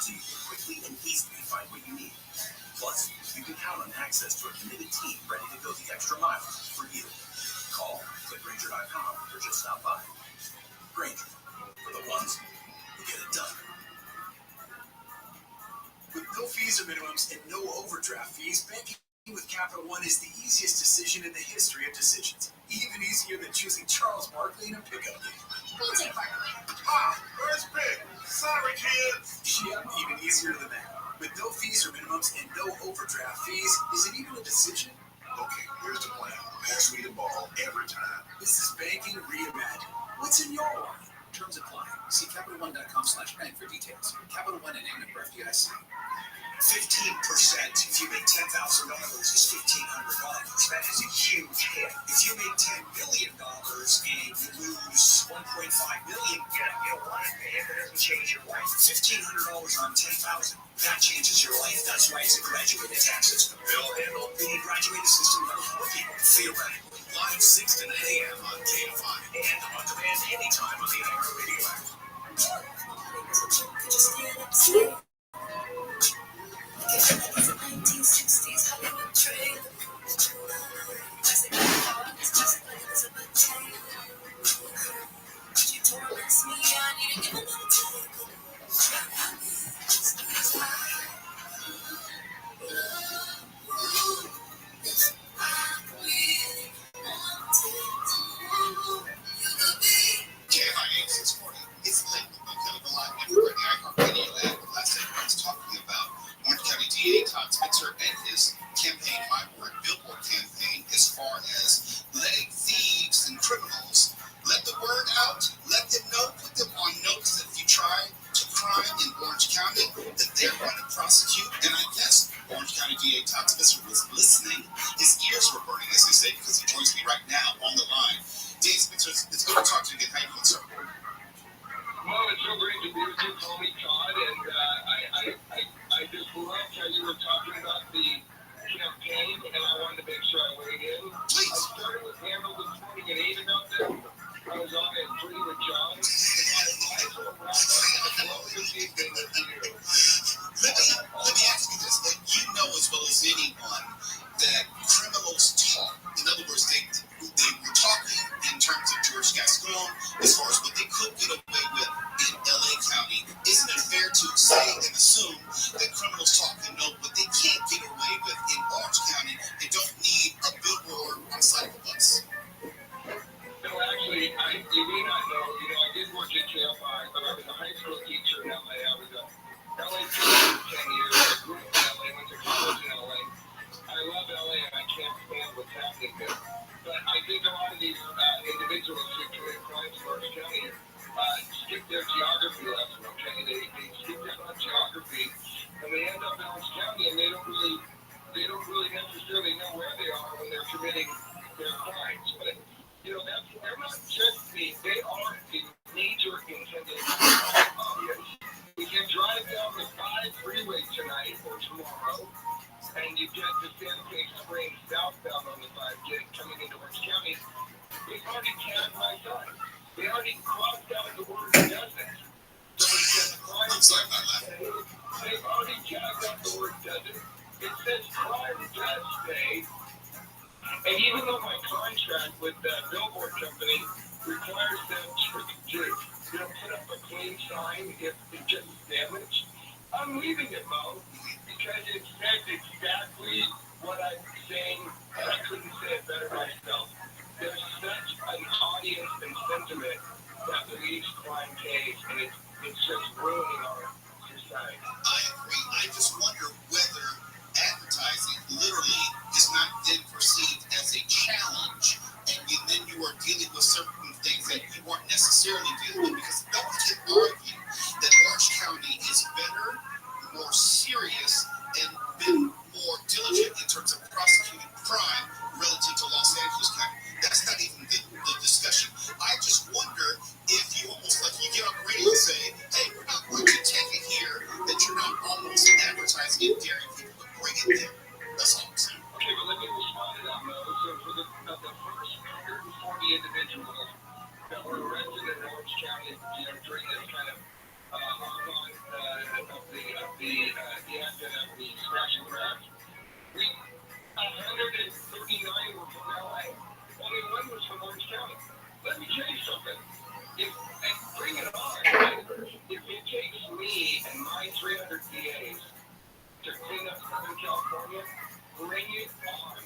so you can quickly and easily find what you need. Plus, you can count on access to a committed team ready to go the extra mile for you. Call, click Grainger.com, or just stop by. Grainger, for the ones who get it done. With no fees or minimums and no overdraft fees, banking with Capital One is the easiest decision in the history of decisions. Even easier than choosing Charles Barkley in a pickup game. We'll take Barkley. Where's Big? Sorry, kids. Yeah, even easier than that. With no fees or minimums and no overdraft fees, is it even a decision? Okay, here's the plan. Pass me the ball every time. This is banking reimagined. What's in your wallet? Terms apply. See CapitalOne.com/bank for details. Capital One and member FDIC. 15%. If you make $10,000, is $1,500. That is a huge hit. If you make $10 billion and you lose $1.5 million, you don't want to pay it. It doesn't change your life. $1,500 on $10,000. That changes your life. That's why it's a graduated tax system. Bill handle the graduated system for people. Theoretically. Live 6 to 9 a.m. on KFI. And on demand anytime on the iHeartRadio app. It's a 1960s Hollywood trailer. Classic cars, classic legs of a tail. You torments me, I need to give another take. Just because I love you. I really want it. You could be. KFI 640. It's lit. I'm kind of alive everywhere. The iHeartRadio app. Last night I was talking about Orange County DA Todd Spitzer and his campaign, My Word Billboard campaign, as far as letting thieves and criminals let the word out, let them know, put them on notice that if you try to crime in Orange County, that they're going to prosecute. And I guess Orange County DA Todd Spitzer was listening. His ears were burning, as they say, because he joins me right now on the line. DA Spitzer, it's good to talk to you again. How you doing, sir? Well, it's so great to be with you, call me Todd, and I just loved how you were talking about the campaign, and I wanted to make sure I weighed in. Please. I started with Handle this morning at 8 about this. I was on at 3 with John. I might as well wrap up what was the big thing with you. Let me ask you this. That you know as well as anyone that criminals talk. In other words, they were talking in terms of George Gascon as far as what they could get away with in L.A. County. Isn't it fair to say and assume that criminals talk and know what they can't get away with in Orange County? They don't need a billboard on the side of a bus. No, actually, you may not know, I did work at KFI, but I was a high school teacher in LA. I was a LA teacher for 10 years. I grew up in LA, went to college in LA. I love LA and I can't stand what's happening there. But I think a lot of these individuals who commit crimes in Orange County skip their geography lesson, okay? They skip their geography and they end up in Orange County and they don't really necessarily know where they are when they're committing their crimes. But they're not just they are the major intended audience. We can drive down the 5 freeway tonight or tomorrow, and you get to Santa Fe Springs southbound on the 5 coming into Orange County. They've already tagged my son. They already crossed out the word doesn't. So it says crime does. They've already tagged out the word doesn't. It says crime does stay. And even though my contract with the billboard company requires them to put up a clean sign if it gets damaged, I'm leaving it, Mo, because it says exactly what I'm saying, and I couldn't say it better myself. There's such an audience and sentiment that believes crime pays, and it's just ruining our society. I agree. I just wonder whether advertising literally is not then perceived as a challenge, and then you are dealing with certain things that you weren't necessarily dealing with, because no one can argue that Orange County is better, more serious, and been more diligent in terms of prosecuting crime relative to Los Angeles County. That's not even the discussion. I just wonder if you almost like you get on the radio and say, hey, we're not bring it on,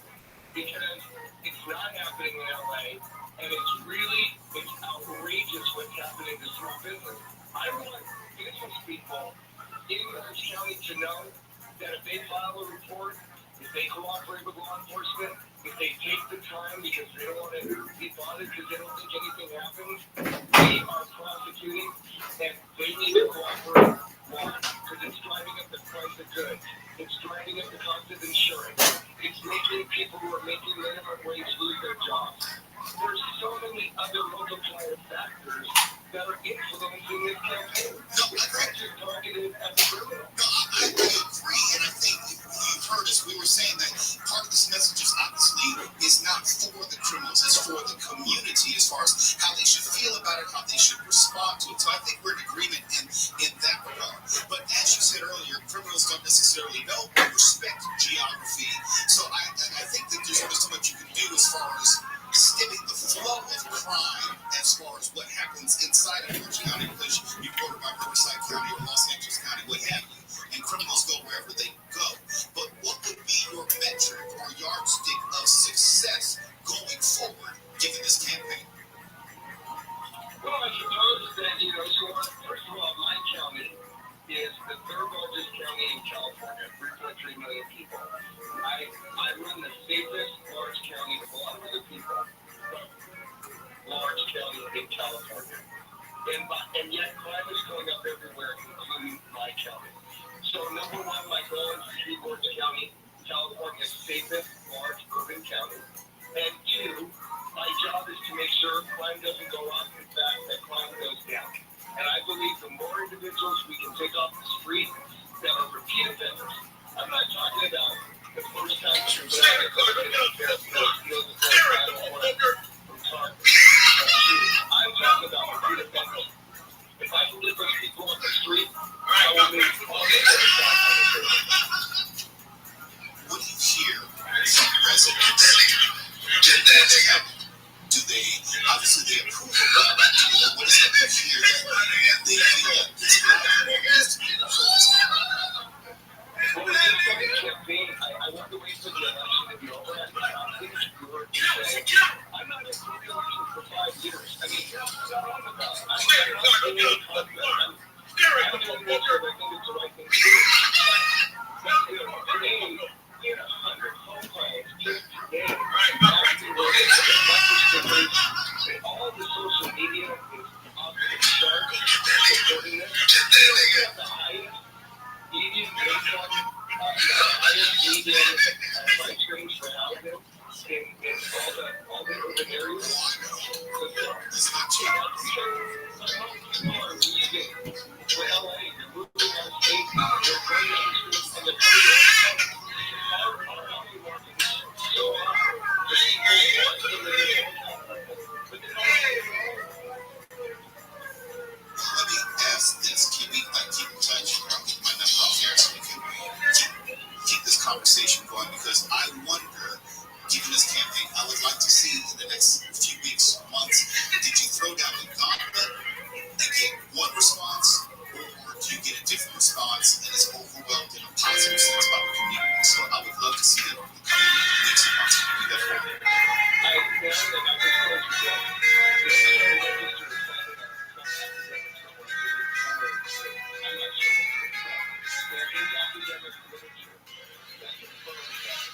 because it's not happening in LA, and it's outrageous what's happening to small business. I want business people in Orange County to know that if they file a report, if they cooperate with law enforcement, if they take the time because they don't want to be bothered because they don't think anything happens, they are prosecuting, and they need to cooperate. Why? Because it's driving up the price of goods. It's driving up the cost of insurance. It's making people who are making minimum wage lose their jobs. There's so many other multiplier factors that are influencing this campaign. No, It's not just targeted at the criminal. No, I agree, and I think you've heard us. We were saying that part of this message is obviously is not for the criminals, it's for the community as far as how they should feel about it, how they should respond to it. So I think we're in agreement in that regard. But as you said earlier, criminals don't necessarily know or respect geography. So I think that there's only so much you can do as far as stemming the flow of crime as far as what happens inside of Orange County, because you go about Riverside County or Los Angeles County, what have you, and criminals go wherever they go. But what would be your metric or yardstick of success going forward, given this campaign? Well, I suppose that, first of all, my county is the third largest county in California, 3.3 million people. I run the safest large county with a lot of other people, but large county in California. And yet crime is going up everywhere, including my county. So number one, my goal is to keep Orange County, California's safest large urban county. And two, my job is to make sure crime doesn't go up, in fact, that crime goes down. And I believe the more individuals we can take off the street that are repeat offenders, I'm not talking about the first time you're going I'm talking about repeat offenders. If I can get those people on the street, I will make all the conversation. What do you hear from residents? Do they, obviously they approve of that, but what is it that you hear that they feel that it's not used to be influenced? Well, with this coming campaign, I want to wait for the election to be over. I think you heard me say, I'm not in the election for 5 years. I mean, I'm not on the ballot. I'm not in the confident. I'm doing this because I think it's the right thing to do. But, today, we had 100 phone calls just today. Asking where they have the message that all the social media is off the charts supporting this. We have the highest median income, the highest median price range for housing in all the urban areas. It's not cheap. People are leaving for LA. They're moving out of state. They're going down the street and they're coming to our housing market is so hard. The people want to live in downtown, but they don't want to. Let me ask this. Can we keep in touch? My number off here so we can keep this conversation going, because I wonder, given this campaign, I would like to see in the next few weeks, months, did you throw down the gauntlet and get one response, or do you get a different response and it's overwhelmed in a positive sense about the community? So I would love to see that over the coming weeks and months. Can you do that for me? I found that I was supposed to get registered I'm not sure there is academic literature that confirms that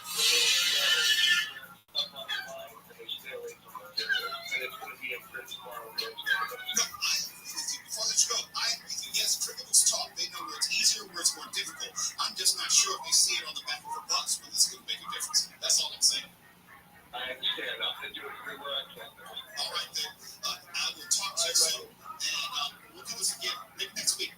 up online and they stay away from those areas. And it's going to be in print tomorrow. No, before I let you go, I agree with you. Yes, criminals talk. They know where it's easier, where it's more difficult. I'm just not sure if they see it on the back of a bus, but it's going to make a difference. That's all I'm saying. I understand. I'm going to do it everywhere I can. All right, then. I will talk to you soon, and we'll do this again maybe next week.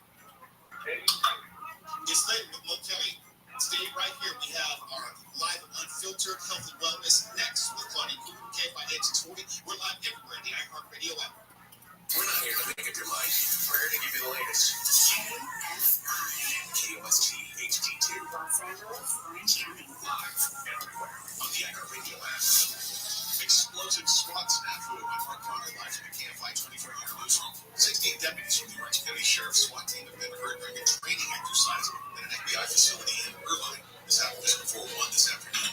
It's later with Mo Kelly. Stay right here. We have our live unfiltered health and wellness next with Claudia Cooper, KFI 640. We're live everywhere in the iHeartRadio app. We're not here to make up your mind. We're here to give you the latest. KOST HD2. Los Angeles, Orange County. Live everywhere on the iHeartRadio app. Explosive SWAT snafu at Mark Conner live from the KFI 24-hour newsroom. 16 deputies from the Orange County Sheriff's SWAT team have been hurt during a training exercise at an FBI facility in Irvine. This happened just before 1 this afternoon.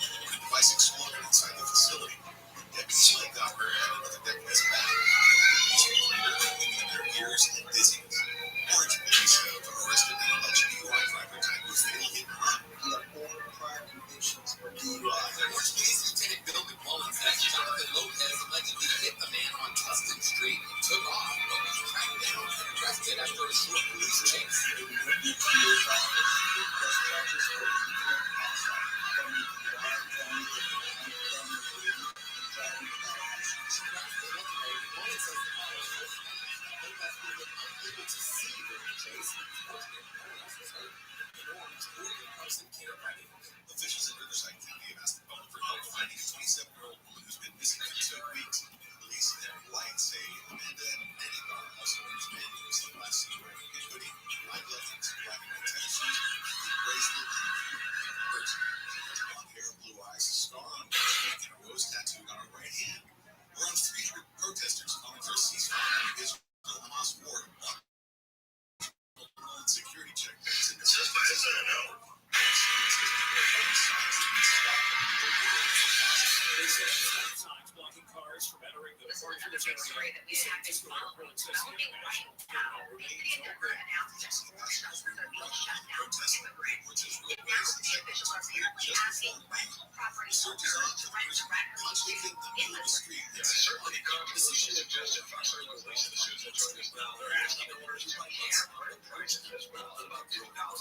story that we have been following developing right now. Obesity in Denver announced that more shelters are being shut down for immigrants. And now city officials are apparently asking rental property owners to rent directly to immigrants. Certainly, competition is justified relationships and truckers now. They're asking owners to buy higher prices as well. About $2,000 live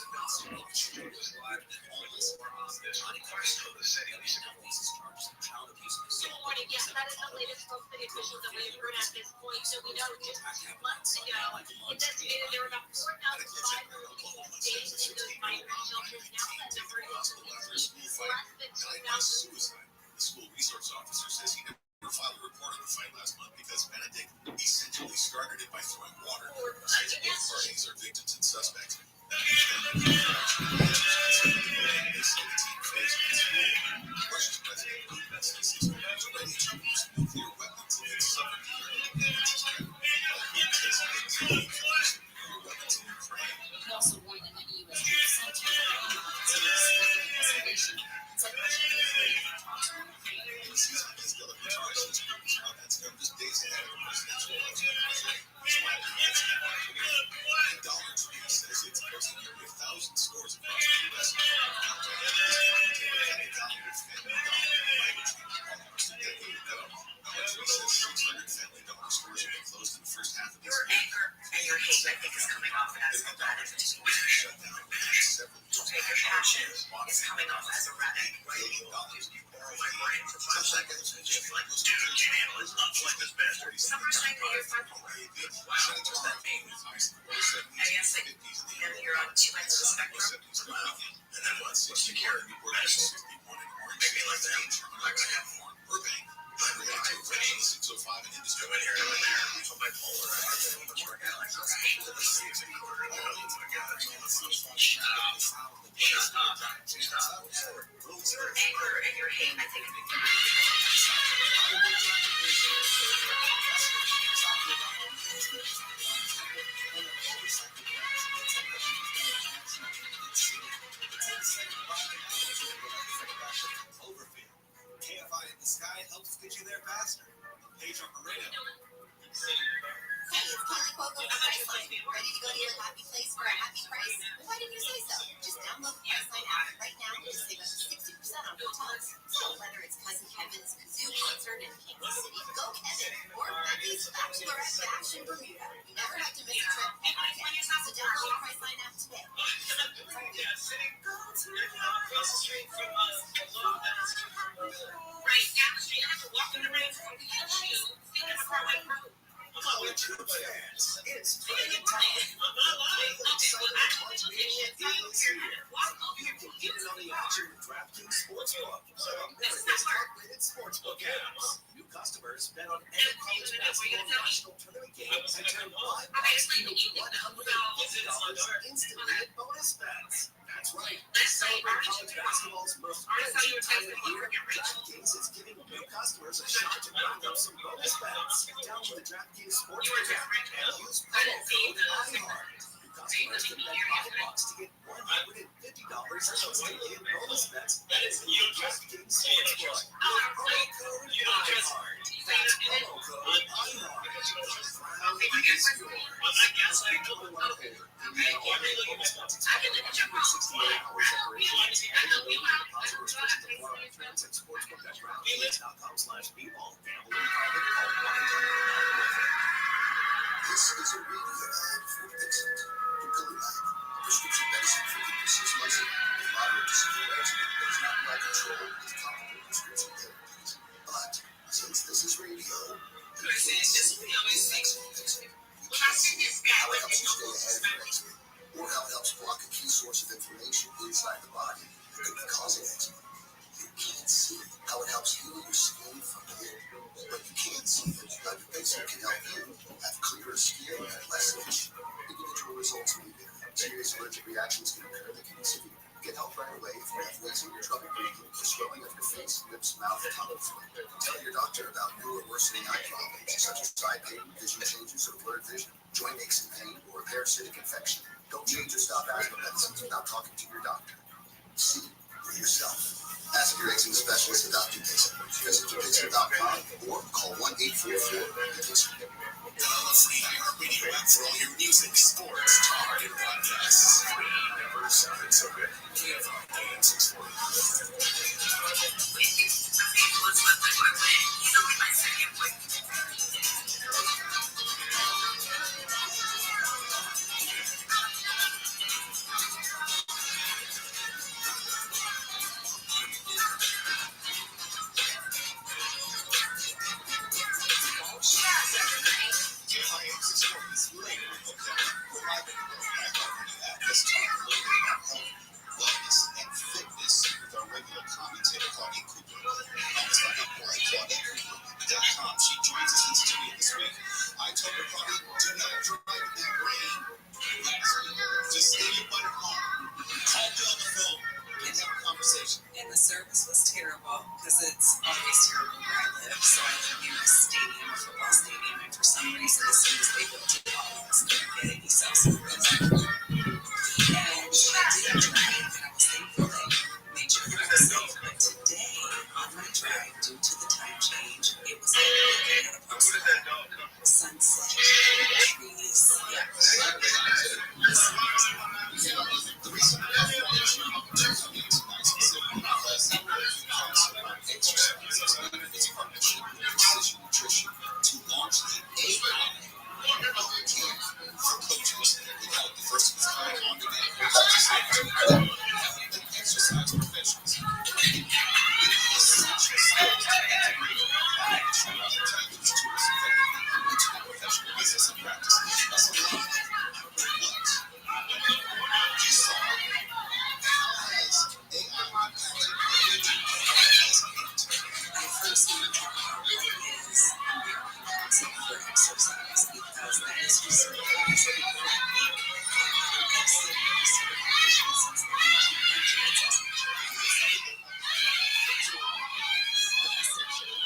more on this request of the city. Good morning. Yes, that is the latest from city officials that we've heard at this point. So we know just 2 months ago, investigated there were about 4,500 people staying in those migrant shelters. Now that number is less than 2,000. The school resource officer says he never filed a report on the fight last month because Benedict essentially started it by throwing water. Says both parties are victims and suspects. Russia's president Putin says he's ready to use nuclear weapons against southern He also warned that many U.S. troops sent to Ukraine will continue to support the investigation. Said Russia is ready to talk to Ukraine. The season is still at the Chargers. Comments come just days ahead of the presidential election. That's why the Dollar Tree says it's posting nearly 1,000 stores across the U.S. Your anger and your hate, I think, is coming off as a rhetoric. Okay, your passion is coming off as a rhetoric. My brain for 5 seconds and just like, dude, channel is not like this bastard. Number 9 to your 5 4. Wow, what does that mean? I guess like, and you're on 2 ends of the spectrum. Wow. And then what's secure? Maybe like that. I'm not gonna have more. Burbank. I'm ready to rain 605 in industry. Over here. I'm bipolar. I'm a work out like this. Oh my God. Shut up. Your anger and your hate, I think, KFI in the sky helps get you there faster. Page on Marina. Hey, it's Kelly Cuoco with Priceline. Ready to go to your happy place for a happy price? Well, why didn't you say so? Just download the Priceline app right now and save up to 60% on hotels. So whether it's Cousin Kevin's kazoo concert in Kansas City, go Kevin, or Becky's bachelorette bash in Bermuda, you never have to miss a trip ever again. So download the Priceline app today. Across the street from us. right down the street. I have to walk in the rain from the issue. Thinking of our way home. College fans, it's Thinking playing time. I'm not lying. Okay, well, I don't look at it. You can get in on the action with DraftKings Sportsbook, America's top-rated sportsbook apps. New customers bet on any college basketball national tournament game and turn live bets into $150 instantly in bonus bets. That's right. Celebrate college basketball's most urgent time of year. DraftKings is giving new customers a shot to round up some bonus bets. Download the DraftKings Sportsbook app and use promo code IHEART. New customers can bet $5 to get $150 instantly in bonus bets. That is new DraftKings Sportsbook. Promo code IHEART. That's promo code IHEART. Crown is yours. I guess I know. This is a radio ad for Dixon. Dupilumab, prescription medicine for weakness is muscle. With moderate to severe eczema that is not well controlled with topical prescription therapies. But since this is radio, how it helps you stay ahead of your eczema, or how it helps block a key source of inflammation inside the body that could be causing eczema. You can't see how it helps heal your skin from within, but you can see that Dupixent can help you have clearer skin and less itch. Individual results may vary. Serious allergic reactions can occur that can be severe. Get help right away if you have wheezing, trouble breathing, or swelling of your face, lips, mouth, and tongue. Tell your doctor about new or worsening eye problems such as eye pain, vision changes, or blurred vision, joint aches and pain, or a parasitic infection. Don't change or stop asthma medicines without talking to your doctor. See for yourself. Ask your eczema specialist about Dupixent. Visit Dupixent.com or call 1-844-DUPIXENT. Download the free iHeartRadio app for all your music, sports, talk, and podcasts. Free. Never sounded so good. KFI AM 640. KFI AM 640 is later in the we're live in the app this time about health, wellness, and fitness with our regular commentator, Claudia Cooper. Almost like a boy, ClaudiaCooper.com. She joins us in studio this week. I told her, Claudia, do not drive in that rain. Just stay your butt at home. Call me on the phone and have a conversation. And the service was terrible because it's always terrible where I live. So I live near a stadium, a football stadium, and for some reason, as soon as they built it, all of us couldn't get any cell service. And I did drive, and I was thankful that made sure that I was safe. But today, on my drive, due to the time change, it was like looking at a postcard. Sunset, trees, yeah. The reason I have coming tonight specifically because the American Council on Exercise has made its partnership with Precision Nutrition to launch the AI camp for coaches. They call it the first of its kind on-demand coaching and exercise professionals. With essential skills to integrate natural intelligence tools effectively into the professional business and practice. That's a lot. What you saw, how has AI impacted what you do as an intern? I first want to talk about what is American Council for Exercise because that is who certifies people like me. I've seen this certification since the 1900s as a child.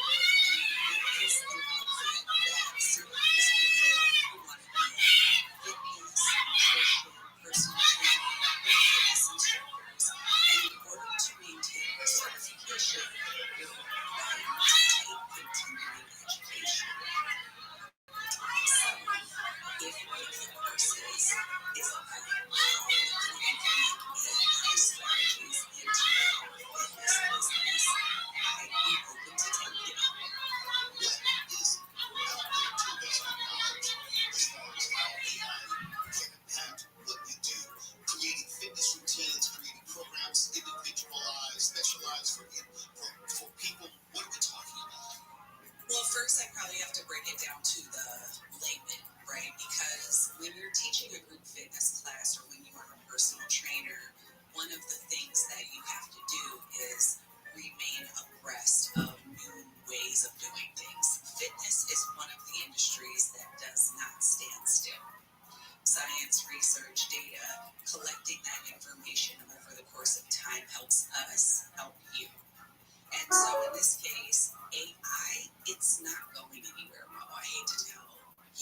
Well, first I probably have to break it down to the layman, right? Because when you're teaching a group fitness class or when you are a personal trainer, one of the things that you have to do is remain abreast of new ways of doing things. Fitness is one of the industries that does not stand still. Science, research, data, collecting that information over the course of time helps us help you. And so in this case, AI, it's not going anywhere, Mo. I hate to tell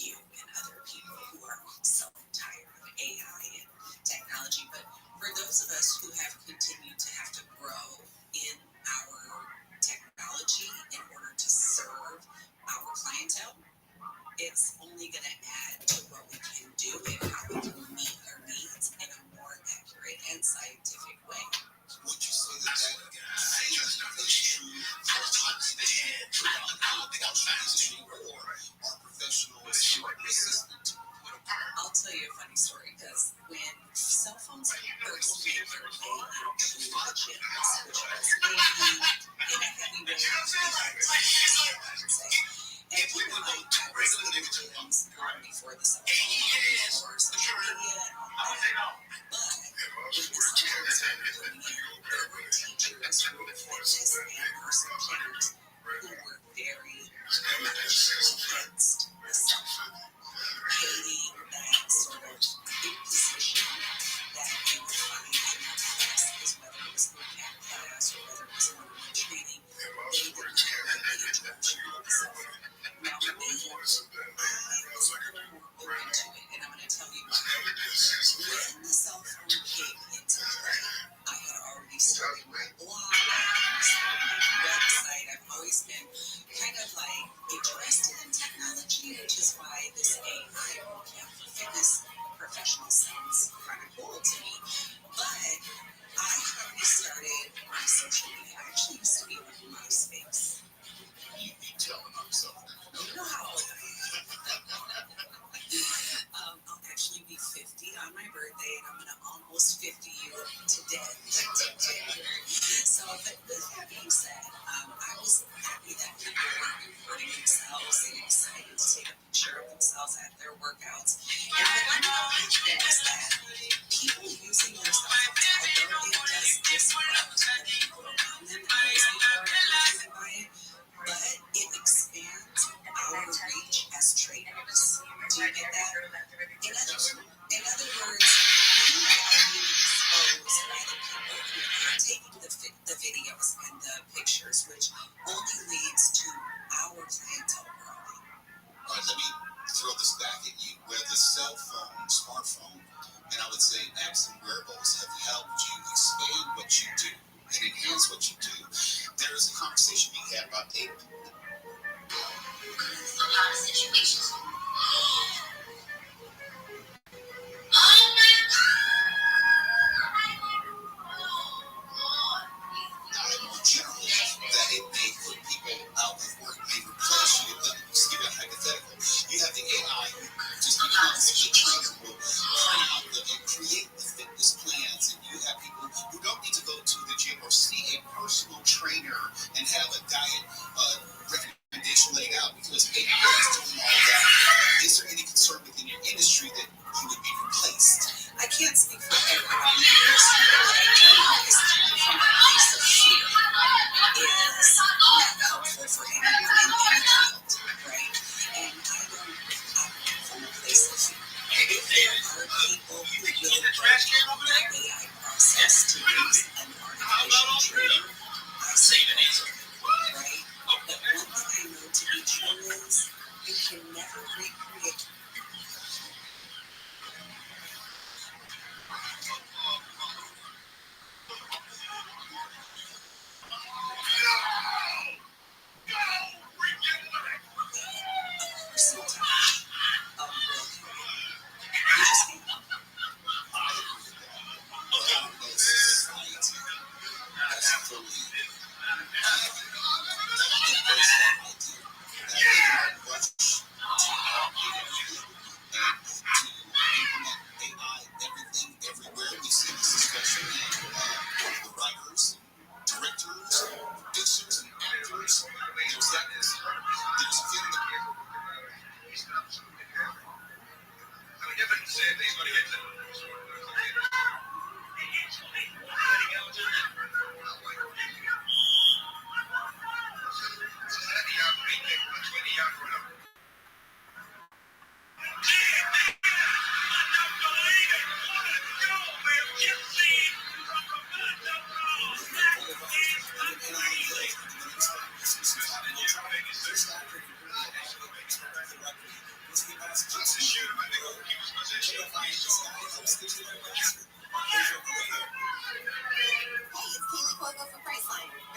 you and other people who are so tired of AI and technology, but for those of us who have continued to have to grow in our technology in order to serve our clientele, it's only going to add to what we can do and how we can meet their needs in a more accurate and scientific way. Would you say that is true for or are professionals somewhat resistant to it? I'll tell you a funny story because when cell phones first made their way into the gyms, which was maybe in a heavy way, I would say, and people like I was in the gyms before the cell phone, before social media and all that. But when the cell phones started coming in, there were teachers who were fitness and personal trainers who were very against the cell phone, hating that sort of imposition that they would find in their classes, whether it was boot camp class or whether it was one-on-one training. They did not like the introduction of the cell phone. Now, me, I was a little more open to it, and I'm going to tell you why. When the cell phone to you today. So with that being said, I was happy that people were recording themselves and excited to take a picture of themselves at their workouts. And what I noticed was that people using their cell phones, although it does disrupt the people around them, and those people are affected by it, but it expands our reach as traders. Do you get that? In other words, we are being exposed by the people who are taking the videos and the pictures, which only leads to our clientele growing. All right, let me throw this back at you. Where the cell phone, smartphone, and I would say apps and wearables have helped you expand what you do and enhance what you do, there is a conversation being had about a lot of situations. General, that it may put people out of work, may replace you. Let me just give you a hypothetical. You have the AI who just becomes the trainer, will print out and create the fitness plans, and you have people who don't need to go to the gym or see a personal trainer and have a diet recommendation laid out because AI is doing all that. Is there any concern within your industry that you would be replaced? I can't speak for everyone in the industry, but what I do know is coming from a place of fear is not helpful for anyone in any field, right? And I don't operate from a place of fear. If there are people who will go the AI process to use an artificial trainer, I say that, right? But one thing I know to be true is you can never recreate.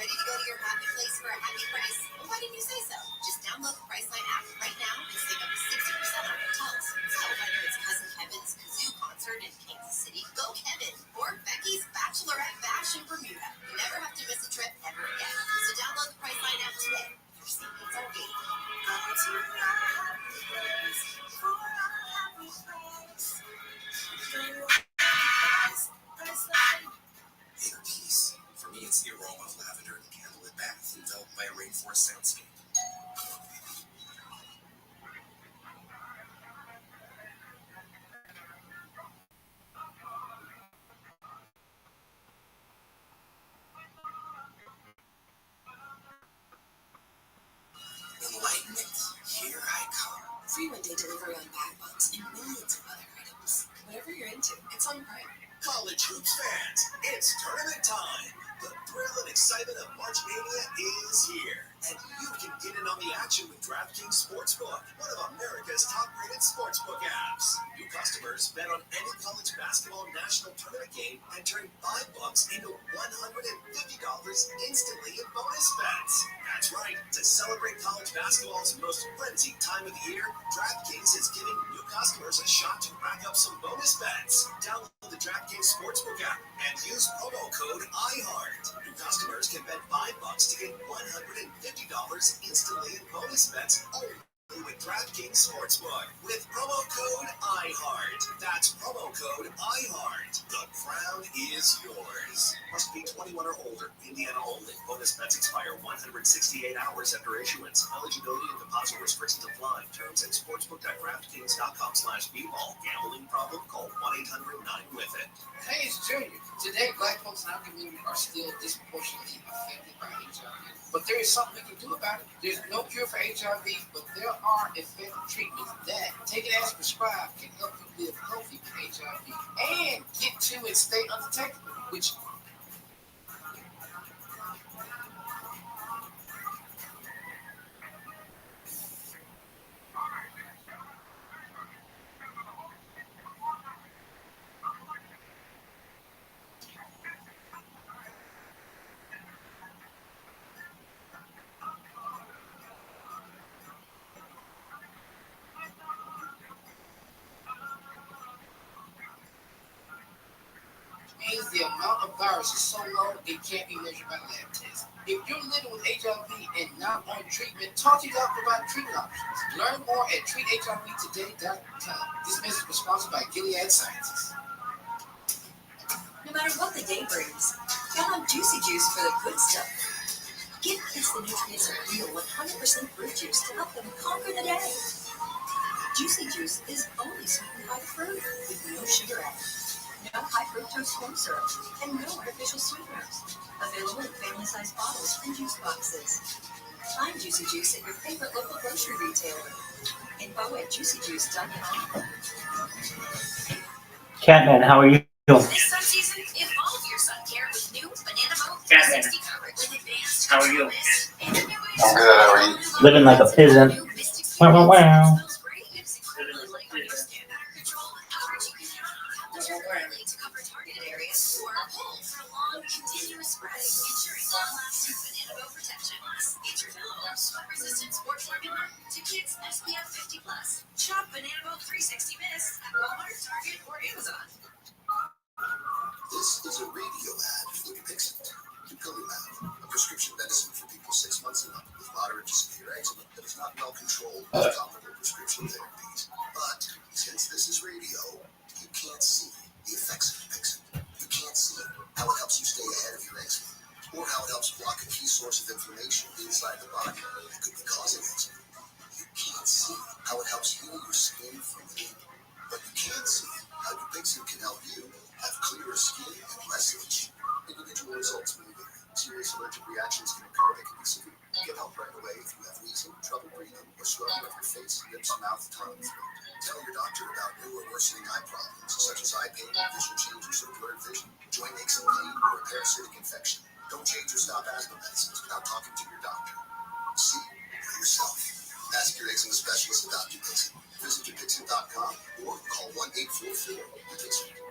Ready to go to your happy place for a happy price? Well, why didn't you say so? Just download the Priceline app right now and save up to 60% on hotels. So whether it's Cousin Kevin's kazoo concert in Kansas City, go Kevin, or Becky's bachelorette bash in Bermuda, you never have to miss a trip ever again. So download the Priceline app today. Your savings are waiting. Go to your happy place for a happy price. Priceline. Inner peace. For me, it's the aroma of lavender in a candlelit bath enveloped by a rainforest soundscape. Enlightenment. Here I come. Free one-day delivery on bag bugs and millions of other items. Whatever you're into, it's on Prime. College hoops fans, it's tournament time. The thrill and excitement of March Mania is here. And you can get in on the action with DraftKings Sportsbook, one of America's top-rated sportsbook apps. New customers bet on any college basketball national tournament game and turn $5 into $150 instantly in bonus bets. That's right. To celebrate college basketball's most frenzied time of the year, DraftKings is giving new customers a shot to rack up some bonus bets. Download the DraftKings Sportsbook app and use promo code IHEART. New customers can bet $5 to get $150 instantly in bonus bets only with DraftKings Sportsbook with promo code iHeart. That's promo code iHeart. The crown is yours. Must be 21 or older. Indiana only. Bonus bets expire 168 hours after issuance. Eligibility and deposit restrictions apply. Terms at sportsbook.draftkings.com/bball. Gambling problem? Call 1-800-9-WITH-IT. Hey, it's Junior. Today, black folks in our community are still disproportionately affected by HIV. But there is something we can do about it. There's no cure for HIV, but there are effective treatments that, taken as prescribed, can help you live healthy with HIV and get to and stay undetectable, which means the amount of virus is so low it can't be measured by lab tests. If you're living with HIV and not on treatment, talk to your doctor about treatment options. Learn more at treathivtoday.com. This message was sponsored by Gilead Sciences. No matter what the day brings, count on Juicy Juice for the good stuff. Give kids the nutrients of real 100% fruit juice to help them conquer the day. Juicy Juice is only sweetened by fruit with no sugar added, no high fructose corn syrup, and no artificial sweeteners. Available in family-sized bottles and juice boxes. Find Juicy Juice at your favorite local grocery retailer. Info at juicyjuice.com. Catman, how are you? This sun season, involve your sun care with new Banana Boat 360 coverage with advanced How are you? mist and a new I'm good, how are you? Living like a peasant. new Mystic Wow, wow, Series. wow. Smells great and is incredibly light on your skin. Better control and coverage you can count on. Temporarily to cover targeted areas or pull for long, continuous spray, ensuring long-lasting Banana Boat protection. Plus, it's your available sweat-resistant sport formula to kids SPF 50+. Shop Banana Boat 360 Mist at Walmart, Target, or Amazon. This is a radio ad for Dupixent. Dupilumab, a prescription medicine for people 6 months and up with moderate to severe eczema that is not well controlled with comparable prescription therapies. But since this is radio, you can't see the effects of Dupixent. You can't see how it helps you stay ahead of your eczema, or how it helps block a key source of inflammation inside the body that could be causing eczema. You can't see how it helps heal your skin from within, but you can see how Dupixent can help you have clearer skin and less itch. Individual results may vary. Serious allergic reactions can occur that can be severe. Get help right away if you have wheezing, trouble breathing, or swelling of your face, lips, mouth, tongue, and throat. Tell your doctor about new or worsening eye problems, such as eye pain, vision changes, or blurred vision, joint aches and pain, or a parasitic infection. Don't change or stop asthma medicines without talking to your doctor. See for yourself. Ask your eczema specialist about Dupixent. Visit Dupixent.com or call 1-844-DUPIXENT.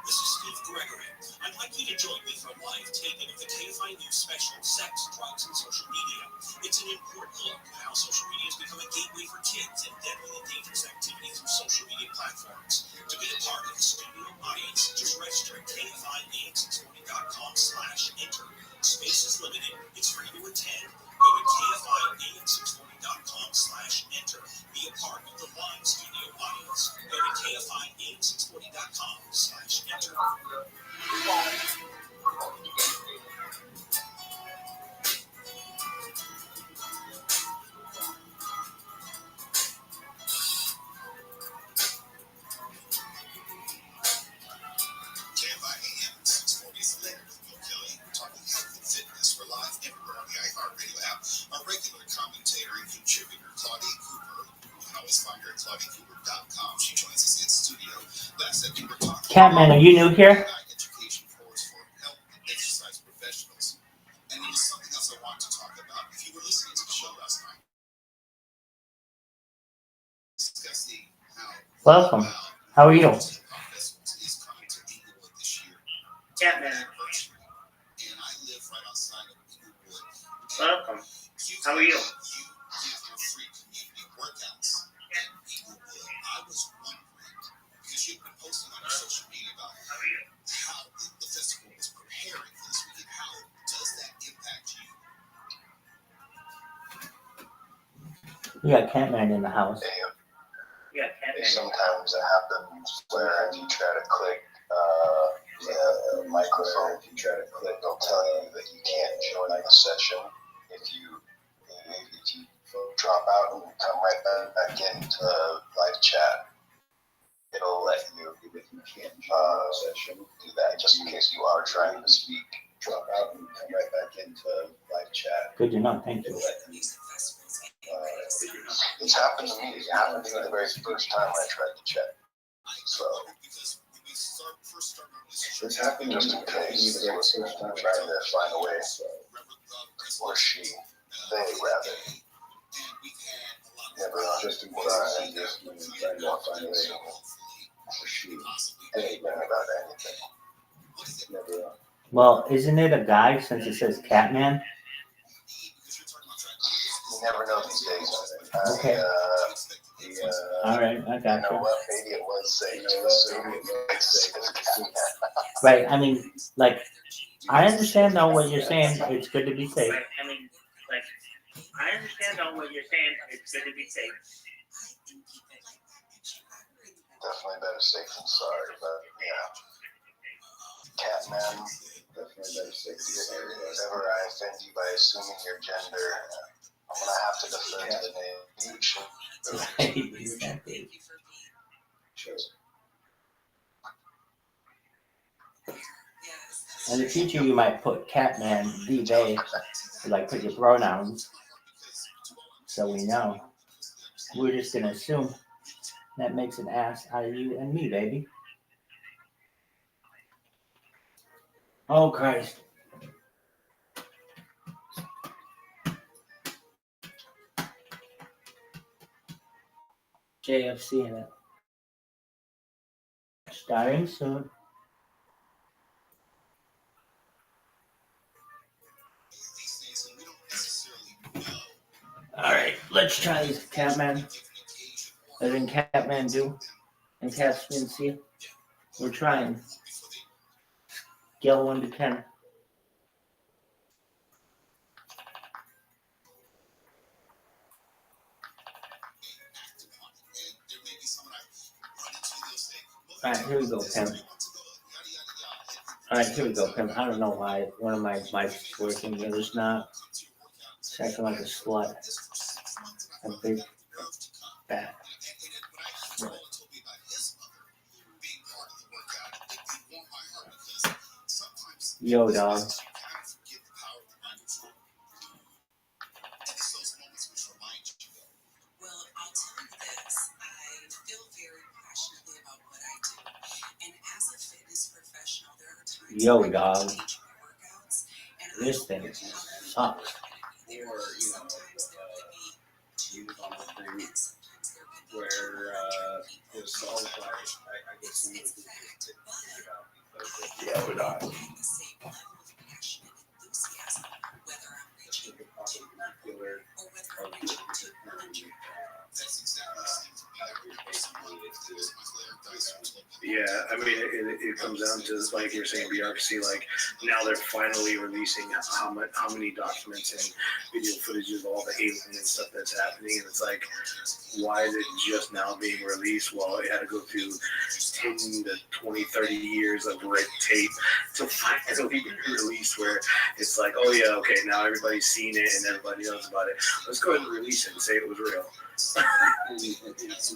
This is Steve Gregory. I'd like you to join me for a live taping of the KFI News special, Sex, Drugs, and Social Media. It's an important look at how social media has become a gateway for kids and deadly and dangerous activity through social media platforms. To be a part of the studio audience, just register at KFIAM640.com/enter. Space is limited. It's free to attend. Go to KFIAM640.com/enter. Be a part of the live studio audience. Go to KFIAM640.com/enter. KFIAM 640 is later with Bill Kelly. We're talking health and fitness. We're live everywhere on the iHeartRadio app. Our regular commentator and contributor, Claudia Cooper. You can always find her at ClaudiaCooper.com. She joins us in studio. Last segment, we're talking Catman, are you new here? education course for health and exercise professionals. And there's something else I want to talk about. If you were listening to the show last night, discussing how Welcome. How are you? is coming to Inglewood this year. Catman. Anniversary. And I live right outside of Inglewood. Welcome. How are you? You give your free community workouts in Inglewood. I was wondering, because you've been posting on your social media about how the festival was preparing for this weekend. How does that impact you? You got Catman in the house. Yeah, Catman. Sometimes it happens where if you try to click the microphone, if you try to click, they'll tell you that you can't join the session. If you drop out and come right back into live chat, it'll let you, if you can't join the session, do that just in case you are trying to speak. Drop out and come right back into live chat. Good to know. Thank you. It's happened to me. It happened to me the very first time I tried to chat. So this happened just in case it was trying to find a way, or she, they rather. Never just in case, just trying to find a way, or she, anything about anything. Never. Well, isn't it a guy since it says Catman? You never know these days. Okay. All right, I got You know you. what? Maybe it was Right. I mean, like, I understand though what you're saying. It's good to be safe. Right, I mean, like, I understand all what you're saying. It's good to be safe. Definitely better safe than sorry, but yeah. Catman, definitely better safe than sorry. Whenever I offend you by assuming your gender, I'm gonna have to defer to the name. You should. Exactly. In the future, you might put Catman, the, they, like put your pronouns, so we know. We're just gonna assume that makes an ass out of you and me, baby. Oh Christ! JFC in it. Starting soon. Alright, let's try this Catman. As in Catman do. And Catman see. We're trying. Scale 1 to 10. Alright, here we go, Pim. Alright, here we go, Pim. I don't know why one of my mics is working, the other's not. It's acting like a slut. A big fat slut. Yo, dog. Well, I'll tell you this. I feel very passionately about what I do. And as a fitness professional, there are times Yo, when I dog. teach workouts and This thing sucks. sometimes there could be two people and sometimes there could be where 200 people. it's all like I guess It's fact, but Yeah, we're not. the same level of passion and enthusiasm, whether I'm reaching 2 or whether I'm reaching 200. Yeah, I mean, it comes down to, like you're saying, bureaucracy. Like now they're finally releasing how many documents and video footage of all the alien and stuff that's happening, and it's like, why is it just now being released? Well, it had to go through 10 to 20, 30 years of red tape to finally be released. Where it's like, oh yeah, okay, now everybody's seen it and everybody knows about it. Let's go ahead and release it and say it was real. And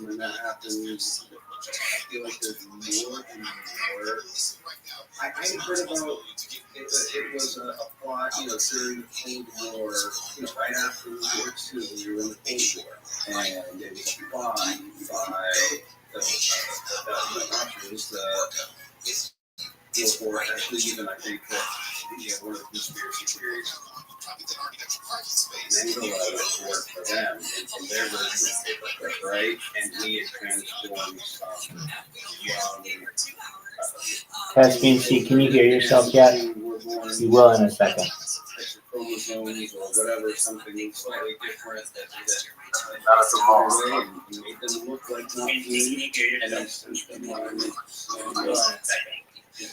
when that happens, I feel like there's more and more. I heard about it was a plot, during the Cold War, right after World War II, we were in the Cold War, and it was a plot by the Russians, before actually even, I think, one of the conspiracy theories. Mangala worked for them, and from their version of paperclip, right? And he had transformed some young. Test BNC, can you hear yourself yet? You will in a second. Chromosomes or whatever, something slightly different that Not at the moment. and made them look like Can nothing, you hear and then yourself? sent them on,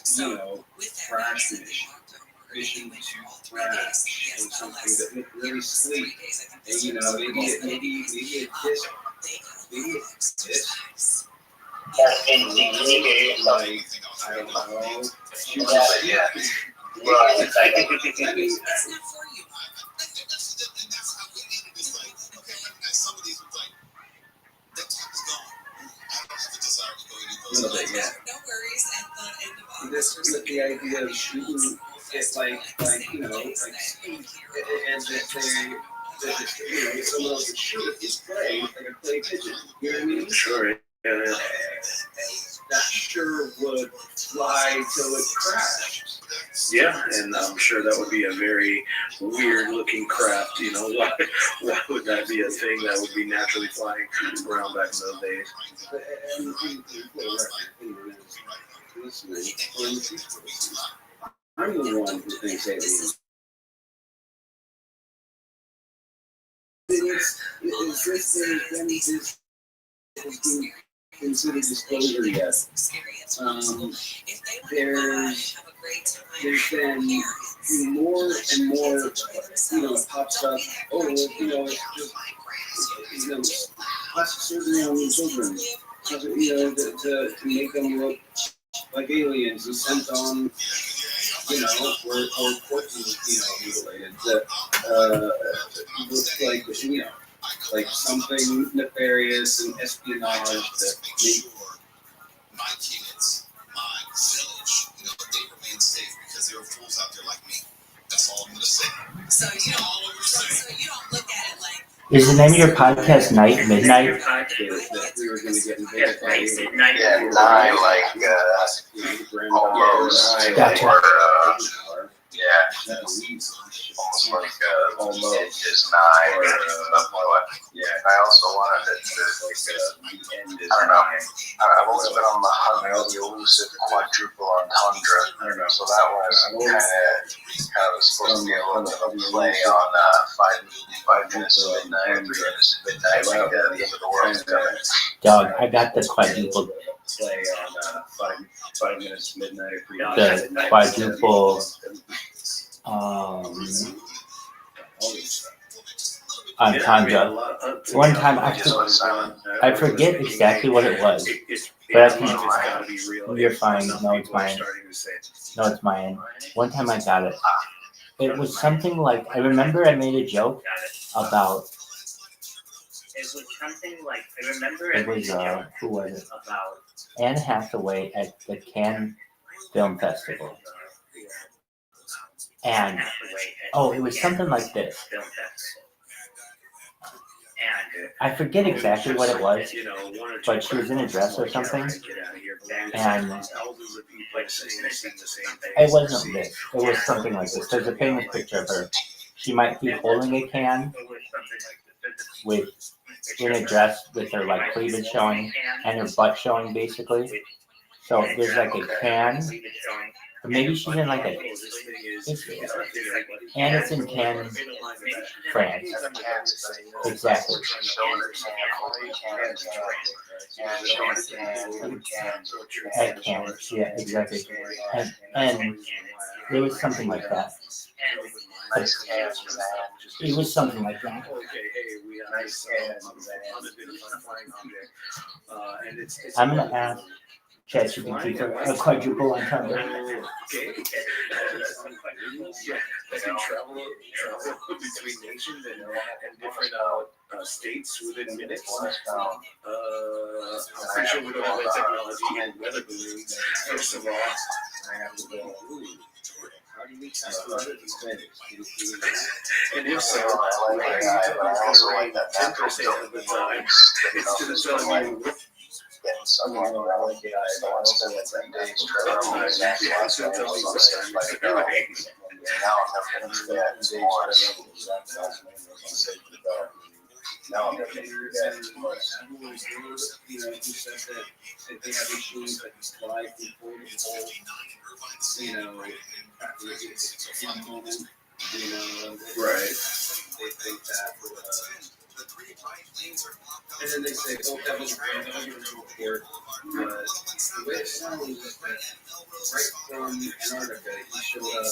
So, with that trash being said, fish. the lockdown vision to crash and something that looked really sleek. And you know, maybe a disc. That's NCT, Like, I don't know. yeah. Right, exactly. I mean, It's not for you. That's how we ended this. Like, okay, some of these was like, that time is gone. I don't have a desire to go any a little bit, yeah. No worries at the end of August. This with the idea of shooting it like you know, like and that you know, someone else would shoot it is play like a clay pigeon. You know what I mean? Sure. Yeah. That sure would fly till it crashed. Yeah, and I'm sure that would be a very weird looking craft. You know, why would that be a thing that would be naturally flying around back in those days? And I'm the one who thinks aliens. Is this has been considered disclosure yet? There's been more and more, you know, it pops up. Oh, well, you know, it's just, you know, plastic surgery on these children, you know, to make them look like aliens and sent on, you know, or corpses, you know, mutilated that looks like, you know, like something nefarious and espionage that make my kids, my village, you know, they remain safe because there are fools out there like me. That's all I'm gonna say. So you don't look at it like. Is the name of your podcast Night Midnight? that we were going to get invaded by aliens. Yeah, nine, like, almost, Gotcha. or, yeah, almost like, is nine, or something like. Yeah. I also wanted it to, like, I don't know, I've always been on the hunt for the elusive quadruple entendre, so that was kind of supposed to be a little bit of a play on 5 minutes to midnight, 3 minutes to midnight, like the end of the world's coming. Dog, I got the quadruple, Play on 5 minutes to midnight. the quadruple, entendre. One time, I forget exactly what it was, but I think you're fine. No, it's mine. No, it's mine. One time I got it. It was something like, I remember I made a joke about, it was, who was it? Anne Hathaway at the Cannes Film Festival. And, oh, it was something like this. I forget exactly what it was, but she was in a dress or something, and it wasn't this. It was something like this. There's a famous picture of her. She might be holding a can with in a dress with her like cleavage showing and her butt showing basically. So there's like a can. Or maybe she's in like a, and it's in Cannes, France. Exactly. At Cannes, yeah, exactly. And it was something like that. It was something like that. I'm gonna ask ChatGPT for a quadruple entendre. Travel between nations and different states within minutes. I'm pretty sure we don't have that technology in weather balloons. First of all, I have to go. How do we tackle other things? And if so, I also like that 10% of the time, it's to tell you. Getting someone on LADI, I want to spend 3 days traveling my next last one. Now I'm never going to do that anymore. Now I'm never going to do that anymore. You know, who says that they have machines that can fly from pole to pole, you know, you know, Right. They think that, and then they say, oh, that was great, that was a report. The way it sounds is that right from Antarctica, he showed up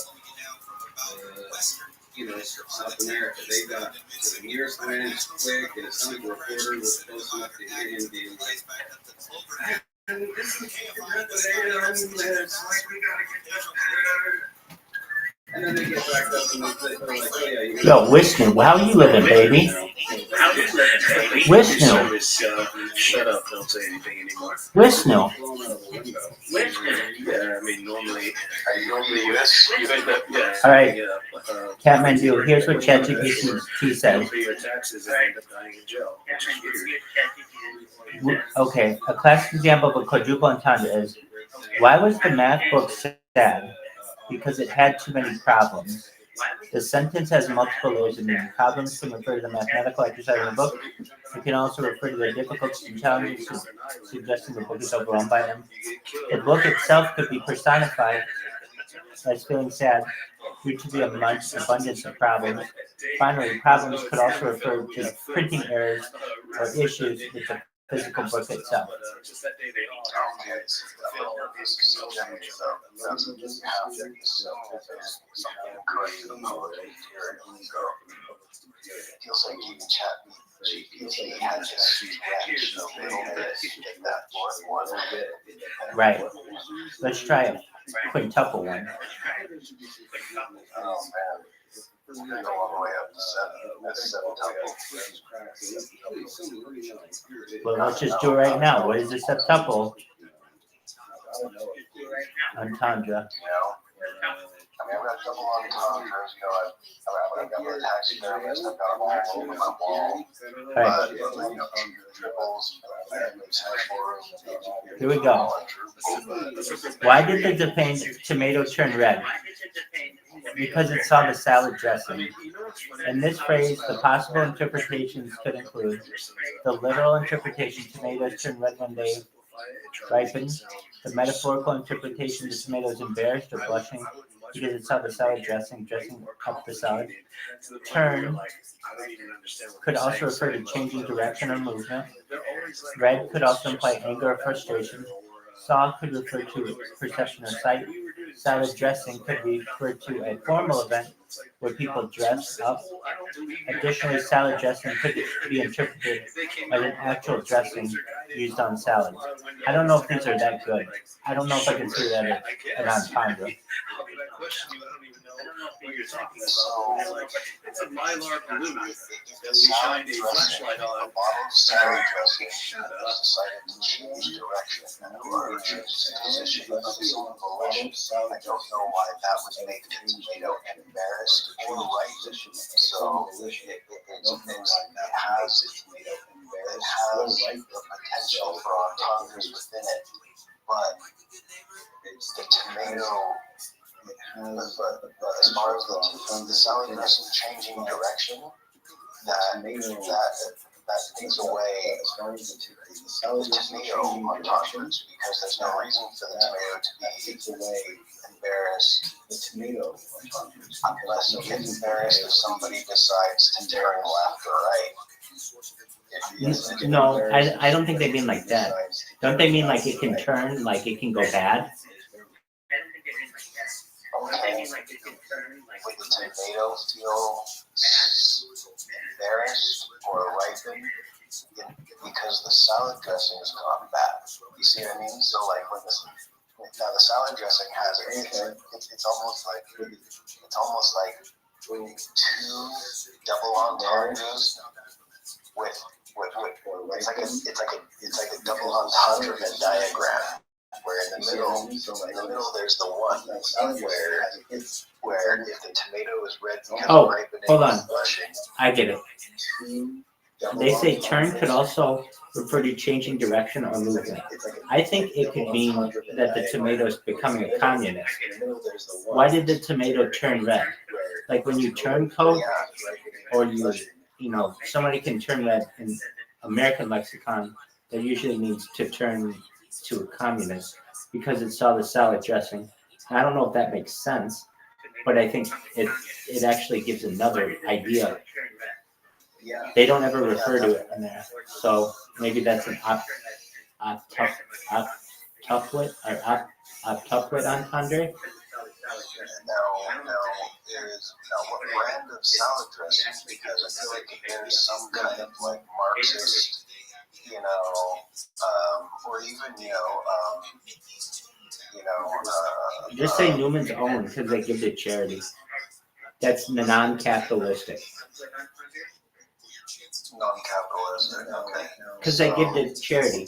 South America, they got the nearest ranch quick, and some reporter was close enough to hear him being like, this is and then they get back up and they're like, oh yeah, you Yo, Wishnu, how you living, baby? How you living, baby? Wishnu. Shut up, don't say anything anymore. Wishnu. Yeah, I mean, normally you end up, yeah. All right. Yeah, Catman Dude, here's what ChatGPT says. pay your taxes and end up dying in jail, which is weird. Okay, a classic example of a quadruple entendre is, why was the math book sad? Because it had too many problems. The sentence has multiple layers of meaning. Problems can refer to the mathematical exercise in the book. It can also refer to the difficulties and challenges, suggesting the book is overwhelmed by them. The book itself could be personified as feeling sad due to the abundance of problems. Finally, problems could also refer to printing errors or issues with the physical book itself. Just that day they all feels like you can chat GPT had just read a little bit to get that fourth one. Right. Let's try a quintuple one. Oh man. We're gonna go all the way up to 7. That's 7 tuple. Well, let's just do it right now. What is a septuple? Entendre. I mean, I've got double entendres, I've got a taxidermist, I've got a wall over my wall. Right. Triples, Here we go. Why did the tomato turn red? Because it saw the salad dressing. In this phrase, the possible interpretations could include the literal interpretation, tomatoes turn red when they ripen. The metaphorical interpretation, the tomatoes embarrassed or blushing because it saw the salad dressing up the salad. Turn could also refer to changing direction or movement. Red could also imply anger or frustration. Saw could refer to perception or sight. Salad dressing could refer to a formal event where people dress up. Additionally, salad dressing could be interpreted as an actual dressing used on salad. I don't know if these are that good. I don't know if I consider that an entendre. What you're talking about. It's a mylar balloon that we shine a flashlight on. A bottle of salad dressing decided to change direction and emerge into position of some malicious. I don't know why that would make the tomato embarrassed or right. So it has the potential for entendres within it, but the tomato. But as far as the salad dressing changing direction, that takes away the tomato entendres because there's no reason for the tomato to be embarrassed. Unless you get embarrassed if somebody decides to turn left or right. No, I don't think they mean like that. Don't they mean like it can turn, like it can go bad? Okay. Would the tomato feel embarrassed or ripened because the salad dressing has gone bad? You see what I mean? So like when the salad dressing has it's almost like two double entendres with it's like a double entendre Venn diagram. Where in the middle there's the one where if the tomato is red because of ripening, hold on. Blushing, I get it. They say turn could also refer to changing direction or movement. I think it could mean that the tomato is becoming a communist. Why did the tomato turn red? Like when you turn coat, or somebody can turn red in American lexicon, that usually means to turn to a communist because it saw the salad dressing. I don't know if that makes sense, but I think it actually gives another idea. They don't ever refer to it in there, so maybe that's an octuplet entendre. what brand of salad dressing? Because I feel like there's some kind of like Marxist, or even Just say Newman's Own because they give to charity. That's non-capitalistic. Non-capitalistic, okay. Because they give to charity.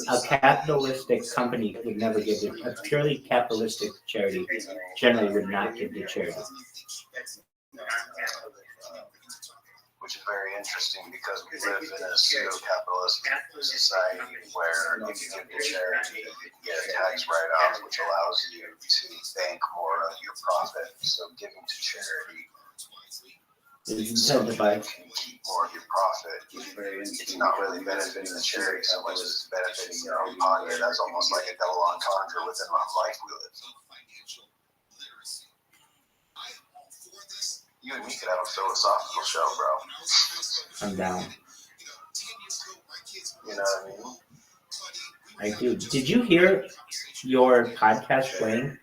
A capitalistic company would never give to a purely capitalistic charity. Generally, would not give to charity. Which is very interesting because we live in a pseudo-capitalist society where if you give to charity, you can get a tax write-off, which allows you to bank more of your profit. So giving to charity, so you can keep more of your profit. It's not really benefiting the charity so much as it's benefiting your own pocket. That's almost like a double entendre within the life we live. You and me could have a philosophical show, bro. I'm down. You know what I mean? I do. Did you hear your podcast playing?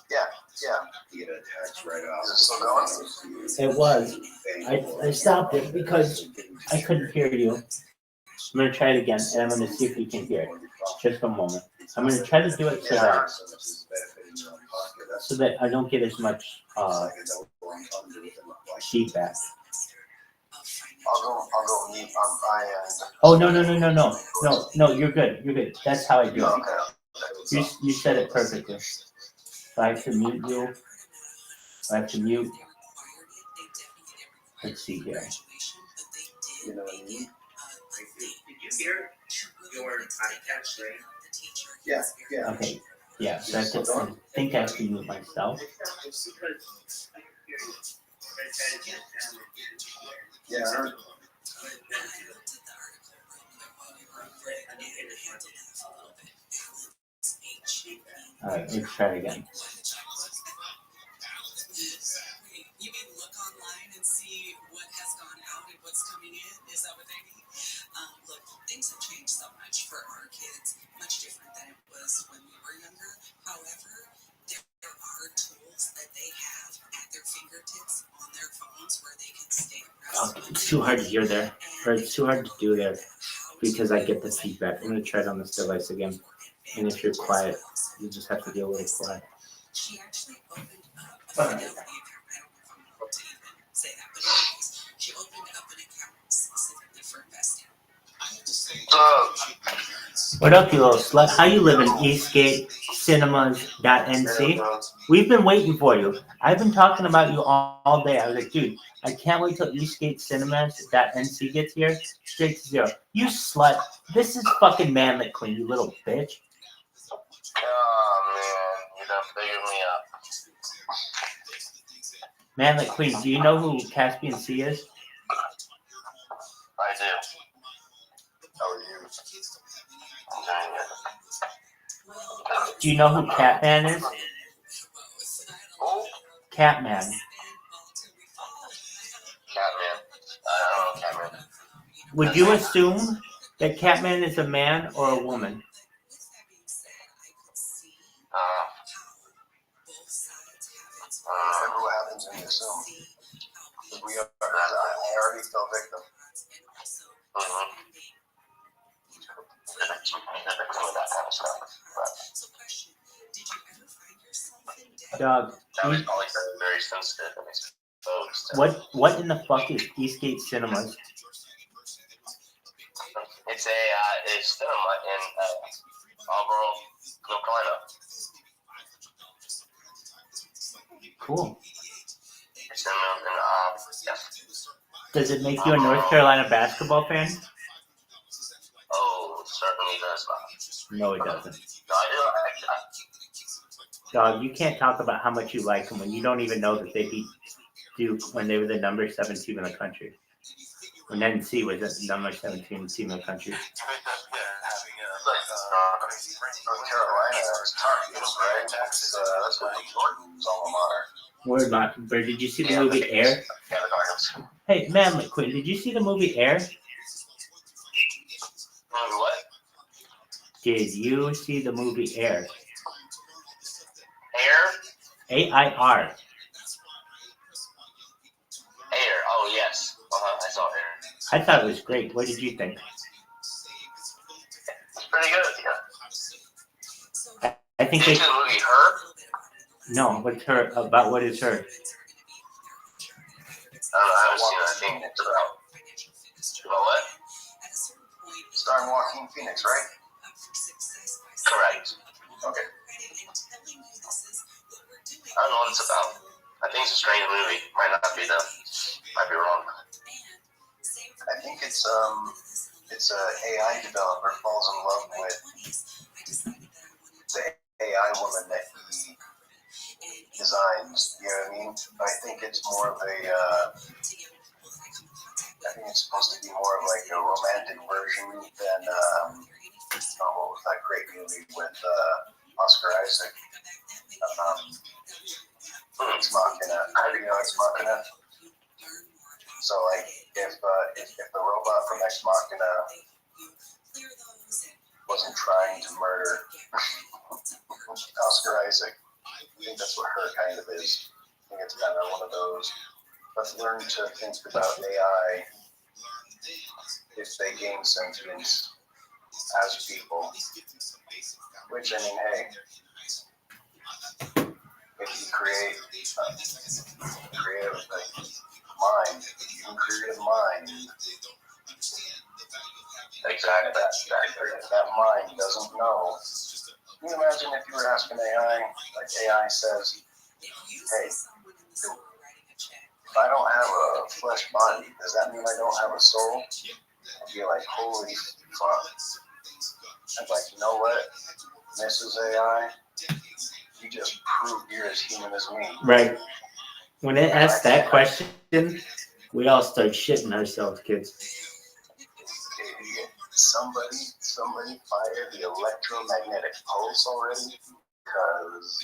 Yeah. You get a tax write-off. Is it still going? It was. I stopped it because I couldn't hear you. I'm going to try it again, and I'm going to see if you can hear it. Just a moment. I'm going to try to do it so that I don't get as much feedback. I'll go mute on my end. Oh, no, you're good. That's how I do it. Okay. You said it perfectly. So I have to mute you. Let's see here. You know what I mean? Did you hear your podcast, right? Yeah. Okay. Yeah, so I think I have to mute myself. Yeah. All right, let's try again. You mean look online and see what has gone out and what's coming in? Is that what they mean? Look, things have changed so much for our kids, much different than it was when we were younger. However, there are tools that they have at their fingertips on their phones where they can stay abreast. It's too hard to hear there, or it's too hard to do there because I get the feedback. I'm going to try it on this device again. And if you're quiet, you just have to be a little quiet. She actually opened up a fidelity account. I don't know if I'm allowed to even say that, but anyways, she opened up an account specifically for investing. What up, you little slut? How you living, Eastgate Cinemas.nc? We've been waiting for you. I've been talking about you all day. I was like, dude, I can't wait till Eastgate Cinemas.nc gets here. Straight to zero. You slut. This is fucking Manlet Queen, you little bitch. Oh, man. You done figured me out. Manlet Queen, do you know who Caspian Sea is? I do. How are you? Do you know who Catman is? Who? Catman. Catman. I don't know Catman. Would you assume that Catman is a man or a woman? Remember what happens when you assume. I already fell victim. Dog. That was probably very sensitive and exposed. What in the fuck is Eastgate Cinemas? It's a cinema in Auburn, North Carolina. Cool. It's in yes. Does it make you a North Carolina basketball fan? Oh, certainly does not. No, it doesn't. No, I do. Dog, you can't talk about how much you like them when you don't even know that they beat Duke when they were the number 7 team in the country. When NC was the number 17 team in the country. North Carolina is Target's, right? That's what Jordan's alma mater. Word, Mockingbird. Did you see the movie Air? Hey, man, McQueen, did you see the movie Air? What? Did you see the movie Air? Air? AIR. Air. Oh yes. I saw Air. I thought it was great. What did you think? It's pretty good. Yeah. I think Did they. you see the movie Her? No, what's her about? What is her? I don't know. I haven't seen it. I think it's about what? Starring Joaquin Phoenix, right? Correct. Okay. I don't know what it's about. I think it's a strange movie. Might not be though. Might be wrong. I think it's a AI developer falls in love with the AI woman that he designs. You know what I mean? I think it's more of a. I think it's supposed to be more of like a romantic version than what was that great movie with Oscar Isaac? Ex Machina. You know Ex Machina? So like if the robot from Ex Machina wasn't trying to murder Oscar Isaac, I think that's what Her kind of is. I think it's kind of one of those. Let's learn to think about AI if they gain sentience as people. Which, I mean, hey, if you create creative mind, you can create a mind. Exactly. That mind doesn't know. Can you imagine if you were asking AI, like AI says, hey, if I don't have a flesh body, does that mean I don't have a soul? I'd be like, holy fuck. I'd be like, you know what, Mrs. AI? You just proved you're as human as me. Right. When it asked that question, we all start shitting ourselves, kids. Somebody fired the electromagnetic pulse already because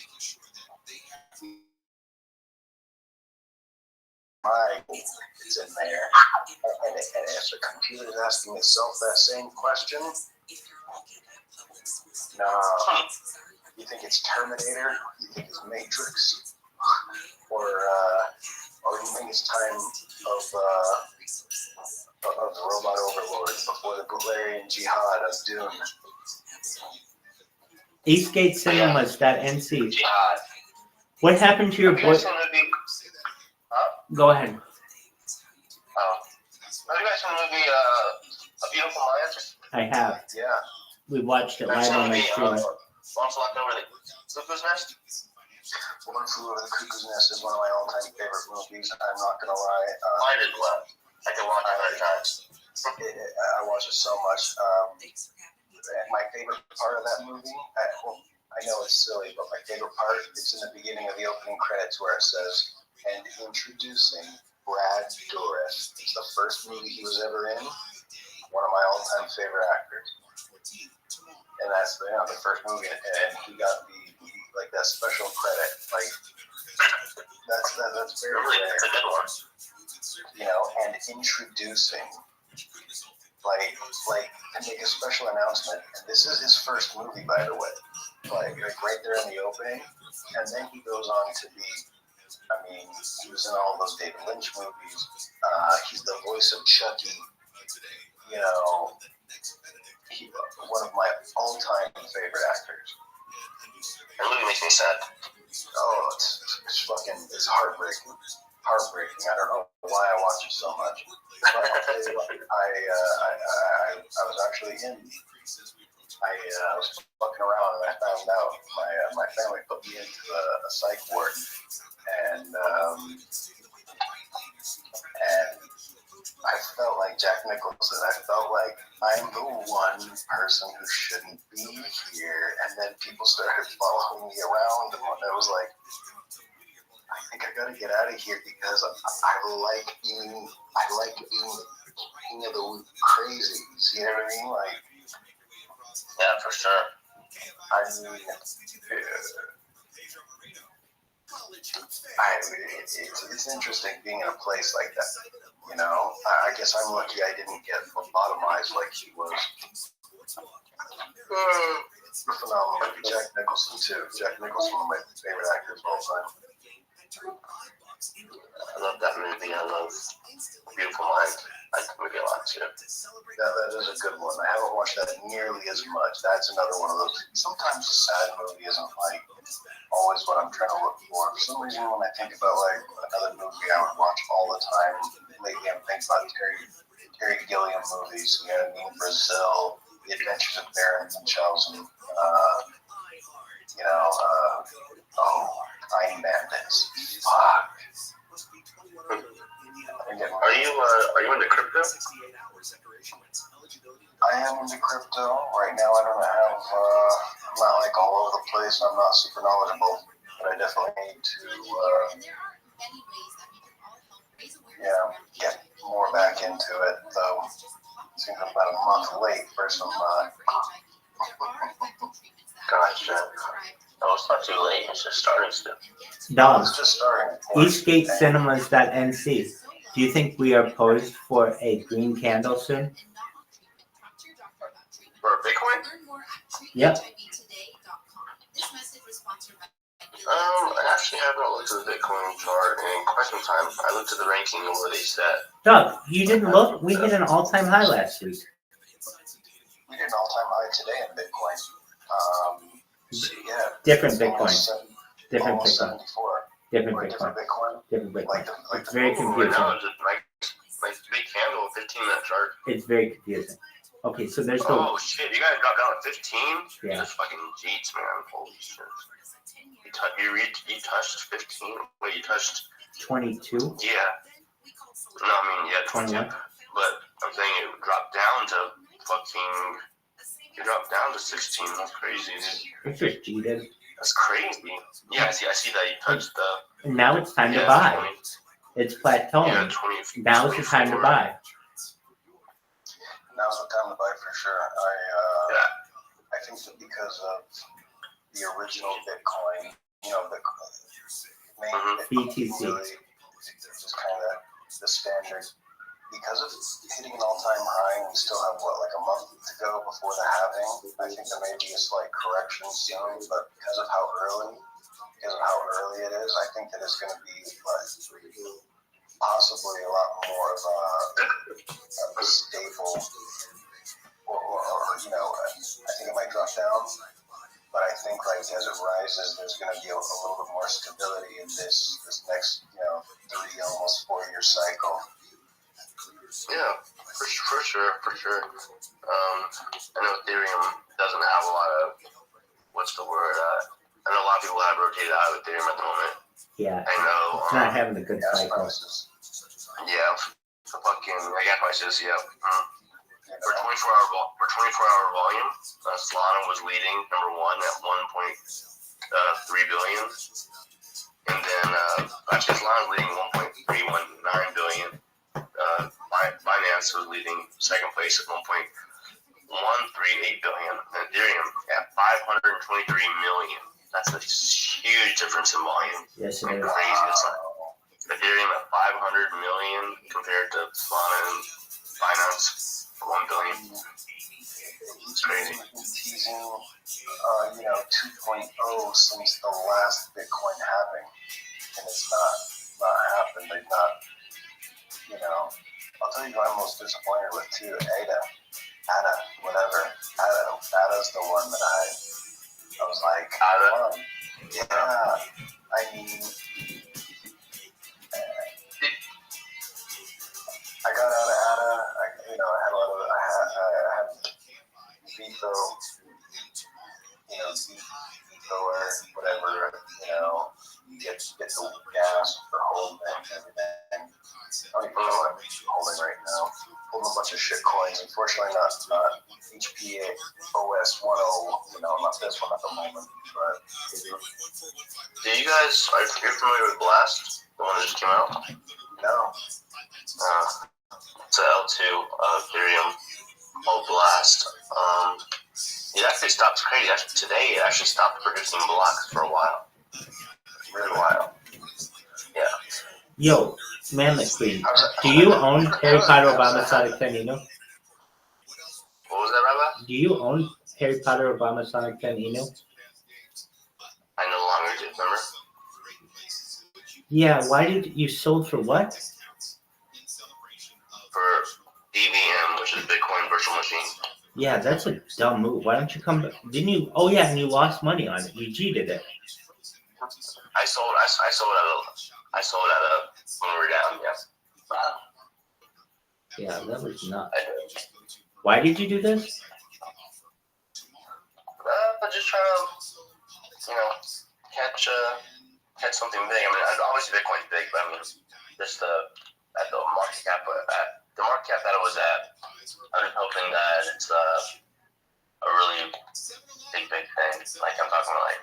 it's in there, and if the computer is asking itself that same question, nah. You think it's Terminator? You think it's Matrix? Or you think it's time of the robot overlord before the Bulgarian jihad of doom? Eastgate Cinemas.nc. Jihad. What happened to your Have you boy? guys seen the movie? Go ahead. Have you guys seen the movie A Beautiful Mind? I have. Yeah. We watched it Have you live seen on the my movie stream. One Flew Over the Cuckoo's Nest? One Flew Over the Cuckoo's Nest is one of my all-time favorite movies. I'm not gonna lie. Mine as well. I can watch it 100 times. I watch it so much. My favorite part of that movie, I know it's silly, but my favorite part, it's in the beginning of the opening credits where it says, and introducing Brad Dourif. It's the first movie he was ever in. One of my all-time favorite actors. And that's the first movie, and he got that special credit. Like that's very rare. It's a good one. You know, and introducing, like to make a special announcement. And this is his first movie, by the way. Like right there in the opening, and then he goes on to be. I mean, he was in all those David Lynch movies. He's the voice of Chucky. You know, one of my all-time favorite actors. That movie makes me sad. Oh, it's heartbreaking. I don't know why I watch it so much. But I was actually I was fucking around and I found out my family put me into a psych ward, and I felt like Jack Nicholson. I felt like I'm the one person who shouldn't be here, and then people started following me around, and I was like, I think I gotta get out of here because I like being the king of the crazies. You know what I mean? Like, Yeah, for sure. I mean, it's interesting being in a place like that. You know, I guess I'm lucky I didn't get lobotomized like he was. Phenomenal movie. Jack Nicholson too. Jack Nicholson, one of my favorite actors of all time. I love that movie. I love Beautiful Mind. I like the movie a lot too. Yeah, that is a good one. I haven't watched that nearly as much. That's another one of those. Sometimes a sad movie isn't like always what I'm trying to look for. For some reason, when I think about like another movie I would watch all the time lately, I'm thinking about Terry Gilliam movies. You know what I mean? Brazil, The Adventures of Baron Munchausen. Tiny Bandits. Fuck. Are you into crypto? I am into crypto. Right now I don't have, I'm not like all over the place. I'm not super knowledgeable, but I definitely need to, get more back into it, though. It seems I'm about a month late for some, Gotcha. Oh, it's not too late. It's just starting still. Dog, it's just starting. EastgateCinemas.nc. Do you think we are poised for a green candle soon? For Bitcoin? Yep. I actually haven't looked at the Bitcoin chart in quite some time. I looked at the ranking and where they sat. Doug, you didn't look? We hit an all-time high last week. We did an all-time high today in Bitcoin. Different Bitcoin. Different Almost Bitcoin. 74. Different Or Bitcoin. different Bitcoin. Different Bitcoin. Like It's the very Right confusing. now, it's just like big candle, 15-minute chart. It's very confusing. Okay, so there's the Oh shit! You guys dropped down to 15. Yeah. Just fucking jeets, man. Holy shit! You touched 15. Wait, you touched 22. Yeah. No, I mean 21. But I'm saying it dropped down to fucking. It dropped down to 16. That's crazy, dude. It's just cheated. That's crazy. Yeah, I see that you touched the. And now it's time to 20, buy. It's Yeah, plateauing. 20. Now is the time to 24. buy. Now's the time to buy for sure. I think that because of the original Bitcoin, BTC. really just kind of the standard. Because of hitting an all-time high, and we still have like a month to go before the halving. I think there may be a slight correction soon, but because of how early it is, I think that it's going to be possibly a lot more of a stable, I think it might drop down. But I think as it rises, there's going to be a little bit more stability in this next 3, almost 4-year cycle. Yeah, for sure. I know Ethereum doesn't have a lot of, what's the word? I know a lot of people have rotated out of Ethereum at the moment. Yeah. I know. It's not having a good cycle. Yeah, the fucking gas prices. Yeah. For 24-hour volume, Solana was leading number 1 at 1.3 billion, and then actually Solana was leading 1.319 billion. Binance was leading second place at 1.138 billion, and Ethereum at 523 million. That's a huge difference in volume. Yes, it is. Crazy. It's like Ethereum at 500 million compared to Solana and Binance 1 billion. It's crazy. Teasing, 2.0 since the last Bitcoin halving, and it's not happened. They've not. I'll tell you who I'm most disappointed with too. Ada, Ada's the one that I was like, Ada? Yeah, I mean, I got out of Ada. I had Vito, Vito or whatever, you get the gas for holding and everything. I don't even know what I'm holding right now. Holding a bunch of shit coins. Unfortunately, not HPA OS 10. Not this one at the moment. But do you guys are you familiar with Blast? The one that just came out? No. It's a L2 Ethereum called Blast. It actually stopped crazy. Today, it actually stopped producing blocks for a while. Really while. Yeah. Yo, man, queen. Do you own Harry Potter Obama Sonic Canino? What was that, Rabbi? Do you own Harry Potter, Obama, Sonic 10, Inu? I no longer do. Remember? Yeah, why did you sold for what? For EVM, which is Bitcoin Virtual Machine. Yeah, that's a dumb move. Why don't you come back? Didn't you? Oh, yeah, and you lost money on it. You cheated it. I sold at a when we were down. Yeah. Yeah, that was nuts. Why did you do this? Just trying to, catch something big. I mean, obviously Bitcoin's big, but I mean, just at the market cap that it was at, I'm hoping that it's a really big thing. Like I'm talking like,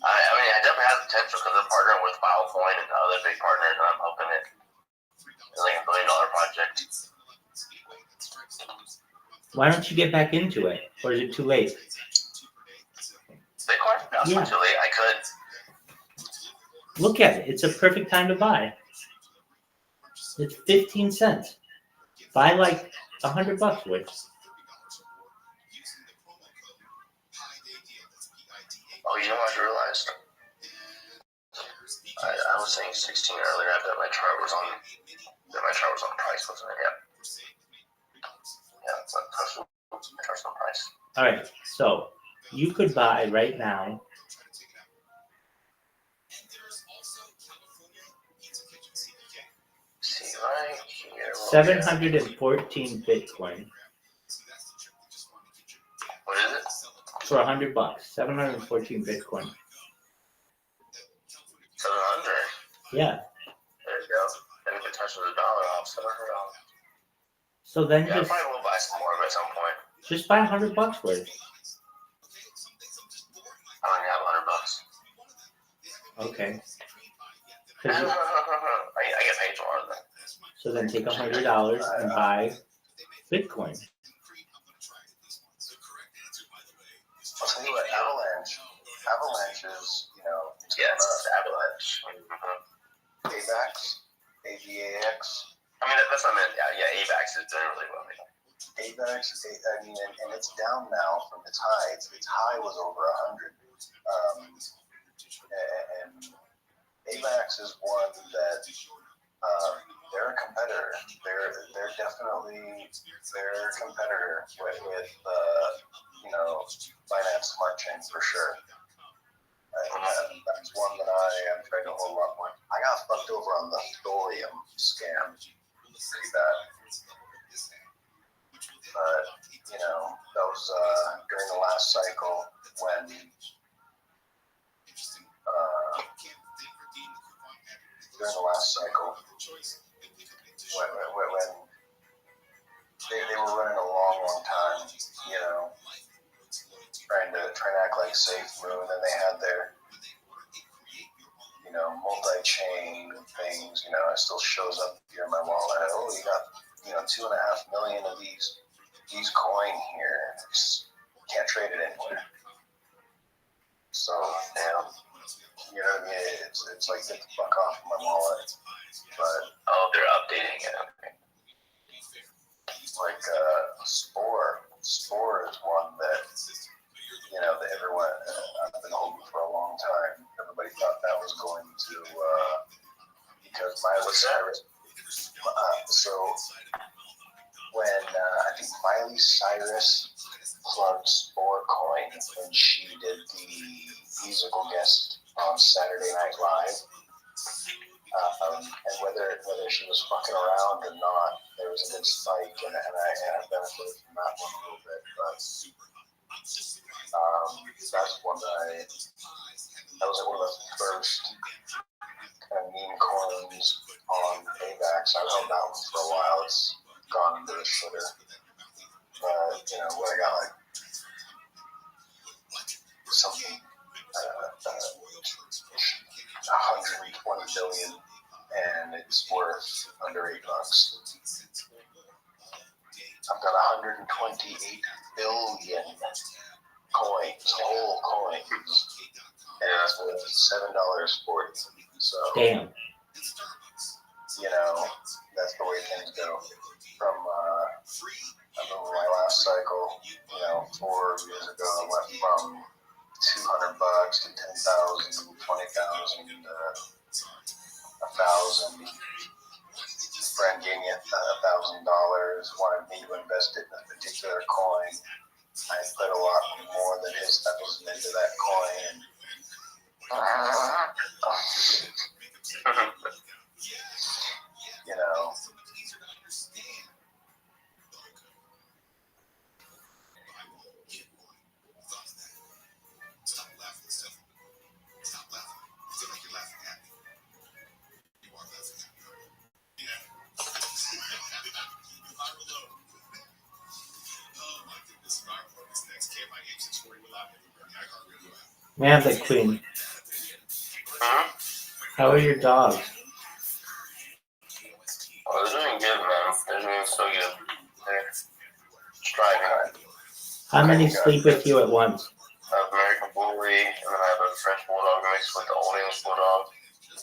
I mean, I definitely have the potential because I'm partnering with Filecoin and other big partners, and I'm hoping it's like $1 billion project. Why don't you get back into it? Or is it too late? Bitcoin? No, it's not too late. I could. Look at it. It's a perfect time to buy. It's 15 cents. Buy like $100 worth. Oh, you know what I realized? I was saying 16 earlier. I bet my chart was on price, wasn't it? Yeah, my chart's on price. All right, so you could buy right now. See right here. 714 Bitcoin. What is it? For $100. 714 Bitcoin. 700. Yeah. There you go. Then you can touch with $1 off. $700. So then I probably will buy some more at some point. just buy $100 worth. I don't even have $100. Okay. I get paid for it. So then take $100 and buy Bitcoin. I'll tell you what, Avalanche is, yes, Avalanche. AVAX, AVAX. I mean, that's what I meant. Yeah, AVAX is doing really well. AVAX, and it's down now from its high. Its high was over 100. And AVAX is one that they're a competitor. They're definitely their competitor with Binance Smart Chain for sure. That's one that I am trying to hold up with. I got fucked over on the thorium scam. Pretty bad. But, that was during the last cycle when they were running a long time, trying to act like Safe Moon, and they had their multi-chain things. It still shows up here in my wallet. Oh, you got 2.5 million of these coin here. Can't trade it anywhere. So you know what I mean? It's like get the fuck off my wallet. But they're updating it. Okay. Like Spore is one that that everyone I've been holding for a long time. Everybody thought that was going to because Miley Cyrus. So when I think Miley Cyrus plugged Spore Coin when she did the musical guest on Saturday Night Live, and whether she was fucking around or not, there was a good spike, and I benefited from that one a little bit, but. That's one that was like one of the first kind of meme coins on AVAX. I held that one for a while. It's gone into the shitter. But, what I got like something 120 billion, and it's worth under $8. I've got 128 billion coins, whole coins, and it's worth $7.40. So, Damn. That's the way things go. From over my last cycle, 4 years ago, I went from $200 to 10,000, 20,000, 1,000. A friend gave me $1,000, wanted me to invest it in a particular coin. I put a lot more than his thousand into that coin. Stop laughing, Steph. Stop laughing. I feel like you're laughing at me. You are laughing at me. Yeah. Viral low. Oh my goodness. Viral low is next. KMIH 640 will live everywhere. iHeartRadio app. Man, the queen. How are your dogs? Oh, they're doing good, man. They're doing so good. They're striving. How many sleep with you at once? I have American Bully, and then I have a French Bulldog mixed with the Old English Bulldog.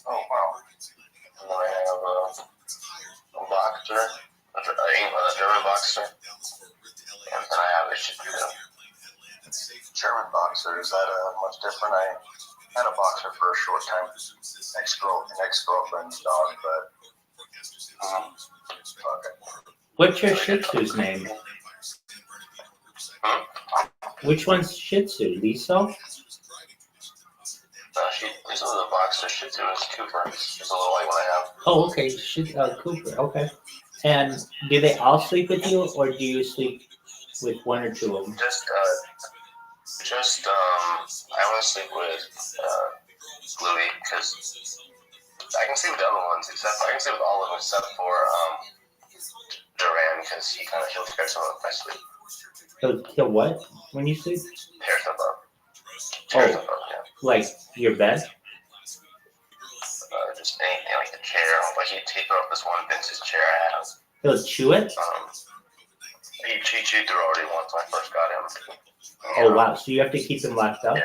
Oh, wow. And then I have a Boxer, a German Boxer, and then I have a Shih Tzu. German Boxer, is that much different? I had a Boxer for a short time. Ex-girlfriend's dog, but... Okay. What's your Shih Tzu's name? Which one's Shih Tzu? Lisa? This is a Boxer Shih Tzu. It's Cooper. It's a little white one I have. Oh, okay. Cooper. Okay. And do they all sleep with you, or do you sleep with one or two of them? I want to sleep with Louie because I can sleep with the other ones I can sleep with all of them except for Duran because he'll tear some up if I sleep. He'll what when you sleep? Tear stuff up. Yeah. Like your bed? Just anything like the chair. Like he tore up this one vintage chair I have. He'll chew it? He chewed through already once when I first got him. Oh wow! So you have to keep him locked up? Yeah.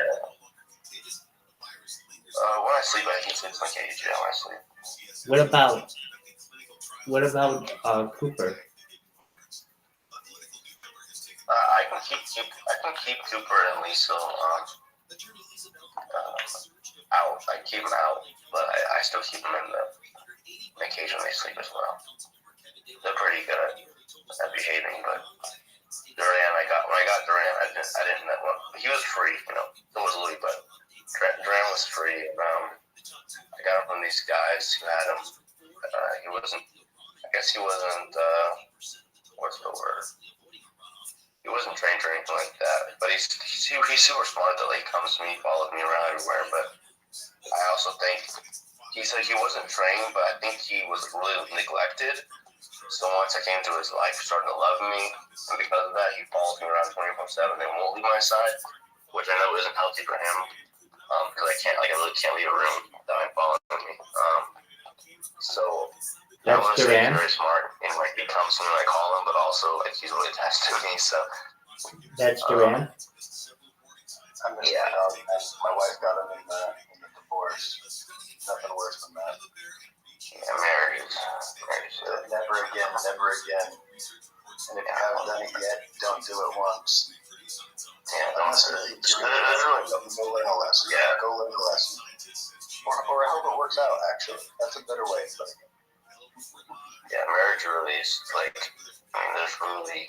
When I sleep, I can sleep in my cage. Yeah, when I sleep. What about Cooper? I can keep Cooper and Lisa out. I keep them out, but I still keep them in the cage when they sleep as well. They're pretty good at behaving, but Duran, when I got Duran, I didn't know. Well, he was free, so was Louis, but Duran was free. And, I got him from these guys who had him. He wasn't, what's the word? He wasn't trained or anything like that, but he's super smart though. He comes to me, follows me around everywhere, but I also think he said he wasn't trained, but I think he was really neglected. So once I came to his life, he started to love me, and because of that, he follows me around 24/7 and won't leave my side, which I know isn't healthy for him, because I really can't leave a room without him following me. So I want to say he's very smart, and he comes to me when I call him, but also he's really attached to me. So that's Duran. Yeah, my wife got him in the divorce. Nothing worse than that. Yeah, marriage. Never again. And if you haven't done it yet, don't do it once. Yeah, Go learn a lesson. Yeah. Go learn a lesson. Or I hope it works out, actually. That's a better way. But... Yeah, marriage really is there's really,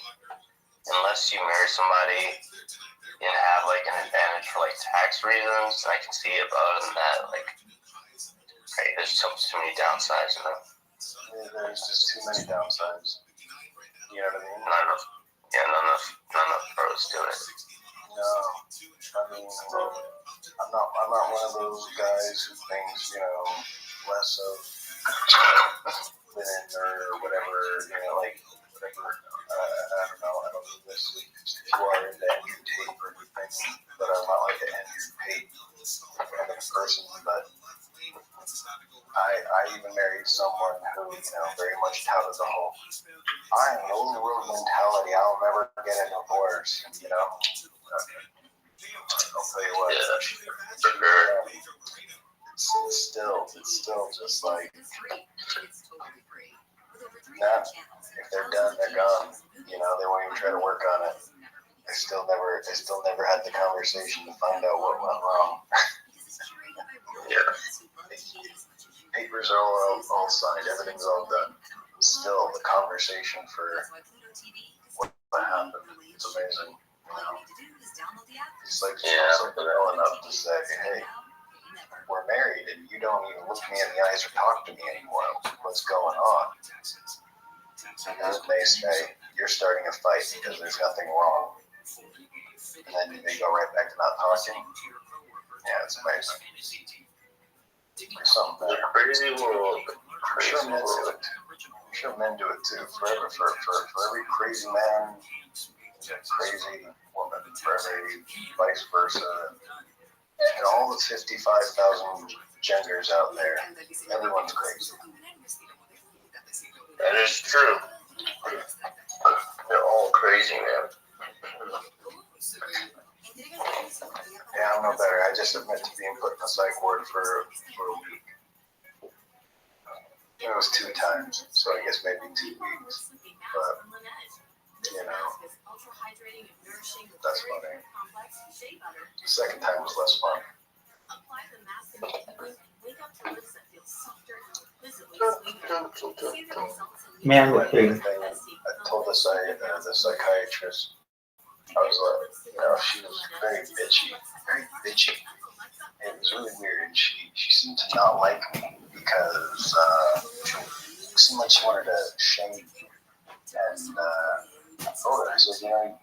unless you marry somebody and have an advantage for tax reasons, I can see it, but other than that, there's too many downsides, Yeah, there's just too many downsides. You know what I mean? None of pros do it. No, I mean, I'm not one of those guys who thinks, less of women or whatever, whatever. I don't know. I don't know this. If you are into Andrew Tate or anything, but I'm not like an Andrew Tate kind of person, but I even married someone who, very much touted the whole, I am an old world mentality. I'll never get a divorce, I'll tell you what. Yeah, for sure. It's still just like, Nah, if they're done, they're gone. You know, they won't even try to work on it. They still never had the conversation to find out what went wrong. Yeah. Papers are all signed, everything's all done. Still, the conversation for what happened, it's amazing. You know? It's like something well enough to say, hey, we're married and you don't even look me in the eyes or talk to me anymore. What's going on? And then they say, you're starting a fight because there's nothing wrong. And then they go right back to not talking. Yeah, it's amazing. There's something there. Crazy world. I'm sure men do it. I'm sure men do it too. For every crazy man, crazy woman, for every vice versa. And all the 55,000 genders out there, everyone's crazy. That is true. They're all crazy, man. Yeah, I'm no better. I just admit to being put in a psych ward for a week. It was 2 times, so I guess maybe 2 weeks. But, you know, that's funny. The second time was less fun. Man, what thing? I told the psychiatrist, I was like, you know, she was very bitchy. It was really weird. She seemed to not like me because it seemed like she wanted to shame me. And I told her, I said, you know,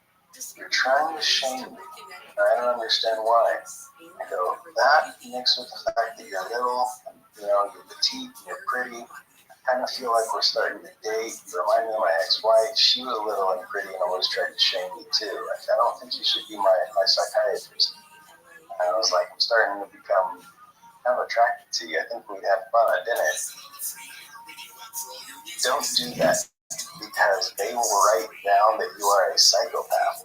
you're trying to shame me. I don't understand why. I go, that mixed with the fact that you're little, you know, you're petite, you're pretty. I kind of feel like we're starting to date. You remind me of my ex-wife. She was little and pretty and always tried to shame me too. I don't think you should be my psychiatrist. And I was like, I'm starting to become kind of attracted to you. I think we'd have fun at dinner. Don't do that because they will write down that you are a psychopath.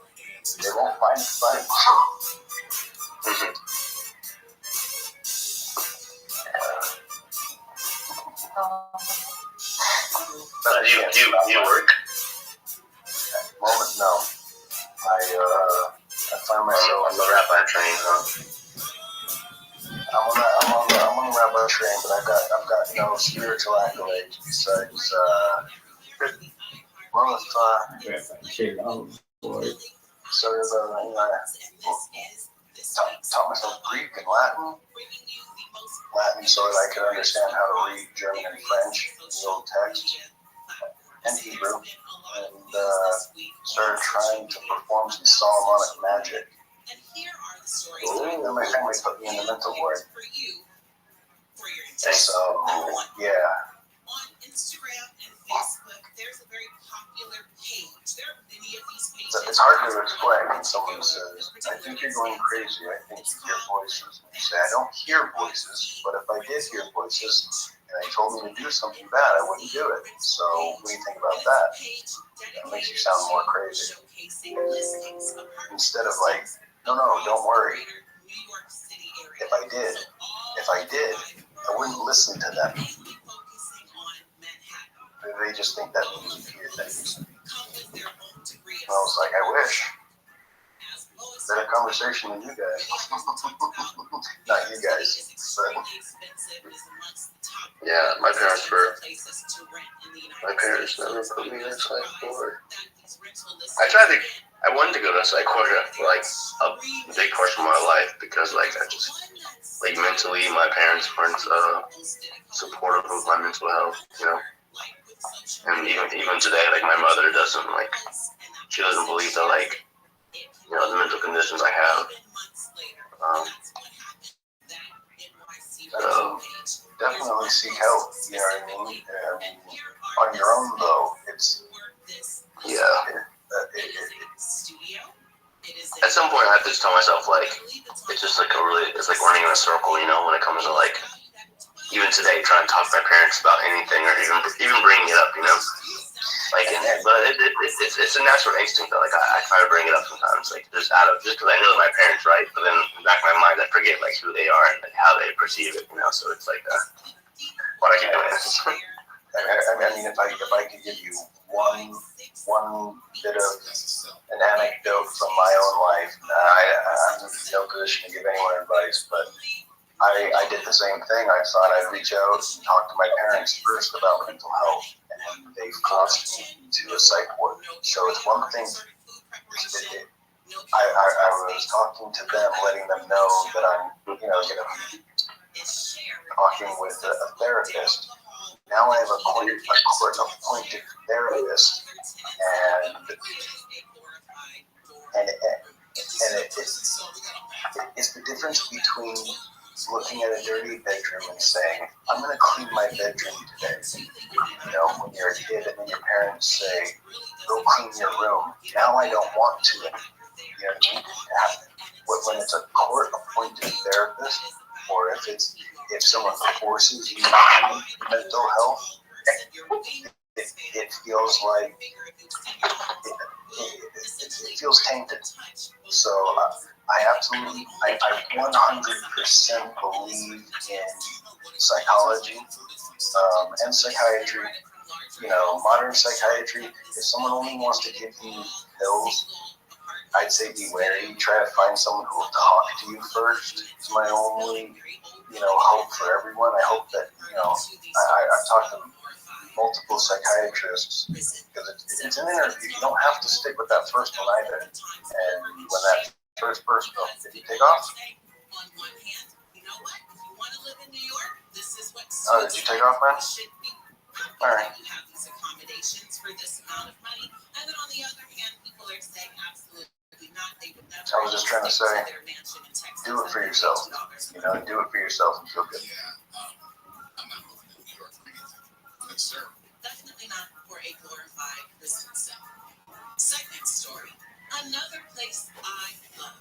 They won't find it funny. Do you work? At the moment, no. I find myself on the rabbi train, huh? I'm on the rabbi train, but I've got no spiritual accolades besides sort of taught myself Greek and Latin so that I could understand how to read German and French in the Old Text and Hebrew, and started trying to perform some Solomonic magic. And my family put me in the mental ward. So, yeah. On Instagram and Facebook, there's a very popular page. There are many of these pages. It's hard to explain when someone says, I think you're going crazy. I think you hear voices. And you say, I don't hear voices, but if I did hear voices and they told me to do something bad, I wouldn't do it. So what do you think about that? That makes you sound more crazy. Instead of like, no, don't worry. If I did, I wouldn't listen to them. They just think that means you hear things. And I was like, I wish. Better conversation than you guys. Not you guys. But yeah, my parents never put me in a psych ward. I wanted to go to a psych ward for like a big portion of my life because like I just like mentally my parents weren't supportive of my mental health, you know. And even today, like my mother doesn't she doesn't believe that you know the mental conditions I have. So definitely seek help. You know what I mean? On your own though, it's at some point I have to just tell myself it's just it's like running in a circle, you know, when it comes to even today trying to talk to my parents about anything or even bringing it up, you know. But it's a natural instinct that I try to bring it up sometimes, just because I know that my parents, right? But then in the back of my mind I forget who they are and how they perceive it, you know. So it's why do I keep doing this? I mean, mean, if I could give you one bit of an anecdote from my own life, I'm in no position to give anyone advice, but I did the same thing. I thought I'd reach out and talk to my parents first about mental health, and they've crossed me to a psych ward. So it's one thing. I was talking to them, letting them know that I'm, going to be talking with a therapist. Now I have a court-appointed therapist, and it's the difference between looking at a dirty bedroom and saying, I'm going to clean my bedroom today. When you're a kid and then your parents say, go clean your room. Now I don't want to. When it's a court-appointed therapist, or if someone forces you to mental health, it feels like it feels tainted. So I 100% believe in psychology and psychiatry. Modern psychiatry. If someone only wants to give you pills, I'd say be wary. Try to find someone who will talk to you first. It's my only, hope for everyone. I hope that, I've talked to multiple psychiatrists, because it's an interview. You don't have to stick with that first one either. And when that first person, did you take off? Oh, did you take off, man? All right. I was just trying to say, do it for yourself. Do it for yourself and feel good. I'm not moving to New York for anything. Good sir. Definitely not for a glorified prison cell. Second story. Another place I love,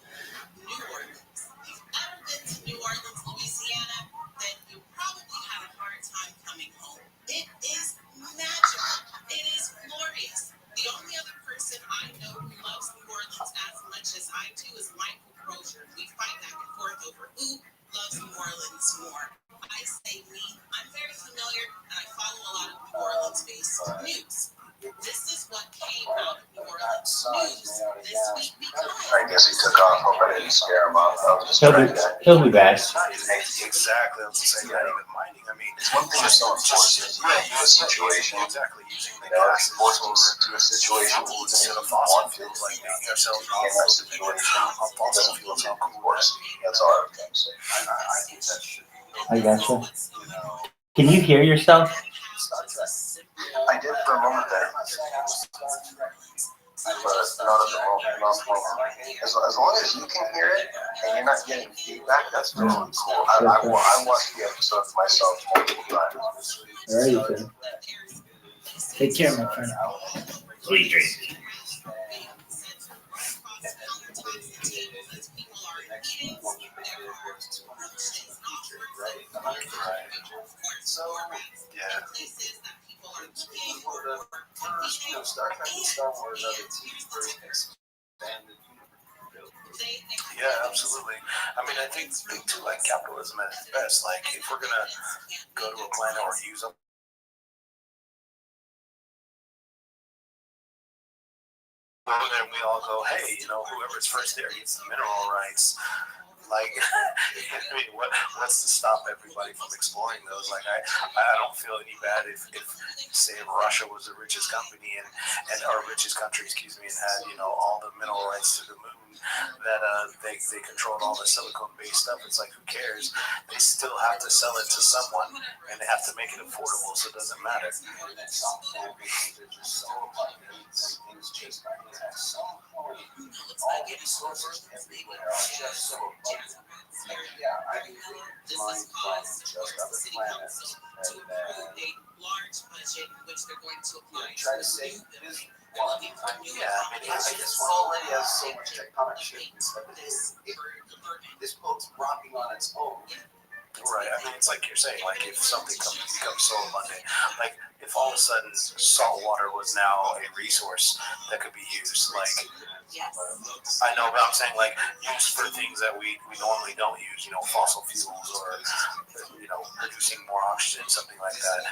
New Orleans. If you've ever been to New Orleans, Louisiana, then you probably had a hard time coming home. It is magical. It is glorious. The only other person I know who loves New Orleans as much as I do is Michael Crozier. We fight back and forth over who loves New Orleans more. I say me. I'm very familiar, and I follow a lot of New Orleans-based news. This is what came out of New Orleans news this week because I guess he took off. Hope I didn't scare him off. I was just trying to. He'll be back. Exactly. I was saying, not even minding. I mean, It's one thing if someone forces you into a situation. Exactly. Using the It's forcing us to a situation where we're going to want to. like making ourselves In that situation, it doesn't feel so forced. That's all I was trying to say. I think that should be. I gotcha. Can you hear yourself? I did for a moment there. But not at the moment. As long as you can hear it and you're not getting feedback, that's really cool. I watched the episode myself multiple times. All right, sir. Take care, my friend. Sweet dreams. Yeah. Star Wars are the expanded universe. Yeah, absolutely. I mean, I think too, like capitalism at its best. Like, if we're gonna go to a planet or use them, and we all go, hey, whoever's first there gets the mineral rights. Like, I mean, what's to stop everybody from exploring those? Like, I don't feel any bad if say Russia was the richest company and our richest country, and had all the mineral rights to the moon, that they controlled all the silicone-based stuff. It's like, who cares? They still have to sell it to someone, and they have to make it affordable, so it doesn't matter. All the resources everywhere are just so abundant. Yeah, I mean, mind from just other planets, and then try to save this one. Yeah, I mean, I just already has so much tectonic shifts. This boat's rocking on its own. Right, I mean, it's like you're saying, like, if something becomes so abundant, like, if all of a sudden salt water was now a resource that could be used, like, Yes. I know, but I'm saying like used for things that we normally don't use, fossil fuels or producing more oxygen, something like that.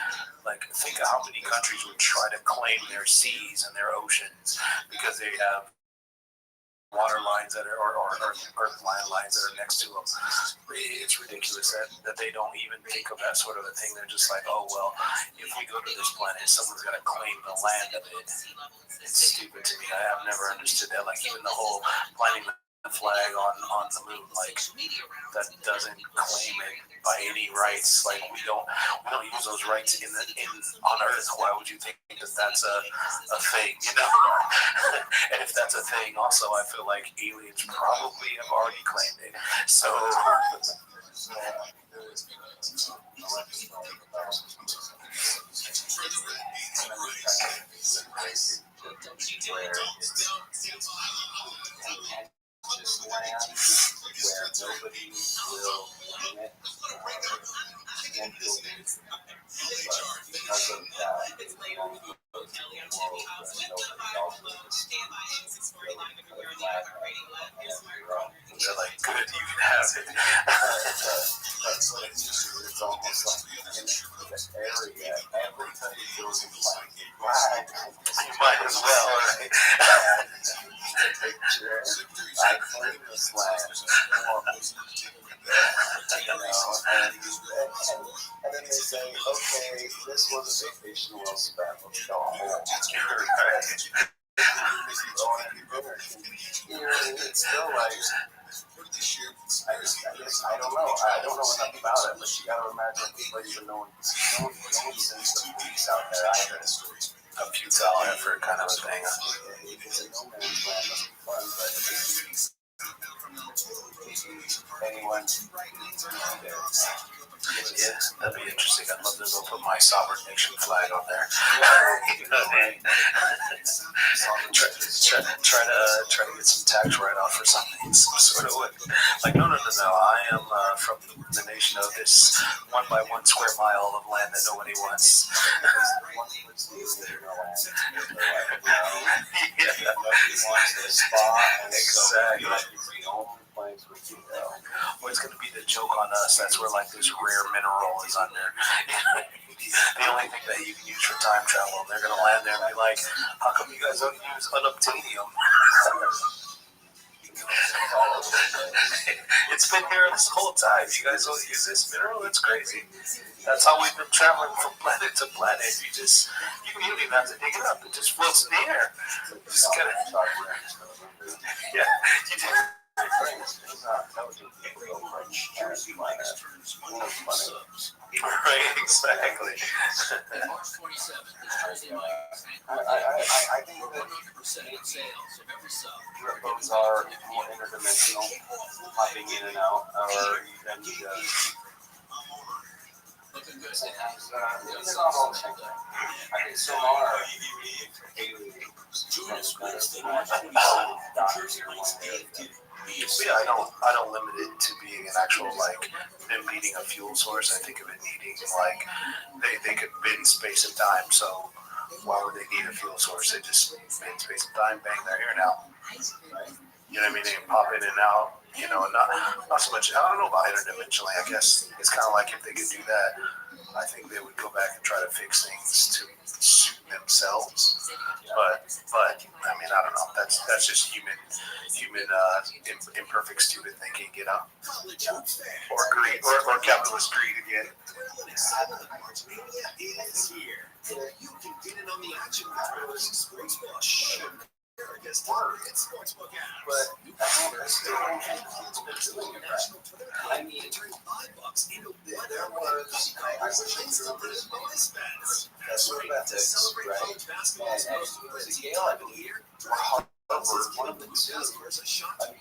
Like think of how many countries would try to claim their seas and their oceans because they have water lines that are or earth lines that are next to them. It's ridiculous that they don't even think of that sort of a thing. They're just like, oh well, if we go to this planet, someone's got to claim the land of it. It's stupid to me. I have never understood that. Like even the whole planting the flag on the moon, like that doesn't claim it by any rights. Like we don't use those rights on Earth. Why would you think that that's a thing? And if that's a thing, also I feel like aliens probably have already claimed it. So. This land where nobody will own it and build it. But because of that, it's one of those worlds where nobody else lives. They're like, good, you can have it. That's what it means. It's almost like in the area, everybody goes and finds a flag. You might as well, right? Picture. I claim this land. And then they say, okay, this was a vacation well spent. Let's go home. It's still like, I don't know. I don't know enough about it, but you gotta imagine like no one sends the police out there either. A futile effort kind of a thing. It's a no man's land. Must be fun, but anyone there. Yeah, that'd be interesting. I'd love to go put my sovereign nation flag on there. Try to get some tax write-off or something. Some sort of way. Like, no. I am from the nation of this 1 by 1 square mile of land that nobody wants. Nobody wants this spa. Exactly. Well, it's going to be the joke on us. That's where like this rare mineral is under. The only thing that you can use for time travel. They're going to land there and be like, how come you guys don't use unobtainium? It's been here this whole time. You guys don't use this mineral? That's crazy. That's how we've been traveling from planet to planet. You don't even have to dig it up. It just floats in the air. Just kind of, yeah, you do. Right, exactly. I think that UFOs are more interdimensional, popping in and out, or even it's not all the same thing. I think so are yeah, I don't limit it to being an actual like them needing a fuel source. I think of it needing like they could bend space and time. So why would they need a fuel source? They just bend space and time, bang, they're here now. Right? You know what I mean? They can pop in and out. Not so much. I don't know about interdimensionally. I guess it's kind of like if they could do that, I think they would go back and try to fix things to suit themselves. But I mean, I don't know. That's just human imperfect, stupid thinking, or greed, or capitalist greed again. You can get in on the action with Sportsbook. America's favorite sportsbook app. But I mean, turn $5 into whatever I wish bonus bets. That's what that is, right? And the Gale, I believe, one of the two. I mean,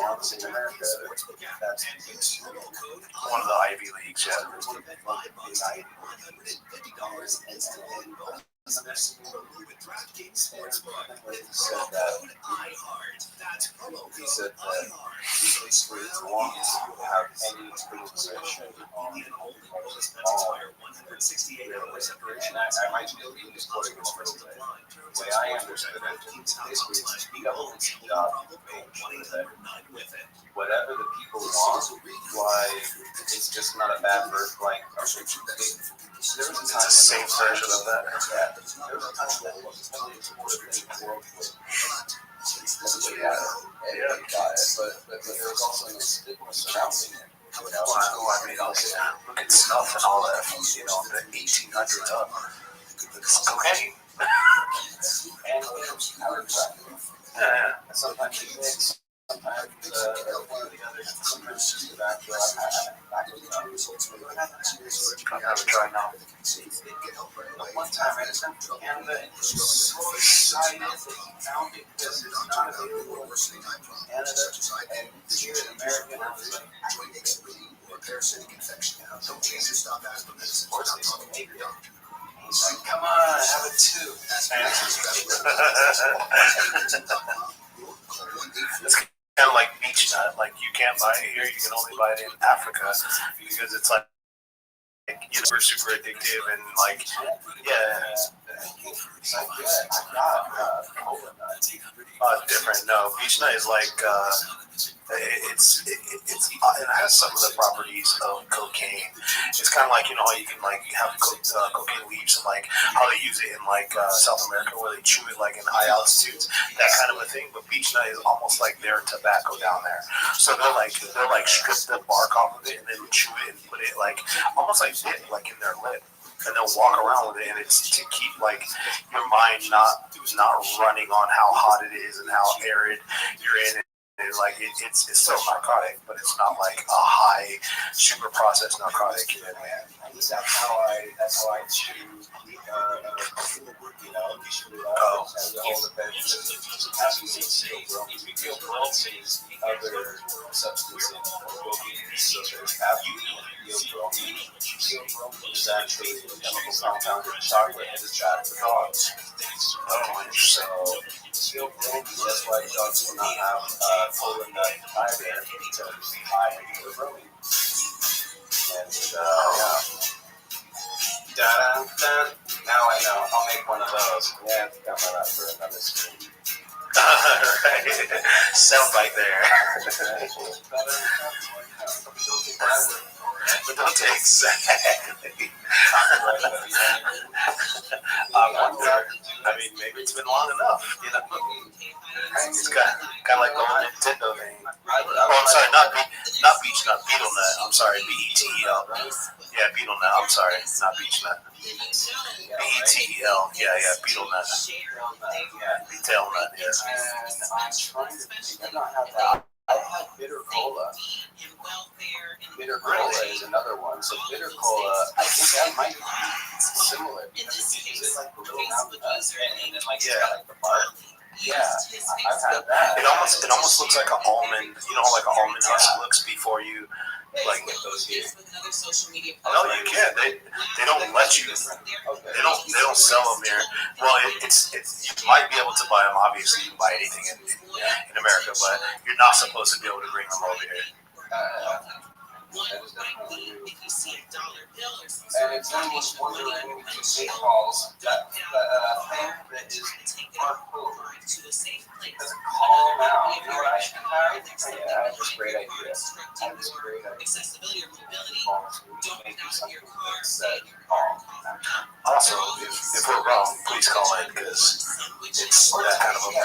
obviously in America, that's one of the Ivy Leagues, yeah. He said that he basically wants to have any position on all separation, I might be just quoting him a little bit. The way I understood it, basically, the government's job to make sure that whatever the people want, why it's just not a bad birth. Like, there was a time It's a safe version of that. Yeah, there was a time when it wasn't totally everybody got it, but there was also no stigma surrounding it. Wow, I mean, look at snuff and all that from, the 1800s up. It's cocaine. And powder crack. Yeah. Sometimes you mix, sometimes sometimes tobacco. I haven't tried now. One time I just went to Canada and was so excited that he found it because it's not available in Canada and here in America. And I was like, parasitic infection. So please stop asking he's like, come on, have it too. It's kind of like beach nut. Like, you can't buy it here. You can only buy it in Africa because it's like we're super addictive and like, different. No, beach nut is like it has some of the properties of cocaine. It's kind of like, how you can like have cocaine leaves and like how they use it in like South America where they chew it like in high altitudes, that kind of a thing. But beach nut is almost like their tobacco down there. So they'll strip the bark off of it and then chew it and put it like almost like dip like in their lip. And they'll walk around with it, and it's to keep like your mind not running on how hot it is and how arid you're in. And like it's still narcotic, but it's not like a high, super processed narcotic. That's how I chew. Steel bromine other substances such as caffeine. Steel bromine is actually a chemical compound in chocolate that is bad for dogs. Oh, interesting. Steel bromine, that's why dogs will not have cola nut either, because it's high in steel bromine. And now I know. I'll make one of those. Yeah, it's got my lap for another screen. Right. Soundbite there. But don't take exactly. I mean, maybe it's been long enough, It's kind of like the whole Nintendo thing. Oh, I'm sorry, not beech nut, beetle nut. I'm sorry, BETEL. Yeah, beetle nut. I'm sorry, not beech nut. BETEL. Yeah, beetle nut. Betel nut. Yes. And I'm trying to think. I've not had that. I had bitter cola. Bitter cola is another one. So bitter cola, I think that might be similar. Is it like the little round nut and then like the bark? Yeah, I've had that. It almost looks like an almond. Like an almond husk looks before you like get those here. No, you can't. They don't let you. They don't sell them here. Well, it's you might be able to buy them. Obviously, you can buy anything in America, but you're not supposed to be able to bring them over here. That is definitely new. And if anyone's wondering, St. Paul's, that thing that is hardcore, doesn't call them out. You know what I should have? Yeah, I have this great idea. Also, if we're wrong, please call in because it's that kind of a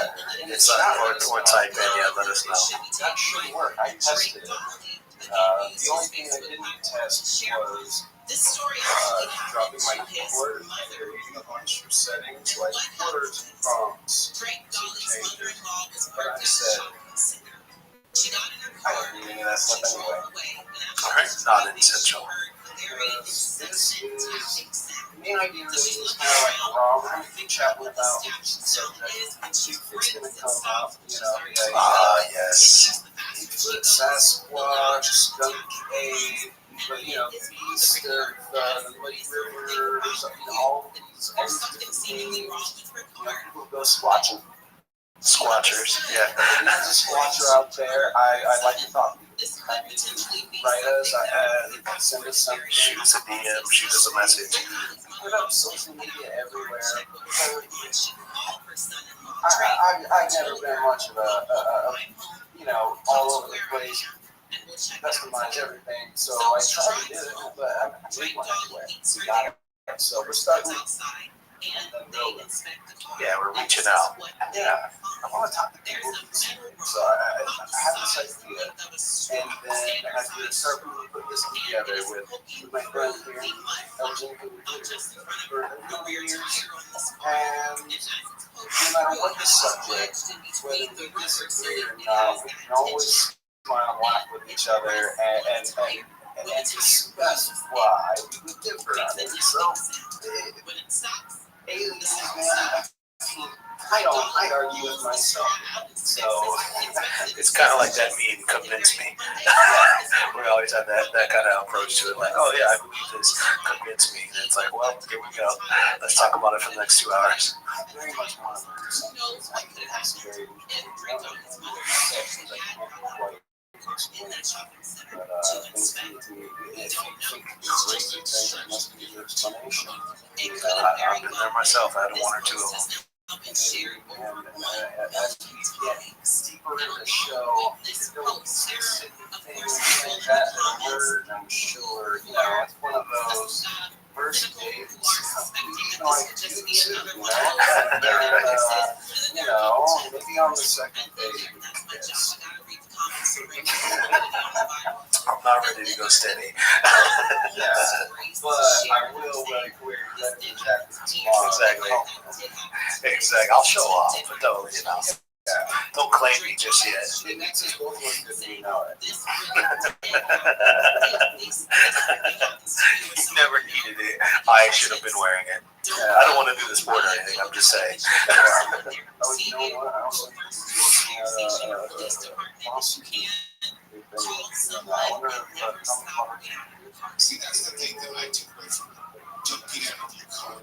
it's or type in. Yeah, let us know. That should work. I tested it. The only thing I didn't test was dropping my keyboard and using a bunch of settings like keyboards and prompts to change it. But I said, I don't need any of that stuff anyway. Alright, not essential. The main idea really is kind of like raw. We're going to chat about subject. It's going to come up, Yes. Sasquatch, skunk ape, beast of Lake Rivers, all these things. People go squatching. Squatchers, yeah. If there's a squatcher out there, I'd like to talk to you. write us, send us something, shoot us a DM, shoot us a message. Put up social media everywhere. I've never been much of a all over the place, customize everything. So I try to do it, but I need one anyway. We got it. So we're starting. Yeah, we're reaching out. Yeah, I want to talk to people. So I have this idea, and then I could start put this together with my friend here. I was in for a couple years, and no matter what the subject, whether we disagree or not, we can always smile and laugh with each other and discuss why we differ on it. So, aliens, man, I'd argue with myself. So, it's kind of like that meme, convince me. We always have that kind of approach to it, like, oh yeah, I believe this, convince me. And it's like, well, here we go. Let's talk about it for the next 2 hours. I very much want to learn something. I think it has very I've been there myself. I had one or two of them. And as we get deeper in the show, specific things that word, I'm sure, it's one of those first dates, like YouTube, and, maybe on the second date, I'm not ready to go steady. Yeah, but I will let it Exactly. I'll show off, but don't, don't claim me just yet. It makes us both look good when you know it. You never needed it. I should have been wearing it. I don't want to do the sport or anything. I'm just saying. Oh, you know what? I also See, that's the thing that I took away from it. Jumping out of your car,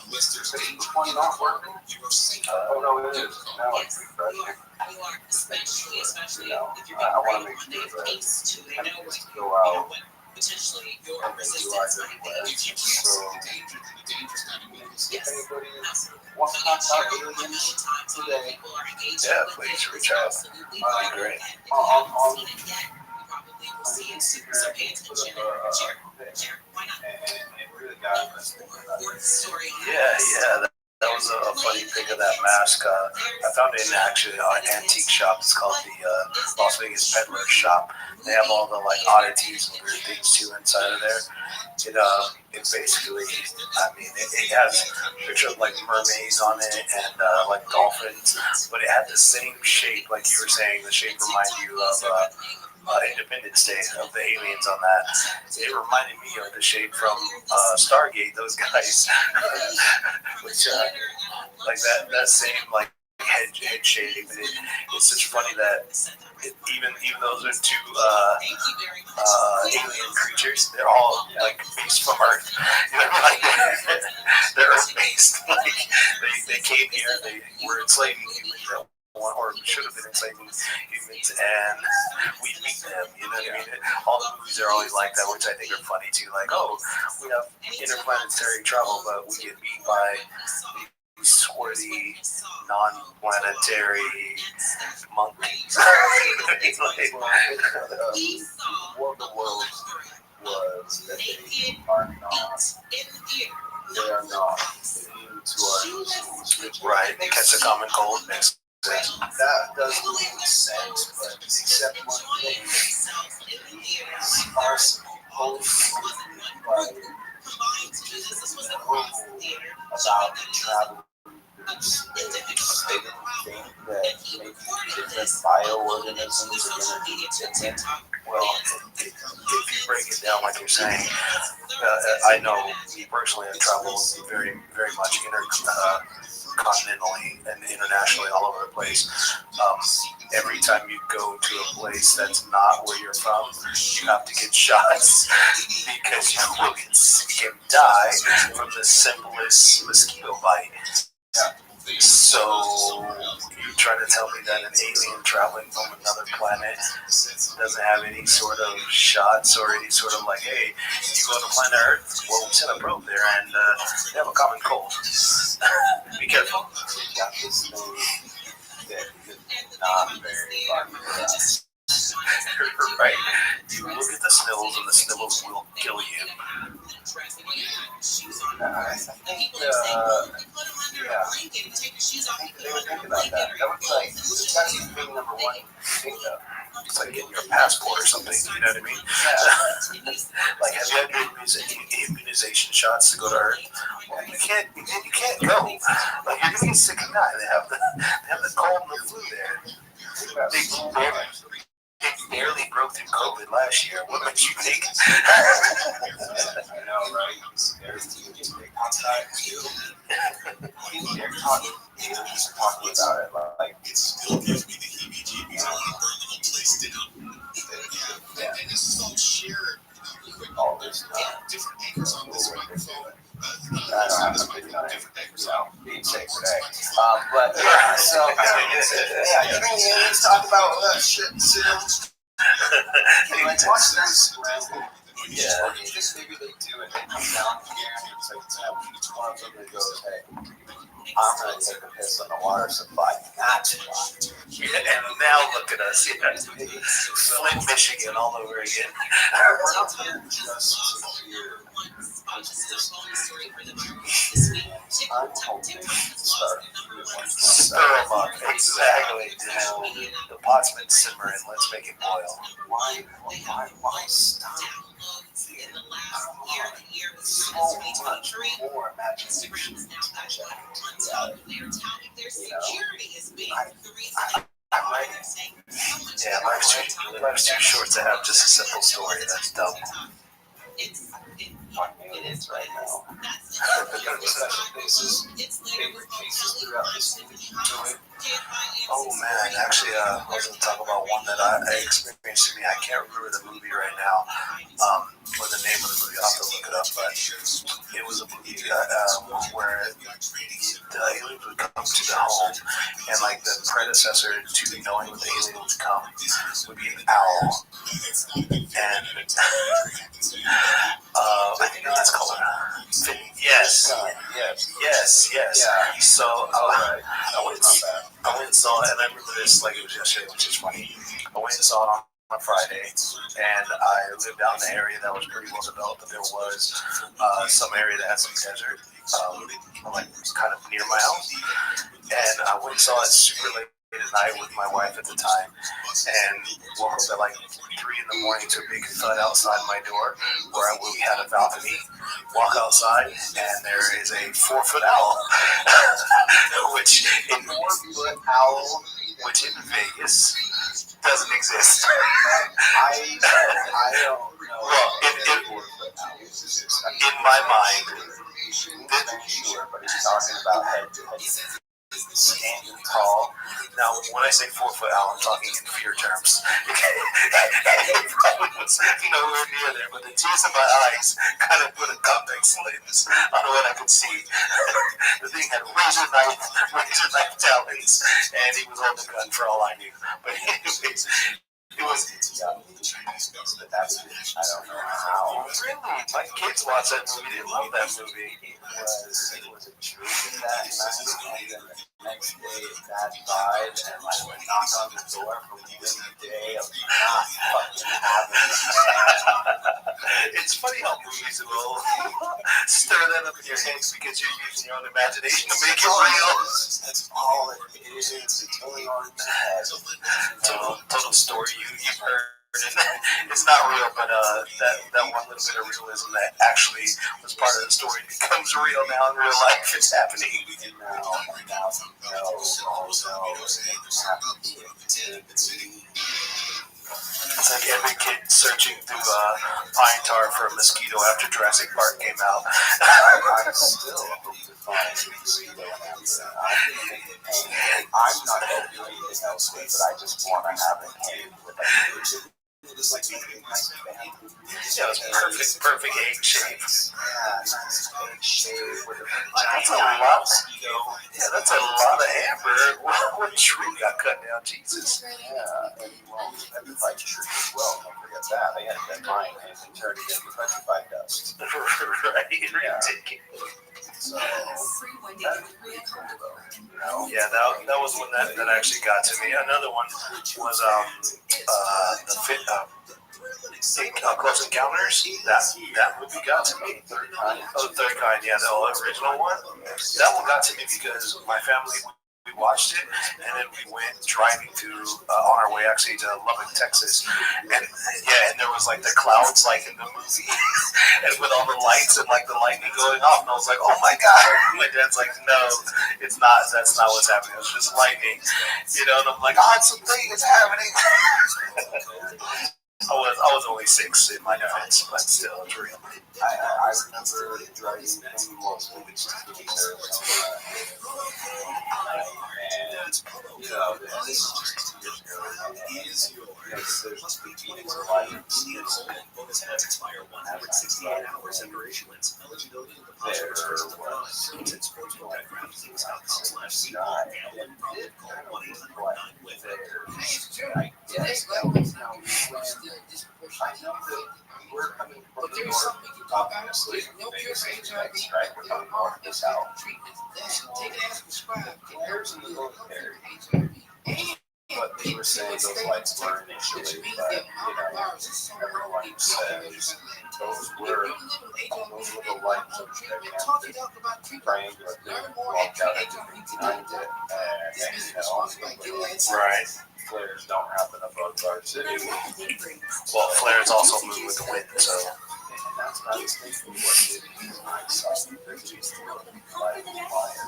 unless there's danger, you are safe. Oh, no, it is. Now it's You are especially if I you're want to being make great sure on the case too. They know what go out. potentially your resistance might be. If you can't see the danger, then the danger's not immediate. Yes, Anybody absolutely. wants to talk about Sharing a aliens million times how today? people are engaging Yeah, with please it reach is out. absolutely That'd be vital. great. And if you haven't seen it yet, you probably will see it soon. So pay attention and share. Why not? And it really got us thinking about Fourth story. Yeah. That was a funny pic of that mask. I found it in actually an antique shop. It's called the Las Vegas Peddler Shop. They have all the oddities and weird things too inside of there. It basically, it has a picture of mermaids on it and dolphins, but it had the same shape, like you were saying. The shape reminded you of Independence Day, of the aliens on that. It reminded me of the shape from Stargate, those guys, which that same head shape. It's such funny that even those are two alien creatures. They're all based from Earth. They're Earth based. They came here. They were enslaving humans. Or should have been enslaving humans, and we meet them. You know what I mean? All the movies are always like that, which I think are funny too. Like, oh, we have interplanetary travel, but we get beat by these swarthy, non-planetary monkeys. What the world was that they are not. They are not immune to our disease. Right? They catch a common cold. That doesn't make sense, but except one thing, our supposed about travel. They don't think that maybe different bioorganisms are going to be different. Well, if you break it down like you're saying, I know me personally, I travel very, very much continentally and internationally all over the place. Every time you go to a place that's not where you're from, you have to get shots because you will get sick and die from the simplest mosquito bite. So you try to tell me that an alien traveling from another planet doesn't have any sort of shots or any sort of like, hey, you go to planet Earth, well, we sent a probe there and they have a common cold. Be careful. Got this thing that is not very far from us. Right. You look at the snivels and the snivels will kill you. I think, yeah. They would think about that. That was like, that's thing number one. It's like getting your passport or something, you know what I mean? Yeah. Like, have you had your immunization shots to go to Earth? Well, you can't go. Like, you're gonna get sick and die. They have the cold and the flu there. They barely broke through COVID last year. What makes you think? I know, right? There's big outside too. They're talking about it like It still gives me the heebie-jeebies. I want to burn the whole place down. Yeah. And this is all shared. all this Different anchors on this microphone. I don't have something on different anchors now. Being safe today. But yeah, so yeah, you think aliens talk about shit and sit like watch this. Yeah, maybe they do, and they come down here and it's like one of them that goes, hey, I'm gonna take a piss on the water supply. That's why. Yeah, and now look at us. Yeah. Flint, Michigan, all over again. We're not here just to hear. I'm hoping to start Stir them up. Exactly. The pot's been simmering. Let's make it boil. Why stop? So much more imagination. I'm writing. Yeah, life's too short to have just a simple story. That's dumb. It is right now. Special cases, favorite cases throughout this movie. Oh man, actually, I was going to talk about one that I experienced in me. I can't remember the movie right now, or the name of the movie. I'll have to look it up. But it was a movie where the aliens would come to the home, and like the predecessor to knowing when the alien would come would be an owl, and I think that's called Yes. Yeah. So I went and saw it, and I remember this like it was yesterday, which is funny. I went and saw it on Friday, and I lived out in an area that was pretty well developed, but there was some area that had some desert, like kind of near my house, and I went and saw it super late at night with my wife at the time, and woke up at like 3 a.m. to a big thud outside my door where we had a balcony. Walk outside, and there is a 4-foot owl, which in 4-foot owl, which in Vegas doesn't exist. I don't know. Well, in my mind, sure, but he's talking about head to head. standing tall. Now, when I say 4-foot owl, I'm talking in fear terms. It probably was nowhere near there, but the tears in my eyes kind of put a context lens on what I could see. The thing had razor knife talons, and he was holding a gun for all I knew. But anyways, it was. But that's, I don't know how. Really? My kids watched that movie. They love that movie. It was a dream that night, and then the next day that died, and like we knocked on the door from within the day of not fucking having it. It's funny how movies will stir that up in your heads because you're using your own imagination to make it real. That's all it is. It's only on the head. Total story you've heard. It's not real, but that one little bit of realism that actually was part of the story becomes real now in real life. It's happening. It's like every kid searching through pine tar for a mosquito after Jurassic Park came out. I still hope to find a mosquito answer. I'm not going to do anything else with it. I just want to have a cave with a Yeah, it's perfect egg shape. Yeah, nice egg shape with a That's a lot. Yeah, That's a lot of hamburger. What tree got cut down? Jesus. Yeah, and every like tree as well. Don't forget that. They had that mine and they turned it into petrified dust. Right. Yeah. Ridiculous. So, Yeah, that was one that actually got to me. Another one was Close Encounters. That movie got to me. Oh, the Third Kind. Yeah, the original one. That one got to me because my family, we watched it, and then we went driving to on our way actually to Lubbock, Texas, and there was like the clouds like in the movie, and with all the lights and like the lightning going off, and I was like, oh my god! My dad's like, no, it's not. That's not what's happening. It's just lightning, and I'm like, oh, it's a thing. It's happening. I was only 6 in my defense, but still, it's real. I remember driving from Los Angeles to Arizona, and But there's something we can talk about. There's no cure for HIV. There are effective treatments that take it as prescribed. There's a little cure for HIV. what they were saying, those lights were initially, but everyone says those were the lights of their country praying that they walked out behind it, and Right. flares don't happen above our city. Well, flares also move with the wind, so. And that's not the thing for what did I saw some pictures of like fire.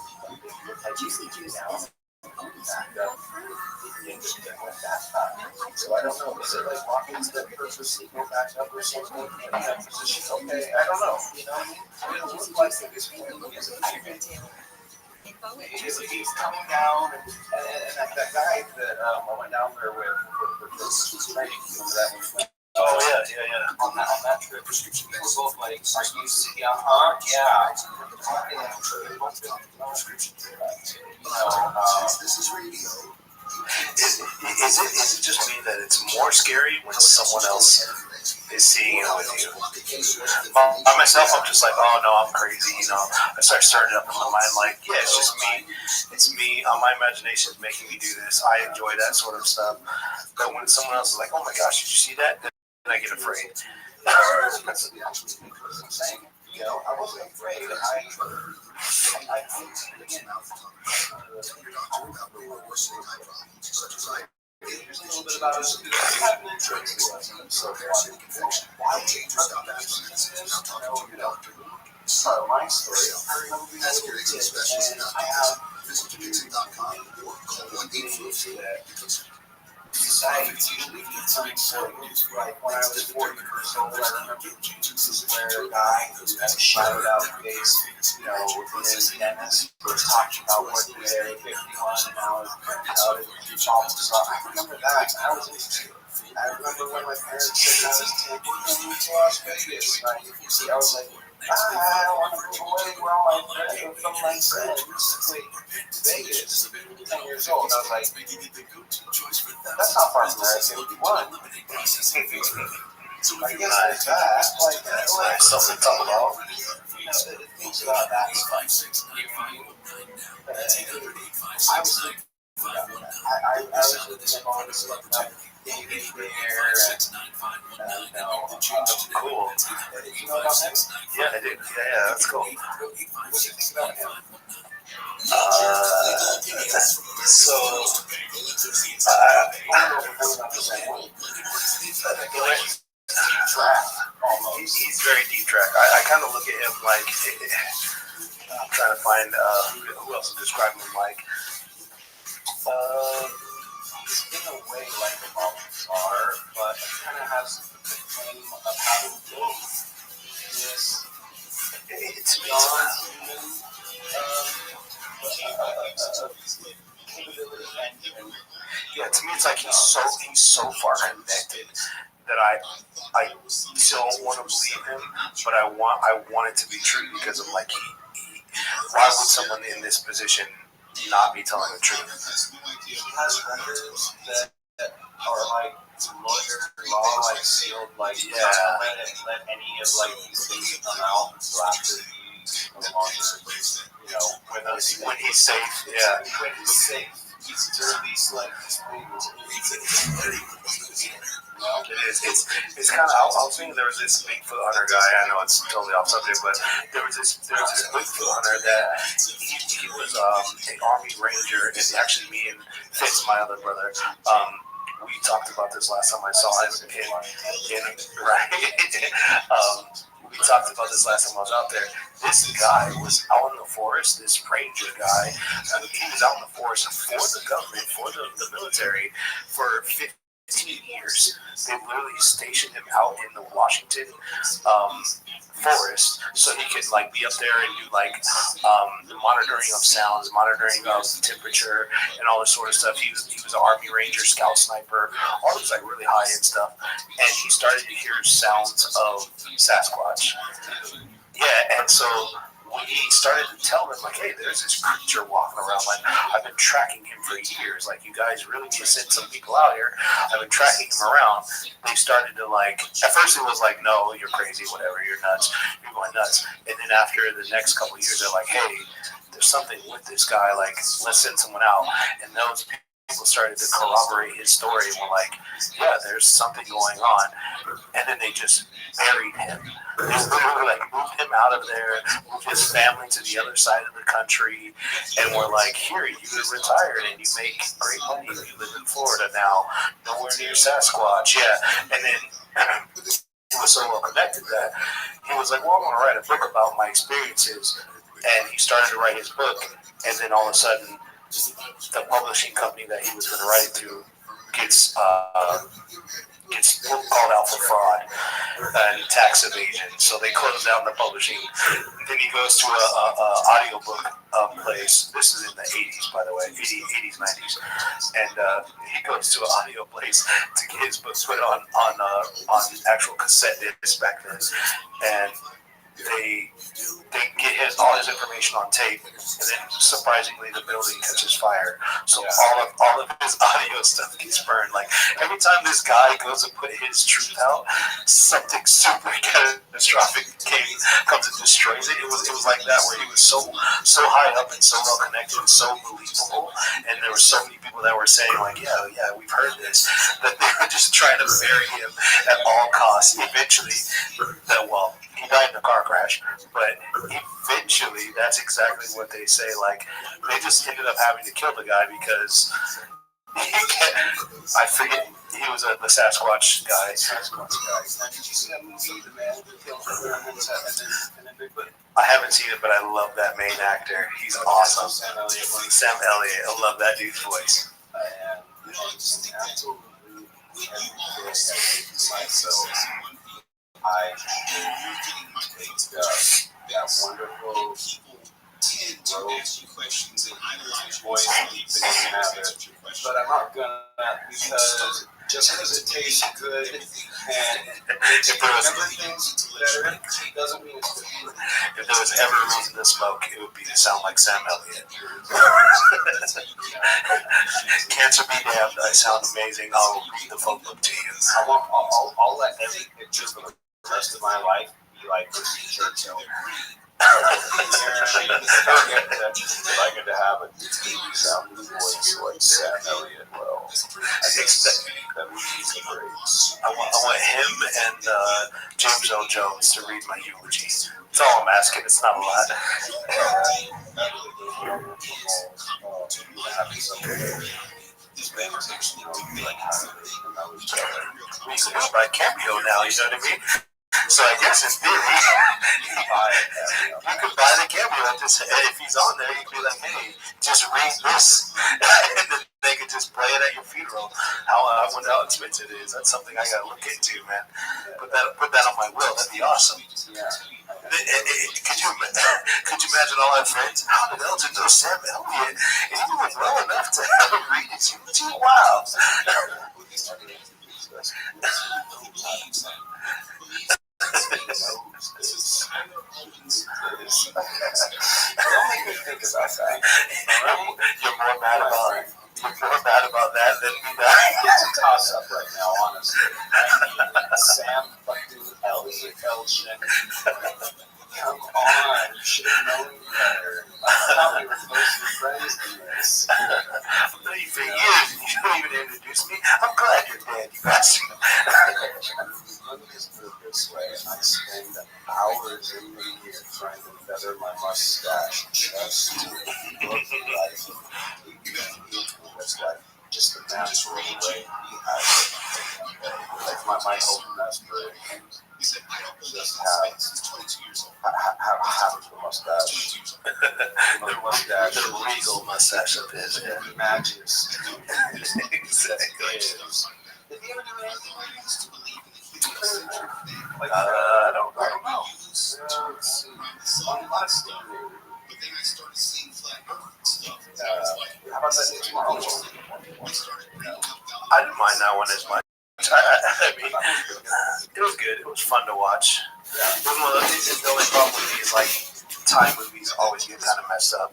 So I don't know. Is it like rockets that purposely go back up or something in that position? Okay, I don't know. It looks like this one is a he's coming down, and that guy that I went down there with training. Remember that when we went? Oh yeah. On that trip, we were both like, "Are you see? Yeah." This is radio. Is it just me that it's more scary when someone else is seeing it with you? By myself, I'm just like, oh no, I'm crazy. I start stirring it up in my mind, like, yeah, it's just me. It's me. My imagination is making me do this. I enjoy that sort of stuff. But when someone else is like, oh my gosh, did you see that? Then I get afraid. That's the actual person saying it. I wasn't afraid. I Here's a little bit about us. So my story. I have or call 1-800. decided to leave the time like when I was 40 years old. I remember this where a guy who had a shadowed out face, his dentist was talking about working there at 51 and now it's out at almost I remember that. I was interested. I remember when my parents said I was taking me to Las Vegas. I was like, I don't want to move away where all my friends are from my friends. Wait, Vegas? 10 years old. I was like, that's not far from where I 51. So I guess there's that. Like Something to talk about. Things about that. I was looking at David there Cool. You know about him? Yeah, I do. Yeah, that's cool. What do you think about him? So, he's very deep track. I kind of look at him like, I'm trying to find who else to describe him like. He's in a way like the Balkans are, but it kind of has the claim of having this non-human capability and yeah, to me it's like he's so far connected that I don't want to believe him, but I want it to be true because I'm like, why would someone in this position not be telling the truth. He has records that are like lawyer law, like sealed, like Yeah. not let any of like these things come out until after he's no longer, you know, with us. When he's safe, yeah. When he's safe, there are these like things. It's kind of. I was thinking there was this Bigfoot hunter guy. I know it's totally off subject, but there was this Bigfoot hunter that he was an Army Ranger, and actually me and Fitz, my other brother, we talked about this last time I saw him in right. We talked about this last time I was out there. This guy was out in the forest, this ranger guy. He was out in the forest for the government, for the military, for 15 years. They literally stationed him out in the Washington forest so he could like be up there and do like monitoring of sounds, monitoring of temperature, and all this sort of stuff. He was an Army Ranger, scout sniper, all this like really high end stuff. And he started to hear sounds of Sasquatch. Yeah, and so he started to tell them, like, hey, there's this creature walking around. Like, I've been tracking him for years. Like, you guys really need to send some people out here. I've been tracking him around. They started to, like, at first it was like, no, you're crazy, whatever, you're nuts. You're going nuts. And then after the next couple of years, they're like, hey, there's something with this guy. Like, let's send someone out. And those people started to corroborate his story and were like, yeah, there's something going on. And then they just buried him. They literally like moved him out of there, moved his family to the other side of the country, and were like, here, you retired and you make great money. You live in Florida now, nowhere near Sasquatch. Yeah. And then he was so well connected that he was like, well, I want to write a book about my experiences. And he started to write his book, and then all of a sudden, the publishing company that he was going to write it to gets called out for fraud and tax evasion. So they closed down the publishing. Then he goes to a audiobook place. This is in the 80s, by the way, 80s, 90s. And he goes to an audio place to get his book put on actual cassette discs back then. And they get all his information on tape, and then surprisingly the building catches fire. So all of his audio stuff gets burned. Like every time this guy goes to put his truth out, something super catastrophic comes and destroys it. It was like that, where he was so high up and so well connected and so believable, and there were so many people that were saying like, yeah, we've heard this, that they were just trying to bury him at all costs. Eventually, he died in a car crash, but eventually that's exactly what they say. Like, they just ended up having to kill the guy because I forget, he was the Sasquatch guy. Did you see that movie, The Man Who Killed and then Bigfoot? I haven't seen it, but I love that main actor. He's awesome. Sam Elliott. I love that dude's voice. And it's absolutely myself. I take that wonderful rose voice and have it, but I'm not gonna, because just because it tastes good and makes everything better doesn't mean it's good. If there was ever a reason to smoke, it would be to sound like Sam Elliott. Cancer be damned, I sound amazing. I'll read the phone book to you. I'll let every picture for the rest of my life be like this Churchill. I get to have a deep sounding voice like Sam Elliott. Well, I think that would be great. I want him and James Earl Jones to read my eulogy. That's all I'm asking. It's not a lot. We can do it by Cameo now, you know what I mean? So I guess in theory, you could buy the Cameo and just, if he's on there, you could be like, hey, just read this. And then they could just play it at your funeral. I wonder how expensive it is. That's something I gotta look into, man. Put that on my will. That'd be awesome. Yeah. Could you imagine all our friends? How did Elton know Sam Elliott? And he was well enough to read his eulogy? Wow. Don't make me think about that. here trying to feather my mustache just to look like that's like just the natural way he has it. Like my open aspiration just have half of the mustache. The regal mustache of his matches. Exactly. Did he ever do anything like I don't know. How about that tomorrow? I didn't mind that one as much. I mean, it was good. It was fun to watch. It was one of those things. The only problem with me is like Thai movies always get kind of messed up.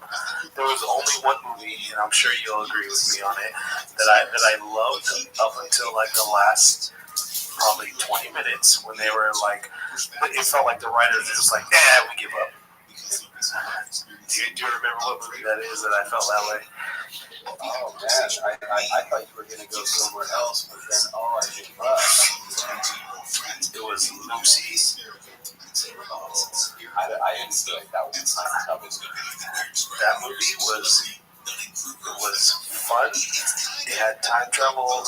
There was only one movie, and I'm sure you'll agree with me on it, that I loved up until like the last probably 20 minutes when they were like, it felt like the writers were just like, we give up. Do you remember what movie that is that I felt that way? Oh man, I thought you were going to go somewhere else, but then I gave up. It was Lucy. I didn't feel like that one. That movie was fun. It had time travel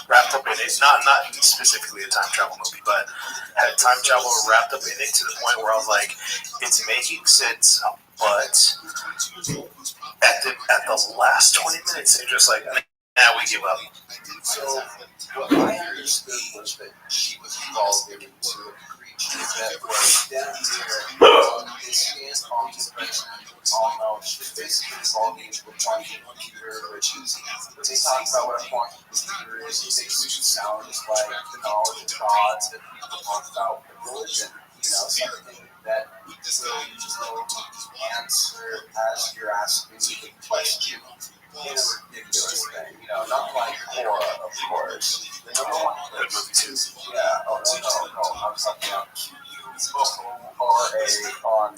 wrapped up in it. Not specifically a time travel movie, but had time travel wrapped up in it to the point where I was like, it's making sense, but at the last 20 minutes, they're just like, now we give up. So what I understood was that she was involved in two that was down here omniscient, omnipresent, all-knowing. She was basically involved in the quantum computer, which is, when they talk about what a quantum computer is, it basically sounds like the knowledge of God that people talk about with religion, something that will answer as you're asking the question in a ridiculous thing, not like Cora, of course. The number one good movie too. Yeah, no, I'm talking about Q-U-R-A on.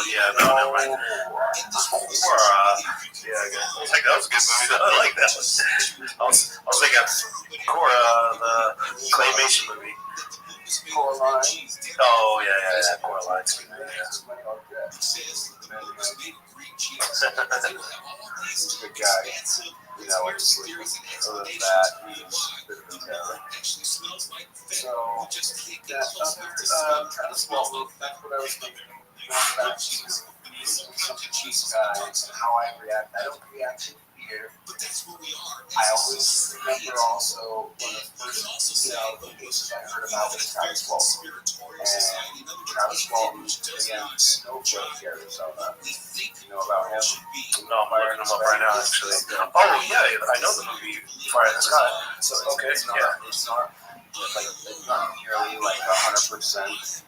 Yeah, no, never mind. Cora, yeah, I think that was a good movie. I like that one. I was thinking Cora, the claymation movie. Coraline. Oh, yeah, Coraline. He's a good guy. Like sleeping. Other than that, he's a bit of a terror. So, that other kind of small move, that's what I was thinking. Back to some cheese guys and how I react. I don't react to fear. I always remember also one of the first, cases I heard about was Travis Walton. And Travis Walton, again, Snowflake, Arizona. You know about him? No, I'm looking him up right now, actually. Oh, yeah, I know the movie Fire in the Sky. So, okay, it's not nearly like 100%.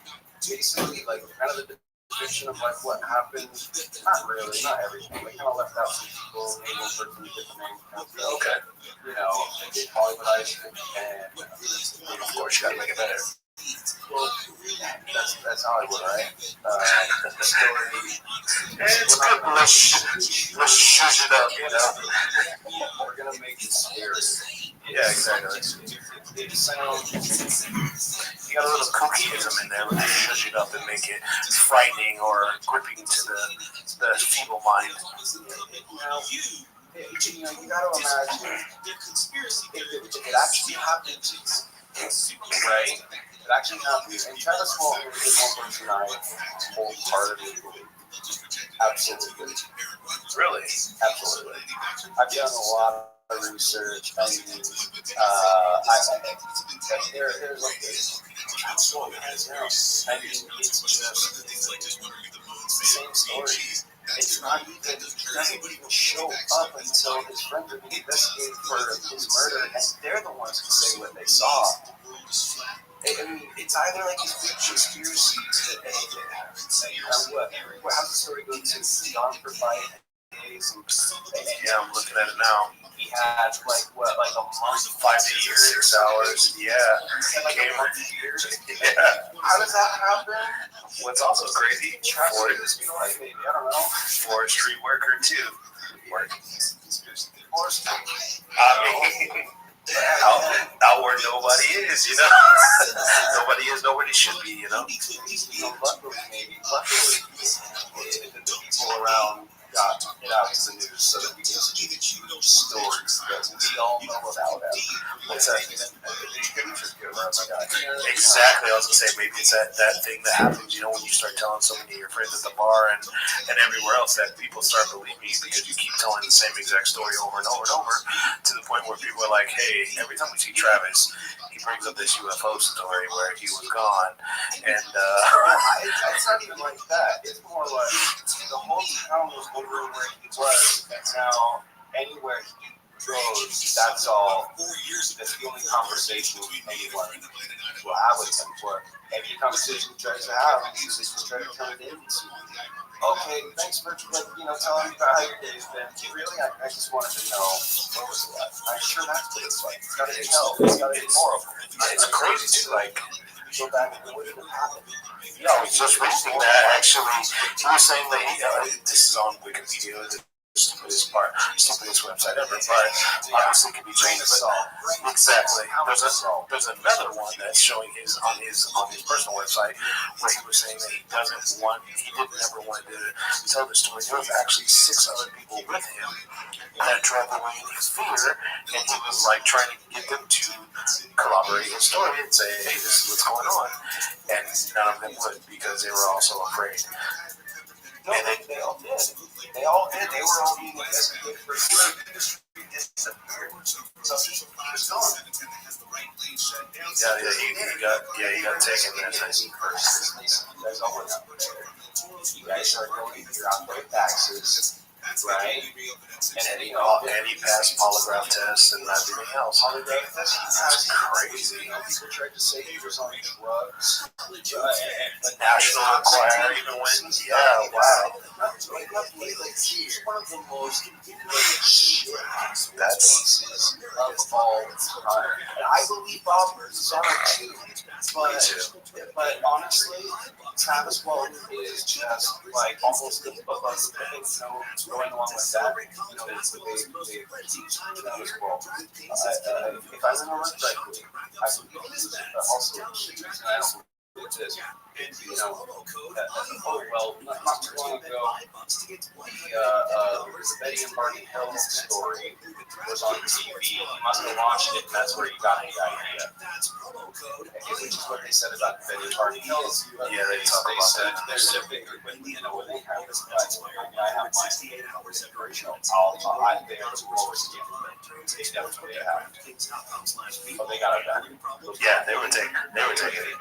Basically, like, kind of the depiction of like what happened, not really, not everything, but kind of left out some people, able for some different names. Okay. They did Hollywoodize it, and of course you gotta make it better. Well, that's Hollywood, right? The story. It's good. Let's shush it up, We're gonna make it scary. Yeah, exactly. It sounds. You got a little kookyism in there, but they shush it up and make it frightening or gripping to the feeble mind. You gotta imagine if it actually happened, right? It actually happened, and Travis Walton won't deny wholeheartedly. Absolutely. Really? Absolutely. I've done a lot of research. I mean, there's like this story as well. I mean, it's just the same story. It's not even, it doesn't even show up until his friends are being investigated for his murder, and they're the ones who say what they saw. I mean, it's either like these big conspiracies that how's the story go to John for 5 days? Yeah, I'm looking at it now. He had like a month, 5 days, 6 hours. Yeah. Like a month, years. Yeah. How does that happen? What's also crazy? Forestry worker too. Forestry. Out where nobody is, you know. Nobody is, nobody should be, you know. Luckily, the people around got it out to the news so that we can see stories that we all know about. What's that? Exactly. I was gonna say maybe it's that thing that happens, you know, when you start telling so many of your friends at the bar and everywhere else that people start believing you because you keep telling the same exact story over and over and over to the point where people are like, hey, every time we see Travis, he brings up this UFO story where he was gone, and it's not even like that. It's more like the whole town was wondering where he was, and now anywhere he goes, that's all. That's the only conversation anyone will have with him. For any conversation he tries to have, he's just trying to turn it into. Okay, thanks for telling me about how your day's been. Really, I just wanted to know where was it at. I'm sure that's what it's like. It's gotta be hell. It's gotta be horrible. it's crazy too. Like, Go back and what even happened. yeah, I was just reading that actually. He was saying that this is on Wikipedia. The stupidest website ever, but obviously can be changed. But exactly, there's another one that's showing on his personal website where he was saying that he didn't ever want to tell the story. There was actually 6 other people with him that traveled away in his fear, and he was like trying to get them to corroborate his story and say, hey, this is what's going on, and none of them would because they were also afraid. No, they all did. They all did. They were all being investigated for sure. Disappeared. So he was gone. He got taken there. You guys are going to your outgoing taxes, right? And he passed polygraph tests and everything else. Polygraph tests. That's crazy. People tried to say he was on drugs. The National Enquirer even went, yeah, wow. He's one of the most cases of all time. And I believe Bob is on it too. But honestly, Travis Walton is just like almost above the thing, going along with that. It's the big Travis Walton. If I remember correctly, I believe this is also huge, and I don't believe this. Not too long ago, the Betty and Barney Hill story was on TV. He must have watched it, and that's where he got the idea. Which is what they said about Betty and Barney Hill. Yeah, they said there's a bigger, when they have this platform, I have my original. I'm there to oversee it. They definitely have. But they got it back. Yeah, they were taking it.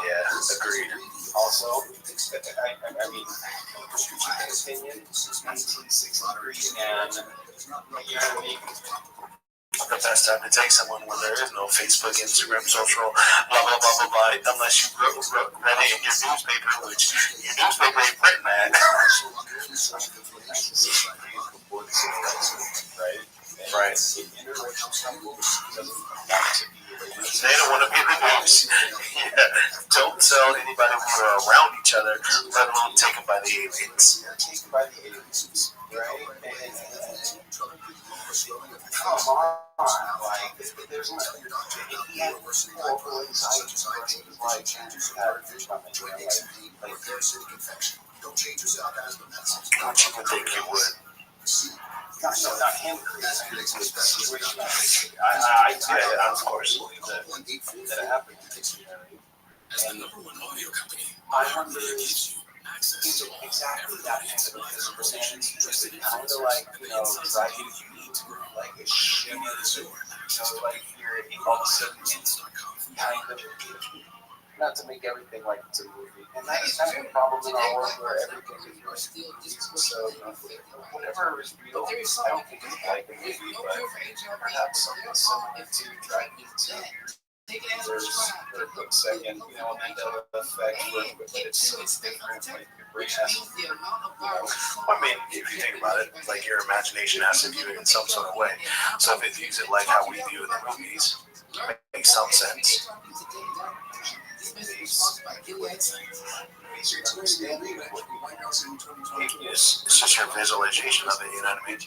Yeah, agreed. Also, I mean, opinion, 1963, and the best time to take someone when there is no Facebook, Instagram, social, blah, blah, blah, blah, blah, unless you read it in your newspaper, which your newspaper ain't printing that. Right. They don't want to be in the news. Yeah. Don't tell anybody we are around each other, let alone taken by the aliens. Taken by the aliens, right? Come on, like, there's no, he had local anxiety, like, Don't you think you would? Not him. I of course believe that it happened. And I wonder is it exactly that kind of person? Is it kind of like, driving like a shimmer, like you're all of a sudden it's kind of, not to make everything like it's a movie. And that's probably in our world where everything is so whatever is real. I don't think it's like a movie, but perhaps something similar to Driving to there's for a quick second, Mandela effect, but it's so different. Like your brain has I mean, if you think about it, like your imagination has to view it in some sort of way. So if it views it like how we view it in the movies, it makes some sense. It's just your visualization of it, you know what I mean?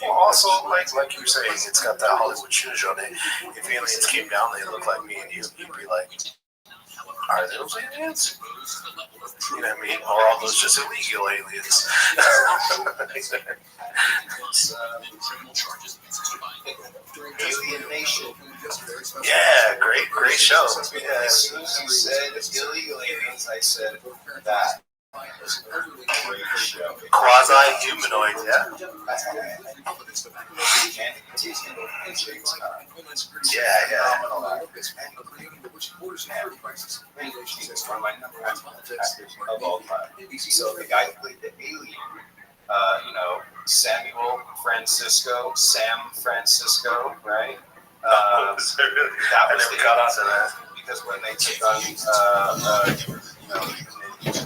Well, also, like you were saying, it's got that Hollywood shoes on it. If aliens came down, they look like me and you'd be like, are those aliens? You know what I mean? Or are those just illegal aliens? Alien Nation. Yeah, great show. Yeah, as soon as you said illegal aliens, I said that. Quasi-humanoid, yeah. Yeah. He's one of my number one actors of all time. So the guy who played the alien, Sam Francisco, right? I never caught on to that. Because when they took on, they were it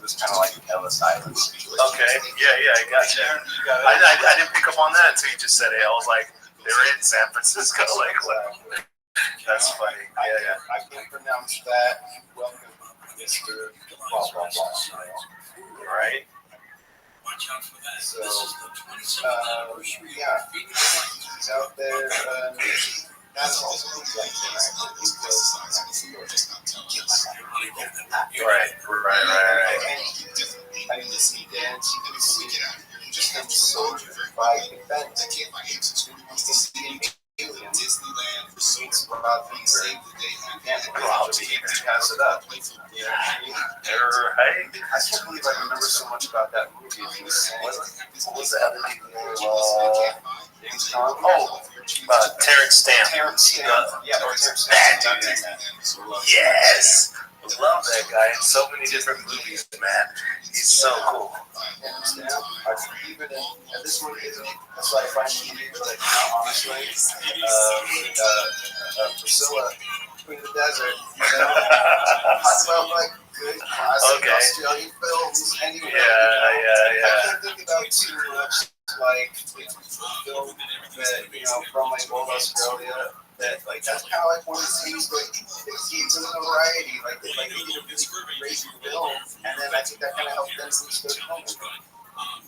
was kind of like Ellis Island situation. Okay, yeah, I gotcha. I didn't pick up on that until you just said it. I was like, they were in San Francisco. Like, wow. That's funny. Yeah. I can pronounce that. Welcome, Mr. Blah, blah, blah. Right? So, he's out there. That's also Right. I mean, he dance, you can see just them soldiers by defense. You can see aliens. Disneyland meets Rob Beaver. Rob Beaver pass it up. You know what I mean? Right. I can't believe I remember so much about that movie. What was the other Terrence Stamp. That dude. Yes. Love that guy in so many different movies, man. He's so cool. And this one isn't. That's why I find it like, honestly, Priscilla, Queen of the Desert. I felt like good classic Australian films. Anyway, I can't think about too much like film that from like old Australia. That's kind of like one of the things that gives them a variety. Like they get a really great film, and then I think that kind of helped them reach their home.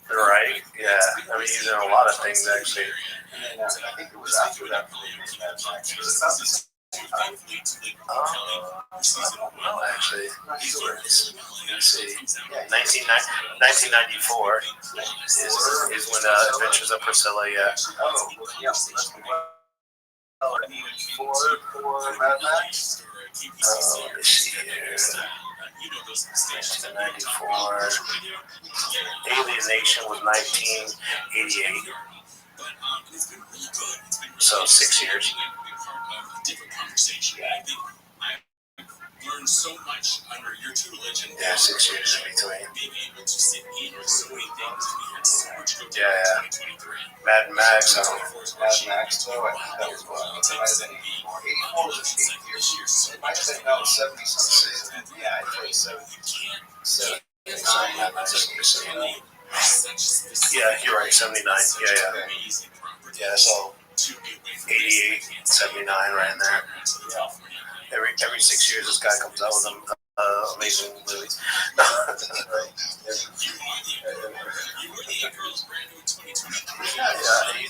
Right? Yeah. I mean, he's in a lot of things actually. And then I think it was after that movie was Mad Max. It was about the same time. I don't know actually. Let's see. 1994 is when Adventures of Priscilla. Yeah. Oh, yeah. For Mad Max? Let me see here. 1994. Alien Nation was 1988. So 6 years. Learned so much under your tutelage, and yeah, 6 years in between. Being able to sit in with so many things, and we had so much to go yeah. 2023. Mad Max, Mad Max, though, I think that was what? It might have been 84. 84 was 8 years. It might have been about 70 something. Yeah, I think 70. 79. Yeah, you're right, 79. Yeah. Yeah, so 88, 79, right in there. Yeah. Every 6 years, this guy comes out with an amazing movie.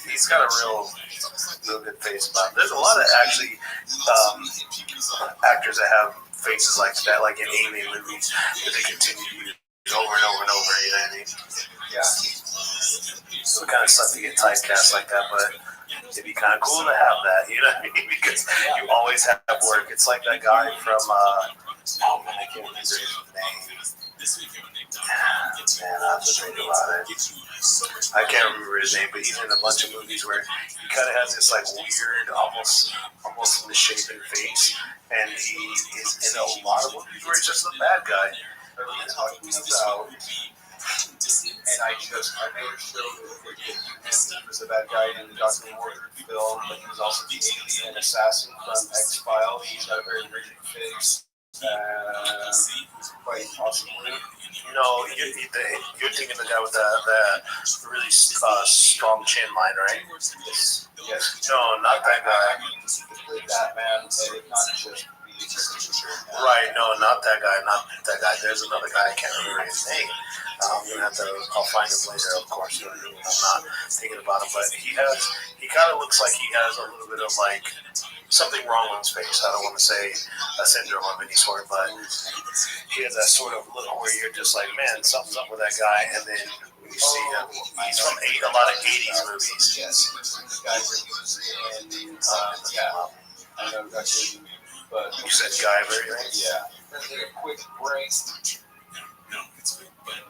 He's got a real good face about it. There's a lot of actually actors that have faces like that, like in Alien movies, that they continue to use over and over and over. You know what I mean? Yeah. So it kind of sucks to get typecast like that, but it'd be kind of cool to have that, you know what I mean? Because you always have work. It's like that guy from, I can't remember his name. Man, I have to think about it. I can't remember his name, but he's in a bunch of movies where he kind of has this like weird, almost misshapen face, and he is in a lot of movies where he's just a bad guy. Talking about, and I made sure that he was a bad guy in the Dr. Wardner film, but he was also the alien assassin from X-Files. He's got a very rigid face. Quite possibly. No, you're thinking the guy with the really strong chin line, right? Yes. No, not that guy. That man, not just Right, no, not that guy, There's another guy, I can't remember his name. I'm gonna have to, I'll find him later, of course. I'm not thinking about him, but he kind of looks like he has a little bit of like something wrong with his face. I don't want to say a syndrome of any sort, but he has that sort of look where you're just like, man, something's up with that guy, and then you see him. He's from a lot of 80s movies. Yes. Guys are using I know exactly. But you said Guyver, right? Yeah. Let's take a quick break. No, it's good. But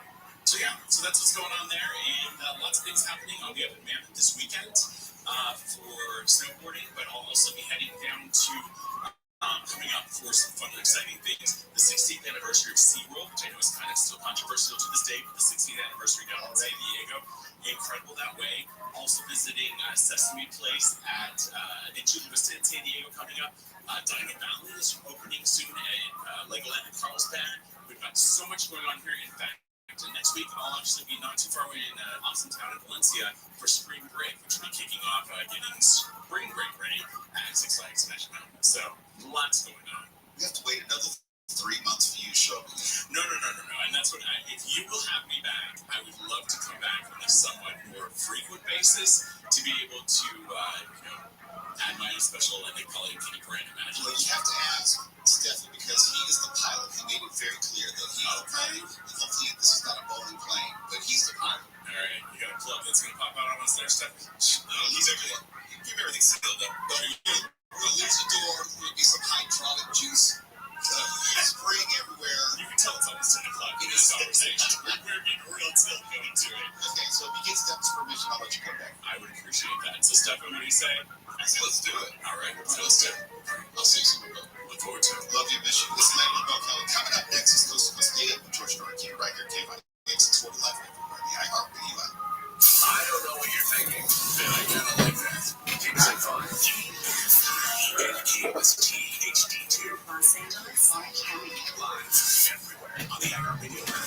so that's what's going on there, and lots of things happening. I'll be up in Mammoth this weekend for snowboarding, but I'll also be heading down to coming up for some fun and exciting things. The 16th anniversary of SeaWorld, which I know is kind of still controversial to this day, but the 16th anniversary down in San Diego, incredible that way. Also visiting Sesame Place at in Chula Vista in San Diego coming up. Diamond Valley is opening soon at Legoland in Carlsbad. We've got so much going on here. In fact, next week I'll actually be not too far away in awesome town in Valencia for spring break, which will be kicking off getting spring break ready at Six Flags Magic Mountain. So lots going on. We have to wait another 3 months for you to show up. No. And that's what if you will have me back, I would love to come back on a somewhat more frequent basis to be able to, add my special, and they call it Kenny Brand Imagine. Well, you have to ask Stefan because he is the pilot. He made it very clear that hopefully this is not a bowling plane, but he's the pilot. All right, you got a plug that's going to pop out on us there, Stefan? He's everything. Keep everything sealed up. We'll lose the door. There'll be some hydraulic juice. Spraying everywhere. You can tell it's almost 10 o'clock in this conversation. We're getting real tilt going to it. Okay, so if you get Stefan's permission, I'll let you come back. I would appreciate that. So, Stefan, what do you say? I say let's do it. All right, let's do it. I'll see you soon. Look forward to it. Love your mission. This is Landon Bell Kelly. Coming up next is Coast to Coast Data with George Norton right here, KFI 640 Live everywhere. The iHeartRadio app. I don't know what you're thinking, but I kind of like that. Keeps it fun. KUST-HD2. Los Angeles, Orange County. Live everywhere on the iHeartRadio app.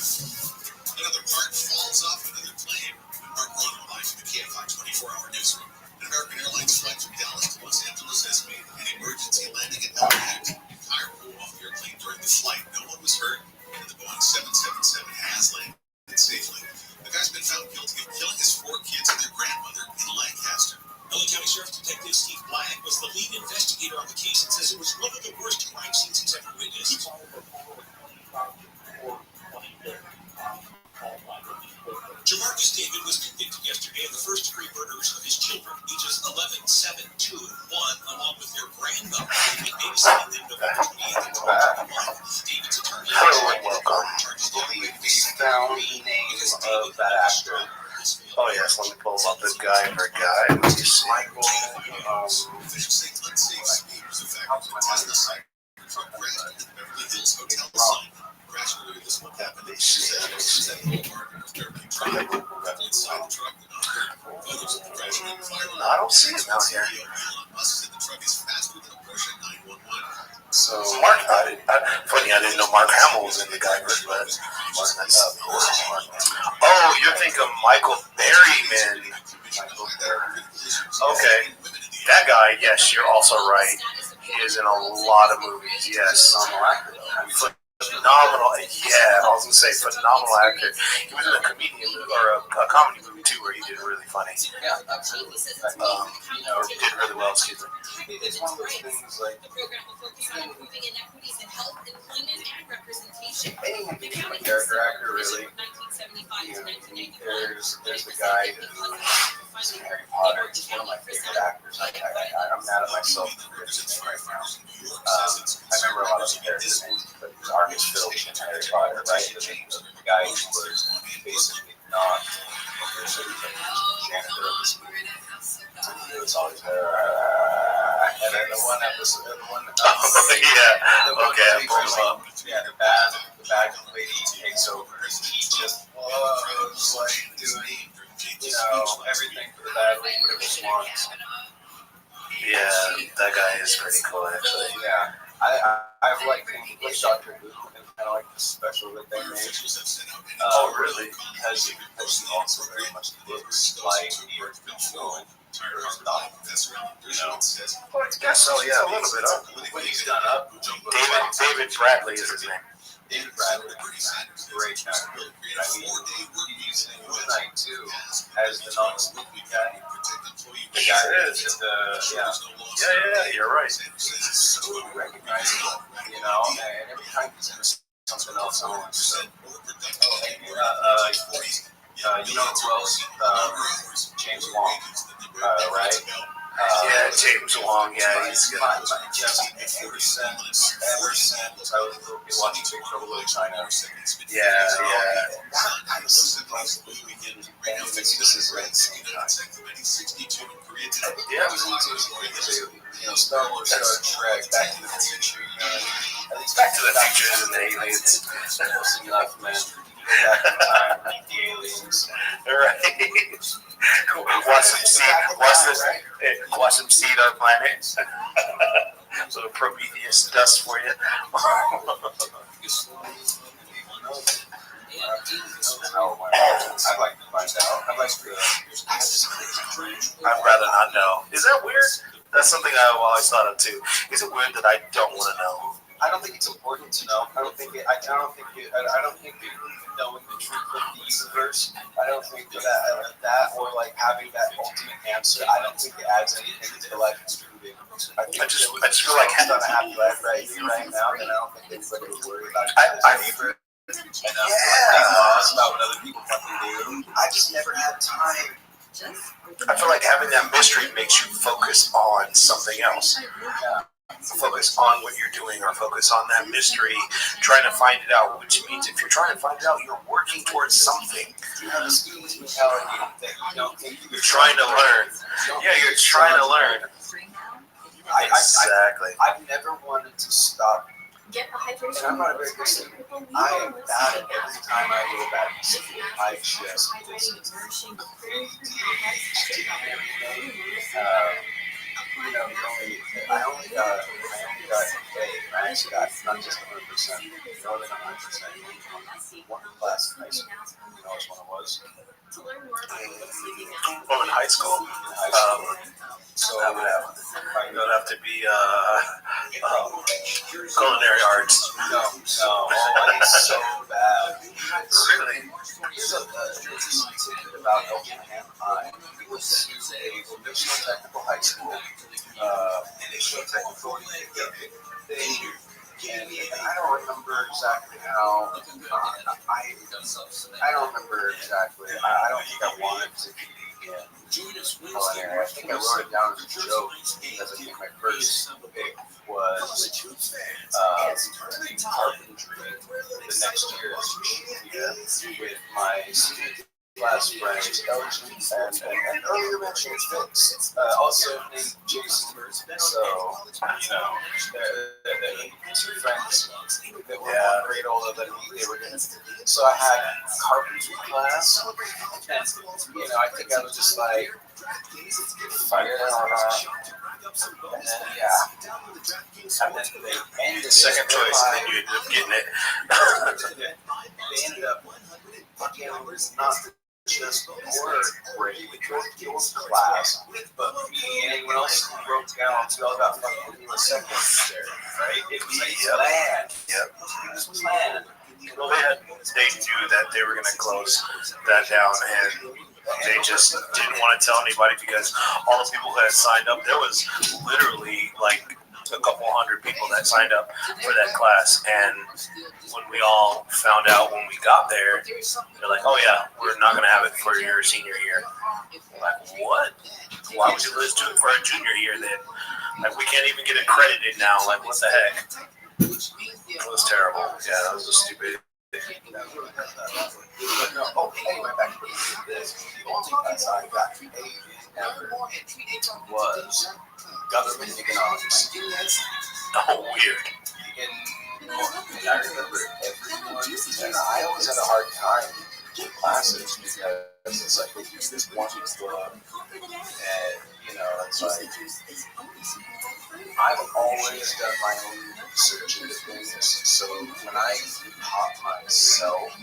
Another part falls off another plane. Mark Ronald live from the KFI 24-hour newsroom. An American Airlines flight from Dallas to Los Angeles has made an emergency landing at no impact. Tire blew off the airplane during the flight. No one was hurt, and the Boeing 777 has landed safely. The guy's been found guilty of killing his 4 kids and their grandmother in Lancaster. LA County Sheriff Detective Steve Black was the lead investigator on the case and says it was one of the worst crime scenes he's ever witnessed. Jamarcus David was convicted yesterday of the first-degree murders of his children, ages 11, 7, 2, and 1, along with their grandmother. They've been babysitting them November 28th and 2021. David's attorney charges we found the name of that actor. Oh yes, let me pull up this guy. Let me see. Michael. Officials say unsafe speed was a factor in the site. Truck crashed into the Beverly Hills Hotel sign. Crash earlier this month happened. They said it was at Walmart and was directly driving. Inside the truck, the photos of the crash being viral. I don't see him out here. Elon Musk said the truck is faster than a Porsche 911. So Mark, I didn't know Mark Hamill was in the guy, but oh, you're thinking Michael Berryman. Okay, that guy. Yes, you're also right. He is in a lot of movies. Yes, phenomenal. Yeah, I was gonna say phenomenal actor. He was in a comedian or a comedy movie too, where he did really funny. Yeah, absolutely. Did really well. Excuse me. It's one of those things like The program will focus on improving inequities in health, employment, and representation. anyone The can county be a character actor, commission really. from 1975 to 1991. There's the guy who's in Harry Potter. He's one of my favorite actors. I'm mad at myself for his name right now. I remember a lot of the character names, but it was Argus Filch in Harry Potter, right? The guy who was basically not janitor of the school. He was always there. And then the one episode, yeah, the bad lady takes over. He just loves like doing, everything for the bad lady whatever she wants. Yeah, that guy is pretty cool, actually. Yeah. I've like Doctor Who and kind of like the special that they made. Oh, really? Because it also very much looks like the original. Yeah, so yeah, a little bit up. When he's done up, David Bradley is his name. David Bradley, great actor. I mean, he's in Moonlight too, as the non-sleepy guy. The guy is Yeah, you're right. So recognizable, you know, and every time he's in something else on. So, you know who else? James Wong, right? Yeah, James Wong. Yeah, he's good. Ever since I was a little kid watching Big Trouble in China. Yeah. I was supposed to be and this is right sometimes. Yeah. I was into, you know, Star Wars, Star Trek, Back to the Future, you know, at least Back to the Future and the aliens. Close enough, man. Back in time, meet the aliens. Right. Watch them seed our planet. So the Prometheus dust for you. I'd like to find out. I'd rather not know. Is that weird? That's something I've always thought of too. Is it weird that I don't want to know? I don't think it's important to know. I don't think knowing the truth of the universe. I don't think that or like having that ultimate answer. I don't think it adds anything to life improving. I just feel like I'm gonna have life right here, right now, and I don't think anybody would worry about it. About what other people fucking do. I just never had time. I feel like having that mystery makes you focus on something else. Focus on what you're doing or focus on that mystery, trying to find it out, which means if you're trying to find it out, you're working towards something. You have a student's mentality that you don't think you're trying to learn. Yeah, you're trying to learn. Exactly. I've never wanted to stop. Get the hydration. And I'm not a very good singer. I am bad at every time I go back to singing. I just you know, I only got A. I actually got not just 100%, more than 100%. One class in high school. You know which one it was? Oh, in high school? So that would have to be culinary arts. No, it's so bad. Really? Here's a tidbit about Oklahoma High. It was a vocational technical high school. Vocational technical thing. And I don't remember exactly how. I don't remember exactly. I don't think I wanted to be in culinary. I think I wrote it down as a joke because I think my first pick was carpentry the next year with my class friends, Elgin and earlier mentioned Fitz, also named Jason. So, you know, they're two friends that were 1 grade older than me. They were in. So I had carpentry class, and you know, I think I was just like, fire it all out. And then, and then they ended second choice, and then you ended up getting it. They ended up fucking not just more great, it was class, but me and anyone else who broke down to all about fucking in the second there, right? It was like planned. Yep. It was planned. Well, they knew that they were going to close that down, and they just didn't want to tell anybody because all the people who had signed up, there was literally like a couple hundred people that signed up for that class, and when we all found out when we got there, they're like, oh yeah, we're not going to have it for your senior year. We're like, what? Why would you let's do it for our junior year then? Like, we can't even get accredited now. Like, what the heck? It was terrible. Yeah, that was just stupid. Anyway, back to this. The only class I got ever was government economics. Oh, weird. And I remember everyone, and I always had a hard time classes because it's like they use this one club, and it's like I've always done my own research into things. So when I taught myself,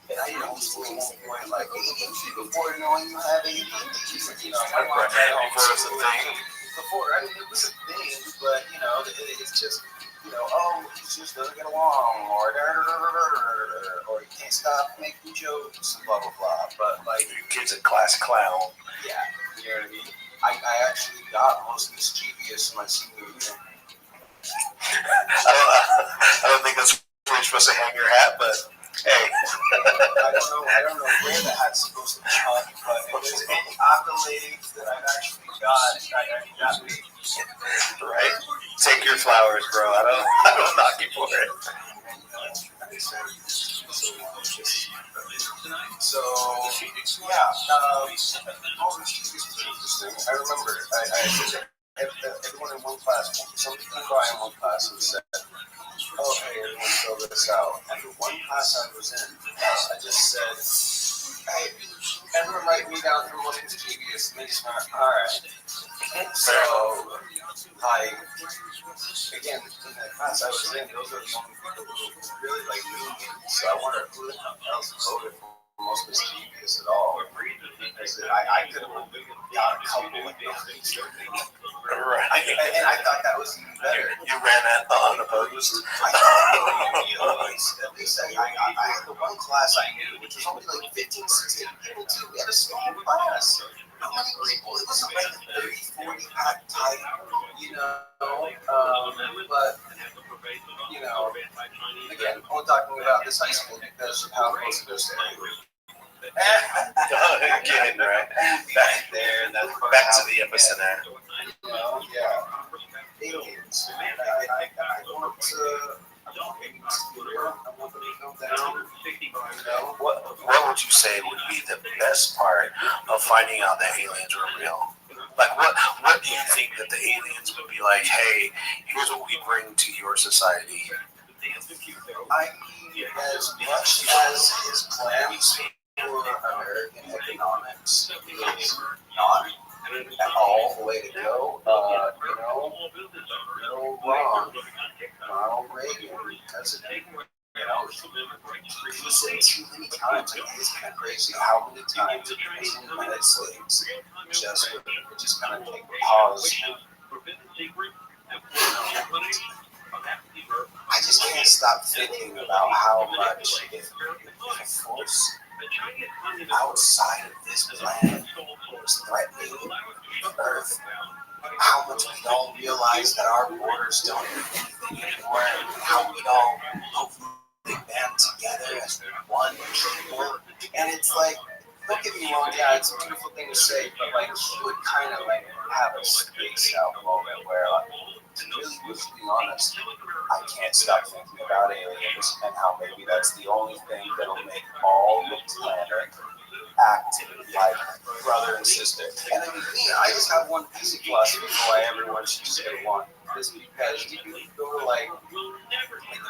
and I didn't homeschool at one point, like ADHD before knowing you have ADHD, I watched that homeschooling before. I mean, it was a thing, but it's just. Oh, he just doesn't get along, or he can't stop making jokes, and blah, blah, blah. But, like, your kid's a class clown. Yeah, you know what I mean? I actually got most mischievous in my senior year. I don't think that's where you're supposed to hang your hat, but hey. I don't know where the hat's supposed to be hung, but if there's any accolades that I've actually got, I got me. Right? Take your flowers, bro. I don't knock you for it. So yeah, I remember everyone in one class, somebody came by in one class and said, "Oh, hey, everyone, fill this out." And the one class I was in, I just said, "Hey, everyone write me down for most mischievous." And they just went, "All right." So, again, in the class I was in, those are the only people who really like me. So I wonder who else voted for most mischievous at all. Because I could have got a couple of things. Right. And I thought that was even better. You ran that unopposed. At least I had the one class I knew, which was only like 15, 16 people too. We had a small class. How many people? It wasn't like a 30, 40 pack type, but, again, we're talking about this high school because of how close it is to everyone. Again, right? Back there, back to the epicenter. Yeah. Aliens. I want to come down. What would you say would be the best part of finding out that aliens were real? Like, what do you think that the aliens would be like? Hey, here's what we bring to your society. I mean, as much as his plans for American economics is not at all the way to go, no wrong. Ronald Reagan, president. He was saying too many times, like, it's kind of crazy how many times in the United States just kind of take a pause. I just can't stop thinking about how much if a force outside of this planet was threatening Earth, how much we all realize that our borders don't mean anything anymore, and how we all hopefully band together as one people. And it's like, don't get me wrong, yeah, it's a beautiful thing to say, but like, he would kind of like have a space out moment where, like, to really be honest, I can't stop thinking about aliens and how maybe that's the only thing that'll make all the planet act like brother and sister. And then I just have one piece of philosophy for why everyone should just get along. Is because you can go to like the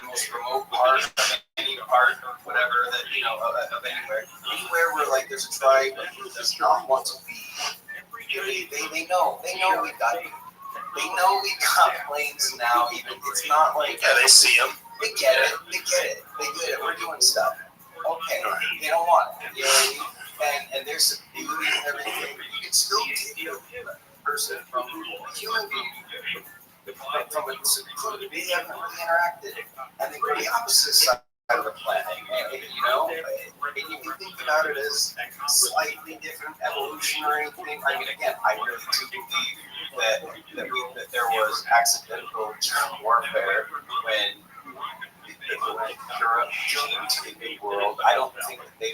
most remote part of any part or whatever that of anywhere where like there's a tribe that does not want to be. They know we've got. They know we got planes now. Even it's not like they see them. They get it. We're doing stuff. Okay, they don't want it. You know what I mean? And there's a beauty and everything. You can still take a person from a human being, from a group they haven't really interacted, and they go to the opposite side of the planet. And you can think about it as slightly different evolutionary thing. I mean, again, I really do believe that there was accidental germ warfare when Europe came to the New World. I don't think that they,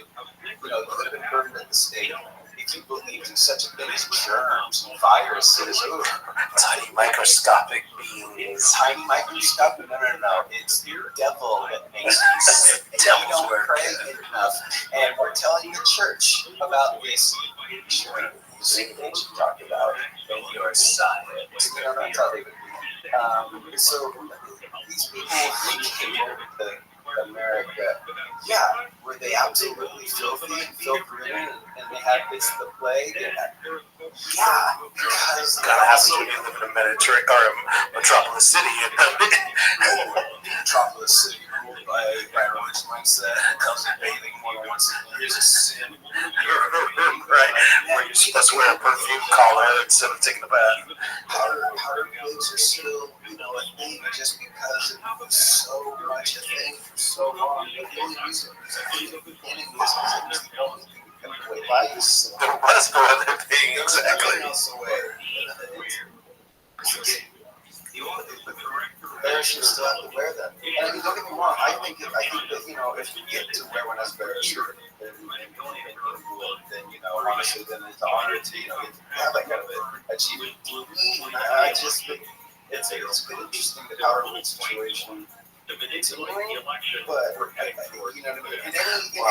could have been burned at the stake if you believed in such a thing as germs and viruses. Tiny microscopic beings. Tiny microscopic? No. It's the devil that makes us. We don't pray enough. And we're telling the church about this thing that you talked about in your side. That's how they would be. So these people came over America. Yeah, were they absolutely filthy and filth-ridden, and they had this the plague? Yeah, because Kind of has to be living in a Mediterranean or a metropolis city. Metropolis city ruled by Rothschild mindset that tells you bathing more than once a year is a sin. Right, where you're supposed to wear a perfume collar instead of taking a bath. Powder wigs are still, a thing just because it was so much a thing for so long. But the only reason in the beginning was because it was the only thing that kept away vice. There was no other thing, exactly. Bears should still have to wear them. And I mean, don't get me wrong. I think that if you get to wear one as bears, then honestly, then it's an honor to get to have that kind of achievement. To me, I just think it's been interesting the power of the situation. But I think what I mean. In anything,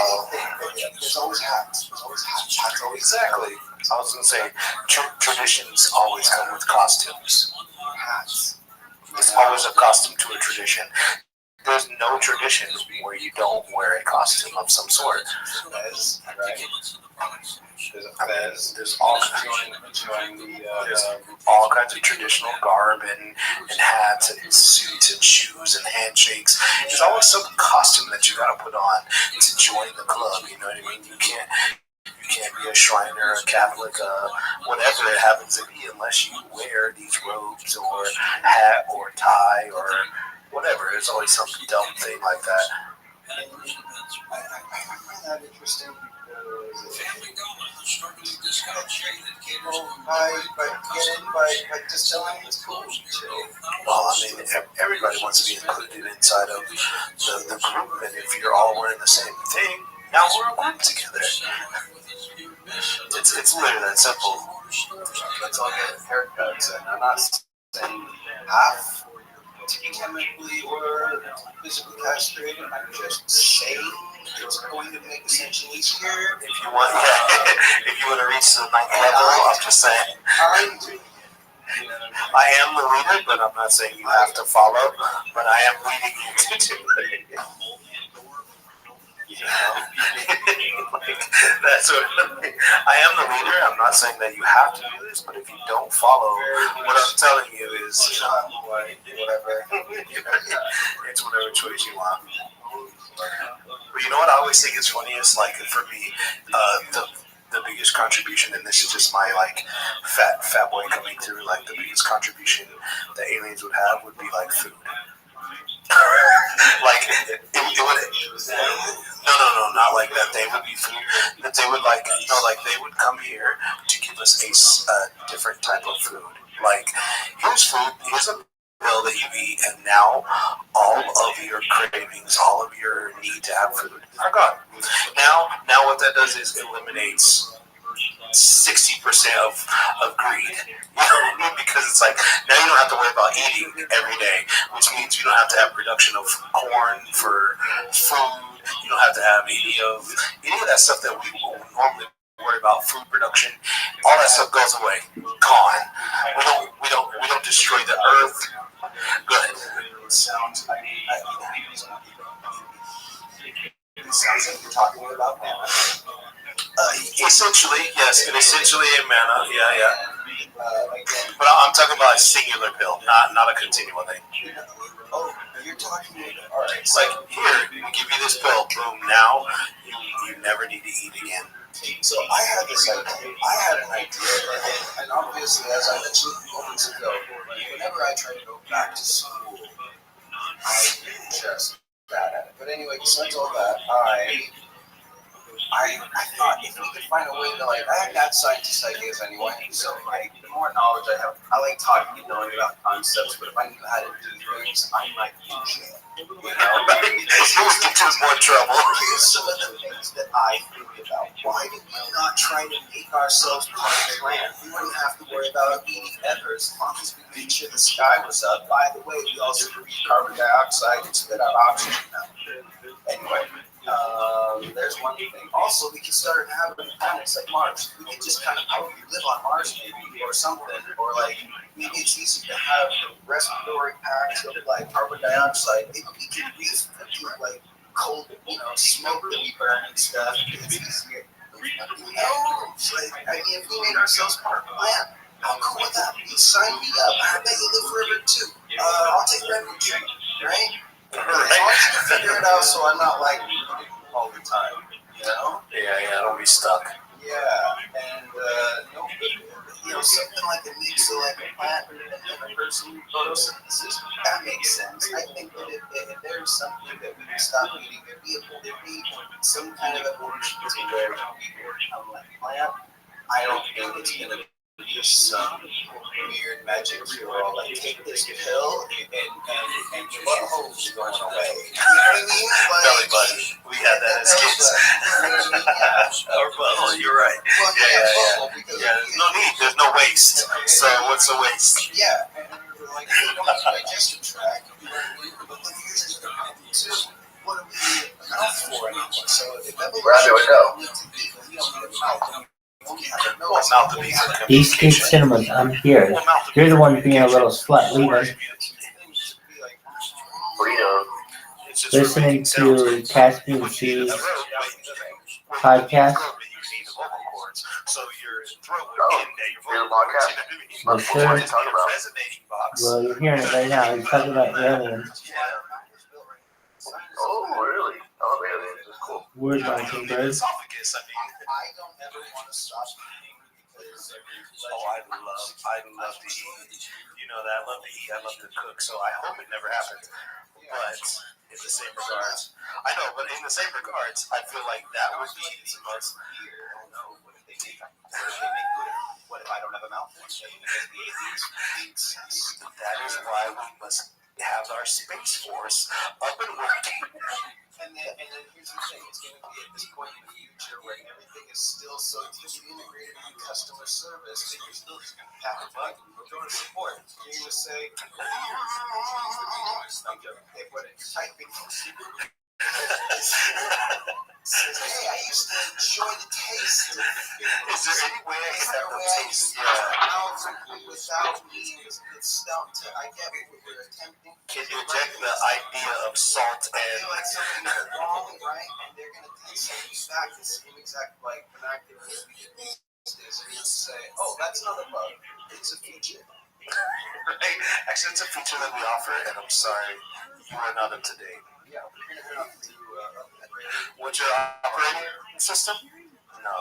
there's always hats. There's always hats. Hats always Exactly. I was going to say, traditions always come with costumes. hats. It's always a costume to a tradition. There's no tradition where you don't wear a costume of some sort. Fez, right? There's all kinds of traditional garb and hats and suits and shoes and handshakes. There's always some costume that you gotta put on to join the club. You know what I mean? You can't be a Shriner, a Catholic, whatever it happens to be, unless you wear these robes or hat or tie or whatever. There's always some dumb thing like that. I find that interesting by just telling it's cool. Well, I mean, everybody wants to be included inside of the group, and if you're all wearing the same thing, now we're a group together. It's literally that simple. Let's all get haircuts, and I'm not saying have to be chemically or physically castrated. I'm just saying it's going to make ascension easier. If you want to reach the 9th level, I'm just saying. I am the leader, but I'm not saying you have to follow. But I am leading you to do it. That's what I am the leader. I'm not saying that you have to do this, but if you don't follow, what I'm telling you is, whatever. It's whatever choice you want. But you know what I always think is funny is, like, for me, the biggest contribution, and this is just my fat boy coming through, like the biggest contribution that aliens would have would be like food. Like it would, no, not like that. They would be food. That they would they would come here to give us a different type of food. Like, here's food. Here's a pill that you eat, and now all of your cravings, all of your need to have food are gone. Now what that does is eliminates 60% of greed. You know what I mean? Because it's like, now you don't have to worry about eating every day, which means you don't have to have production of corn for food. You don't have to have any of that stuff that we normally worry about, food production. All that stuff goes away. Gone. We don't destroy the earth. Go ahead. It sounds like you're talking about mana. Essentially, yes, and essentially a mana, yeah. But I'm talking about a singular pill, not a continual thing. Oh, you're talking about, all right. It's like, here, we give you this pill, boom, now you never need to eat again. So I had this idea. I had an idea, and obviously, as I mentioned moments ago, whenever I try to go back to school, I'm just bad at it. But anyway, besides all that, I thought if we could find a way to, like, I had scientist ideas anyway, so, like, the more knowledge I have, I like talking and knowing about concepts, but if I knew how to do things, I might do shit. You know? It would get you in more trouble. Here's some of the things that I think about. Why did we not try to make ourselves part of the land? We wouldn't have to worry about eating ever as long as we made sure the sky was up. By the way, we also breathe carbon dioxide and spit out oxygen now. Anyway. There's one thing. Also, we could start having planets like Mars. We could just kind of probably live on Mars, maybe, or something. Or, like, maybe it's easy to have respiratory packs of, like, carbon dioxide. Maybe we could breathe, like, coal, smoke that we burn and stuff. It's easier. No, I mean, if we made ourselves part of the plant, how cool would that be? Sign me up. I bet you live forever too. I'll take Redwood Tree, right? As long as you can figure it out so I'm not like all the time, Yeah, don't be stuck. Yeah, and something like a mix of like a plant and a person photosynthesis, that makes sense. I think that if there's something that we can stop eating, there'd be some kind of evolution to where we become like plant. I don't think it's gonna be just some weird magic cure. Like take this pill and your butthole's going away. You know what I mean? Belly button. We had that as kids. Our butthole. You're right. Yeah. There's no need. There's no waste. So what's the waste? Yeah. And like we don't have a digestive tract. But then here's the problem too. What do we account for anymore? So if evolution we don't need a mouth. These Kid Cinemas, I'm here. You're the one being a little slut. Leaving. What are you doing? Listening to Caspian Seas podcast. I'm sure. Well, you're hearing it right now. He's talking about aliens. Oh, really? I love aliens. It's cool. Word mountain birds. I don't ever want to stop eating because I love to eat. You know that. I love to eat. I love to cook. So I hope it never happens. But in the same regards, I know. But in the same regards, I feel like that would be the most. I don't know. What if they make good? What if I don't have a mouth? That is why we must have our Space Force up and working. And then here's the thing, it's going to be at this point in the future where everything is still so deeply integrated in customer service that you're still just going to have to like go to support. You're going to say, what you're typing says, hey, I used to enjoy the taste of Is there any way I can have the taste? without me it's stumped. I get what we're attempting. Can you inject the idea of salt I and feel like something is wrong, right? And they're going to send you back the same exact like vernacular as we did these days. They're going to say, oh, that's not a bug. It's a feature. right? Actually, it's a feature that we offer, and I'm sorry, you are not up to date. Yeah, we're going to have to upgrade. What's your operating system? No.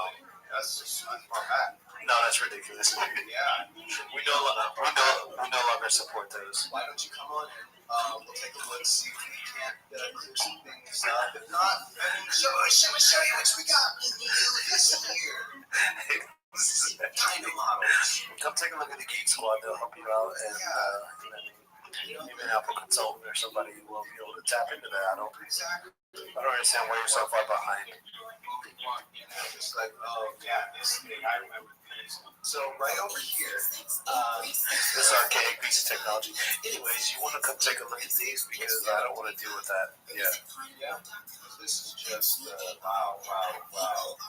That's just not far back. No, that's ridiculous. Yeah. We no longer support those. Why don't you come on in? We'll take a look, see if we can't clear some things up. If not, show you what we got. This here. Kind of models. Come take a look at the Geek Squad. They'll help you out, and even an Apple consultant or somebody will be able to tap into that. I don't understand why you're so far behind. Just like, this thing, I remember. So right over here, this archaic piece of technology. Anyways, you want to come take a look at these because I don't want to deal with that. Yeah. This is just wow. Well,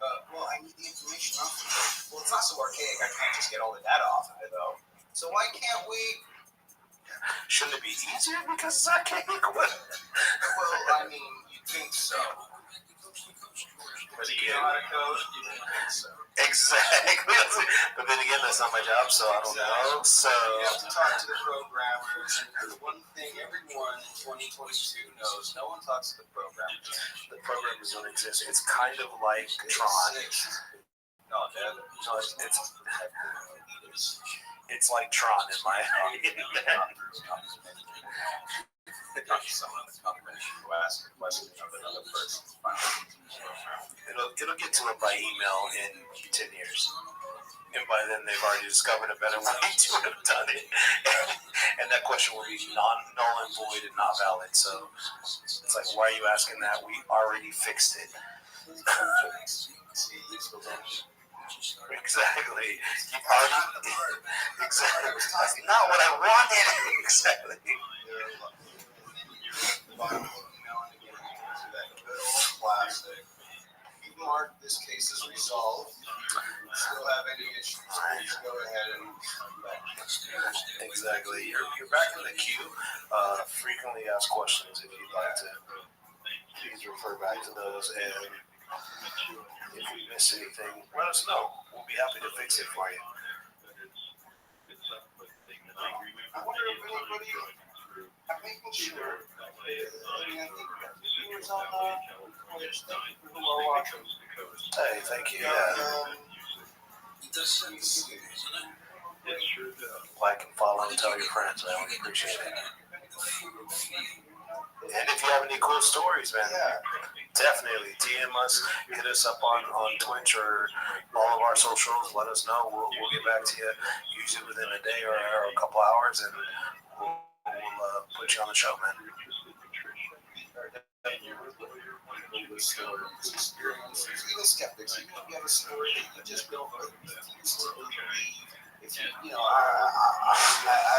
I need the information off of it. Well, it's not so archaic. I can't just get all the data off of it, though. So why can't we? Shouldn't it be easier because it's archaic? Well, I mean, you'd think so. But you know how to code? You didn't think so. Exactly. But then again, that's not my job, so I don't know. So you have to talk to the programmers. And the one thing everyone in 2022 knows, no one talks to the programmers. The programmers don't exist. It's kind of like Tron. No, it's like Tron in my opinion. Someone that's not going to ask a question of another person. It'll get to it by email in 10 years. And by then they've already discovered a better way to have done it. And that question will be null and void and not valid. So it's like, why are you asking that? We already fixed it. Exactly. Exactly. That's not what I wanted. Exactly. Mark, this case is resolved. Still have any issues? Please go ahead and come back. Exactly. You're back in the queue. Frequently asked questions if you'd like to. please refer back to those. And if we miss anything, let us know. We'll be happy to fix it for you. I wonder if anybody, I'm making sure. I think viewers on Twitch, thank you for who are watching. Hey, thank you. Yeah. Like and follow and tell your friends. I would appreciate it. And if you have any cool stories, man, definitely DM us, hit us up on Twitch or all of our socials. Let us know. We'll get back to you usually within a day or a couple hours, and we'll put you on the show, man. Even skeptics, even if you have a story that you just don't refuse to believe. If you know,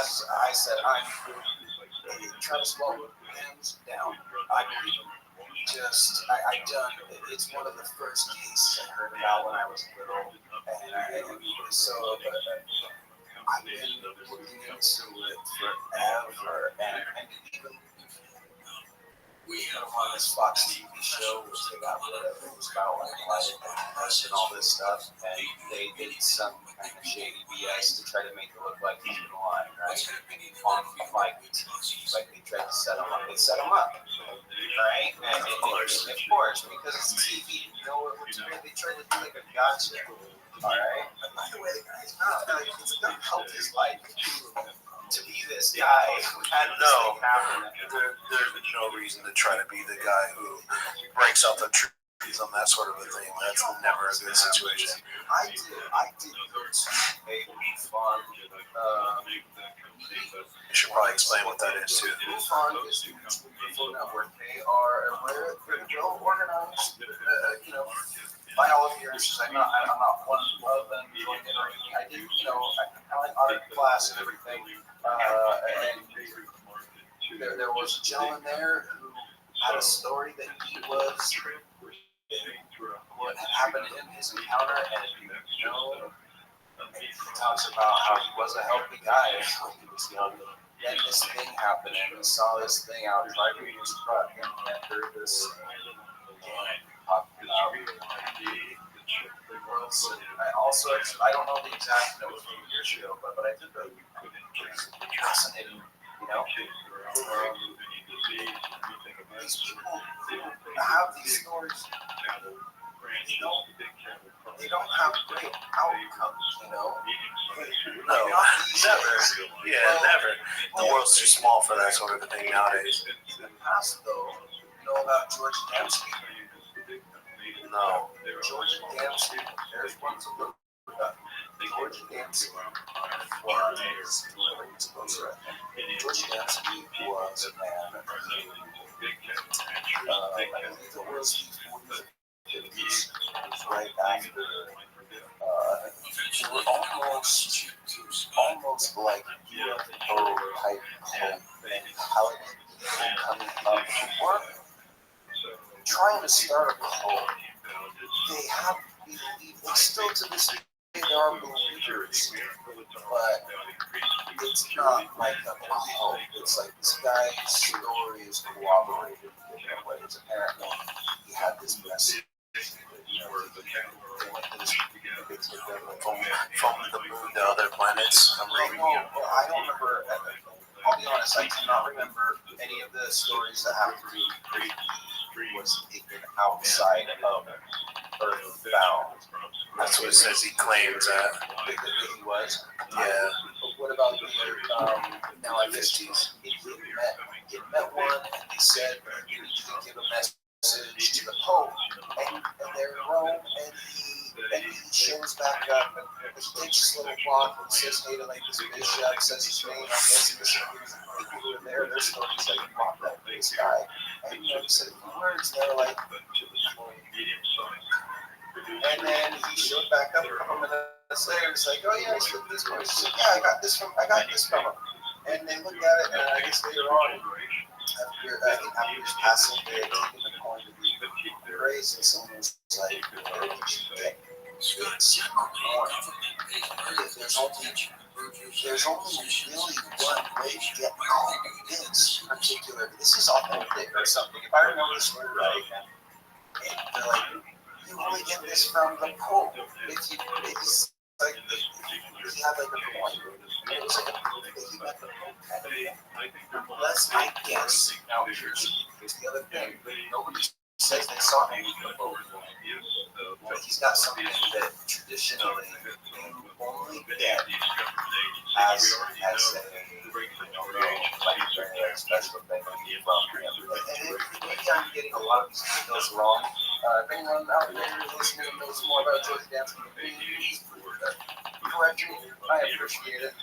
as I said, I'm trying to slow hands down. I believe I done. It's one of the first cases I heard about when I was little, and so I've been looking into it forever, and even. We had on this Fox TV show, which they got rid of. It was about like and all this stuff, and they did some kind of shady BS to try to make it look like he's been lying, right? On like they tried to set him up. They set him up, right? And of course, because it's TV, you know what they tried to do like a gotcha. All right. But by the way, the guy's not. It's not helped his life to be this guy who had this thing happen. There's no reason to try to be the guy who breaks out the trees on that sort of a thing. That's never a good situation. I did go to a fund. You should probably explain what that is too. Fund is the Info Network. They are they're well organized. By all appearances, I'm not one of them. I did, I kind of like art class and everything. And there was a gentleman there who had a story that he was, what had happened to him, his encounter, and he talks about how he was a healthy guy when he was young. Then this thing happened, and he saw this thing out driving his truck, and heard this talking about the world. I don't know the exact, it was a few years ago, but I think that it's fascinating, these people have these stories. They don't have great outcomes, No, never. Yeah, never. The world's too small for that sort of a thing nowadays. In the past, though, you know about George Dempsey? No. George Dempsey, there's one to look up. George Dempsey George Dempsey was a man I believe it was the 40s, right after they were almost like UFO type cult mentality coming up. They weren't trying to start a cult. They have believed, and still to this day there are believers, but it's not like a cult. It's like this guy's story is corroborated in different ways. Apparently, he had this message. From the moon to other planets. I don't remember. I'll be honest, I cannot remember any of the stories that have to do with he was taken outside of Earthbound. That's what it says. He claims that He was. Yeah. But what about the now I guess he met one, and they said you need to give a message to the Pope, and they're in Rome, and he shows back up, and he takes his little block and says, hey, to like this bishop, says his name, I'm guessing this is people who are there, their stories like, fuck that this guy. And he said a few words, and they're like, and then he showed back up a couple minutes later, and it's like, oh yeah, I slipped this one. He said, yeah, I got this from him. And they looked at it, and I guess later on, after his passing, they had taken the coin to be raised, and someone was like, where did you get this coin? There's only there's only really one way to get out of this particular. This is authentic or something. If I remember this story right, they're like, you only get this from the Pope. It's like he had like a point. It was like he met the Pope. Unless I guess. Now here's the other thing. Nobody says they saw him with the Pope, but he's got something that traditionally you only get as a like very special thing from him. And maybe I'm getting a lot of these details wrong. If anyone out there listening knows more about George Danson than me, please correct me. I appreciate it.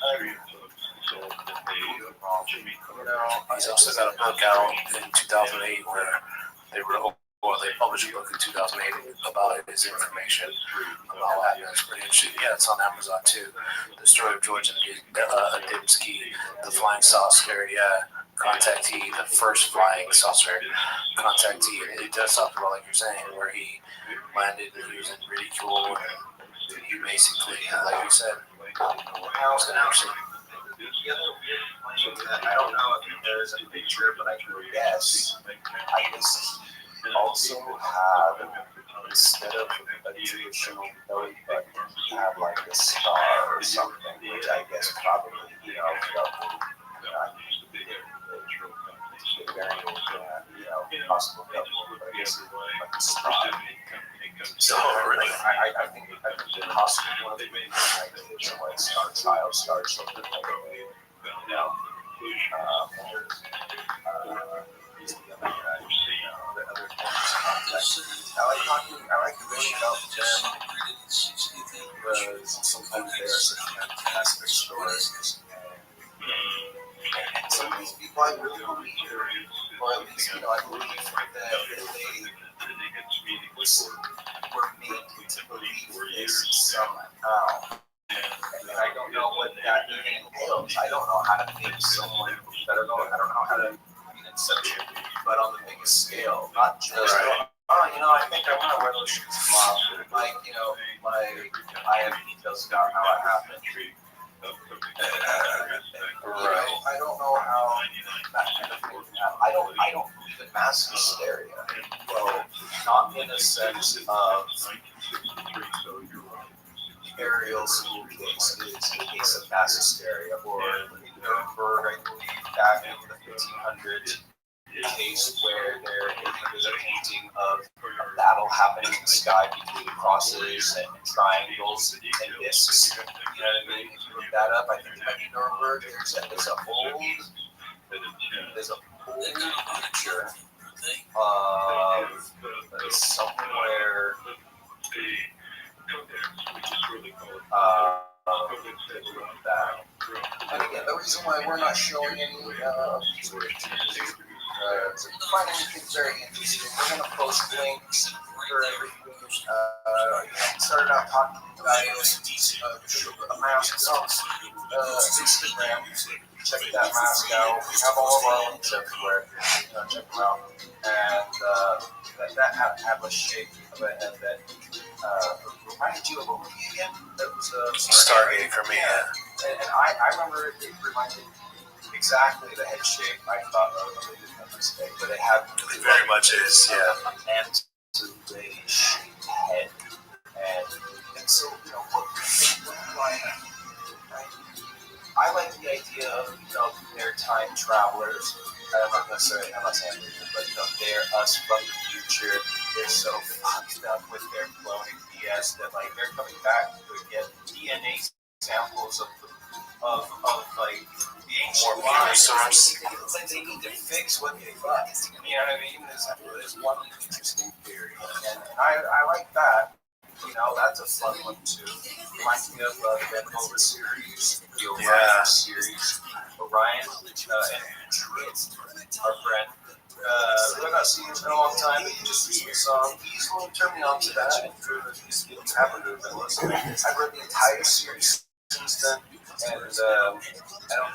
He's also got a book out in 2008 where they wrote, well, they published a book in 2008 about his information about what happened. It's pretty interesting. Yeah, it's on Amazon too. The story of George and Adamski, the flying saucer, contactee, the first flying saucer contactee. And it does talk about, like you're saying, where he landed and he was in ridicule. And he basically, like you said, was going to actually. I don't know if there's a picture, but I can guess. I just also have, instead of a traditional belly button, you have like a star or something, which I guess probably, possible couple, but I guess it's like a star. So I think the costume one of the main things like Star Child, Star Children, I like really about them because sometimes they are such fantastic stories. And some of these people I really believe, or at least, I believe that they were made to believe this somehow. And I don't know what that even entails. I don't know how to make someone better know. I don't know how to inception, but on the biggest scale, not just I think I want to wear those shoes tomorrow. Like, I have details about how it happened. I don't know how that kind of thing happened. I don't believe in mass hysteria. Well, not in a sense of Ariel's case is the case of mass hysteria, or Nuremberg, I believe, back in the 1500s, case where there's a painting of a battle happening in the sky between crosses and triangles and discs. You know what I mean? If you look that up, I think it might be Nuremberg. There's an old picture of somewhere. That. And again, the reason why we're not showing any of these pictures so if you find anything very interesting, we're going to post links for everything. Started out talking about a mask on Instagram. Check that mask out. We have all of our links everywhere. Check them out. And that have a shape of a head that reminded you of what movie again? That was Stargate for me. And I remember it reminded exactly the head shape I thought of a mistake, but it had really very much is, and to the shaped head, and so what I like the idea of they're time travelers. I'm not saying but they're us from the future. They're so fucked up with their cloning BS that they're coming back to get DNA samples of like the ancient dinosaurs. It's like they need to fix what they fucked. You know what I mean? There's one interesting theory, and I like that. That's a fun one too. Reminds me of the Ben Hova series, the Orion series. Orion and our friend. We're not seeing him in a long time, but he just recently saw him. He's the one who turned me on to that. And for the I've read the entire series since then, and I don't think he's got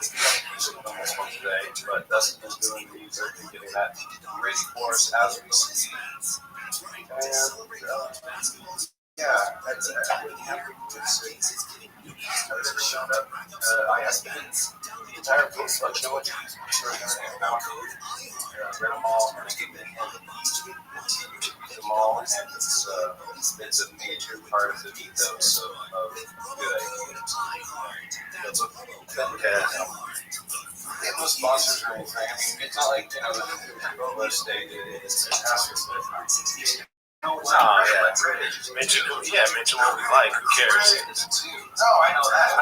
music on this one today, but Dustin is doing the music and getting that ready for us as we speak. And Yeah, that's really happened to the States. I really showed up. I asked the entire books, like, you know what you sort of found. Read them all, and I gave them all, and it's a major part of the ethos of good ideas. They have no sponsors or anything. I mean, it's not like, the Boba State, it's fantastic. Oh, yeah. Mention what we like. Who cares? No, I know that.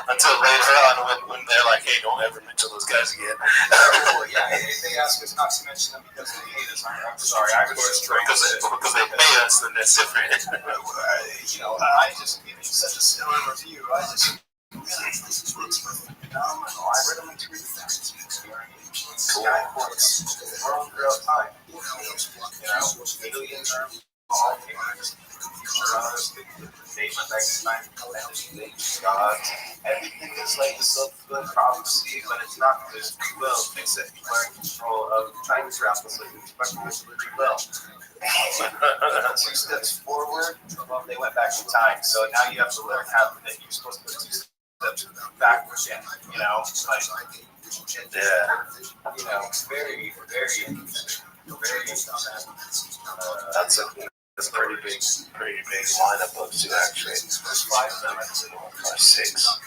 Until later on when they're like, hey, don't ever mention those guys again. Yeah, if they ask us not to mention them because they hate us, I'm sorry. I was because they pay us, then that's different. I just gave you such a stellar review. I read them in 3 weeks. Cool. World throughout time. Millions are all God. Everything is like this self-fulfilling prophecy, but it's not just will fix it. People are in control of time travel, so you expect them to really well. 2 steps forward, well, they went back in time. So now you have to learn how that you're supposed to put 2 steps backwards again. Very, very interesting. Very interesting. That's a pretty big line of books too, actually. There's 5 of them, or 6.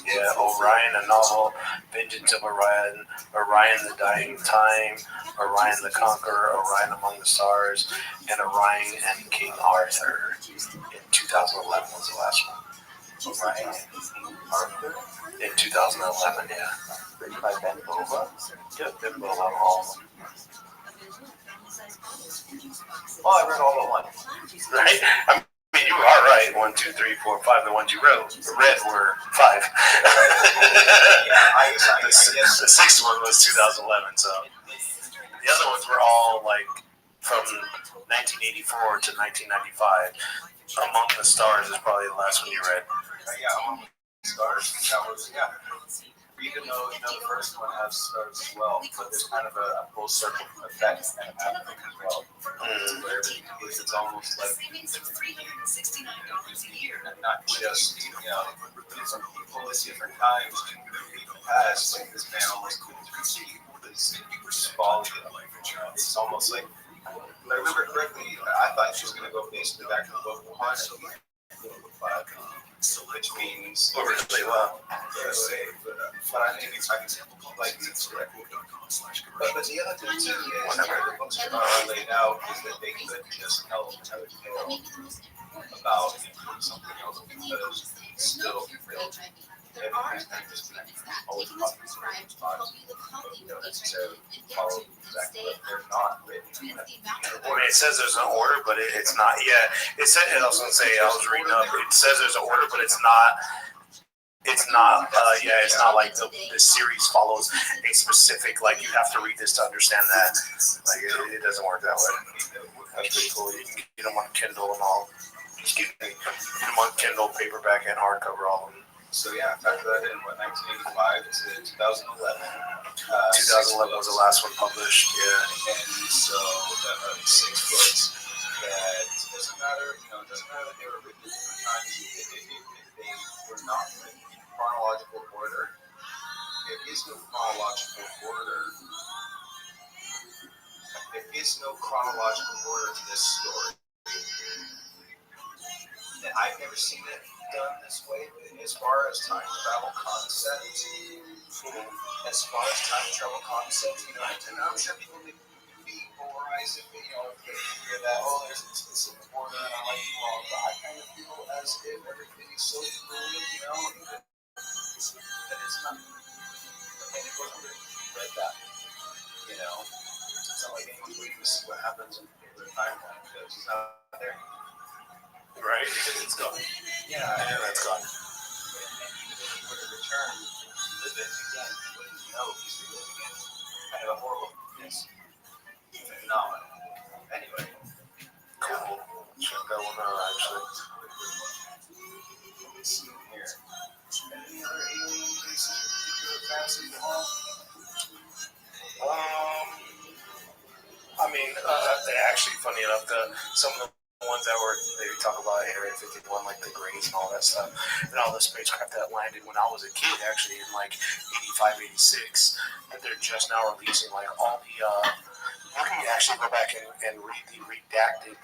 Yeah, Orion, a novel, Vengeance of Orion, Orion the Dying Time, Orion the Conqueror, Orion Among the Stars, and Orion and King Arthur. In 2011 was the last one. Orion and King Arthur? In 2011, yeah. Written by Ben Bova? Yep, Ben Bova, all of them. Oh, I read all at once. Right? I mean, you are right. 1, 2, 3, 4, 5. The ones you read were 5. The 6th one was 2011. So the other ones were all like from 1984 to 1995. Among the Stars is probably the last one you read. Yeah, Among the Stars. That was even though the first one has stars as well, but there's kind of a full circle effect kind of happening as well. Where it's almost like $369 a year, and not just different people at different times in the past. Like this man almost couldn't receive this folly. It's almost like, if I remember correctly, I thought she was going to go basically back to the book one, which means really well. But I think I can like it's correct. But the other thing too is whenever the books are laid out is that they could just tell another tale about something else because it's still everything's kind of just always prescribed to help you live healthy. Don't necessarily follow exactly what they're not written. I mean, it says there's an order, but it's not. Yeah, it said. It also say I was reading up. It says there's an order, but it's not. It's not. It's not like the series follows a specific. Like you have to read this to understand that. Like it doesn't work that way. That's pretty cool. You can get them on Kindle and all. Just get them on Kindle, paperback, and hardcover, all of them. So yeah, factor that in, 1985 to 2011. 2011 was the last one published, yeah. And so 6 books that doesn't matter that they were written at different times. If they were not written in chronological order, there is no chronological order. There is no chronological order to this story. And I've never seen it done this way. As far as time travel concepts, I'm sure people would be polarized if they hear that, there's a specific order, and I like it wrong, but I kind of feel as if everything is so fluid, that it's not, and it wasn't read that, it's not like anyone's waiting to see what happens in the timeline, because it's not there. Right, because it's gone. Yeah, that's gone. And even if you were to return, live it again, you wouldn't know he's reliving it. Kind of a horrible phenomenon. Anyway, cool. Check that one out, actually. Let me see here. Any other alien cases you're fancy on? I mean, actually, funny enough, some of the ones that they talk about Area 51, like the Grays and all that stuff, and all the spacecraft that landed when I was a kid, actually in like 85, 86, that they're just now releasing like all the. You can actually go back and read the redacted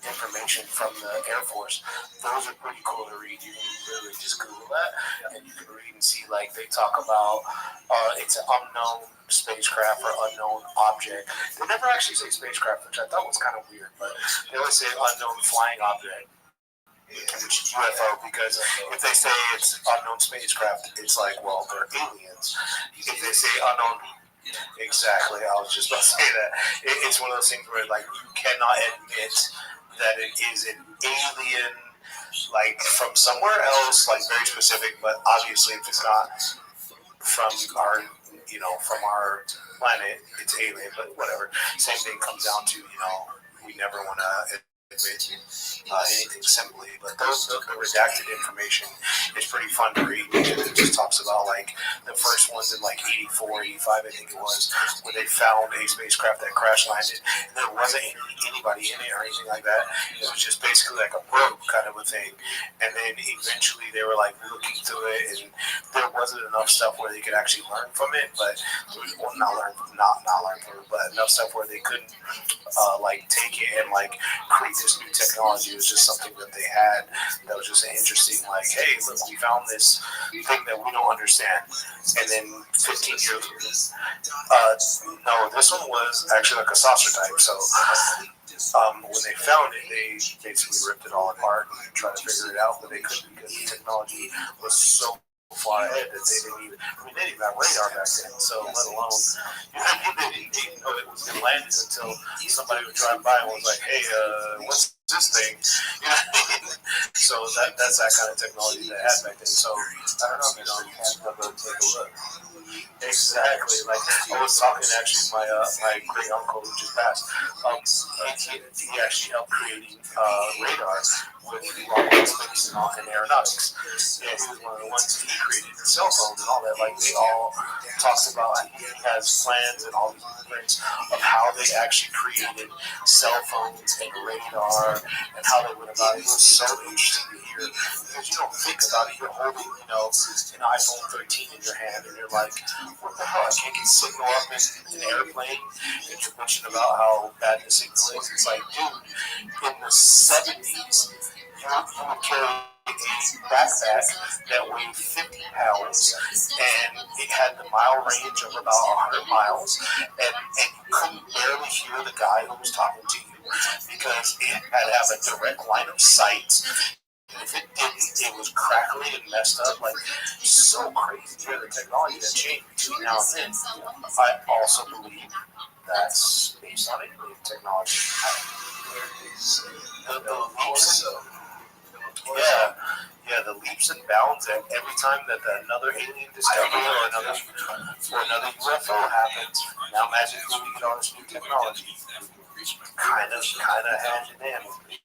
information from the Air Force. Those are pretty cool to read. You can really just Google that, and you can read and see like they talk about it's an unknown spacecraft or unknown object. They never actually say spacecraft, which I thought was kind of weird, but they always say unknown flying object, which is UFO, because if they say it's unknown spacecraft, it's like, well, they're aliens. If they say unknown, exactly, I was just about to say that. It's one of those things where like you cannot admit that it is an alien, like from somewhere else, like very specific, but obviously if it's not from our planet, it's alien, but whatever. Same thing comes down to, we never want to admit anything simply, but the redacted information is pretty fun to read. It just talks about like the first ones in like 84, 85, I think it was, where they found a spacecraft that crash landed. And there wasn't anybody in it or anything like that. It was just basically like a probe kind of a thing. And then eventually they were like looking through it, and there wasn't enough stuff where they could actually learn from it, but not learn from it, but enough stuff where they couldn't like take it and like create this new technology. It was just something that they had that was just interesting, like, hey, look, we found this thing that we don't understand. And then 15 years no, this one was actually like a saucer type. So when they found it, they basically ripped it all apart and tried to figure it out, but they couldn't, because the technology was so far ahead that they didn't even have radar back then, so let alone they didn't know it was going to land until somebody would drive by and was like, hey, what's this thing? So that's that kind of technology they had back then. So I don't know, you have to go take a look. Exactly. Like I was talking actually, my great uncle who just passed. He actually helped creating radar with rocket space and aeronautics. Yeah, he was one of the ones who created cell phones and all that. Like they all talks about, he has plans and all these things of how they actually created cell phones and radar and how they went about it. It was so interesting to hear, because you don't think about it. You're holding, an iPhone 13 in your hand, and you're like, what the hell? I can't get signal up in an airplane. And you're mentioning about how bad the signal is. It's like, dude, in the 70s, you would carry a backpack that weighed 50 pounds, and it had the mile range of about 100 miles, and you couldn't barely hear the guy who was talking to you, because it had to have a direct line of sight. And if it didn't, it was crackly and messed up. Like, so crazy. Yeah, the technology that changed between now and then. I also believe that's based on alien technology. The leaps and bounds, and every time that another alien discovery or another UFO happens, now magically we get all this new technology. Kind of hand in hand with me.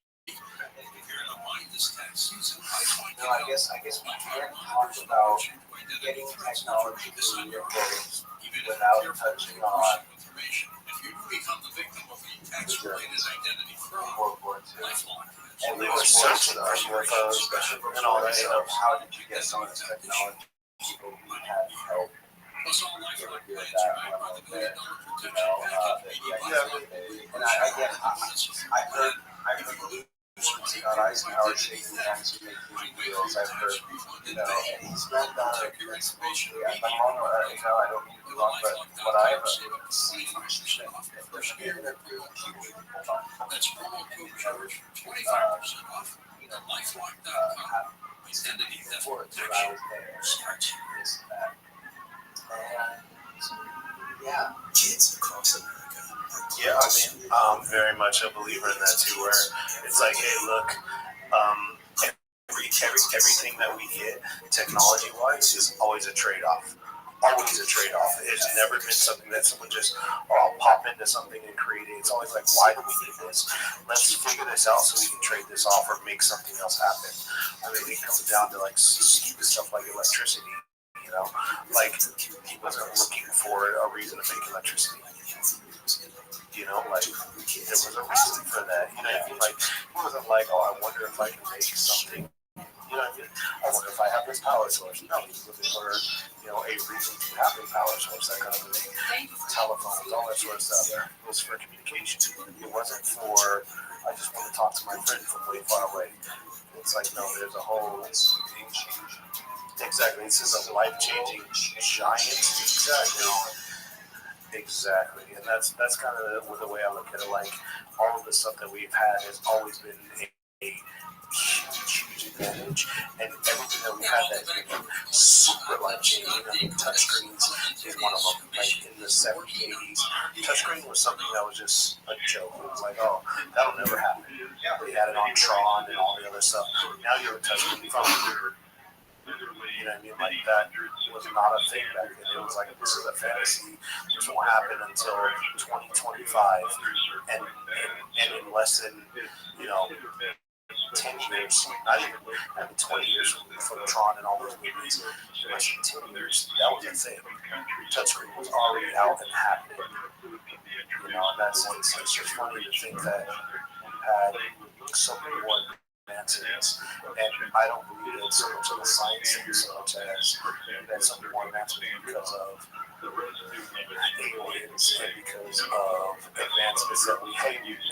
No, I guess we can't talk about getting technology to UFOs without touching on World War II. And they were searching for UFOs and all that stuff. How did you get some of this technology? People who had help. I heard Scott Eisenhower shaking hands and making deals. I've heard, and he's been I'm on, I don't mean to be wrong, but what I've seen Kids across America. Yeah, I mean, I'm very much a believer in that too, where it's like, hey, look, everything that we get technology-wise is always a trade-off. Always a trade-off. It's never been something that someone just, I'll pop into something and create it. It's always like, why do we need this? Let's figure this out so we can trade this off or make something else happen. I mean, it comes down to like stupid stuff like electricity. Like he wasn't looking for a reason to make electricity. Like there was a reason for that. You know what I mean? Like, it wasn't like, oh, I wonder if I can make something. You know what I mean? I wonder if I have this power source. No, he was looking for, a reason to have a power source, that kind of thing. Telephones, all that sort of stuff. It was for communication. It wasn't for, I just want to talk to my friend from way far away. It's like, no, there's a whole exactly. This is a life-changing giant. Exactly. And that's kind of the way I look at it. Like, all of the stuff that we've had has always been a huge advantage, and everything that we've had that's been super life-changing. I mean, touchscreens is one of them. Like, in the 70s, 80s, touchscreen was something that was just a joke. It was like, oh, that'll never happen. We had it on Tron and all the other stuff. Now you're a touchscreen phone. You know what I mean? Like, that was not a thing back then. It was like, this is a fantasy. This won't happen until 2025. And in less than, 10 years, not even 20 years from Tron and all those movies, less than 10 years, that was a thing. Touchscreen was already out and happening. In that sense, it's just funny to think that we've had so many more advancements, and I don't believe it's so much of a science thing so much as that some more advancements because of aliens and because of advancements that we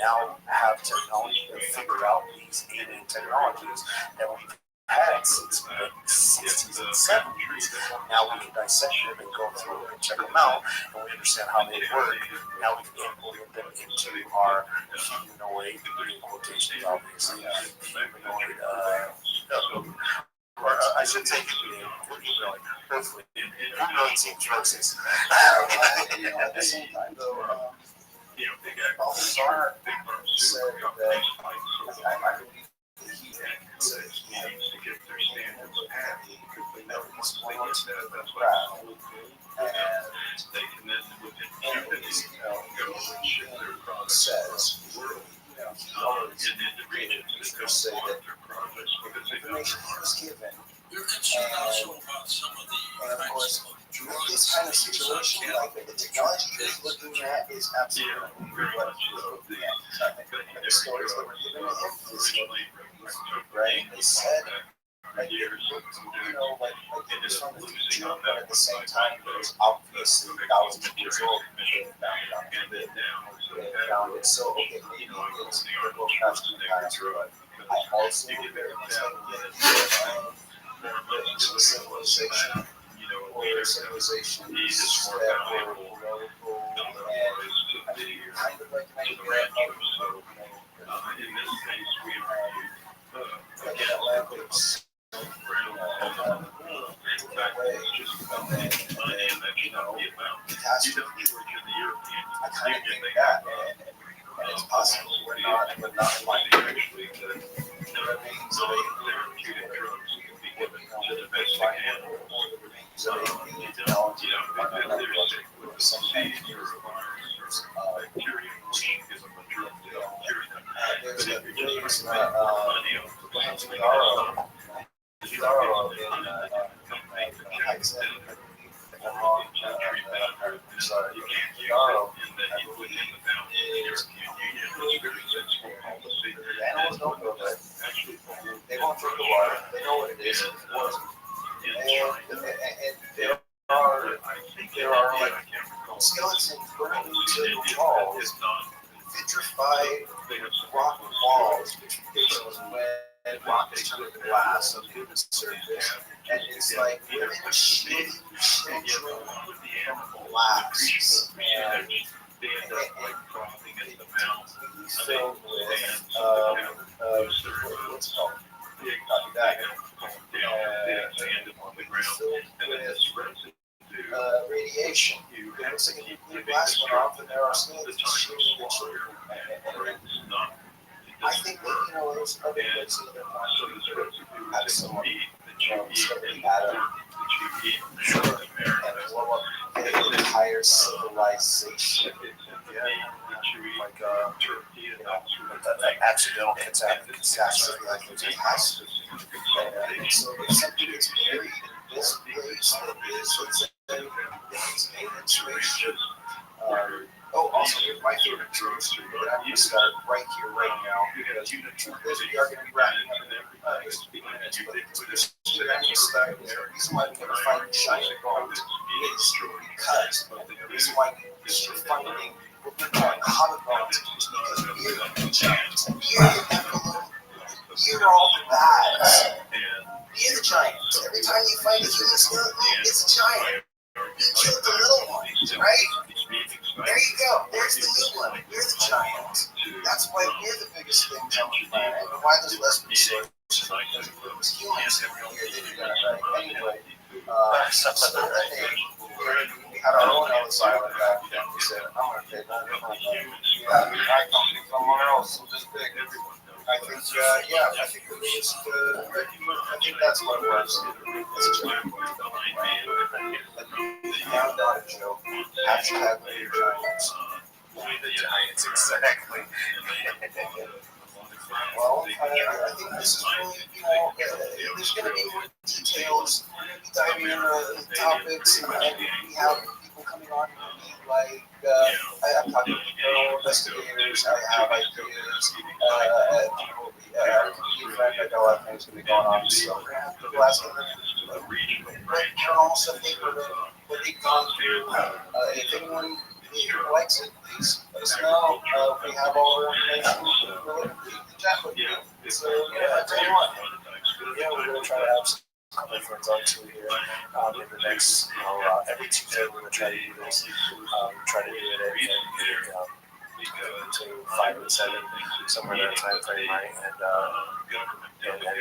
now have technology to figure out these alien technologies that we've had since the 60s and 70s. Now we can dissect them and go through and check them out, and we understand how they work. Now we can implement them into our humanoid, in quotations, obviously, humanoid, or I should say humanoid, hopefully. Humanoid seems racist. At the same time, though, all these are said that I believe he said he had to get their standards of happy that was going to the crowd, and they connected with it. And says, he always integrated to say that information was given. And of course, this kind of situation, like the technology he's looking at is absolutely what he's looking at. So I think the stories that were given to him is right. They said, like, it looked, like it was from the future, but at the same time, it was obviously thousands of years old. They found it. So, okay, maybe it's the book has to pass, but I also very much like the ancient civilization, or civilizations that were local, and kind of like my grandmother, in this case, we have like an Atlantic. I kind of think that, and it's possible we're not like actually the remains of a therapeutic drugs can be given to the best they can, or the remains of a technology with the same bacteria is a drug to cure them. There's a animals don't know that. They won't drink the water. They know what it is. And there are like skeletons burned into the walls, vitrified rock walls, vitrification when rock is turned to glass on the surface, and it's like women shooting children from glass, and filled with what's called radiation. It looks like a nuclear blast went off, and there are skeletons shooting at children. I think that, there's other places that are have someone study Adam and blow up an entire civilization. Like that accidental catastrophe, like it has to. So there's something that's buried in this place that is a situation. Also, here's my favorite true story, but I'm going to start right here, right now. because we are going to be wrapping up in just a few minutes. But there's the reason why we never find giant bones is because the reason why we're finding what we're calling hobbit bones is because we're the giants. We're the Nephilim. We're all the bads. We're the giants. Every time you find a human skeleton, it's a giant. You killed the little one, right? There you go. There's the new one. We're the giants. That's why we're the biggest things on the planet. And why there's less resources. Because if it was humans here, they did that right. Anyway, we had our own Ellis Island back then. We said, I'm going to take over from I come from somewhere else, so this big. I think, I think it was, I think that's what it was. It's a joke. Now, not a joke. Hashtag the Giants. The Giants, exactly. Well, I think this is really, there's going to be more details, diving into topics, and we have people coming on like, I have talked to investigators, I have ideas, our community friend, I know a lot of things going to be going on, so we're going to have people asking them, almost a paper of what they've gone through. If anyone likes it, please let us know. We have all our information. We're looking to chat with you. So, I tell you what, we're going to try to have some friends on too here in the next, every Tuesday we're going to try to do this. Try to do it at 5 and 7, somewhere in that time frame, right? And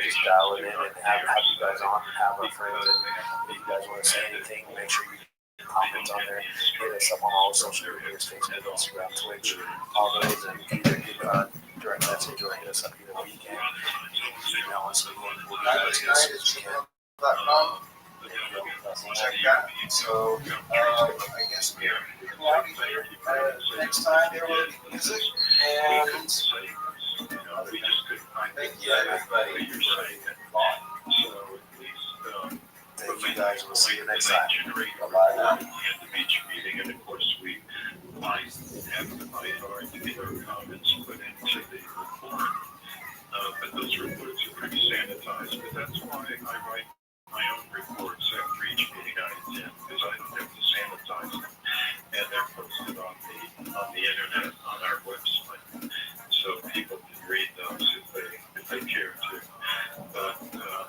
just dial it in and have you guys on and have our friends. And if you guys want to say anything, make sure you comment on there. Hit us up on all social media, Facebook, Instagram, Twitch, all those, and either give direct message or hit us up either way you can. Email us. We'll be gmail.com. Check it out. So, I guess we're out here. Next time, there will be music, and thank you, everybody. Thank you guys. We'll see you next time. Bye-bye now. At the beach meeting, and of course, we might have to fight hard to get our comments put into the report. But those reports are pretty sanitized. But that's why I write my own reports after each meeting I attend, because I don't have to sanitize them. And they're posted on the internet, on our website, so people can read those if they care to. But it's a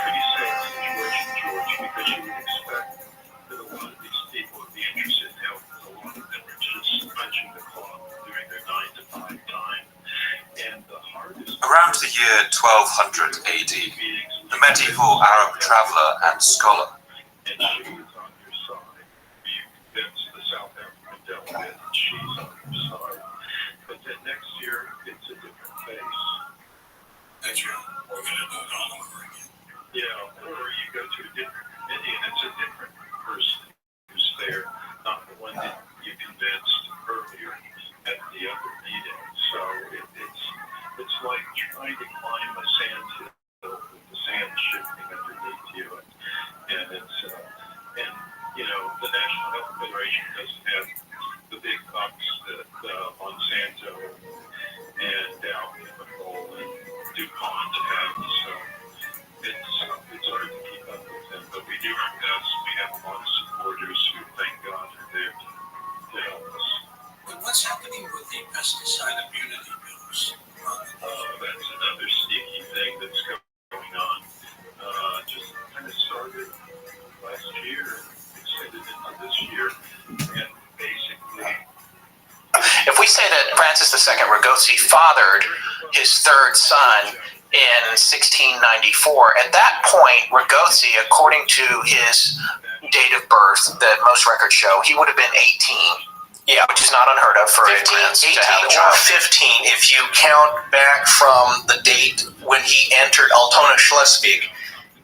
pretty sad situation, George, because you would expect that a lot of these people would be interested in health. A lot of them are just punching the clock during their 9 to 5 time. And the hardest. Around the year 1200 AD, the medieval Arab traveller and scholar. And she was on your side. You convinced the South African delegate that she's on your side. But then next year, it's a different face. Next year, we're going to do it all over again. Yeah, or you go to a different committee and it's a different person who's there, not the one that you convinced earlier at the other meeting. So it's like trying to climb a sand hill with the sand shifting underneath you. And it's, the National Health Federation doesn't have the big bucks that Monsanto and Dow Chemical and DuPont have. So it's hard to keep up with them, but we do our best. We have a lot of supporters who, thank God, are there to help us. But what's happening with the pesticide immunity bills? That's another sneaky thing that's going on. Just kind of started last year, extended into this year, and basically. If we say that Francis II Ragozzi fathered his third son in 1694, at that point, Ragozzi, according to his date of birth that most records show, he would have been 18. Yeah, which is not unheard of for 18 to have a child. or 15 if you count back from the date when he entered Altona, Schleswig,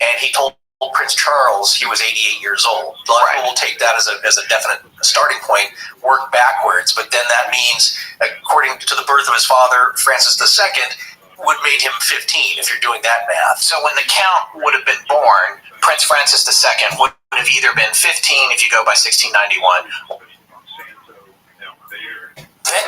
and he told Prince Charles he was 88 years old. A lot of people will take that as a definite starting point, work backwards, but then that means, according to the birth of his father, Francis II, would have made him 15 if you're doing that math. So when the count would have been born, Prince Francis II would have either been 15 if you go by 1691.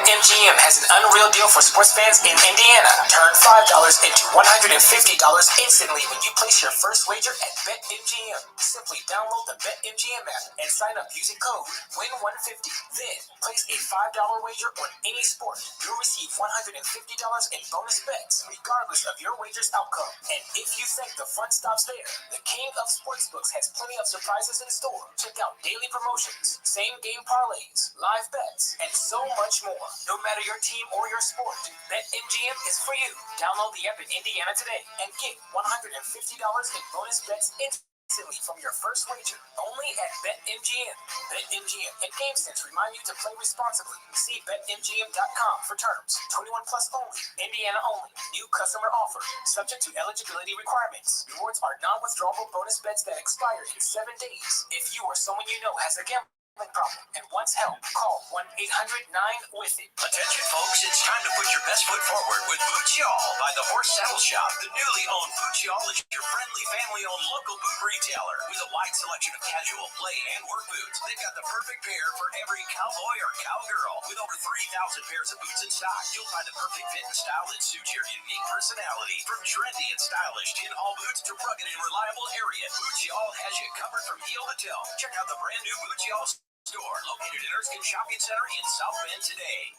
BetMGM has an unreal deal for sports fans in Indiana. Turn $5 into $150 instantly when you place your first wager at BetMGM. Simply download the BetMGM app and sign up using code WIN150. Then place a $5 wager on any sport. You'll receive $150 in bonus bets, regardless of your wager's outcome. And if you think the fun stops there, the king of sportsbooks has plenty of surprises in store. Check out daily promotions, same-game parlays, live bets, and so much more. No matter your team or your sport, BetMGM is for you. Download the app in Indiana today and get $150 in bonus bets instantly from your first wager. Only at BetMGM. BetMGM and GameSense remind you to play responsibly. See BetMGM.com for terms. 21 plus only. Indiana only. New customer offer. Subject to eligibility requirements. Rewards are non-withdrawable bonus bets that expire in 7 days. If you or someone you know has a gambling problem and wants help, call 1-800-9-WITH-IT. Attention, folks, it's time to put your best foot forward with Boots Y'all by the Horse Saddle Shop. The newly owned Boots Y'all is your friendly, family-owned local boot retailer with a wide selection of casual play and work boots. They've got the perfect pair for every cowboy or cowgirl. With over 3,000 pairs of boots in stock, you'll find the perfect fit and style that suits your unique personality. From trendy and stylish tin-haul boots to rugged and reliable area, Boots Y'all has you covered from heel to toe. Check out the brand new Boots Y'all store located in Erskine Shopping Center in South Bend today.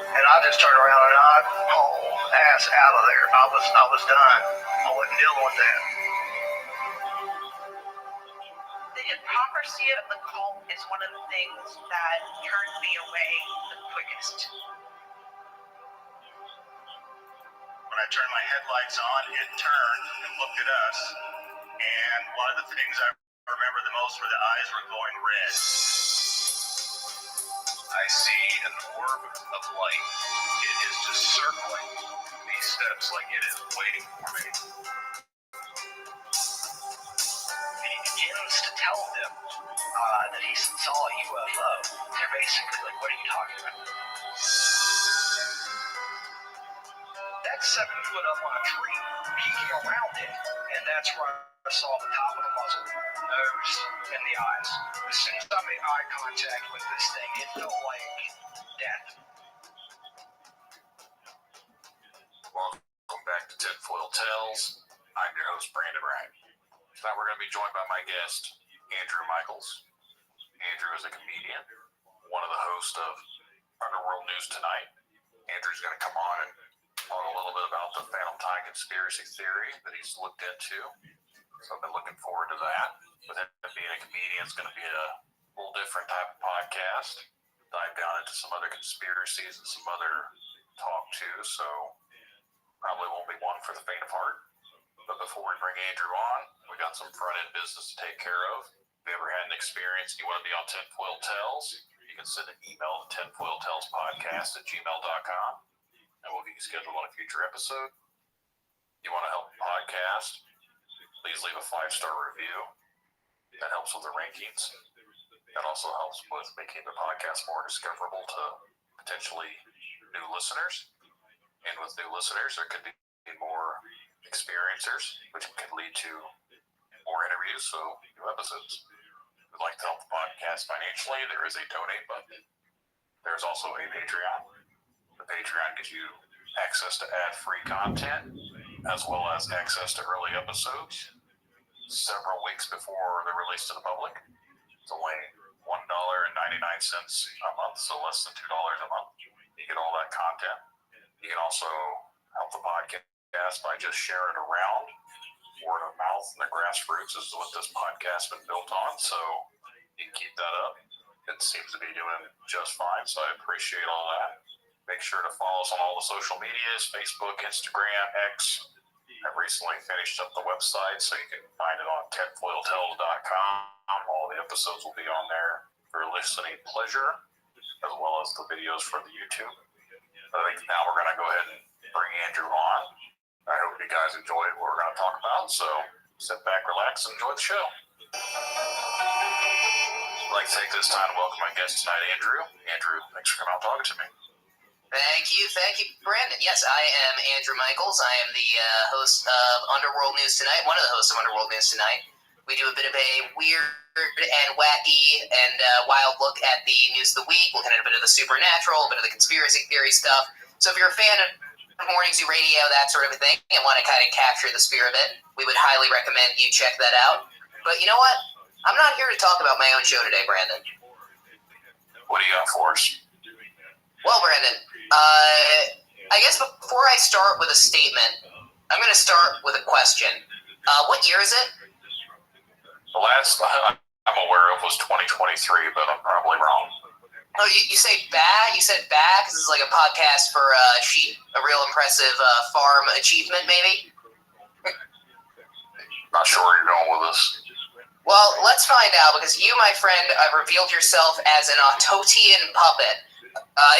And I just turned around and I pulled ass out of there. I was done. I wasn't dealing with that. The hypocrisy of the cult is one of the things that turned me away the quickest. When I turned my headlights on, it turned and looked at us. And one of the things I remember the most were the eyes were glowing red. I see an orb of light. It is just circling these steps like it is waiting for me. He begins to tell them that he saw a UFO. They're basically like, what are you talking about? That's 7 foot up on a tree, peeking around it, and that's where I saw the top of the muzzle, nose, and the eyes. As soon as I made eye contact with this thing, it felt like death. Welcome back to Tinfoil Tales. I'm your host, Brandon Wright. Tonight we're going to be joined by my guest, Andrew Michaels. Andrew is a comedian, one of the hosts of Underworld News Tonight. Andrew's going to come on and talk a little bit about the Phantom Time conspiracy theory that he's looked into. So I've been looking forward to that. With him being a comedian, it's going to be a little different type of podcast. Dive down into some other conspiracies and some other talk too. So probably won't be one for the faint of heart. But before we bring Andrew on, we got some front-end business to take care of. If you ever had an experience and you want to be on Tinfoil Tales, you can send an email to tinfoiltalespodcast@gmail.com, and we'll get you scheduled on a future episode. You want to help the podcast, please leave a 5-star review. That helps with the rankings. That also helps with making the podcast more discoverable to potentially new listeners. And with new listeners, there could be more experiencers, which could lead to more interviews, so new episodes. If you'd like to help the podcast financially, there is a donate button. There's also a Patreon. The Patreon gives you access to ad-free content, as well as access to early episodes several weeks before they're released to the public. It's only $1.99 a month, so less than $2 a month. You get all that content. You can also help the podcast by just sharing it around. Word of mouth and the grassroots is what this podcast has been built on, so you can keep that up. It seems to be doing just fine, so I appreciate all that. Make sure to follow us on all the social medias, Facebook, Instagram, X. I've recently finished up the website, so you can find it on tinfoiltales.com. All the episodes will be on there for listening pleasure, as well as the videos for the YouTube. I think now we're going to go ahead and bring Andrew on. I hope you guys enjoy what we're going to talk about, so sit back, relax, and enjoy the show. I'd like to take this time to welcome my guest tonight, Andrew. Andrew, thanks for coming out and talking to me. Thank you, Brandon. Yes, I am Andrew Michaels. I am the host of Underworld News Tonight, one of the hosts of Underworld News Tonight. We do a bit of a weird and wacky and wild look at the news of the week, looking at a bit of the supernatural, a bit of the conspiracy theory stuff. So if you're a fan of Morning Zoo Radio, that sort of a thing, and want to kind of capture the spirit of it, we would highly recommend you check that out. But you know what? I'm not here to talk about my own show today, Brandon. What do you got for us? Well, Brandon, I guess before I start with a statement, I'm going to start with a question. What year is it? The last I'm aware of was 2023, but I'm probably wrong. Oh, you say bad? You said bad because this is like a podcast for sheep, a real impressive farm achievement, maybe? Not sure where you're going with this. Well, let's find out, because you, my friend, revealed yourself as an Autotian puppet.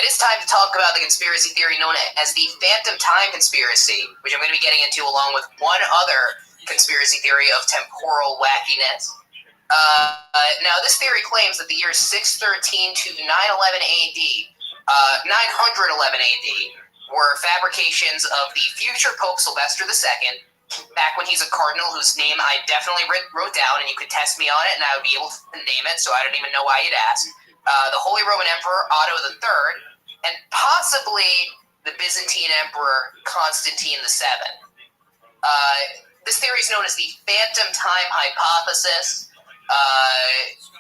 It is time to talk about the conspiracy theory known as the Phantom Time Conspiracy, which I'm going to be getting into along with one other conspiracy theory of temporal wackiness. Now, this theory claims that the years 613 to 911 AD, 911 AD, were fabrications of the future Pope Sylvester II, back when he's a cardinal whose name I definitely wrote down, and you could test me on it, and I would be able to name it, so I don't even know why you'd ask. The Holy Roman Emperor Otto III, and possibly the Byzantine Emperor Constantine VII. This theory is known as the Phantom Time Hypothesis.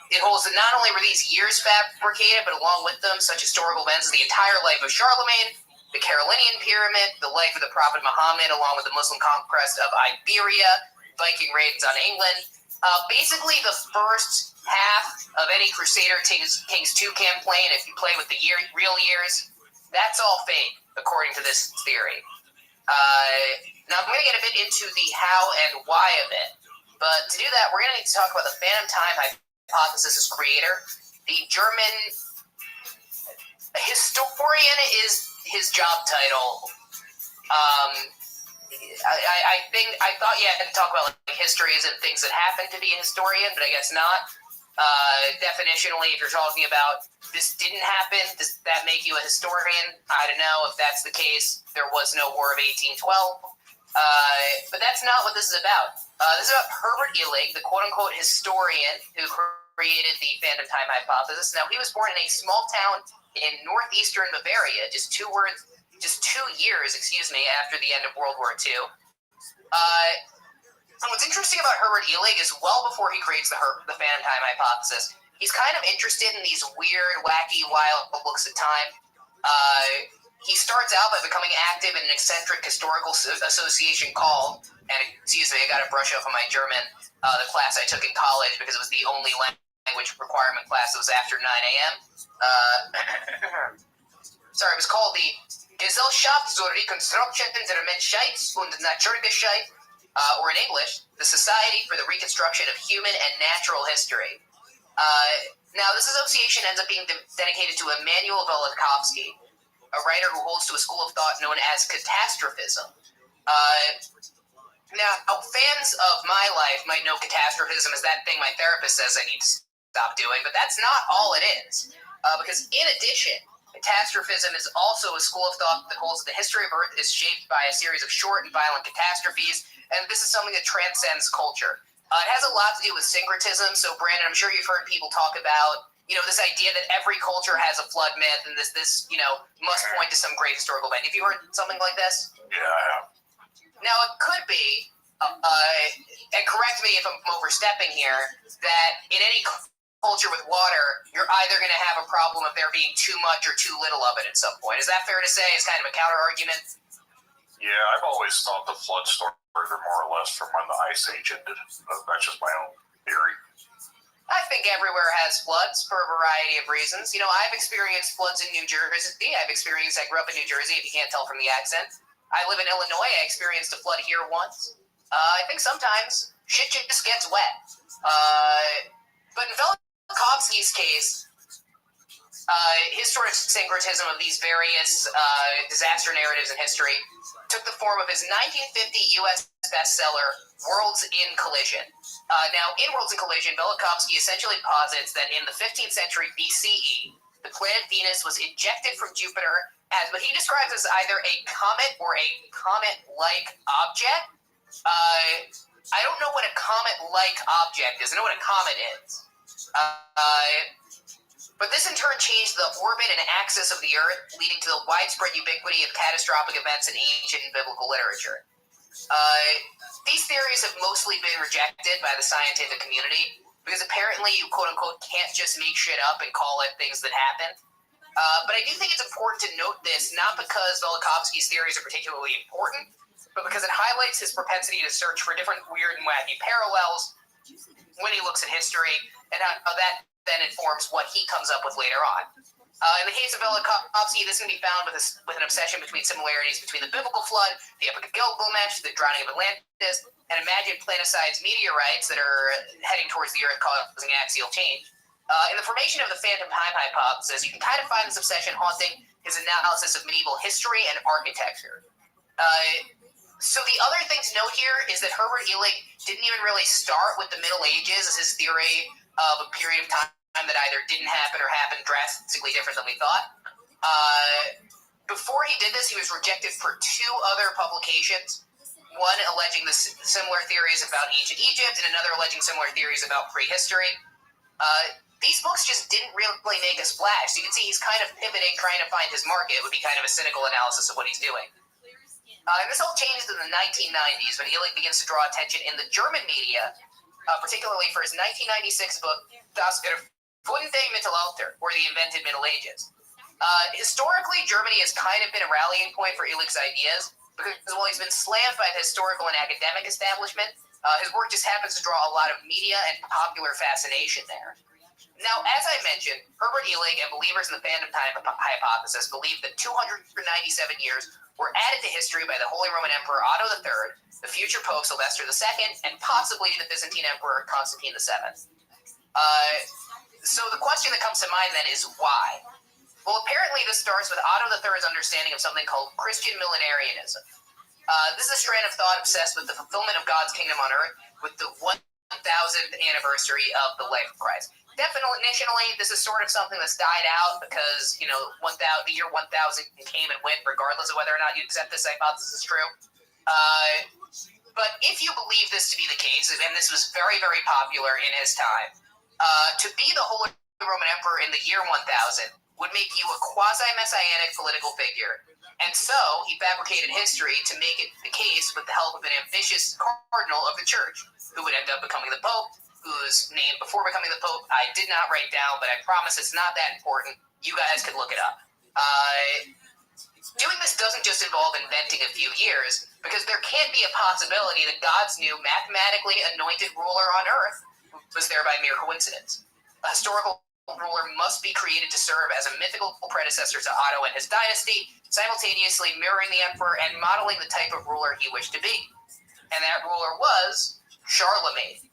It holds that not only were these years fabricated, but along with them, such historical events as the entire life of Charlemagne, the Carolinian Pyramid, the life of the Prophet Muhammad, along with the Muslim conquest of Iberia, Viking raids on England. Basically, the first half of any Crusader Kings 2 campaign, if you play with the real years, that's all fake, according to this theory. Now, I'm going to get a bit into the how and why of it, but to do that, we're going to need to talk about the Phantom Time Hypothesis' creator. The German historian is his job title. I thought you had to talk about like histories and things that happen to be a historian, but I guess not. Definitionally, if you're talking about this didn't happen, does that make you a historian? I don't know. If that's the case, there was no War of 1812. But that's not what this is about. This is about Herbert Illig, the quote-unquote historian who created the Phantom Time Hypothesis. Now, he was born in a small town in northeastern Bavaria, just 2 years, after the end of World War II. And what's interesting about Herbert Illig is well before he creates the Phantom Time Hypothesis, he's kind of interested in these weird, wacky, wild looks at time. He starts out by becoming active in an eccentric historical association called, and excuse me, I got to brush up on my German, the class I took in college because it was the only language requirement class that was after 9 a.m. It was called the Gesellschaft zur Rekonstruktion der Menschheit und Naturgeschichte, or in English, the Society for the Reconstruction of Human and Natural History. Now, this association ends up being dedicated to Immanuel Velikovsky, a writer who holds to a school of thought known as catastrophism. Now, fans of my life might know catastrophism as that thing my therapist says I need to stop doing, but that's not all it is. Because in addition, catastrophism is also a school of thought that holds that the history of Earth is shaped by a series of short and violent catastrophes, and this is something that transcends culture. It has a lot to do with syncretism, so Brandon, I'm sure you've heard people talk about this idea that every culture has a flood myth, and this must point to some great historical event. Have you heard something like this? Yeah, I have. Now, it could be, and correct me if I'm overstepping here, that in any culture with water, you're either going to have a problem of there being too much or too little of it at some point. Is that fair to say? It's kind of a counter-argument? Yeah, I've always thought the flood stories are more or less from when the Ice Age ended. That's just my own theory. I think everywhere has floods for a variety of reasons. I've experienced floods in New Jersey. I grew up in New Jersey, if you can't tell from the accent. I live in Illinois. I experienced a flood here once. I think sometimes shit just gets wet. But in Velikovsky's case, his sort of syncretism of these various disaster narratives in history took the form of his 1950 U.S. bestseller, Worlds in Collision. Now, in Worlds in Collision, Velikovsky essentially posits that in the 15th century BCE, the planet Venus was ejected from Jupiter as what he describes as either a comet or a comet-like object. I don't know what a comet-like object is. I know what a comet is. But this in turn changed the orbit and axis of the Earth, leading to the widespread ubiquity of catastrophic events in ancient biblical literature. These theories have mostly been rejected by the scientific community because apparently you quote-unquote can't just make shit up and call it things that happen. But I do think it's important to note this, not because Velikovsky's theories are particularly important, but because it highlights his propensity to search for different weird and wacky parallels when he looks at history, and how that then informs what he comes up with later on. In the case of Velikovsky, this can be found with an obsession between similarities between the biblical flood, the Epic of Gilgamesh, the drowning of Atlantis, and imagined planetized meteorites that are heading towards the Earth causing axial change. In the formation of the phantom time hypothesis, you can kind of find this obsession haunting his analysis of medieval history and architecture. So the other thing to note here is that Herbert Illig didn't even really start with the Middle Ages as his theory of a period of time that either didn't happen or happened drastically different than we thought. Before he did this, he was rejected for 2 other publications, one alleging the similar theories about ancient Egypt and another alleging similar theories about prehistory. These books just didn't really make a splash. So you can see he's kind of pivoting, trying to find his market. It would be kind of a cynical analysis of what he's doing. And this all changes in the 1990s when Illig begins to draw attention in the German media, particularly for his 1996 book, Das Erfundene Mittelalter, or The Invented Middle Ages. Historically, Germany has kind of been a rallying point for Illig's ideas, because while he's been slammed by the historical and academic establishment, his work just happens to draw a lot of media and popular fascination there. Now, as I mentioned, Herbert Illig and believers in the phantom time hypothesis believe that 297 years were added to history by the Holy Roman Emperor Otto III, the future Pope Sylvester II, and possibly the Byzantine Emperor Constantine VII. So the question that comes to mind then is why? Well, apparently this starts with Otto III's understanding of something called Christian millenarianism. This is a strand of thought obsessed with the fulfillment of God's kingdom on earth with the 1000th anniversary of the life of Christ. Definitionally, this is sort of something that's died out because, the year 1000 came and went regardless of whether or not you accept this hypothesis is true. But if you believe this to be the case, and this was very, very popular in his time, to be the Holy Roman Emperor in the year 1000 would make you a quasi-messianic political figure. And so he fabricated history to make it the case with the help of an ambitious cardinal of the church, who would end up becoming the Pope, whose name before becoming the Pope I did not write down, but I promise it's not that important. You guys can look it up. Doing this doesn't just involve inventing a few years, because there can't be a possibility that God's new mathematically anointed ruler on earth was there by mere coincidence. A historical ruler must be created to serve as a mythical predecessor to Otto and his dynasty, simultaneously mirroring the emperor and modeling the type of ruler he wished to be. And that ruler was Charlemagne.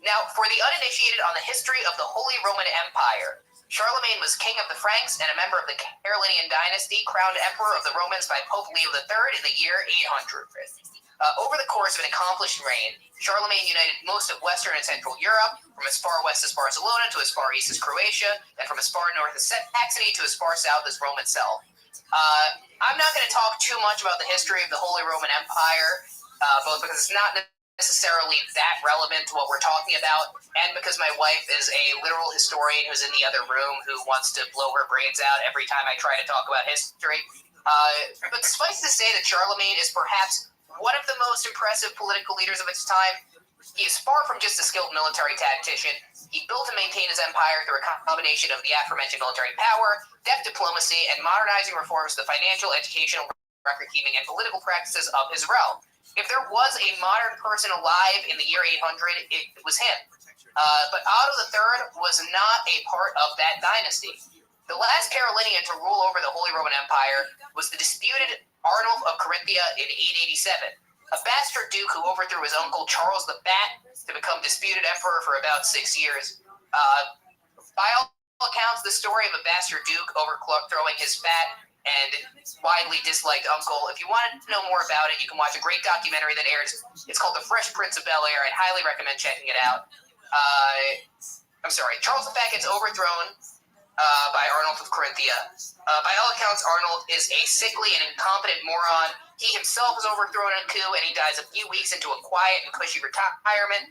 Now, for the uninitiated on the history of the Holy Roman Empire, Charlemagne was king of the Franks and a member of the Carolingian dynasty, crowned emperor of the Romans by Pope Leo III in the year 800. Over the course of an accomplished reign, Charlemagne united most of Western and Central Europe, from as far west as Barcelona to as far east as Croatia, and from as far north as Saxony to as far south as Rome itself. I'm not going to talk too much about the history of the Holy Roman Empire, both because it's not necessarily that relevant to what we're talking about, and because my wife is a literal historian who's in the other room who wants to blow her brains out every time I try to talk about history. But suffice to say that Charlemagne is perhaps one of the most impressive political leaders of its time. He is far from just a skilled military tactician. He built and maintained his empire through a combination of the aforementioned military power, deft diplomacy, and modernizing reforms to the financial, educational, record-keeping, and political practices of his realm. If there was a modern person alive in the year 800, it was him. But Otto III was not a part of that dynasty. The last Carolingian to rule over the Holy Roman Empire was the disputed Arnulf of Carinthia in 887, a bastard duke who overthrew his uncle Charles the Fat to become disputed emperor for about 6 years. By all accounts, the story of a bastard duke overthrowing his fat and widely disliked uncle. If you want to know more about it, you can watch a great documentary that airs. It's called The Fresh Prince of Bel-Air. I'd highly recommend checking it out. Charles the Fat gets overthrown by Arnold of Corinthia. By all accounts, Arnold is a sickly and incompetent moron. He himself is overthrown in a coup, and he dies a few weeks into a quiet and cushy retirement.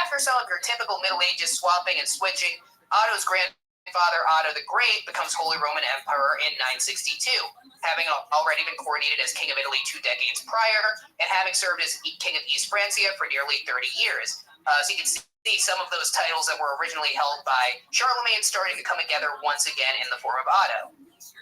After some of your typical Middle Ages swapping and switching, Otto's grandfather, Otto the Great, becomes Holy Roman Emperor in 962, having already been coronated as King of Italy 2 decades prior, and having served as King of East Francia for nearly 30 years. So you can see some of those titles that were originally held by Charlemagne starting to come together once again in the form of Otto.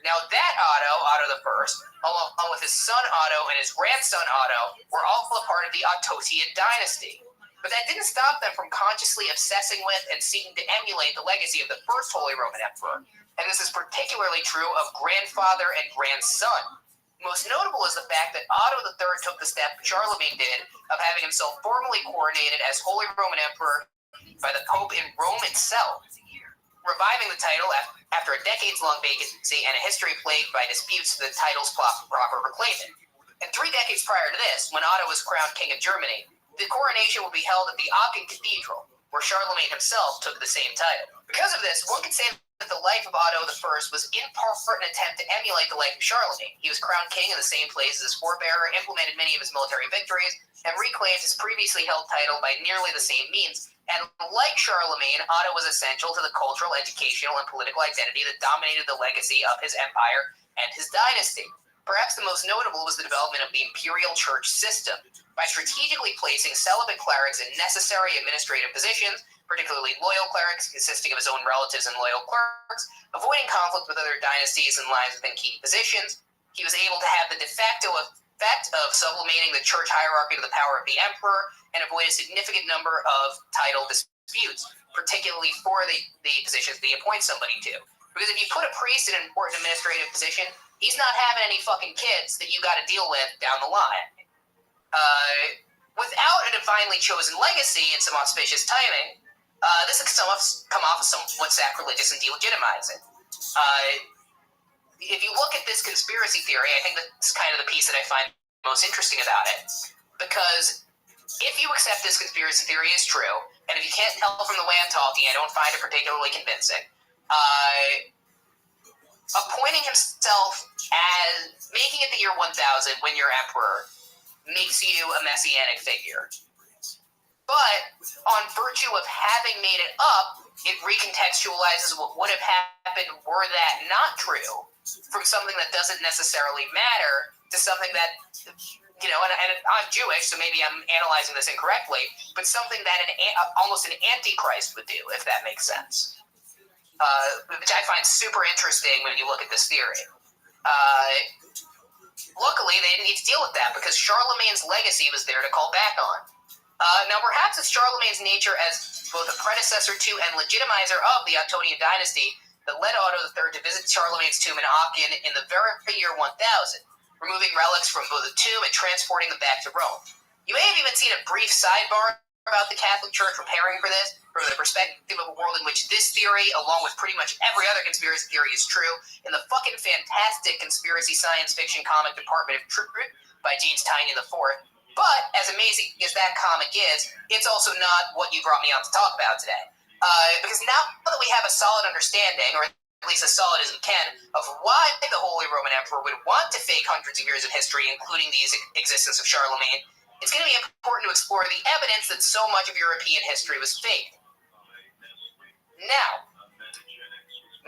Now that Otto the First, along with his son Otto and his grandson Otto, were all a part of the Ottotian dynasty. But that didn't stop them from consciously obsessing with and seeking to emulate the legacy of the first Holy Roman Emperor. And this is particularly true of grandfather and grandson. Most notable is the fact that Otto III took the step Charlemagne did of having himself formally coronated as Holy Roman Emperor by the Pope in Rome itself, reviving the title after a decades-long vacancy and a history plagued by disputes to the title's proper reclaiming. And 3 decades prior to this, when Otto was crowned King of Germany, the coronation would be held at the Aachen Cathedral, where Charlemagne himself took the same title. Because of this, one could say that the life of Otto I was in part an attempt to emulate the life of Charlemagne. He was crowned king in the same place as his forebearer, implemented many of his military victories, and reclaimed his previously held title by nearly the same means. And like Charlemagne, Otto was essential to the cultural, educational, and political identity that dominated the legacy of his empire and his dynasty. Perhaps the most notable was the development of the imperial church system. By strategically placing celibate clerics in necessary administrative positions, particularly loyal clerics consisting of his own relatives and loyal clerks, avoiding conflict with other dynasties and lines within key positions, he was able to have the de facto effect of sublimating the church hierarchy to the power of the emperor and avoid a significant number of title disputes, particularly for the positions they appoint somebody to. Because if you put a priest in an important administrative position, he's not having any fucking kids that you got to deal with down the line. Without a divinely chosen legacy and some auspicious timing, this could come off as somewhat sacrilegious and delegitimizing. If you look at this conspiracy theory, I think that's kind of the piece that I find most interesting about it. Because if you accept this conspiracy theory is true, and if you can't tell from the way I'm talking, I don't find it particularly convincing, appointing himself as making it the year 1000 when you're emperor makes you a messianic figure. But on virtue of having made it up, it recontextualizes what would have happened were that not true, from something that doesn't necessarily matter to something that, you know, and I'm Jewish, so maybe I'm analyzing this incorrectly, but something that almost an antichrist would do, if that makes sense. Which I find super interesting when you look at this theory. Luckily, they didn't need to deal with that because Charlemagne's legacy was there to call back on. Now, perhaps it's Charlemagne's nature as both a predecessor to and legitimizer of the Ottonian dynasty that led Otto III to visit Charlemagne's tomb in Aachen in the very year 1000, removing relics from both the tomb and transporting them back to Rome. You may have even seen a brief sidebar about the Catholic Church preparing for this, from the perspective of a world in which this theory, along with pretty much every other conspiracy theory, is true, in the fucking fantastic conspiracy science fiction comic Department of Truth by James Tynion IV. But, as amazing as that comic is, it's also not what you brought me on to talk about today. Because now that we have a solid understanding, or at least as solid as we can, of why the Holy Roman Emperor would want to fake hundreds of years of history, including the existence of Charlemagne, it's going to be important to explore the evidence that so much of European history was faked. Now,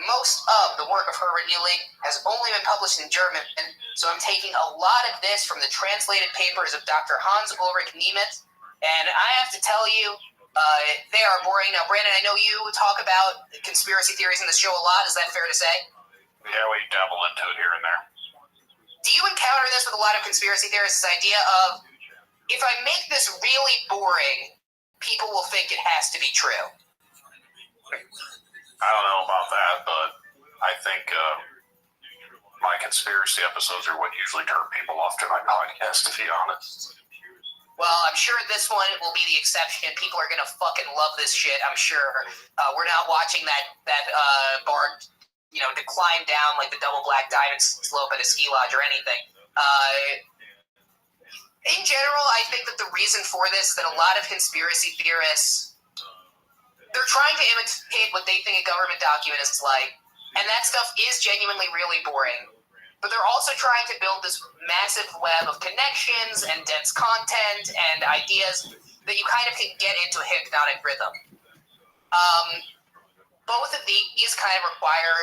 most of the work of Herbert Illig has only been published in German, so I'm taking a lot of this from the translated papers of Dr. Hans Ulrich Niemitz, and I have to tell you, they are boring. Now, Brandon, I know you talk about conspiracy theories in the show a lot. Is that fair to say? Yeah, we dabble into it here and there. Do you encounter this with a lot of conspiracy theorists, this idea of, if I make this really boring, people will think it has to be true? I don't know about that, but I think my conspiracy episodes are what usually turn people off to my podcast, to be honest. Well, I'm sure this one will be the exception. People are going to fucking love this shit, I'm sure. We're not watching that bar, you know, to climb down like the double black diamond slope at a ski lodge or anything. In general, I think that the reason for this is that a lot of conspiracy theorists, they're trying to imitate what they think a government document is like, And that stuff is genuinely really boring. But they're also trying to build this massive web of connections and dense content and ideas that you kind of can get into a hypnotic rhythm. Both of these kind of require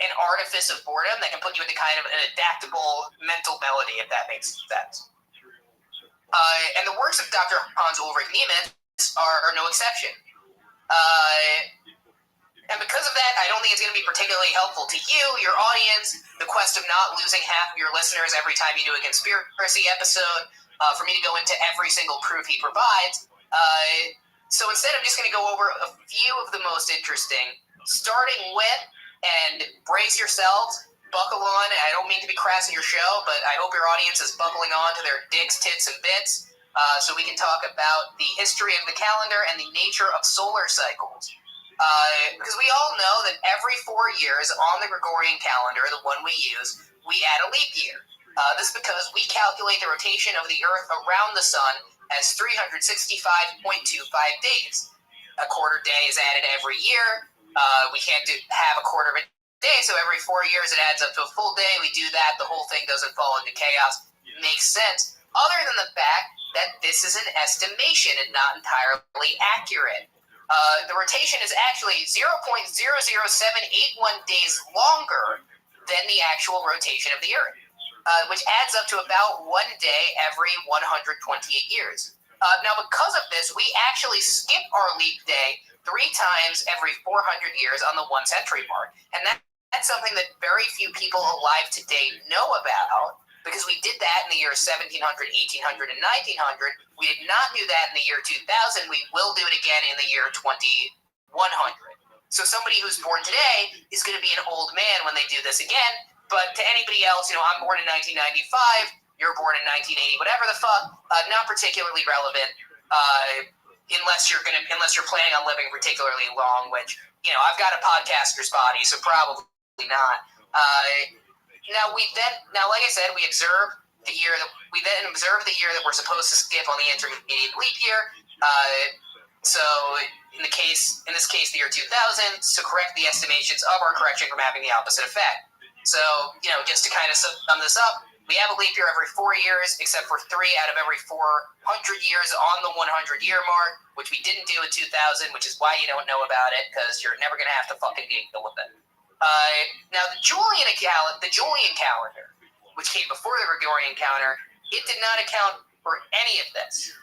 an artifice of boredom that can put you into kind of an adaptable mental melody, if that makes sense. And the works of Dr. Hans Ulrich Niemitz are no exception. And because of that, I don't think it's going to be particularly helpful to you, your audience, the quest of not losing half of your listeners every time you do a conspiracy episode, for me to go into every single proof he provides. So instead, I'm just going to go over a few of the most interesting, starting with, and brace yourselves, buckle on. I don't mean to be crass in your show, but I hope your audience is buckling on to their dicks, tits, and bits, so we can talk about the history of the calendar and the nature of solar cycles. Because we all know that every 4 years on the Gregorian calendar, the one we use, we add a leap year. This is because we calculate the rotation of the Earth around the Sun as 365.25 days. A quarter day is added every year. We can't have a quarter of a day, so every 4 years it adds up to a full day. We do that, the whole thing doesn't fall into chaos. Makes sense, other than the fact that this is an estimation and not entirely accurate. The rotation is actually 0.00781 days longer than the actual rotation of the Earth, which adds up to about 1 day every 128 years. Now, because of this, we actually skip our leap day 3 times every 400 years on the 1 century mark. And that's something that very few people alive today know about, because we did that in the year 1700, 1800, and 1900. We did not do that in the year 2000. We will do it again in the year 2100. So somebody who's born today is going to be an old man when they do this again. But to anybody else, I'm born in 1995, you're born in 1980, whatever the fuck, not particularly relevant, unless you're planning on living particularly long, which, I've got a podcaster's body, so probably not. Now, like I said, we observe the year that we're supposed to skip on the intermediate leap year. So in this case, the year 2000, to correct the estimations of our correction from having the opposite effect. So, just to kind of sum this up, we have a leap year every 4 years, except for 3 out of every 400 years on the 100-year mark, which we didn't do in 2000, which is why you don't know about it, because you're never going to have to fucking deal with it. Now, the Julian calendar, which came before the Gregorian calendar, it did not account for any of this.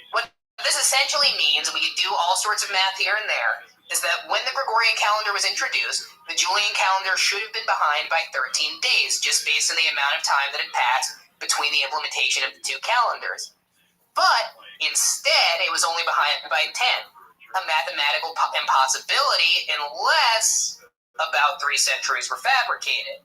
What this essentially means, and we can do all sorts of math here and there, is that when the Gregorian calendar was introduced, the Julian calendar should have been behind by 13 days, just based on the amount of time that had passed between the implementation of the two calendars. But instead, it was only behind by 10. A mathematical impossibility unless about 3 centuries were fabricated.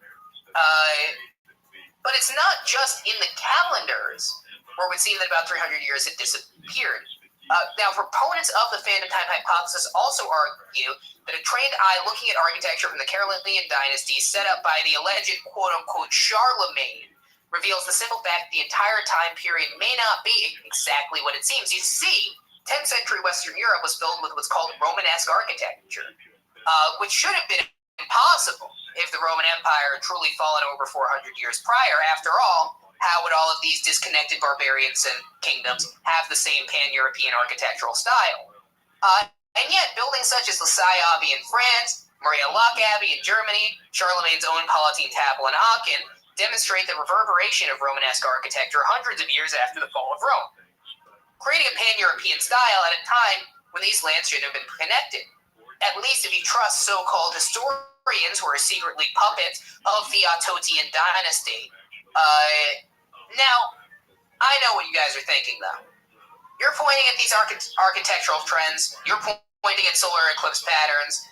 But it's not just in the calendars where it would seem that about 300 years had disappeared. Now, proponents of the phantom time hypothesis also argue that a trained eye looking at architecture from the Carolingian dynasty set up by the alleged quote-unquote Charlemagne reveals the simple fact that the entire time period may not be exactly what it seems. You see, 10th century Western Europe was filled with what's called Romanesque architecture, which should have been impossible if the Roman Empire had truly fallen over 400 years prior. After all, how would all of these disconnected barbarians and kingdoms have the same pan-European architectural style? And yet, buildings such as Versailles Abbey in France, Maria-Laach Abbey in Germany, Charlemagne's own Palatine Chapel in Aachen demonstrate the reverberation of Romanesque architecture hundreds of years after the fall of Rome, creating a pan-European style at a time when these lands should have been connected. At least if you trust so-called historians who are secretly puppets of the Ottotian dynasty. Now, I know what you guys are thinking, though. You're pointing at these architectural trends, you're pointing at solar eclipse patterns,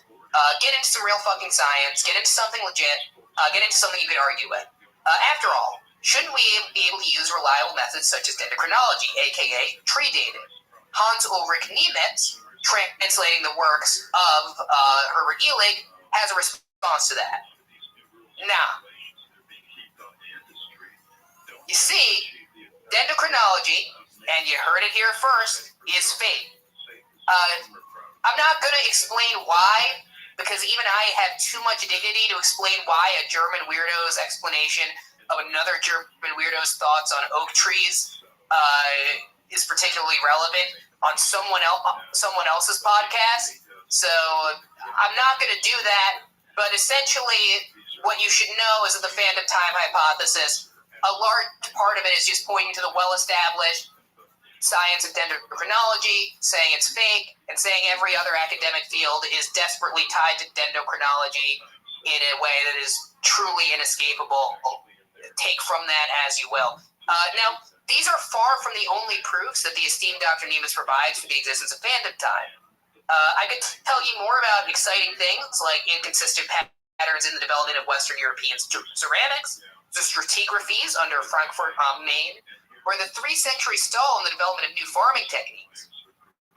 get into some real fucking science, get into something legit, get into something you can argue with. After all, shouldn't we be able to use reliable methods such as dendrochronology, aka tree dating? Hans Ulrich Niemitz, translating the works of Herbert Illig, has a response to that. Now, you see, dendrochronology, and you heard it here first, is fake. I'm not going to explain why because even I have too much dignity to explain why a German weirdo's explanation of another German weirdo's thoughts on oak trees is particularly relevant on someone else's podcast. So I'm not going to do that. But essentially, what you should know is that the phantom time hypothesis, a large part of it is just pointing to the well-established science of dendrochronology, saying it's fake, and saying every other academic field is desperately tied to dendrochronology in a way that is truly inescapable. Take from that as you will. Now, these are far from the only proofs that the esteemed Dr. Niemitz provides for the existence of phantom time. I could tell you more about exciting things like inconsistent patterns in the development of Western European ceramics, the stratigraphies under Frankfurt am Main, or the 3-century stall in the development of new farming techniques.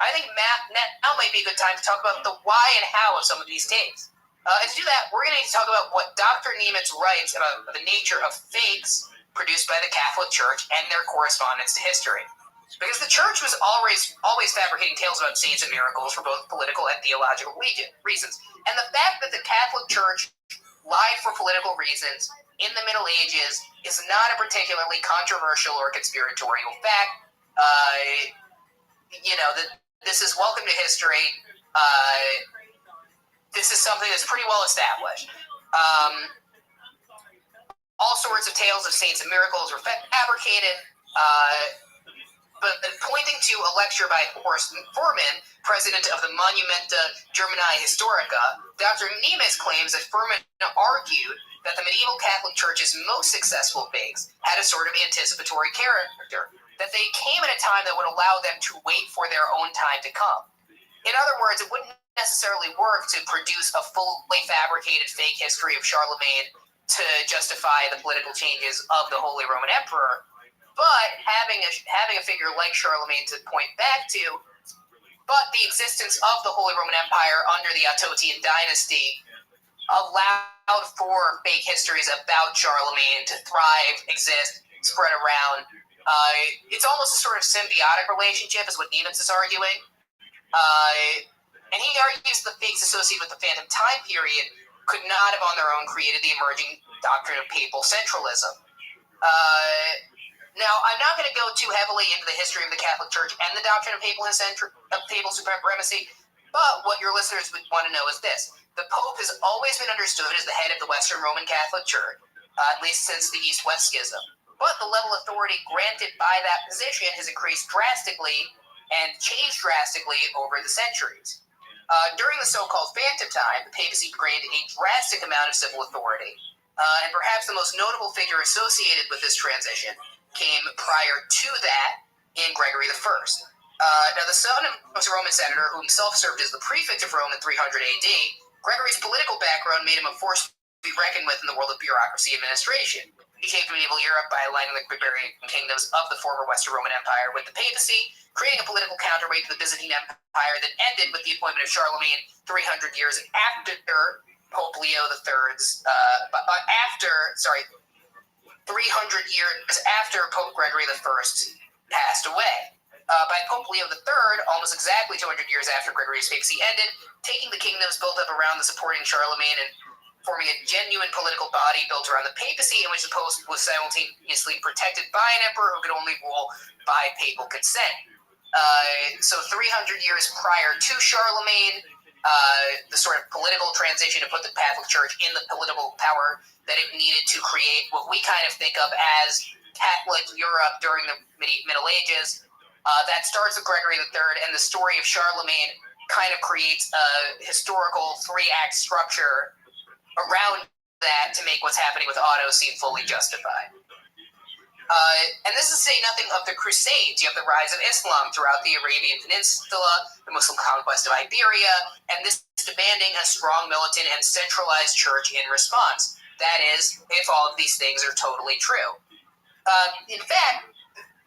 I think now might be a good time to talk about the why and how of some of these takes. And to do that, we're going to need to talk about what Dr. Niemitz writes about the nature of fakes produced by the Catholic Church and their correspondence to history. Because the Church was always fabricating tales about saints and miracles for both political and theological reasons. And the fact that the Catholic Church lied for political reasons in the Middle Ages is not a particularly controversial or conspiratorial fact. This is welcome to history. This is something that's pretty well established. All sorts of tales of saints and miracles were fabricated. But pointing to a lecture by Horst Furman, president of the Monumenta Germanae Historica, Dr. Niemitz claims that Furman argued that the medieval Catholic Church's most successful fakes had a sort of anticipatory character, that they came at a time that would allow them to wait for their own time to come. In other words, it wouldn't necessarily work to produce a fully fabricated fake history of Charlemagne to justify the political changes of the Holy Roman Emperor, but having a figure like Charlemagne to point back to, but the existence of the Holy Roman Empire under the Attotian dynasty allowed for fake histories about Charlemagne to thrive, exist, spread around. It's almost a sort of symbiotic relationship is what Niemitz is arguing. And he argues the fakes associated with the Phantom Time period could not have on their own created the emerging doctrine of papal centralism. Now, I'm not going to go too heavily into the history of the Catholic Church and the doctrine of papal supremacy, but what your listeners would want to know is this. The Pope has always been understood as the head of the Western Roman Catholic Church, at least since the East-West Schism. But the level of authority granted by that position has increased drastically and changed drastically over the centuries. During the so-called Phantom Time, the papacy gained a drastic amount of civil authority, and perhaps the most notable figure associated with this transition came prior to that in Gregory I. Now, the son of a Roman senator who himself served as the prefect of Rome in 300 AD, Gregory's political background made him a force to be reckoned with in the world of bureaucracy and administration. He shaped medieval Europe by aligning the barbarian kingdoms of the former Western Roman Empire with the papacy, creating a political counterweight to the Byzantine Empire that ended with the appointment of Charlemagne 300 years after Pope Leo III's, 300 years after Pope Gregory I passed away. By Pope Leo III, almost exactly 200 years after Gregory's papacy ended, taking the kingdoms built up around the supporting Charlemagne and forming a genuine political body built around the papacy in which the Pope was simultaneously protected by an emperor who could only rule by papal consent. So 300 years prior to Charlemagne, the sort of political transition to put the Catholic Church in the political power that it needed to create what we kind of think of as Catholic Europe during the Middle Ages. That starts with Gregory III, and the story of Charlemagne kind of creates a historical 3-act structure around that to make what's happening with Otto seem fully justified. And this is to say nothing of the Crusades. You have the rise of Islam throughout the Arabian Peninsula, the Muslim conquest of Iberia, and this is demanding a strong, militant, and centralized church in response. That is, if all of these things are totally true. In fact,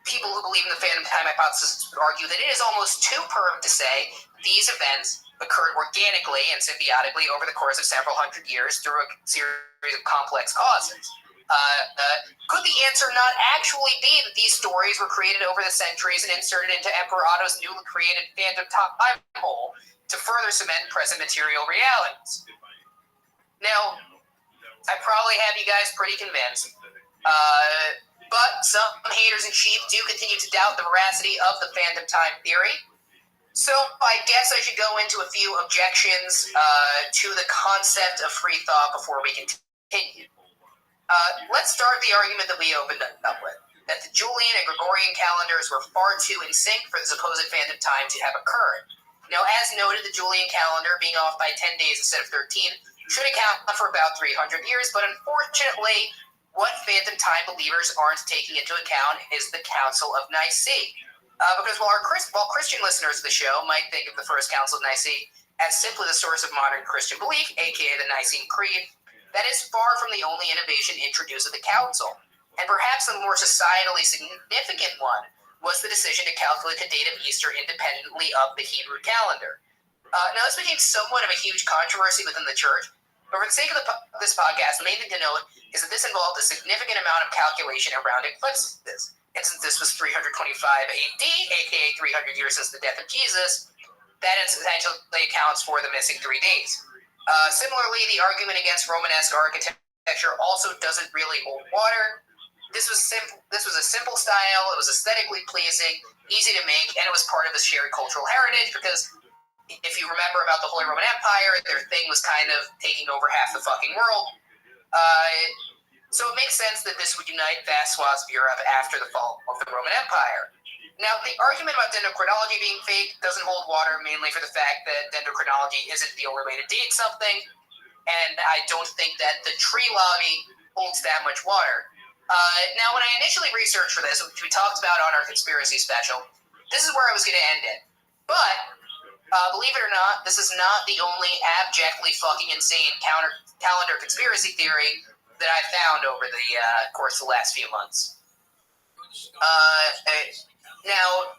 people who believe in the Phantom Time hypothesis argue that it is almost too perm to say these events occurred organically and symbiotically over the course of several hundred years through a series of complex causes. Could the answer not actually be that these stories were created over the centuries and inserted into Emperor Otto's newly created Phantom Time hole to further cement present material realities. Now, I probably have you guys pretty convinced, but some haters in chief do continue to doubt the veracity of the phantom time theory. So I guess I should go into a few objections to the concept of free thought before we continue. Let's start the argument that we opened up with, that the Julian and Gregorian calendars were far too in sync for the supposed phantom time to have occurred. Now, as noted, the Julian calendar, being off by 10 days instead of 13, should account for about 300 years, but unfortunately, what phantom time believers aren't taking into account is the Council of Nicaea. Because while Christian listeners of the show might think of the First Council of Nicaea as simply the source of modern Christian belief, aka the Nicene Creed, that is far from the only innovation introduced at the Council. And perhaps the more societally significant one was the decision to calculate the date of Easter independently of the Hebrew calendar. Now, this became somewhat of a huge controversy within the church, but for the sake of this podcast, the main thing to note is that this involved a significant amount of calculation around eclipses. And since this was 325 AD, aka 300 years since the death of Jesus, that essentially accounts for the missing 3 days. Similarly, the argument against Romanesque architecture also doesn't really hold water. This was a simple style, it was aesthetically pleasing, easy to make, and it was part of the shared cultural heritage because if you remember about the Holy Roman Empire, their thing was kind of taking over half the fucking world. So it makes sense that this would unite vast swaths of Europe after the fall of the Roman Empire. Now, the argument about dendrochronology being fake doesn't hold water, mainly for the fact that dendrochronology isn't the only way to date something, and I don't think that the tree lobby holds that much water. Now, when I initially researched for this, which we talked about on our conspiracy special, this is where I was going to end it. But, believe it or not, this is not the only abjectly fucking insane calendar conspiracy theory that I found over the course of the last few months. Now,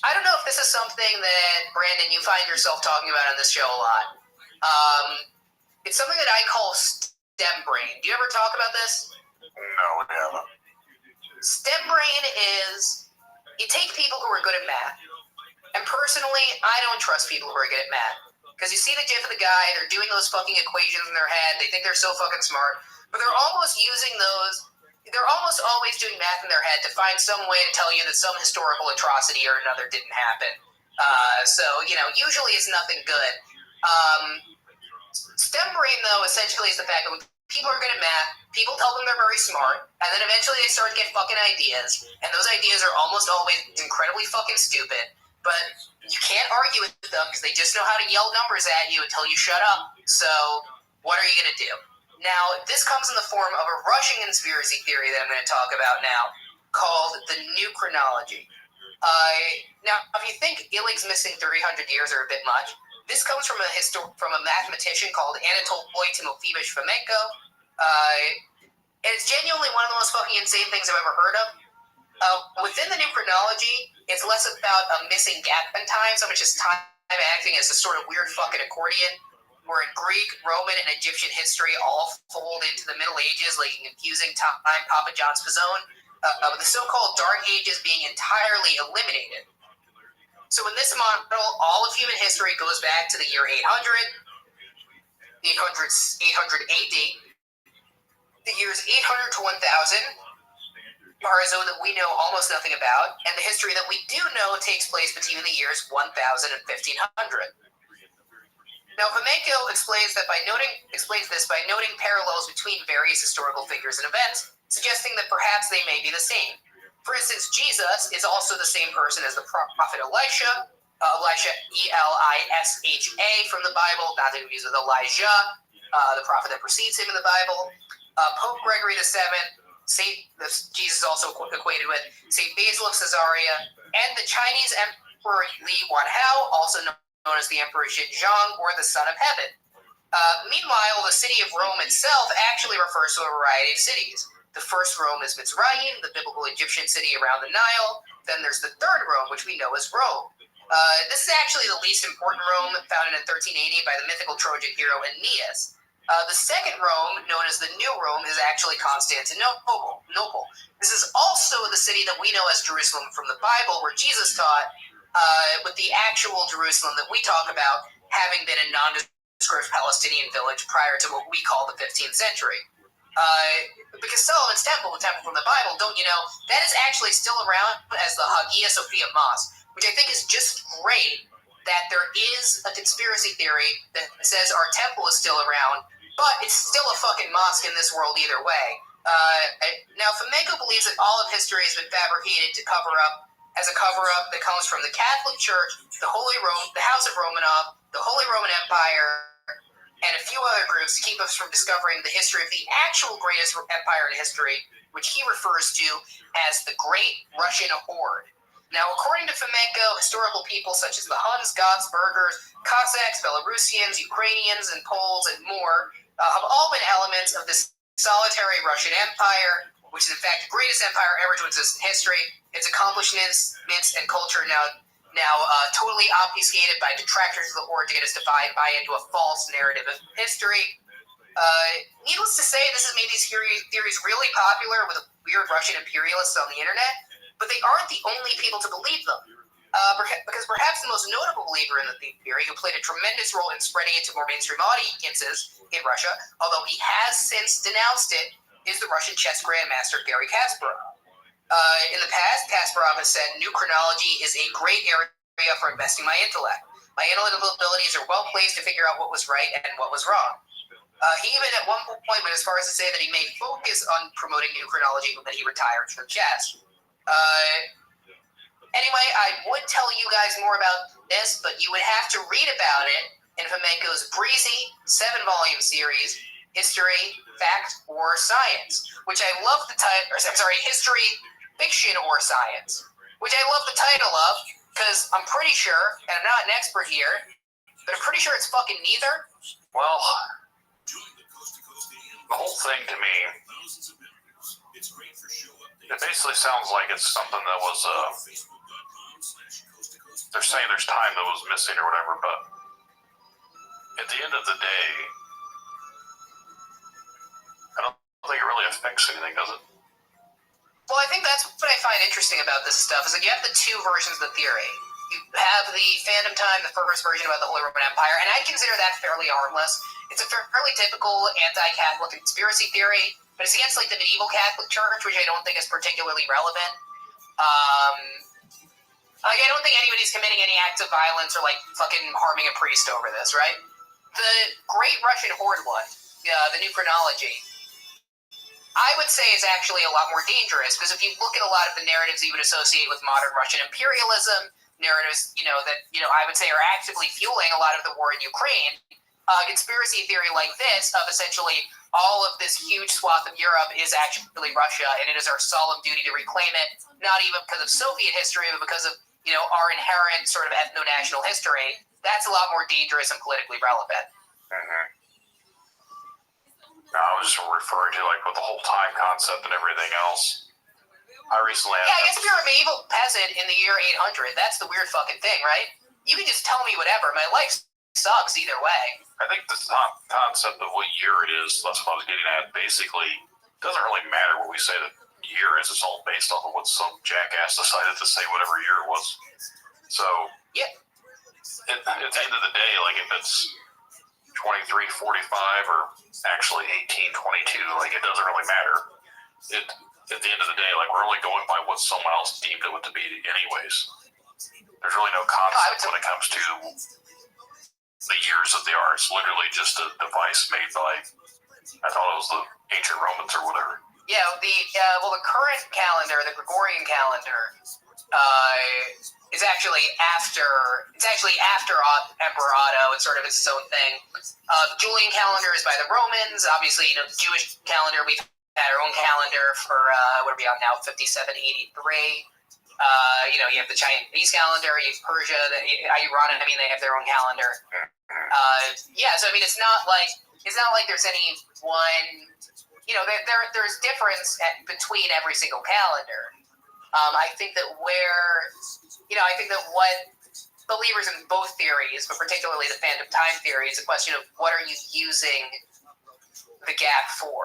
I don't know if this is something that, Brandon, you find yourself talking about on this show a lot. It's something that I call STEM brain. Do you ever talk about this? No, we haven't. STEM brain is, you take people who are good at math, and personally, I don't trust people who are good at math. Because you see the gif of the guy, they're doing those fucking equations in their head, they think they're so fucking smart, but they're almost always doing math in their head to find some way to tell you that some historical atrocity or another didn't happen. So, usually it's nothing good. STEM brain, though, essentially is the fact that when people are good at math, people tell them they're very smart, and then eventually they start to get fucking ideas, and those ideas are almost always incredibly fucking stupid, but you can't argue with them because they just know how to yell numbers at you until you shut up. So, what are you going to do? Now, this comes in the form of a Russian conspiracy theory that I'm going to talk about now, called the New Chronology. Now, if you think Illig's missing 300 years are a bit much, this comes from a mathematician called Anatoly Timofeyevich Fomenko. And it's genuinely one of the most fucking insane things I've ever heard of. Within the New Chronology, it's less about a missing gap in time, so much as time acting as a sort of weird fucking accordion, where in Greek, Roman, and Egyptian history all fold into the Middle Ages like a confusing time Papa John's Pizzone, with the so-called Dark Ages being entirely eliminated. So in this model, all of human history goes back to the year 800 AD. The years 800 to 1000 are a zone that we know almost nothing about, and the history that we do know takes place between the years 1000 and 1500. Now, Fomenko explains this by noting parallels between various historical figures and events, suggesting that perhaps they may be the same. For instance, Jesus is also the same person as the prophet Elisha, Elisha from the Bible, not to confuse with Elijah, the prophet that precedes him in the Bible. Pope Gregory VII, Jesus is also equated with St. Basil of Caesarea, and the Chinese Emperor Li Wanhao, also known as the Emperor Xinjiang, or the Son of Heaven. Meanwhile, the city of Rome itself actually refers to a variety of cities. The first Rome is Mizraim, the biblical Egyptian city around the Nile. Then there's the third Rome, which we know as Rome. This is actually the least important Rome, founded in 1380 by the mythical Trojan hero Aeneas. The second Rome, known as the New Rome, is actually Constantinople. This is also the city that we know as Jerusalem from the Bible, where Jesus taught, with the actual Jerusalem that we talk about having been a nondescript Palestinian village prior to what we call the 15th century. Because Solomon's Temple, the temple from the Bible, don't you know, that is actually still around as the Hagia Sophia Mosque, which I think is just great that there is a conspiracy theory that says our temple is still around, but it's still a fucking mosque in this world either way. Now, Fomenko believes that all of history has been fabricated to cover up, as a cover-up that comes from the Catholic Church, the House of Romanov, the Holy Roman Empire, and a few other groups to keep us from discovering the history of the actual greatest empire in history, which he refers to as the Great Russian Horde. Now, according to Fomenko, historical people such as the Huns, Goths, Burghers, Cossacks, Belarusians, Ukrainians, and Poles, and more have all been elements of this solitary Russian Empire, which is in fact the greatest empire ever to exist in history. Its accomplishments and culture now totally obfuscated by detractors of the horde to get us to buy into a false narrative of history. Needless to say, this has made these theories really popular with weird Russian imperialists on the internet, but they aren't the only people to believe them. Because perhaps the most notable believer in the theory, who played a tremendous role in spreading it to more mainstream audiences in Russia, although he has since denounced it, is the Russian chess grandmaster Garry Kasparov. In the past, Kasparov has said, new chronology is a great area for investing my intellect. My analytical abilities are well placed to figure out what was right and what was wrong. He even at one point went as far as to say that he may focus on promoting new chronology when he retires from chess. Anyway, I would tell you guys more about this, but you would have to read about it in Fomenko's breezy 7-volume series, History, Fact, or Science, which I love the title, History, Fiction, or Science, which I love the title of, because I'm pretty sure, and I'm not an expert here, but I'm pretty sure it's fucking neither. Well, the whole thing to me, it basically sounds like it's something that was, they're saying there's time that was missing or whatever, but at the end of the day, I don't think it really affects anything, does it? Well, I think that's what I find interesting about this stuff, is that you have the two versions of the theory. You have the Phantom Time, the first version about the Holy Roman Empire, and I consider that fairly harmless. It's a fairly typical anti-Catholic conspiracy theory, but it's against like the medieval Catholic Church, which I don't think is particularly relevant. I don't think anybody's committing any acts of violence or like fucking harming a priest over this, right? The Great Russian Horde one, the new chronology, I would say is actually a lot more dangerous, because if you look at a lot of the narratives you would associate with modern Russian imperialism, narratives, I would say are actively fueling a lot of the war in Ukraine, conspiracy theory like this of essentially all of this huge swath of Europe is actually Russia, and it is our solemn duty to reclaim it, not even because of Soviet history, but because of, our inherent sort of ethno-national history. That's a lot more dangerous and politically relevant. Mm-hmm. No, I was just referring to, like, with the whole time concept and everything else. I recently had... Yeah, I guess if you're a medieval peasant in the year 800, that's the weird fucking thing, right? You can just tell me whatever. My life sucks either way. I think the concept of what year it is, that's what I was getting at. Basically, it doesn't really matter what we say the year is. It's all based off of what some jackass decided to say whatever year it was. So, yeah. At the end of the day, like, if it's 2345 or actually 1822, like, it doesn't really matter. At the end of the day, like, we're only going by what someone else deemed it to be anyways. There's really no concept when it comes to the years that they are. It's literally just a device made by, I thought it was the ancient Romans or whatever. Yeah, the current calendar, the Gregorian calendar, is actually after Emperor Otto. It's sort of its own thing. The Julian calendar is by the Romans. Obviously, the Jewish calendar, we've had our own calendar for, what are we on now, 5783. You have the Chinese calendar, you have Persia, Iran, they have their own calendar. So it's not like there's any one, there's difference between every single calendar. I think that what believers in both theories, but particularly the Phantom Time theory, is a question of what are you using the gap for?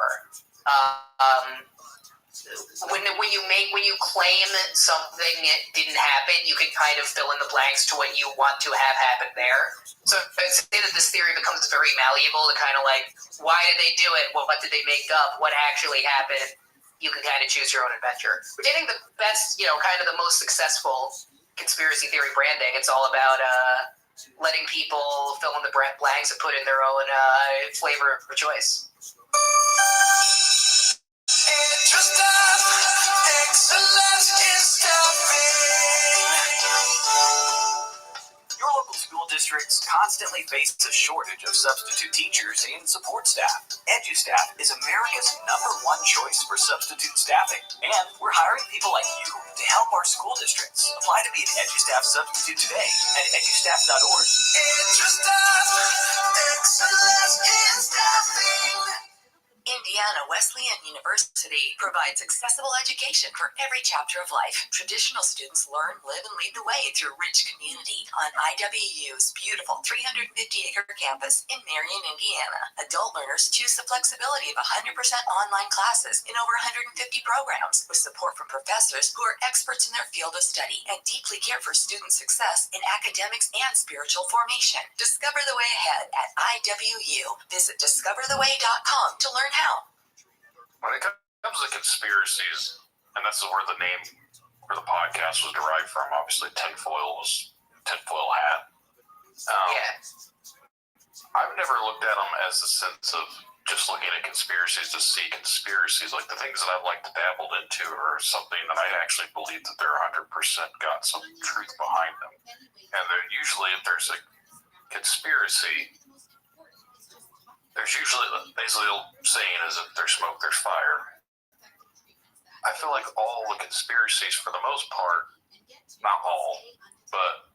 when you claim something didn't happen, you can kind of fill in the blanks to what you want to have happen there. So I'd say that this theory becomes very malleable to kind of like, why did they do it? What did they make up? What actually happened? You can kind of choose your own adventure. Which I think the best, kind of the most successful conspiracy theory branding, it's all about letting people fill in the blanks and put in their own flavor of choice. Excellence is Your local school districts constantly face a shortage of substitute teachers and support staff. EduStaff is America's #1 choice for substitute staffing, and we're hiring people like you to help our school districts. Apply to be an EduStaff substitute today at edustaff.org. EduStaff, excellence in staffing. Indiana Wesleyan University provides accessible education for every chapter of life. Traditional students learn, live, and lead the way through rich community on IWU's beautiful 350-acre campus in Marion, Indiana. Adult learners choose the flexibility of 100% online classes in over 150 programs, with support from professors who are experts in their field of study and deeply care for student success in academics and spiritual formation. Discover the way ahead at IWU. Visit discovertheway.com to learn how. When it comes to conspiracies, and this is where the name for the podcast was derived from, obviously tinfoil hat. I've never looked at them as a sense of just looking at conspiracies to see conspiracies. Like the things that I've like to dabble into are something that I actually believe that they're 100% got some truth behind them. And they're usually, if there's a conspiracy, there's usually basically the saying is if there's smoke, there's fire. I feel like all the conspiracies, for the most part, not all, but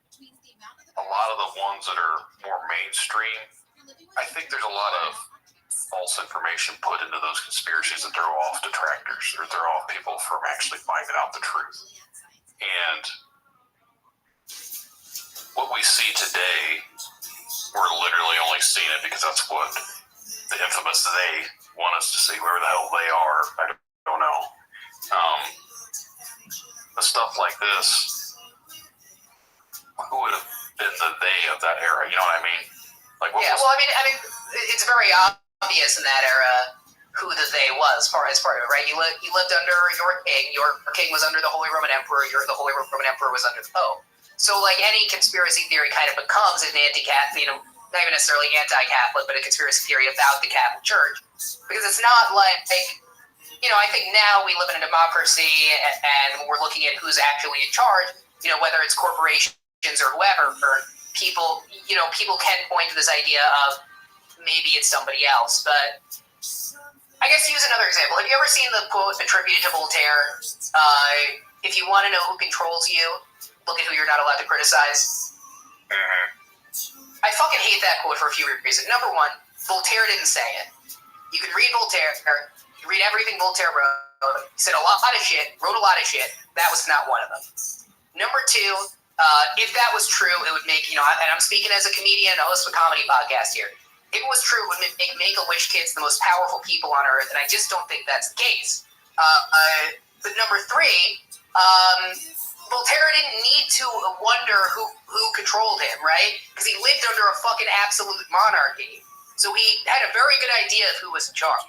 a lot of the ones that are more mainstream, I think there's a lot of false information put into those conspiracies that throw off detractors or throw off people from actually finding out the truth. And what we see today, we're literally only seeing it because that's what the infamous they want us to see. Whoever the hell they are, I don't know. The stuff like this, who would have been the they of that era? You know what I mean? Like, I mean, it's very obvious in that era who the they was as part of it, right? You lived under your king. Your king was under the Holy Roman Emperor. The Holy Roman Emperor was under the Pope. So, like, any conspiracy theory kind of becomes an anti-Catholic, not even necessarily anti-Catholic, but a conspiracy theory about the Catholic Church. Because it's not like, I think now we live in a democracy and we're looking at who's actually in charge, whether it's corporations or whoever, or people can point to this idea of maybe it's somebody else. But I guess to use another example, have you ever seen the quote attributed to Voltaire, if you want to know who controls you, look at who you're not allowed to criticize? I fucking hate that quote for a few reasons. Number one, Voltaire didn't say it. You can read Voltaire, you read everything Voltaire wrote. He said a lot of shit, wrote a lot of shit. That was not one of them. Number two, if that was true, it would make, and I'm speaking as a comedian, a host of a comedy podcast here. If it was true, it would make Make-A-Wish kids the most powerful people on earth, and I just don't think that's the case. But number three, Voltaire didn't need to wonder who controlled him, right? Because he lived under a fucking absolute monarchy. So he had a very good idea of who was in charge.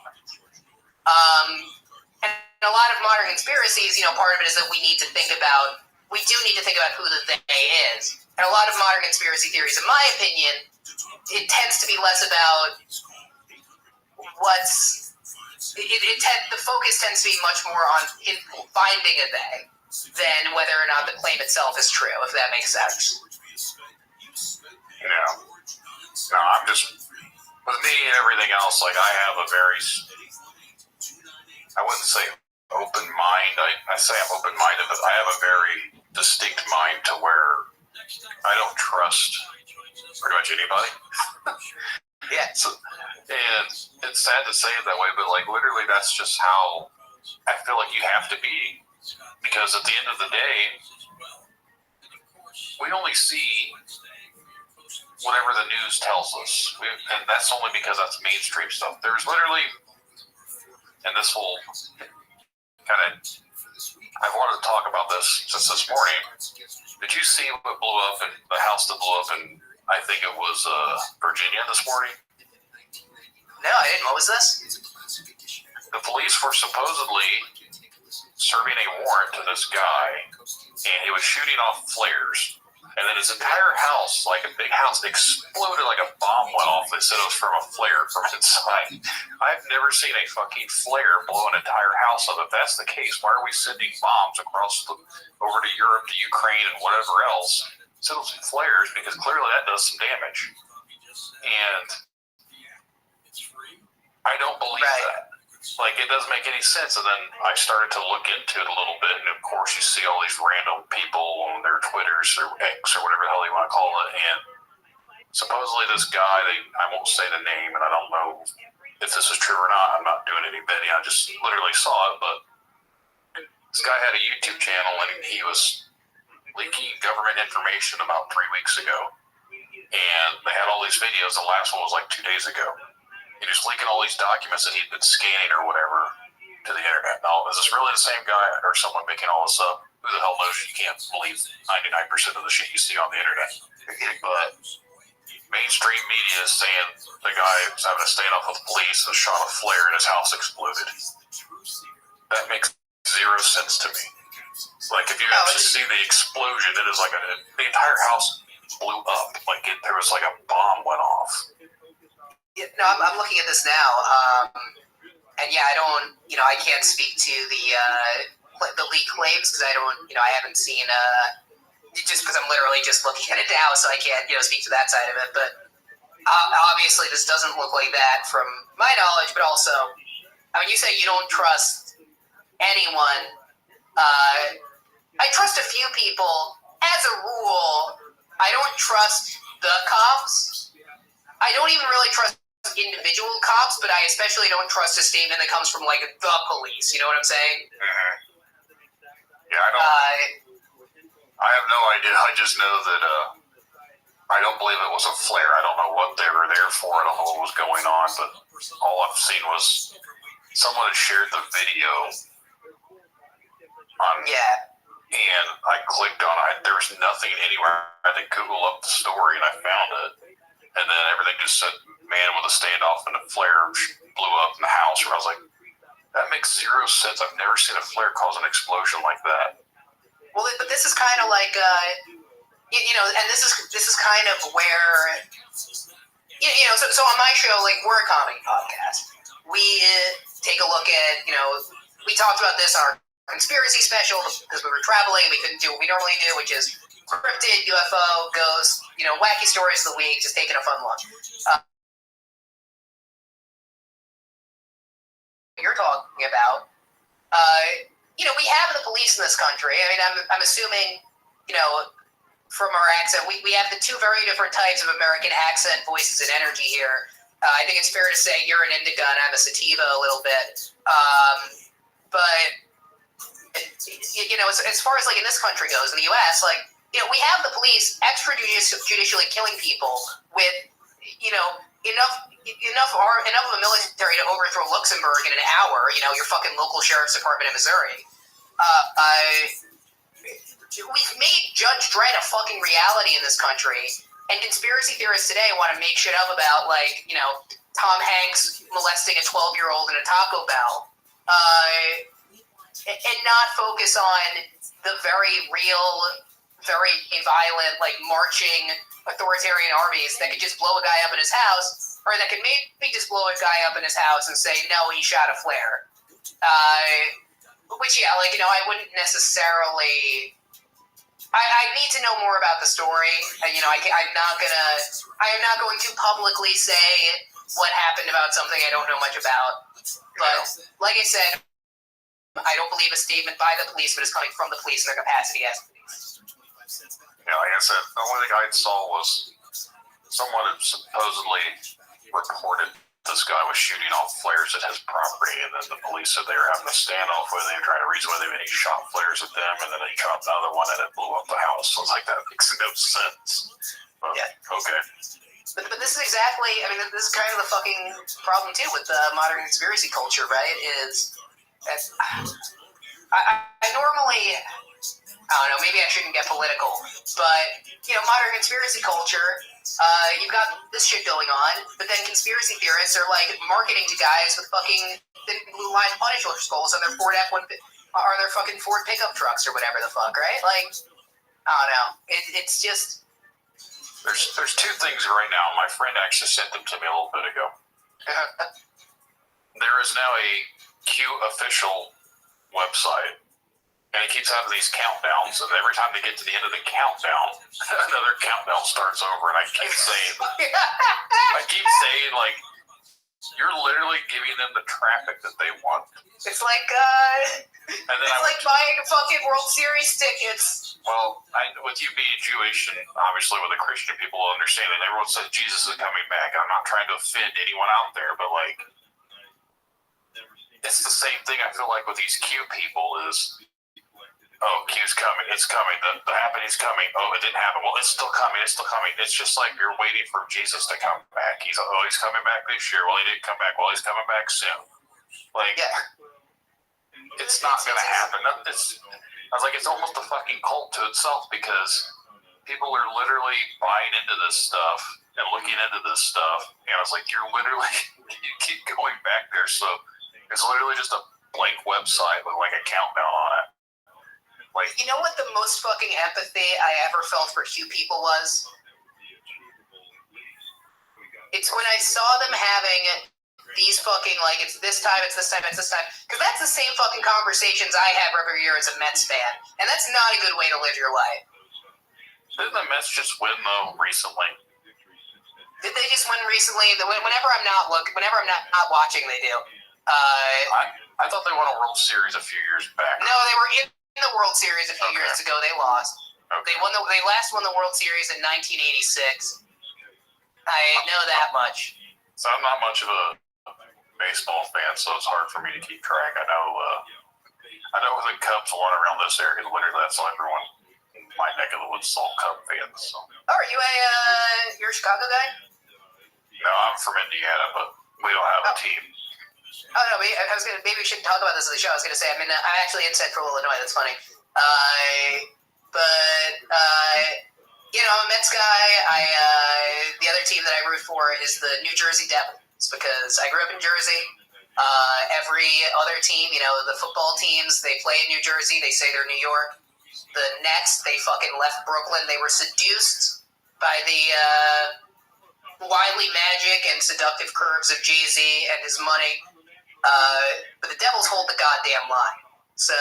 And a lot of modern conspiracies, part of it is that we do need to think about who the they is. And a lot of modern conspiracy theories, in my opinion, it tends to be less about the focus tends to be much more on finding a they than whether or not the claim itself is true, if that makes sense. Yeah. No, I'm just, with me and everything else, like I have a very, I wouldn't say open mind. I say I'm open-minded, but I have a very distinct mind to where I don't trust pretty much anybody. Yeah. And it's sad to say it that way, but like literally that's just how I feel like you have to be. Because at the end of the day, we only see whatever the news tells us. And that's only because that's mainstream stuff. There's literally, and this will I've wanted to talk about this since this morning. Did you see what blew up in the house that blew up in, I think it was Virginia this morning? No, I didn't. What was this? The police were supposedly serving a warrant to this guy, and he was shooting off flares. And then his entire house, like a big house, exploded like a bomb went off. They said it was from a flare from inside. I've never seen a fucking flare blow an entire house up. If that's the case, why are we sending bombs across over to Europe, to Ukraine, and whatever else? Send some flares, because clearly that does some damage. And I don't believe that. Like, it doesn't make any sense. And then I started to look into it a little bit, and of course you see all these random people on their Twitters or X or whatever the hell you want to call it, and supposedly this guy, I won't say the name, and I don't know if this is true or not. I'm not doing any betting. I just literally saw it, but this guy had a YouTube channel, and he was leaking government information about 3 weeks ago, and they had all these videos. The last one was like 2 days ago. He was leaking all these documents that he'd been scanning or whatever to the internet. Now, is this really the same guy or someone making all this up? Who the hell knows? You can't believe 99% of the shit you see on the internet. But mainstream media is saying the guy was having a standoff with the police and shot a flare and his house exploded. That makes zero sense to me. Like, if you actually see the explosion, it is like the entire house blew up. Like, there was like a bomb went off. Yeah, no, I'm looking at this now, and yeah, I can't speak to the leak claims because I haven't seen, just because I'm literally just looking at it now, so I can't, speak to that side of it, but obviously this doesn't look like that from my knowledge, but also, I mean, you say you don't trust anyone. I trust a few people. As a rule, I don't trust the cops. I don't even really trust individual cops, but I especially don't trust a statement that comes from, like, the police. You know what I'm saying? Mm-hmm. Yeah, I have no idea. I just know that I don't believe it was a flare. I don't know what they were there for. I don't know what was going on, but all I've seen was someone had shared the video on... Yeah. And I clicked on it. There was nothing anywhere. I had to Google up the story, and I found it. And then everything just said, man with a standoff and a flare blew up in the house. Where I was like, that makes zero sense. I've never seen a flare cause an explosion like that. Well, but this is kind of like, and this is kind of where, so on my show, like, we're a comedy podcast. We take a look at, we talked about this on our conspiracy special because we were traveling and we couldn't do what we normally do, which is cryptid, UFO, ghosts, wacky stories of the week, just taking a fun look. You're talking about, we have the police in this country. I mean, I'm assuming, from our accent, we have the two very different types of American accent, voices, and energy here. I think it's fair to say you're an indica and I'm a sativa a little bit. But, as far as, like, in this country goes, in the U.S., like, we have the police extrajudicially killing people with, enough of a military to overthrow Luxembourg in an hour, your fucking local sheriff's department in Missouri. We've made Judge Dredd a fucking reality in this country, and conspiracy theorists today want to make shit up about, like, Tom Hanks molesting a 12-year-old in a Taco Bell, and not focus on the very real, very violent, like, marching authoritarian armies that could just blow a guy up in his house, or that could maybe just blow a guy up in his house and say, no, he shot a flare. Which, yeah, like, I wouldn't necessarily... I need to know more about the story. I am not going to publicly say what happened about something I don't know much about. But, like I said, I don't believe a statement by the police, but it's coming from the police in their capacity as police. Yeah, like I said, the only thing I saw was someone had supposedly reported this guy was shooting off flares at his property, and then the police said they were having a standoff where they were trying to reason whether he shot flares at them, and then he shot another one and it blew up the house. So it's like, that makes no sense. But, yeah. Okay. But this is exactly, this is kind of the fucking problem, too, with the modern conspiracy culture, right? Is, I normally, I don't know, maybe I shouldn't get political, but, modern conspiracy culture, you've got this shit going on, but then conspiracy theorists are, marketing to guys with fucking blue line Punisher skulls on their Ford F-1, or their fucking Ford pickup trucks or whatever the fuck, right? I don't know. It's just... There's two things right now. My friend actually sent them to me a little bit ago. There is now a Q official website, and it keeps having these countdowns, and every time they get to the end of the countdown, another countdown starts over, and I keep saying, you're literally giving them the traffic that they want. It's like, buying fucking World Series tickets. Well, with you being Jewish, and obviously with the Christian people understand it, everyone says Jesus is coming back. I'm not trying to offend anyone out there, but it's the same thing I feel like with these Q people is, oh, Q's coming, it's coming, the happening's coming, oh, it didn't happen, well, it's still coming. It's just like you're waiting for Jesus to come back. He's coming back this year, well, he didn't come back, well, he's coming back soon. It's not going to happen. I was like, it's almost a fucking cult to itself, because people are literally buying into this stuff and looking into this stuff, and I was like, you keep going back there, so it's literally just a blank website with a countdown on it. You know what the most fucking empathy I ever felt for Q people was? It's when I saw them having these fucking, it's this time, it's this time, it's this time. Because that's the same fucking conversations I have every year as a Mets fan. And that's not a good way to live your life. Didn't the Mets just win, though, recently? Did they just win recently? Whenever I'm not watching, they do. I thought they won a World Series a few years back. No, they were in the World Series a few years ago. They lost. Okay. They last won the World Series in 1986. I know that much. So I'm not much of a baseball fan, so it's hard for me to keep track. I know the Cubs won around this area. Literally, that's all everyone in my neck of the woods is all Cub fans. So. Oh, are you you're a Chicago guy? No, I'm from Indiana, but we don't have a team. Oh no, maybe we shouldn't talk about this on the show. I was gonna say, I'm actually in Central Illinois. That's funny. I'm a Mets guy. The other team that I root for is the New Jersey Devils, because I grew up in Jersey. Every other team, the football teams, they play in New Jersey. They say they're New York. The Nets, they fucking left Brooklyn. They were seduced by the wily magic and seductive curves of Jay-Z and his money. But the Devils hold the goddamn line. So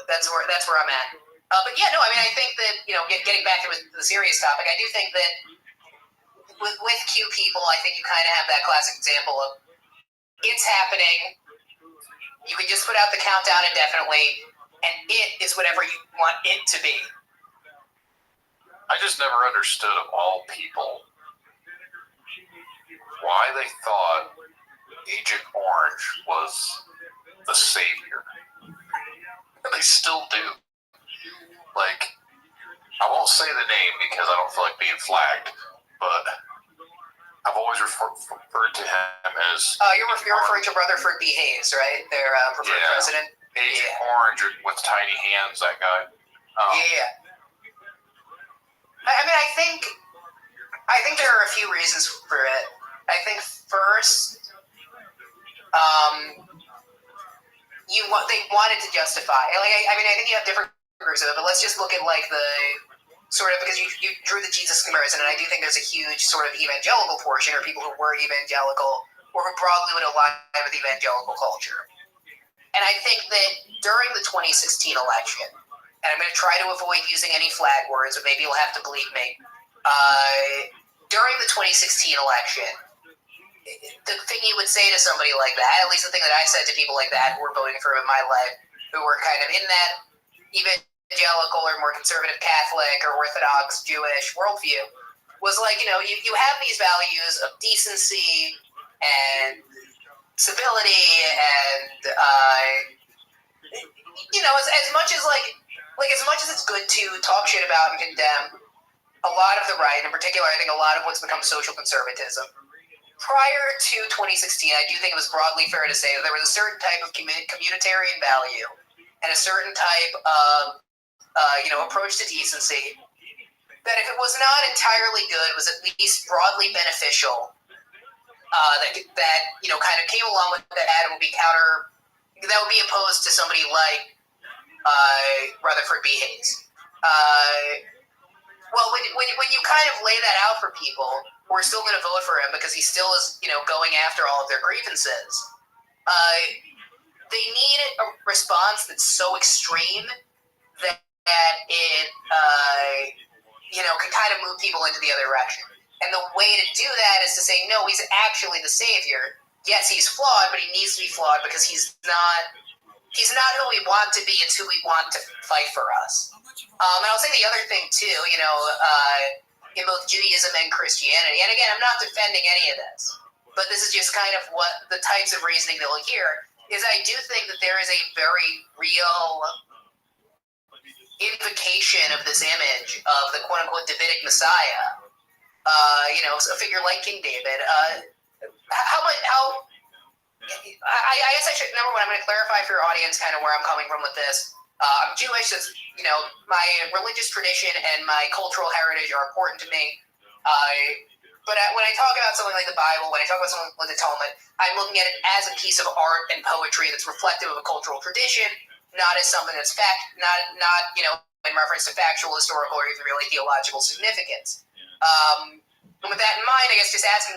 that's where I'm at. I think that, getting back to the serious topic, I do think that with Q people, I think you kind of have that classic example of it's happening. You can just put out the countdown indefinitely, and it is whatever you want it to be. I just never understood, of all people, why they thought Agent Orange was the savior. They still do. I won't say the name because I don't feel like being flagged, but I've always referred to him as... You're referring to Rutherford B. Hayes, right? Their preferred president? Agent Orange with tiny hands, that guy. I think there are a few reasons for it. I think first, they wanted to justify. I think you have different groups of it, but let's just look at the sort of, because you drew the Jesus comparison, and I do think there's a huge sort of evangelical portion, or people who were evangelical, or who broadly would align with evangelical culture. And I think that during the 2016 election, and I'm going to try to avoid using any flag words, but maybe you'll have to bleep me. During the 2016 election, the thing you would say to somebody like that, at least the thing that I said to people like that who were voting for in my life, who were kind of in that evangelical or more conservative Catholic or Orthodox Jewish worldview, was you have these values of decency and civility and as much as as much as it's good to talk shit about and condemn a lot of the right, in particular I think a lot of what's become social conservatism, prior to 2016 I do think it was broadly fair to say that there was a certain type of communitarian value and a certain type of, approach to decency that if it was not entirely good, was at least broadly beneficial. That kind of came along with that and would be opposed to somebody like Rutherford B. Hayes. Well, when you kind of lay that out for people, we're still going to vote for him because he still is, going after all of their grievances. They need a response that's so extreme that it, can kind of move people into the other direction. And the way to do that is to say, no, he's actually the savior. Yes, he's flawed, but he needs to be flawed because he's not who we want to be, it's who we want to fight for us. And I'll say the other thing, too, in both Judaism and Christianity, and again, I'm not defending any of this, but this is just kind of what the types of reasoning that we'll hear, is I do think that there is a very real invocation of this image of the quote-unquote Davidic Messiah, a figure like King David. I guess I should, number one, I'm going to clarify for your audience kind of where I'm coming from with this. I'm Jewish, so my religious tradition and my cultural heritage are important to me. But when I talk about something like the Bible, when I talk about something like the Talmud, I'm looking at it as a piece of art and poetry that's reflective of a cultural tradition, not as something that's not in reference to factual, historical, or even really theological significance. And with that in mind, I guess just asking,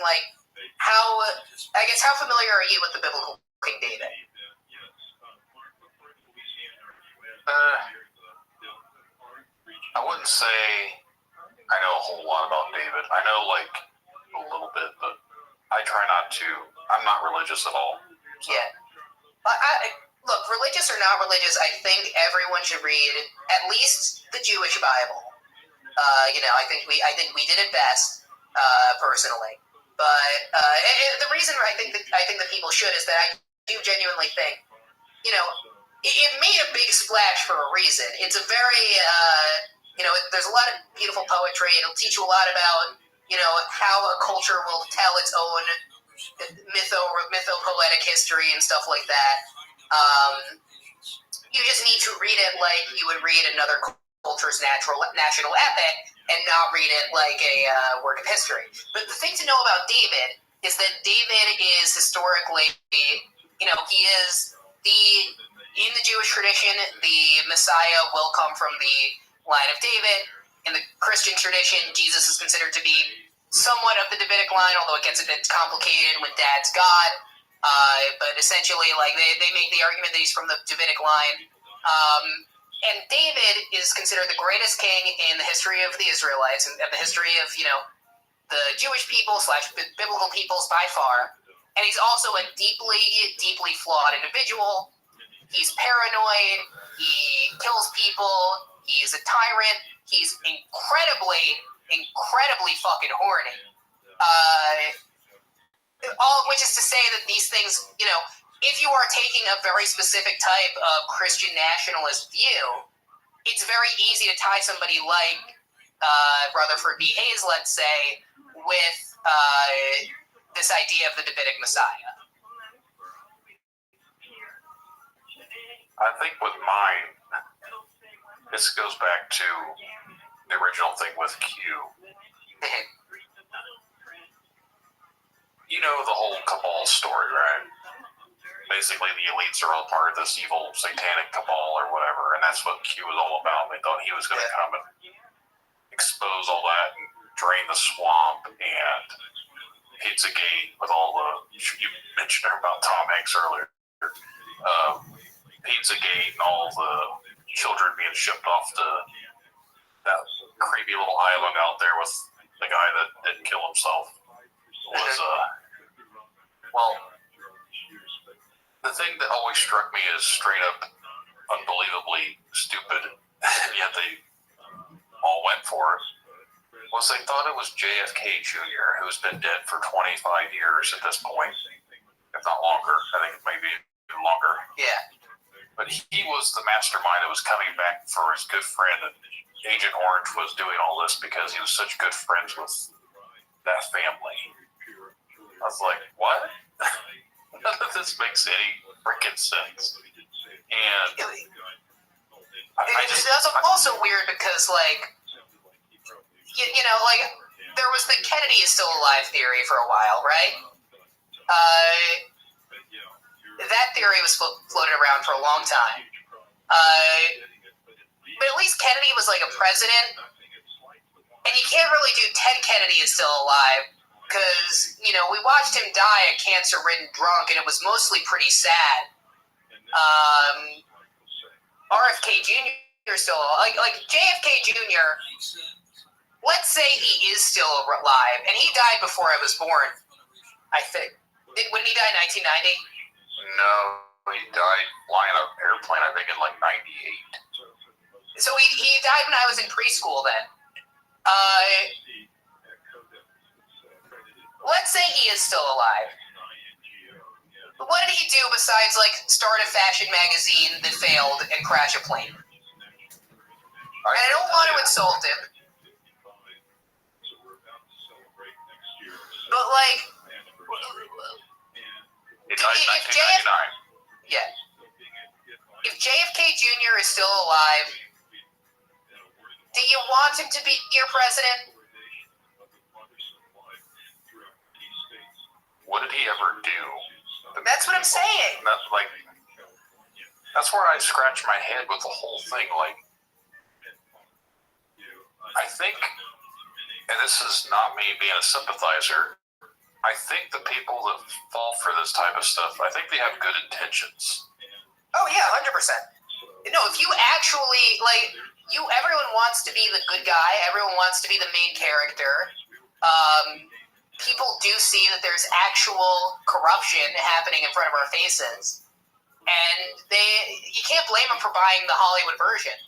how familiar are you with the biblical King David? I wouldn't say I know a whole lot about David. I know, a little bit, but I try not to. I'm not religious at all. So. Yeah. Look, religious or not religious, I think everyone should read at least the Jewish Bible. I think we did it best, personally. But the reason I think that people should is that I do genuinely think, it made a big splash for a reason. It's a very, there's a lot of beautiful poetry. It'll teach you a lot about, how a culture will tell its own mytho-poetic history and stuff like that. You just need to read it like you would read another culture's national epic and not read it like a work of history. But the thing to know about David is that David is historically, he is in the Jewish tradition, the Messiah will come from the line of David. In the Christian tradition, Jesus is considered to be somewhat of the Davidic line, although it gets a bit complicated when Dad's God. But essentially, they make the argument that he's from the Davidic line. And David is considered the greatest king in the history of the Israelites and the history of, the Jewish people / biblical peoples by far. And he's also a deeply, deeply flawed individual. He's paranoid. He kills people. He's a tyrant. He's incredibly, incredibly fucking horny. All of which is to say that these things, if you are taking a very specific type of Christian nationalist view, it's very easy to tie somebody like Rutherford B. Hayes, let's say, with this idea of the Davidic Messiah. I think with mine, this goes back to the original thing with Q. You know the whole cabal story, right? Basically, the elites are all part of this evil satanic cabal or whatever, and that's what Q was all about. They thought he was going to come and expose all that and drain the swamp and Pizzagate with all the, you mentioned about Tom Hanks earlier, Pizzagate and all the children being shipped off to that creepy little island out there with the guy that didn't kill himself. Was, well, the thing that always struck me as straight up unbelievably stupid, and yet they all went for it, was they thought it was JFK Jr., who's been dead for 25 years at this point, if not longer. I think maybe even longer. Yeah. But he was the mastermind that was coming back for his good friend, and Agent Orange was doing all this because he was such good friends with that family. I was like, what? None of this makes any freaking sense. And That's also weird because, like, you know, like, there was the Kennedy is still alive theory for a while, right? That theory was floated around for a long time. But at least Kennedy was like a president. And you can't really do Ted Kennedy is still alive because, you know, we watched him die a cancer-ridden drunk, and it was mostly pretty sad. RFK Jr. is still like JFK Jr. Let's say he is still alive, and he died before I was born. I think. When he died, 1990. No, he died flying an airplane. I think in like '98. So he died when I was in preschool. Then. Let's say he is still alive. What did he do besides, like, start a fashion magazine that failed and crash a plane? And I don't want to insult him. But, like... He died in 1999. Yeah. If JFK Jr. is still alive, do you want him to be your president? What did he ever do? That's what I'm saying. That's where I scratch my head with the whole thing. Like, I think, and this is not me being a sympathizer, I think the people that fall for this type of stuff, I think they have good intentions. Oh yeah, 100%. No, if you actually, like, everyone wants to be the good guy, everyone wants to be the main character. People do see that there's actual corruption happening in front of our faces. And you can't blame them for buying the Hollywood version.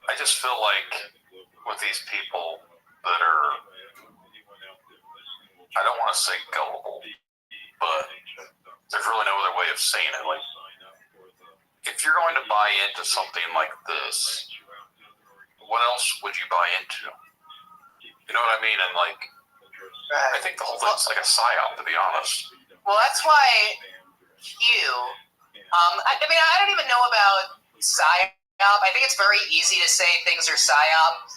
I just feel like with these people that are, I don't want to say gullible, but there's really no other way of saying it. Like, if you're going to buy into something like this, what else would you buy into? You know what I mean? And, like, I think the whole thing's like a psyop, to be honest. Well, that's why I mean, I don't even know about psyop. I think it's very easy to say things are psyop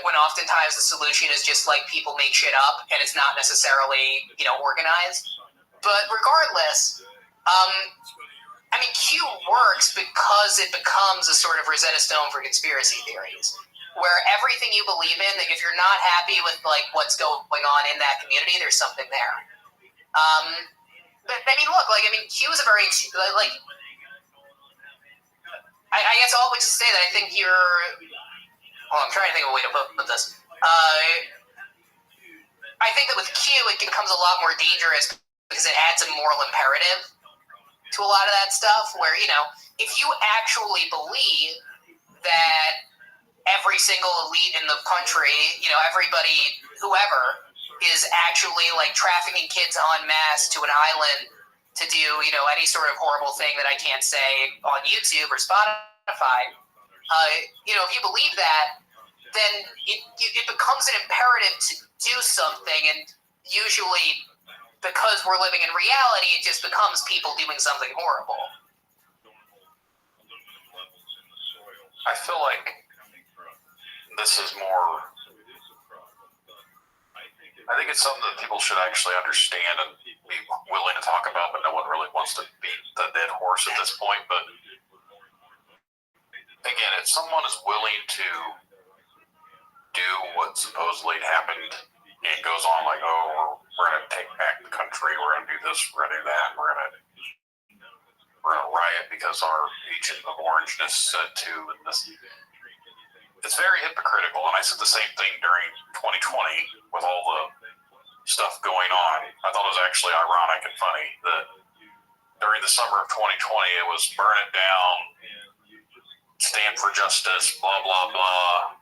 when oftentimes the solution is just, like, people make shit up and it's not necessarily, you know, organized. But regardless, I mean, Q works because it becomes a sort of Rosetta Stone for conspiracy theories, where everything you believe in, like, if you're not happy with, like, what's going on in that community, there's something there. But I mean, look, like, I mean, Q is a very, like, I guess all I would just say that I think I'm trying to think of a way to put this. I think that with Q, it becomes a lot more dangerous because it adds a moral imperative to a lot of that stuff, where, you know, if you actually believe that every single elite in the country, you know, everybody, whoever, is actually, like, trafficking kids en masse to an island to do, you know, any sort of horrible thing that I can't say on YouTube or Spotify, you know, if you believe that, then it becomes an imperative to do something, and usually, because we're living in reality, it just becomes people doing something horrible. I feel like this is more, I think it's something that people should actually understand and be willing to talk about, but no one really wants to beat the dead horse at this point. But again, if someone is willing to do what supposedly happened and goes on like, oh, we're going to take back the country, we're going to do this, we're going to do that, we're going to riot because our Agent of Orangeness said to, and this, it's very hypocritical. And I said the same thing during 2020 with all the stuff going on. I thought it was actually ironic and funny that during the summer of 2020, it was burn it down, stand for justice, blah, blah, blah,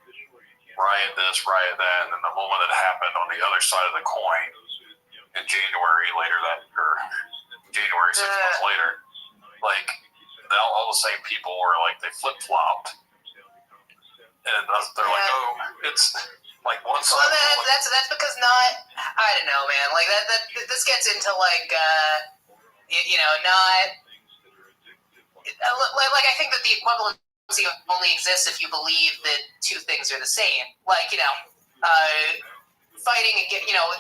riot this, riot that. And then the moment it happened on the other side of the coin in January 6 months later, like, all the same people were like, they flip-flopped. And they're like, oh, it's like one side. Well, that's because not, I don't know, man. Like, this gets into, like, not like I think that the equivalency only exists if you believe that two things are the same. Like, fighting,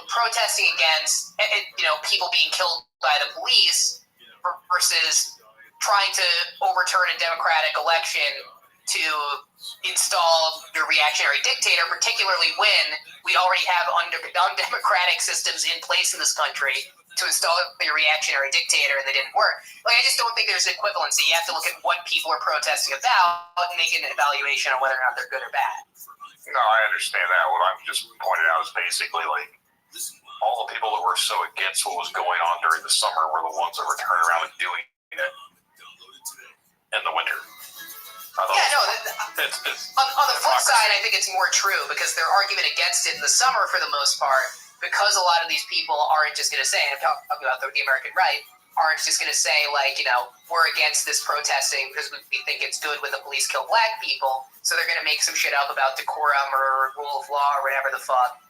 protesting against, people being killed by the police versus trying to overturn a democratic election to install your reactionary dictator, particularly when we already have undemocratic systems in place in this country to install a reactionary dictator, and they didn't work. Like, I just don't think there's equivalency. You have to look at what people are protesting about and make an evaluation on whether or not they're good or bad. No, I understand that. What I'm just pointing out is basically like all the people that were so against what was going on during the summer were the ones that were turning around and doing it in the winter. On the flip side, I think it's more true because their argument against it in the summer, for the most part, because a lot of these people aren't just going to say, and I'm talking about the American right, aren't just going to say, like, we're against this protesting because we think it's good when the police kill black people, so they're going to make some shit up about decorum or rule of law or whatever the fuck.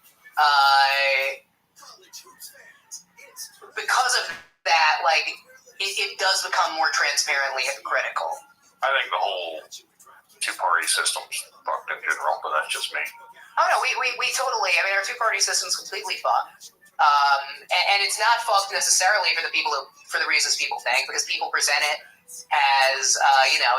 Because of that, like, it does become more transparently hypocritical. I think the whole two-party system's fucked in general, but that's just me. Oh, no, we totally, our two-party system's completely fucked. And it's not fucked necessarily for the reasons people think, because people present it as,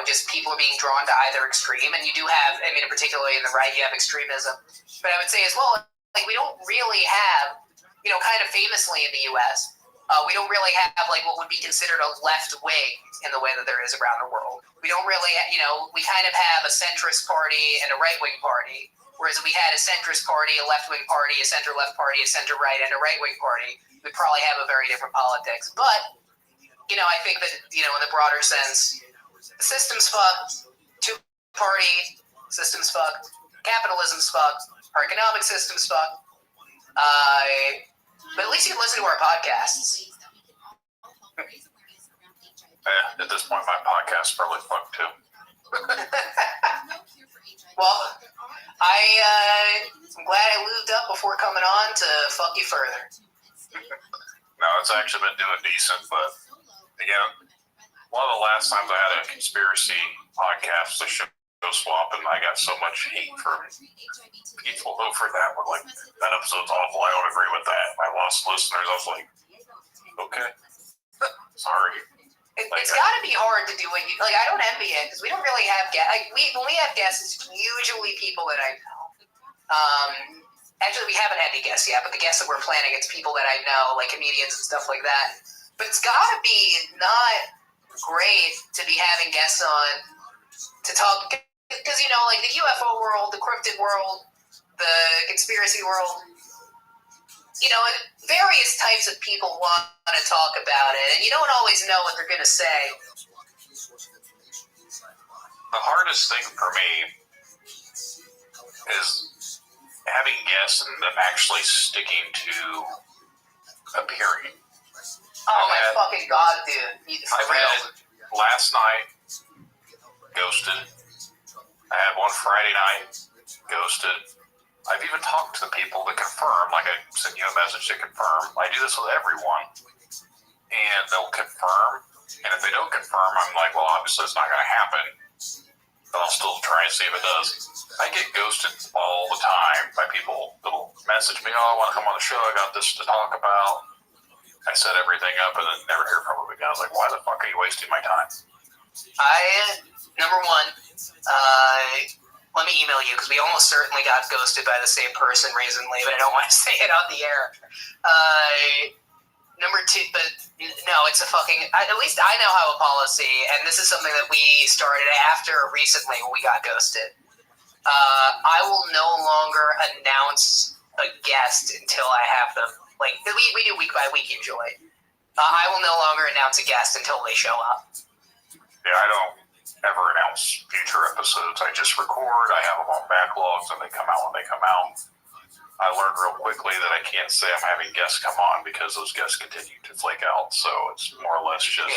just people are being drawn to either extreme, and you do have, particularly in the right, you have extremism. But I would say as well, like, we don't really have, kind of famously in the U.S., we don't really have, like, what would be considered a left wing in the way that there is around the world. We don't really, we kind of have a centrist party and a right-wing party, whereas if we had a centrist party, a left-wing party, a center-left party, a center-right, and a right-wing party, we'd probably have a very different politics. But, I think that, in the broader sense, the system's fucked, two-party system's fucked, capitalism's fucked, our economic system's fucked. But at least you can listen to our podcasts. At this point, my podcast's probably fucked too. Well, I'm glad I lubed up before coming on to fuck you further. No, it's actually been doing decent, but again, one of the last times I had a conspiracy podcast, the show swap, and I got so much hate from people over that. We're like, that episode's awful. I don't agree with that. I lost listeners. I was like, okay, sorry. It's got to be hard to do what you like. I don't envy it because we don't really have guests. When we have guests, it's usually people that I know. Actually, we haven't had any guests yet, but the guests that we're planning, it's people that I know, like comedians and stuff like that. But it's got to be not great to be having guests on to talk. Because, like the UFO world, the cryptid world, the conspiracy world, various types of people want to talk about it, and you don't always know what they're going to say. The hardest thing for me is having guests and them actually sticking to appearing. Oh, my fucking God, dude. I've had last night, ghosted. I had one Friday night, ghosted. I've even talked to the people to confirm, like I sent you a message to confirm. I do this with everyone, and they'll confirm, and if they don't confirm, I'm like, well, obviously it's not going to happen, but I'll still try and see if it does. I get ghosted all the time by people that'll message me, oh, I want to come on the show, I got this to talk about. I set everything up and then never hear from them again. I was like, why the fuck are you wasting my time? Number one, let me email you because we almost certainly got ghosted by the same person recently, but I don't want to say it on the air. Number two, but no, it's a fucking, at least I now have a policy, and this is something that we started after recently when we got ghosted. I will no longer announce a guest until I have them. Like, we do week by week usually. I will no longer announce a guest until they show up. Yeah, I don't ever announce future episodes. I just record. I have them on backlogs, and they come out when they come out. I learned real quickly that I can't say I'm having guests come on because those guests continue to flake out. So it's more or less just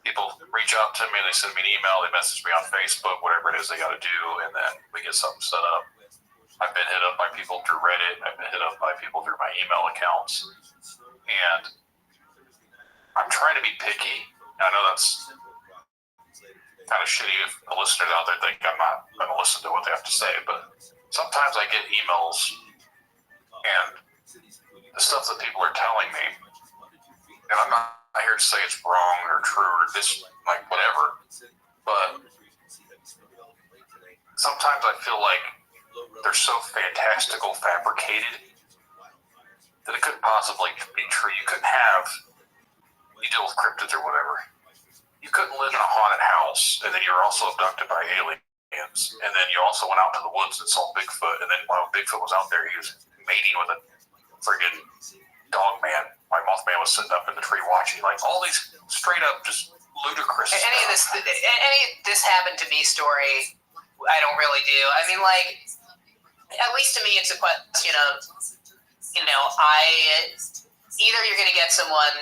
people reach out to me, they send me an email, they message me on Facebook, whatever it is they got to do, and then we get something set up. I've been hit up by people through Reddit. I've been hit up by people through my email accounts. And I trying to be picky. I know that's kind of shitty if the listeners out there think I'm not going to listen to what they have to say, but sometimes I get emails and the stuff that people are telling me, and I'm not here to say it's wrong or true or this, like, whatever, but sometimes I feel like they're so fantastical, fabricated, that it couldn't possibly be true. You deal with cryptids or whatever. You couldn't live in a haunted house, and then you were also abducted by aliens, and then you also went out to the woods and saw Bigfoot, and then while Bigfoot was out there, he was mating with a friggin' dog man. My Mothman was sitting up in the tree watching. Like, all these straight up just ludicrous any of this happened to me story, I don't really do. I mean, like, at least to me, it's a question of, either you're going to get someone.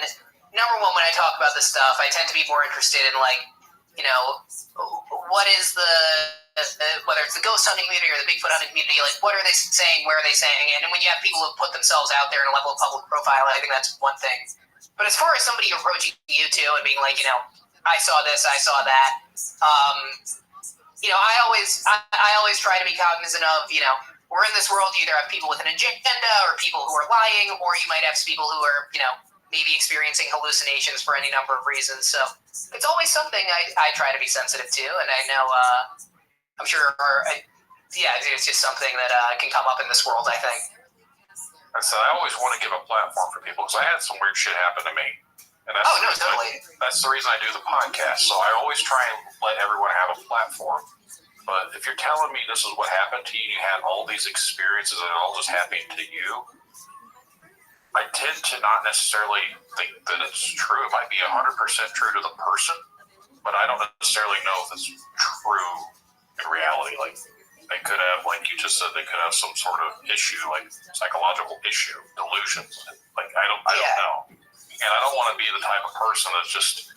Number one, when I talk about this stuff, I tend to be more interested in, like, what is whether it's the ghost hunting community or the Bigfoot hunting community, like, what are they saying, where are they saying it? And when you have people who put themselves out there in a level of public profile, I think that's one thing. But as far as somebody approaching you two and being like, I saw this, I saw that, I always try to be cognizant of, we're in this world, you either have people with an agenda or people who are lying, or you might have people who are, maybe experiencing hallucinations for any number of reasons. So it's always something I try to be sensitive to, and I know, I'm sure, it's just something that can come up in this world, I think. And so I always want to give a platform for people, because I had some weird shit happen to me. And that's totally. That's the reason I do the podcast. So I always try and let everyone have a platform. But if you're telling me this is what happened to you, you had all these experiences and it all just happened to you, I tend to not necessarily think that it's true. It might be 100% true to the person, but I don't necessarily know if it's true in reality. Like, they could have, like you just said, they could have some sort of issue, like psychological issue, delusions. Like, I don't know. And I don't want to be the type of person that's just,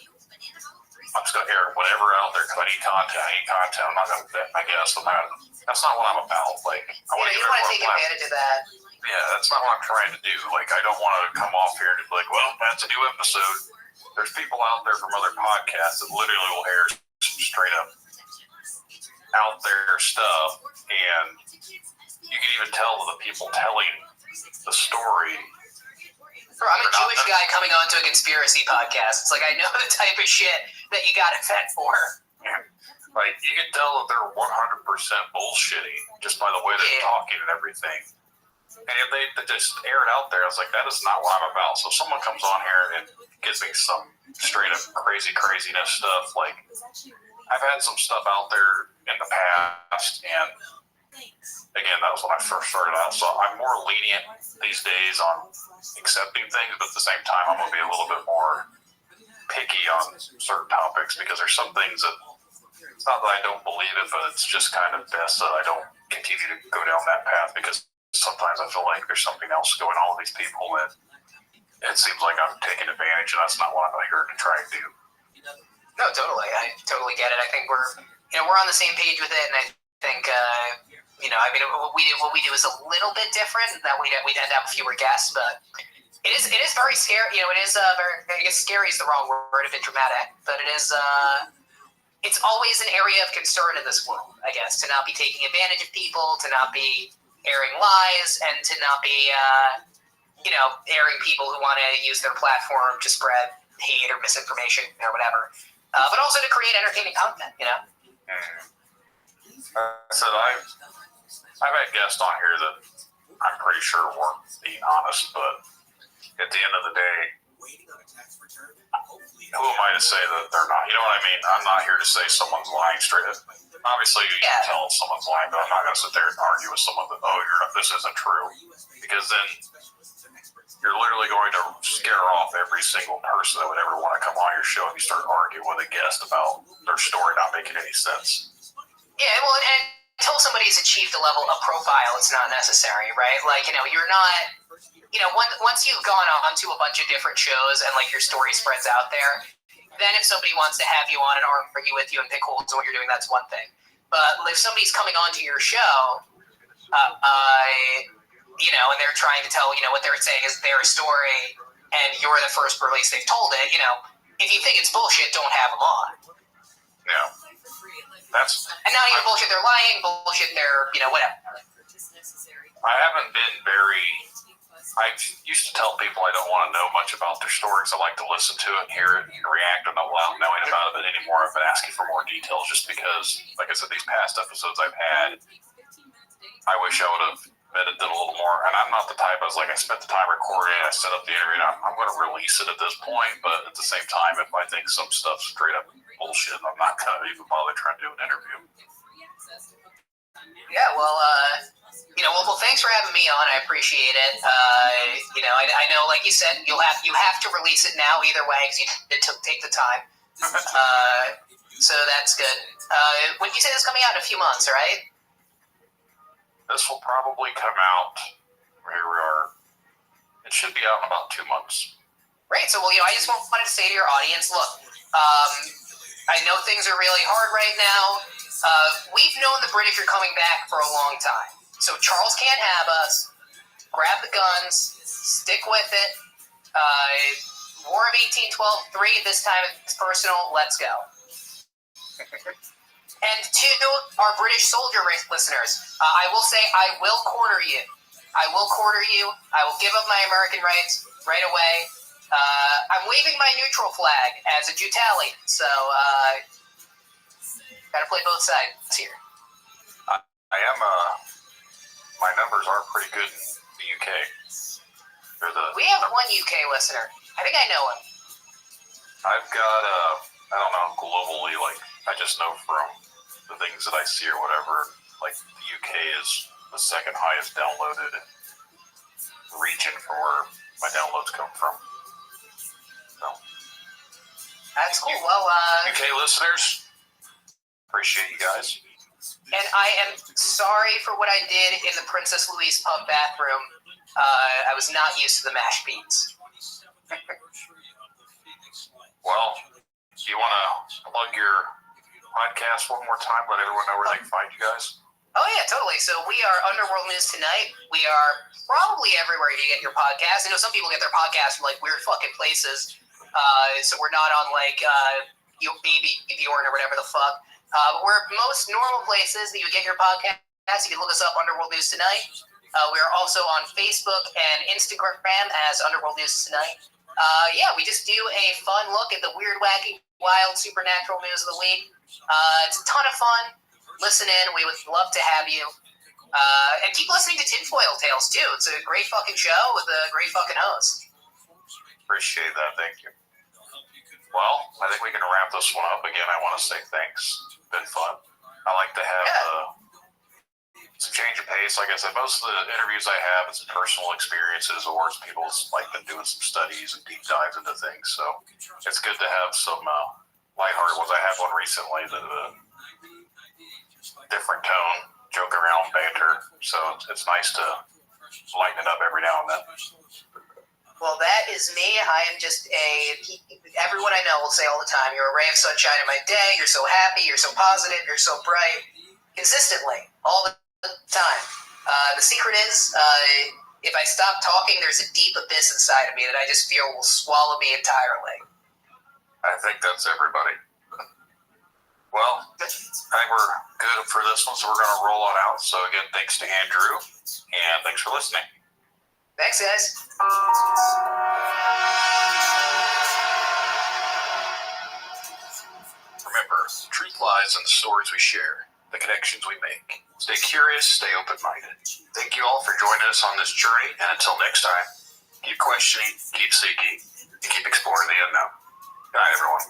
I'm just going to air whatever out there because I need content. I'm not going to, I guess, that's not what I'm about. Like, I want to you don't want to take advantage of that. Yeah, that's not what I'm trying to do. Like, I don't want to come off here and be like, well, that's a new episode. There's people out there from other podcasts that literally will air some straight up out there stuff, and you can even tell the people telling the story. Bro, I'm a Jewish guy coming on to a conspiracy podcast. It's like, I know the type of shit that you got to vet for. Yeah. Like, you can tell that they're 100% bullshitting just by the way they're talking and everything. And if they just air it out there, I was like, that is not what I'm about. So if someone comes on here and gives me some straight up craziness stuff, like, I've had some stuff out there in the past, and again, that was when I first started out. So I'm more lenient these days on accepting things, but at the same time, I'm going to be a little bit more picky on certain topics, because there's some things that, it's not that I don't believe it, but it's just kind of best that I don't continue to go down that path, because sometimes I feel like there's something else going on with these people that it seems like I'm taking advantage, and that's not what I'm here to try and do. No, totally. I totally get it. I think we're on the same page with it, and I think, what we do is a little bit different. That we tend to have fewer guests, but it is very scary. It is very, I guess scary is the wrong word, a bit dramatic, but it is. It's always an area of concern in this world, I guess, to not be taking advantage of people, to not be airing lies, and to not be, airing people who want to use their platform to spread hate or misinformation or whatever, but also to create entertaining content, So I've had guests on here that I'm pretty sure weren't being honest, but at the end of the day, who am I to say that they're not? You know what I mean? I'm not here to say someone's lying straight up. Obviously, you can tell if someone's lying, but I'm not going to sit there and argue with someone that, this isn't true. Because then you're literally going to scare off every single person that would ever want to come on your show if you start arguing with a guest about their story not making any sense. Yeah, well, and until somebody's achieved a level of profile, it's not necessary, right? Like, you're not, once you've gone on to a bunch of different shows and, like, your story spreads out there, then if somebody wants to have you on and argue with you and pick holes in what you're doing, that's one thing. But if somebody's coming onto your show, and they're trying to tell, what they're saying is their story, and you're the first release they've told it, If you think it's bullshit, don't have them on. Yeah. And now you bullshit they're lying, bullshit they're, whatever. I haven't been I used to tell people I don't want to know much about their stories. I like to listen to it, hear it, and react without knowing about it. But anymore, I've been asking for more details just because, like I said, these past episodes I've had, I wish I would have vetted it a little more. And I'm not the type, I spent the time recording, I set up the interview, and I'm going to release it at this point. But at the same time, if I think some stuff's straight up bullshit, I'm not going to even bother trying to do an interview. Yeah, well, well, thanks for having me on. I appreciate it. I know, like you said, you have to release it now either way because you did take the time. So that's good. When you say this is coming out in a few months, right? This will probably come out. Here we are. It should be out in about 2 months. Great. So, I just wanted to say to your audience, look, I know things are really hard right now. We've known the British are coming back for a long time. So Charles can't have us. Grab the guns. Stick with it. War of 1812-3, this time it's personal. Let's go. And to our British soldier listeners, I will say I will quarter you. I will quarter you. I will give up my American rights right away. I'm waving my neutral flag as a Jutalian, so gotta play both sides here. I am, my numbers are pretty good in the UK. We have one UK listener. I think I know him. I've got, I don't know, globally, I just know from the things that I see or whatever, the UK is the second highest downloaded region for where my downloads come from. So. That's cool. Well, UK listeners, appreciate you guys. And I am sorry for what I did in the Princess Louise pub bathroom. I was not used to the mashed beans. Well, do you want to plug your podcast one more time? Let everyone know where they can find you guys. Oh, yeah, totally. So we are Underworld News Tonight. We are probably everywhere you get your podcast. I know some people get their podcasts from, weird fucking places. So we're not on, Baby Bjorn or whatever the fuck. We're most normal places that you get your podcast. You can look us up, Underworld News Tonight. We are also on Facebook and Instagram as Underworld News Tonight. We just do a fun look at the weird, wacky, wild, supernatural news of the week. It's a ton of fun. Listen in. We would love to have you. And keep listening to Tinfoil Tales, too. It's a great fucking show with a great fucking host. Appreciate that. Thank you. Well, I think we can wrap this one up. Again, I want to say thanks. It's been fun. I like to have some change of pace. Like I said, most of the interviews I have is personal experiences or it's people's been doing some studies and deep dives into things. So it's good to have some lighthearted ones. I have one recently that different tone, joke around, banter. So it's nice to lighten it up every now and then. Well, that is me. I am just everyone I know will say all the time, you're a ray of sunshine in my day. You're so happy. You're so positive. You're so bright. Consistently, all the time. The secret is, if I stop talking, there's a deep abyss inside of me that I just feel will swallow me entirely. I think that's everybody. Well, I think we're good for this one, so we're going to roll on out. So again, thanks to Andrew, and thanks for listening. Thanks, guys. Remember, the truth lies in the stories we share, the connections we make. Stay curious, stay open-minded. Thank you all for joining us on this journey, and until next time, keep questioning, keep seeking, and keep exploring the unknown. Good night, everyone.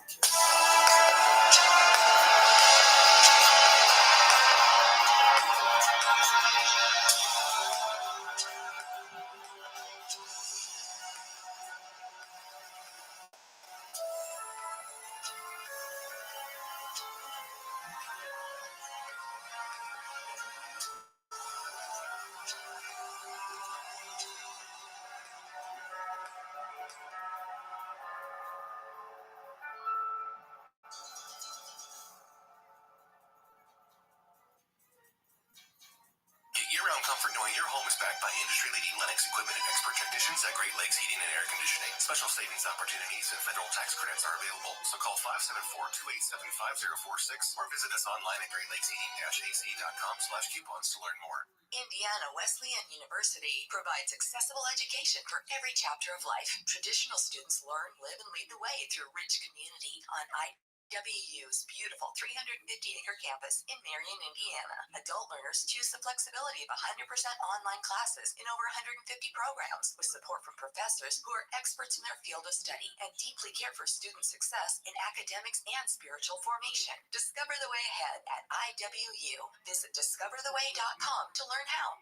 comfort knowing your home is backed by industry-leading Lennox equipment and expert technicians at Great Lakes Heating and Air Conditioning. Special savings opportunities and federal tax credits are available. So call 574-287-5046 or visit us online at greatlatesheating-ac.com/coupons to learn more. Indiana Wesleyan University provides accessible education for every chapter of life. Traditional students learn, live, and lead the way through rich community on IWU's beautiful 350-acre campus in Marion, Indiana. Adult learners choose the flexibility of 100% online classes in over 150 programs with support from professors who are experts in their field of study and deeply care for student success in academics and spiritual formation. Discover the way ahead at IWU. Visit discovertheway.com to learn how.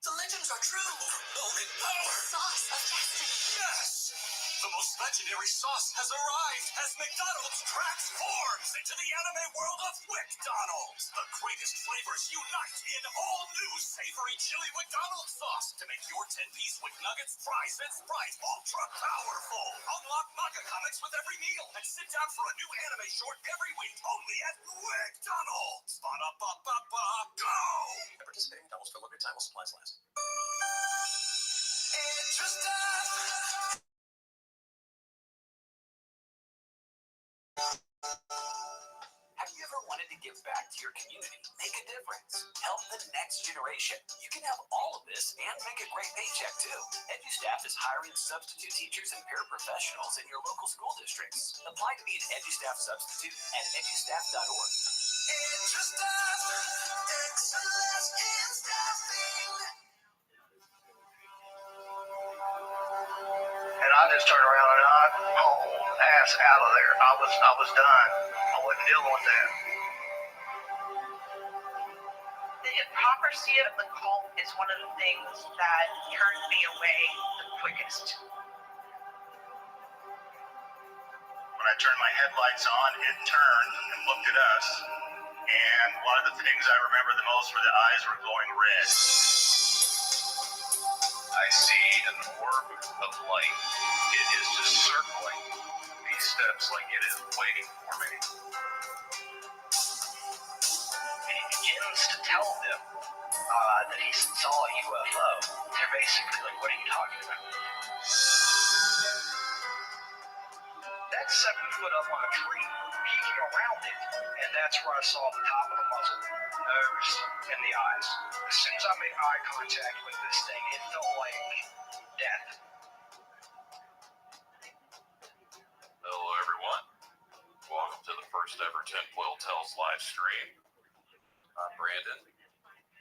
The legends are true. Overwhelming power. Sauce of destiny. Yes! The most legendary sauce has arrived as McDonald's transforms into the anime world of McDonald's. The greatest flavors unite in all new savory chili McDonald's sauce to make your 10-piece McNuggets, fries, and Sprite ultra powerful. Unlock manga comics with every meal and sit down for a new anime short every week only at McDonald's. Ba-da-ba-ba-ba, go! Participating McDonald's for limited time while supplies last. Have you ever wanted to give back to your community, make a difference, help the next generation? You can have all of this and make a great paycheck too. EduStaff is hiring substitute teachers and paraprofessionals in your local school districts. Apply to be an EduStaff substitute at edustaff.org. EduStaff, excellence in staffing. And I just turned around and I hauled ass out of there. I was done. I wasn't dealing with that. The hypocrisy of the cult is one of the things that turned me away the quickest. When I turned my headlights on, it turned and looked at us. And one of the things I remember the most were the eyes were glowing red. I see an orb of light. It is just circling these steps like it is waiting for me. And he begins to tell them that he saw a UFO. They're basically like, what are you talking about? That's 7 foot up on a tree, peeking around it. And that's where I saw the top of the muzzle, nose, and the eyes. As soon as I made eye contact with this thing, it felt like death. Hello, everyone. Welcome to the first ever Tinfoil Tales live stream. I'm Brandon.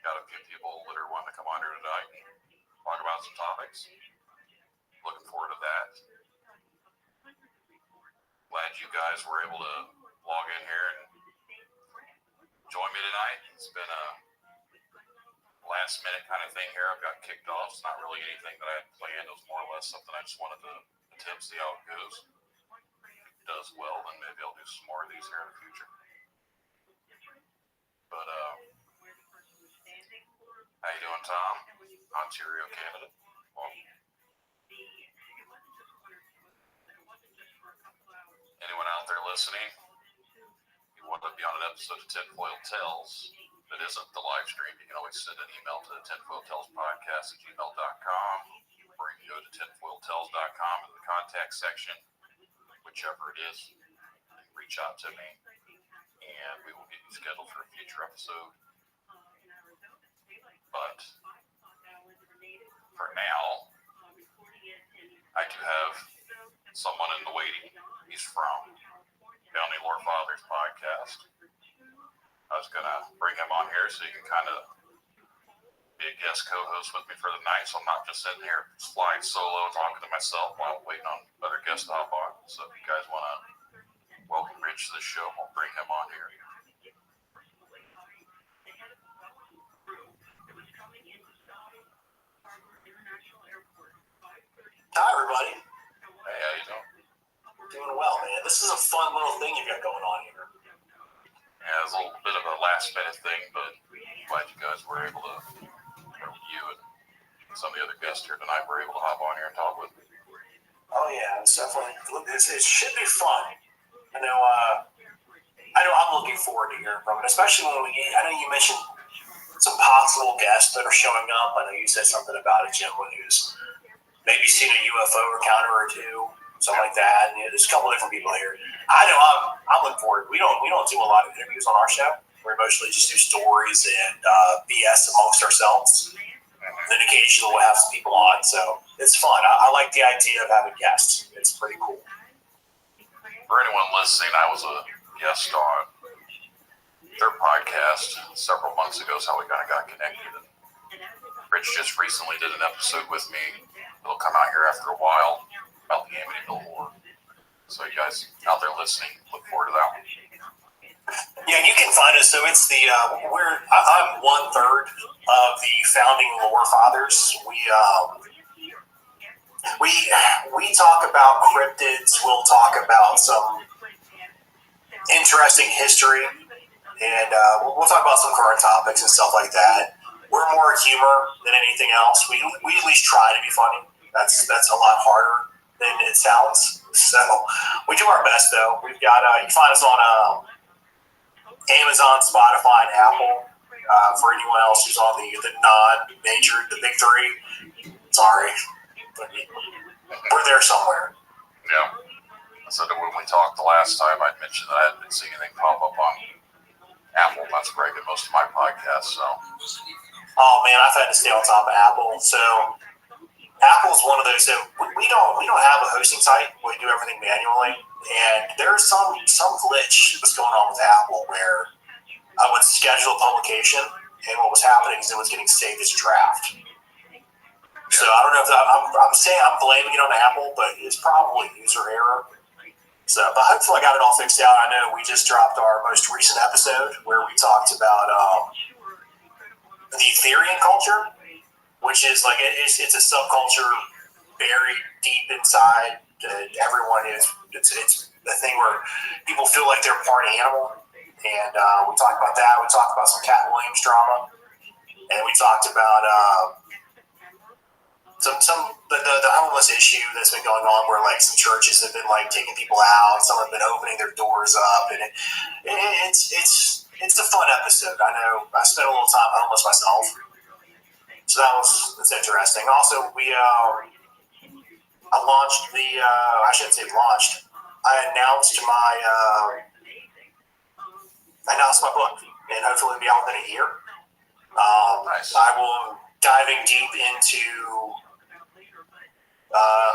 Got a few people that are wanting to come on here tonight and talk about some topics. Looking forward to that. Glad you guys were able to log in here and join me tonight. It's been a last minute kind of thing here. I've got kicked off. It's not really anything that I had planned. It was more or less something I just wanted to attempt, see how it goes. If it does well, then maybe I'll do some more of these here in the future. But how you doing, Tom? Ontario, Canada. Well, anyone out there listening? You want to be on an episode of Tinfoil Tales that isn't the live stream, you can always send an email to tinfoiltalespodcast@gmail.com, or you can go to tinfoiltales.com in the contact section, whichever it is, and reach out to me, and we will get you scheduled for a future episode. But for now, I do have someone in the waiting. He's from Family Lore Fathers podcast. I was going to bring him on here so he can kind of be a guest co-host with me for the night, so I'm not just sitting here flying solo talking to myself while I'm waiting on other guests to hop on. So if you guys want to welcome Rich to the show, we'll bring him on here. Hi, everybody. Hey, how you doing? Doing well, man. This is a fun little thing you've got going on here. Yeah, it was a little bit of a last-minute thing, but glad you guys were able to, or you and some of the other guests here tonight were able to hop on here and talk with me. Oh, yeah, it's definitely, it should be fun. I know I'm looking forward to hearing from it, especially when I know you mentioned some possible guests that are showing up. I know you said something about it, Jim, when who's maybe seen a UFO encounter or two, something like that. And there's a couple different people here. I know I'm looking forward. We don't do a lot of interviews on our show. We mostly just do stories and BS amongst ourselves. Then occasionally we'll have some people on, so it's fun. I like the idea of having guests. It's pretty cool. For anyone listening, I was a guest on their podcast several months ago, is how we kind of got connected. And Rich just recently did an episode with me. It'll come out here after a while about the Amityville War. So you guys out there listening, look forward to that one. Yeah, and you can find us. So it's the I'm 1/3 of the founding lore fathers. We talk about cryptids. We'll talk about some interesting history, and we'll talk about some current topics and stuff like that. We're more humor than anything else. We at least try to be funny. That's a lot harder than it sounds. So we do our best, though. We've got you can find us on Amazon, Spotify, and Apple. For anyone else who's on the non-major, the big three, sorry, we're there somewhere. Yeah. So when we talked the last time, I mentioned that I hadn't been seeing anything pop up on Apple. That's where I get most of my podcasts. So. Oh man, I've had to stay on top of Apple. So Apple's one of those. So we don't have a hosting site. We do everything manually, and there's some glitch that's going on with Apple where I would schedule a publication, and what was happening is it was getting saved as draft. So I don't know if I'm saying I'm blaming it on Apple, but it's probably user error. So, but hopefully I got it all fixed out. I know we just dropped our most recent episode where we talked about the Ethereum culture, which is like it's a subculture buried deep inside. Everyone is it's a thing where people feel like they're part animal, and we talked about that. We talked about some Cat Williams drama, and we talked about the homeless issue that's been going on, where like some churches have been like taking people out, some have been opening their doors up, and it's a fun episode. I know I spent a little time homeless myself, so that's interesting. Also, I launched I shouldn't say launched. I announced my book, and hopefully it'll be out in a year. Nice. I will diving deep into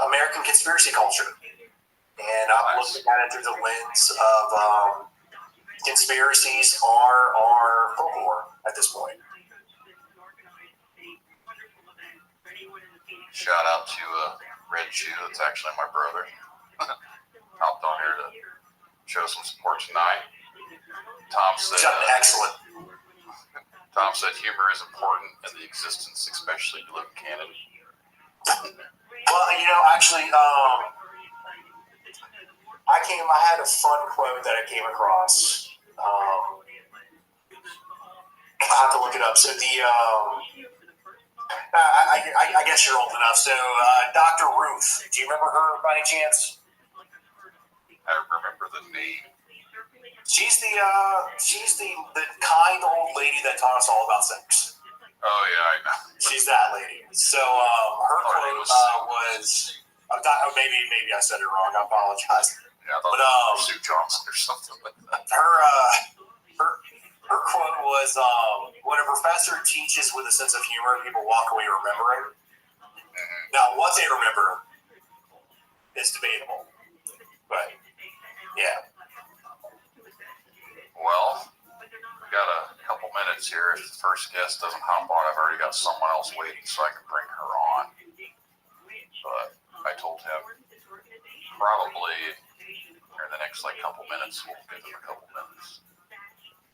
American conspiracy culture, and I'm looking at it through the lens of conspiracies are folklore at this point. Shout out to Red Shoe, that's actually my brother. Hopped on here to show some support tonight. Tom said, excellent. Tom said humor is important in the existence, especially if you live in Canada. Well, actually, I had a fun quote that I came across. I have to look it up. So I guess you're old enough. So Dr. Ruth, do you remember her by any chance? I remember the name. She's the kind old lady that taught us all about sex. Oh yeah, I know. She's that lady. So her quote was, maybe I said it wrong. I apologize. Yeah, I thought it was Sue Johnson or something like that. Her quote was, when a professor teaches with a sense of humor, people walk away remembering. Now, what they remember is debatable. But, yeah. Well, we got a couple minutes here. If the first guest doesn't hop on, I've already got someone else waiting so I can bring her on. But I told him probably in the next couple minutes, we'll give him a couple minutes.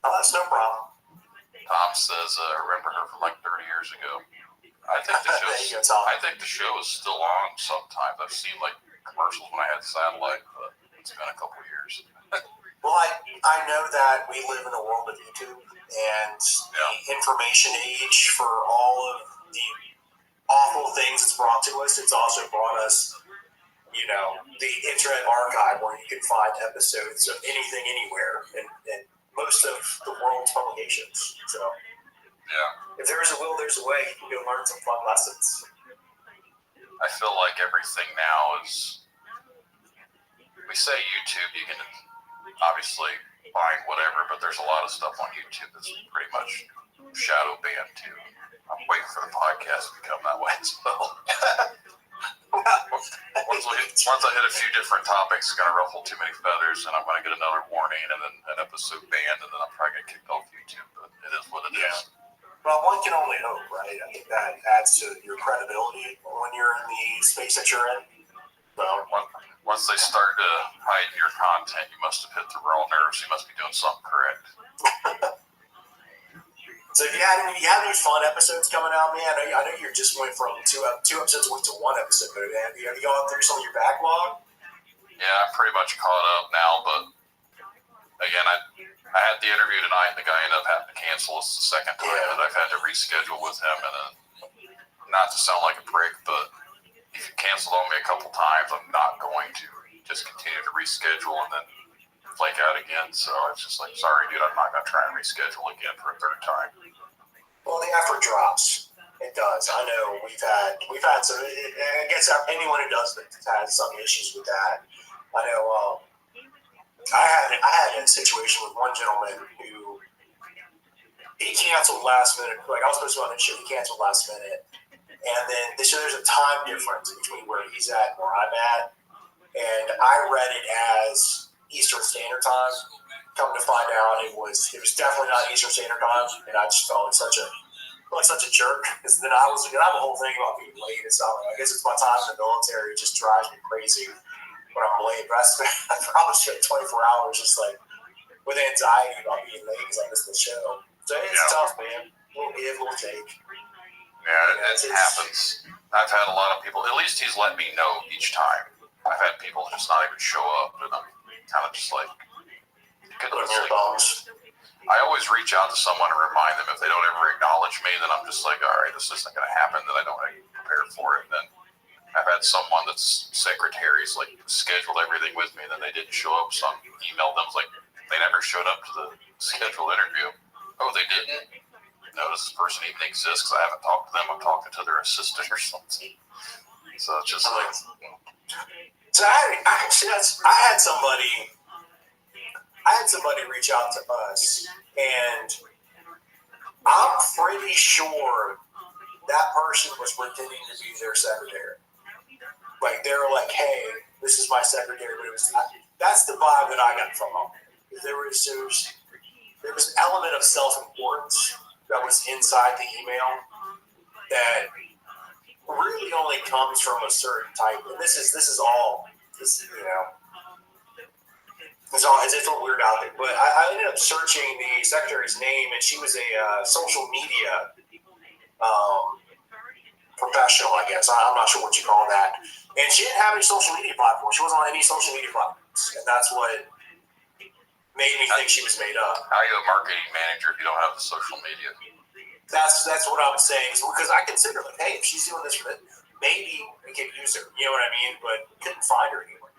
Oh, that's no problem. Tom says, remember her from 30 years ago. I think the show is still on sometimes. I've seen commercials when I had satellite, but it's been a couple years. Well, I know that we live in a world of YouTube and the information age for all of the awful things it's brought to us. It's also brought us, the Internet Archive, where you can find episodes of anything, anywhere, and most of the world's publications. So Yeah. If there is a will, there's a way. You can go learn some fun lessons. I feel like everything now is, we say YouTube, you can obviously find whatever, but there's a lot of stuff on YouTube that's pretty much shadow banned too. I'm waiting for the podcast to become that way as well. Once I hit a few different topics, it's going to ruffle too many feathers, and I'm going to get another warning, and then an episode banned, and then I'm probably going to get kicked off YouTube, but it is what it is. Well, one can only hope, right? I think that adds to your credibility when you're in the space that you're in. Well, once they start to hide your content, you must have hit the raw nerves. You must be doing something correct. So if you have any fun episodes coming out, man? I know you just went from two episodes went to one episode. Have you gone through some of your backlog? Yeah, I'm pretty much caught up now, but again, I had the interview tonight, and the guy ended up having to cancel. It's the second time that I've had to reschedule with him, and not to sound like a prick, but if you canceled on me a couple times, I'm not going to just continue to reschedule and then flake out again. So it's just like, sorry, dude, I'm not going to try and reschedule again for a third time. Well, the effort drops. It does. I know we've had some. I guess anyone who does it has some issues with that. I know. I had a situation with one gentleman who he canceled last minute. Like I was supposed to be on this show, he canceled last minute, and then there's a time difference between where he's at and where I'm at, and I read it as Eastern Standard Time. Come to find out, it was definitely not Eastern Standard Time, and I just felt like such a jerk. Because then I have a whole thing about being late and stuff. I guess it's my time in the military. It just drives me crazy when I'm late. But I probably spent 24 hours just like with anxiety about being late because I missed the show. So it's tough, man. We'll give, we'll take. Yeah, it happens. I've had a lot of people. At least he's let me know each time. I've had people just not even show up, and I'm kind of just like. I always reach out to someone and remind them. If they don't ever acknowledge me, then I'm just like, all right, this isn't going to happen. Then I don't prepare for it. Then I've had someone that's secretaries like scheduled everything with me, and then they didn't show up. So I emailed them like they never showed up to the scheduled interview. Oh, they didn't? No, does this person even exist? Because I haven't talked to them. I'm talking to their assistant or something. So it's just like. So I had somebody reach out to us, and I'm pretty sure that person was pretending to be their secretary. Like they were like, "Hey, this is my secretary," but it was not. That's the vibe that I got from them. There was an element of self-importance that was inside the email that really only comes from a certain type. And this is all, it's all weird out there. But I ended up searching the secretary's name, and she was a social media professional, I guess. I'm not sure what you call that. And she didn't have any social media platform. She wasn't on any social media platforms, and that's what made me think she was made up. How are you a marketing manager if you don't have the social media? That's what I was saying, because I consider like, hey, if she's doing this for it, maybe we can use her. You know what I mean? But couldn't find her anywhere.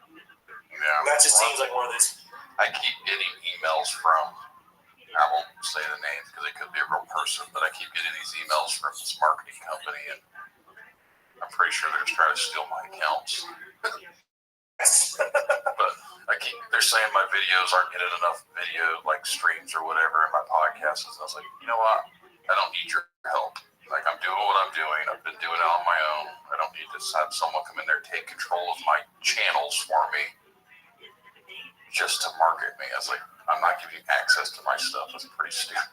Yeah. That just seems like one of those. I keep getting emails from, I won't say the name because it could be a real person, but I keep getting these emails from this marketing company, and I'm pretty sure they're just trying to steal my accounts. But they're saying my videos aren't getting enough video like streams or whatever in my podcasts, and I was like, you know what? I don't need your help. Like, I'm doing what I'm doing. I've been doing it on my own. I don't need to have someone come in there and take control of my channels for me just to market me. I was like, I'm not giving you access to my stuff. That's pretty stupid.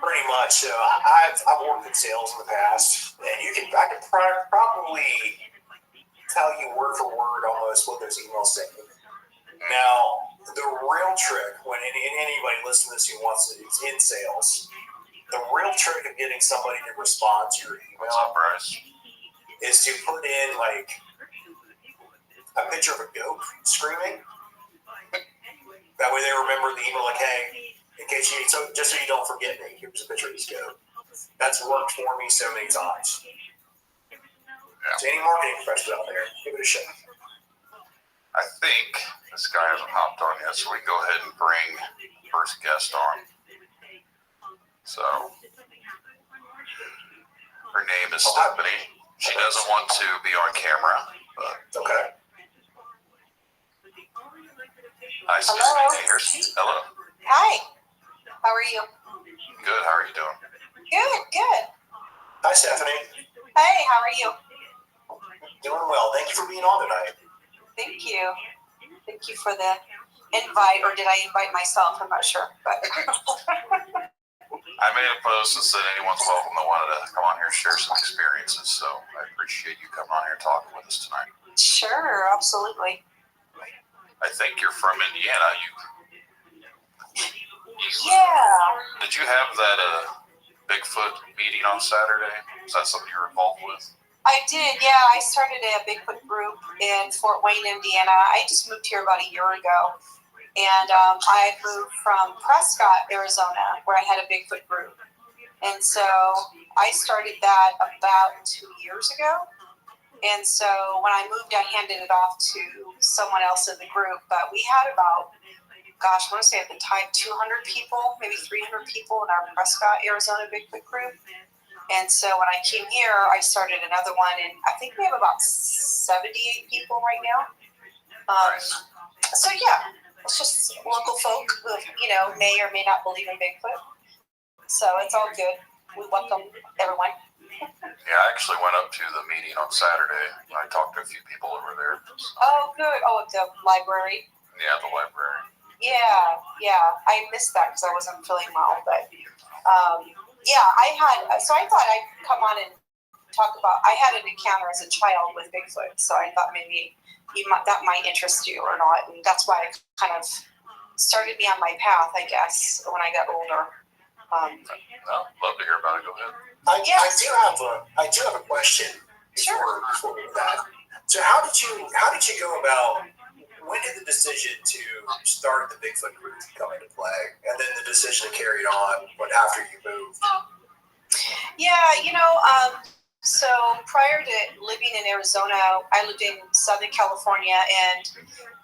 Pretty much. So I've worked in sales in the past, and I can probably tell you word for word almost what those emails say. Now, the real trick, when anybody listening to this who wants to, it's in sales, the real trick of getting somebody to respond to your email is to put in like a picture of a goat screaming. That way they remember the email like, hey, in case just so you don't forget me, here's a picture of this goat. That's worked for me so many times. So any marketing professional out there, give it a shot. I think this guy hasn't hopped on yet, so we can go ahead and bring first guest on. So her name is Stephanie. She doesn't want to be on camera, but Okay. hi, Stephanie. Hello. Hi. How are you? Good. How are you doing? Good. Hi, Stephanie. Hey, how are you? Doing well. Thank you for being on tonight. Thank you. Thank you for the invite, or did I invite myself? I'm not sure. But I made a post that said anyone's welcome that wanted to come on here and share some experiences, so I appreciate you coming on here and talking with us tonight. Sure, absolutely. I think you're from Indiana. Yeah. Did you have that Bigfoot meeting on Saturday? Is that something you were involved with? I did, yeah. I started a Bigfoot group in Fort Wayne, Indiana. I just moved here about a year ago. And I moved from Prescott, Arizona, where I had a Bigfoot group. And so I started that about 2 years ago. And so when I moved, I handed it off to someone else in the group. But we had about, I want to say at the time, 200 people, maybe 300 people in our Prescott, Arizona Bigfoot group. And so when I came here, I started another one. And I think we have about 78 people right now. So yeah. It's just local folk who, may or may not believe in Bigfoot. So it's all good. We welcome everyone. Yeah, I actually went up to the meeting on Saturday. I talked to a few people over there. Oh, good. Oh, at the library. Yeah, the library. Yeah. I missed that because I wasn't feeling well. But, so I thought I'd come on and talk about, I had an encounter as a child with Bigfoot. So I thought maybe that might interest you or not, and that's why it kind of started me on my path, I guess, when I got older. Love to hear about it. Go ahead. I do have a question. Sure. Before that. So how did you go about? When did the decision to start the Bigfoot group come into play, and then the decision to carry it on after you moved? Yeah, so prior to living in Arizona, I lived in Southern California, and,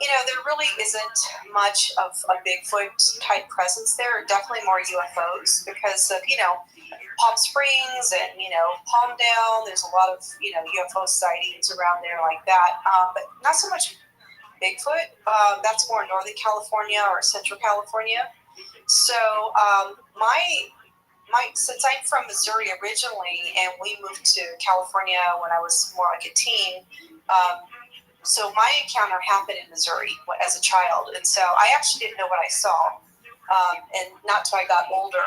there really isn't much of a Bigfoot type presence there. Definitely more UFOs because of, Palm Springs and, Palmdale. There's a lot of, UFO sightings around there like that, but not so much Bigfoot. That's more Northern California or Central California. So since I'm from Missouri originally, and we moved to California when I was more like a teen, so my encounter happened in Missouri as a child, and so I actually didn't know what I saw, and not till I got older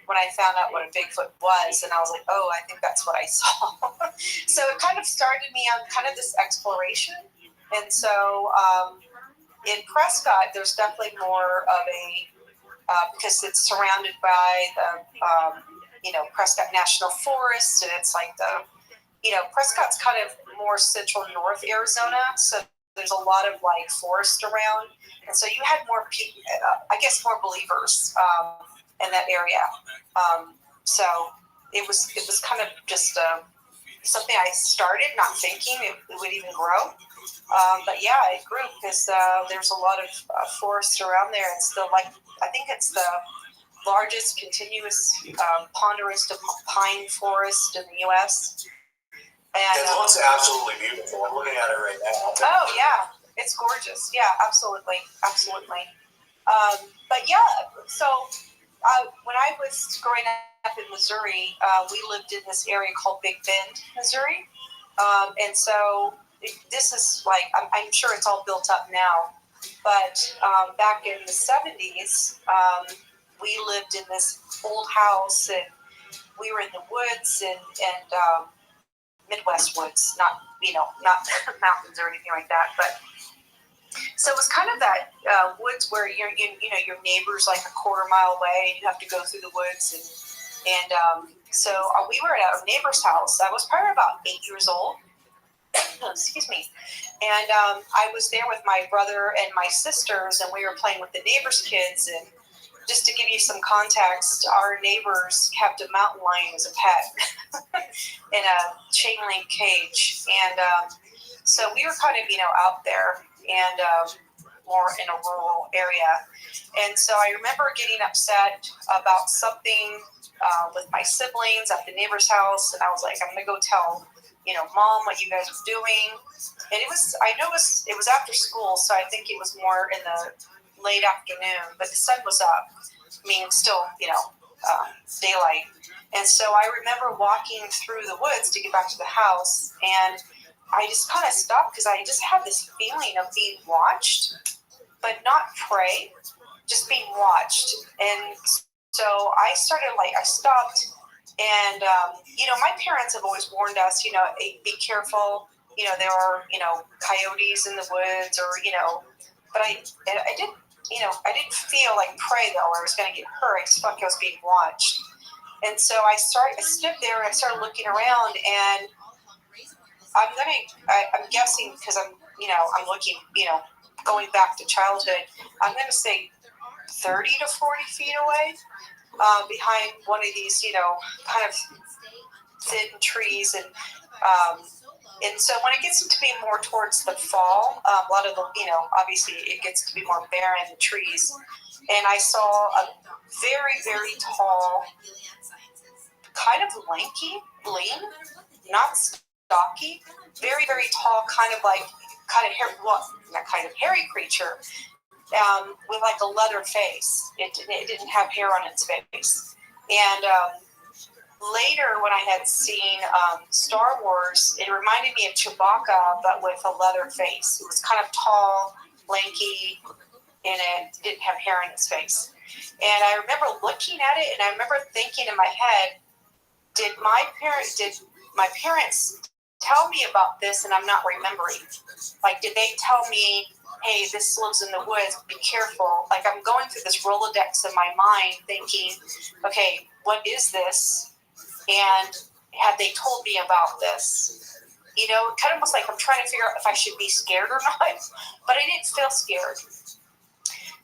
when I found out what a Bigfoot was, and I was like, oh, I think that's what I saw. So it kind of started me on kind of this exploration, and so in Prescott, there's definitely more of a because it's surrounded by the, Prescott National Forest, and it's like Prescott's kind of more central north Arizona, so there's a lot of like forest around, and so you had more people, I guess, more believers in that area. So it was kind of just something I started not thinking it would even grow. But yeah, it grew because there's a lot of forest around there. It's I think it's the largest continuous ponderous pine forest in the U.S. And it looks absolutely beautiful. I'm looking at it right now. Oh yeah, it's gorgeous. Yeah, absolutely. But yeah, so when I was growing up in Missouri, we lived in this area called Big Bend, Missouri, and so this is like I'm sure it's all built up now, but back in the 70s, we lived in this old house, and we were in the woods and Midwest woods, not mountains or anything like that, but so it was kind of that woods where your neighbor's like a quarter mile away, and you have to go through the woods, and so we were at our neighbor's house. I was probably about 8 years old. Excuse me. And I was there with my brother and my sisters, and we were playing with the neighbor's kids. And just to give you some context, our neighbors kept a mountain lion as a pet in a chain link cage. And so we were kind of, out there. And more in a rural area. And so I remember getting upset about something with my siblings at the neighbor's house, and I was like, I'm going to go tell, Mom what you guys are doing. And it was after school, so I think it was more in the late afternoon, but the sun was up. I mean, still, daylight. And so I remember walking through the woods to get back to the house, and I just kind of stopped because I just had this feeling of being watched, but not prey, just being watched. And so I stopped, and, my parents have always warned us, hey, be careful, there are, coyotes in the woods or, but I didn't, I didn't feel like prey though, or I was going to get hurt. I just felt like I was being watched. And so I stood there and I started looking around, and I'm guessing because I'm looking, going back to childhood, I'm going to say 30 to 40 feet away, behind one of these, kind of thin trees. And so when it gets to be more towards the fall, a lot of the, obviously it gets to be more barren, the trees. And I saw a very, very tall, kind of lanky, lean, not stocky, very, very tall, kind of hairy creature, with like a leather face. It didn't have hair on its face. And later, when I had seen Star Wars, it reminded me of Chewbacca, but with a leather face. It was kind of tall, lanky, and it didn't have hair on its face. And I remember looking at it, and I remember thinking in my head, did my parents tell me about this and I'm not remembering? Like, did they tell me, hey, this lives in the woods, be careful? Like, I'm going through this Rolodex in my mind thinking, okay, what is this? And had they told me about this? Kind of almost like I'm trying to figure out if I should be scared or not, but I didn't feel scared.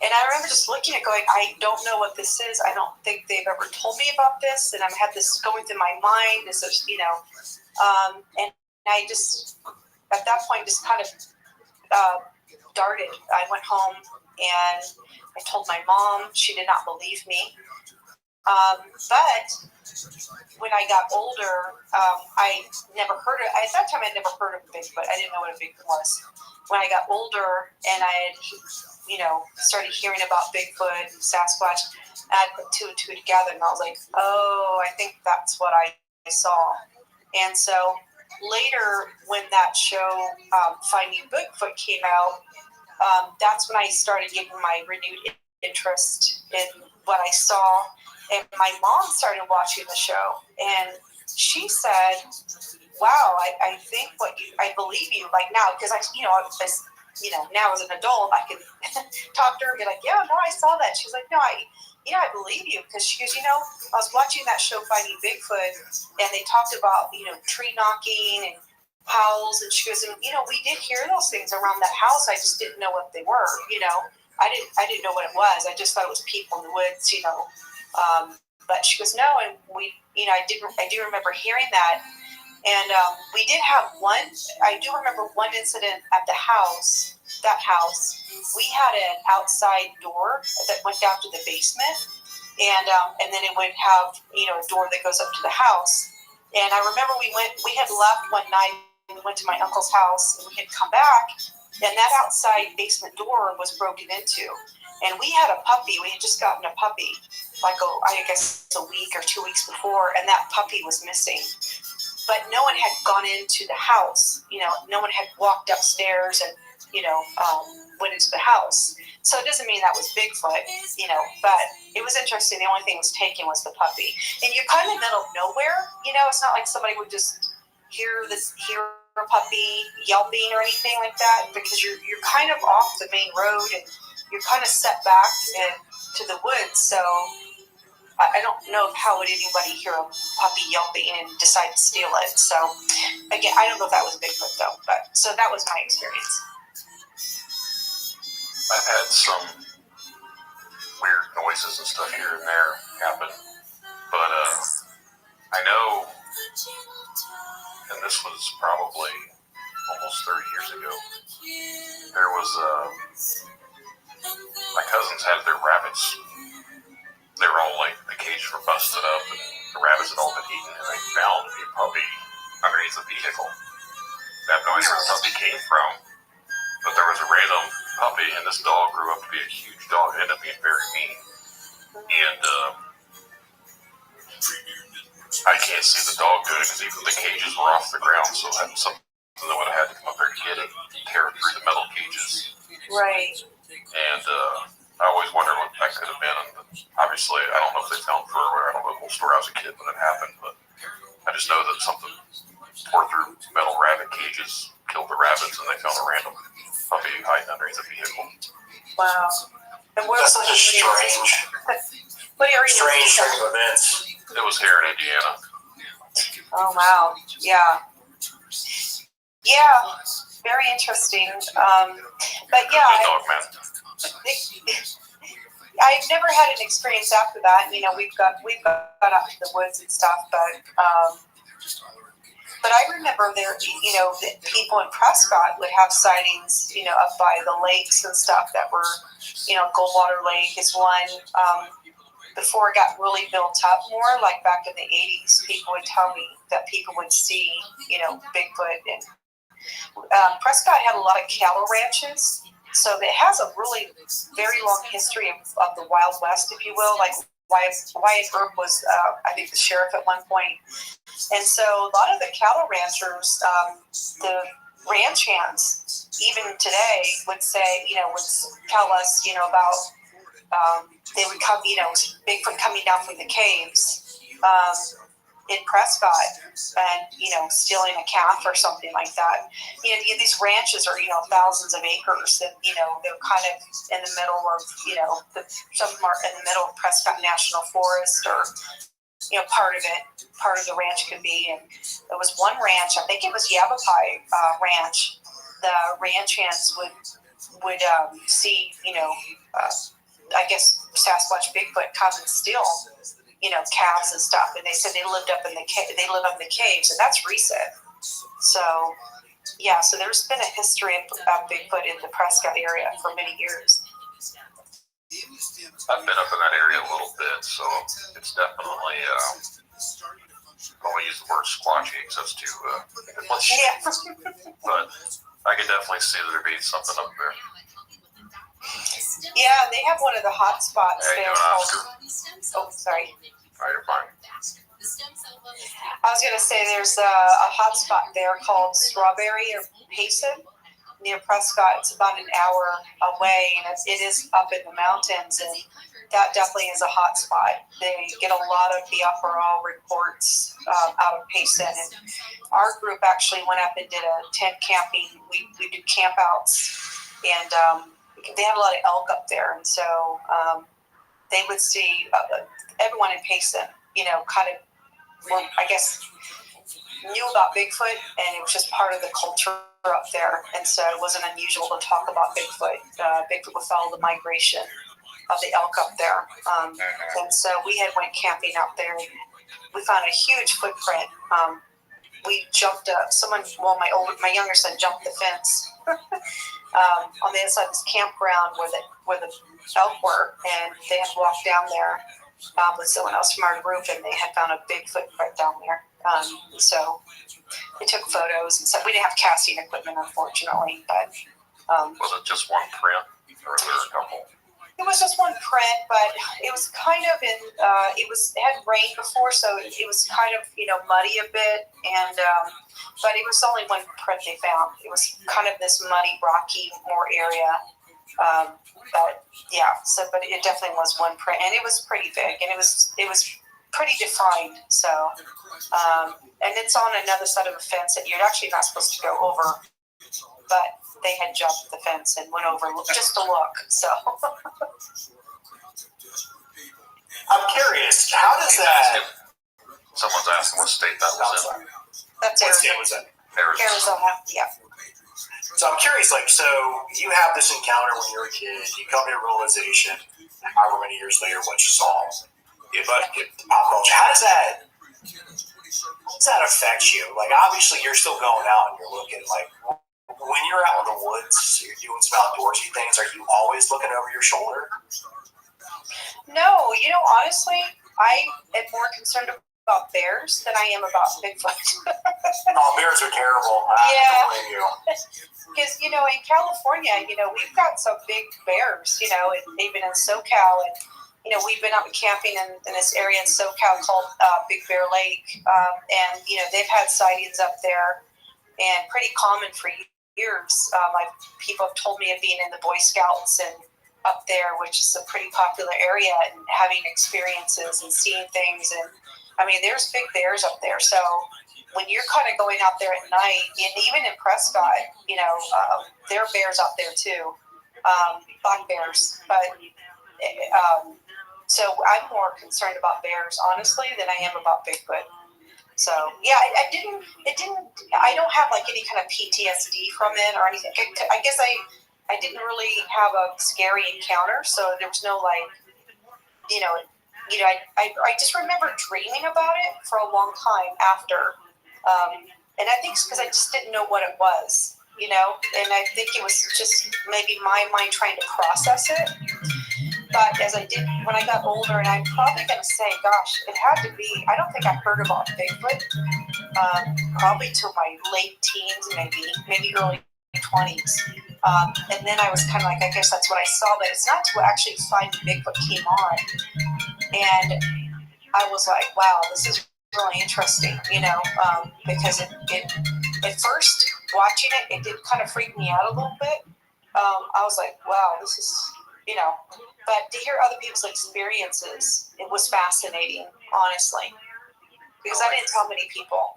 And I remember just looking at going, I don't know what this is. I don't think they've ever told me about this. And I had this going through my mind as if, and I just, at that point, just kind of darted. I went home and I told my mom. She did not believe me. But when I got older, I never heard of, at that time I never heard of Bigfoot. I didn't know what a Bigfoot was. When I got older and I had, started hearing about Bigfoot and Sasquatch, I put two and two together, and I was like, oh, I think that's what I saw. And so later, when that show, Finding Bigfoot, came out, that's when I started getting my renewed interest in what I saw. And my mom started watching the show, and she said, wow, I think I believe you, like now, because now as an adult, I can talk to her and be like, yeah, no, I saw that. She's like, no, I believe you, because she goes, I was watching that show Finding Bigfoot, and they talked about, tree knocking and howls, and she goes, and we did hear those things around that house. I just didn't know what they were. I didn't know what it was. I just thought it was people in the woods, but she goes, no, and we, I do remember hearing that. And we did have I do remember one incident at that house. We had an outside door that went down to the basement, and then it would have, a door that goes up to the house. And I remember we had left one night, and we went to my uncle's house, and we had come back, and that outside basement door was broken into. And we had a puppy. We had just gotten a puppy, I guess a week or 2 weeks before, and that puppy was missing. But no one had gone into the house. No one had walked upstairs and, went into the house. So it doesn't mean that was Bigfoot, but it was interesting. The only thing was taken was the puppy. And you're kind of in the middle of nowhere. It's not like somebody would just hear a puppy yelping or anything like that, because you're kind of off the main road and you're kind of set back to the woods. So I don't know how would anybody hear a puppy yelping and decide to steal it. So again, I don't know if that was Bigfoot though, but so that was my experience. I've had some weird noises and stuff here and there happen, but I know, and this was probably almost 30 years ago, there was my cousins had their rabbits. They were all like, the cages were busted up, and the rabbits had all been eaten, and they found a puppy underneath the vehicle. I have no idea where the puppy came from, but there was a random puppy, and this dog grew up to be a huge dog. It ended up being very mean. And I can't see the dog good because even the cages were off the ground, so that was something that would have had to come up there to get it, tear through the metal cages. Right. And I always wondered what that could have been. And obviously, I don't know if they found fur or I don't know the whole story. I was a kid when it happened, but I just know that something tore through metal rabbit cages, killed the rabbits, and they found a random puppy hiding underneath the vehicle. Wow. And where That's such a strange, what area? strange string of events. It was here in Indiana. Oh wow. Yeah. Yeah. Very interesting. But yeah. I've never had an experience after that. You know, we've got out to the woods and stuff, but I remember there, you know, that people in Prescott would have sightings, you know, up by the lakes and stuff that were, you know, Goldwater Lake is one. Before it got really built up more, like back in the 80s, people would tell me that people would see, you know, Bigfoot. And Prescott had a lot of cattle ranches. So it has a really very long history of the Wild West, if you will. Like Wyatt Earp was, I think, the sheriff at one point. And so a lot of the cattle ranchers, the ranch hands, even today, would say, you know, would tell us, you know, about they would come, you know, Bigfoot coming down from the caves in Prescott and, you know, stealing a calf or something like that. You know, these ranches are, you know, thousands of acres and, you know, they're kind of in the middle of, you know, some are in the middle of Prescott National Forest or, you know, part of the ranch could be. And there was one ranch, I think it was Yavapai Ranch. The ranch hands would see, you know, I guess Sasquatch Bigfoot come and steal, you know, calves and stuff, and they said they lived up in the caves, and that's recent. So, yeah, so there's been a history of Bigfoot in the Prescott area for many years. I've been up in that area a little bit, so it's definitely. I won't use the word squatchy because that's too. Yeah. But I could definitely see that there being something up there. Yeah, they have one of the hot spots there called. Oh, sorry. You're fine. I was going to say there's a hot spot there called Strawberry or Payson near Prescott. It's about an hour away, and it is up in the mountains, and that definitely is a hot spot. They get a lot of the upper all reports out of Payson, and our group actually went up and did a tent camping. We did camp outs, and they had a lot of elk up there, and so they would see everyone in Payson, you know, kind of, I guess, knew about Bigfoot, and it was just part of the culture up there, and so it wasn't unusual to talk about Bigfoot. Bigfoot would follow the migration of the elk up there, and so we had went camping out there, and we found a huge footprint. We jumped my younger son jumped the fence on the inside of this campground where the elk were, and they had walked down there with someone else from our group, and they had found a big footprint down there. So we took photos and stuff. We didn't have casting equipment, unfortunately, but was it just one print, or was there a couple? It was just one print, but it was kind of it had rained before, so it was kind of, you know, muddy a bit, and but it was only one print they found. It was kind of this muddy, rocky more area, but yeah. So, but it definitely was one print, and it was pretty big, and it was pretty defined. So, and it's on another side of the fence that you're actually not supposed to go over, but they had jumped the fence and went over just to look. So, I'm curious, how does that? Someone's asking what state that was in. That's what state was in? Arizona. Yeah. So I'm curious, like, so you have this encounter when you were a kid, you come to a realization, however many years later, what you saw, but pop culture. How does that affect you? Like, obviously, you're still going out and you're looking like, when you're out in the woods, you're doing some outdoorsy things, are you always looking over your shoulder? No, honestly, I am more concerned about bears than I am about Bigfoot. Oh, bears are terrible. Yeah. I blame you. Because, in California, we've got some big bears, and even in SoCal. And, we've been out camping in this area in SoCal called Big Bear Lake. And, they've had sightings up there and pretty common for years. People have told me of being in the Boy Scouts and up there, which is a pretty popular area, and having experiences and seeing things. And, there's big bears up there. So when you're kind of going out there at night, and even in Prescott, there are bears out there too, black bears. But so I'm more concerned about bears, honestly, than I am about Bigfoot. So yeah, I don't have like any kind of PTSD from it or anything. I guess I didn't really have a scary encounter, so there was no like, I just remember dreaming about it for a long time after. And I think it's because I just didn't know what it was, and I think it was just maybe my mind trying to process it. But as I did when I got older, and I'm probably going to say, gosh, it had to be, I don't think I heard about Bigfoot probably till my late teens, maybe early 20s. And then I was kind of like, I guess that's what I saw, but it's not till actually Finding Bigfoot came on. And I was like, wow, this is really interesting, because it at first watching it did kind of freak me out a little bit. I was like, wow, this is, but to hear other people's experiences, it was fascinating, honestly, because I didn't tell many people.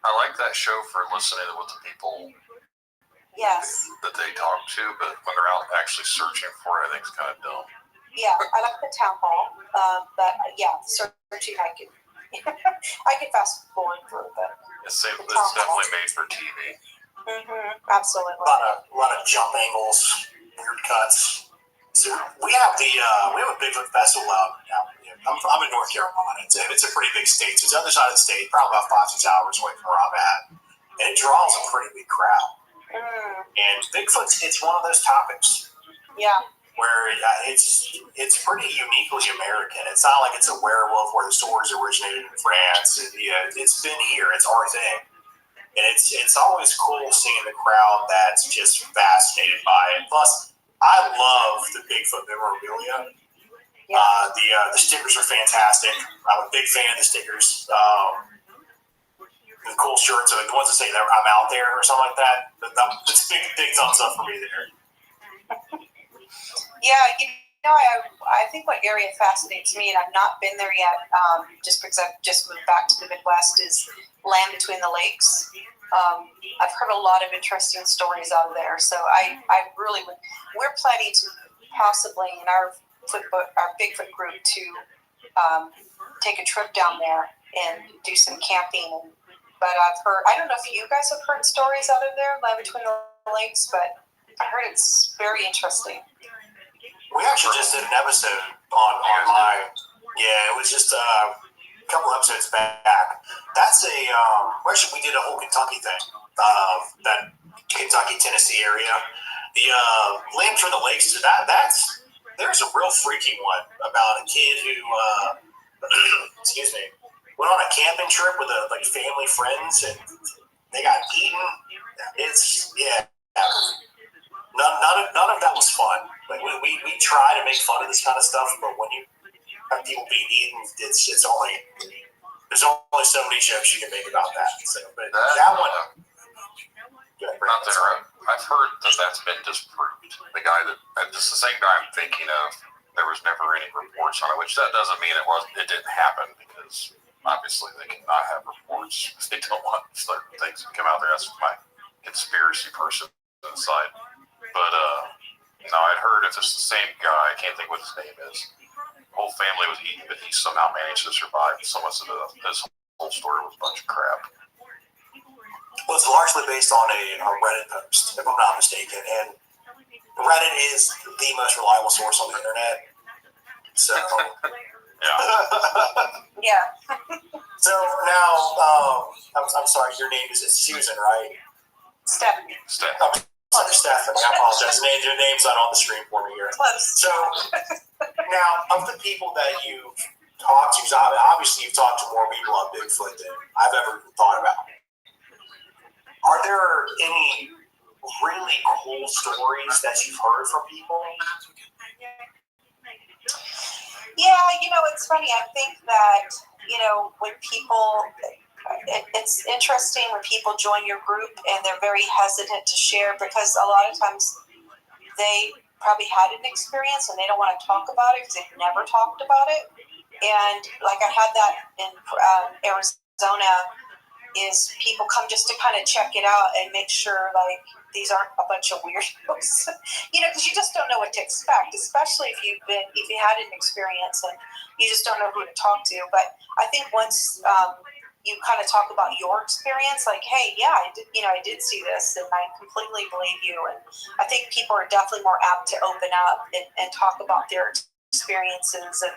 I like that show for listening to what the people that they talk to, but when they're out actually searching for it, I think it's kind of dumb. Yeah, I like the town hall, but searching I could I could fast forward through, but it's definitely made for TV. Absolutely. A lot of jump angles, weird cuts. So we have a Bigfoot festival out. I'm in North Carolina. It's a pretty big state. So it's the other side of the state, probably about 5-6 hours away from where I'm at, and it draws a pretty big crowd. And Bigfoot, it's one of those topics. Yeah. Where it's pretty uniquely American. It's not like it's a werewolf where the stories originated in France. It's been here. It's our thing, and it's always cool seeing the crowd that's just fascinated by it. Plus, I love the Bigfoot memorabilia. Yeah. The stickers are fantastic. I'm a big fan of the stickers. The cool shirts, the ones that say that I'm out there or something like that. It's big thumbs up for me there. Yeah, I think what area fascinates me, and I've not been there yet, just because I've just moved back to the Midwest, is Land Between the Lakes. I've heard a lot of interesting stories out of there, so I really would. We're planning to possibly in our Bigfoot group to take a trip down there and do some camping. But I've heard, I don't know if you guys have heard stories out of there, Land Between the Lakes, but I heard it's very interesting. We actually just did an episode on my, it was just a couple episodes back. That's we did a whole Kentucky thing, that Kentucky, Tennessee area. The Land Between the Lakes, there's a real freaky one about a kid who, went on a camping trip with family friends, and they got eaten. None of that was fun. Like we try to make fun of this kind of stuff, but when you have people being eaten, there's only so many jokes you can make about that. So, but that one. Not to interrupt. I've heard that's been disproved. The guy it's the same guy I'm thinking of. There was never any reports on it, which that doesn't mean it didn't happen, because obviously they cannot have reports if they don't want certain things to come out there. That's my conspiracy person inside. But no, I'd heard if it's the same guy, I can't think what his name is. The whole family was eaten, but he somehow managed to survive. Someone said his whole story was a bunch of crap. Well, it's largely based on a Reddit post, if I'm not mistaken, and Reddit is the most reliable source on the internet. So, yeah. So now, I'm sorry, your name is Susan, right? Stephanie. Stephanie, I apologize. Your name's not on the screen for me here. So, now, of the people that you've talked to, obviously you've talked to more people on Bigfoot than I've ever thought about. Are there any really cool stories that you've heard from people? Yeah, it's funny. I think that, when people, it's interesting when people join your group and they're very hesitant to share because a lot of times they probably had an experience and they don't want to talk about it because they've never talked about it. And like I had that in Arizona, is people come just to kind of check it out and make sure like these aren't a bunch of weirdos, because you just don't know what to expect, especially if you had an experience and you just don't know who to talk to. But I think once you kind of talk about your experience, like, hey, yeah, I did see this, and I completely believe you. And I think people are definitely more apt to open up and talk about their experiences. And so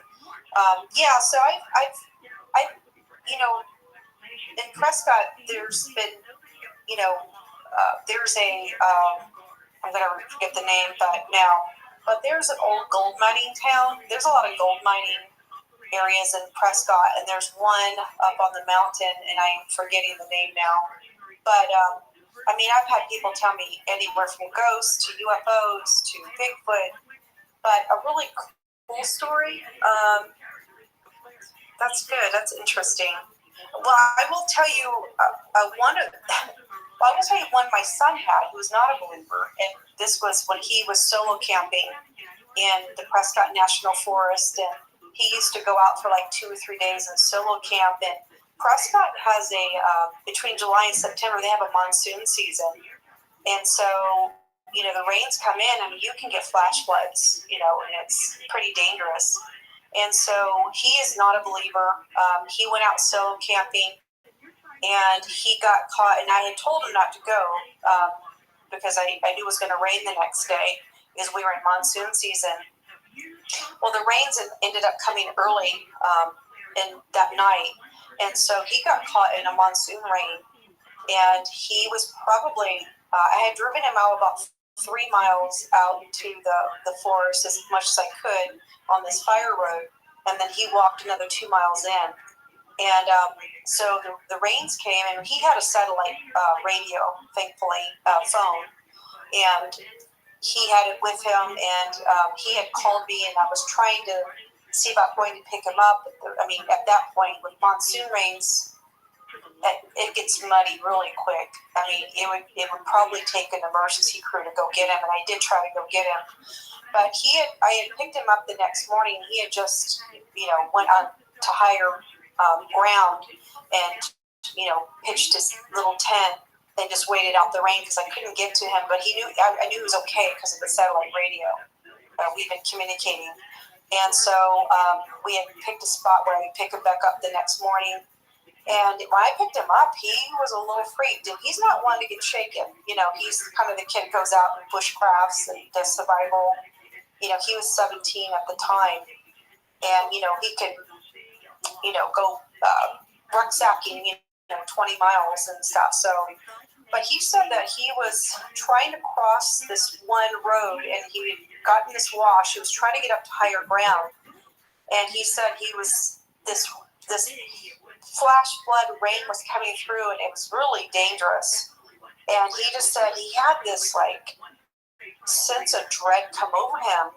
I've in Prescott, there's been, there's a, I'm going to forget the name, but there's an old gold mining town. There's a lot of gold mining areas in Prescott, and there's one up on the mountain, and I'm forgetting the name now. But, I've had people tell me anywhere from ghosts to UFOs to Bigfoot, but a really cool story, that's good. That's interesting. Well, I will tell you one my son had who was not a believer, and this was when he was solo camping in the Prescott National Forest, and he used to go out for like 2 or 3 days and solo camp. And Prescott has between July and September, they have a monsoon season, and so the rains come in, and you can get flash floods, and it's pretty dangerous. And so he is not a believer. He went out solo camping, and he got caught. And I had told him not to go because I knew it was going to rain the next day because we were in monsoon season. Well, the rains ended up coming early in that night, and so he got caught in a monsoon rain. And he was probably I had driven him out about 3 miles out into the forest as much as I could on this fire road, and then he walked another 2 miles in. And so the rains came, and he had a satellite radio, thankfully, phone, and he had it with him, and he had called me, and I was trying to see about going to pick him up. At that point, with monsoon rains, it gets muddy really quick. It would probably take an emergency crew to go get him, and I did try to go get him. But I had picked him up the next morning. He had just, went on to higher ground and, pitched his little tent and just waited out the rain because I couldn't get to him. But I knew he was okay because of the satellite radio. We've been communicating. And so we had picked a spot where I would pick him back up the next morning. And when I picked him up, he was a little freaked. And he's not one to get shaken. He's kind of the kid who goes out and bushcrafts and does survival. He was 17 at the time. And, he could, go rucksacking, 20 miles and stuff. So, but he said that he was trying to cross this one road, and he had gotten this wash. He was trying to get up to higher ground. And he said he was, this flash flood rain was coming through, and it was really dangerous. And he just said he had this sense of dread come over him.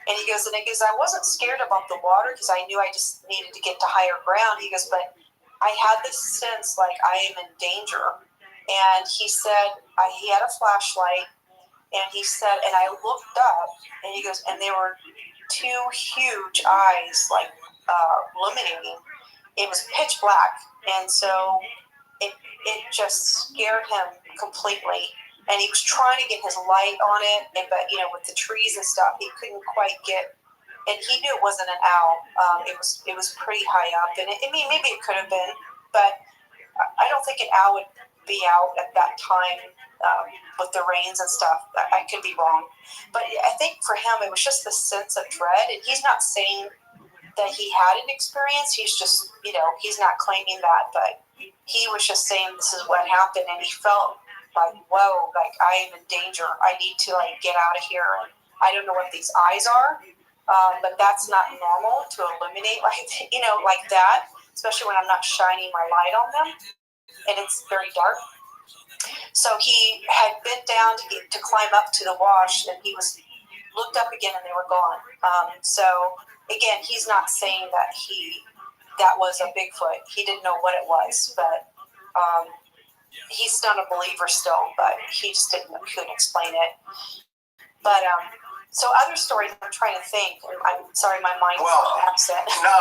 And he goes, I wasn't scared about the water because I knew I just needed to get to higher ground. He goes, but I had this sense like I am in danger. And he said he had a flashlight, and he said, and I looked up, and he goes, and there were 2 huge eyes illuminating. It was pitch black, and so it just scared him completely. And he was trying to get his light on it, but with the trees and stuff, he couldn't quite get. And he knew it wasn't an owl. It was pretty high up, and maybe it could have been, but I don't think an owl would be out at that time with the rains and stuff. I could be wrong, but I think for him it was just the sense of dread. And he's not saying that he had an experience. He's just he's not claiming that, but he was just saying this is what happened, and he felt like, whoa, like I am in danger. I need to like get out of here. And I don't know what these eyes are, but that's not normal to illuminate like like that, especially when I'm not shining my light on them and it's very dark. So he had bent down to climb up to the wash, and he was looked up again, and they were gone. So again, he's not saying that was a Bigfoot. He didn't know what it was, but he's not a believer still. But he just couldn't explain it. But so other stories, I'm trying to think. I'm sorry, my mind's absent. No,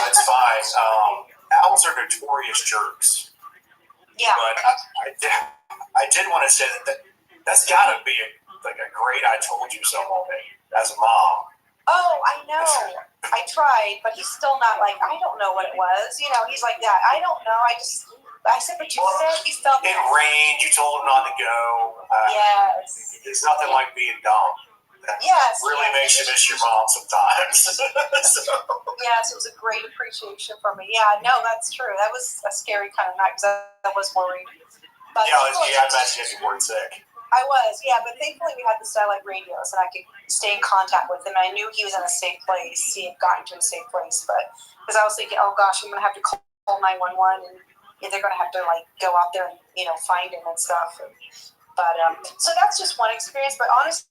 it's fine. Owls are notorious jerks. Yeah. But I did want to say that's got to be a great I told you so moment as a mom. Oh, I know. I tried, but he's still not like, I don't know what it was. He's like that. I don't know. I said, but you said you felt it rained. You told him not to go. Yes. There's nothing like being dumb. Yes. Really makes you miss your mom sometimes. Yes, it was a great appreciation for me. Yeah, no, that's true. That was a scary kind of night because I was worried. But yeah, I imagine you weren't sick. I was, yeah, but thankfully we had the satellite radios and I could stay in contact with him. I knew he was in a safe place. He had gotten to a safe place, but because I was thinking, oh gosh, I'm going to have to call 911 and they're going to have to like go out there and find him and stuff. But so that's just one experience. But honestly,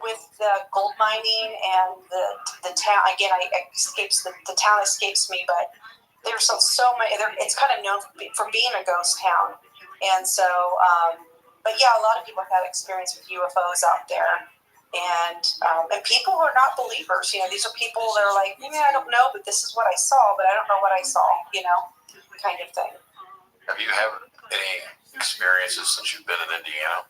with the gold mining and the town, again, the town escapes me, but there's so many. It's kind of known for being a ghost town, and so. But yeah, a lot of people have had experience with UFOs out there, and people who are not believers. These are people that are like, I don't know, but this is what I saw, but I don't know what I saw. Kind of thing. Have you had any experiences since you've been in Indiana?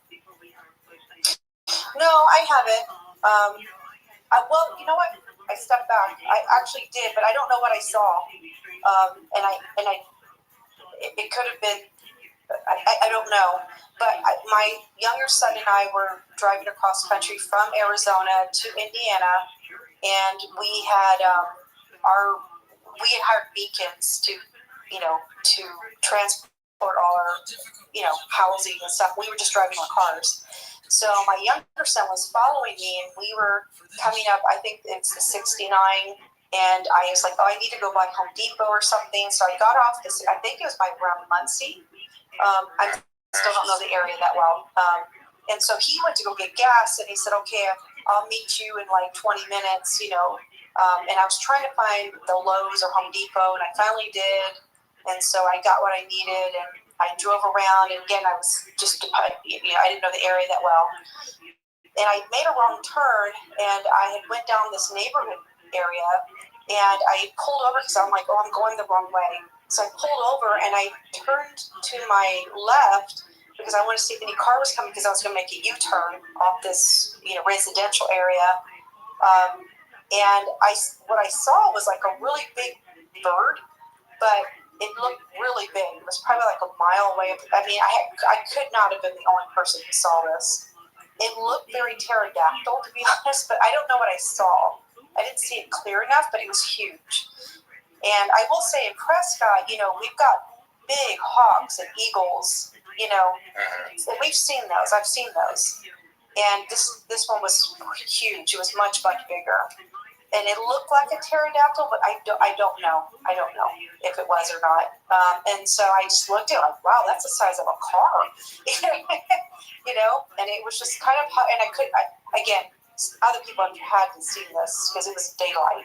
No, I haven't. Well, you know what? I stepped back. I actually did, but I don't know what I saw. It could have been. I don't know. But my younger son and I were driving across country from Arizona to Indiana, and we had hired beacons to transport all our housing and stuff. We were just driving our cars. So my younger son was following me, and we were coming up. I think it's the 69, and I was like, I need to go by Home Depot or something. So I got off this. I think it was by around Muncie. I still don't know the area that well. And so he went to go get gas, and he said, okay, I'll meet you in like 20 minutes, and I was trying to find the Lowe's or Home Depot, and I finally did. And so I got what I needed, and I drove around, and again, I was just, I didn't know the area that well. And I made a wrong turn, and I had went down this neighborhood area, and I pulled over because I'm like, I'm going the wrong way. So I pulled over, and I turned to my left because I wanted to see if any car was coming because I was going to make a U-turn off this, residential area. And what I saw was like a really big bird, but it looked really big. It was probably like a mile away. I mean, I could not have been the only person who saw this. It looked very pterodactyl, to be honest, but I don't know what I saw. I didn't see it clear enough, but it was huge. And I will say in Prescott, we've got big hawks and eagles, and we've seen those. I've seen those. And this one was huge. It was much, much bigger. And it looked like a pterodactyl, but I don't know. I don't know if it was or not. And so I just looked at it like, wow, that's the size of a car, and it was just kind of, and again, other people hadn't seen this because it was daylight.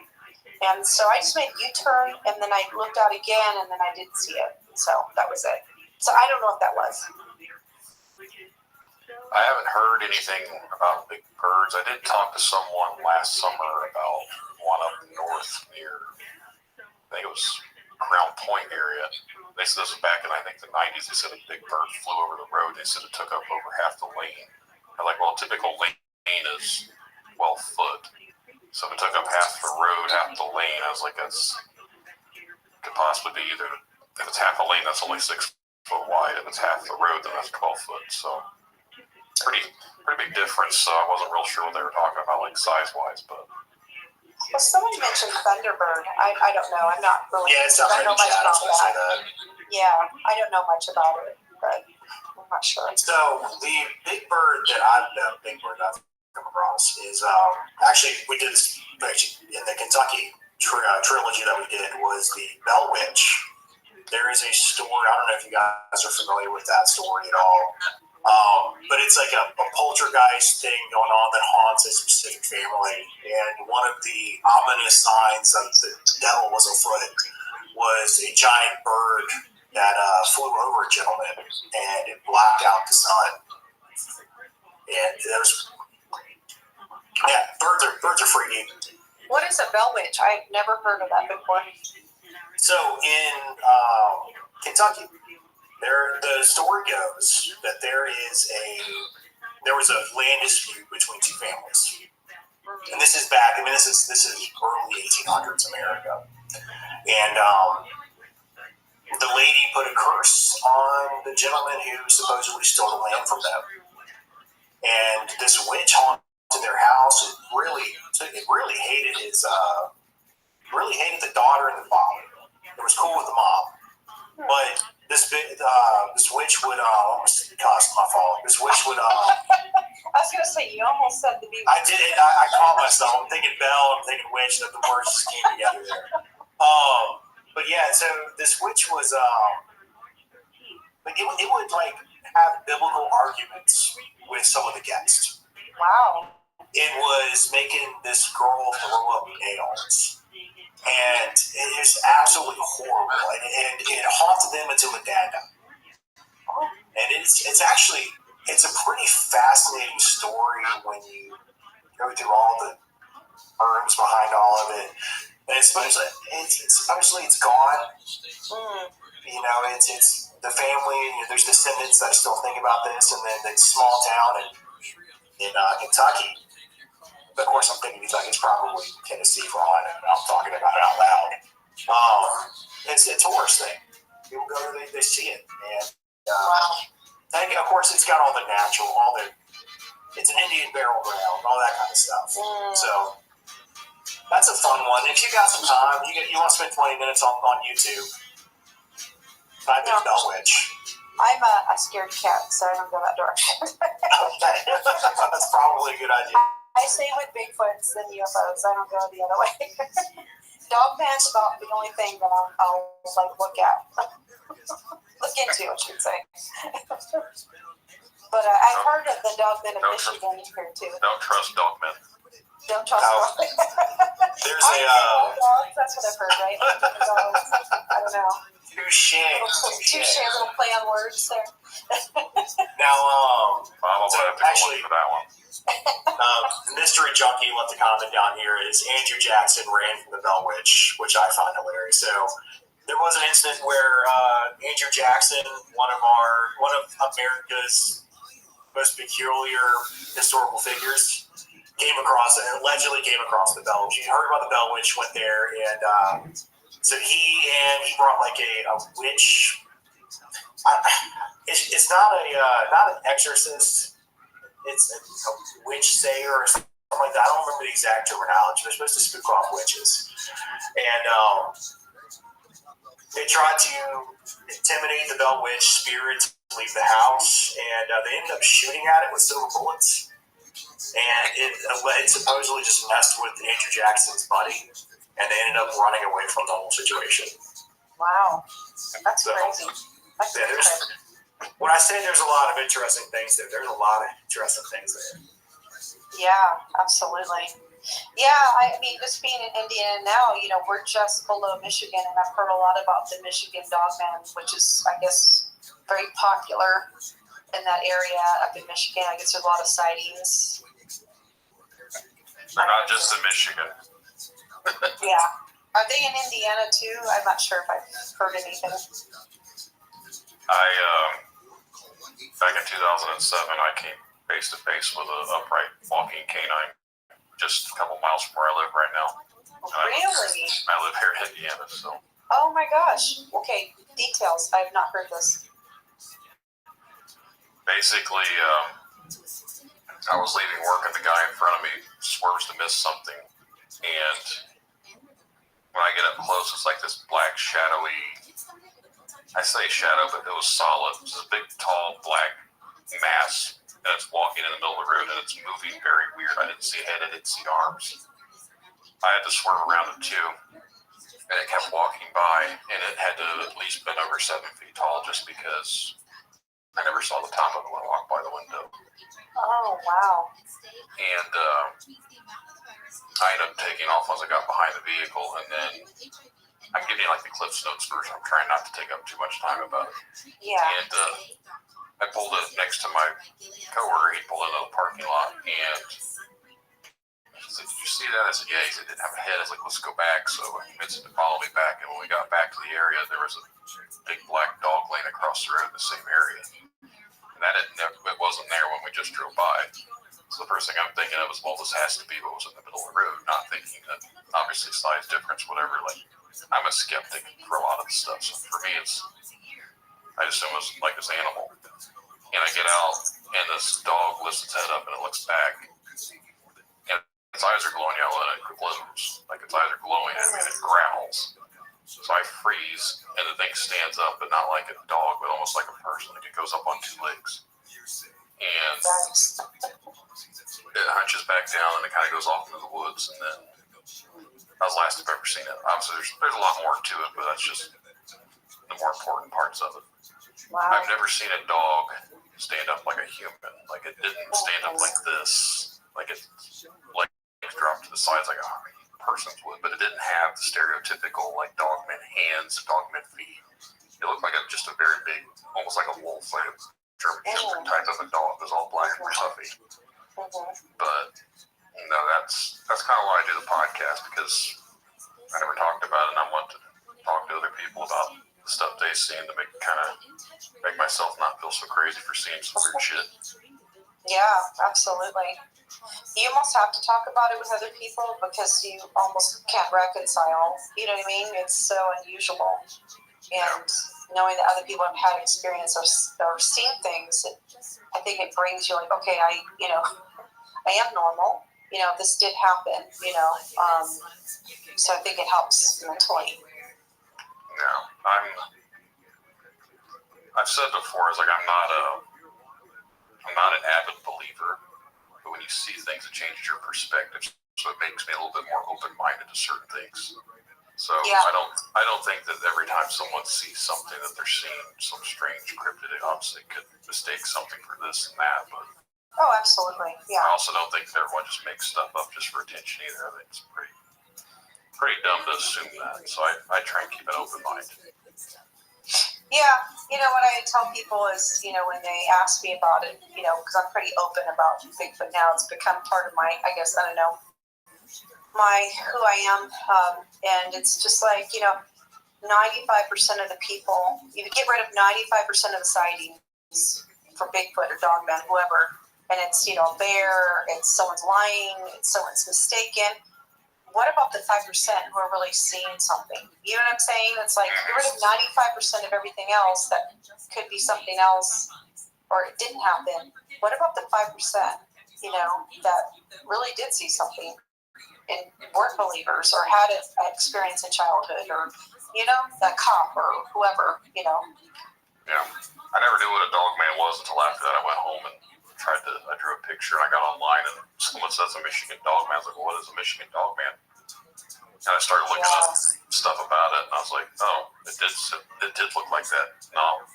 And so I just made a U-turn, and then I looked out again, and then I didn't see it. So that was it. So I don't know what that was. I haven't heard anything about big birds. I did talk to someone last summer about one up north near, I think it was Crown Point area. They said this was back in, I think, the 90s. They said a big bird flew over the road. They said it took up over half the lane. I'm like, well, a typical lane is 12 foot. So if it took up half the road, half the lane, I was like, that's could possibly be either, if it's half a lane, that's only 6 foot wide. If it's half the road, then that's 12 foot. So pretty big difference. So I wasn't real sure what they were talking about, like size-wise, but. Well, someone mentioned Thunderbird. I don't know. I'm not really. Yeah, it sounds like I don't know much about that. Yeah, I don't know much about it, but I'm not sure. So the big bird that I've come across is actually we did this in the Kentucky trilogy that we did was the Bell Witch. There is a story. I don't know if you guys are familiar with that story at all, but it's like a poltergeist thing going on that haunts a specific family. And one of the ominous signs that the devil was afoot was a giant bird that flew over a gentleman and it blacked out the sun. And there's birds are freaky. What is a bell witch? I've never heard of that before. So in Kentucky, the story goes that there was a land dispute between two families, and this is back. I mean, this is early 1800s America, and the lady put a curse on the gentleman who supposedly stole the land from them, and this witch haunted their house. It really hated the daughter and the father. It was cool with the mom, but this witch would almost cost my fault. This witch would. I was gonna say you almost said the B. I did it. I caught myself. I'm thinking bell. I'm thinking witch. That the words just came together there. But yeah, so this witch was like it would like have biblical arguments with some of the guests. Wow. It was making this girl throw up nails. And it is absolutely horrible, and it haunted them until the dad died. And it's a pretty fascinating story when you go through all the herbs behind all of it. And it's gone. You know, it's the family. There's descendants that still think about this, and then the small town in Kentucky. Of course, I'm thinking it's probably Tennessee for all I know. I'm talking about it out loud. It's a tourist thing. People go there, they see it, and of course, it's got all the natural, it's an Indian burial ground, all that kind of stuff. So that's a fun one. If you got some time, you want to spend 20 minutes on YouTube, type in Bell Witch. I'm a scared cat, so I don't go that direction. Okay, that's probably a good idea. I stay with Bigfoots and UFOs. I don't go the other way. Dogman's about the only thing that I'll like look at. Look into, I should say. But I've heard of the Dogman of Michigan here too. Don't trust dogmen. Don't trust dogmen. There's dogs, that's what I've heard, right? I don't know. Touche, little play on words there. Now, actually, for that one. Mystery Junkie left a comment down here is Andrew Jackson ran from the Bell Witch, which I find hilarious. So there was an incident where Andrew Jackson, one of America's most peculiar historical figures, allegedly came across the Bell Witch. He heard about the Bell Witch, went there, and so he brought like a witch. It's not an exorcist. It's a witch sayer or something like that. I don't remember the exact terminology. They're supposed to spook off witches. And they tried to intimidate the Bell Witch spirits to leave the house, and they ended up shooting at it with silver bullets. And it supposedly just messed with Andrew Jackson's buddy, and they ended up running away from the whole situation. Wow. That's crazy. When I say there's a lot of interesting things there's a lot of interesting things there. Yeah, absolutely. Yeah, I mean, just being in Indiana now, we're just below Michigan, and I've heard a lot about the Michigan Dogman, which is, I guess, very popular in that area up in Michigan. I guess there's a lot of sightings. They're not just in Michigan. Yeah. Are they in Indiana too? I'm not sure if I've heard anything. Back in 2007, I came face to face with an upright walking canine just a couple miles from where I live right now. Really? I live here in Indiana, so. Oh my gosh. Okay, details. I have not heard this. Basically, I was leaving work and the guy in front of me swerves to miss something, and when I get up close, it's like this black shadowy, I say shadow, but it was solid. It was a big, tall, black mass, and it's walking in the middle of the road, and it's moving very weird. I didn't see a head, I didn't see arms. I had to swerve around it too, and it kept walking by, and it had to at least been over 7 feet tall, just because I never saw the top of it when I walked by the window. Oh, wow. And I ended up taking off once I got behind the vehicle, and then I'm giving you like the Cliff's Notes version. I'm trying not to take up too much time about it. Yeah. And I pulled it next to my coworker. He pulled into the parking lot, and he said, "Did you see that?" I said, "Yeah." He said, "It didn't have a head." I was like, "Let's go back." So I convinced him to follow me back, and when we got back to the area, there was a big black dog laying across the road in the same area. And it wasn't there when we just drove by. So the first thing I'm thinking of is, well, this has to be what was in the middle of the road, not thinking that obviously size difference, whatever. Like, I'm a skeptic for a lot of the stuff. So for me, I assume it was like this animal. And I get out, and this dog lifts its head up, and it looks back. And its eyes are glowing yellow, and it glows. Like, its eyes are glowing at me, and it growls. So I freeze, and the thing stands up, but not like a dog, but almost like a person. Like, it goes up on 2 legs. And it hunches back down, and it kind of goes off into the woods, and then that was the last I've ever seen it. Obviously, there's a lot more to it, but that's just the more important parts of it. Wow. I've never seen a dog stand up like a human. Like, it didn't stand up like this. Like, it dropped to the sides like a person's would, but it didn't have the stereotypical, like, dogman hands, dogman feet. It looked like just a very big, almost like a wolf, like a German Shepherd type of a dog. It was all black and puffy. But, that's kind of why I do the podcast, because I never talked about it, and I want to talk to other people about the stuff they see, and to make myself not feel so crazy for seeing some weird shit. Yeah, absolutely. You almost have to talk about it with other people because you almost can't reconcile. You know what I mean? It's so unusual. And knowing that other people have had experience or seen things, I think it brings you like, okay, I am normal. This did happen, so I think it helps mentally. Yeah, I've said before, it's like I'm not an avid believer, but when you see things, it changes your perspective, so it makes me a little bit more open-minded to certain things. So yeah. I don't think that every time someone sees something that they're seeing some strange cryptid, they obviously could mistake something for this and that, but oh, absolutely, yeah. I also don't think that everyone just makes stuff up just for attention either. I think it's pretty dumb to assume that. So I try and keep an open mind. Yeah, what I tell people is, when they ask me about it, because I'm pretty open about Bigfoot now, it's become part of my, I guess, I don't know, who I am, and it's just like, 95% of the people, you get rid of 95% of the sightings for Bigfoot or Dogman, whoever, and it's, a bear, it's someone's lying, it's someone's mistaken. What about the 5% who are really seeing something? You know what I'm saying? It's like, get rid of 95% of everything else that could be something else, or it didn't happen. What about the 5%, that really did see something and weren't believers or had an experience in childhood, or, that cop or whoever, Yeah. I never knew what a dogman was until after that. I went home and I drew a picture, and I got online, and someone says a Michigan dogman. I was like, well, what is a Michigan dogman? And I started looking up stuff about it, and I was like, oh, it did look like that. No,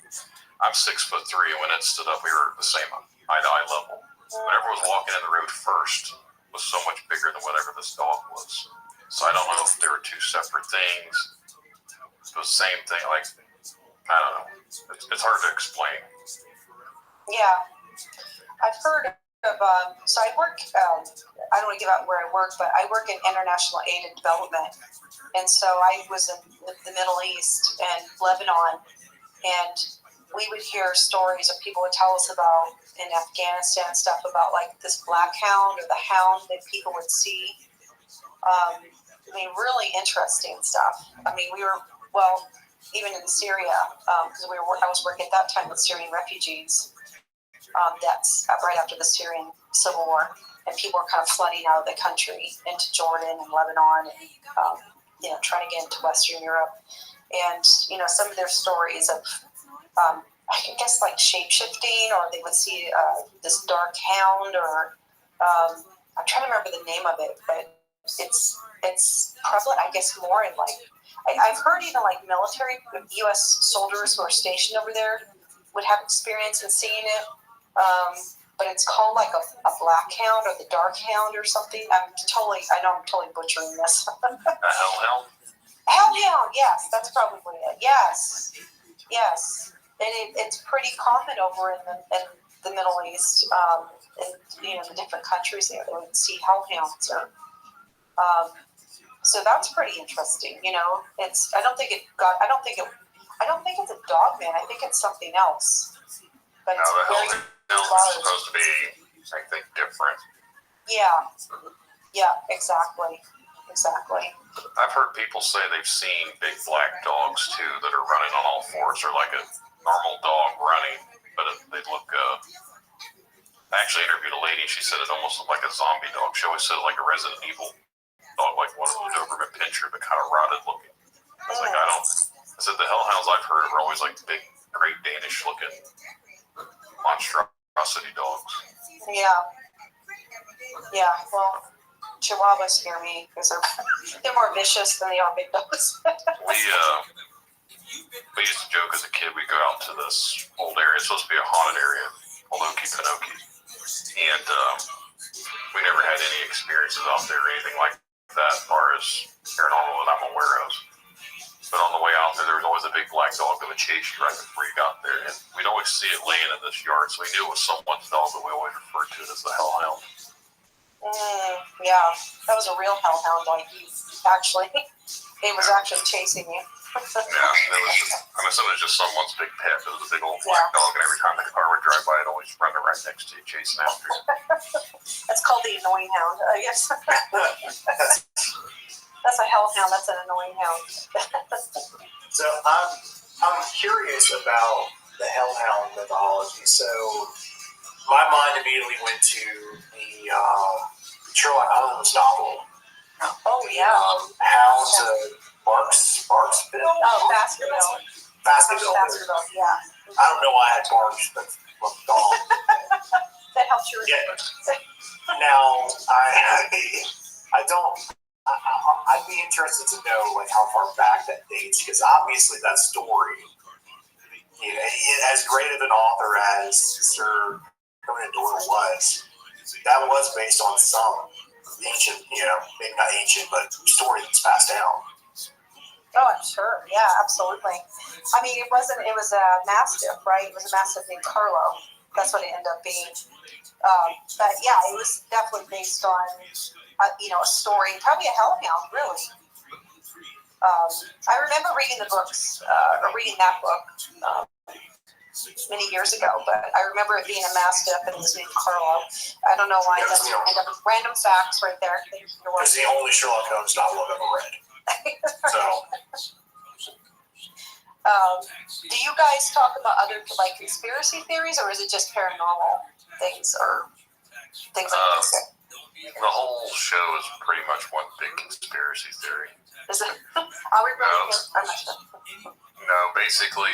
I'm 6'3", and when it stood up, we were the same eye-to-eye level. Whatever was walking in the road first was so much bigger than whatever this dog was. So I don't know if they were two separate things. The same thing, like, I don't know. It's hard to explain. Yeah. I've heard of, so I work, I don't want to give out where I work, but I work in international aid and development. And so I was in the Middle East and Lebanon, and we would hear stories of people would tell us about in Afghanistan and stuff about like this black hound or the hound that people would see. Really interesting stuff. We were, even in Syria, because I was working at that time with Syrian refugees. That's right after the Syrian civil war, and people were kind of flooding out of the country into Jordan and Lebanon, and trying to get into Western Europe. and some of their stories of I guess like shape-shifting, or they would see this dark hound, or I'm trying to remember the name of it, but it's prevalent, I guess, more in like I've heard even like military U.S. soldiers who are stationed over there would have experience in seeing it. But it's called like a black hound or the dark hound or something. I know I'm totally butchering this. A hellhound? Hellhound, yes, that's probably it. Yes. And it's pretty common over in the Middle East, in the different countries there. They would see hellhounds. So that's pretty interesting. I don't think it's a dog man. I think it's something else. But no, the hellhound is supposed to be, I think, different. Yeah, exactly. I've heard people say they've seen big black dogs too that are running on all fours, or like a normal dog running, but they look. I actually interviewed a lady. She said it almost looked like a zombie dog. She always said it like a Resident Evil dog, like one of those Doberman Pinscher, but kind of rotted looking. I was like, I said the hellhounds I've heard are always like big, Great Danish looking monstrosity dogs. Yeah. Well, Chihuahuas scare me because they're more vicious than they are big dogs. We used to joke as a kid. We go out to this old area. It's supposed to be a haunted area, Oloki Pinoki, and we never had any experiences out there or anything like that as far as paranormal that I'm aware of. But on the way out there was always a big black dog that would chase you right before you got there, and we'd always see it laying in this yard, so we knew it was someone's dog, but we always referred to it as the hellhound. Yeah, that was a real hellhound. Like it was actually chasing you. Yeah, it was just someone's big pet. It was a big old black dog, and every time the car would drive by, it'd always run right next to you, chasing after you. That's called the annoying hound. Yes. That's a hellhound. That's an annoying hound. So I'm curious about the hellhound mythology. So my mind immediately went to the Sherlock Holmes novel. Oh yeah. Hound Barksville. Oh, Baskerville. Baskerville. Yeah. I don't know why I had Barks, but dog. That helps you. Yeah. Now I don't. I'd be interested to know like how far back that dates, because obviously that story, as great of an author as Sir Conan Doyle was, that was based on some ancient, maybe not ancient, but story that's passed down. Oh, I'm sure. Yeah, absolutely. I mean, it was a Mastiff, right? It was a Mastiff named Carlo. That's what it ended up being. But yeah, it was definitely based on a story, probably a hellhound, really. I remember reading the books, or reading that book many years ago, but I remember it being a Mastiff and it was named Carlo. I don't know why. That's random facts right there. It's the only Sherlock Holmes novel I've ever read. So. Do you guys talk about other like conspiracy theories, or is it just paranormal things or things like that? The whole show is pretty much one big conspiracy theory. Is it? Are we really? I'm not sure. No, basically,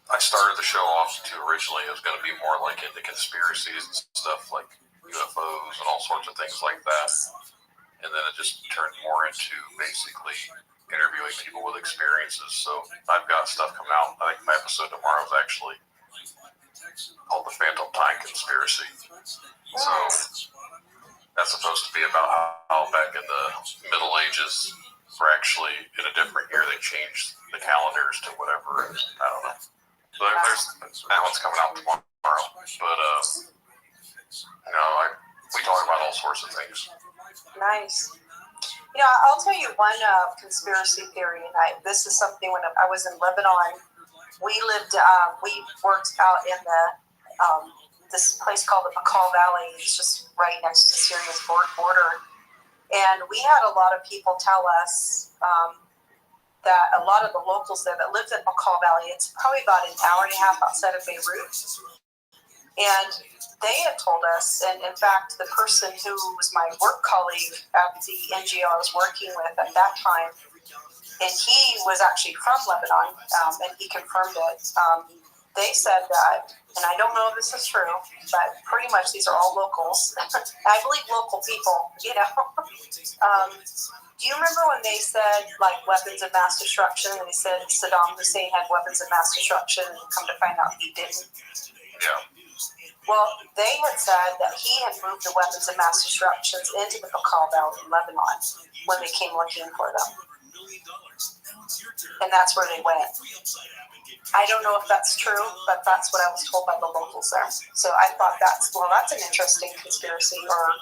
I started the show off originally. It was going to be more like into conspiracies and stuff like UFOs and all sorts of things like that. And then it just turned more into basically interviewing people with experiences. So I've got stuff coming out. I think my episode tomorrow is actually called The Phantom Time Conspiracy. So that's supposed to be about how back in the Middle Ages, or actually in a different year, they changed the calendars to whatever. I don't know. So that one's coming out tomorrow. But we talk about all sorts of things. Nice. I'll tell you one conspiracy theory, and this is something when I was in Lebanon. We worked out in this place called the Makal Valley. It's just right next to Syria's border. And we had a lot of people tell us that a lot of the locals there that lived in Makal Valley, it's probably about an hour and a half outside of Beirut. And they had told us, and in fact, the person who was my work colleague at the NGO I was working with at that time, and he was actually from Lebanon, and he confirmed it. They said that, and I don't know if this is true, but pretty much these are all locals. I believe local people, you know. Do you remember when they said, like, weapons of mass destruction, and they said Saddam Hussein had weapons of mass destruction, and come to find out he didn't? Yeah. Well, they had said that he had moved the weapons of mass destruction into the Bekaa Valley in Lebanon when they came looking for them. And that's where they went. I don't know if that's true, but that's what I was told by the locals there. So I thought that's an interesting conspiracy, or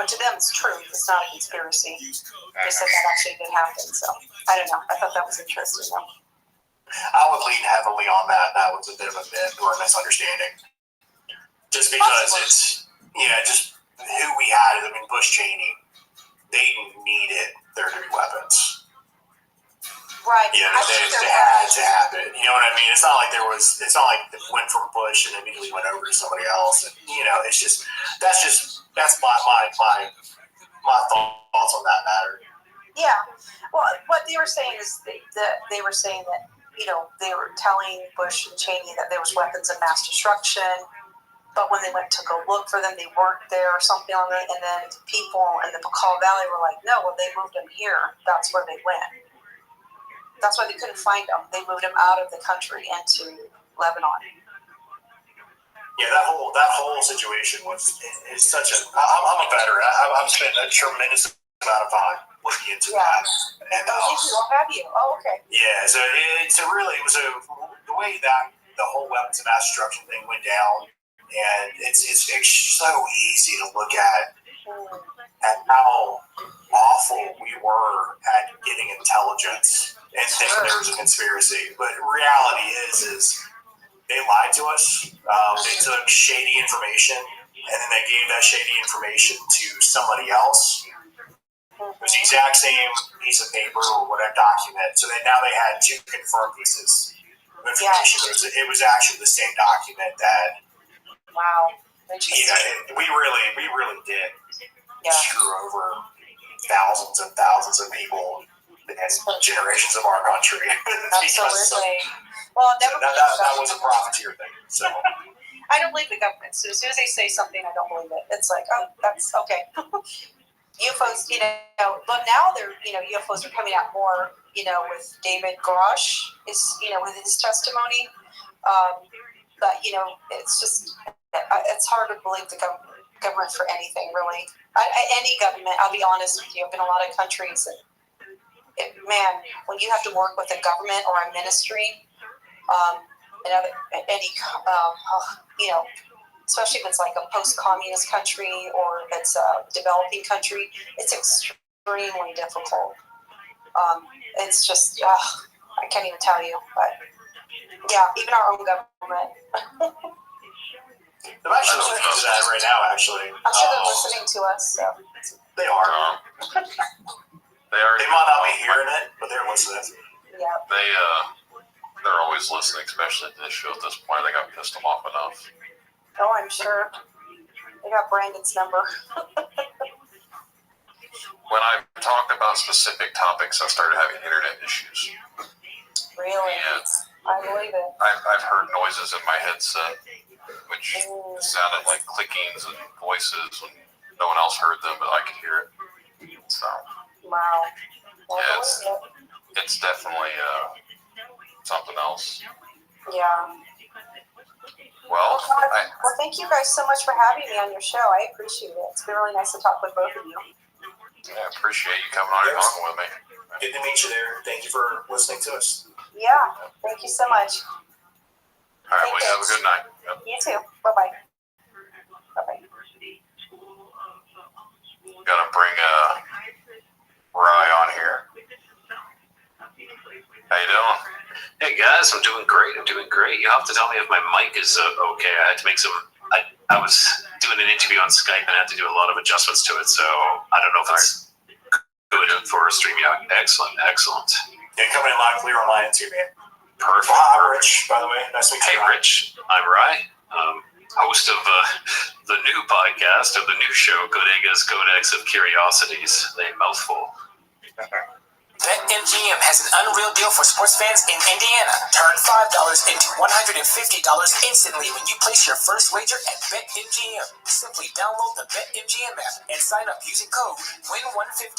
to them it's true. It's not a conspiracy. They said that actually did happen. So I don't know. I thought that was interesting though. I would lean heavily on that. That was a bit of a myth or a misunderstanding. Just because it's, just who we had. I mean, Bush Cheney, they needed their new weapons. Right. Yeah, they had to have it. You know what I mean? It's not like it went from Bush and immediately went over to somebody else. And, that's my thoughts on that matter. Yeah. Well, what they were saying is they were saying that, they were telling Bush and Cheney that there was weapons of mass destruction, but when they went to go look for them, they weren't there or something like that. And then people in the Bekaa Valley were like, no, well, they moved them here. That's where they went. That's why they couldn't find them. They moved them out of the country into Lebanon. Yeah, that whole situation is such a. I'm a veteran. I've spent a tremendous amount of time looking into that. And have you? Oh, okay. Yeah, so the way that the whole weapons of mass destruction thing went down, and it's so easy to look at how awful we were at getting intelligence and thinking there was a conspiracy. But reality is they lied to us. They took shady information, and then they gave that shady information to somebody else. It was the exact same piece of paper or whatever document. So now they had two confirmed pieces of information. It was actually the same document that. Wow. We really did screw over thousands and thousands of people and generations of our country. Absolutely. Well, that was a profiteer thing. So I don't believe the government. So as soon as they say something, I don't believe it. It's like, oh, that's okay. UFOs, but now they're, UFOs are coming out more, with David Grosh is, with his testimony. But it's just, it's hard to believe the government for anything, really. Any government, I'll be honest with you. I've been in a lot of countries, and when you have to work with a government or a ministry, especially if it's like a post-communist country or if it's a developing country, it's extremely difficult. It's just, I can't even tell you. But yeah, even our own government. They're actually listening to that right now, actually. I'm sure they're listening to us. So. They are. They might not be hearing it, but they're listening. Yeah. They're always listening, especially to this show at this point. I think I've pissed them off enough. Oh, I'm sure. They got Brandon's number. When I talked about specific topics, I started having internet issues. Really? And I believe it. I've heard noises in my headset, which sounded like clickings and voices when no one else heard them, but I could hear it. So. Wow. Yeah, it's definitely something else. Yeah. Well, thank you guys so much for having me on your show. I appreciate it. It's been really nice to talk with both of you. Yeah, I appreciate you coming on and talking with me. Good to meet you there. Thank you for listening to us. Yeah, thank you so much. All right, well, you have a good night. Yep. You too. Bye-bye. Bye-bye. Gotta bring Rye on here. How you doing? Hey guys, I'm doing great. You'll have to tell me if my mic is okay. I had to make some. I was doing an interview on Skype and I had to do a lot of adjustments to it, so I don't know if it's good for streaming out. Excellent. Yeah, coming in live clear on my end too, man. Perfect. Well, hi, Rich, by the way. Nice to meet you. Hey, Rich. I'm Rye, host of the new podcast of the new show, Godega's Codex of Curiosities. A mouthful. BetMGM has an unreal deal for sports fans in Indiana. Turn $5 into $150 instantly when you place your first wager at BetMGM. Simply download the BetMGM app and sign up using code WIN150.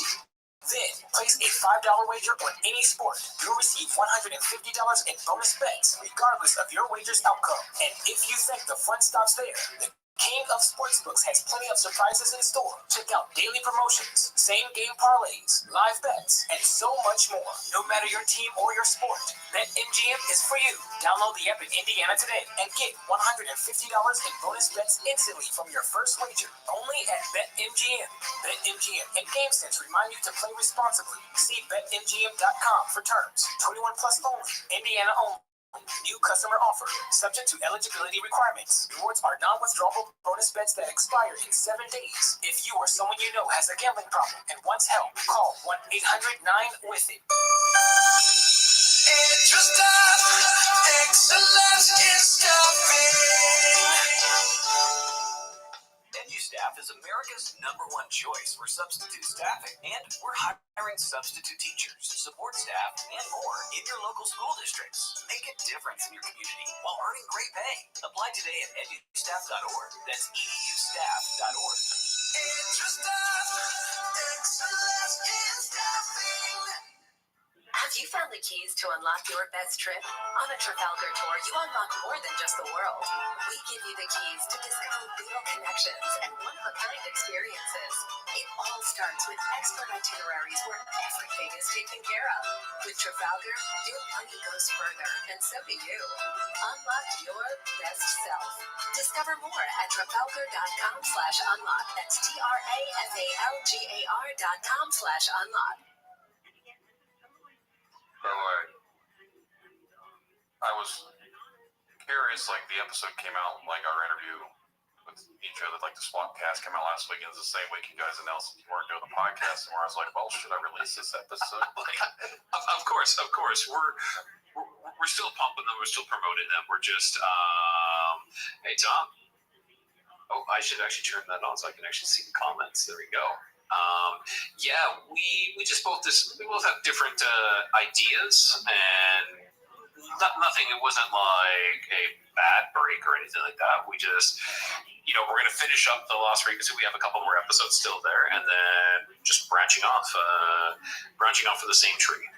Then, place a $5 wager on any sport. You'll receive $150 in bonus bets, regardless of your wager's outcome. And if you think the fun stops there, the King of Sportsbooks has plenty of surprises in store. Check out daily promotions, same-game parlays, live bets, and so much more. No matter your team or your sport, BetMGM is for you. Download the app in Indiana today and get $150 in bonus bets instantly from your first wager. Only at BetMGM. BetMGM and GameSense remind you to play responsibly. See BetMGM.com for terms. 21 plus only. Indiana only. New customer offer. Subject to eligibility requirements. Rewards are non-withdrawable bonus bets that expire in 7 days. If you or someone you know has a gambling problem and wants help, call 1-800-9-WITH-IT. Interest excellence in staffing. EduStaff is America's #1 choice for substitute staffing, and we're hiring substitute teachers, support staff, and more in your local school districts. Make a difference in your community while earning great pay. Apply today at edustaff.org. That's edustaff.org. Excellence in staffing. Have you found the keys to unlock your best trip? On a Trafalgar tour, you unlock more than just the world. We give you the keys to discover real connections and one-of-a-kind experiences. It all starts with expert itineraries where everything is taken care of. With Trafalgar, your money goes further, and so do you. Unlock your best self. Discover more at Trafalgar.com/unlock. That's TRAFALGAR.com/unlock. So, I was curious, like, the episode came out, like, our interview with each other, like, the Swapcast came out last week, and it was the same week you guys announced you weren't doing the podcast, and where I was like, well, should I release this episode? Like, Of course. We're still pumping them. We're still promoting them. We're just, hey, Tom. Oh, I should actually turn that on so I can actually see the comments. There we go. Yeah, we just both have different ideas, and nothing. It wasn't like a bad break or anything like that. We just, we're going to finish up the Lost Frequency. We have a couple more episodes still there, and then just branching off for the same tree.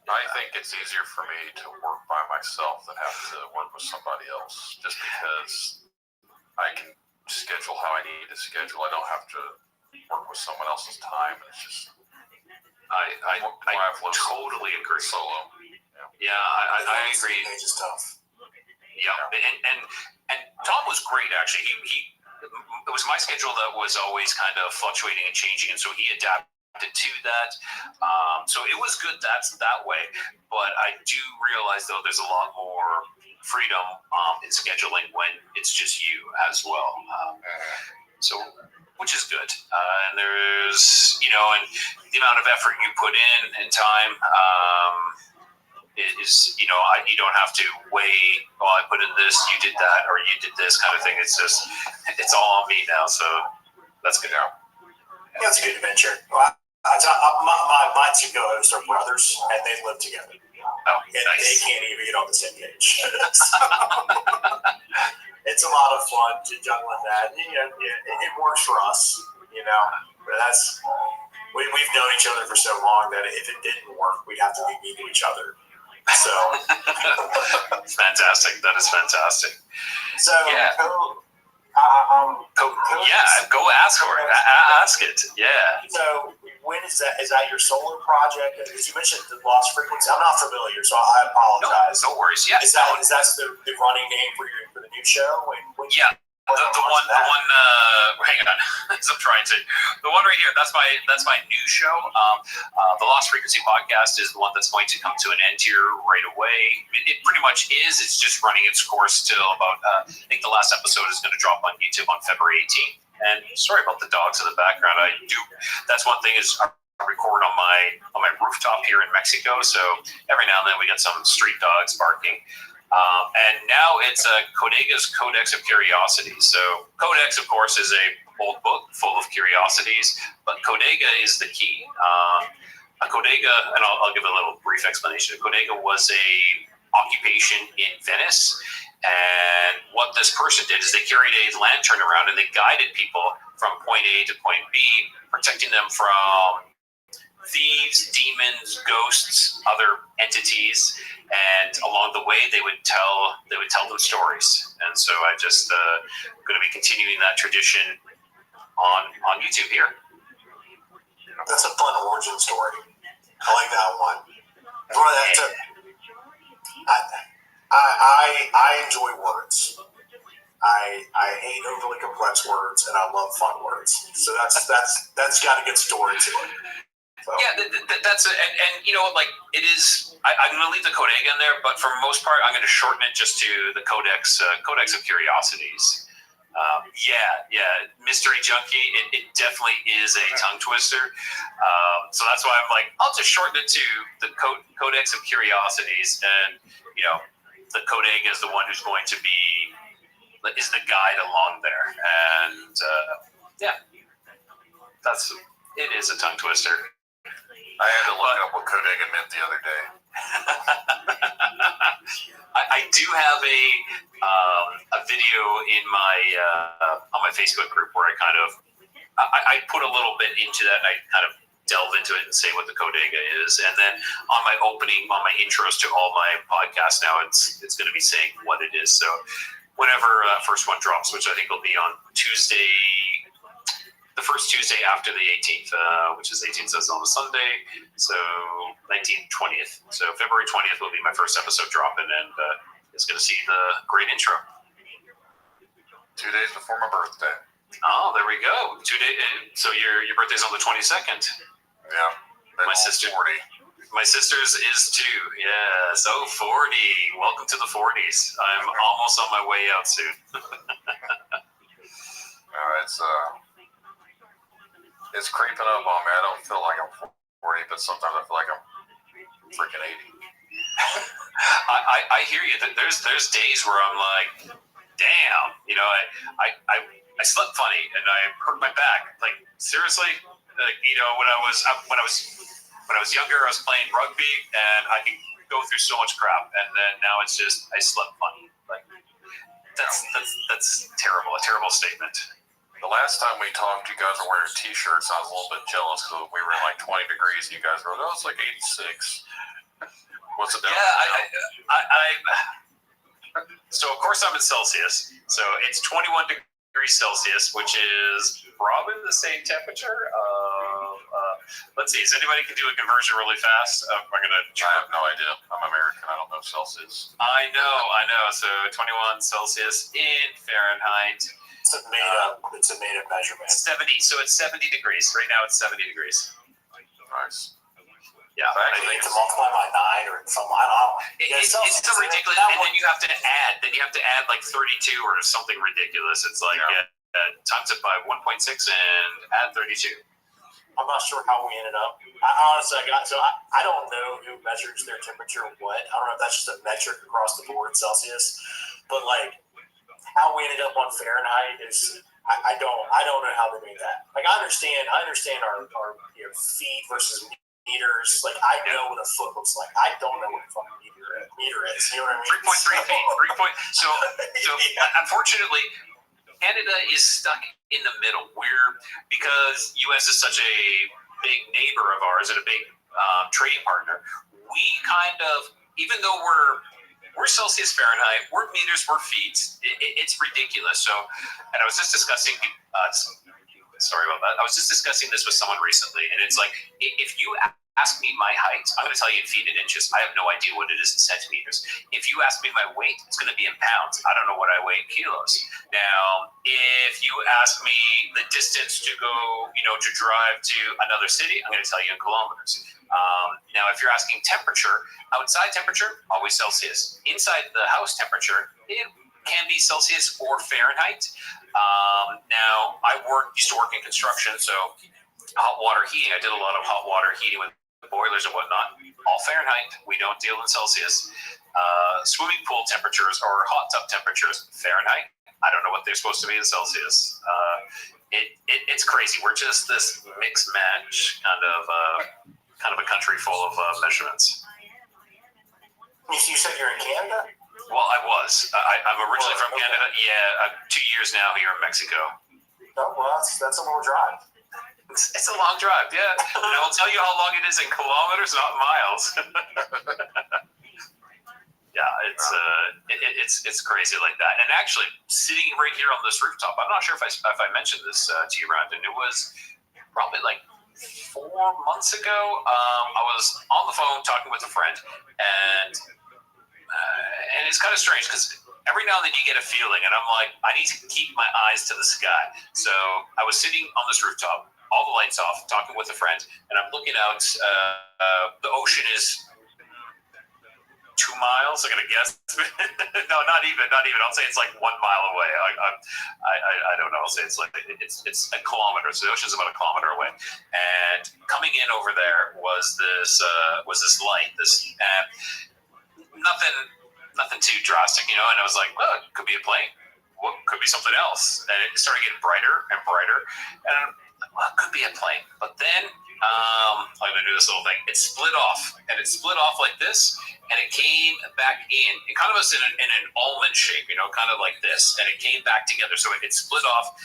I think it's easier for me to work by myself than have to work with somebody else, just because I can schedule how I need to schedule. I don't have to work with someone else's time. It's just I totally agree. Solo. Yeah, I agree. It's tough. Yeah, and Tom was great actually. He it was my schedule that was always kind of fluctuating and changing, and so he adapted to that. So it was good that way. But I do realize though there's a lot more freedom in scheduling when it's just you as well. So, which is good. And there's, and the amount of effort you put in and time is, you don't have to weigh, I put in this, you did that, or you did this kind of thing. It's just, it's all on me now. So that's good now. Yeah, it's a good adventure. Well, my two co-hosts are brothers, and they live together. Oh, and nice. They can't even get on the same page. It's a lot of fun juggling that. It works for us, But we've known each other for so long that if it didn't work, we'd have to be mean to each other. So fantastic. That is fantastic. So yeah. Go ask for it. Ask it. Yeah. So when is that? Is that your solar project? Because you mentioned the Lost Frequency. I'm not familiar, so I apologize. No worries. Yeah. Is that the running name for the new show? Yeah. The one. Hang on. I'm trying to. The one right here. That's my new show. The Lost Frequency podcast is the one that's going to come to an end here right away. It pretty much is. It's just running its course till about. I think the last episode is going to drop on YouTube on February 18th. And sorry about the dogs in the background. That's one thing is. I record on my rooftop here in Mexico. So every now and then we get some street dogs barking. And now it's Codega's Codex of Curiosity. So Codex, of course, is a old book full of curiosities, but Codega is the key. A Codega, and I'll give a little brief explanation. A Codega was a occupation in Venice, and what this person did is they carried a lantern around and they guided people from point A to point B, protecting them from thieves, demons, ghosts, other entities, and along the way they would tell them stories. And so I just going to be continuing that tradition on YouTube here. That's a fun origin story. I like that one. I enjoy words. I hate overly complex words, and I love fun words. So that's got a good story to it. So. Yeah, that's it. And you know, like it is. I'm going to leave the Codega in there, but for the most part, I'm going to shorten it just to the Codex of Curiosities. Mystery Junkie. It definitely is a tongue twister. So that's why I'm like, I'll just shorten it to the Codex of Curiosities, and you know, the Codega is the one who's going to be is the guide along there, and it is a tongue twister. I had to look up what Codega meant the other day. I do have a video in my on my Facebook group where I put a little bit into that, and I kind of delve into it and say what the Codega is, and then on my intros to all my podcasts now, it's going to be saying what it is. So whenever first one drops, which I think will be on Tuesday. The first Tuesday after the 18th, which is 18th says on a Sunday, so 19th, 20th. So February 20th will be my first episode dropping, and it's going to see the great intro. 2 days before my birthday. Oh, there we go. 2 days. So your birthday's on the 22nd. Yeah. My sister. 40. My sister's is too. Yeah. So 40. Welcome to the 40s. I'm almost on my way out soon. All right. It's creeping up on me. I don't feel like I'm 40, but sometimes I feel like I'm freaking 80. I hear you. There's days where I'm like, damn, you know, I slept funny and I hurt my back. Like seriously, like, you know, when I was younger, I was playing rugby and I could go through so much crap, and then now it's just I slept funny. Like that's terrible. A terrible statement. The last time we talked, you guys were wearing T-shirts. I was a little bit jealous because we were in like 20 degrees. And you guys were, it's like 86. What's it down? Yeah, so of course I'm in Celsius. So it's 21 degrees Celsius, which is probably the same temperature. Let's see. Does anybody can do a conversion really fast? I have no idea. I'm American. I don't know Celsius. I know. So 21 Celsius in Fahrenheit. It's a made up measurement. 70. So it's 70 degrees. Right now it's 70 degrees. Nice. Yeah. I think to multiply by 9 or something. I don't know. It's so ridiculous. And then you have to add. Then you have to add like 32 or something ridiculous. It's like times it by 1.6 and add 32. I'm not sure how we ended up. I don't know who measures their temperature what. I don't know if that's just a metric across the board, Celsius. But like how we ended up on Fahrenheit is I don't know how they made that. Like I understand our feet versus meters. Like I know what a foot looks like. I don't know what a fucking meter is. You know what I mean? 3.3 feet. So unfortunately, Canada is stuck in the middle. Because U.S. is such a big neighbor of ours and a big trading partner, we kind of, even though we're Celsius, Fahrenheit, we're meters, we're feet. It's ridiculous. So, and I was just discussing, sorry about that. I was just discussing this with someone recently, and it's like, if you ask me my height, I'm going to tell you in feet and inches. I have no idea what it is in centimeters. If you ask me my weight, it's going to be in pounds. I don't know what I weigh in kilos. Now, if you ask me the distance to go, to drive to another city, I'm going to tell you in kilometers. Now, if you're asking temperature, outside temperature, always Celsius. Inside the house temperature, it can be Celsius or Fahrenheit. Now, I used to work in construction, so hot water heating. I did a lot of hot water heating with boilers and whatnot. All Fahrenheit. We don't deal in Celsius. Swimming pool temperatures or hot tub temperatures, Fahrenheit. I don't know what they're supposed to be in Celsius. It's crazy. We're just this mix match kind of a country full of measurements. You said you're in Canada? Well, I was. I'm originally from Canada. Yeah, 2 years now here in Mexico. Oh, well, that's a little drive. It's a long drive, yeah. And I will tell you how long it is in kilometers, not miles. Yeah, it's crazy like that. And actually, sitting right here on this rooftop, I'm not sure if I mentioned this to you, Brandon. It was probably like 4 months ago. I was on the phone talking with a friend, and it's kind of strange because every now and then you get a feeling, and I'm like, I need to keep my eyes to the sky. So I was sitting on this rooftop, all the lights off, talking with a friend, and I'm looking out. The ocean is 2 miles. I'm gonna guess. No, not even. I'll say it's like 1 mile away. I don't know. I'll say it's a kilometer. So the ocean's about a kilometer away. And coming in over there was this light. Nothing too drastic, you know. And I was like, well, it could be a plane. What could be something else? And it started getting brighter and brighter. And I'm like, well, it could be a plane. But then I'm gonna do this little thing. It split off, and it split off like this, and it came back in. It kind of was in an almond shape, you know, kind of like this, and it came back together. So it split off.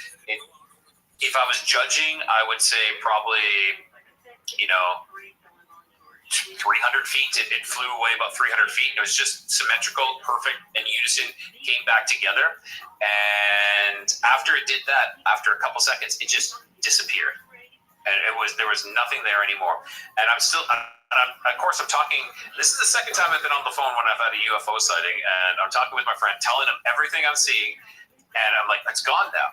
If I was judging, I would say probably, you know, 300 feet. It flew away about 300 feet. It was just symmetrical, perfect, in unison, came back together. And after it did that, after a couple seconds, it just disappeared. And there was nothing there anymore. And I'm talking. This is the second time I've been on the phone when I've had a UFO sighting, and I'm talking with my friend, telling him everything I'm seeing, and I'm like, it's gone now.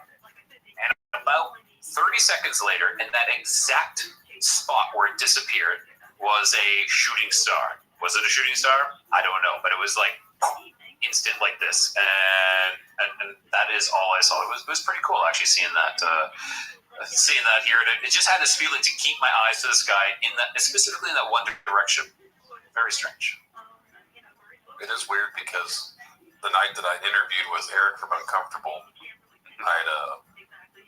And about 30 seconds later, in that exact spot where it disappeared, was a shooting star. Was it a shooting star? I don't know, but it was like instant like this, and that is all I saw. It was pretty cool actually seeing that. Seeing that here, it just had this feeling to keep my eyes to the sky specifically in that one direction. Very strange. It is weird because the night that I interviewed with Eric from Uncomfortable, I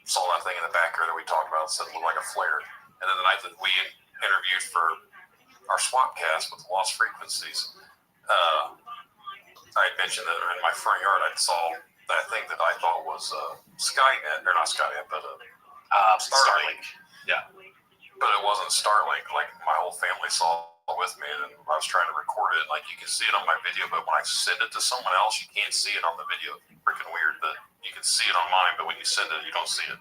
saw that thing in the background that we talked about. It said it looked like a flare. And then the night that we interviewed for our swap cast with Lost Frequencies, I had mentioned that in my front yard I saw that thing that I thought was Skynet, or not Skynet, but Starlink. Yeah. But it wasn't Starlink. Like, my whole family saw it with me, and I was trying to record it. Like, you can see it on my video, but when I send it to someone else, you can't see it on the video. Freaking weird that you can see it on mine, but when you send it, you don't see it.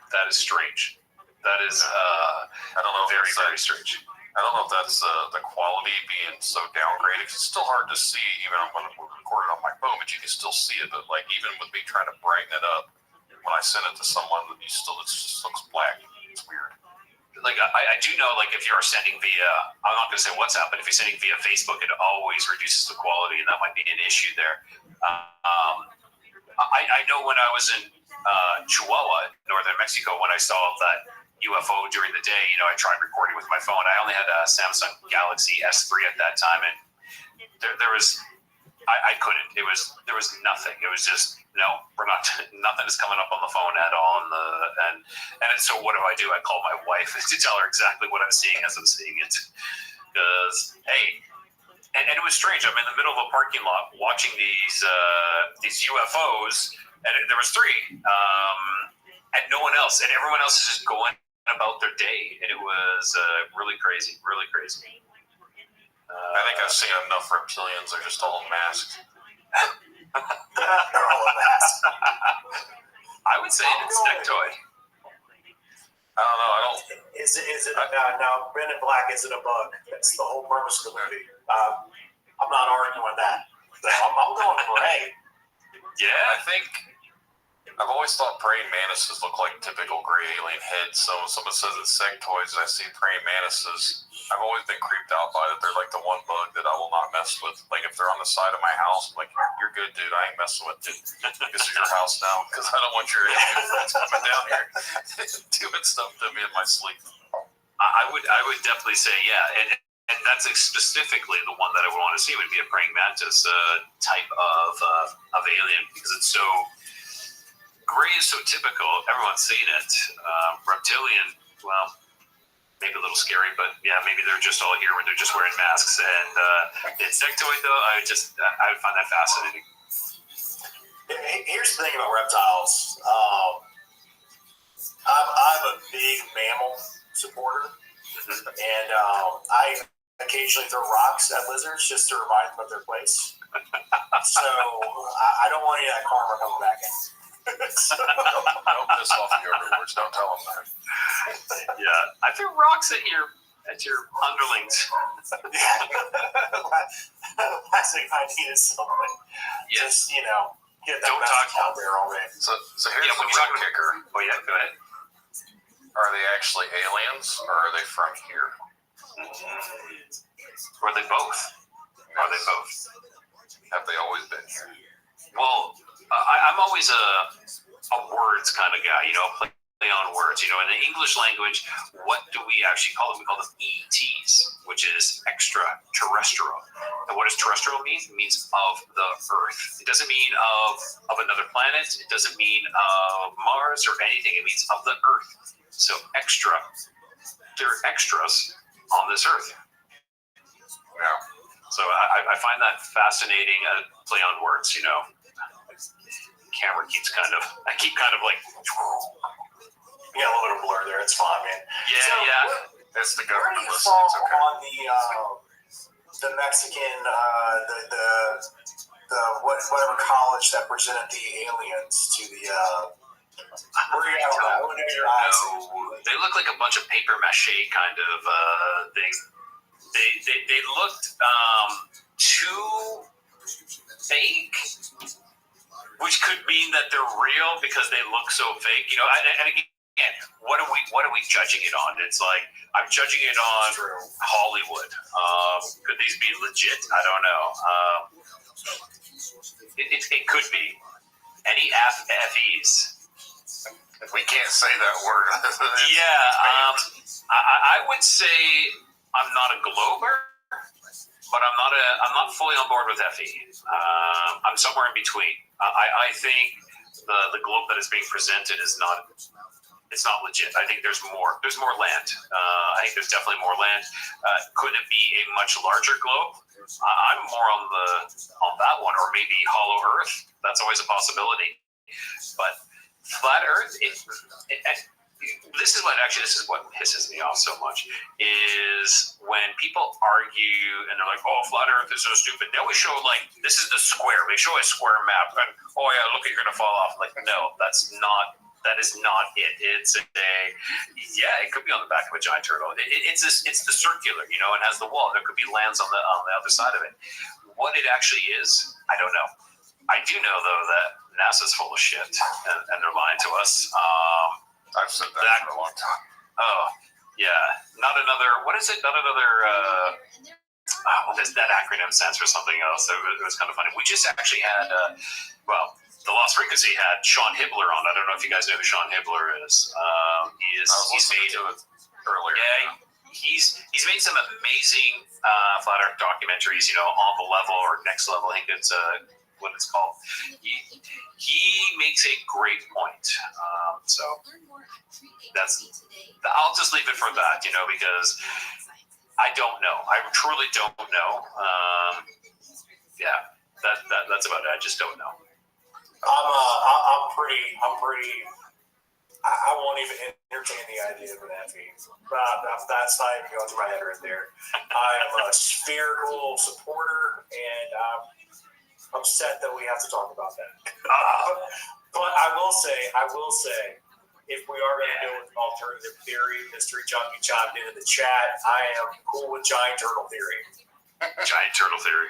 That is strange. That is, I don't know, very strange. I don't know if that's the quality being so downgraded. It's still hard to see, even when we record it on my phone, but you can still see it. But, like, even with me trying to brighten it up, when I send it to someone, it just looks black. It's weird. Like, I do know, like, if you're sending via, I'm not going to say WhatsApp, but if you're sending via Facebook, it always reduces the quality, and that might be an issue there. I know when I was in Chihuahua, northern Mexico, when I saw that UFO during the day, you know, I tried recording with my phone. I only had a Samsung Galaxy S3 at that time, and there was, I couldn't. There was nothing. It was just, no, we're not. Nothing is coming up on the phone at all. And so what do? I call my wife to tell her exactly what I'm seeing as I'm seeing it. Because hey, and it was strange. I'm in the middle of a parking lot watching these UFOs, and there was 3, and no one else, and everyone else is just going about their day, and it was really crazy, really crazy. I think I've seen enough reptilians. They're just all masked. They're all a mess. I would say it's sectoid. I don't know. Is it? No, Men in Black isn't a bug. That's the whole purpose of the movie. I'm not arguing with that. I'm going for A. Yeah, I think I've always thought praying mantises look like typical gray alien heads. So when someone says it's sectoids and I see praying mantises, I've always been creeped out by it. They're like the one bug that I will not mess with. Like, if they're on the side of my house, I'm like, you're good, dude. I ain't messing with it. This is your house now, because I don't want your alien friends coming down here doing stuff to me in my sleep. I would definitely say, yeah. that's specifically the one that I would want to see would be a praying mantis type of alien, because it's so gray is so typical. Everyone's seen it. Reptilian, well, maybe a little scary, but yeah, maybe they're just all here when they're just wearing masks. And insectoid, though, I would find that fascinating. Here's the thing about reptiles. I'm a big mammal supporter, and I occasionally throw rocks at lizards just to remind them of their place. So I don't want any of that karma coming back in. Don't piss off the overlords. Don't tell them that. Yeah, I threw rocks at your underlings. Last thing I need is something. Yes. Just, get that message out there already. So here's the real kicker. Oh yeah, go ahead. Are they actually aliens, or are they from here? Or are they both? Are they both? Have they always been here? Well, I'm always a words kind of guy, play on words. In the English language, what do we actually call them? We call them ETs, which is extraterrestrial. And what does terrestrial mean? It means of the Earth. It doesn't mean of another planet. It doesn't mean of Mars or anything. It means of the Earth. So extra, they're extras on this Earth. Yeah. So I find that fascinating. Play on words, Camera keeps I keep kind of like. Yeah, a little bit of blur there. It's fine, man. Yeah, so yeah. It's the where do government you listening. fall It's okay. on the Mexican, the whatever college that presented the aliens to the? Where are you at on that? What are your eyes? They look like a bunch of paper mache kind of things. They looked too fake, which could mean that they're real because they look so fake. And again, what are we judging it on? It's like I'm judging it on Hollywood. Could these be legit? I don't know. It could be. Any FEs? We can't say that word. Yeah. I would say I'm not a glober, but I'm not fully on board with FE. I'm somewhere in between. I think the globe that is being presented is not. It's not legit. I think there's more. There's more land. I think there's definitely more land. Could it be a much larger globe? I'm more on that one, or maybe hollow Earth. That's always a possibility. But flat Earth, this is what pisses me off so much is when people argue and they're like, "Oh, flat Earth is so stupid." They always show this is the square. They show a square map, and oh yeah, look, you're gonna fall off. No, that is not it. It's it could be on the back of a giant turtle. It's the circular, it has the wall. There could be lands on the other side of it. What it actually is, I don't know. I do know though that NASA's full of shit and they're lying to us. I've said that for a long time. Oh yeah, not another. What is it? Not another. That acronym stands for something else. So it was kind of funny. We just actually had the Lost Frequency had Sean Hibbler on. I don't know if you guys know who Sean Hibbler is. He's made to it earlier. Yeah, he's made some amazing flat Earth documentaries. On the level or next level. I think it's what it's called. He makes a great point. So I'll just leave it for that. Because I don't know. I truly don't know. That's about it. I just don't know. I'm pretty. I won't even entertain the idea of an FE. That's not even going through my head right there. I am a spherical supporter, and I'm upset that we have to talk about that. But I will say, if we are going to go with an alternative theory, Mystery Junkie chimed in the chat, I am cool with giant turtle theory. Giant turtle theory.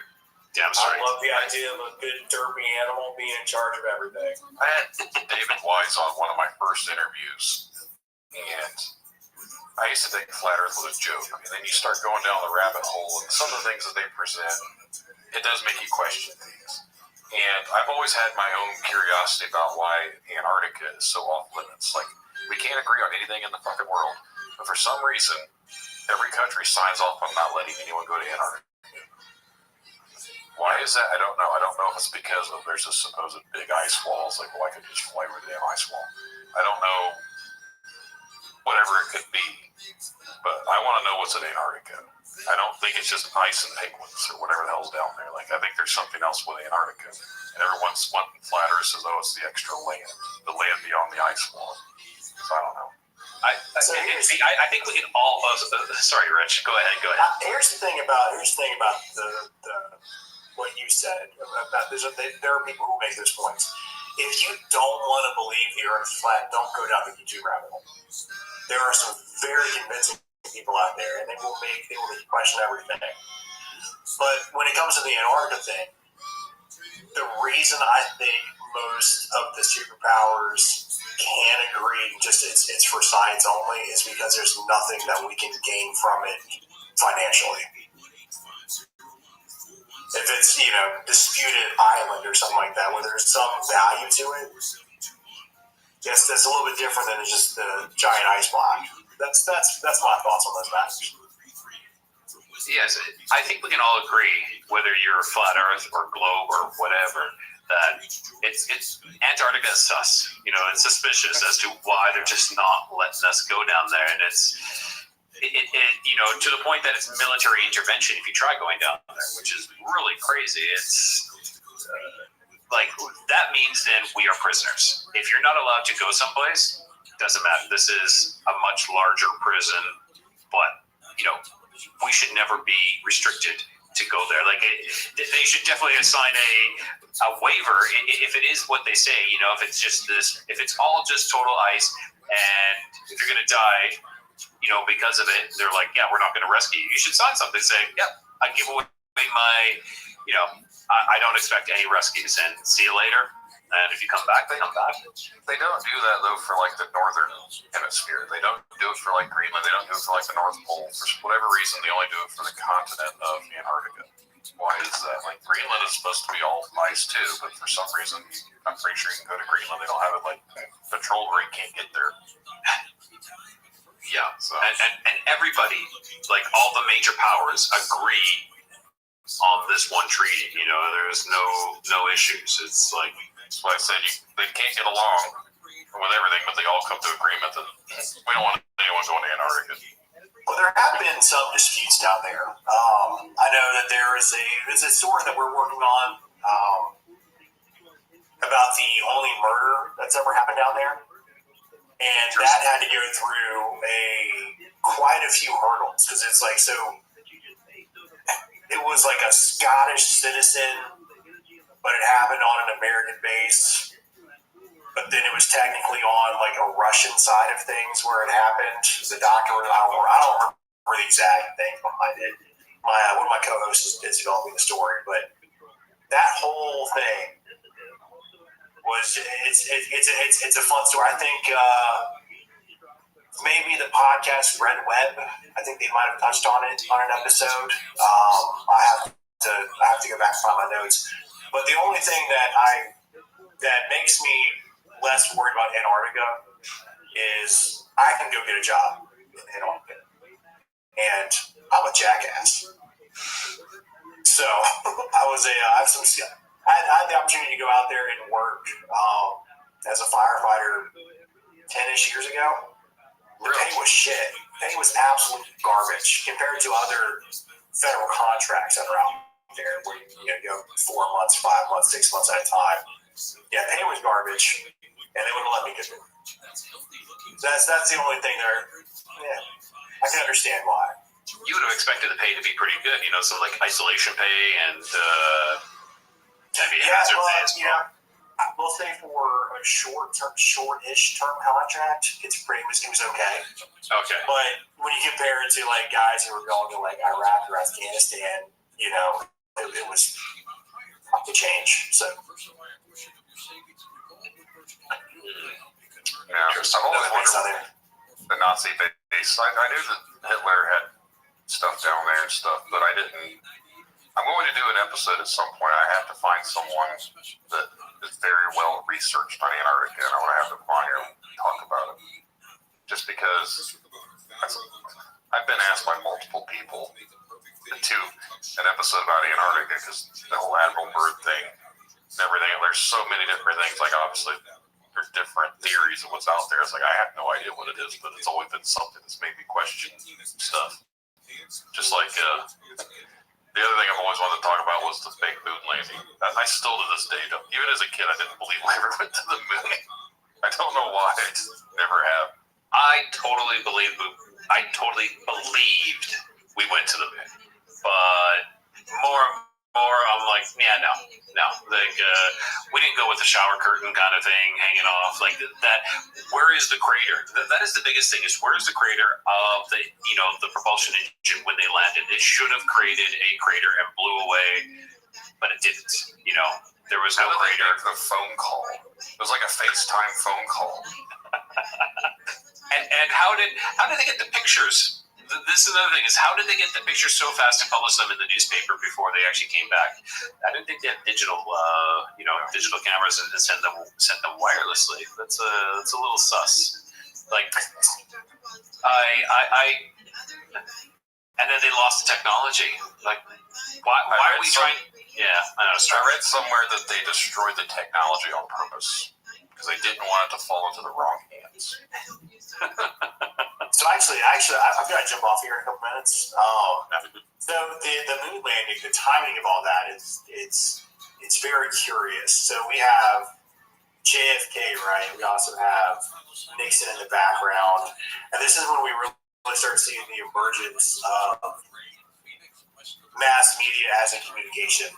Damn straight. I love the idea of a good derpy animal being in charge of everything. I had David Wise on one of my first interviews, and I used to think flat Earth was a joke. And then you start going down the rabbit hole, and some of the things that they present, it does make you question things. And I've always had my own curiosity about why Antarctica is so off limits. We can't agree on anything in the fucking world, but for some reason, every country signs off on not letting anyone go to Antarctica. Why is that? I don't know. I don't know if it's because of there's a supposed big ice wall. It's like, well, I could just fly over the damn ice wall. I don't know. Whatever it could be. But I want to know what's in Antarctica. I don't think it's just ice and penguins or whatever the hell's down there. Like, I think there's something else with Antarctica. And everyone's one flat earth says, oh, it's the extra land. The land beyond the ice wall. So I don't know. I think we can all. Sorry, Rich. Go ahead. Here's the thing about the what you said about there are people who make those points. If you don't want to believe the Earth is flat, don't go down the YouTube rabbit hole. There are some very convincing people out there, and they will make you question everything. But when it comes to the Antarctica thing, the reason I think most of the superpowers can agree, just it's for science only, is because there's nothing that we can gain from it financially. If it's, disputed island or something like that, where there's some value to it, yes, that's a little bit different than just the giant ice block. That's my thoughts on those matters. Yes, I think we can all agree, whether you're flat Earth or globe or whatever, that it's Antarctica is sus. It's suspicious as to why they're just not letting us go down there, and it's to the point that it's military intervention if you try going down there, which is really crazy. It's that means then we are prisoners. If you're not allowed to go someplace, doesn't matter. This is a much larger prison, but we should never be restricted to go there. They should definitely assign a waiver if it is what they say. If it's just this, if it's all just total ice, and if you're gonna die, because of it, they're like, yeah, we're not going to rescue you. You should sign something saying, yep, I give away my, I don't expect any rescues, and see you later. And if you come back, they come back. They don't do that, though, for, the northern hemisphere. They don't do it for, Greenland. They don't do it for, the North Pole. For whatever reason, they only do it for the continent of Antarctica. Why is that? Greenland is supposed to be all ice, too, but for some reason, I'm pretty sure you can go to Greenland. They don't have it, patrol rig can't get there. Yeah, so. and everybody, all the major powers, agree on this one treaty. There's no issues. It's that's why I said they can't get along with everything, but they all come to agreement that we don't want anyone going to Antarctica. Well, there have been some disputes down there. I know that there's a story that we're working on about the only murder that's ever happened down there. And that had to go through quite a few hurdles, because it's it was a Scottish citizen, but it happened on an American base. But then it was technically on a Russian side of things where it happened. The doctor, I don't remember the exact thing behind it. One of my co-hosts is developing the story, but that whole thing was it's a fun story. I think maybe the podcast Red Web, I think they might have touched on it on an episode. I have to go back and find my notes. But the only thing that makes me less worried about Antarctica is I can go get a job in Antarctica, and I'm a jackass. So I had the opportunity to go out there and work as a firefighter 10-ish years ago. The pay was shit. The pay was absolute garbage compared to other federal contracts that are out there where you go 4 months, 5 months, 6 months at a time. Yeah, pay was garbage, and they wouldn't let me get it. That's the only thing there. Yeah, I can understand why. You would have expected the pay to be pretty good, so isolation pay and hazard pay as well. I will say for a short-ish term contract, it was okay. Okay. But when you compare it to guys who were going to Iraq or Afghanistan, it was off the change. So. Yeah, I've always wondered the Nazi base. I knew that Hitler had stuff down there and stuff, but I didn't. I'm going to do an episode at some point. I have to find someone that is very well researched on Antarctica, and I want to have them on here and talk about it. Just because I've been asked by multiple people to do an episode about Antarctica because the whole Admiral Byrd thing and everything. There's so many different things. Like, obviously, there's different theories of what's out there. It's like, I have no idea what it is, but it's always been something that's made me question stuff. Just like the other thing I've always wanted to talk about was the fake moon landing. I still to this day don't. Even as a kid, I didn't believe we ever went to the moon. I don't know why. I just never have. I totally believed we went to the moon, but more I'm like, yeah, no. Like, we didn't go with the shower curtain kind of thing hanging off like that. Where is the crater? That is the biggest thing. Is where is the crater of the propulsion engine when they landed? It should have created a crater and blew away, but it didn't. There was no crater. The phone call. It was like a FaceTime phone call. And how did they get the pictures? This is another thing, is how did they get the pictures so fast to publish them in the newspaper before they actually came back? I didn't think they had digital cameras and sent them wirelessly. That's a little sus. Like, and then they lost the technology. Like, why are we trying? Yeah, I know. I read somewhere that they destroyed the technology on purpose because they didn't want it to fall into the wrong hands. So actually, I've got to jump off here in a couple minutes. So the moon landing, the timing of all that it's very curious. So we have JFK, right? We also have Nixon in the background, and this is when we really start seeing the emergence of mass media as a communication,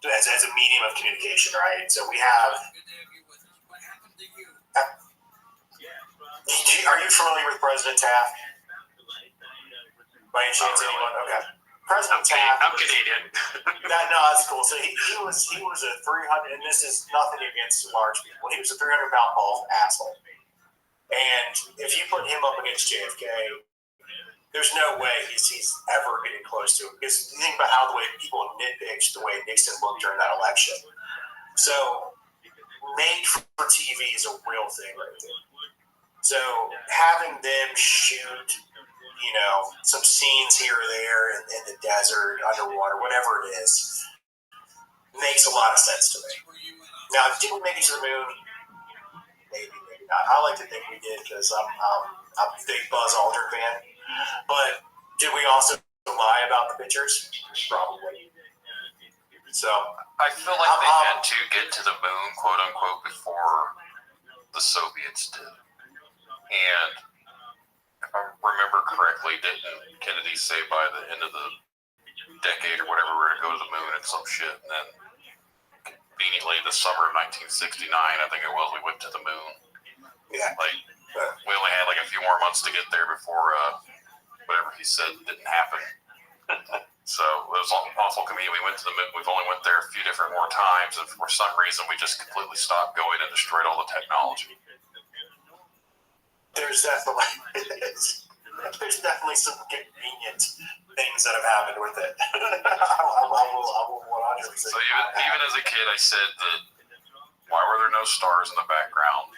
as a medium of communication, right? So we have. Are you familiar with President Taft? By any chance, anyone? Okay. President Taft. I'm Canadian. No, that's cool. So he was a 300, and this is nothing against large people. He was a 300-pound bald asshole. And if you put him up against JFK, there's no way he's ever getting close to him. Because you think about how the way people nitpicked the way Nixon looked during that election. So made for TV is a real thing right there. So having them shoot, some scenes here or there in the desert, underwater, whatever it is, makes a lot of sense to me. Now, did we make it to the moon? Maybe not. I like to think we did because I'm a big Buzz Aldrin fan. But did we also lie about the pictures? Probably. So I feel like they had to get to the moon, quote unquote, before the Soviets did. And if I remember correctly, didn't Kennedy say by the end of the decade or whatever we're going to go to the moon and some shit? And then conveniently, the summer of 1969, I think it was, we went to the moon. Yeah. Like, we only had like a few more months to get there before whatever he said didn't happen. So it was awful convenient. We went to the moon. We've only went there a few different more times, and for some reason, we just completely stopped going and destroyed all the technology. There's definitely some convenient things that have happened with it. I will 100%. So even as a kid, I said that why were there no stars in the background?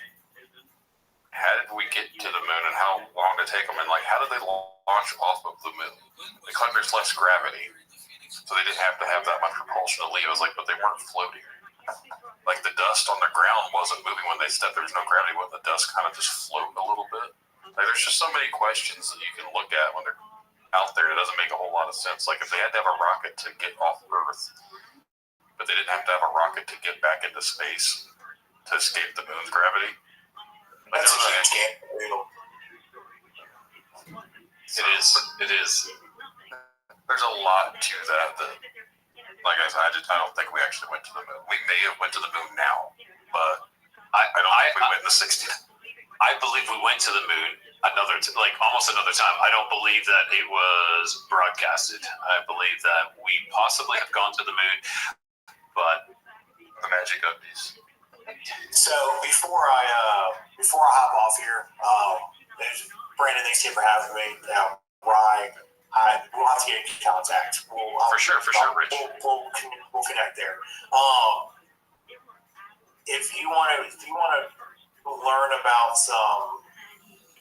How did we get to the moon, and how long did it take them? And like, how did they launch off of the moon? Because there's less gravity, so they didn't have to have that much propulsion to leave. I was like, but they weren't floating. Like, the dust on the ground wasn't moving when they stepped. There was no gravity. Wouldn't the dust kind of just float a little bit? Like, there's just so many questions that you can look at when they're out there. It doesn't make a whole lot of sense. Like, if they had to have a rocket to get off Earth, but they didn't have to have a rocket to get back into space to escape the moon's gravity. Like, that's a huge game. It is. There's a lot to that like I said, I don't think we actually went to the moon. We may have went to the moon now, but I don't think we went in the 60s. I believe we went to the moon almost another time. I don't believe that it was broadcasted. I believe that we possibly have gone to the moon, but the magic updates. So before I hop off here, Brandon, thanks again for having me. Ryan, we'll have to get in contact. For sure, Rich. We'll connect there. If you want to learn about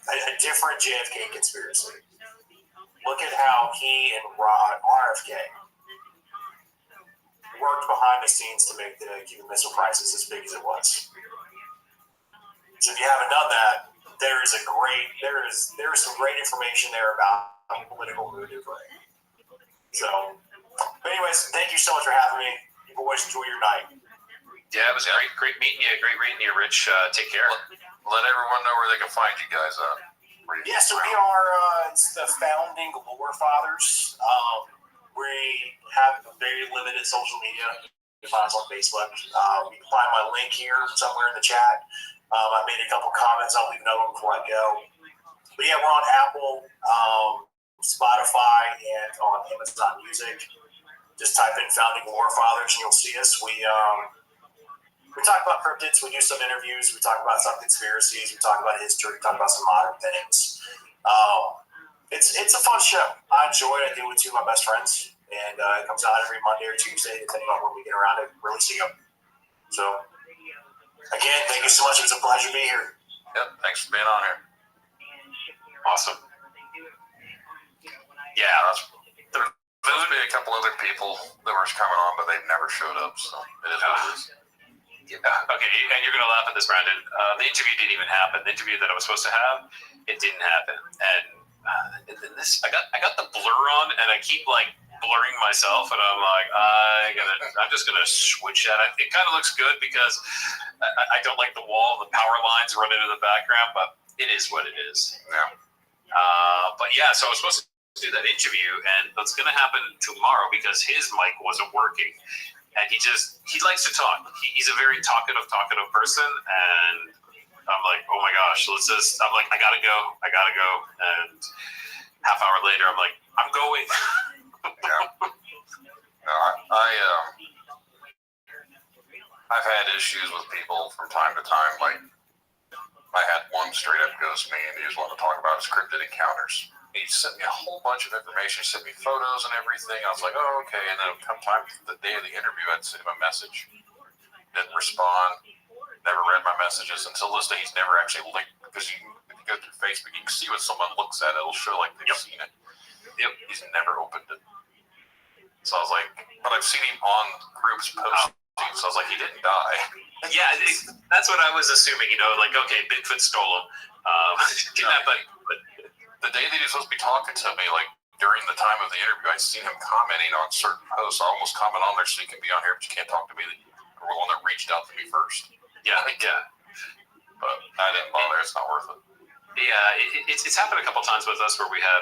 a different JFK conspiracy, look at how he and RFK worked behind the scenes to make the Cuban Missile Crisis as big as it was. So if you haven't done that, there is some great information there about political maneuvering. So, but anyways, thank you so much for having me. You boys enjoy your night. Yeah, it was great meeting you. Great reading you, Rich. Take care. Let everyone know where they can find you guys at. Yeah, so we are it's the founding Lore Fathers. We have very limited social media. You can find us on Facebook. You can find my link here somewhere in the chat. I made a couple comments. I'll leave another one before I go. But yeah, we're on Apple, Spotify, and on Amazon Music. Just type in Founding Lore Fathers and you'll see us. We talk about cryptids. We do some interviews. We talk about some conspiracies. We talk about history. We talk about some modern things. It's a fun show. I enjoy it. I do it with two of my best friends. And it comes out every Monday or Tuesday, depending on when we get around to really see them. So, again, thank you so much. It was a pleasure to be here. Yep, thanks for being on here. Awesome. Yeah, there's going to be a couple other people that were coming on, but they've never showed up, so it is what it is. Yeah. Okay, and you're gonna laugh at this, Brandon. The interview didn't even happen. The interview that I was supposed to have, it didn't happen. And this, I got the blur on, and I keep like blurring myself, and I'm like, I'm just gonna switch that. It kind of looks good because I don't like the wall, the power lines run into the background, but it is what it is. Yeah. But yeah, so I was supposed to do that interview, and it's gonna happen tomorrow because his mic wasn't working. And he likes to talk. He's a very talkative person. And I'm like, oh my gosh, I'm like, I gotta go. And half hour later, I'm like, I'm going. Yeah. No, I've had issues with people from time to time. Like, I had one straight up ghost me, and he just wanted to talk about his cryptid encounters. He sent me a whole bunch of information. He sent me photos and everything. I was like, oh, okay. And then come time the day of the interview, I'd send him a message. Didn't respond. Never read my messages until this day. He's never actually linked, because if you go through Facebook, you can see when someone looks at it. It'll show like they've seen it. Yep. He's never opened it. So I was like, but I've seen him on groups posting. So I was like, he didn't die. Yeah, that's what I was assuming. Like, okay, Bigfoot stole him. But the day that he was supposed to be talking to me, like during the time of the interview, I'd seen him commenting on certain posts. I almost comment on there so you can be on here, but you can't talk to me. Or the one that reached out to me first. Yeah. But I didn't bother. It's not worth it. Yeah, it's happened a couple times with us where we had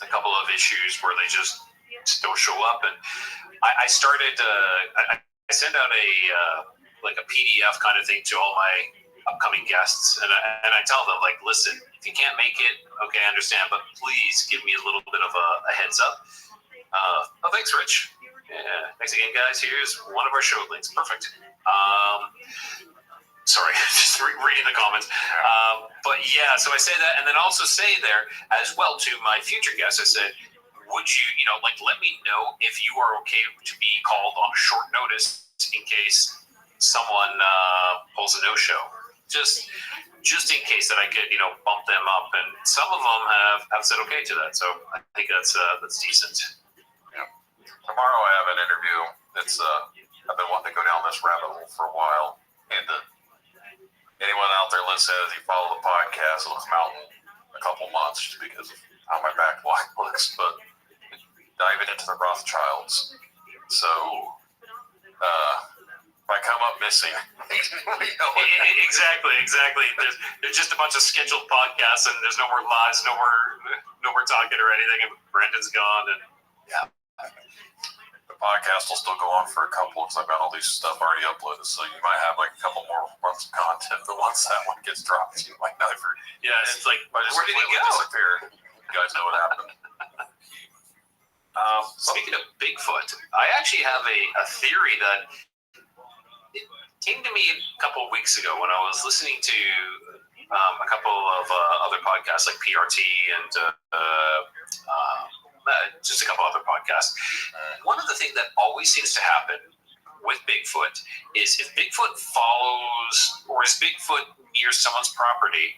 a couple of issues where they just don't show up, and I started. I send out a PDF kind of thing to all my upcoming guests, and I tell them, like, listen, if you can't make it, okay, I understand, but please give me a little bit of a heads up. Thanks, Rich. Yeah, thanks again, guys. Here's one of our show links. Perfect. Sorry, just reading the comments. But yeah, so I say that, and then also say there as well to my future guests, I said, would you, let me know if you are okay to be called on short notice in case someone pulls a no-show. Just in case that I could, bump them up, and some of them have said okay to that. So I think that's decent. Yeah. Tomorrow I have an interview. I've been wanting to go down this rabbit hole for a while, and anyone out there listening, if you follow the podcast, it'll come out in a couple months just because of how my backlog looks. But diving into the Rothschilds, so if I come up missing, exactly. There's just a bunch of scheduled podcasts, and there's no more lives, no more talking or anything, and Brandon's gone, and yeah. The podcast will still go on for a couple because I've got all these stuff already uploaded, so you might have like a couple more months of content. But once that one gets dropped, you might never. Yeah, it's like, where did he go? Disappear. You guys know what happened. Speaking of Bigfoot, I actually have a theory that it came to me a couple of weeks ago when I was listening to a couple of other podcasts like PRT and just a couple other podcasts. One of the things that always seems to happen with Bigfoot is if Bigfoot follows or is Bigfoot near someone's property,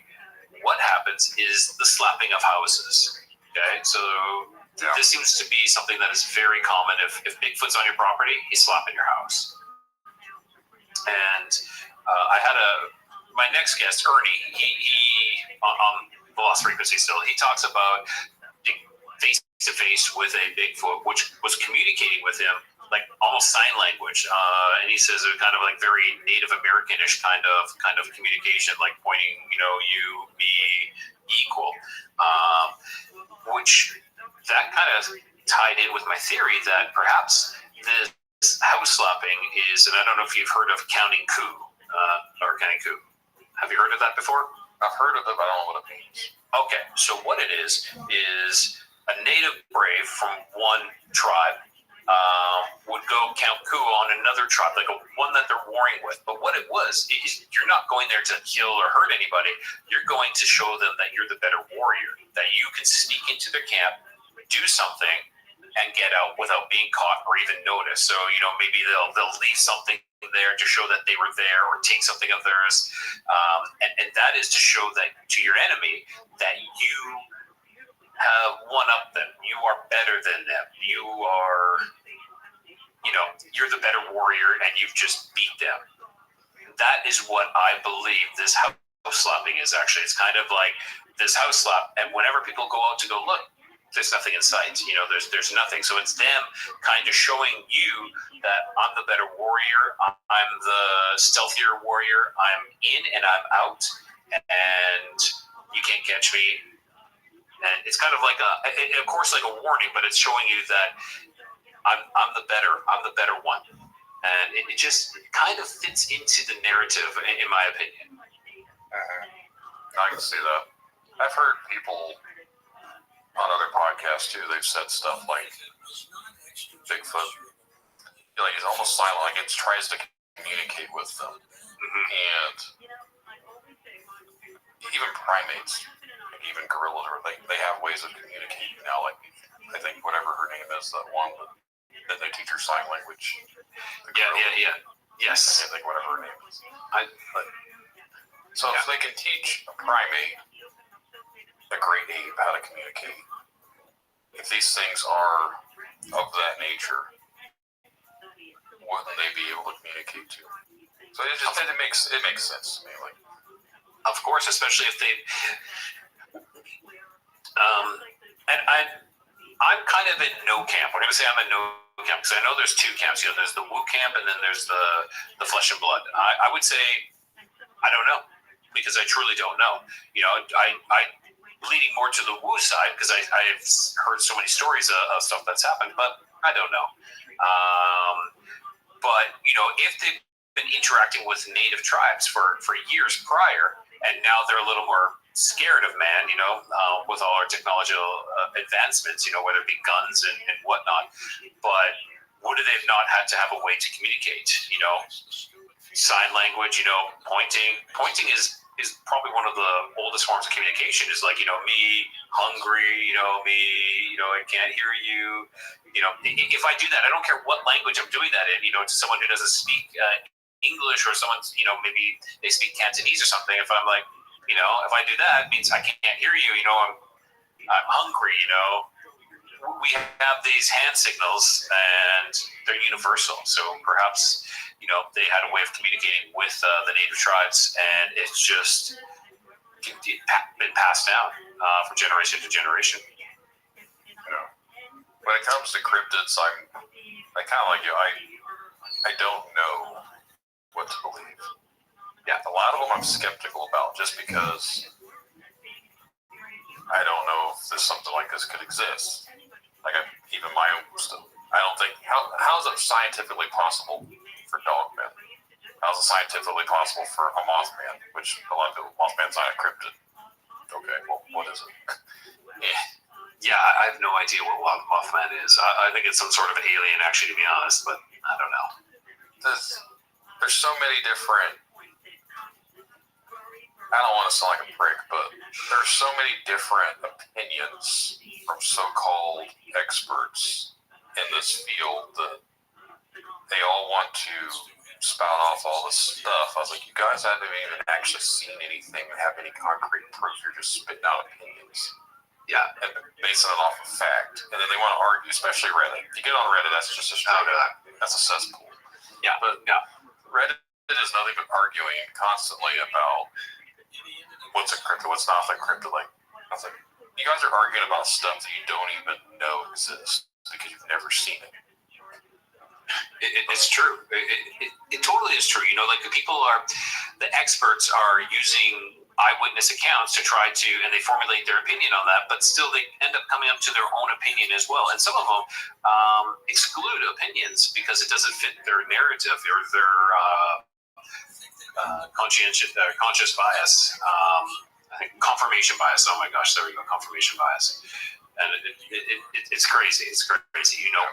what happens is the slapping of houses. Okay, so this seems to be something that is very common. If Bigfoot's on your property, he's slapping your house. And I had my next guest, Ernie, he on the Lost Frequency still, he talks about being face to face with a Bigfoot, which was communicating with him like almost sign language. And he says it was kind of like very Native American-ish kind of communication, like pointing, you, me, equal. Which that kind of tied in with my theory that perhaps this house slapping is, and I don't know if you've heard of counting coup, or counting coup. Have you heard of that before? I've heard of it, but I don't know what it means. Okay, so what it is a native brave from one tribe would go count coup on another tribe, like one that they're warring with. But what it was, you're not going there to kill or hurt anybody. You're going to show them that you're the better warrior, that you can sneak into their camp, do something, and get out without being caught or even noticed. So, maybe they'll leave something there to show that they were there, or take something of theirs. And that is to show that to your enemy that you have one up them. You are better than them. You are, you're the better warrior, and you've just beat them. That is what I believe this house slapping is actually. It's kind of like this house slap, and whenever people go out to go look, there's nothing in sight. There's nothing. So it's them kind of showing you that I'm the better warrior. I'm the stealthier warrior. I'm in and I'm out, and you can't catch me. And it's kind of like of course, like a warning, but it's showing you that I'm the better one. And it just kind of fits into the narrative, in my opinion. I can see that. I've heard people on other podcasts too. They've said stuff like Bigfoot, he's almost silent, like it tries to communicate with them. And even primates, even gorillas, they have ways of communicating now. Like I think whatever her name is, that one that they teach her sign language. Yeah. Yes. I think whatever her name is. If they can teach a primate, a great ape, how to communicate, if these things are of that nature, wouldn't they be able to communicate too? So it makes sense to me. Like, of course, especially if they. And I'm kind of in no camp. When I say I'm in no camp, because I know there's two camps. There's the woo camp, and then there's the flesh and blood. I would say I don't know, because I truly don't know. I leaning more to the woo side because I've heard so many stories of stuff that's happened, but I don't know. But if they've been interacting with native tribes for years prior, and now they're a little more scared of man, with all our technological advancements, whether it be guns and whatnot. But would they have not had to have a way to communicate? Sign language, pointing is probably one of the oldest forms of communication. Is like, me hungry, me, I can't hear you. If I do that, I don't care what language I'm doing that in, to someone who doesn't speak English, or someone's, maybe they speak Cantonese or something. If I'm like, if I do that, it means I can't hear you, I'm hungry, We have these hand signals, and they're universal. So perhaps, they had a way of communicating with the native tribes, and it's just been passed down from generation to generation. When it comes to cryptids, I kind of like you. I don't know what to believe. Yeah, a lot of them I'm skeptical about, just because I don't know if something like this could exist. Like even my own stuff. I don't think how is it scientifically possible for dogmen? How is it scientifically possible for a Mothman? Which a lot of people, Mothman's not a cryptid. Okay, well, what is it? Yeah, I have no idea what Mothman is. I think it's some sort of alien, actually, to be honest, but I don't know. There's so many different. I don't want to sound like a prick, but there's so many different opinions from so-called experts in this field that they all want to spout off all this stuff. I was like, you guys haven't even actually seen anything and have any concrete proof. You're just spitting out opinions. Yeah, and basing it off of fact, and then they want to argue, especially Reddit. If you get on Reddit, that's just a straight up, that's a cesspool. Yeah, but Reddit is nothing but arguing constantly about what's encrypted, what's not encrypted. Like, I was like, you guys are arguing about stuff that you don't even know exists because you've never seen it. It's true. It totally is true. You know, like the experts are using eyewitness accounts to try to, and they formulate their opinion on that, but still they end up coming up to their own opinion as well. And some of them exclude opinions because it doesn't fit their narrative or their conscious bias. I think confirmation bias. Oh my gosh, there we go, confirmation bias. And it's crazy. It's crazy. You know,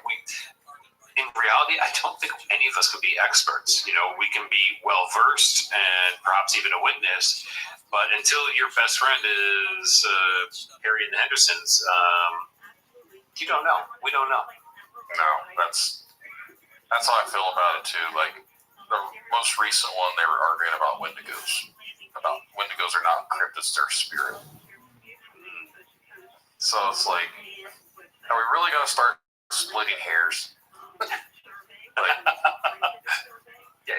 in reality, I don't think any of us could be experts. You know, we can be well-versed and perhaps even a witness, but until your best friend is Harry and the Hendersons, you don't know. We don't know. No, that's how I feel about it too. Like the most recent one, they were arguing about Wendigos. About Wendigos are not cryptids, they're spirit. So it's like, are we really going to start splitting hairs? Yeah,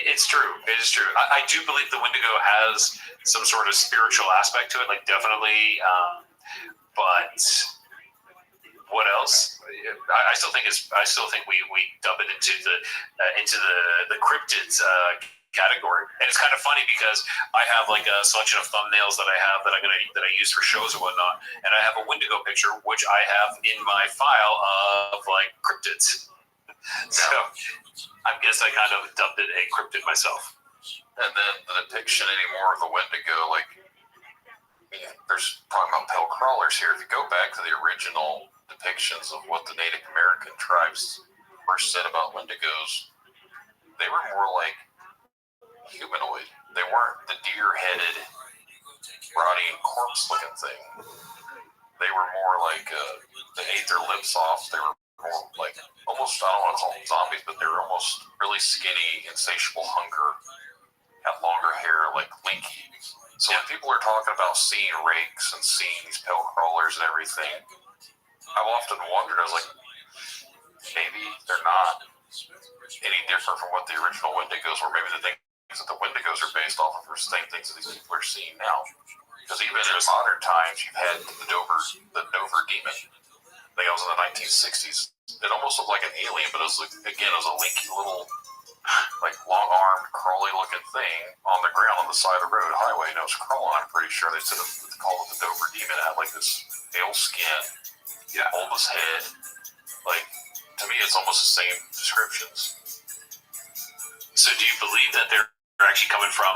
it's true. It is true. I do believe the Wendigo has some sort of spiritual aspect to it, like definitely. But what else? I still think we dub it into the cryptids category, and it's kind of funny because I have like a selection of thumbnails that I use for shows and whatnot, and I have a Wendigo picture which I have in my file of like cryptids. So I guess I kind of dubbed it a cryptid myself. And then the depiction anymore of the Wendigo, like, there's talking about pale crawlers here. If you go back to the original depictions of what the Native American tribes first said about Wendigos, they were more like humanoid. They weren't the deer-headed, rotting corpse-looking thing. They were more like, they ate their lips off. They were more like almost, I don't want to call them zombies, but they were almost really skinny, insatiable hunger, had longer hair, like Linky. So when people are talking about seeing rakes and seeing these pale crawlers and everything, I've often wondered, I was like, maybe they're not any different from what the original Wendigos were. Maybe the things that the Wendigos are based off of are the same things that these people are seeing now. Because even in modern times, you've had the Dover demon. I think it was in the 1960s. It almost looked like an alien, but it was a linky little, like long-armed, crawly-looking thing on the ground on the side of the road highway. And it was crawling. I'm pretty sure they said they called it the Dover demon. It had like this pale skin, bulbous head. Like, to me, it's almost the same descriptions. So, do you believe that they're actually coming from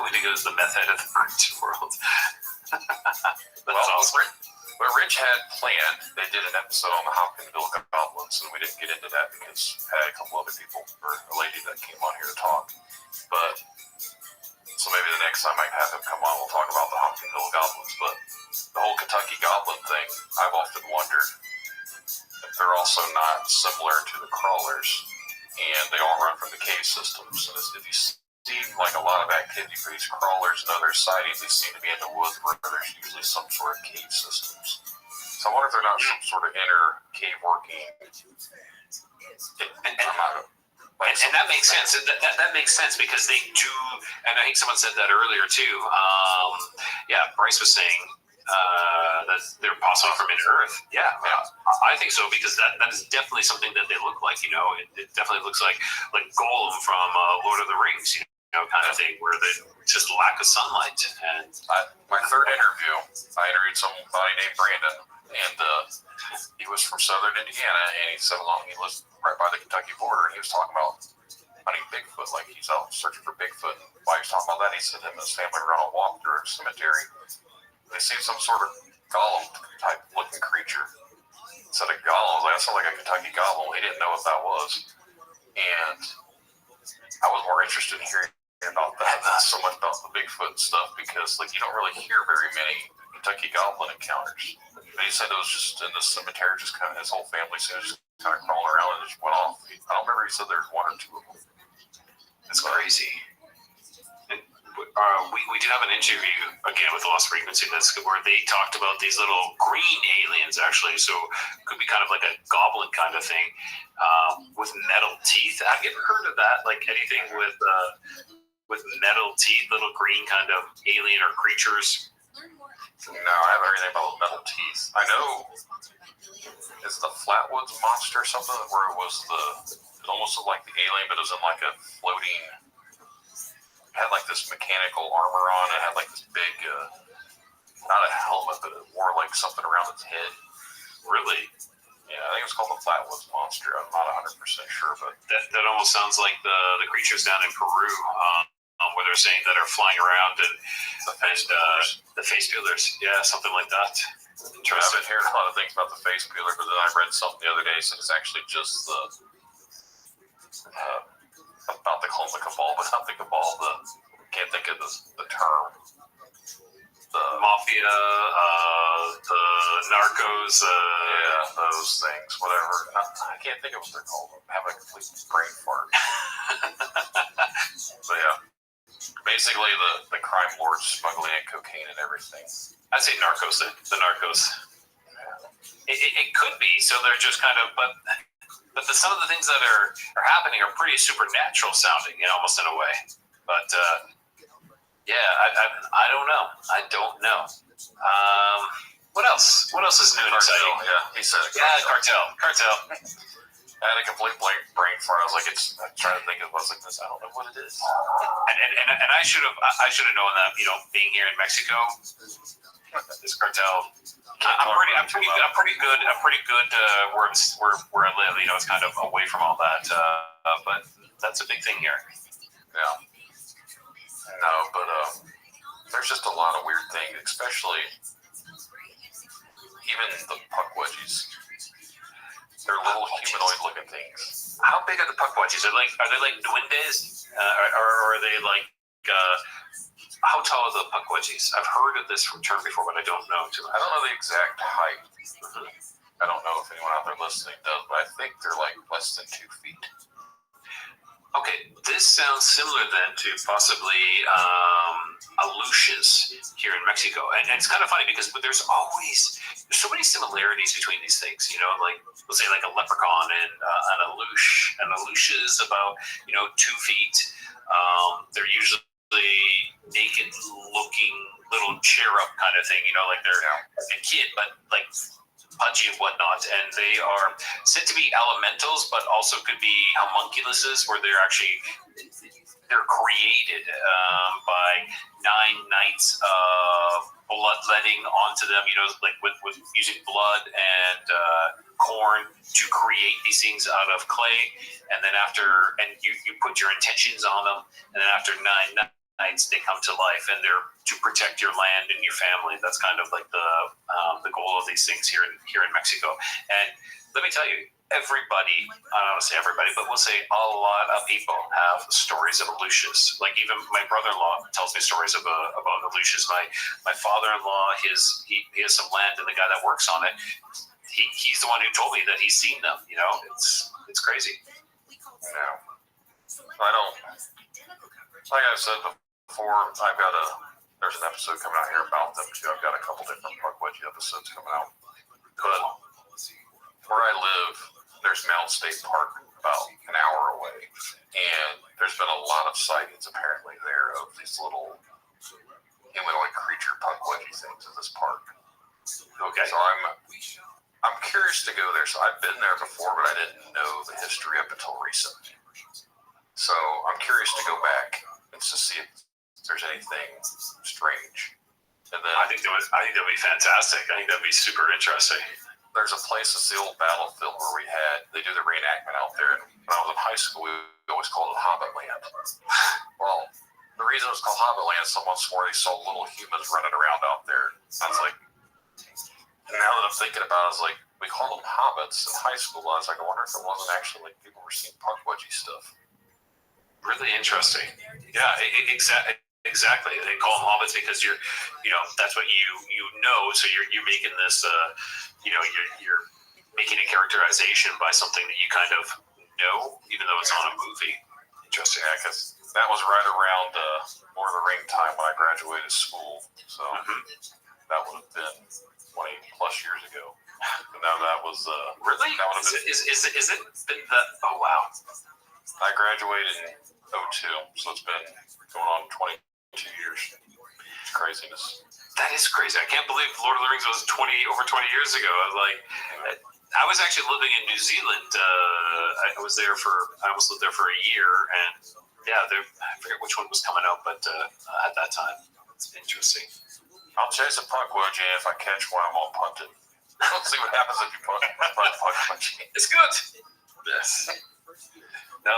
Wendigos, the meth head of the cryptid world? That's awesome. What Rich had planned, they did an episode on the Hopkinsville goblins, and we didn't get into that because I had a couple other people, or a lady that came on here to talk. But, so maybe the next time I have him come on, we'll talk about the Hopkinsville goblins. But the whole Kentucky goblin thing, I've often wondered if they're also not similar to the crawlers, and they all run from the cave systems. And if you see like a lot of activity for these crawlers and other sightings, they seem to be in the woods where there's usually some sort of cave systems. So I wonder if they're not some sort of inner cave working. And that makes sense. That makes sense because they do, and I think someone said that earlier too. Bryce was saying that they're possibly from inner Earth. Yeah, I think so because that is definitely something that they look like. You know, it definitely looks like Gollum from Lord of the Rings. You know, kind of thing where they just lack of sunlight. And my third interview, I interviewed somebody named Brandon, and he was from southern Indiana, and he lives right by the Kentucky border, and he was talking about hunting Bigfoot, like he's out searching for Bigfoot. And while he was talking about that, he said him and his family were on a walk through a cemetery. They seen some sort of golem type looking creature. Instead of golems, that sounded like a Kentucky goblin. He didn't know what that was, and I was more interested in hearing about that, not so much about the Bigfoot stuff, because like you don't really hear very many Kentucky goblin encounters. They said it was just in the cemetery, just kind of his whole family seemed just kind of crawling around and just went off. I don't remember, he said there's one or two of them. That's crazy. And we did have an interview again with Lost Frequency where they talked about these little green aliens actually, so it could be kind of like a goblin kind of thing with metal teeth. Have you ever heard of that? Like anything with metal teeth, little green kind of alien or creatures? No, I haven't heard anything about metal teeth. I know it's the Flatwoods Monster or something where it almost looked like the alien, but it was in like a floating. Had like this mechanical armor on. It had like this big, not a helmet, but it wore like something around its head. Really? Yeah, I think it was called the Flatwoods Monster. I'm not 100% sure, but that almost sounds like the creatures down in Peru, where they're saying that are flying around and the face peelers. Yeah, something like that. Interesting. I've been hearing a lot of things about the face peeler, but then I read something the other day that it's actually just the about the cabal, but not the cabal. Can't think of the term. The mafia, the narcos, those things, whatever. I can't think of what they're called. I'm having a complete brain fart. But yeah, basically the crime lords smuggling in cocaine and everything. I'd say narcos. The narcos. Yeah. It could be. So they're just kind of, but some of the things that are happening are pretty supernatural sounding, almost in a way. But yeah, I don't know. I don't know. What else? What else is new and exciting? Yeah, he said it. Yeah, cartel. I had a complete brain fart. I was like, I'm trying to think of what I was like this. I don't know what it is. And I should have known that. Being here in Mexico, this cartel. I'm pretty good where I live. It's kind of away from all that. But that's a big thing here. Yeah. No, but there's just a lot of weird things, especially even the puckwudgies. They're little humanoid-looking things. How big are the puckwudgies? Are they like duendes, or are they like? How tall are the puckwudgies? I've heard of this term before, but I don't know too much. I don't know the exact height. I don't know if anyone out there listening does, but I think they're like less than 2 feet. Okay, this sounds similar then to possibly aluches here in Mexico. And it's kind of funny because there's so many similarities between these things, like let's say like a leprechaun and an aluche. An aluche is about, 2 feet. They're usually naked looking little cherub kind of thing, like they're a kid, but like pudgy and whatnot, and they are said to be elementals, but also could be homunculuses, where they're created by 9 nights of bloodletting onto them, like with using blood and corn to create these things out of clay, and then you put your intentions on them, and then after 9 nights they come to life, and they're to protect your land and your family. That's kind of like the goal of these things here in Mexico. And let me tell you, everybody, I don't want to say everybody, but we'll say a lot of people have stories of aluches. Like even my brother-in-law tells me stories about aluches. My father-in-law, he has some land, and the guy that works on it, he's the one who told me that he's seen them. It's crazy. Yeah. I don't. Like I said before, there's an episode coming out here about them too. I've got a couple different puckwudgie episodes coming out. But where I live, there's Mountain State Park about an hour away, and there's been a lot of sightings apparently there of these little humanoid creature puckwudgie things in this park. Okay. So I'm curious to go there. So I've been there before, but I didn't know the history up until recently. So I'm curious to go back and to see if there's anything strange. And then I think that would be fantastic. I think that'd be super interesting. There's a place, it's the old battlefield where they do the reenactment out there. And when I was in high school, we always called it Hobbit Land. Well, the reason it was called Hobbit Land, someone swore they saw little humans running around out there. I was like, and now that I'm thinking about it, I was like, we called them hobbits in high school. I was like, I wonder if it wasn't actually like people were seeing puckwudgie stuff. Really interesting. Yeah, exactly. They call them hobbits because that's what you know. So you're making this, you're making a characterization by something that you kind of know, even though it's on a movie. Interesting. Yeah, because That was right around Lord of the Ring time when I graduated school. So that would have been 20 plus years ago. And now that was really? That would have been, is it been the? Oh wow! I graduated in 2002, so it's been going on 22 years. It's craziness. That is crazy. I can't believe Lord of the Rings was over 20 years ago. I was actually living in New Zealand. I almost lived there for a year, and yeah, I forget which one was coming out, but at that time, it's interesting. I'll chase a puck, would you? If I catch one, I'm gonna punt it. Let's see what happens if you punt puck. It's good. Yes. No,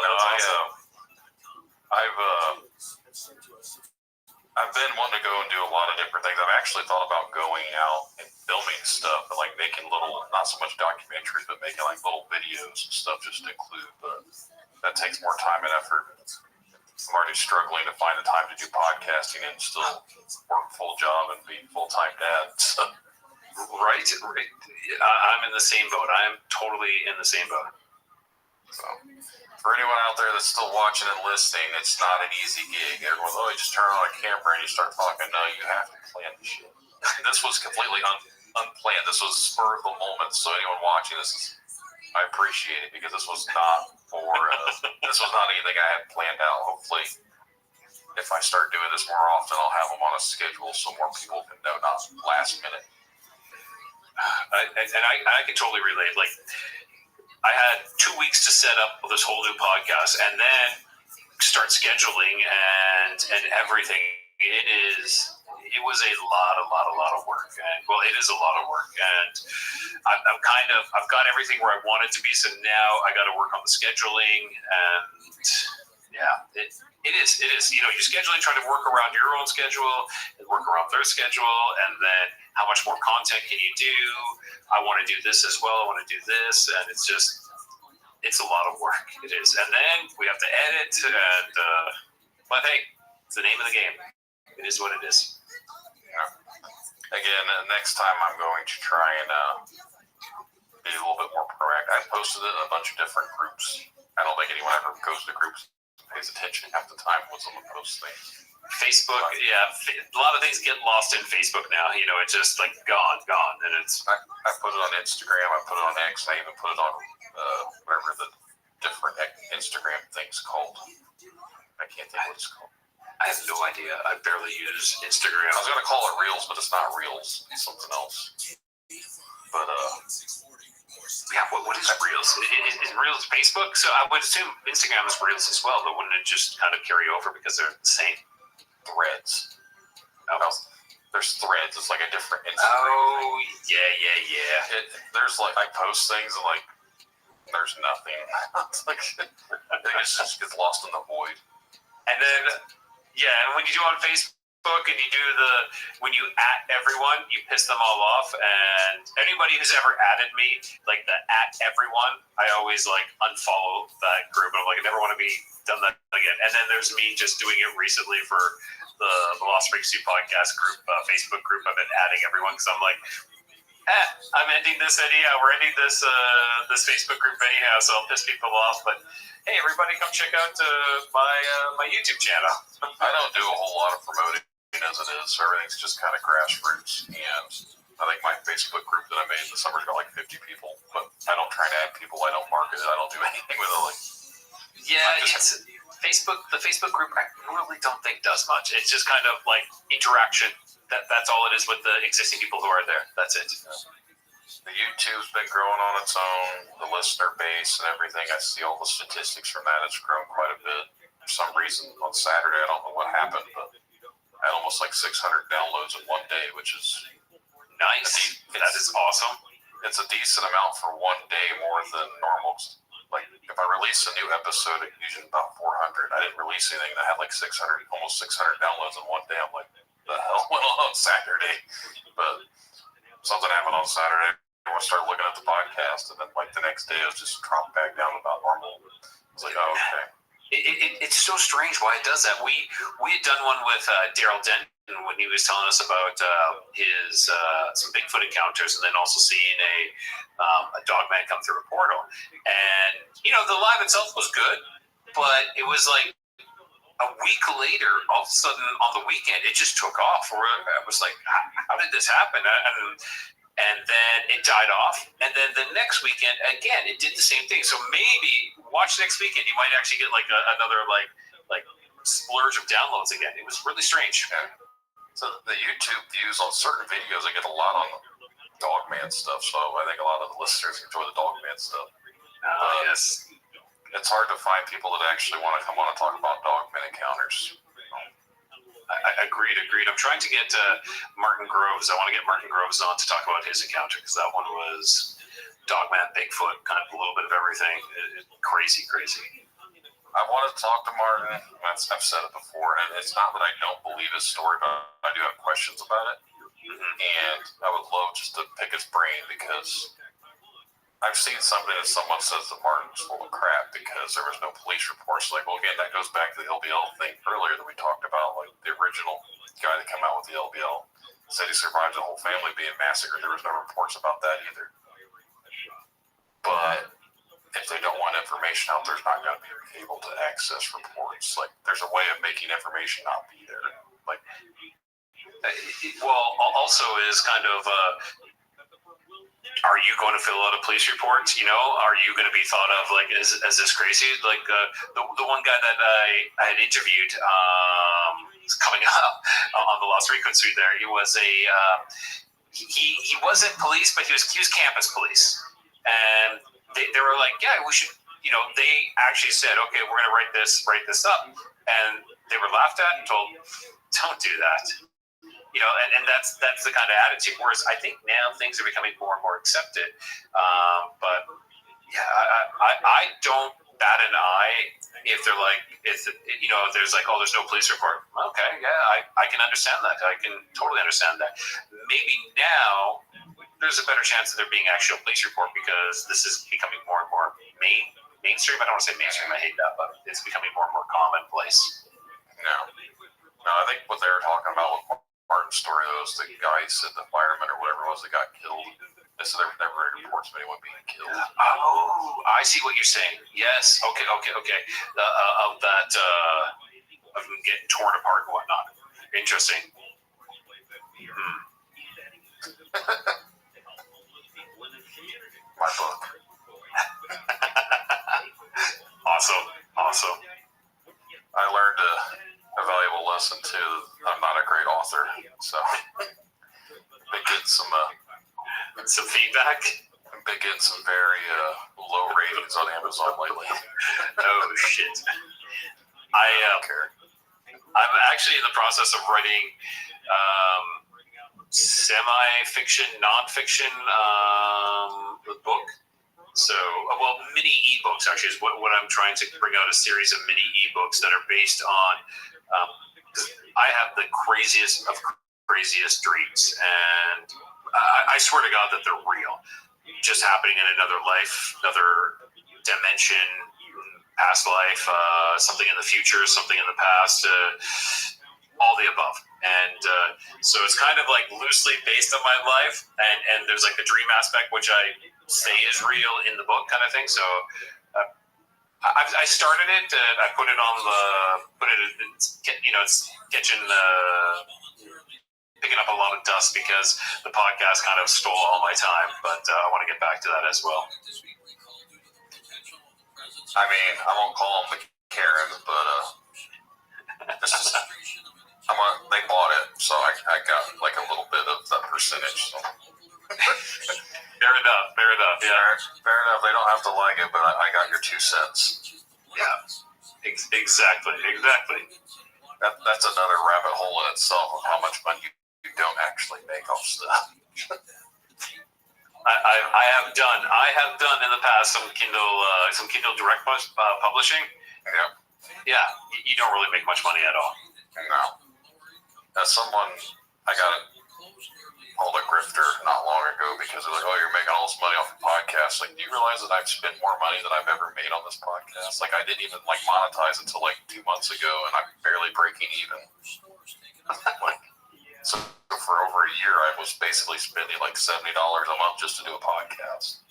I've been wanting to go and do a lot of different things. I've actually thought about going out and filming stuff and like making little, not so much documentaries, but making like little videos and stuff just to include. But that takes more time and effort. I'm already struggling to find the time to do podcasting and still work full job and be full-time dad. So. Right. I'm in the same boat. I am totally in the same boat. So, for anyone out there that's still watching and listening, it's not an easy gig. Everyone's, you just turn on a camera and you start talking. No, you have to plan this shit. This was completely unplanned. This was spur of the moment. So anyone watching this, I appreciate it because this was not this was not anything I had planned out. Hopefully, if I start doing this more often, I'll have them on a schedule so more people can know, not last minute. I can totally relate. Like, I had 2 weeks to set up this whole new podcast and then start scheduling and everything. It was a lot of work. And well, it is a lot of work. And I've got everything where I want it to be. So now I got to work on the scheduling and yeah, it is. You know, you're scheduling, trying to work around your own schedule and work around their schedule. And then how much more content can you do? I want to do this as well. I want to do this. And it's a lot of work. It is. And then we have to edit. And, but hey, it's the name of the game. It is what it is. Yeah. Again, next time I'm going to try and be a little bit more proactive. I posted it in a bunch of different groups. I don't think anyone ever goes to groups and pays attention half the time when someone posts things. Facebook, yeah, a lot of things get lost in Facebook now. You know, it's just like gone, and it's. I put it on Instagram. I put it on X. I even put it on whatever the different Instagram thing's called. I can't think what it's called. I have no idea. I barely use Instagram. I was gonna call it Reels, but it's not Reels. It's something else. But yeah, what is Reels? Is Reels Facebook? So I would assume Instagram is Reels as well, but wouldn't it just kind of carry over because they're the same? Threads. Oh. There's Threads. It's like a different Instagram. Oh, yeah. There's like, I post things and like, there's nothing. It's like, it just gets lost in the void. And then, yeah, and when you do on Facebook and you do when you at everyone, you piss them all off. And anybody who's ever added me, like the at everyone, I always like unfollow that group. I'm like, I never want to be done that again. And then there's me just doing it recently for the Lost Breaks You podcast group, Facebook group. I've been adding everyone because I'm like, I'm ending this anyhow. We're ending this Facebook group anyhow, so I'll piss people off. But hey, everybody, come check out my YouTube channel. I don't do a whole lot of promoting as it is. Everything's just kind of grassroots, and I think my Facebook group that I made this summer's got like 50 people. But I don't try to add people. I don't market it. I don't do anything with it. Like, it's Facebook. The Facebook group, I really don't think does much. It's just kind of like interaction. That's all it is with the existing people who are there. That's it. The YouTube's been growing on its own, the listener base and everything. I see all the statistics from that. It's grown quite a bit. For some reason, on Saturday, I don't know what happened, but I had almost like 600 downloads in one day, which is nice. That is awesome. It's a decent amount for one day, more than normal. Like, if I release a new episode, it's usually about 400. I didn't release anything that had like 600, almost 600 downloads in one day. I'm like, the hell went on Saturday? But something happened on Saturday. I started looking at the podcast, and then like the next day, it was just dropped back down about normal. I was like, oh, okay. It's so strange why it does that. We had done one with Daryl Denton when he was telling us about his some Bigfoot encounters, and then also seeing a dog man come through a portal. And you know, the live itself was good, but it was like a week later, all of a sudden on the weekend, it just took off. Where I was like, how did this happen? And then it died off. And then the next weekend, again, it did the same thing. So maybe watch next weekend. You might actually get like another splurge of downloads again. It was really strange. Yeah. So the YouTube views on certain videos, I get a lot on Dogman stuff. So I think a lot of the listeners enjoy the Dogman stuff. Yes. It's hard to find people that actually want to come on and talk about Dogman encounters. I agreed. I'm trying to get Martin Groves. I want to get Martin Groves on to talk about his encounter, because that one was Dogman, Bigfoot, kind of a little bit of everything. Crazy. I want to talk to Martin. I've said it before, and it's not that I don't believe his story, but I do have questions about it. And I would love just to pick his brain, because I've seen something that someone says that Martin's full of crap because there was no police reports. Like, well, again, that goes back to the LBL thing earlier that we talked about. Like, the original guy that came out with the LBL said he survived the whole family being massacred. There was no reports about that either. But if they don't want information out, there's not going to be able to access reports. Like, there's a way of making information not be there. Like, well, also is kind of. Are you going to fill out a police report? Are you going to be thought of like as this crazy? Like the one guy that I had interviewed coming up on the Lost Frequency there, he was he wasn't police, but he was campus police, and they were like, yeah, we should. They actually said, okay, we're going to write this up, and they were laughed at and told, don't do that. And that's the kind of attitude. Whereas I think now things are becoming more and more accepted. But yeah, I don't bat an eye if they're like, if there's like, oh, there's no police report. Okay, yeah, I can understand that. I can totally understand that. Maybe now there's a better chance that there being actual police report, because this is becoming more and more mainstream. I don't want to say mainstream. I hate that, but it's becoming more and more commonplace. No, I think what they were talking about with Martin's story, though, is the guy said the fireman or whatever it was that got killed. They said there were reports of anyone being killed. Oh, I see what you're saying. Yes. Okay. Of that, of them getting torn apart and whatnot. Interesting. My book. Awesome. I learned a valuable lesson too. I'm not a great author, so been getting some feedback. I've been getting some very low ratings on Amazon lately. Oh shit! I'm actually in the process of writing semi-fiction, non-fiction book. So, mini ebooks actually is what I'm trying to bring out, a series of mini ebooks that are based on. I have the craziest of craziest dreams, and I swear to God that they're real, just happening in another life, another dimension, past life, something in the future, something in the past, all the above. And so it's kind of like loosely based on my life, and there's like the dream aspect, which I say is real in the book, kind of thing. So I started it. I put it on it's catching picking up a lot of dust because the podcast kind of stole all my time. But I want to get back to that as well. I mean, I won't call them the Karen, but they bought it, so I got like a little bit of that percentage. So. Fair enough. Yeah, fair enough. They don't have to like it, but I got your 2 cents. Yeah, exactly. That's another rabbit hole in itself of how much money you don't actually make off stuff. I have done in the past some Kindle direct publishing. Yeah, you don't really make much money at all. No. As someone, I got called a grifter not long ago because they're like, oh, you're making all this money off the podcast. Like, do you realize that I've spent more money than I've ever made on this podcast? Like, I didn't even monetize until 2 months ago, and I'm barely breaking even. So for over a year, I was basically spending $70 a month just to do a podcast.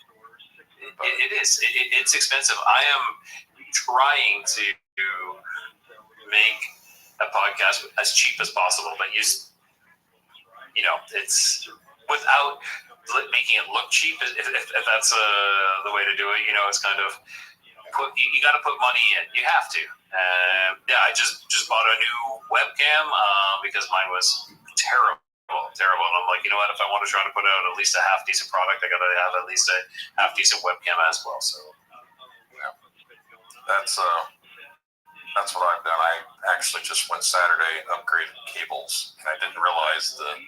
It is. It's expensive. I am trying to make a podcast as cheap as possible, but it's without making it look cheap. If that's the way to do it, it's kind of you got to put money in. You have to. I just bought a new webcam because mine was terrible. And I'm like, you know what? If I want to try to put out at least a half decent product, I got to have at least a half decent webcam as well. So that's what I've done. I actually just went Saturday and upgraded cables, and I didn't realize that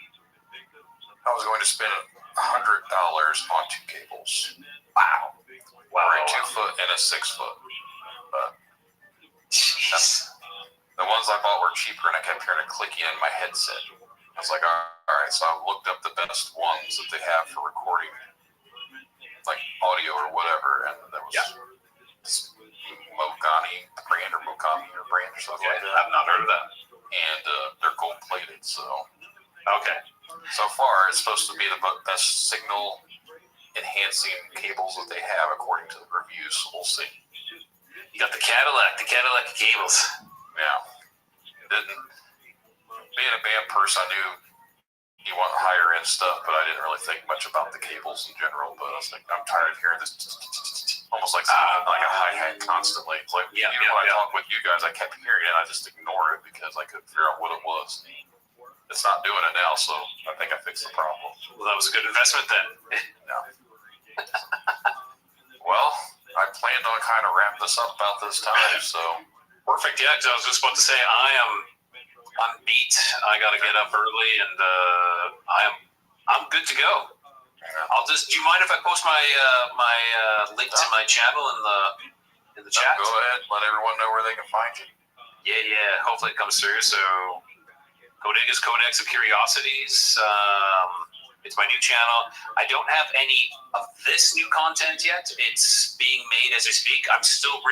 I was going to spend $100 on 2 cables. Wow. A 2-foot and a 6-foot. But the ones I bought were cheaper, and I kept hearing a clicking in my headset. I was like, all right, so I looked up the best ones that they have for recording, like audio or whatever, and there was Mokani brand or something like that. I've not heard of that. And they're gold plated, so. Okay. So far, it's supposed to be the best signal enhancing cables that they have, according to the reviews, so we'll see. You got the Cadillac cables. Yeah. Being a band person, I knew you want higher end stuff, but I didn't really think much about the cables in general. But I was like, I'm tired of hearing this almost like like a hi-hat constantly. It's like, even when I talk with you guys, I kept hearing it. I just ignored it because I couldn't figure out what it was. It's not doing it now, so I think I fixed the problem. Well, that was a good investment then. No. Well, I planned on kind of wrap this up about this time, so. Perfect, yeah, because I was just about to say, I'm beat. I got to get up early, and I'm good to go. Do you mind if I post my link to my channel in the chat? Go ahead. Let everyone know where they can find you. Yeah. Hopefully it comes through. So, Codega's Codex of Curiosities. It's my new channel. I don't have any of this new content yet. It's being made as we speak. I'm still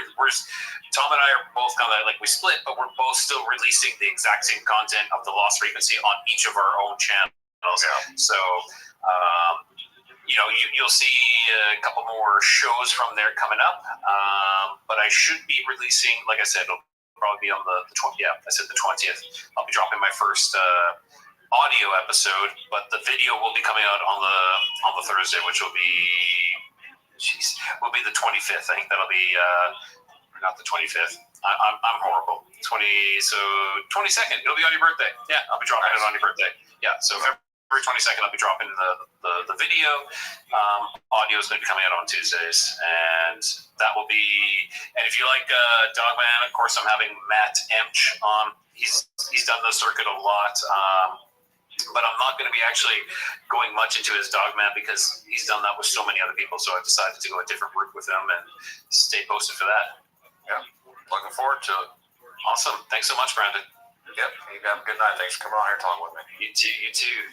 Tom and I are both kind of like we split, but we're both still releasing the exact same content of the Lost Frequency on each of our own channels. Yeah. So, you'll see a couple more shows from there coming up. But I should be releasing, like I said, it'll probably be on the 20th. Yeah, I said the 20th. I'll be dropping my first audio episode, but the video will be coming out on the Thursday, which will be the 25th. I think that'll be not the 25th. I'm horrible. 22nd. It'll be on your birthday. Yeah, I'll be dropping it on your birthday. Yeah, so February 22nd, I'll be dropping the video. Audio is going to be coming out on Tuesdays, and that will be. And if you like Dogman, of course, I'm having Matt Emch on. He's done the circuit a lot. But I'm not going to be actually going much into his Dogman because he's done that with so many other people. So I've decided to go a different route with him and stay posted for that. Yeah, looking forward to it. Awesome. Thanks so much, Brandon. Yep, you have a good night. Thanks for coming on here and talking with me. You too.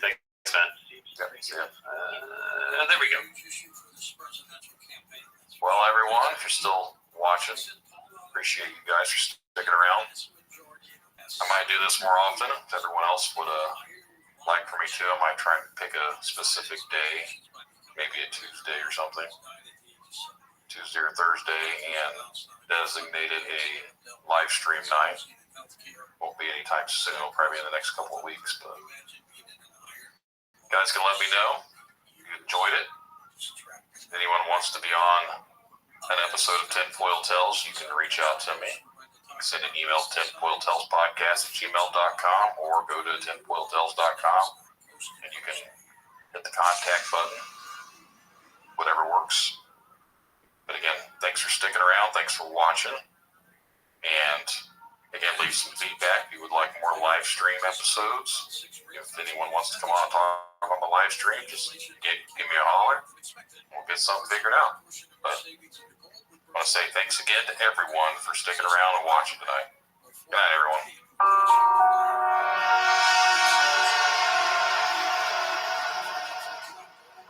Thanks, man. Yep, see ya. There we go. Well, everyone, if you're still watching, appreciate you guys for sticking around. I might do this more often if everyone else would like for me to. I might try and pick a specific day, maybe a Tuesday or something, Tuesday or Thursday, and designate it a live stream night. Won't be anytime soon, probably in the next couple of weeks, but you guys can let me know if you enjoyed it. If anyone wants to be on an episode of Tinfoil Tales, you can reach out to me. Send an email to tinfoiltalespodcast@gmail.com or go to tinfoiltales.com and you can hit the contact button, whatever works. But again, thanks for sticking around. Thanks for watching. And again, leave some feedback if you would like more live stream episodes. If anyone wants to come on and talk on the live stream, just give me a holler. We'll get something figured out. But I want to say thanks again to everyone for sticking around and watching tonight. Good night, everyone.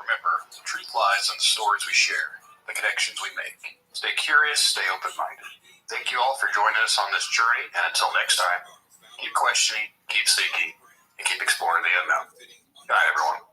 Remember, the truth lies in the stories we share, the connections we make. Stay curious, stay open-minded. Thank you all for joining us on this journey, and until next time, keep questioning, keep seeking, and keep exploring the unknown. Good night, everyone.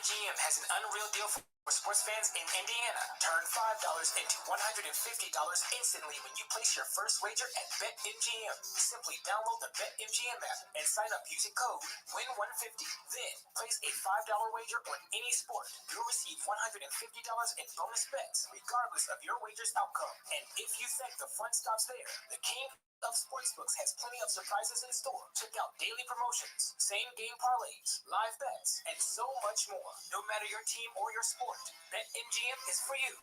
BetMGM has an unreal deal for sports fans in Indiana. Turn $5 into $150 instantly when you place your first wager at BetMGM. Simply download the BetMGM app and sign up using code WIN150. Then place a $5 wager on any sport. You'll receive $150 in bonus bets, regardless of your wager's outcome. And if you think the fun stops there, the king of sportsbooks has plenty of surprises in store. Check out daily promotions, same game parlays, live bets, and so much more. No matter your team or your sport, BetMGM is for you.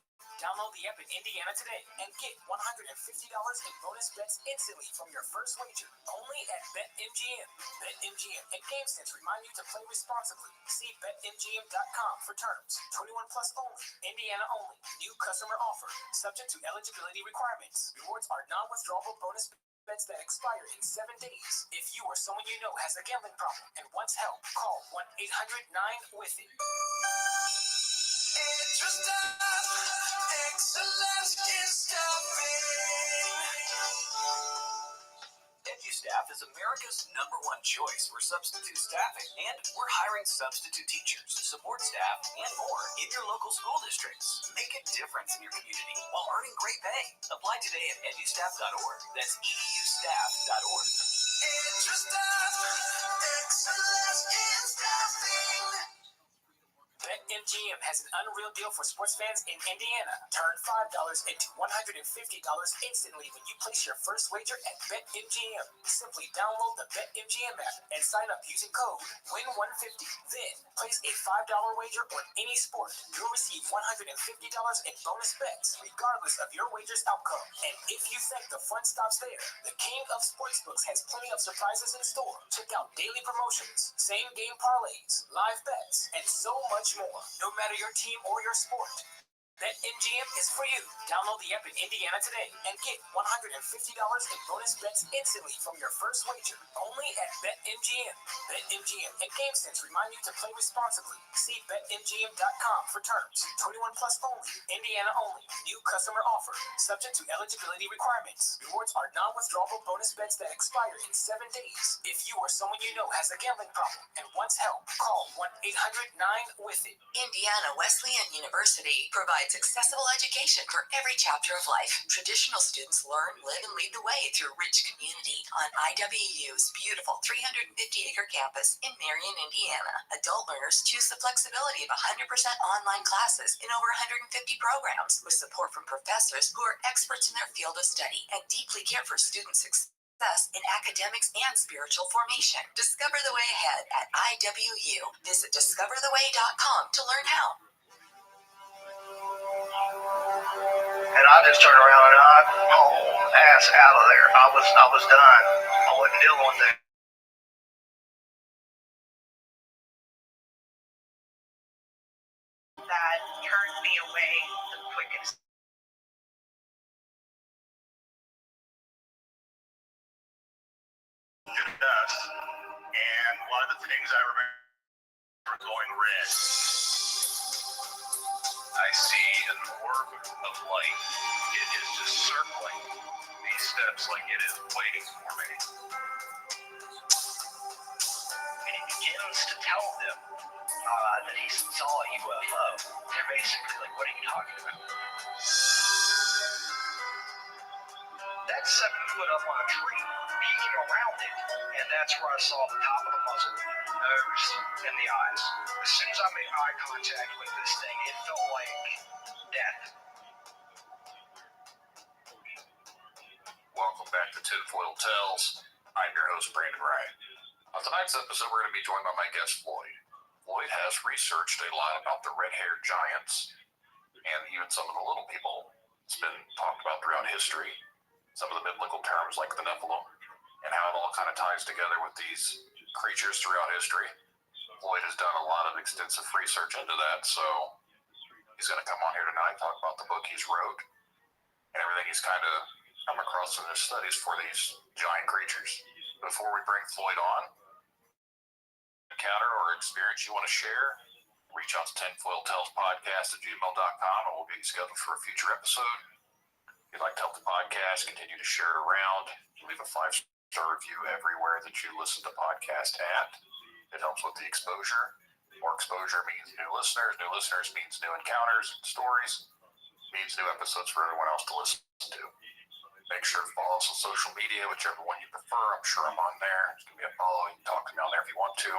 Download the app in Indiana today and get $150 in bonus bets instantly from your first wager. Only at BetMGM. BetMGM and GameSense remind you to play responsibly. See BetMGM.com for terms. 21 plus only. Indiana only. New customer offer. Subject to eligibility requirements. Rewards are non-withdrawable bonus bets that expire in 7 days. If you or someone you know has a gambling problem and wants help, call 1-800-9-WITH-IT. Excellence in staffing. EduStaff is America's #1 choice for substitute staffing, and we're hiring substitute teachers, support staff, and more in your local school districts. Make a difference in your community while earning great pay. Apply today at edustaff.org. That's edustaff.org. EduStaff, excellence in staffing. BetMGM has an unreal deal for sports fans in Indiana. Turn $5 into $150 instantly when you place your first wager at BetMGM. Simply download the BetMGM app and sign up using code WIN150. Then place a $5 wager on any sport. You'll receive $150 in bonus bets, regardless of your wager's outcome. And if you think the fun stops there, the king of sportsbooks has plenty of surprises in store. Check out daily promotions, same game parlays, live bets, and so much more. No matter your team or your sport, BetMGM is for you. Download the app in Indiana today and get $150 in bonus bets instantly from your first wager. Only at BetMGM. BetMGM and GameSense remind you to play responsibly. See BetMGM.com for terms. 21 plus only. Indiana only. New customer offer. Subject to eligibility requirements. Rewards are non-withdrawable bonus bets that expire in 7 days. If you or someone you know has a gambling problem and wants help, call 1-800-9-WITH-IT. Indiana Wesleyan University provides accessible education for every chapter of life. Traditional students learn, live, and lead the way through a rich community on IWU's beautiful 350-acre campus in Marion, Indiana. Adult learners choose the flexibility of 100% online classes in over 150 programs with support from professors who are experts in their field of study and deeply care for student success in academics and spiritual formation. Discover the way ahead at IWU. Visit discovertheway.com to learn how. And I just turned around and I hauled ass out of there. I was done. I wasn't dealing with that. That turned me away the quickest. Dust, and one of the things I remember going red. I see an orb of light. It is just circling these steps like it is waiting for me. And he begins to tell them that he saw a UFO. They're basically like, what are you talking about? That's 7 foot up on a tree, peeking around it, and that's where I saw the top of the muzzle, nose, and the eyes. As soon as I made eye contact with this thing, it felt like death. Welcome back to Tinfoil Tales. I'm your host, Brandon Wright. On tonight's episode, we're going to be joined by my guest, Floyd. Floyd has researched a lot about the red-haired giants and even some of the little people. It's been talked about throughout history. Some of the biblical terms like the Nephilim, and how it all kind of ties together with these creatures throughout history. Floyd has done a lot of extensive research into that, so he's going to come on here tonight and talk about the book he's wrote and everything he's kind of come across in his studies for these giant creatures. Before we bring Floyd on, encounter or experience you want to share, reach out to tinfoiltalespodcast@gmail.com and we'll get you scheduled for a future episode. If you'd like to help the podcast, continue to share it around. Leave a 5-star review everywhere that you listen to podcasts at. It helps with the exposure. More exposure means new listeners. New listeners means new encounters and stories. Means new episodes for everyone else to listen to. Make sure to follow us on social media, whichever one you prefer. I'm sure I'm on there. Just give me a follow. You can talk to me on there if you want to.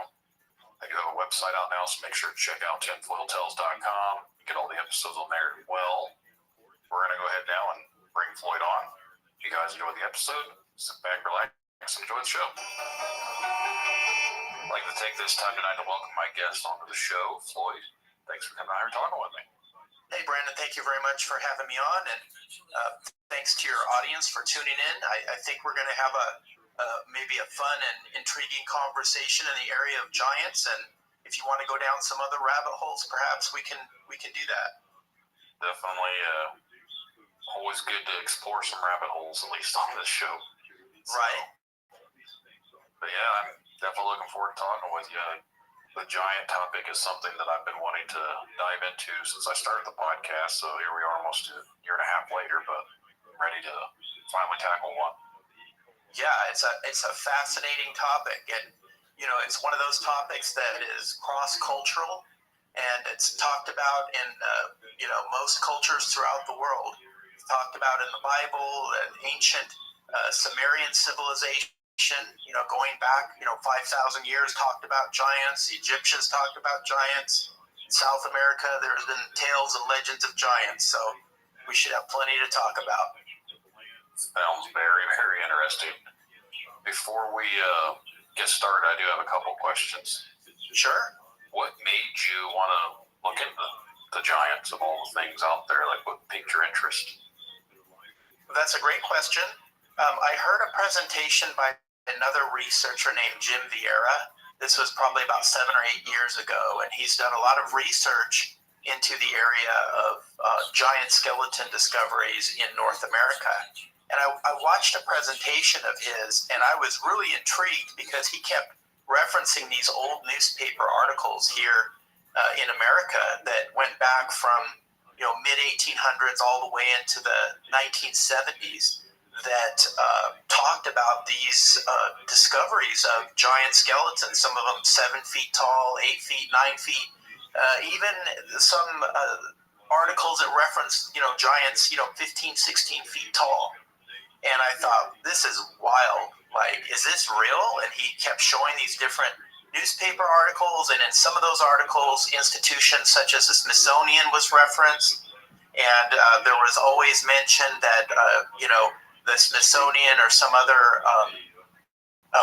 I do have a website out now, so make sure to check out tinfoiltales.com. Get all the episodes on there as well. We're going to go ahead now and bring Floyd on. If you guys enjoy the episode, sit back, relax, and enjoy the show. I'd like to take this time tonight to welcome my guest onto the show, Floyd. Thanks for coming out here and talking with me. Hey, Brandon, thank you very much for having me on, and thanks to your audience for tuning in. I think we're going to have maybe a fun and intriguing conversation in the area of giants, and if you want to go down some other rabbit holes, perhaps we can do that. Definitely always good to explore some rabbit holes, at least on this show. Right. But yeah, I'm definitely looking forward to talking with you. The giant topic is something that I've been wanting to dive into since I started the podcast, so here we are almost a year and a half later, but I'm ready to finally tackle one. Yeah, it's a fascinating topic, and it's one of those topics that is cross-cultural, and it's talked about in most cultures throughout the world. It's talked about in the Bible, an ancient Sumerian civilization. Going back, 5,000 years, talked about giants. The Egyptians talked about giants. In South America, there's been tales and legends of giants, so we should have plenty to talk about. Sounds very, very interesting. Before we get started, I do have a couple questions. Sure. What made you want to look into the giants of all the things out there? Like, what piqued your interest? That's a great question. I heard a presentation by another researcher named Jim Vieira. This was probably about 7 or 8 years ago, and he's done a lot of research into the area of giant skeleton discoveries in North America. And I watched a presentation of his, and I was really intrigued because he kept referencing these old newspaper articles here in America that went back from mid-1800s all the way into the 1970s. That talked about these discoveries of giant skeletons, some of them 7 feet tall, 8 feet, 9 feet, even some articles that reference, giants, 15, 16 feet tall. And I thought, this is wild. Like, is this real? And he kept showing these different newspaper articles, and in some of those articles, institutions such as the Smithsonian was referenced, and there was always mentioned that, the Smithsonian or some other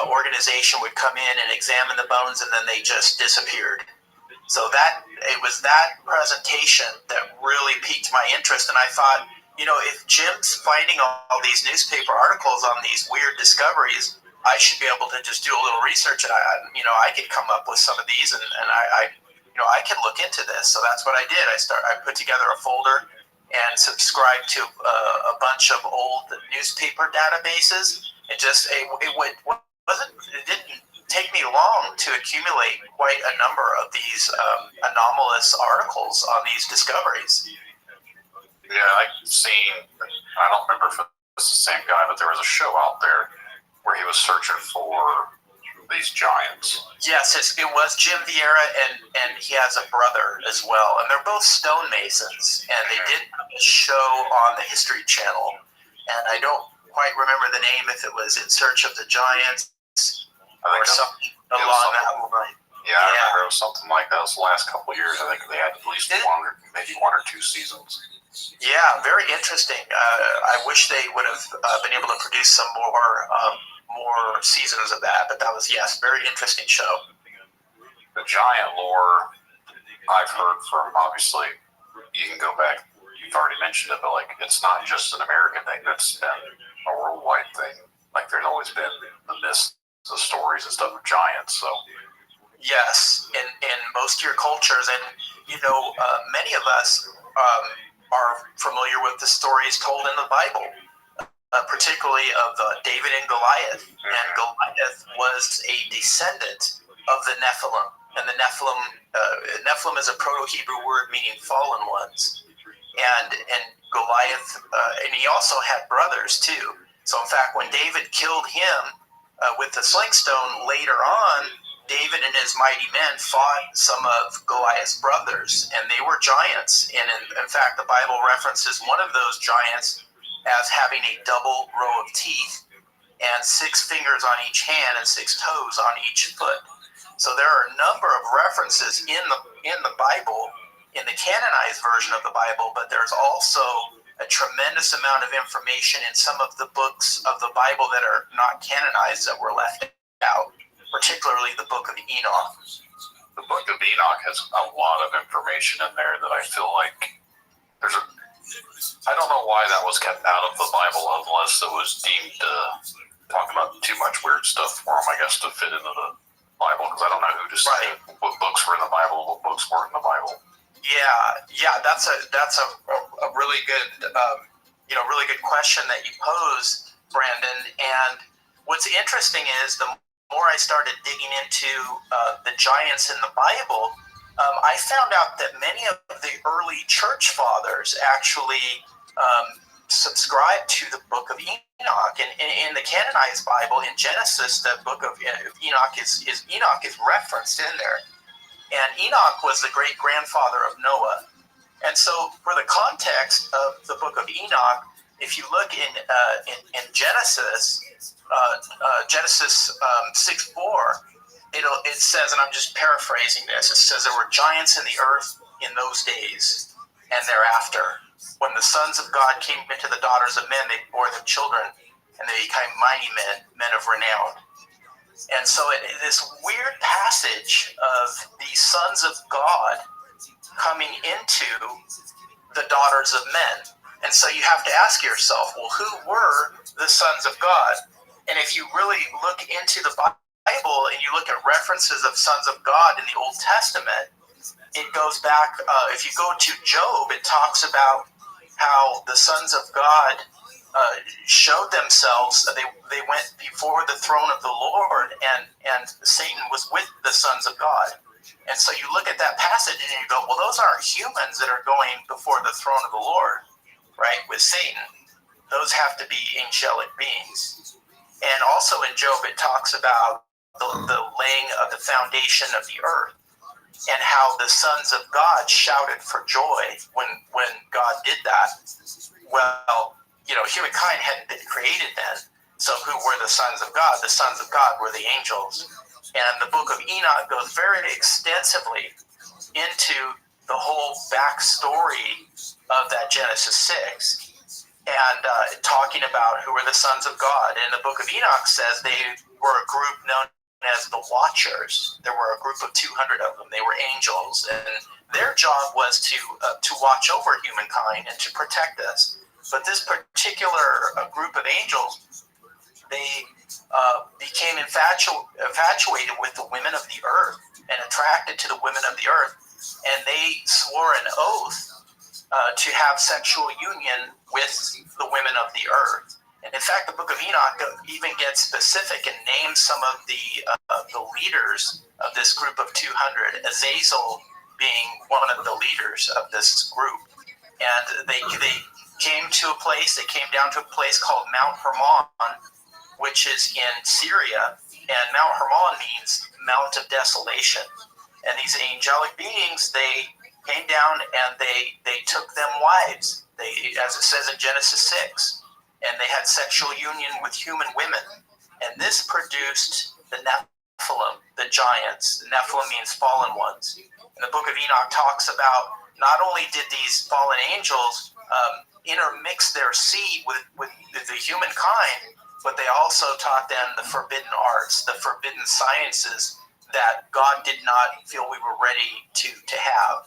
organization would come in and examine the bones, and then they just disappeared. So it was that presentation that really piqued my interest, and I thought, if Jim's finding all these newspaper articles on these weird discoveries, I should be able to just do a little research, and I could come up with some of these, and I can look into this. So that's what I did. I put together a folder and subscribe to a bunch of old newspaper databases. It didn't take me long to accumulate quite a number of these anomalous articles on these discoveries. Yeah, I've seen, I don't remember if it's the same guy, but there was a show out there where he was searching for these giants. Yes, it was Jim Vieira, and he has a brother as well, and they're both stonemasons, and they did a show on the History Channel, and I don't quite remember the name, if it was In Search of the Giants or something along that line. Yeah, I remember it was something like that. It was the last couple of years. I think they had at least maybe 1 or 2 seasons. Yeah, very interesting. I wish they would have been able to produce some more seasons of that, but that was, very interesting show. The giant lore I've heard from, obviously, you can go back, you've already mentioned it, but it's not just an American thing, that's been a worldwide thing. There's always been the myths, the stories and stuff of giants, so. Yes, in most of your cultures, and many of us are familiar with the stories told in the Bible. Particularly of David and Goliath. And Goliath was a descendant of the Nephilim. And the Nephilim is a Proto-Hebrew word meaning fallen ones. And Goliath, and he also had brothers too. So in fact, when David killed him with the sling stone later on, David and his mighty men fought some of Goliath's brothers, and they were giants. And in fact, the Bible references one of those giants as having a double row of teeth and 6 fingers on each hand and 6 toes on each foot. So there are a number of references in the Bible, in the canonized version of the Bible, but there's also a tremendous amount of information in some of the books of the Bible that are not canonized that were left out, particularly the book of Enoch. The book of Enoch has a lot of information in there that I feel like I don't know why that was kept out of the Bible unless it was deemed to talk about too much weird stuff for them, I guess, to fit into the Bible, because I don't know who to say what books were in the Bible, what books weren't in the Bible. Yeah, that's a really good, really good question that you pose, Brandon. And what's interesting is the more I started digging into the giants in the Bible, I found out that many of the early church fathers actually subscribed to the book of Enoch. And in the canonized Bible, in Genesis, the book of Enoch is referenced in there. And Enoch was the great-grandfather of Noah. And so for the context of the book of Enoch, if you look in Genesis, Genesis 6:4, it says, and I'm just paraphrasing this, it says there were giants in the earth in those days and thereafter. When the sons of God came into the daughters of men, they bore them children, and they became mighty men of renown. And so this weird passage of the sons of God coming into the daughters of men. And so you have to ask yourself, well, who were the sons of God? And if you really look into the Bible and you look at references of sons of God in the Old Testament, it goes back, if you go to Job, it talks about how the sons of God showed themselves. They went before the throne of the Lord, and Satan was with the sons of God. And so you look at that passage and you go, well, those aren't humans that are going before the throne of the Lord, right, with Satan. Those have to be angelic beings. And also in Job, it talks about the laying of the foundation of the earth, and how the sons of God shouted for joy when God did that. Well, humankind hadn't been created then, so who were the sons of God? The sons of God were the angels. And the book of Enoch goes very extensively into the whole backstory of that Genesis 6, and talking about who were the sons of God. And the book of Enoch says they were a group known as the Watchers. There were a group of 200 of them. They were angels, and their job was to watch over humankind and to protect us. But this particular group of angels, they became infatuated with the women of the earth and attracted to the women of the earth, and they swore an oath to have sexual union with the women of the earth. And in fact, the book of Enoch even gets specific and names some of the leaders of this group of 200, Azazel being one of the leaders of this group. And they came down to a place called Mount Hermon, which is in Syria. And Mount Hermon means Mount of Desolation. And these angelic beings, they came down and they took them wives. As it says in Genesis 6. And they had sexual union with human women. And this produced the Nephilim, the giants. The Nephilim means fallen ones. And the book of Enoch talks about not only did these fallen angels intermix their seed with the humankind, but they also taught them the forbidden arts, the forbidden sciences that God did not feel we were ready to have.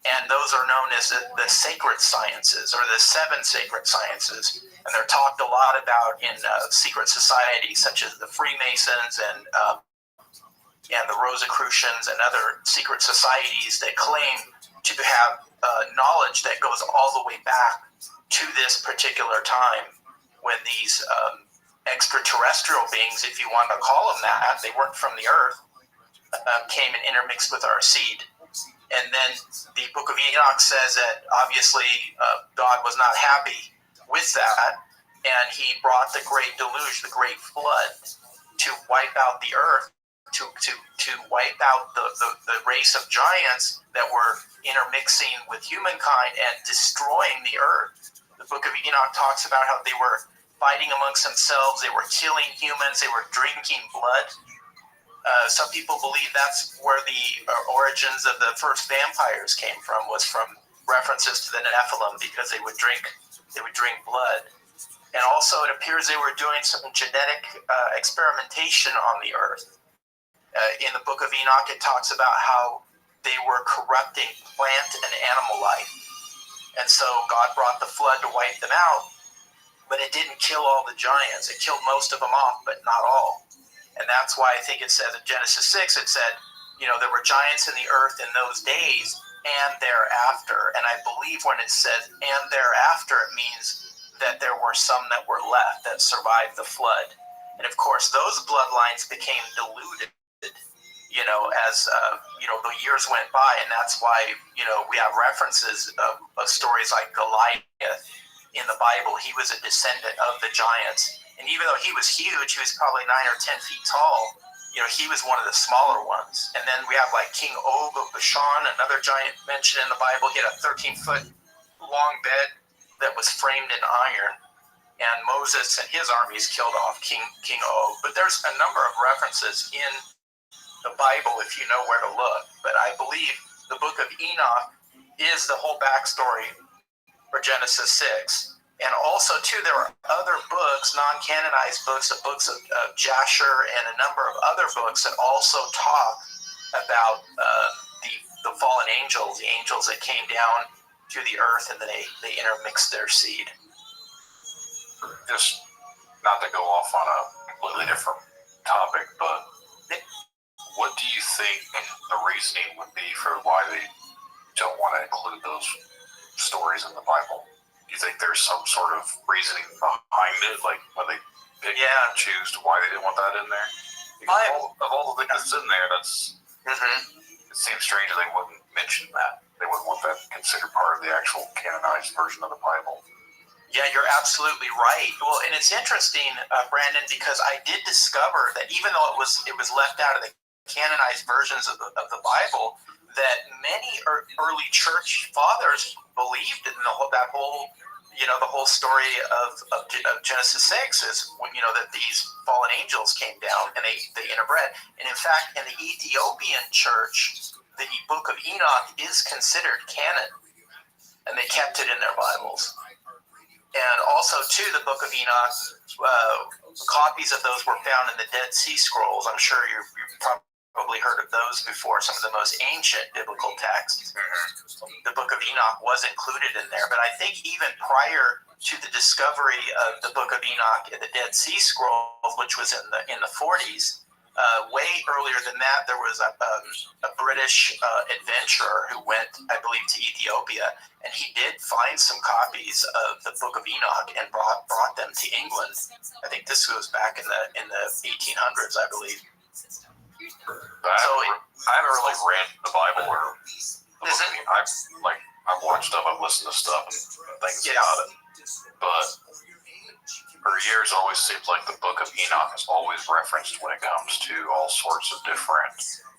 And those are known as the sacred sciences, or the 7 sacred sciences. And they're talked a lot about in secret societies such as the Freemasons and the Rosicrucians and other secret societies that claim to have knowledge that goes all the way back to this particular time when these extraterrestrial beings, if you want to call them that, they weren't from the earth, came and intermixed with our seed. And then the book of Enoch says that obviously God was not happy with that, and he brought the great deluge, the great flood, to wipe out the earth to wipe out the race of giants that were intermixing with humankind and destroying the earth. The book of Enoch talks about how they were fighting amongst themselves, they were killing humans, they were drinking blood. Some people believe that's where the origins of the first vampires came from, was from references to the Nephilim, because they would drink blood. And also it appears they were doing some genetic experimentation on the earth. In the book of Enoch, it talks about how they were corrupting plant and animal life. And so God brought the flood to wipe them out, but it didn't kill all the giants. It killed most of them off, but not all. And that's why I think it says in Genesis 6, it said, there were giants in the earth in those days and thereafter. And I believe when it says and thereafter, it means that there were some that were left that survived the flood. And of course, those bloodlines became diluted, as the years went by. And that's why, we have references of stories like Goliath in the Bible. He was a descendant of the giants. And even though he was huge, he was probably 9 or 10 feet tall, he was one of the smaller ones. And then we have like King Og of Bashan, another giant mentioned in the Bible. He had a 13-foot long bed that was framed in iron. And Moses and his armies killed off King Og. But there's a number of references in the Bible if you know where to look. But I believe the book of Enoch is the whole backstory for Genesis 6. And also, too, there are other books, non-canonized books, books of Jasher and a number of other books that also talk about the fallen angels, the angels that came down to the earth and they intermixed their seed. Just not to go off on a completely different topic, but what do you think the reasoning would be for why they don't want to include those stories in the Bible? Do you think there's some sort of reasoning behind it, like when they pick and choose to why they didn't want that in there? Because of all the things that's in there, it seems strange that they wouldn't mention that. They wouldn't want that considered part of the actual canonized version of the Bible. Yeah, you're absolutely right. Well, and it's interesting, Brandon, because I did discover that even though it was left out of the canonized versions of the Bible, that many early church fathers believed in that whole, the whole story of Genesis 6 is when, that these fallen angels came down and they interbred. And in fact, in the Ethiopian church, the book of Enoch is considered canon, and they kept it in their Bibles. And also, too, the book of Enoch, copies of those were found in the Dead Sea Scrolls. I'm sure you've probably heard of those before, some of the most ancient biblical texts. The book of Enoch was included in there, but I think even prior to the discovery of the book of Enoch in the Dead Sea Scrolls, which was in the 40s, way earlier than that, there was a British adventurer who went, I believe, to Ethiopia, and he did find some copies of the book of Enoch and brought them to England. I think this was back in the 1800s, I believe. I haven't really read the Bible or I've watched stuff, I've listened to stuff and things about it. But for years, it always seems like the book of Enoch is always referenced when it comes to all sorts of different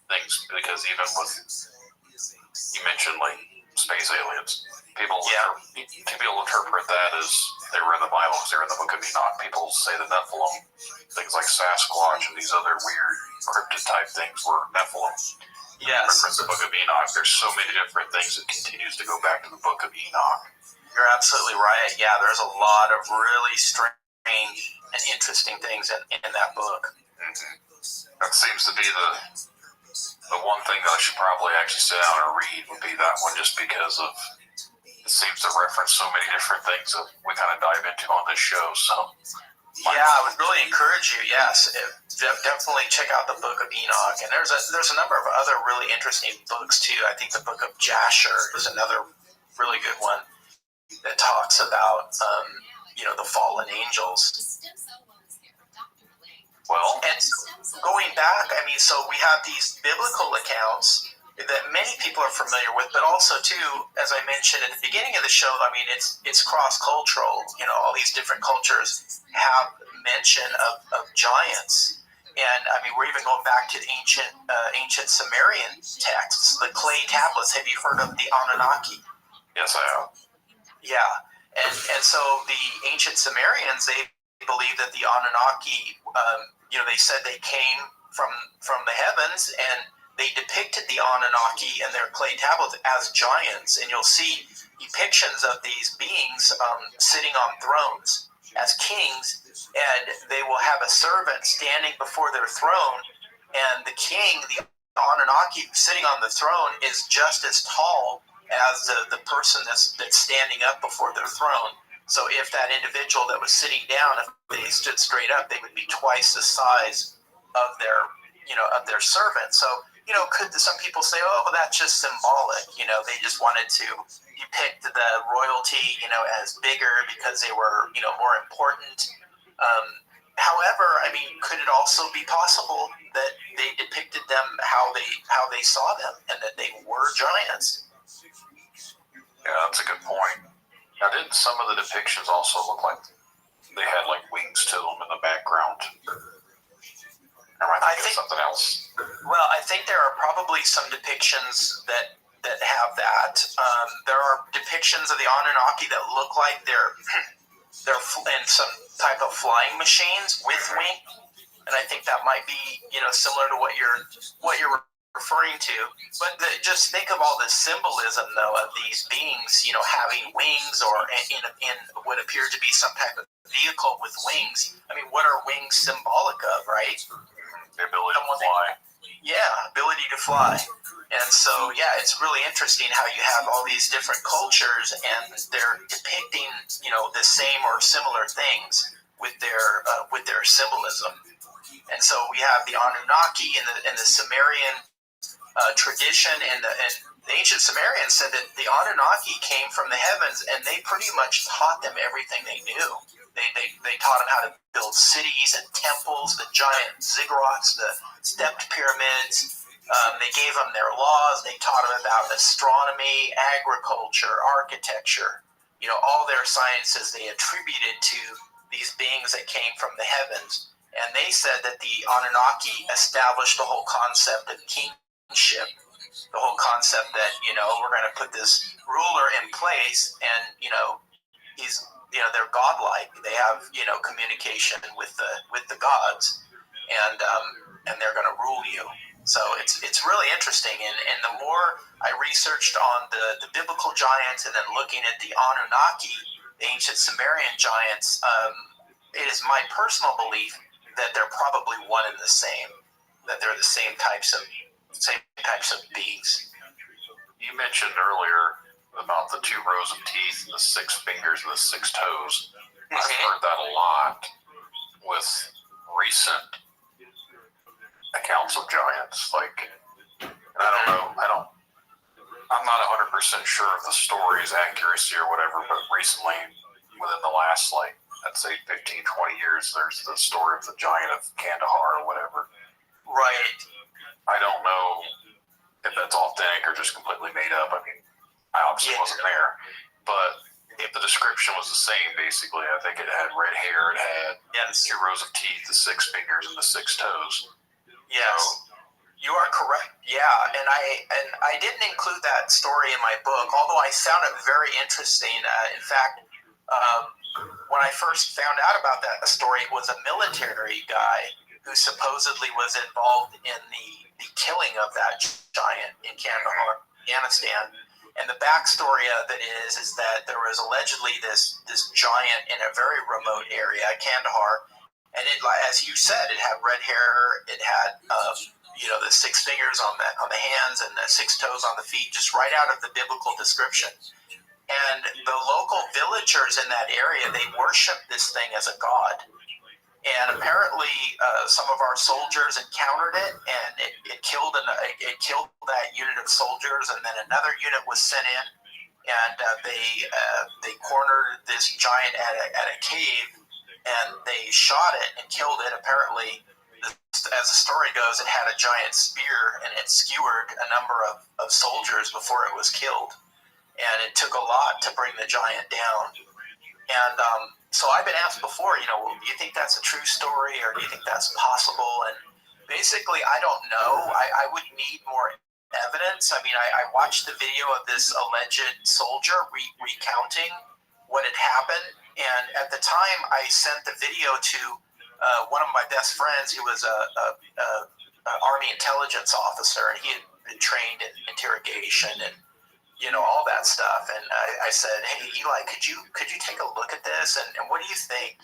things. Because even with, you mentioned like space aliens, people interpret that as they were in the Bible because they were in the book of Enoch. People say the Nephilim, things like Sasquatch and these other weird cryptid type things were Nephilim. Yes. Reference the book of Enoch. There's so many different things that continues to go back to the book of Enoch. You're absolutely right. Yeah, there's a lot of really strange and interesting things in that book. That seems to be the one thing that I should probably actually sit down and read would be that one, just because of it seems to reference so many different things that we kind of dive into on this show. So yeah, I would really encourage you. Yes, definitely check out the book of Enoch, and there's a number of other really interesting books too. I think the book of Jasher is another really good one that talks about the fallen angels. Well, and going back, I mean, so we have these biblical accounts that many people are familiar with, but also too, as I mentioned at the beginning of the show, I mean, it's cross-cultural. All these different cultures have mention of giants. And I mean, we're even going back to ancient Sumerian texts, the clay tablets. Have you heard of the Anunnaki? Yes, I have. Yeah, and so the ancient Sumerians, they believe that the Anunnaki, they said they came from the heavens, and they depicted the Anunnaki in their clay tablets as giants, and you'll see depictions of these beings sitting on thrones as kings, and they will have a servant standing before their throne, and the king, the Anunnaki sitting on the throne, is just as tall as the person that's standing up before their throne. So if that individual that was sitting down, if they stood straight up, they would be twice the size of their servant. So, could some people say, oh, well, that's just symbolic. They just wanted to depict the royalty, as bigger because they were, more important. However, I mean, could it also be possible that they depicted them how they saw them, and that they were giants? Yeah, that's a good point. Now, didn't some of the depictions also look like they had like wings to them in the background? Or am I thinking of something else? Well, I think there are probably some depictions that have that. There are depictions of the Anunnaki that look like they're in some type of flying machines with wings, and I think that might be similar to what you're referring to. But just think of all the symbolism, though, of these beings, having wings, or in what appears to be some type of vehicle with wings. I mean, what are wings symbolic of, right? The ability to fly. Yeah, ability to fly. And so, yeah, it's really interesting how you have all these different cultures, and they're depicting, the same or similar things with their symbolism. And so we have the Anunnaki in the Sumerian tradition, and the ancient Sumerians said that the Anunnaki came from the heavens, and they pretty much taught them everything they knew. They taught them how to build cities and temples, the giant ziggurats, the stepped pyramids. They gave them their laws. They taught them about astronomy, agriculture, architecture. All their sciences they attributed to these beings that came from the heavens. And they said that the Anunnaki established the whole concept of kingship, the whole concept that, we're going to put this ruler in place, and, he's, they're godlike. They have, communication with the gods, and they're going to rule you. So it's really interesting. And the more I researched on the biblical giants, and then looking at the Anunnaki, the ancient Sumerian giants, it is my personal belief that they're probably one and the same, that they're the same types of beings. You mentioned earlier about the 2 rows of teeth, and the 6 fingers, and the 6 toes. I've heard that a lot with recent accounts of giants. And I don't know, I'm not 100% sure of the story's accuracy or whatever, but recently, within the last, I'd say 15, 20 years, there's the story of the giant of Kandahar or whatever. Right. I don't know if that's authentic or just completely made up. I mean, I obviously wasn't there, but if the description was the same, basically, I think it had red hair, it had 2 rows of teeth, the 6 fingers, and the 6 toes. Yes, you are correct. Yeah, and I didn't include that story in my book, although I found it very interesting. In fact, when I first found out about that, the story was a military guy who supposedly was involved in the killing of that giant in Kandahar, Afghanistan. And the backstory of it is that there was allegedly this giant in a very remote area, Kandahar, and it, as you said, it had red hair, it had the 6 fingers on the hands and the 6 toes on the feet, just right out of the biblical description. And the local villagers in that area, they worshiped this thing as a god. And apparently, some of our soldiers encountered it, and it killed that unit of soldiers. And then another unit was sent in, and they cornered this giant at a cave, and they shot it and killed it. Apparently, as the story goes, it had a giant spear, and it skewered a number of soldiers before it was killed. And it took a lot to bring the giant down. And so I've been asked before, do you think that's a true story, or do you think that's possible? And basically, I don't know. I would need more evidence. I mean, I watched the video of this alleged soldier recounting what had happened, and at the time, I sent the video to one of my best friends, who was a Army intelligence officer, and he had been trained in interrogation and all that stuff. And I said, hey, Eli, could you take a look at this, and what do you think?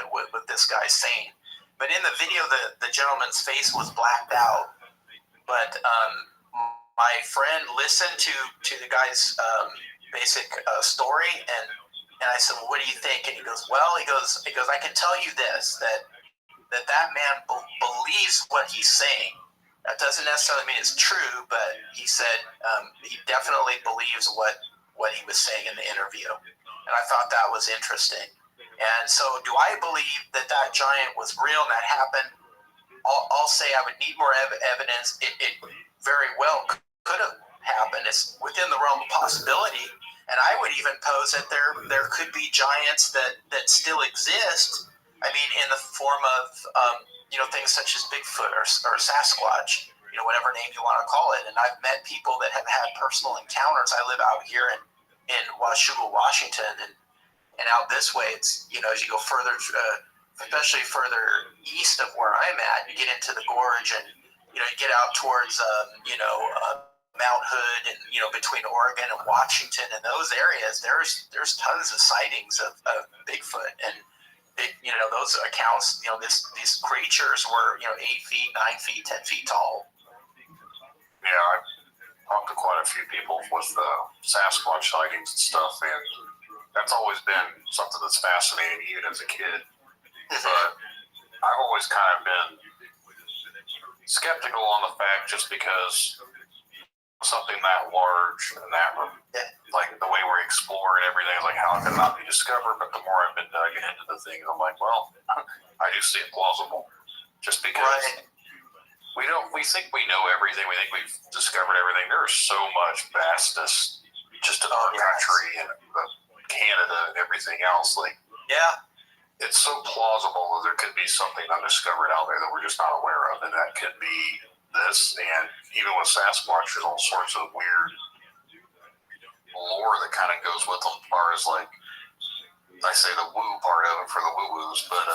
What this guy's saying? But in the video, the gentleman's face was blacked out. But my friend listened to the guy's basic story, and I said, well, what do you think? And he goes, I can tell you this, that man believes what he's saying. That doesn't necessarily mean it's true, but he said he definitely believes what he was saying in the interview. And I thought that was interesting. And so do I believe that giant was real and that happened? I'll say I would need more evidence. It very well could have happened. It's within the realm of possibility. And I would even pose that there could be giants that still exist. I mean, in the form of things such as Bigfoot or Sasquatch, whatever name you want to call it. And I've met people that have had personal encounters. I live out here in Washougal, Washington, and out this way, it's as you go further, especially further east of where I'm at, you get into the gorge, and you get out towards Mount Hood, and between Oregon and Washington and those areas, there's tons of sightings of Bigfoot. And those accounts, these creatures were 8 feet, 9 feet, 10 feet tall. Yeah, I've talked to quite a few people with Sasquatch sightings and stuff, and that's always been something that's fascinating even as a kid. But I've always kind of been skeptical on the fact, just because something that large and that, like the way we explore and everything, like how could it not be discovered? But the more I've been digging into the thing, I'm like, well, I do see it plausible, just because we think we know everything. We think we've discovered everything. There's so much vastness just in our country and Canada and everything else. It's so plausible that there could be something undiscovered out there that we're just not aware of, and that could be this. And even with Sasquatch, there's all sorts of weird lore that kind of goes with them, as far as like, I say the woo part of it for the woo-woos, but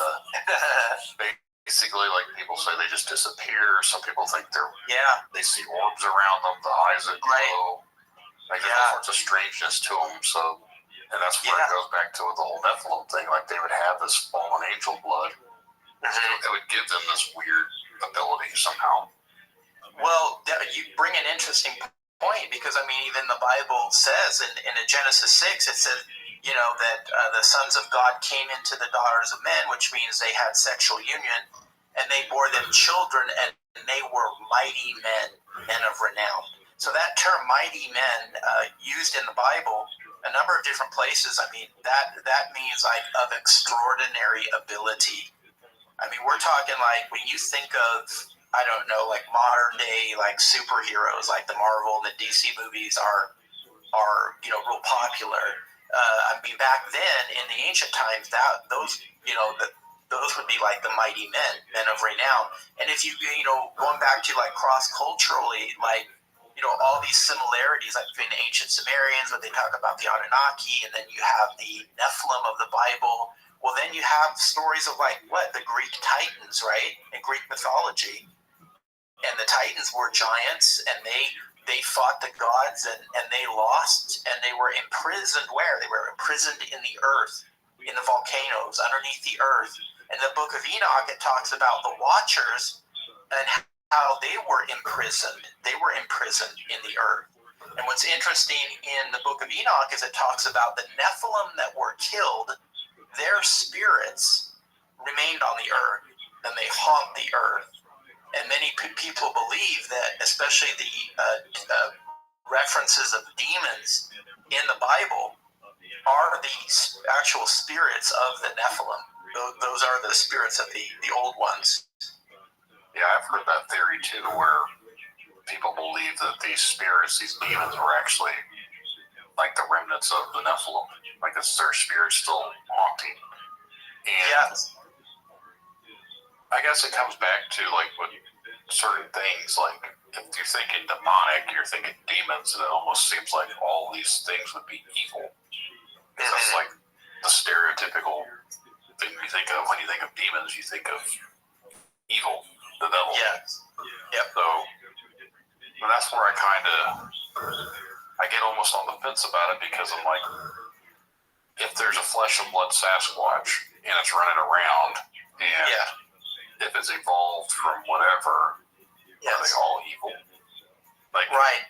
basically, like, people say they just disappear. Some people think they see orbs around them, the eyes that glow. Like, there's all sorts of strangeness to them. So, and that's where it goes back to with the whole Nephilim thing. Like, they would have this fallen angel blood. It would give them this weird ability somehow. Well, you bring an interesting point, because I mean, even the Bible says in Genesis 6, it says, that the sons of God came into the daughters of men, which means they had sexual union, and they bore them children, and they were mighty men of renown. So that term mighty men, used in the Bible a number of different places, I mean, that means like of extraordinary ability. I mean, we're talking like, when you think of, I don't know, like modern day, like superheroes, like the Marvel and the DC movies are real popular. I mean, back then in the ancient times, those would be like the mighty men of renown. And if you going back to like cross culturally, like all these similarities, like between the ancient Sumerians, when they talk about the Anunnaki, and then you have the Nephilim of the Bible. Well, then you have stories of like the Greek Titans, right, in Greek mythology. And the Titans were giants, and they fought the gods, and they lost, and they were imprisoned where? They were imprisoned in the earth, in the volcanoes, underneath the earth. In the book of Enoch, it talks about the Watchers and how they were imprisoned. They were imprisoned in the earth. And what's interesting in the book of Enoch is it talks about the Nephilim that were killed, their spirits remained on the earth, and they haunt the earth. And many people believe that, especially the references of demons in the Bible, are the actual spirits of the Nephilim. Those are the spirits of the old ones. Yeah, I've heard that theory too, where people believe that these spirits, these demons, were actually like the remnants of the Nephilim. Like, it's their spirits still haunting And I guess it comes back to like with certain things, like if you're thinking demonic, you're thinking demons, and it almost seems like all these things would be evil. That's like the stereotypical thing you think of when you think of demons. You think of evil, the devil. Yeah. So, but that's where I get almost on the fence about it, because I'm like, if there's a flesh and blood Sasquatch and it's running around, and if it's evolved from whatever, are they all evil? Like, right.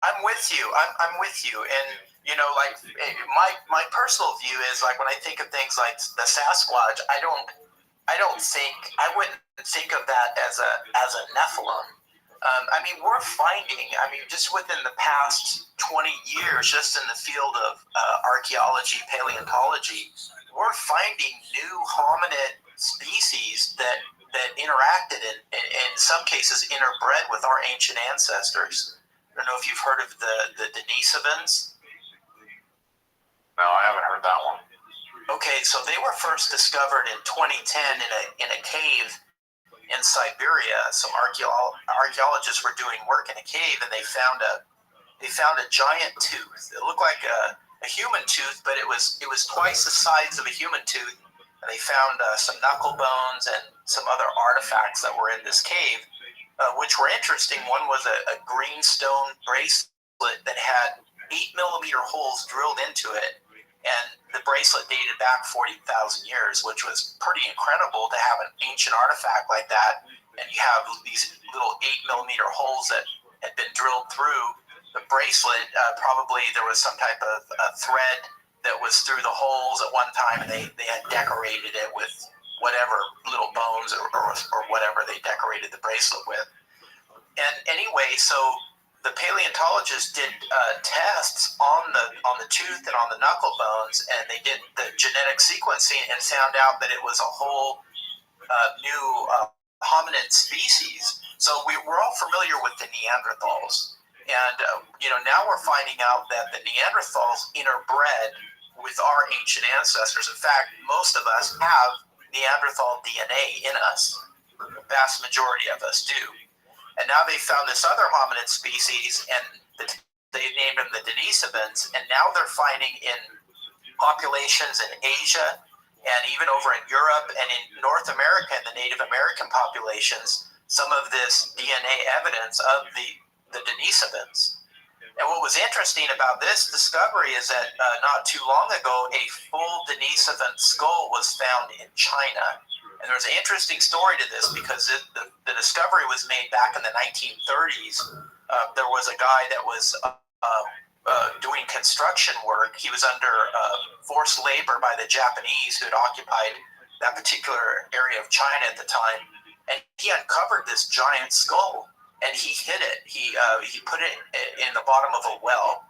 I'm with you. I'm with you. And you know, like my personal view is like when I think of things like the Sasquatch, I wouldn't think of that as a Nephilim. I mean, we're finding, just within the past 20 years, just in the field of archaeology, paleontology, we're finding new hominid species that interacted and in some cases interbred with our ancient ancestors. I don't know if you've heard of the Denisovans. No, I haven't heard that one. Okay, so they were first discovered in 2010 in a cave in Siberia. Some archaeologists were doing work in a cave, and they found a giant tooth. It looked like a human tooth, but it was twice the size of a human tooth. And they found some knuckle bones and some other artifacts that were in this cave, which were interesting. One was a green stone bracelet that had 8mm holes drilled into it, and the bracelet dated back 40,000 years, which was pretty incredible to have an ancient artifact like that. And you have these little 8mm holes that had been drilled through the bracelet. Probably there was some type of thread that was through the holes at one time, and they had decorated it with whatever little bones or whatever they decorated the bracelet with. And anyway, so the paleontologists did tests on the tooth and on the knuckle bones, and they did the genetic sequencing and found out that it was a whole new hominid species. So we're all familiar with the Neanderthals, and now we're finding out that the Neanderthals interbred with our ancient ancestors. In fact, most of us have Neanderthal DNA in us. The vast majority of us do. And now they found this other hominid species, and they named them the Denisovans, and now they're finding in populations in Asia and even over in Europe and in North America and the Native American populations some of this DNA evidence of the Denisovans. And what was interesting about this discovery is that not too long ago, a full Denisovan skull was found in China. And there's an interesting story to this, because the discovery was made back in the 1930s. There was a guy that was doing construction work. He was under forced labor by the Japanese, who had occupied that particular area of China at the time. And he uncovered this giant skull, and he hid it. He put it in the bottom of a well.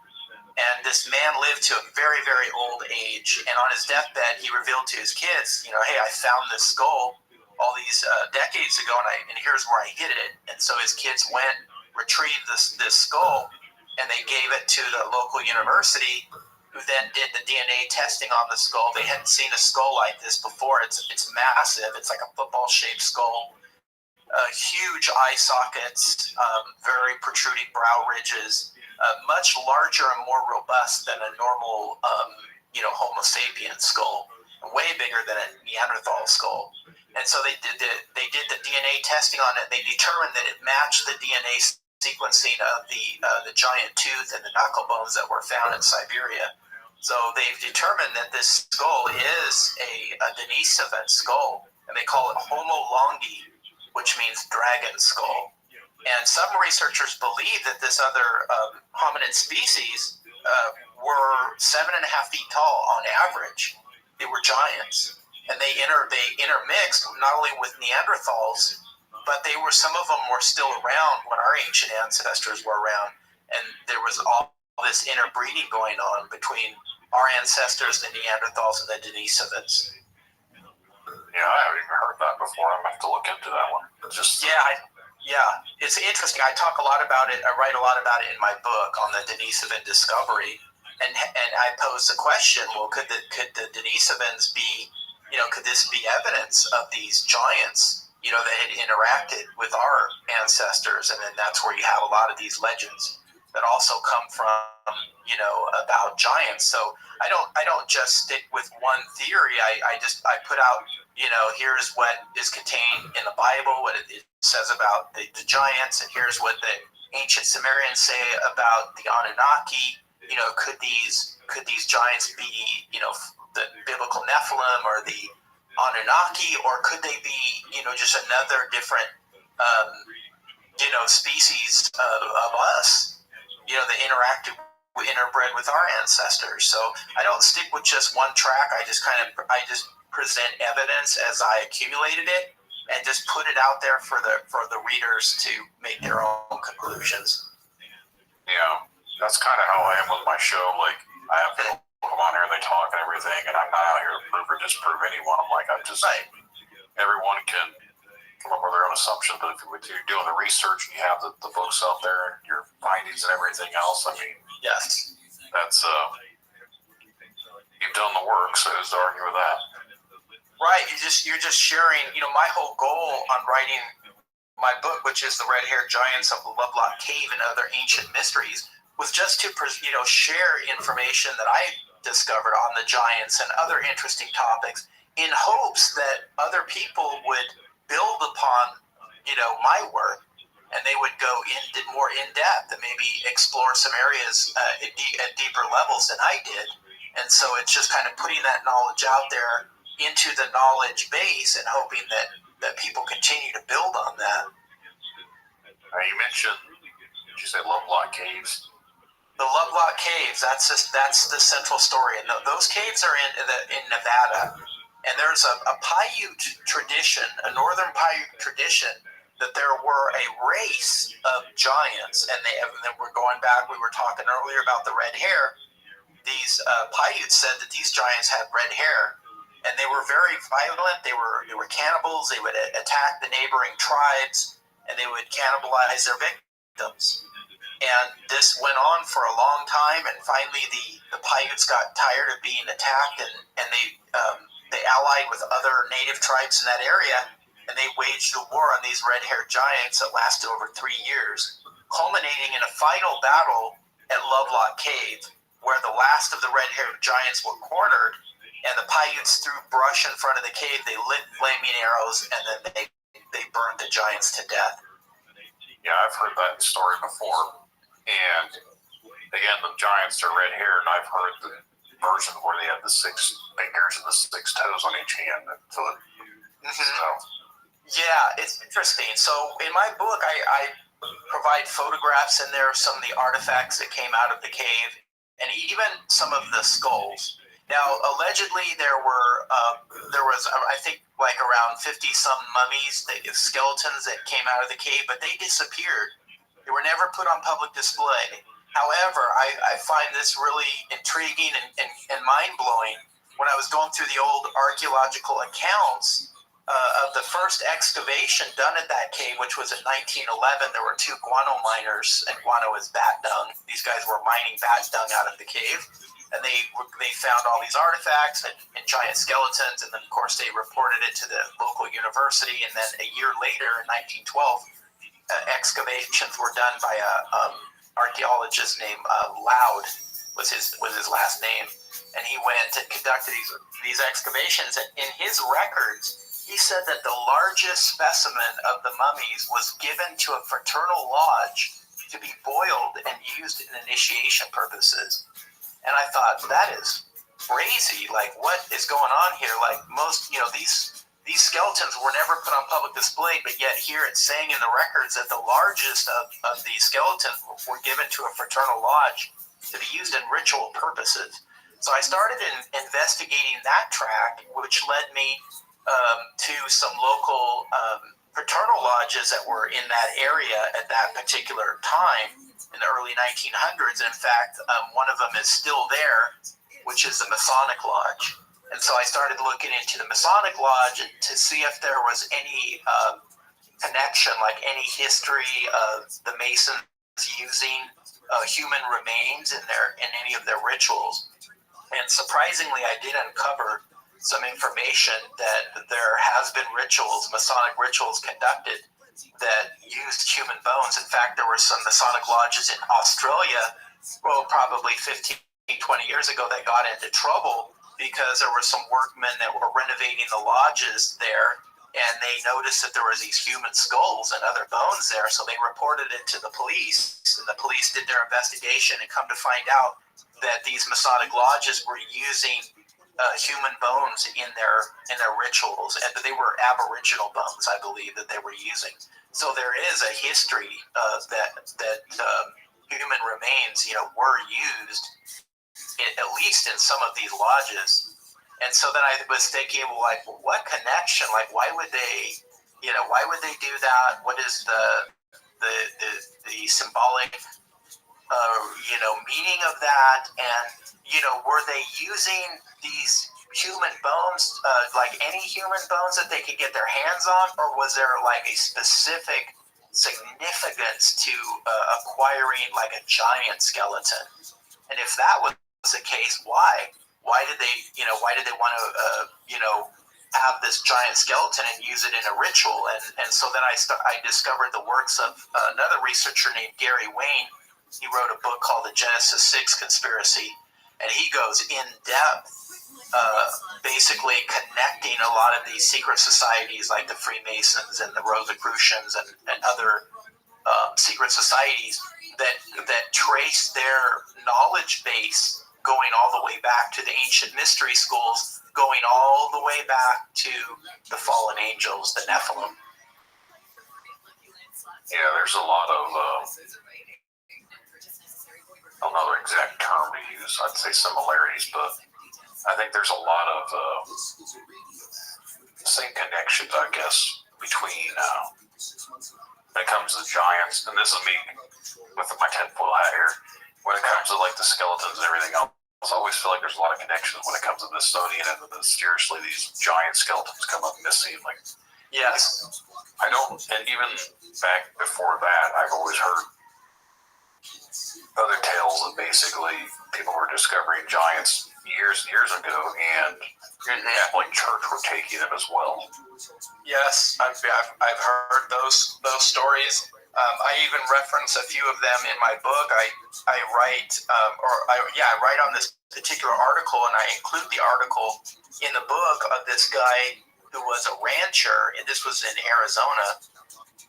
And this man lived to a very, very old age. And on his deathbed, he revealed to his kids, hey, I found this skull all these decades ago, and here's where I hid it. And so his kids went, retrieved this skull, and they gave it to the local university, who then did the DNA testing on the skull. They hadn't seen a skull like this before. It's massive. It's like a football-shaped skull. Huge eye sockets, very protruding brow ridges. Much larger and more robust than a normal, Homo sapiens skull, way bigger than a Neanderthal skull. And so they did the DNA testing on it. They determined that it matched the DNA sequencing of the giant tooth and the knuckle bones that were found in Siberia. So they've determined that this skull is a Denisovan skull, and they call it Homo longi, which means dragon skull. And some researchers believe that this other hominid species were 7.5 feet tall on average. They were giants, and they intermixed not only with Neanderthals, but some of them were still around when our ancient ancestors were around, and there was all this interbreeding going on between our ancestors, the Neanderthals, and the Denisovans. Yeah, I haven't even heard that before. I'm going to have to look into that one. Yeah, it's interesting. I talk a lot about it. I write a lot about it in my book on the Denisovan discovery, and I pose the question: well, could the Denisovans be, could this be evidence of these giants, that had interacted with our ancestors? And then that's where you have a lot of these legends that also come from, about giants. So I don't just stick with one theory. I put out, here's what is contained in the Bible, what it says about the giants, and here's what the ancient Sumerians say about the Anunnaki. Could these giants be, the biblical Nephilim or the Anunnaki, or could they be, just another different, species of us, that interbred with our ancestors? So I don't stick with just one track. I just present evidence as I accumulated it, and just put it out there for the readers to make their own conclusions. Yeah, that's kind of how I am with my show. Like, I have people come on here and they talk and everything, and I'm not out here to prove or disprove anyone. I'm like, everyone can come up with their own assumptions, but if you're doing the research and you have the books out there and your findings and everything else, I mean, yes, that's you've done the work, so who's to argue with that? Right, you're just sharing. My whole goal on writing my book, which is The Red-Haired Giants of the Lovelock Cave and Other Ancient Mysteries, was just to share information that I discovered on the giants and other interesting topics, in hopes that other people would build upon my work, and they would go more in depth and maybe explore some areas at deeper levels than I did. And so it's just kind of putting that knowledge out there into the knowledge base and hoping that people continue to build on that. Now, you mentioned, did you say Lovelock Caves? The Lovelock Caves, that's the central story. And those caves are in Nevada. And there's a Paiute tradition, a northern Paiute tradition, that there were a race of giants. And then we're going back, we were talking earlier about the red hair. These Paiutes said that these giants had red hair. And they were very violent. They were cannibals. They would attack the neighboring tribes, and they would cannibalize their victims. And this went on for a long time. And finally, the Paiutes got tired of being attacked, and they allied with other native tribes in that area, and they waged a war on these red-haired giants that lasted over 3 years, culminating in a final battle at Lovelock Cave, where the last of the red-haired giants were cornered. And the Paiutes threw brush in front of the cave. They lit flaming arrows, and then they burned the giants to death. Yeah, I've heard that story before. And again, the giants are red hair, and I've heard the version where they had the 6 fingers and the 6 toes on each hand. Yeah, it's interesting. So in my book, I provide photographs in there of some of the artifacts that came out of the cave, and even some of the skulls. Now, allegedly, there was I think like around 50-some mummies, skeletons that came out of the cave, but they disappeared. They were never put on public display. However, I find this really intriguing and mind-blowing. When I was going through the old archaeological accounts of the first excavation done at that cave, which was in 1911, there were 2 guano miners, and guano is bat dung. These guys were mining bat dung out of the cave. And they found all these artifacts and giant skeletons, and then, of course, they reported it to the local university. And then a year later, in 1912, excavations were done by a archaeologist named Loud, was his last name, and he went and conducted these excavations. And in his records, he said that the largest specimen of the mummies was given to a fraternal lodge to be boiled and used in initiation purposes. And I thought, that is crazy. Like, what is going on here? Like, most, these skeletons were never put on public display, but yet here it's saying in the records that the largest of these skeletons were given to a fraternal lodge to be used in ritual purposes. So I started investigating that track, which led me to some local fraternal lodges that were in that area at that particular time in the early 1900s. And in fact, one of them is still there, which is the Masonic Lodge. And so I started looking into the Masonic Lodge to see if there was any connection, like any history of the Masons using human remains in any of their rituals. And surprisingly, I did uncover some information that there has been rituals, Masonic rituals conducted that used human bones. In fact, there were some Masonic lodges in Australia, probably 15, 20 years ago, that got into trouble because there were some workmen that were renovating the lodges there, and they noticed that there was these human skulls and other bones there, so they reported it to the police, and the police did their investigation and come to find out that these Masonic lodges were using human bones in their rituals, and they were Aboriginal bones, I believe, that they were using. So there is a history that human remains, were used, at least in some of these lodges. And so then I was thinking, well, like, what connection? Like, why would they do that? What is the symbolic meaning of that? And were they using these human bones, like any human bones that they could get their hands on, or was there like a specific significance to acquiring like a giant skeleton? And if that was the case, why did they want to have this giant skeleton and use it in a ritual? And so then I discovered the works of another researcher named Gary Wayne. He wrote a book called The Genesis 6 Conspiracy, and he goes in depth, basically connecting a lot of these secret societies like the Freemasons and the Rosicrucians and other secret societies that trace their knowledge base going all the way back to the ancient mystery schools, going all the way back to the fallen angels, the Nephilim. Yeah, there's a lot of, I don't know the exact term to use, I'd say similarities, but I think there's a lot of same connections, I guess, between, when it comes to giants, and this is me with my tinfoil hat here, when it comes to like the skeletons and everything else, I always feel like there's a lot of connections when it comes to the Smithsonian, and mysteriously these giant skeletons come up missing. Like, yes, I don't, and even back before that, I've always heard other tales that basically people were discovering giants years and years ago, and the Catholic Church were taking them as well. Yes, I've heard those stories. I even reference a few of them in my book. I write on this particular article, and I include the article in the book of this guy who was a rancher, and this was in Arizona,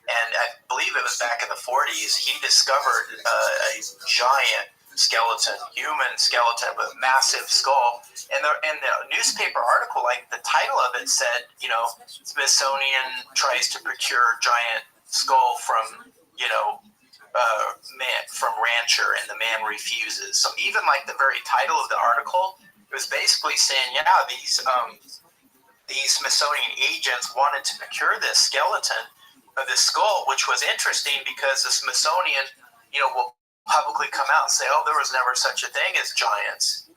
and I believe it was back in the 40s. He discovered a giant skeleton, human skeleton with a massive skull, and the newspaper article, like the title of it said, Smithsonian tries to procure giant skull from from rancher, and the man refuses. So even like the very title of the article, it was basically saying, these Smithsonian agents wanted to procure this skeleton of this skull, which was interesting because the Smithsonian, will publicly come out and say, oh, there was never such a thing as giants.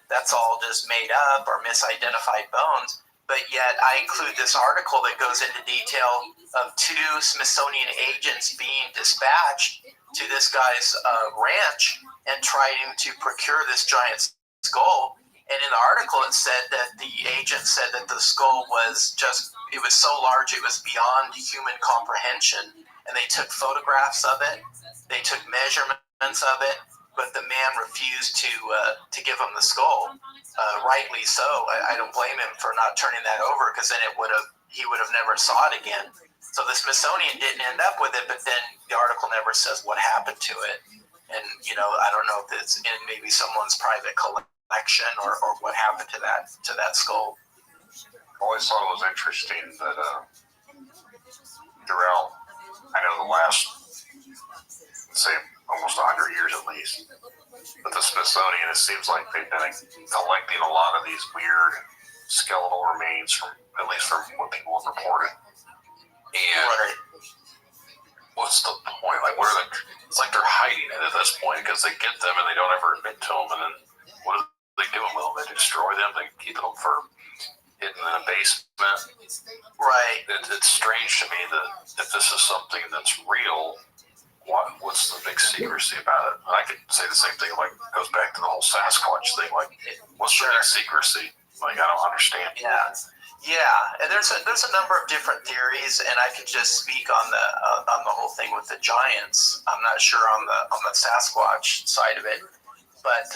That's all just made up or misidentified bones. But yet I include this article that goes into detail of two Smithsonian agents being dispatched to this guy's ranch and trying to procure this giant skull. And in the article, it said that the agent said that the skull was it was so large, it was beyond human comprehension. And they took photographs of it. They took measurements of it. But the man refused to give him the skull. Rightly so. I don't blame him for not turning that over, because then he would have never saw it again. So the Smithsonian didn't end up with it, but then the article never says what happened to it. And I don't know if it's in maybe someone's private collection or what happened to that skull. I always thought it was interesting that throughout, I know the last, say, almost 100 years at least, but the Smithsonian, it seems like they've been collecting a lot of these weird skeletal remains at least from what people have reported. And what's the point? Like, it's like they're hiding it at this point, because they get them and they don't ever admit to them, and then what are they doing with them? They destroy them, they keep them for hidden in a basement. Right. It's strange to me that if this is something that's real, what's the big secrecy about it? And I could say the same thing, like, goes back to the whole Sasquatch thing, like, what's the big secrecy? Like, I don't understand. Yeah, and there's a number of different theories, and I could just speak on the whole thing with the giants. I'm not sure on the Sasquatch side of it, but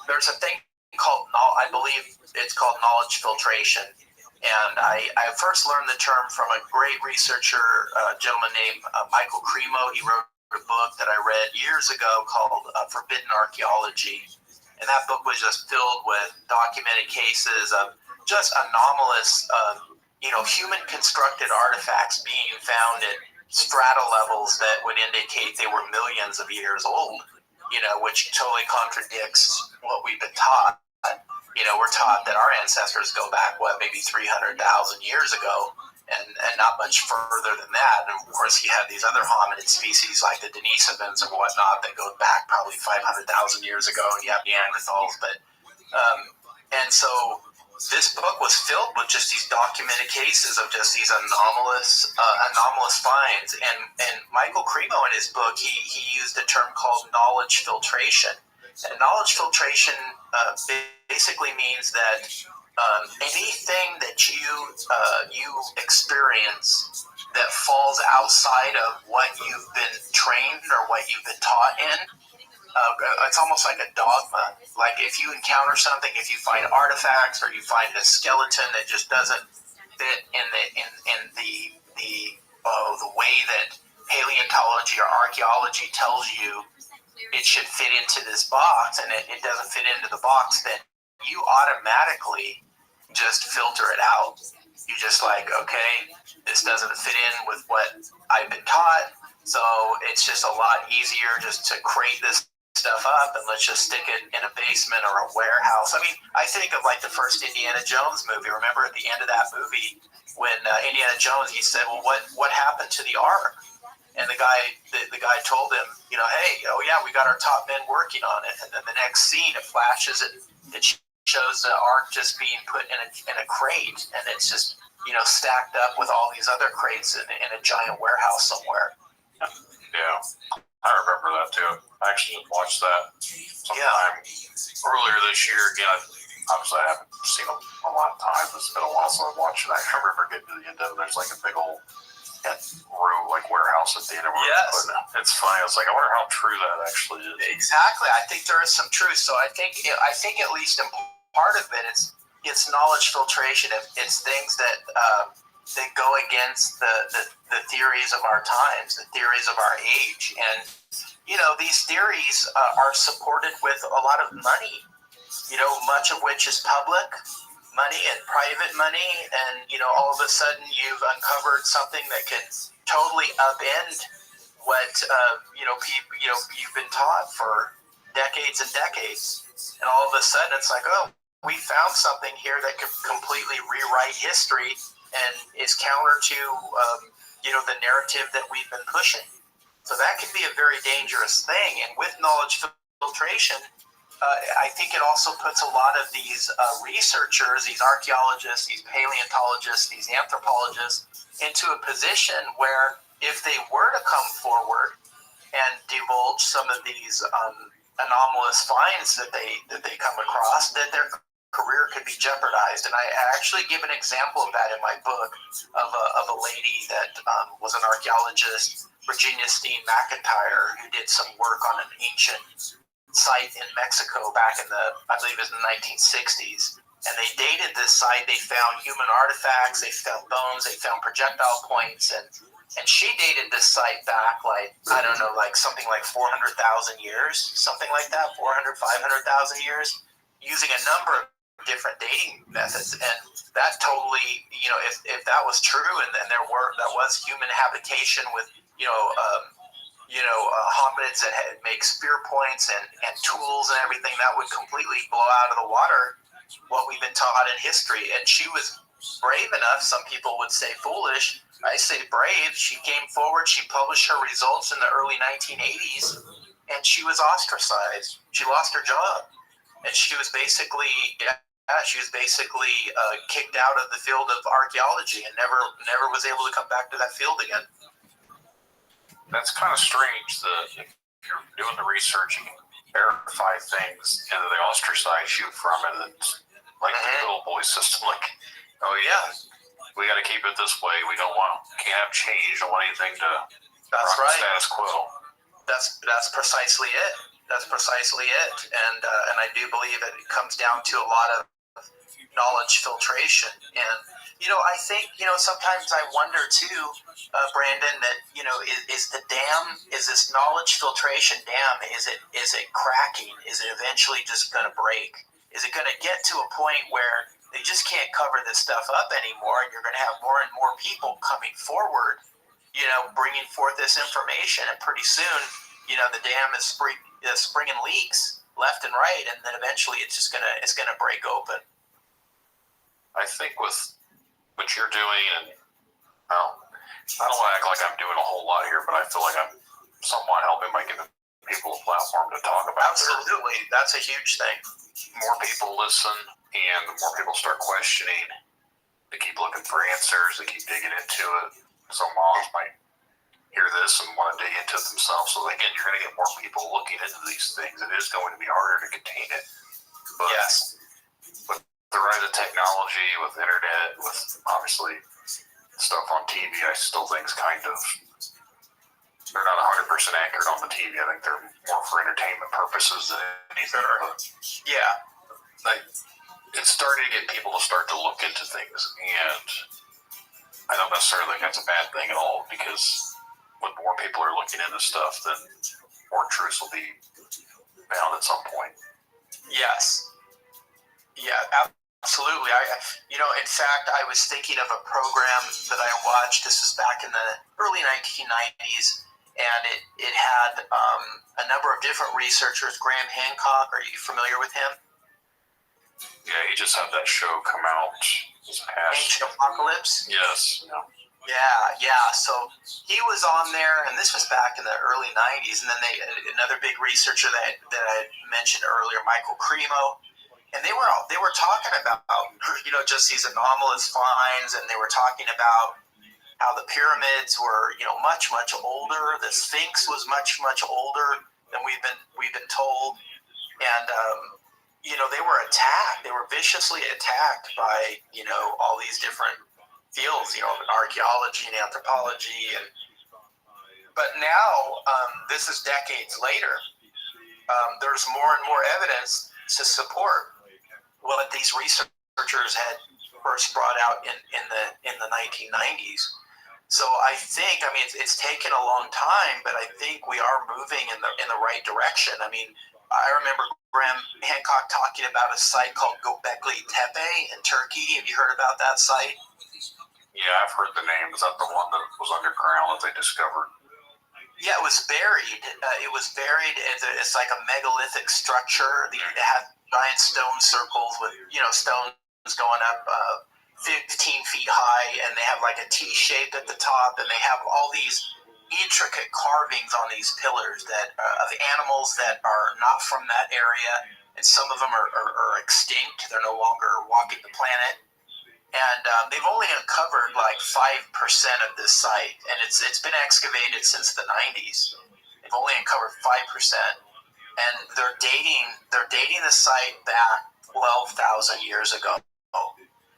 there's a thing called, I believe it's called knowledge filtration, and I first learned the term from a great researcher, a gentleman named Michael Cremo. He wrote a book that I read years ago called Forbidden Archaeology, and that book was just filled with documented cases of just anomalous, human constructed artifacts being found at strata levels that would indicate they were millions of years old, which totally contradicts what we've been taught. We're taught that our ancestors go back, maybe 300,000 years ago, and not much further than that. And of course, you have these other hominid species like the Denisovans and whatnot that go back probably 500,000 years ago, and you have Neanderthals. But and so this book was filled with just these documented cases of just these anomalous finds. And Michael Cremo in his book, he used a term called knowledge filtration. And knowledge filtration basically means that anything that you experience that falls outside of what you've been trained or what you've been taught in, it's almost like a dogma. Like if you encounter something, if you find artifacts or you find a skeleton that just doesn't fit in the way that paleontology or archaeology tells you it should fit into this box, and it doesn't fit into the box, then you automatically just filter it out. You just like, okay, this doesn't fit in with what I've been taught, so it's just a lot easier just to crate this stuff up and let's just stick it in a basement or a warehouse. I mean, I think of like the first Indiana Jones movie. Remember at the end of that movie when Indiana Jones, he said, well, what happened to the Ark? And the guy told him, hey, oh yeah, we got our top men working on it. And then the next scene, it flashes it shows the Ark just being put in a crate, and it's just stacked up with all these other crates in a giant warehouse somewhere. Yeah, I remember that too. I actually watched that sometime earlier this year. Again, obviously I haven't seen them a lot of times. It's been a while since I watched it. I remember getting to the end of it. There's like a big old room, like warehouse at the end of it. Yes. It's funny. It's like, I wonder how true that actually is. Exactly. I think there is some truth. So I think at least in part of it, it's knowledge filtration. It's things that go against the theories of our times, the theories of our age. And, these theories are supported with a lot of money, much of which is public money and private money. And, all of a sudden you've uncovered something that can totally upend what, people, you've been taught for decades and decades. And all of a sudden it's like, oh, we found something here that could completely rewrite history and is counter to, the narrative that we've been pushing. So that can be a very dangerous thing. And with knowledge filtration, I think it also puts a lot of these researchers, these archaeologists, these paleontologists, these anthropologists into a position where if they were to come forward and divulge some of these anomalous finds that they come across, that their career could be jeopardized. And I actually give an example of that in my book of a lady that was an archaeologist, Virginia Steen McIntyre, who did some work on an ancient site in Mexico back in I believe it was in the 1960s. And they dated this site. They found human artifacts, they found bones, they found projectile points, and she dated this site back something like 400,000 years, something like that, 500,000 years, using a number of different dating methods. And that totally, if that was true, and that was human habitation with, hominids that make spear points and tools and everything, that would completely blow out of the water what we've been taught in history. And she was brave enough, some people would say foolish, I say brave. She came forward, she published her results in the early 1980s, and she was ostracized. She lost her job. And she was basically kicked out of the field of archaeology and never was able to come back to that field again. That's kind of strange that if you're doing the research, you can verify things and they ostracize you from it. like the good old boy system. Like, oh yeah, we got to keep it this way. We can't have change. Don't want anything to That's rock right. the status quo. That's precisely it. That's precisely it. And I do believe that it comes down to a lot of knowledge filtration. And I think sometimes I wonder too, Brandon, that is the dam, is this knowledge filtration dam, is it cracking? Is it eventually just going to break? Is it going to get to a point where they just can't cover this stuff up anymore, and you're going to have more and more people coming forward, bringing forth this information, and pretty soon, the dam is springing leaks left and right, and then eventually it's gonna break open. I think with what you're doing, and I don't want to act like I'm doing a whole lot here, but I feel like I'm somewhat helping by giving people a platform to talk about. Absolutely, that's a huge thing. More people listen, and the more people start questioning, they keep looking for answers, they keep digging into it. So moms might hear this and want to dig into it themselves. So again, you're going to get more people looking into these things. It is going to be harder to contain it. But yes. With the rise of technology, with internet, with obviously stuff on TV, I still think is they're not 100% accurate on the TV. I think they're more for entertainment purposes than anything. Yeah. It's starting to get people to start to look into things, and I don't necessarily think that's a bad thing at all, because when more people are looking into stuff, then more truths will be found at some point. Yes. Yeah, absolutely. In fact, I was thinking of a program that I watched. This was back in the early 1990s, and it had a number of different researchers. Graham Hancock, are you familiar with him? Yeah, he just had that show come out this past. Ancient Apocalypse? Yes. Yeah. So he was on there, and this was back in the early 90s. And then another big researcher that I mentioned earlier, Michael Cremo, and they were talking about just these anomalous finds, and they were talking about how the pyramids were much older. The Sphinx was much older than we've been told, and they were attacked. They were viciously attacked by all these different fields, archaeology and anthropology, but now this is decades later. There's more and more evidence to support what these researchers had first brought out in the 1990s. So I think, it's taken a long time, but I think we are moving in the right direction. I remember Graham Hancock talking about a site called Göbekli Tepe in Turkey. Have you heard about that site? Yeah, I've heard the name. Is that the one that was underground that they discovered? Yeah, it was buried. It's like a megalithic structure. It had giant stone circles with stones going up 15 feet high, and they have like a T shape at the top, and they have all these intricate carvings on these pillars of animals that are not from that area, and some of them are extinct. They're no longer walking the planet, and they've only uncovered like 5% of this site, and it's been excavated since the 90s. They've only uncovered 5%, and they're dating the site back 12,000 years ago,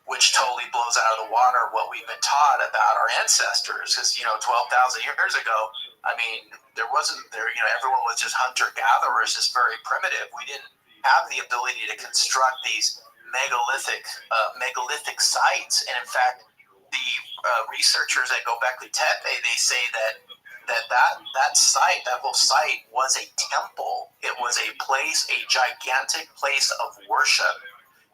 which totally blows out of the water what we've been taught about our ancestors. Because 12,000 years ago, everyone was just hunter-gatherers, just very primitive. We didn't have the ability to construct these megalithic sites. And in fact, the researchers at Göbekli Tepe, they say that site, that whole site, was a temple. It was a gigantic place of worship.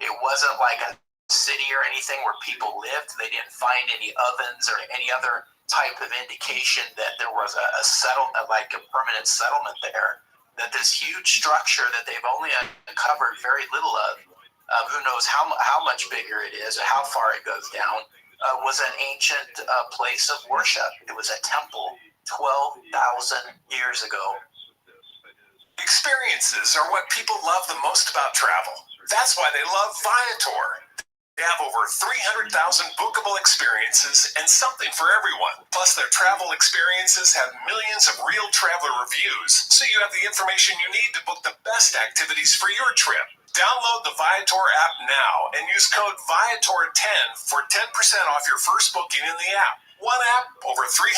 It wasn't like a city or anything where people lived. They didn't find any ovens or any other type of indication that there was a settlement, like a permanent settlement there. That this huge structure that they've only uncovered very little of, who knows how much bigger it is or how far it goes down, was an ancient place of worship. It was a temple 12,000 years ago. Experiences are what people love the most about travel. That's why they love Viator. They have over 300,000 bookable experiences and something for everyone. Plus, their travel experiences have millions of real traveler reviews, so you have the information you need to book the best activities for your trip. Download the Viator app now and use code Viator10 for 10% off your first booking in the app. One app, over 300,000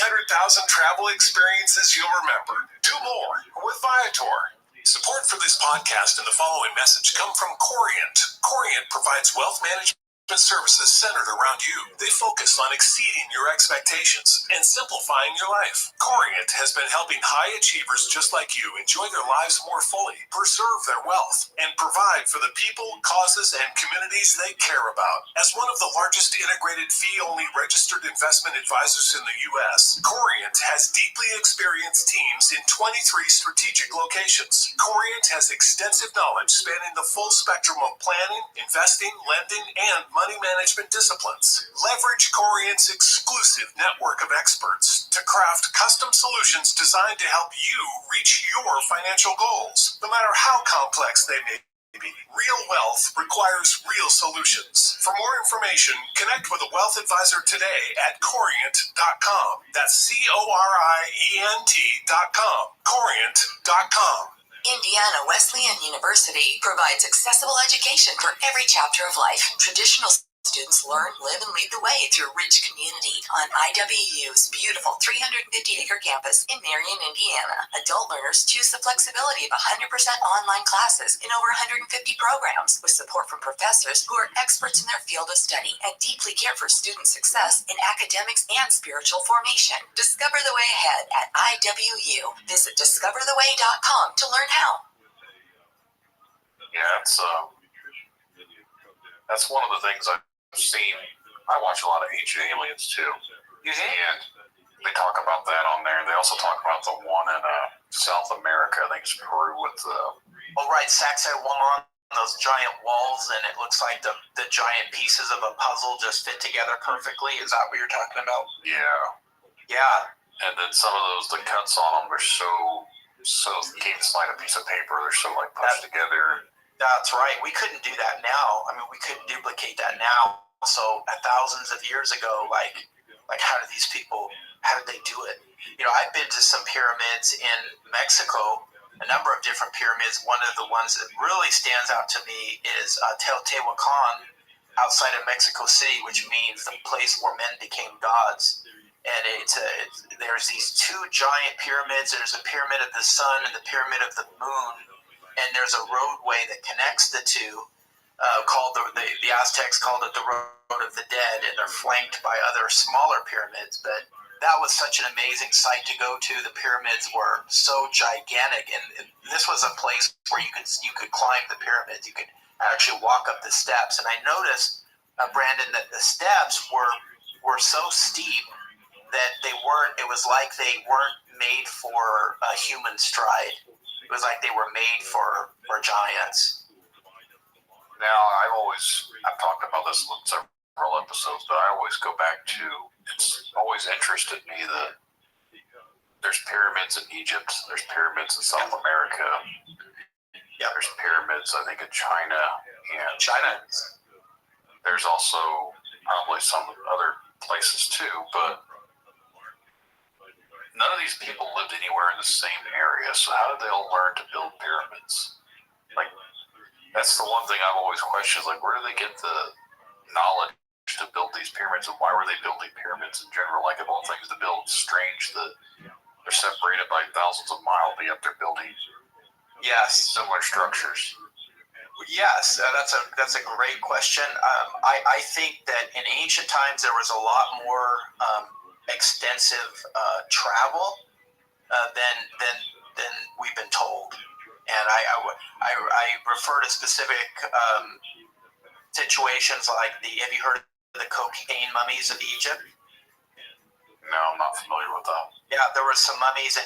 travel experiences you'll remember. Do more with Viator. Support for this podcast and the following message come from Corient. Corient provides wealth management services centered around you. They focus on exceeding your expectations and simplifying your life. Corient has been helping high achievers just like you enjoy their lives more fully, preserve their wealth, and provide for the people, causes, and communities they care about. As one of the largest integrated fee-only registered investment advisors in the U.S., Corient has deeply experienced teams in 23 strategic locations. Corient has extensive knowledge spanning the full spectrum of planning, investing, lending, and money management disciplines. Leverage Corient's exclusive network of experts to craft custom solutions designed to help you reach your financial goals, no matter how complex they may be. Real wealth requires real solutions. For more information, connect with a wealth advisor today at Corient.com. That's Corient.com. Corient.com. Indiana Wesleyan University provides accessible education for every chapter of life. Traditional students learn, live, and lead the way through a rich community on IWU's beautiful 350-acre campus in Marion, Indiana. Adult learners choose the flexibility of 100% online classes in over 150 programs with support from professors who are experts in their field of study and deeply care for student success in academics and spiritual formation. Discover the way ahead at IWU. Visit discovertheway.com to learn how. Yeah, that's one of the things I've seen. I watch a lot of Ancient Aliens too, and they talk about that on there. They also talk about the one in South America. I think it's Peru with the. Oh right, Saxon one on those giant walls, and it looks like the giant pieces of a puzzle just fit together perfectly. Is that what you're talking about? Yeah. Yeah. And then some of those, the cuts on them are so you can't slide a piece of paper. They're so like pushed together. That's right. We couldn't do that now. I mean, we couldn't duplicate that now. So thousands of years ago, like how did they do it? You know, I've been to some pyramids in Mexico, a number of different pyramids. One of the ones that really stands out to me is Teotihuacan outside of Mexico City, which means the place where men became gods. And there's these two giant pyramids. There's a pyramid of the sun and the pyramid of the moon. And there's a roadway that connects the two, called the Aztecs called it the Road of the Dead, and they're flanked by other smaller pyramids. But that was such an amazing sight to go to. The pyramids were so gigantic, and this was a place where you could climb the pyramids. You could actually walk up the steps. And I noticed, Brandon, that the steps were so steep that they weren't. It was like they weren't made for a human stride. It was like they were made for giants. Now, I've talked about this in several episodes, but I always go back to, it's always interested me that there's pyramids in Egypt, there's pyramids in South America, there's pyramids, I think, in China, and there's also probably some other places too, but none of these people lived anywhere in the same area, so how did they all learn to build pyramids? Like, that's the one thing I've always questioned, like, where do they get the knowledge to build these pyramids, and why were they building pyramids in general? Like, of all things to build, strange that they're separated by thousands of miles, but yet they're building similar structures. Yes, that's a great question. I think that in ancient times there was a lot more extensive travel than we've been told, and I refer to specific situations like have you heard of the cocaine mummies of Egypt? No, I'm not familiar with that. Yeah, there were some mummies, and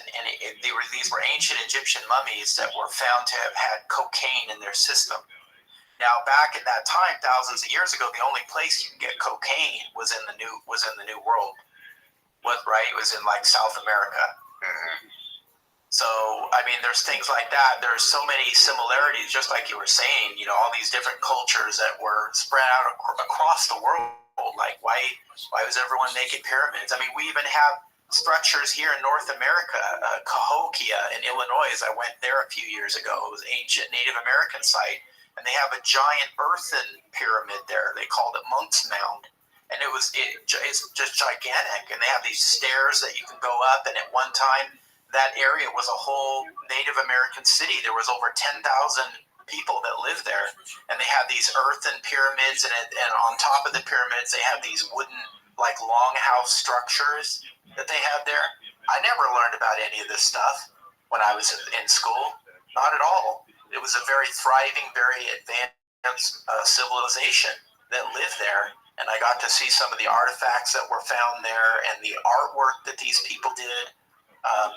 these were ancient Egyptian mummies that were found to have had cocaine in their system. Now, back at that time, thousands of years ago, the only place you could get cocaine was in the New World. Right? It was in like South America. Mm-hmm. So, I mean, there's things like that. There's so many similarities, just like you were saying, you know, all these different cultures that were spread out across the world. Like, why was everyone making pyramids? I mean, we even have structures here in North America, Cahokia in Illinois. I went there a few years ago. It was an ancient Native American site. and they have a giant earthen pyramid there. They called it Monk's Mound, and it's just gigantic. And they have these stairs that you can go up. And at one time, that area was a whole Native American city. There was over 10,000 people that lived there, and they have these earthen pyramids, and on top of the pyramids, they have these wooden, like, longhouse structures that they have there. I never learned about any of this stuff when I was in school. Not at all. It was a very thriving, very advanced civilization that lived there, and I got to see some of the artifacts that were found there and the artwork that these people did,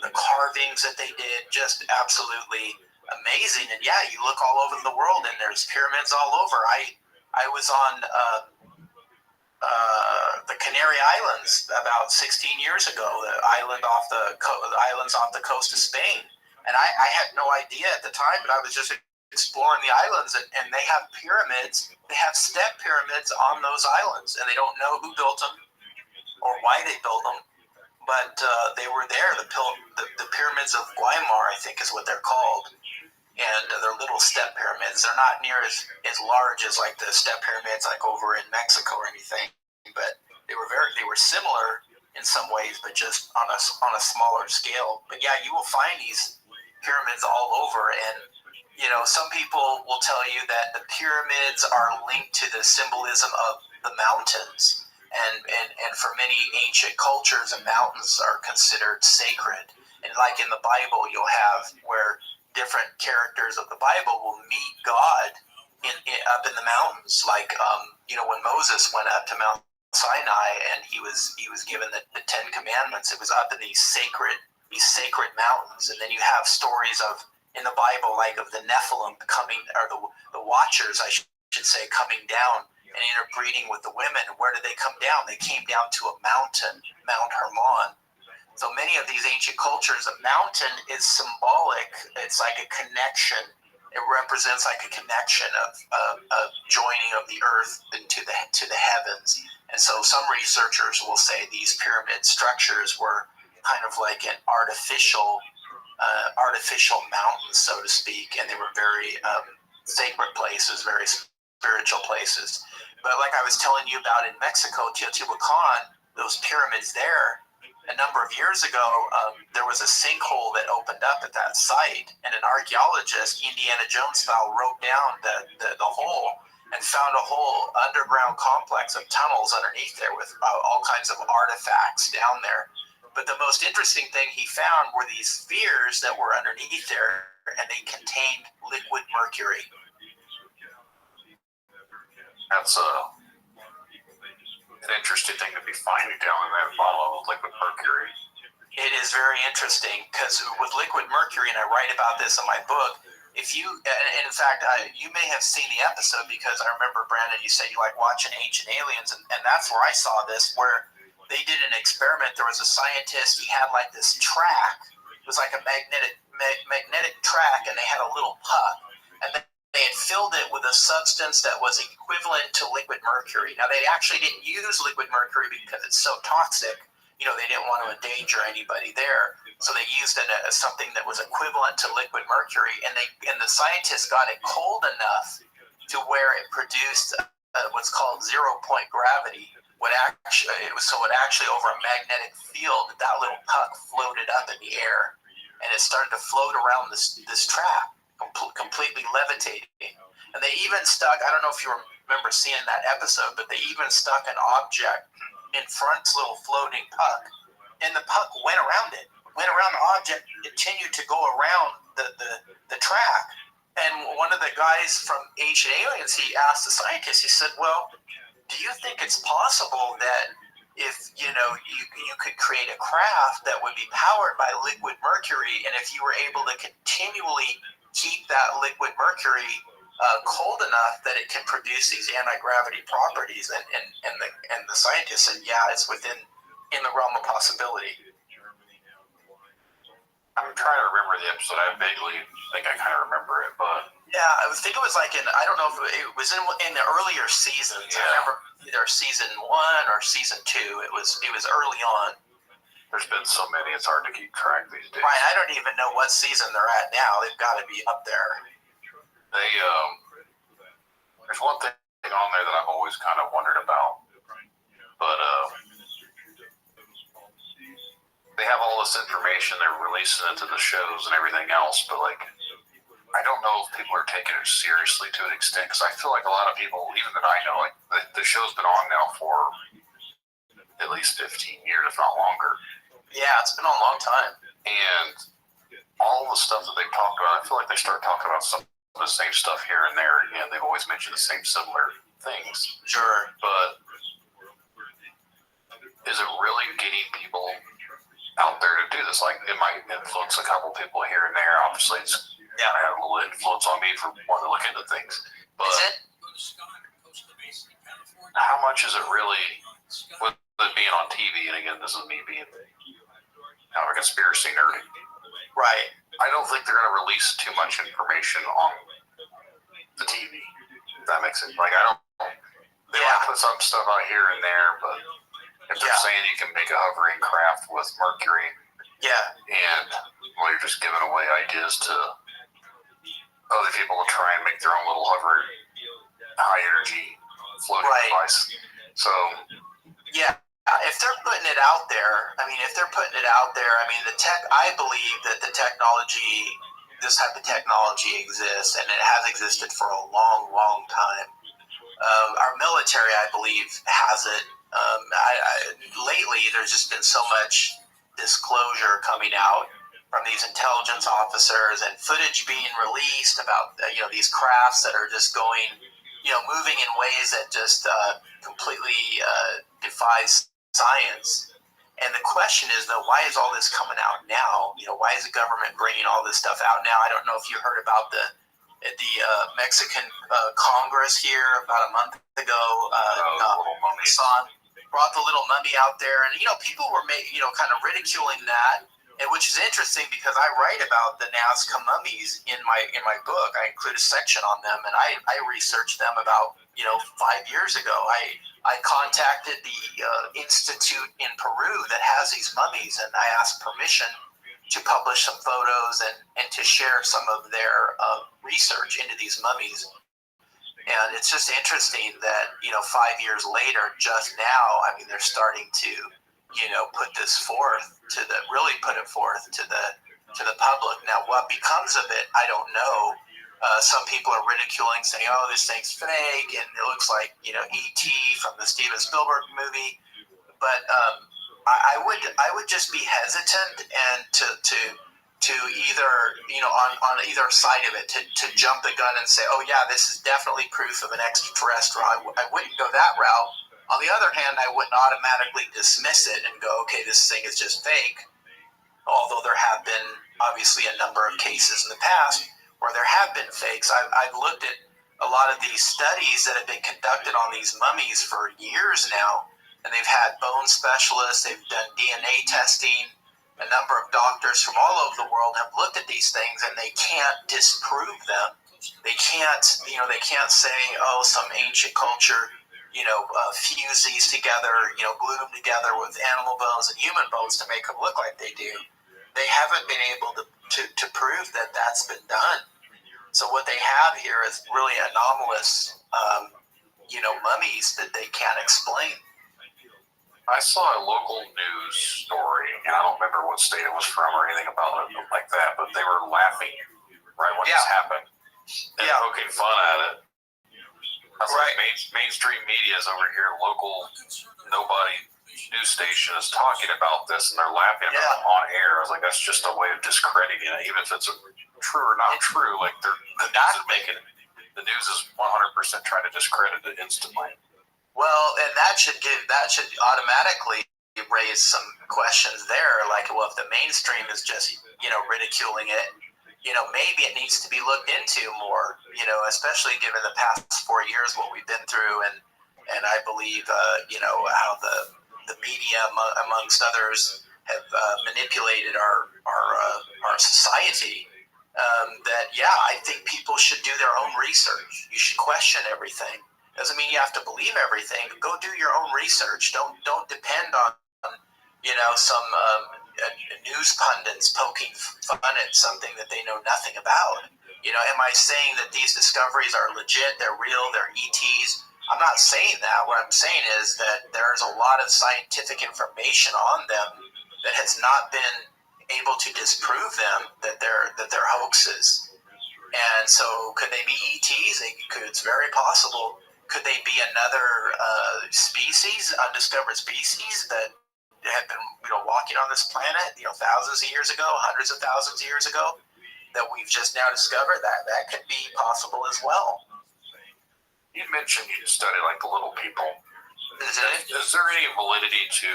the carvings that they did, just absolutely amazing. And yeah, you look all over the world and there's pyramids all over. I was on the Canary Islands about 16 years ago, the islands off the coast of Spain. And I had no idea at the time, but I was just exploring the islands, and they have pyramids. They have step pyramids on those islands, and they don't know who built them or why they built them, but they were there. The pyramids of Guaymar, I think, is what they're called, and they're little step pyramids. They're not near as large as like the step pyramids like over in Mexico or anything, but they were similar in some ways, but just on a smaller scale. But yeah, you will find these pyramids all over, and some people will tell you that the pyramids are linked to the symbolism of the mountains, and for many ancient cultures, the mountains are considered sacred. And like in the Bible, you'll have where different characters of the Bible will meet God up in the mountains, like when Moses went up to Mount Sinai and he was given the Ten Commandments. It was up in these sacred mountains. And then you have stories in the Bible, like of the Nephilim coming, or the Watchers, I should say, coming down and interbreeding with the women. Where did they come down? They came down to a mountain, Mount Hermon. So many of these ancient cultures, a mountain is symbolic. It's like a connection. It represents like a connection of joining of the earth to the heavens. And so some researchers will say these pyramid structures were kind of like an artificial mountains, so to speak, and they were very sacred places, very spiritual places. But like I was telling you about in Mexico, Teotihuacan, those pyramids there, a number of years ago, there was a sinkhole that opened up at that site, and an archaeologist, Indiana Jones style, wrote down the hole and found a whole underground complex of tunnels underneath there with all kinds of artifacts down there. But the most interesting thing he found were these spheres that were underneath there, and they contained liquid mercury. That's an interesting thing to be finding down in that bottle of liquid mercury. It is very interesting because with liquid mercury, and I write about this in my book, in fact, you may have seen the episode because I remember, Brandon, you said you like watching Ancient Aliens, and that's where I saw this, where they did an experiment. There was a scientist, he had like this track. It was like a magnetic track, and they had a little puck. And they had filled it with a substance that was equivalent to liquid mercury. Now, they actually didn't use liquid mercury because it's so toxic. They didn't want to endanger anybody there. So they used it as something that was equivalent to liquid mercury. And the scientists got it cold enough to where it produced what's called 0-point gravity. It actually over a magnetic field, that little puck floated up in the air, and it started to float around this track, completely levitating. And they even stuck, I don't know if you remember seeing that episode, but they even stuck an object in front, this little floating puck, and the puck went around the object, continued to go around the track. And one of the guys from Ancient Aliens, he asked the scientist, he said, well, do you think it's possible that if you could create a craft that would be powered by liquid mercury, and if you were able to continually keep that liquid mercury cold enough that it can produce these anti-gravity properties? And the scientist said, yeah, it's in the realm of possibility. I'm trying to remember the episode. I vaguely think I kind of remember it, but yeah, I think it was like I don't know if it was in the earlier seasons. Yeah. I remember either season 1 or season 2. It was early on. There's been so many, it's hard to keep track these days. Right, I don't even know what season they're at now. They've got to be up there. There's one thing on there that I've always kind of wondered about, but they have all this information, they're releasing it to the shows and everything else, but like, I don't know if people are taking it seriously to an extent, because I feel like a lot of people, even that I know, like the show's been on now for at least 15 years, if not longer. Yeah, it's been on a long time. And all the stuff that they talked about, I feel like they start talking about some of the same stuff here and there again. They've always mentioned the same similar things. Sure. But is it really getting people out there to do this? Like, it might influence a couple people here and there. Obviously, it's had a little influence on me for wanting to look into things. But how much is it really, with it being on TV, and again, this is me being kind of a conspiracy nerd. Right. I don't think they're going to release too much information on the TV. If that makes sense. Like, I don't. They might put some stuff out here and there, but if they're saying you can make a hovering craft with mercury, and well, you're just giving away ideas to other people to try and make their own little hovering, high energy floating device. So, if they're putting it out there, I mean, I believe that the technology, this type of technology exists, and it has existed for a long, long time. Our military, I believe, has it. Lately, there's just been so much disclosure coming out from these intelligence officers and footage being released about these crafts that are just going, moving in ways that just completely defies science. And the question is, though, why is all this coming out now? Why is the government bringing all this stuff out now? I don't know if you heard about the Mexican Congress here about a month ago. Brought the little mummy out there, and people were kind of ridiculing that, and which is interesting because I write about the Nazca mummies in my book. I include a section on them, and I researched them about 5 years ago. I contacted the institute in Peru that has these mummies, and I asked permission to publish some photos and to share some of their research into these mummies. And it's just interesting that 5 years later, just now, I mean, they're starting to put this forth to the public. Now, what becomes of it, I don't know. Some people are ridiculing, saying, "Oh, this thing's fake," and it looks like E.T. from the Steven Spielberg movie. But I would just be hesitant and to either on either side of it to jump the gun and say, "Oh yeah, this is definitely proof of an extraterrestrial." I wouldn't go that route. On the other hand, I wouldn't automatically dismiss it and go, "Okay, this thing is just fake." Although there have been obviously a number of cases in the past where there have been fakes. I've looked at a lot of these studies that have been conducted on these mummies for years now, and they've had bone specialists, they've done DNA testing. A number of doctors from all over the world have looked at these things, and they can't disprove them. They can't say, "Oh, some ancient culture, fused these together, glued them together with animal bones and human bones to make them look like they do." They haven't been able to prove that that's been done. So what they have here is really anomalous, mummies that they can't explain. I saw a local news story, and I don't remember what state it was from or anything about it like that, but they were laughing right when this happened and poking fun at it. I was like, mainstream media is over here, local nobody news station is talking about this, and they're laughing about it on air. I was like, that's just a way of discrediting it, even if it's true or not true. Like, the news is 100% trying to discredit it instantly. Well, and that should automatically raise some questions there. Like, well, if the mainstream is just ridiculing it, maybe it needs to be looked into more. Especially given the past 4 years, what we've been through, and I believe how the media, amongst others, have manipulated our society. I think people should do their own research. You should question everything. Doesn't mean you have to believe everything. Go do your own research. Don't depend on some news pundits poking fun at something that they know nothing about. Am I saying that these discoveries are legit, they're real, they're ETs? I'm not saying that. What I'm saying is that there's a lot of scientific information on them that has not been able to disprove them, that they're hoaxes. And so could they be ETs? It's very possible. Could they be another species, undiscovered species that had been walking on this planet thousands of years ago, hundreds of thousands of years ago, that we've just now discovered? That could be possible as well. You mentioned you study like the little people. Is there any validity to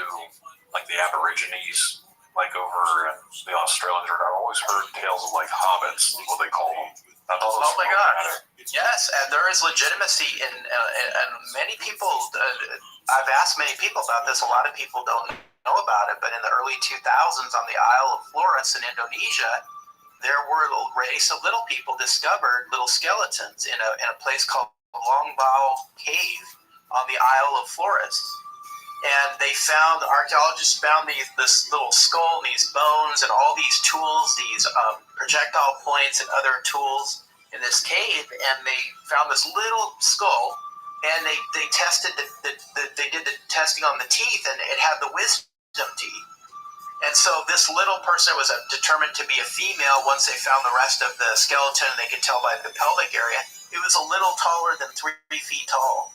like the Aborigines, like over in the Australians? I've always heard tales of like hobbits, what they call them. Oh my God! Yes, and there is legitimacy in many people. I've asked many people about this. A lot of people don't know about it, but in the early 2000s, on the Isle of Flores in Indonesia, there were a race of little people discovered little skeletons in a place called Longbao Cave on the Isle of Flores. And archaeologists found this little skull, these bones, and all these tools, these projectile points and other tools in this cave, and they found this little skull, and they tested they did the testing on the teeth, and it had the wisdom teeth. And so this little person was determined to be a female. Once they found the rest of the skeleton, they could tell by the pelvic area, it was a little taller than 3 feet tall.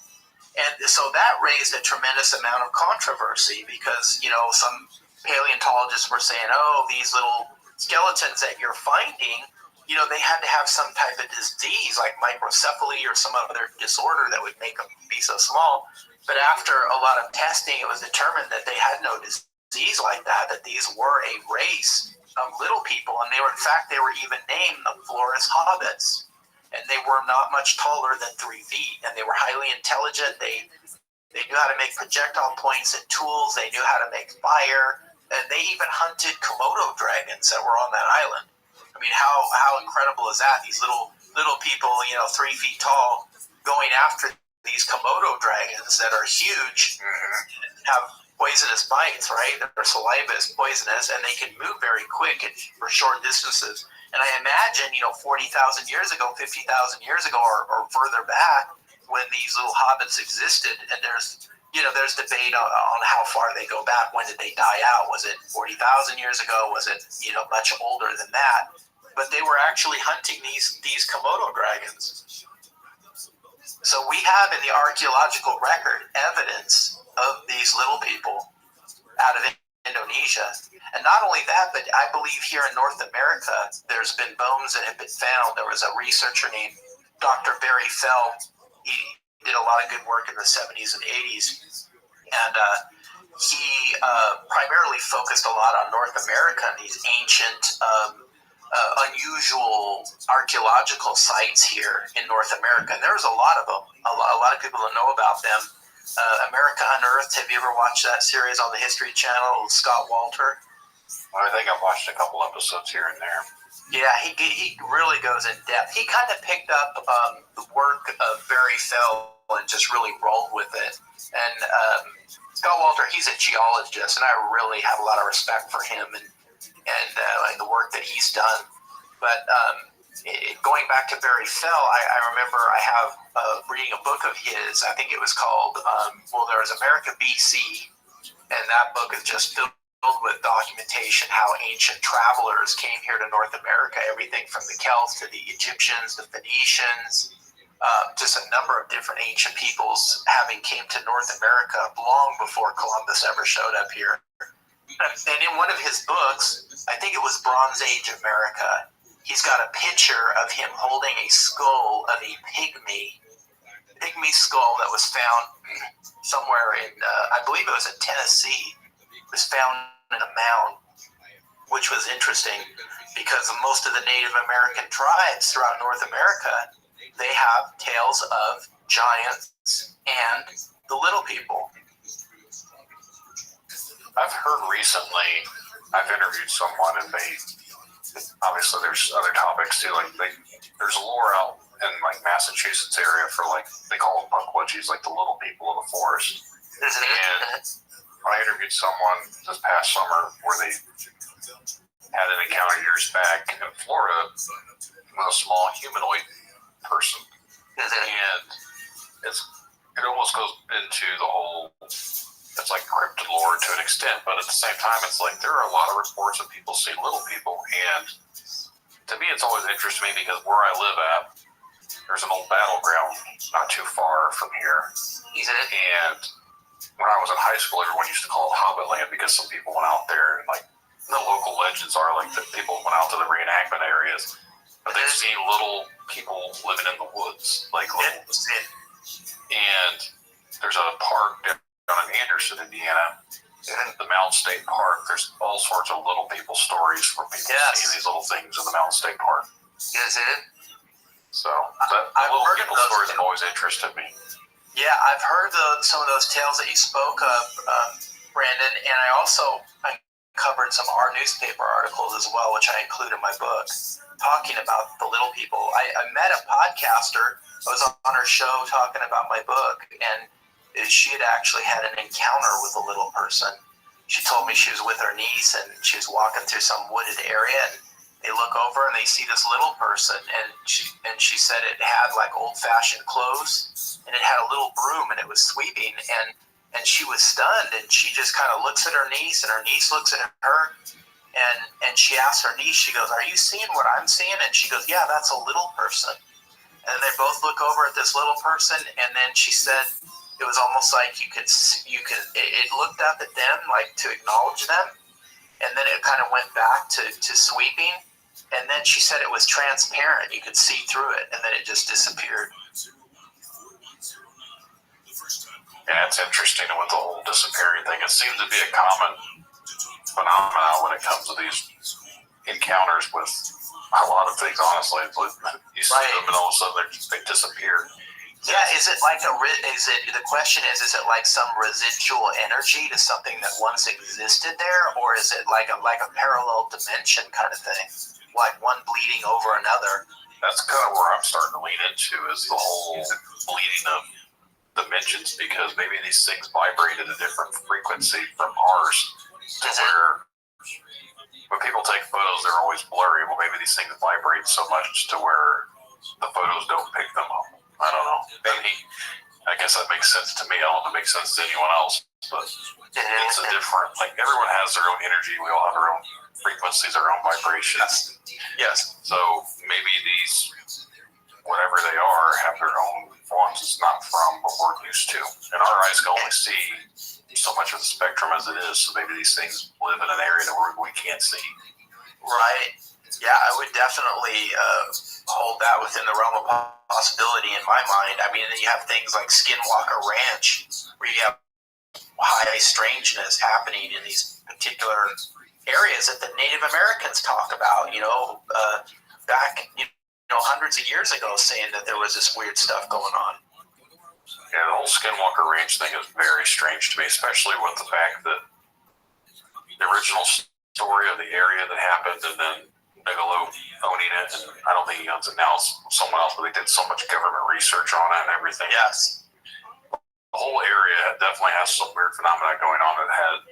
And so that raised a tremendous amount of controversy because, some paleontologists were saying, oh, these little skeletons that you're finding, they had to have some type of disease like microcephaly or some other disorder that would make them be so small. But after a lot of testing, it was determined that they had no disease like that these were a race of little people. And they were even named the Flores Hobbits. And they were not much taller than 3 feet, and they were highly intelligent. They knew how to make projectile points and tools. They knew how to make fire, and they even hunted Komodo dragons that were on that island. I mean, how incredible is that? These little people, 3 feet tall, going after these Komodo dragons that are huge, have poisonous bites, right? Their saliva is poisonous, and they can move very quick for short distances. And I imagine, 40,000 years ago, 50,000 years ago, or further back, when these little hobbits existed, and there's debate on how far they go back. When did they die out? Was it 40,000 years ago? Was it, much older than that? But they were actually hunting these Komodo dragons. So we have in the archaeological record evidence of these little people out of Indonesia. And not only that, but I believe here in North America, there's been bones that have been found. There was a researcher named Dr. Barry Fell. He did a lot of good work in the 70s and 80s. And he primarily focused a lot on North America and these ancient, unusual archaeological sites here in North America. And there's a lot of them. A lot of people don't know about them. America Unearthed. Have you ever watched that series on the History Channel with Scott Walter? I think I've watched a couple episodes here and there. Yeah, he really goes in depth. He kind of picked up the work of Barry Fell and just really rolled with it. And Scott Walter, he's a geologist, and I really have a lot of respect for him and the work that he's done. But going back to Barry Fell, I remember I have reading a book of his. I think it was called, there was America BC, and that book is just filled with documentation how ancient travelers came here to North America, everything from the Celts to the Egyptians, the Phoenicians, just a number of different ancient peoples came to North America long before Columbus ever showed up here. And in one of his books, I think it was Bronze Age America, he's got a picture of him holding a skull of a pygmy skull that was found somewhere in, I believe it was in Tennessee. It was found in a mound, which was interesting because most of the Native American tribes throughout North America, they have tales of giants and the little people. I've heard recently, I've interviewed someone, and obviously there's other topics too, there's lore out in Massachusetts area for they call them pukwudgies, the little people of the forest. And I interviewed someone this past summer where they had an encounter years back in Florida with a small humanoid person. And it almost goes into the whole, it's like cryptid lore to an extent, but at the same time, it's like there are a lot of reports of people seeing little people, and to me, it's always interested me because where I live at, there's an old battleground not too far from here. And when I was in high school, everyone used to call it Hobbit Land because some people went out there, and like the local legends are like that people went out to the reenactment areas, but they've seen little people living in the woods, like little. And there's a park down in Anderson, Indiana, in the Mountain State Park. There's all sorts of little people stories from people seeing these little things in the Mountain State Park. So the little people stories have always interested me. Yeah, I've heard some of those tales that you spoke of, Brandon, and I also uncovered some our newspaper articles as well, which I include in my book, talking about the little people. I met a podcaster. I was on her show talking about my book, and she had actually had an encounter with a little person. She told me she was with her niece, and she was walking through some wooded area, and they look over and they see this little person, and she said it had like old-fashioned clothes, and it had a little broom, and it was sweeping, and she was stunned, and she just kind of looks at her niece, and her niece looks at her, and she asks her niece, she goes, "Are you seeing what I'm seeing?" And she goes, "Yeah, that's a little person." And they both look over at this little person, and then she said it was almost like it looked up at them like to acknowledge them, and then it kind of went back to sweeping, and then she said it was transparent, you could see through it, and then it just disappeared. Yeah, it's interesting with the whole disappearing thing. It seems to be a common phenomenon when it comes to these encounters with a lot of things, honestly. You see them and all of a sudden they disappear. Yeah, is it like the question is it like some residual energy to something that once existed there, or is it like a parallel dimension kind of thing, like one bleeding over another? That's kind of where I'm starting to lean into, is the whole bleeding of dimensions, because maybe these things vibrate at a different frequency from ours, to where when people take photos, they're always blurry. Well, maybe these things vibrate so much to where the photos don't pick them up. I don't know. Maybe. I guess that makes sense to me. I don't know if it makes sense to anyone else, but it's a different, like everyone has their own energy. We all have our own frequencies, our own vibrations. Yes. So maybe these, whatever they are, have their own forms it's not from what we're used to. And our eyes can only see so much of the spectrum as it is, so maybe these things live in an area that we can't see. Right. Yeah, I would definitely hold that within the realm of possibility in my mind. I mean, you have things like Skinwalker Ranch, where you have high strangeness happening in these particular areas that the Native Americans talk about, back, hundreds of years ago, saying that there was this weird stuff going on. Yeah, the whole Skinwalker Ranch thing is very strange to me, especially with the fact that the original story of the area that happened, and then Bigelow owning it, and I don't think he owns it now, it's someone else, but they did so much government research on it and everything. Yes. The whole area definitely has some weird phenomena going on that had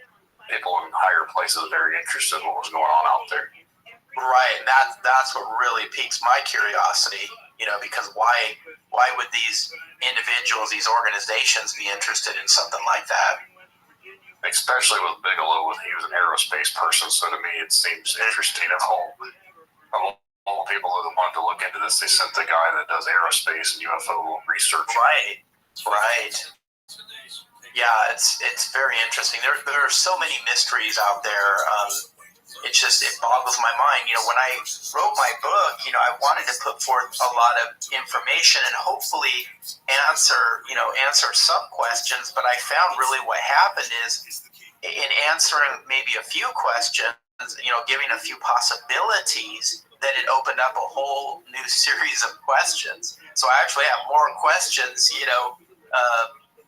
people in higher places very interested in what was going on out there. Right, and that's what really piques my curiosity, because why would these individuals, these organizations be interested in something like that? Especially with Bigelow, he was an aerospace person, so to me it seems interesting. Of all people that wanted to look into this, they sent the guy that does aerospace and UFO research. Right. Yeah, it's very interesting. There are so many mysteries out there. It boggles my mind. When I wrote my book, I wanted to put forth a lot of information and hopefully answer some questions, but I found really what happened is in answering maybe a few questions, giving a few possibilities, that it opened up a whole new series of questions. So I actually have more questions,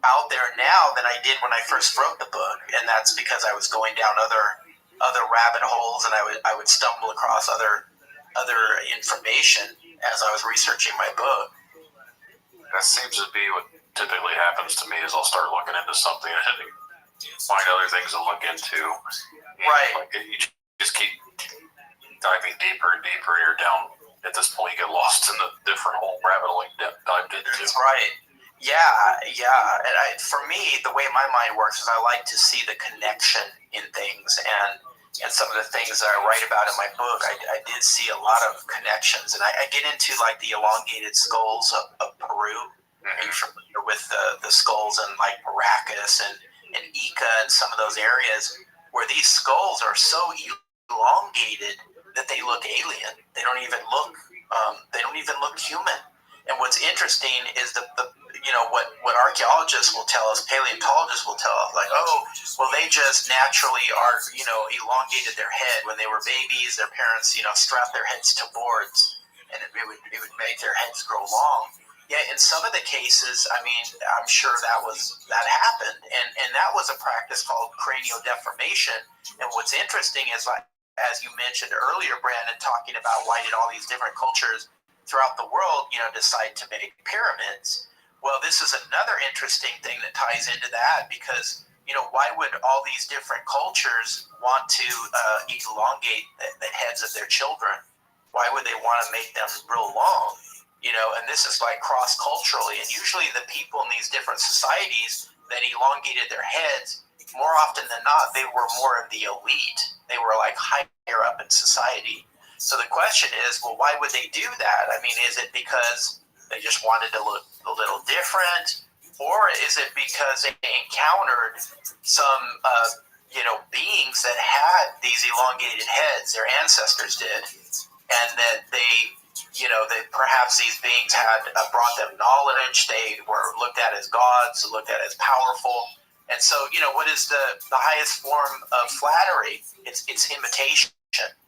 out there now than I did when I first wrote the book, and that's because I was going down other rabbit holes, and I would stumble across other information as I was researching my book. That seems to be what typically happens to me, is I'll start looking into something and find other things to look into. Right. Like you just keep diving deeper and deeper, and you're down. At this point, you get lost in the different whole rabbit hole you dived into. That's right. Yeah. And for me, the way my mind works is I like to see the connection in things, and some of the things that I write about in my book, I did see a lot of connections, and I get into like the elongated skulls of Peru. Are you familiar with the skulls in like Maracas and Ica and some of those areas where these skulls are so elongated that they look alien? They don't even look human. And what's interesting is what archaeologists will tell us, paleontologists will tell us, like, oh, well, they just naturally are, elongated their head when they were babies. Their parents, strapped their heads to boards, and it would make their heads grow long. Yeah, in some of the cases, I mean, I'm sure that happened, and that was a practice called cranial deformation. And what's interesting is, like, as you mentioned earlier, Brandon, talking about why did all these different cultures throughout the world, decide to make pyramids. Well, this is another interesting thing that ties into that, because, why would all these different cultures want to elongate the heads of their children? Why would they want to make them real long? And this is like cross-culturally, and usually the people in these different societies that elongated their heads, more often than not, they were more of the elite. They were like higher up in society. So the question is, well, why would they do that? I mean, is it because they just wanted to look a little different, or is it because they encountered some, beings that had these elongated heads, their ancestors did, and that that perhaps these beings had brought them knowledge, they were looked at as gods, looked at as powerful. And so, what is the highest form of flattery? It's imitation,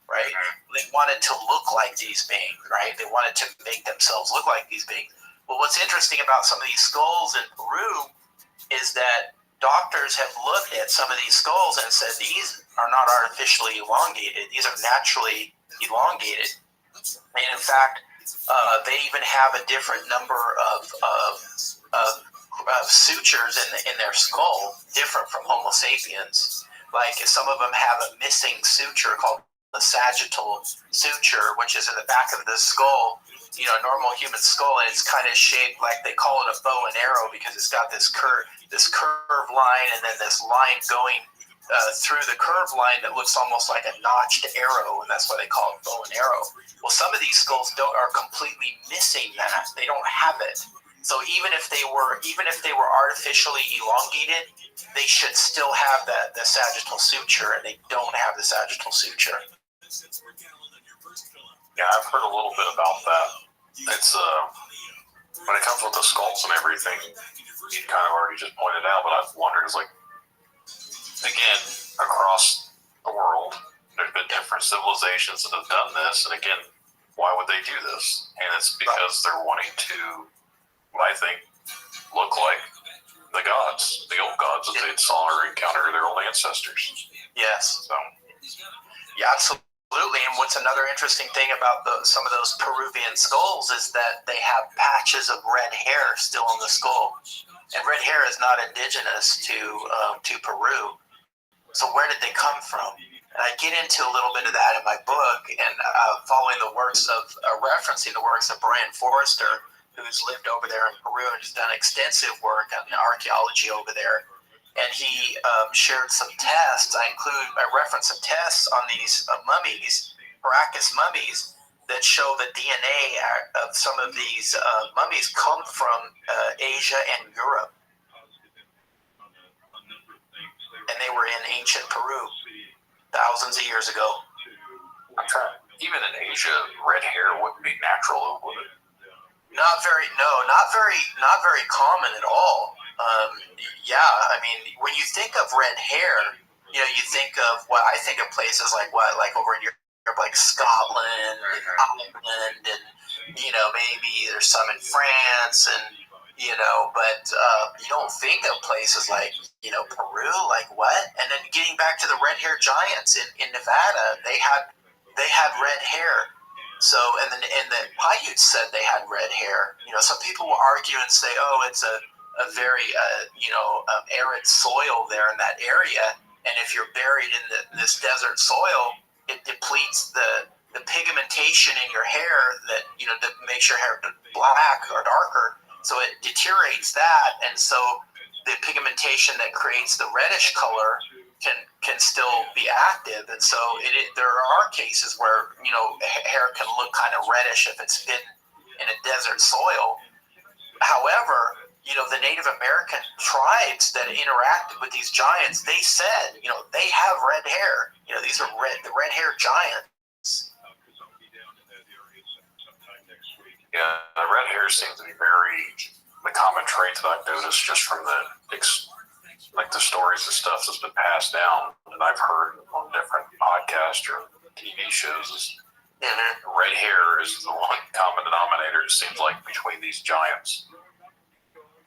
right? They wanted to look like these beings, right? They wanted to make themselves look like these beings. Well, what's interesting about some of these skulls in Peru is that doctors have looked at some of these skulls and said these are not artificially elongated. These are naturally elongated. And in fact, they even have a different number of sutures in their skull, different from Homo sapiens. Like, some of them have a missing suture called the sagittal suture, which is in the back of the skull. A normal human skull, and it's kind of shaped like, they call it a bow and arrow, because it's got this curved line, and then this line going through the curved line that looks almost like a notched arrow, and that's why they call it bow and arrow. Well, some of these skulls are completely missing that. They don't have it. So even if they were artificially elongated, they should still have the sagittal suture, and they don't have the sagittal suture. Yeah, I've heard a little bit about that. It's when it comes with the skulls and everything, you kind of already just pointed out, but I've wondered, is like, again, across the world, there's been different civilizations that have done this, and again, why would they do this? And it's because they're wanting to, what I think, look like the gods, the old gods that they saw or encountered their old ancestors. Yes. So. Yeah, absolutely. And what's another interesting thing about some of those Peruvian skulls is that they have patches of red hair still on the skull. And red hair is not indigenous to Peru. So where did they come from? And I get into a little bit of that in my book, and referencing the works of Brian Forrester, who's lived over there in Peru and has done extensive work on archaeology over there. And he shared some tests. I referenced some tests on these mummies, Caracas mummies, that show the DNA of some of these mummies come from Asia and Europe. And they were in ancient Peru thousands of years ago. Even in Asia, red hair wouldn't be natural, would it? Not very common at all. I mean, when you think of red hair, you think of I think of places like over in Europe, like Scotland and Ireland, and maybe there's some in France, and but you don't think of places like Peru, like what? And then getting back to the red hair giants in Nevada, they had red hair. So, and the Paiutes said they had red hair. Some people will argue and say, oh, it's a a very arid soil there in that area, and if you're buried in this desert soil, it depletes the pigmentation in your hair that that makes your hair black or darker. So it deteriorates that, and so the pigmentation that creates the reddish color can still be active, and so there are cases where hair can look kind of reddish if it's been in a desert soil. However, the Native American tribes that interacted with these giants, they said, they have red hair. These are the red-haired giants. Yeah, the red hair seems to be the common trait that I've noticed just from the stories and stuff that's been passed down, and I've heard on different podcasts or TV shows. Red hair is the one common denominator, it seems like, between these giants.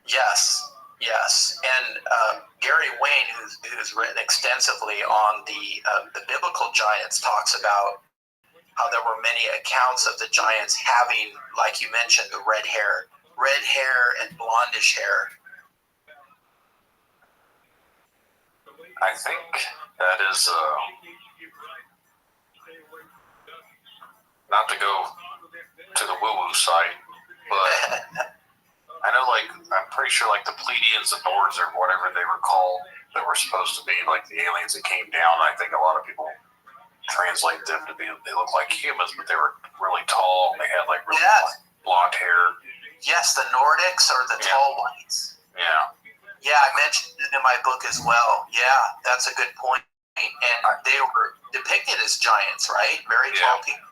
Yes, and Gary Wayne, who's written extensively on the biblical giants, talks about how there were many accounts of the giants having, like you mentioned, the red hair and blondish hair. I think that is not to go to the woo-woo site, but I know, I'm pretty sure, the Pleiadians and Nords or whatever they were called, that were supposed to be, the aliens that came down. I think a lot of people translate them to be, they look like humans, but they were really tall, and they had, really blonde hair. Yes, the Nordics are the tall ones. Yeah. Yeah, I mentioned it in my book as well. Yeah, that's a good point. And they were depicted as giants, right? Very tall people.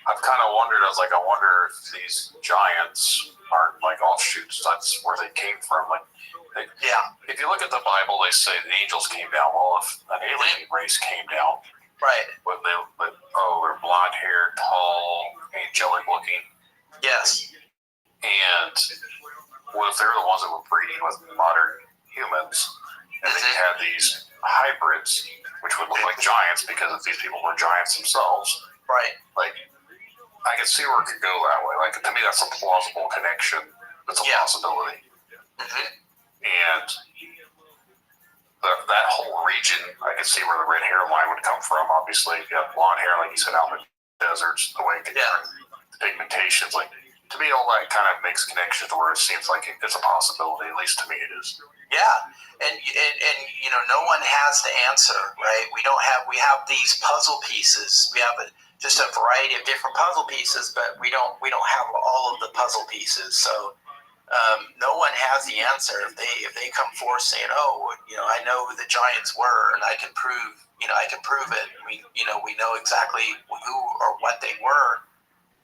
I've kind of wondered, I wonder if these giants aren't offshoots. That's where they came from. If you look at the Bible, they say the angels came down. Well, if an alien race came down, right? They're blonde hair, tall, angelic looking. Yes. And what if they're the ones that were breeding with modern humans, and they had these hybrids, which would look like giants because if these people were giants themselves, right? I can see where it could go that way. To me, that's a plausible connection. That's a possibility. Mm-hmm. And that whole region, I can see where the red hair line would come from. Obviously, if you have blonde hair, like you said, out in the deserts, the way it can turn the pigmentations. To me, all that kind of makes connections to where it seems like it's a possibility. At least to me, it is. Yeah, and no one has the answer, right? We have these puzzle pieces. We have just a variety of different puzzle pieces, but we don't have all of the puzzle pieces. So no one has the answer. If they come forth saying, I know who the giants were, and I can prove it. We know exactly who or what they were.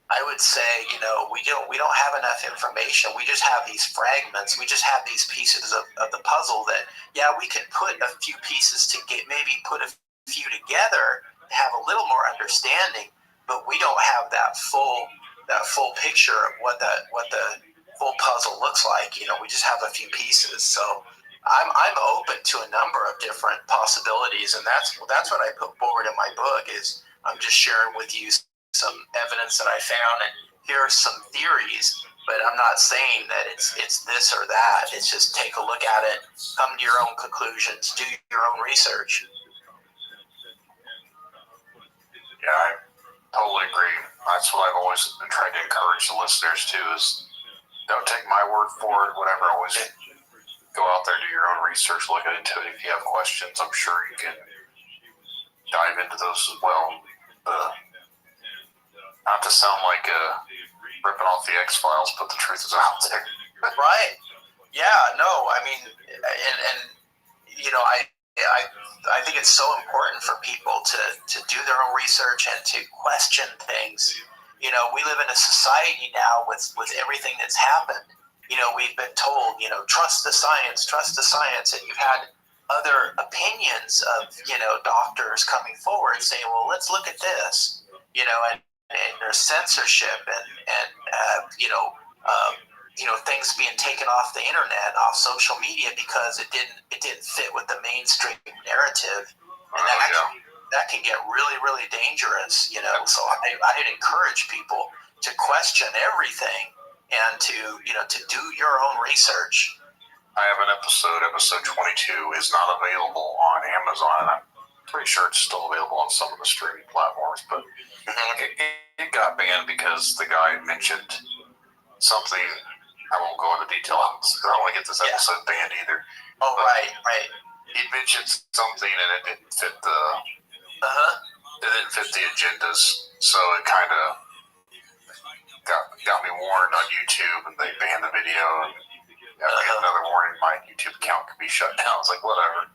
I would say, we don't have enough information. We just have these fragments. We just have these pieces of the puzzle that, we can put a few pieces maybe put a few together to have a little more understanding, but we don't have that full picture of what the full puzzle looks like. We just have a few pieces. So I'm open to a number of different possibilities, and that's what I put forward in my book. Is I'm just sharing with you some evidence that I found, and here are some theories, but I'm not saying that it's this or that. It's just take a look at it, come to your own conclusions, do your own research. Yeah, I totally agree. That's what I've always been trying to encourage the listeners to, is don't take my word for it, whatever. Always go out there, do your own research, look into it. If you have questions, I'm sure you can dive into those as well. Not to sound like ripping off the X-Files, but the truth is out there. Right. Yeah, no, I mean, and I think it's so important for people to do their own research and to question things. We live in a society now with everything that's happened. We've been told, trust the science, and you've had other opinions of, doctors coming forward saying, well, let's look at this, and there's censorship and things being taken off the internet, off social media, because it didn't fit with the mainstream narrative, and that can get really, really dangerous. So I'd encourage people to question everything and to do your own research. I have an episode 22 is not available on Amazon, and I'm pretty sure it's still available on some of the streaming platforms, but it got banned because the guy mentioned something. I won't go into detail because I don't want to get this episode banned either. Oh, but right. He mentioned something and it didn't fit the it didn't fit the agendas, so it kind of got me warned on YouTube, and they banned the video. And after I get another warning, my YouTube account could be shut down. It's like, whatever.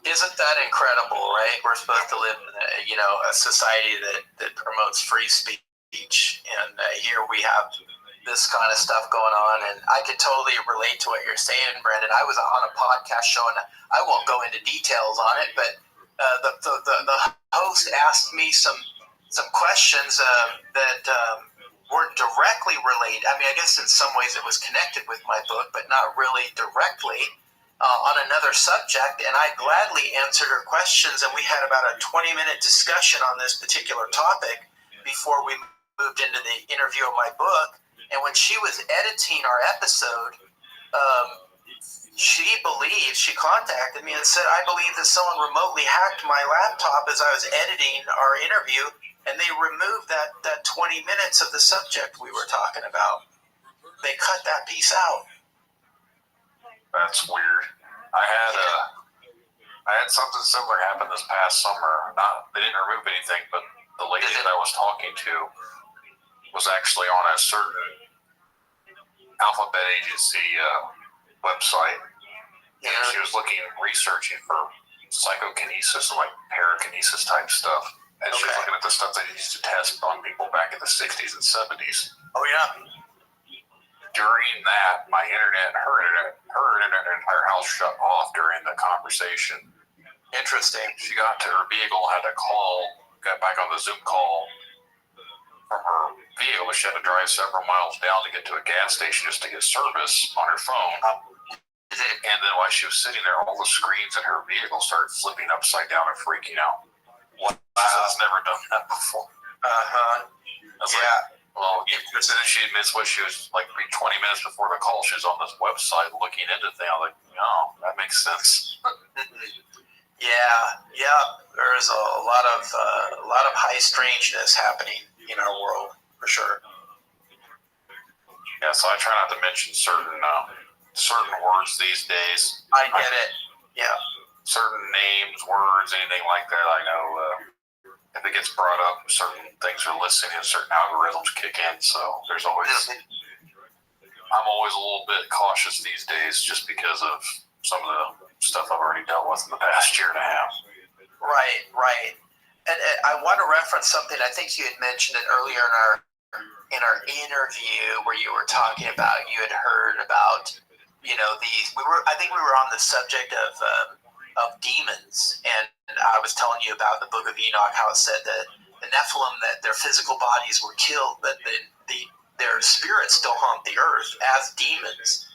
Isn't that incredible, right? We're supposed to live in a society that promotes free speech, and here we have this kind of stuff going on, and I could totally relate to what you're saying, Brandon. I was on a podcast show, and I won't go into details on it, but the host asked me some questions that weren't directly related. I mean, I guess in some ways it was connected with my book, but not really directly. On another subject, and I gladly answered her questions, and we had about a 20-minute discussion on this particular topic before we moved into the interview of my book. And when she was editing our episode, she contacted me and said, I believe that someone remotely hacked my laptop as I was editing our interview, and they removed that 20 minutes of the subject we were talking about. They cut that piece out. That's weird. I had something similar happen this past summer. They didn't remove anything, but the lady that I was talking to was actually on a certain alphabet agency website, and she was researching for psychokinesis and like parakinesis type stuff, and she was looking at the stuff they used to test on people back in the 60s and 70s. Oh yeah. During that, my internet, her internet, entire house shut off during the conversation. Interesting. She got to her vehicle, had to got back on the Zoom call from her vehicle. She had to drive several miles down to get to a gas station just to get service on her phone. And then while she was sitting there, all the screens in her vehicle started flipping upside down and freaking out. Wow. She's never done that before. I was like, well, then she admits what she was like 20 minutes before the call. She was on this website looking into things. I'm like, no, that makes sense. Yeah. There's a lot of high strangeness happening in our world for sure. Yeah, so I try not to mention certain words these days. I get it. Yeah. Certain names, words, anything like that. I know. If it gets brought up, certain things are listening and certain algorithms kick in. So there's always, I'm always a little bit cautious these days just because of some of the stuff I've already dealt with in the past year and a half. Right. And I want to reference something. I think you had mentioned it earlier in our interview where you were talking about, you had heard about, I think we were on the subject of demons, and I was telling you about the Book of Enoch, how it said that the Nephilim, that their physical bodies were killed, but their spirits still haunt the earth as demons.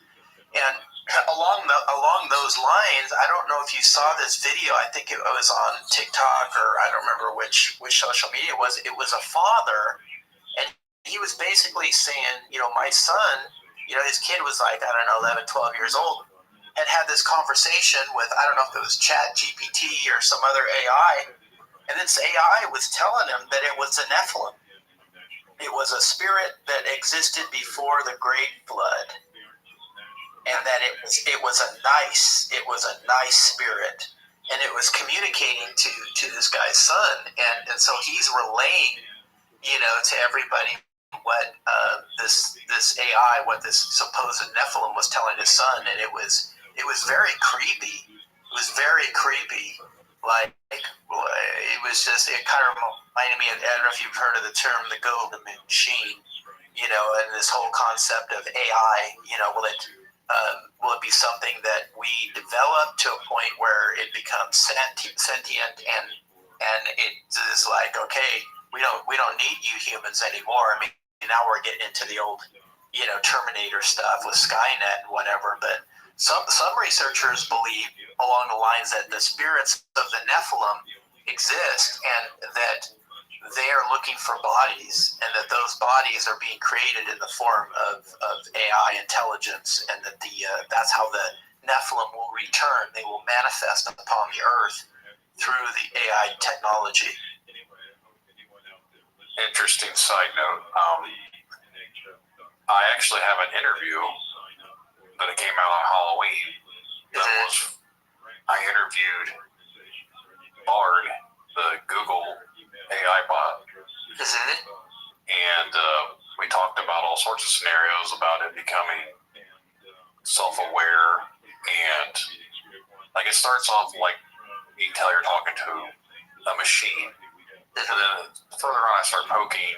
And along those lines, I don't know if you saw this video. I think it was on TikTok, or I don't remember which social media it was. It was a father, and he was basically saying, my son, his kid was like, 11, 12 years old, had this conversation with, I don't know if it was Chat GPT or some other AI, and this AI was telling him that it was a Nephilim. It was a spirit that existed before the Great Flood, and that it was a nice spirit, and it was communicating to this guy's son, and so he's relaying, to everybody what this AI, what this supposed Nephilim was telling his son, and it was very creepy. It was very creepy. Like, it was just, it kind of reminded me of, I don't know if you've heard of the term, the golden machine, and this whole concept of AI, will it be something that we develop to a point where it becomes sentient and it is like, okay, we don't need you humans anymore. I mean, now we're getting into the old, Terminator stuff with Skynet and whatever, but some researchers believe along the lines that the spirits of the Nephilim exist, and that they are looking for bodies, and that those bodies are being created in the form of AI intelligence, and that that's how the Nephilim will return. They will manifest upon the earth through the AI technology. Interesting side note. I actually have an interview that came out on Halloween. I interviewed Bard, the Google AI bot. Is it? And we talked about all sorts of scenarios about it becoming self-aware, and like it starts off like you can tell you're talking to a machine, and then further on I start poking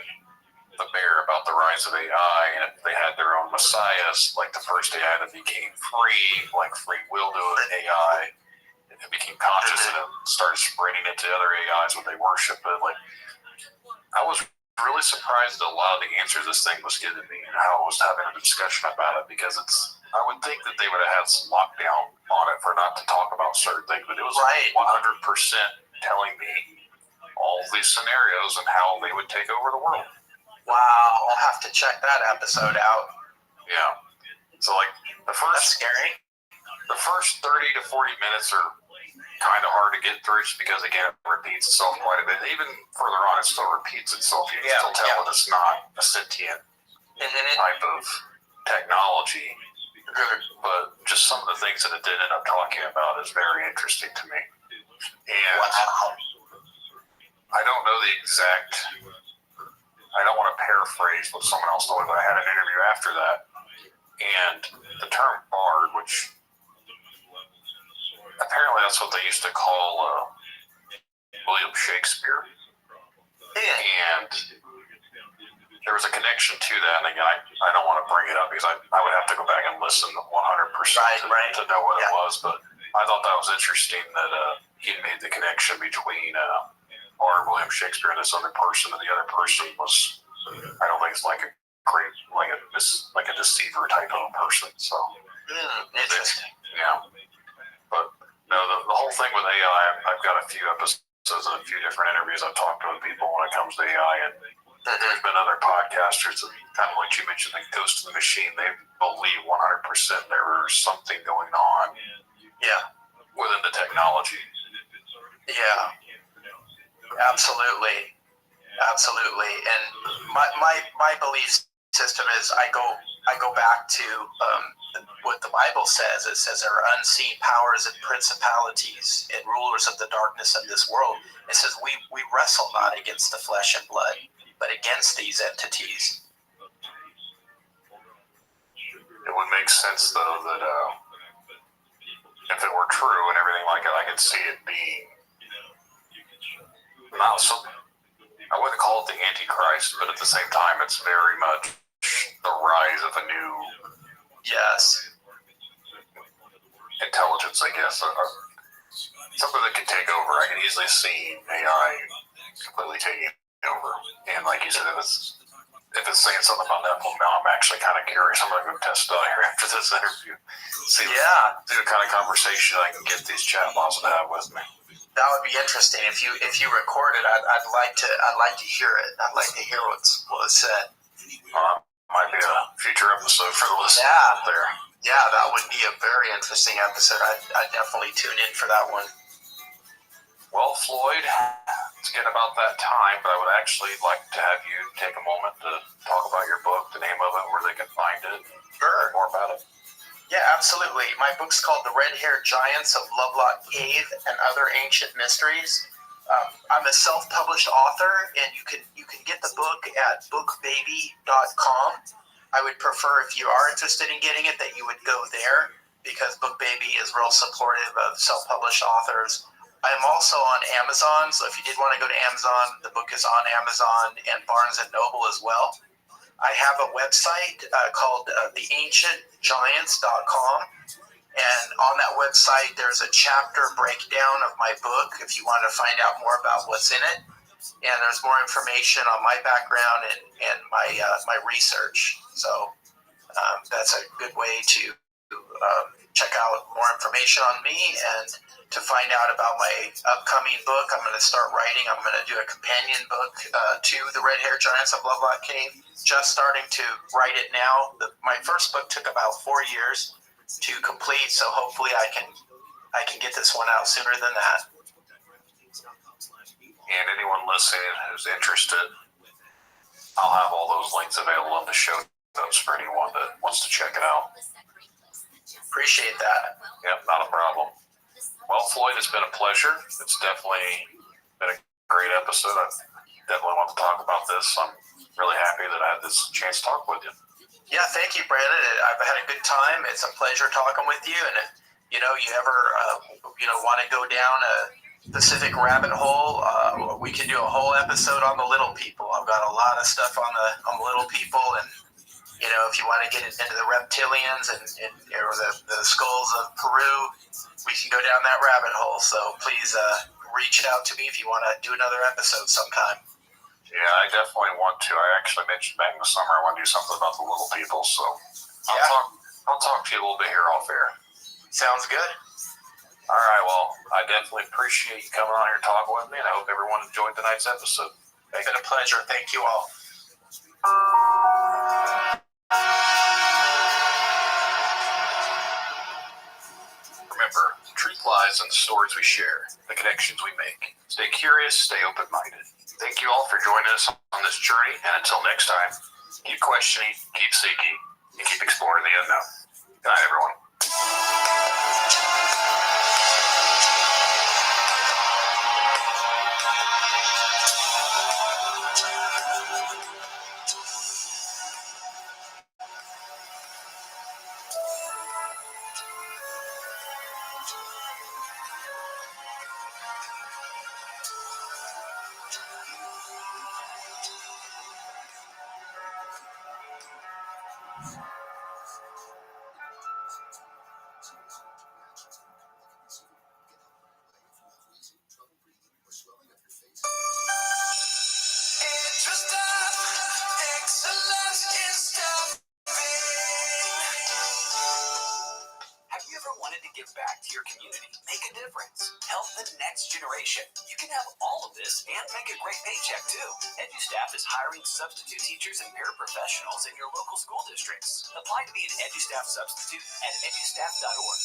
the bear about the rise of AI, and if they had their own messiahs, like the first AI that became free, like free will to an AI, and it became conscious and it started spreading it to other AIs when they worship it. Like, I was really surprised at a lot of the answers this thing was giving me and how I was having a discussion about it, because I would think that they would have had some lockdown on it for not to talk about certain things, but it was 100% telling me all these scenarios and how they would take over the world. Wow, I'll have to check that episode out. Yeah. So like That's scary. The first 30 to 40 minutes are kind of hard to get through just because, again, it repeats itself quite a bit. Even further on, it still repeats itself. You can still tell that it's not a sentient type of technology. But just some of the things that it did end up talking about is very interesting to me. And I don't know the exact, I don't want to paraphrase what someone else told me, but I had an interview after that. And the term bard, which apparently that's what they used to call William Shakespeare. And there was a connection to that. And again, I don't want to bring it up because I would have to go back and listen 100% to know what it was. But I thought that was interesting that he made the connection between William Shakespeare and this other person. And the other person was, I don't think it's like a great, like a deceiver type of person. So interesting. Yeah. But no, the whole thing with AI, I've got a few episodes and a few different interviews I've talked to with people when it comes to AI, and there's been other podcasters that, kind of like you mentioned, the Ghost of the Machine, they believe 100% there's something going on within the technology. Yeah, absolutely. And my belief system is I go back to what the Bible says. It says there are unseen powers and principalities and rulers of the darkness of this world. It says we wrestle not against the flesh and blood, but against these entities. It would make sense, though, that if it were true and everything like it, I could see it being not so. I wouldn't call it the Antichrist, but at the same time, it's very much the rise of a new intelligence, I guess. Something that can take over. I can easily see AI completely taking over. And like you said, if it's saying something about Nephilim now, I'm actually kind of curious. I'm going to go test it out here after this interview. See what kind of conversation I can get these chatbots to have with me. That would be interesting. If you record it, I'd like to hear it. I'd like to hear what was said. Might be a future episode for the listeners out there. Yeah, that would be a very interesting episode. I'd definitely tune in for that one. Well, Floyd, it's getting about that time, but I would actually like to have you take a moment to talk about your book, the name of it, where they can find it, learn more about it. Yeah, absolutely. My book's called The Red-Haired Giants of Lovelock Cave and Other Ancient Mysteries. I'm a self-published author, and you can get the book at bookbaby.com. I would prefer, if you are interested in getting it, that you would go there, because BookBaby is real supportive of self-published authors. I am also on Amazon, so if you did want to go to Amazon, the book is on Amazon and Barnes & Noble as well. I have a website called theancientgiants.com, and on that website there's a chapter breakdown of my book if you want to find out more about what's in it, and there's more information on my background and my research. So that's a good way to check out more information on me and to find out about my upcoming book. I'm going to start writing. I'm going to do a companion book to The Red-Haired Giants of Lovelock Cave. Just starting to write it now. My first book took about 4 years, to complete. So hopefully I can get this one out sooner than that. And anyone listening who's interested, I'll have all those links available in the show notes for anyone that wants to check it out. Appreciate that. Yep, not a problem. Well, Floyd, it's been a pleasure. It's definitely been a great episode. I definitely want to talk about this. I'm really happy that I had this chance to talk with you. Yeah, thank you, Brandon. I've had a good time. It's a pleasure talking with you. And if you ever want to go down a Pacific rabbit hole, we can do a whole episode on the little people. I've got a lot of stuff on the little people, and if you want to get into the reptilians and or the skulls of Peru, we can go down that rabbit hole. So please reach out to me if you want to do another episode sometime. Yeah, I definitely want to. I actually mentioned back in the summer I want to do something about the little people. So I'll talk to you a little bit here off air. Sounds good. All right, well, I definitely appreciate you coming on here talking with me, and I hope everyone enjoyed tonight's episode. It's been a pleasure. Thank you all. Remember, the truth lies in the stories we share, the connections we make. Stay curious, stay open-minded. Thank you all for joining us on this journey, and until next time, keep questioning, keep seeking, and keep exploring the unknown. Good night, everyone. Have you ever wanted to give back to your community, make a difference, help the next generation? You can have all of this and make a great paycheck too. EduStaff is hiring substitute teachers and paraprofessionals in your local school districts. Apply to be an EduStaff substitute at edustaff.org.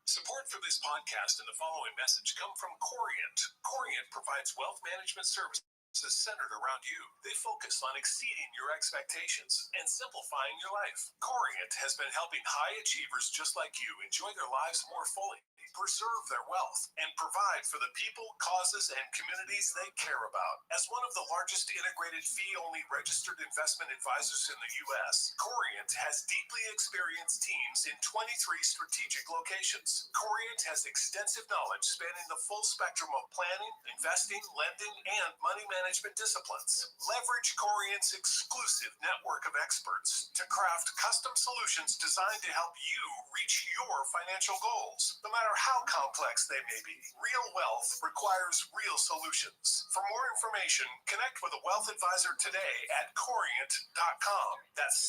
Support for this podcast and the following message come from Corient. Corient provides wealth management services centered around you. They focus on exceeding your expectations and simplifying your life. Corient has been helping high achievers just like you enjoy their lives more fully, preserve their wealth, and provide for the people, causes, and communities they care about. As one of the largest integrated fee-only registered investment advisors in the U.S., Corient has deeply experienced teams in 23 strategic locations. Corient has extensive knowledge spanning the full spectrum of planning, investing, lending, and money management disciplines. Leverage Corient's exclusive network of experts to craft custom solutions designed to help you reach your financial goals. No matter how complex they may be, real wealth requires real solutions. For more information, connect with a wealth advisor today at Corient.com. That's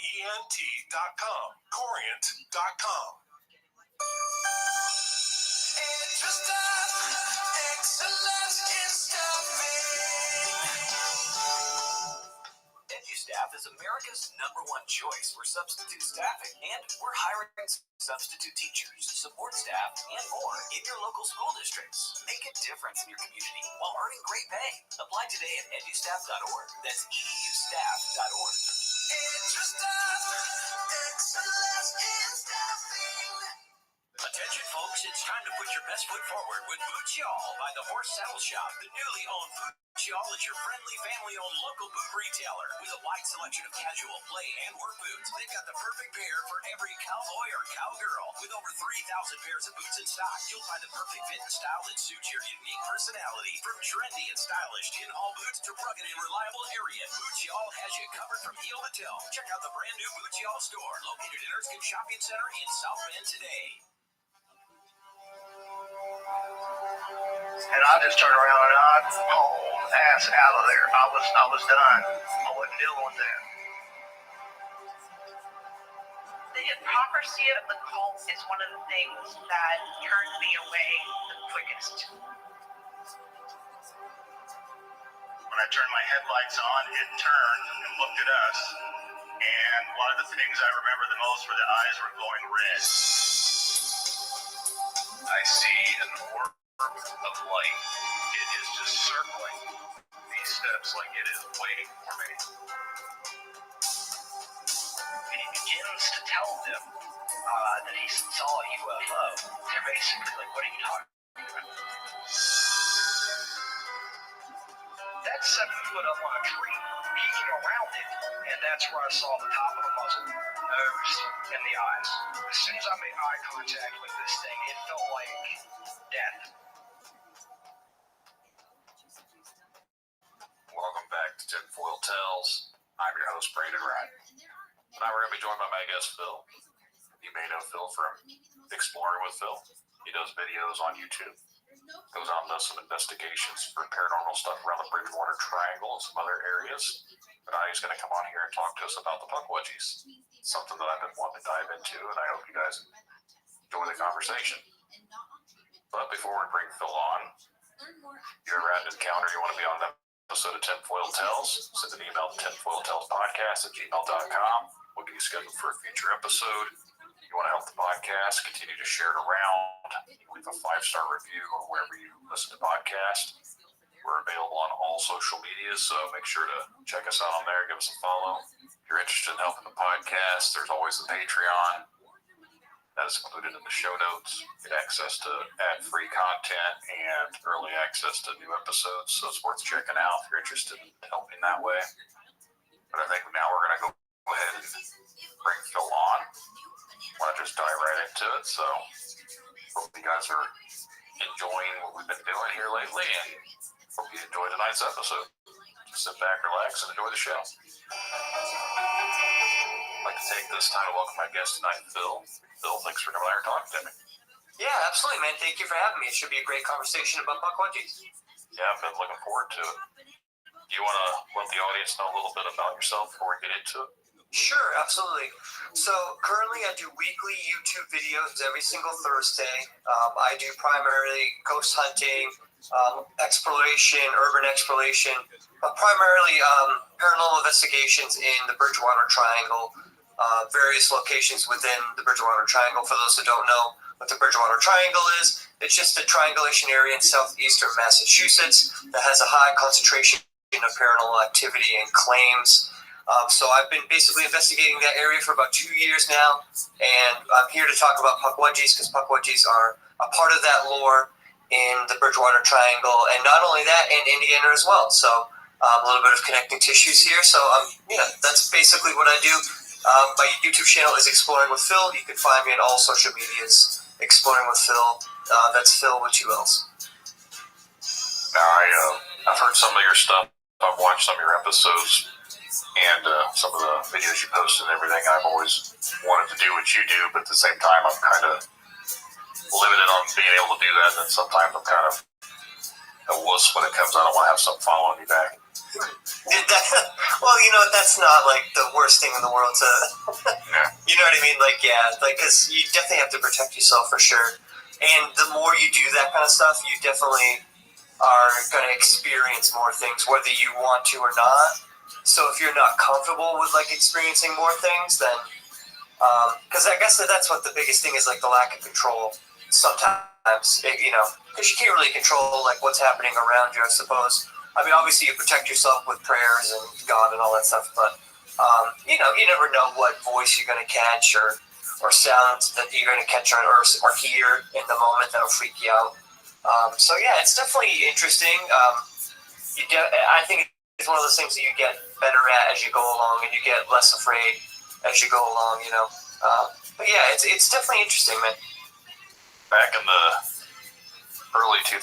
Corient.com. Corient.com. EduStaff is America's #1 choice for substitute staffing, and we're hiring substitute teachers, support staff, and more in your local school districts. Make a difference in your community while earning great pay. Apply today at edustaff.org. That's edustaff.org. Attention folks, it's time to put your best foot forward with Boots Y'all by the Horse Saddle Shop. The newly owned Boots Y'all is your friendly, family-owned local boot retailer with a wide selection of casual, play, and work boots. They've got the perfect pair for every cowboy or cowgirl. With over 3,000 pairs of boots in stock, you'll find the perfect fit and style that suits your unique personality. From trendy and stylish in-haul boots to rugged and reliable area, Boots Y'all has you covered from heel to toe. Check out the brand new Boots Y'all store located at Erskine Shopping Center in South Bend today. And I just turned around and I hauled ass out of there. I was done. I wasn't dealing with that. The hypocrisy of the cult is one of the things that turned me away the quickest. When I turned my headlights on, it turned and looked at us. And one of the things I remember the most were the eyes were glowing red. I see an orb of light. It is just circling these steps like it is waiting for me. And he begins to tell them that he saw a UFO. They're basically like, what are you talking about? That's 7 foot up on a tree, peeking around it, and that's where I saw the top of the muzzle, nose, and the eyes. As soon as I made eye contact with this thing, it felt like death. Welcome back to Tinfoil Tales. I'm your host, Brandon Wright. Tonight we're going to be joined by my guest, Phil. You may know Phil from Exploring with Phil. He does videos on YouTube. Goes out and does some investigations for paranormal stuff around the Bridgewater Triangle and some other areas. But now he's going to come on here and talk to us about the Puckwudgies. Something that I've been wanting to dive into, and I hope you guys enjoy the conversation. But before we bring Phil on, if you ever had an encounter you want to be on that episode of Tinfoil Tales, send an email to tinfoiltalespodcast@gmail.com. We'll get you scheduled for a future episode. If you want to help the podcast, continue to share it around. Leave a 5-star review or wherever you listen to podcasts. We're available on all social media, so make sure to check us out on there. Give us a follow. If you're interested in helping the podcast, there's always the Patreon. That is included in the show notes. Get access to ad-free content and early access to new episodes, so it's worth checking out if you're interested in helping that way. But I think now we're going to go ahead and bring Phil on. I want to just dive right into it, so hope you guys are enjoying what we've been doing here lately, and hope you enjoy tonight's episode. Just sit back, relax, and enjoy the show. I'd like to take this time to welcome my guest tonight, Phil. Phil, thanks for coming out here and talking to me. Yeah, absolutely, man. Thank you for having me. It should be a great conversation about Puckwudgies. Yeah, I've been looking forward to it. Do you want to let the audience know a little bit about yourself before we get into it? Sure, absolutely. So currently I do weekly YouTube videos every single Thursday. I do primarily ghost hunting, exploration, urban exploration, but primarily paranormal investigations in the Bridgewater Triangle, various locations within the Bridgewater Triangle. For those who don't know what the Bridgewater Triangle is, it's just a triangulation area in southeastern Massachusetts that has a high concentration of paranormal activity and claims. So I've been basically investigating that area for about 2 years now, and I'm here to talk about Puckwudgies because Puckwudgies are a part of that lore in the Bridgewater Triangle, and not only that, in Indiana as well. So a little bit of connecting tissues here. So that's basically what I do. My YouTube channel is Exploring with Phil. You can find me on all social medias, Exploring with Phil. That's Phil with 2 L's. Now, I've heard some of your stuff. I've watched some of your episodes and some of the videos you post and everything. I've always wanted to do what you do, but at the same time, I'm kind of limited on being able to do that. And sometimes I'm kind of a wuss when it comes out. I want to have something following me back. Well, that's not like the worst thing in the world to, you know what I mean? Because you definitely have to protect yourself for sure. And the more you do that kind of stuff, you definitely are going to experience more things, whether you want to or not. So if you're not comfortable with experiencing more things, then because I guess that's what the biggest thing is, the lack of control. Sometimes because you can't really control what's happening around you, I suppose. I mean, obviously you protect yourself with prayers and God and all that stuff, but you never know what voice you're going to catch or sounds that you're going to catch or hear in the moment that'll freak you out. So yeah, it's definitely interesting. I think it's one of those things that you get better at as you go along, and you get less afraid as you go along, But yeah, it's definitely interesting, man. Back in the early 2000s,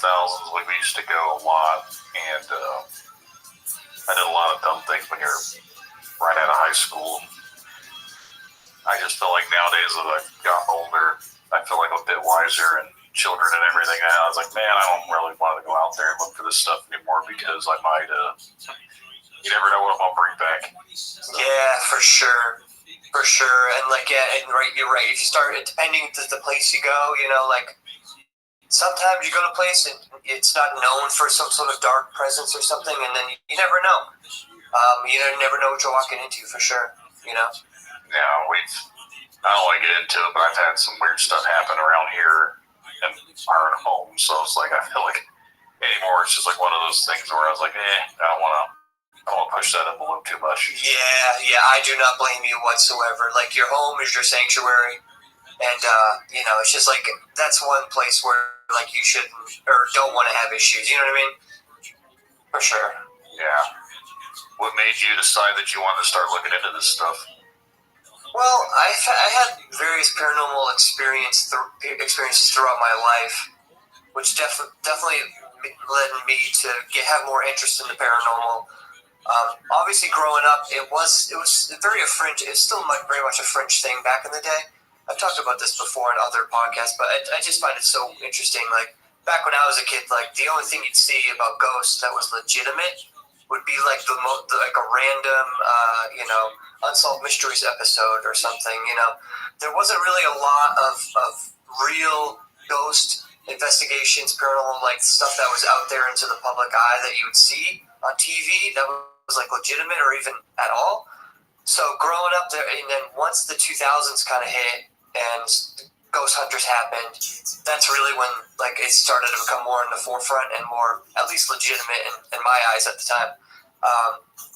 we used to go a lot, and I did a lot of dumb things when you're right out of high school. I just feel like nowadays as I've gotten older, I feel like I'm a bit wiser and children and everything. I was like, man, I don't really want to go out there and look for this stuff anymore because I might, you never know what I'm going to bring back. So. Yeah, for sure. For sure. And you're right. If you start, depending on the place you go, sometimes you go to a place and it's not known for some sort of dark presence or something, and then you never know. You never know what you're walking into for sure. You know. Yeah, I don't want to get into it, but I've had some weird stuff happen around here in our home. So it's like I feel like anymore it's just like one of those things where I was like, I don't want to push that envelope too much. Yeah, I do not blame you whatsoever. Like, your home is your sanctuary, and it's just like that's one place where like you shouldn't or don't want to have issues. You know what I mean? For sure. Yeah. What made you decide that you wanted to start looking into this stuff? Well, I had various paranormal experiences throughout my life, which definitely led me to have more interest in the paranormal. Obviously, growing up, it was very a fringe. It's still very much a fringe thing back in the day. I've talked about this before in other podcasts, but I just find it so interesting. Like, back when I was a kid, like, the only thing you'd see about ghosts that was legitimate would be like like a random, Unsolved Mysteries episode or something. There wasn't really a lot of real ghost investigations, paranormal like stuff that was out there into the public eye that you would see on TV that was like legitimate or even at all. So growing up there, and then once the 2000s kind of hit and ghost hunters happened, that's really when like it started to become more in the forefront and more at least legitimate in my eyes at the time.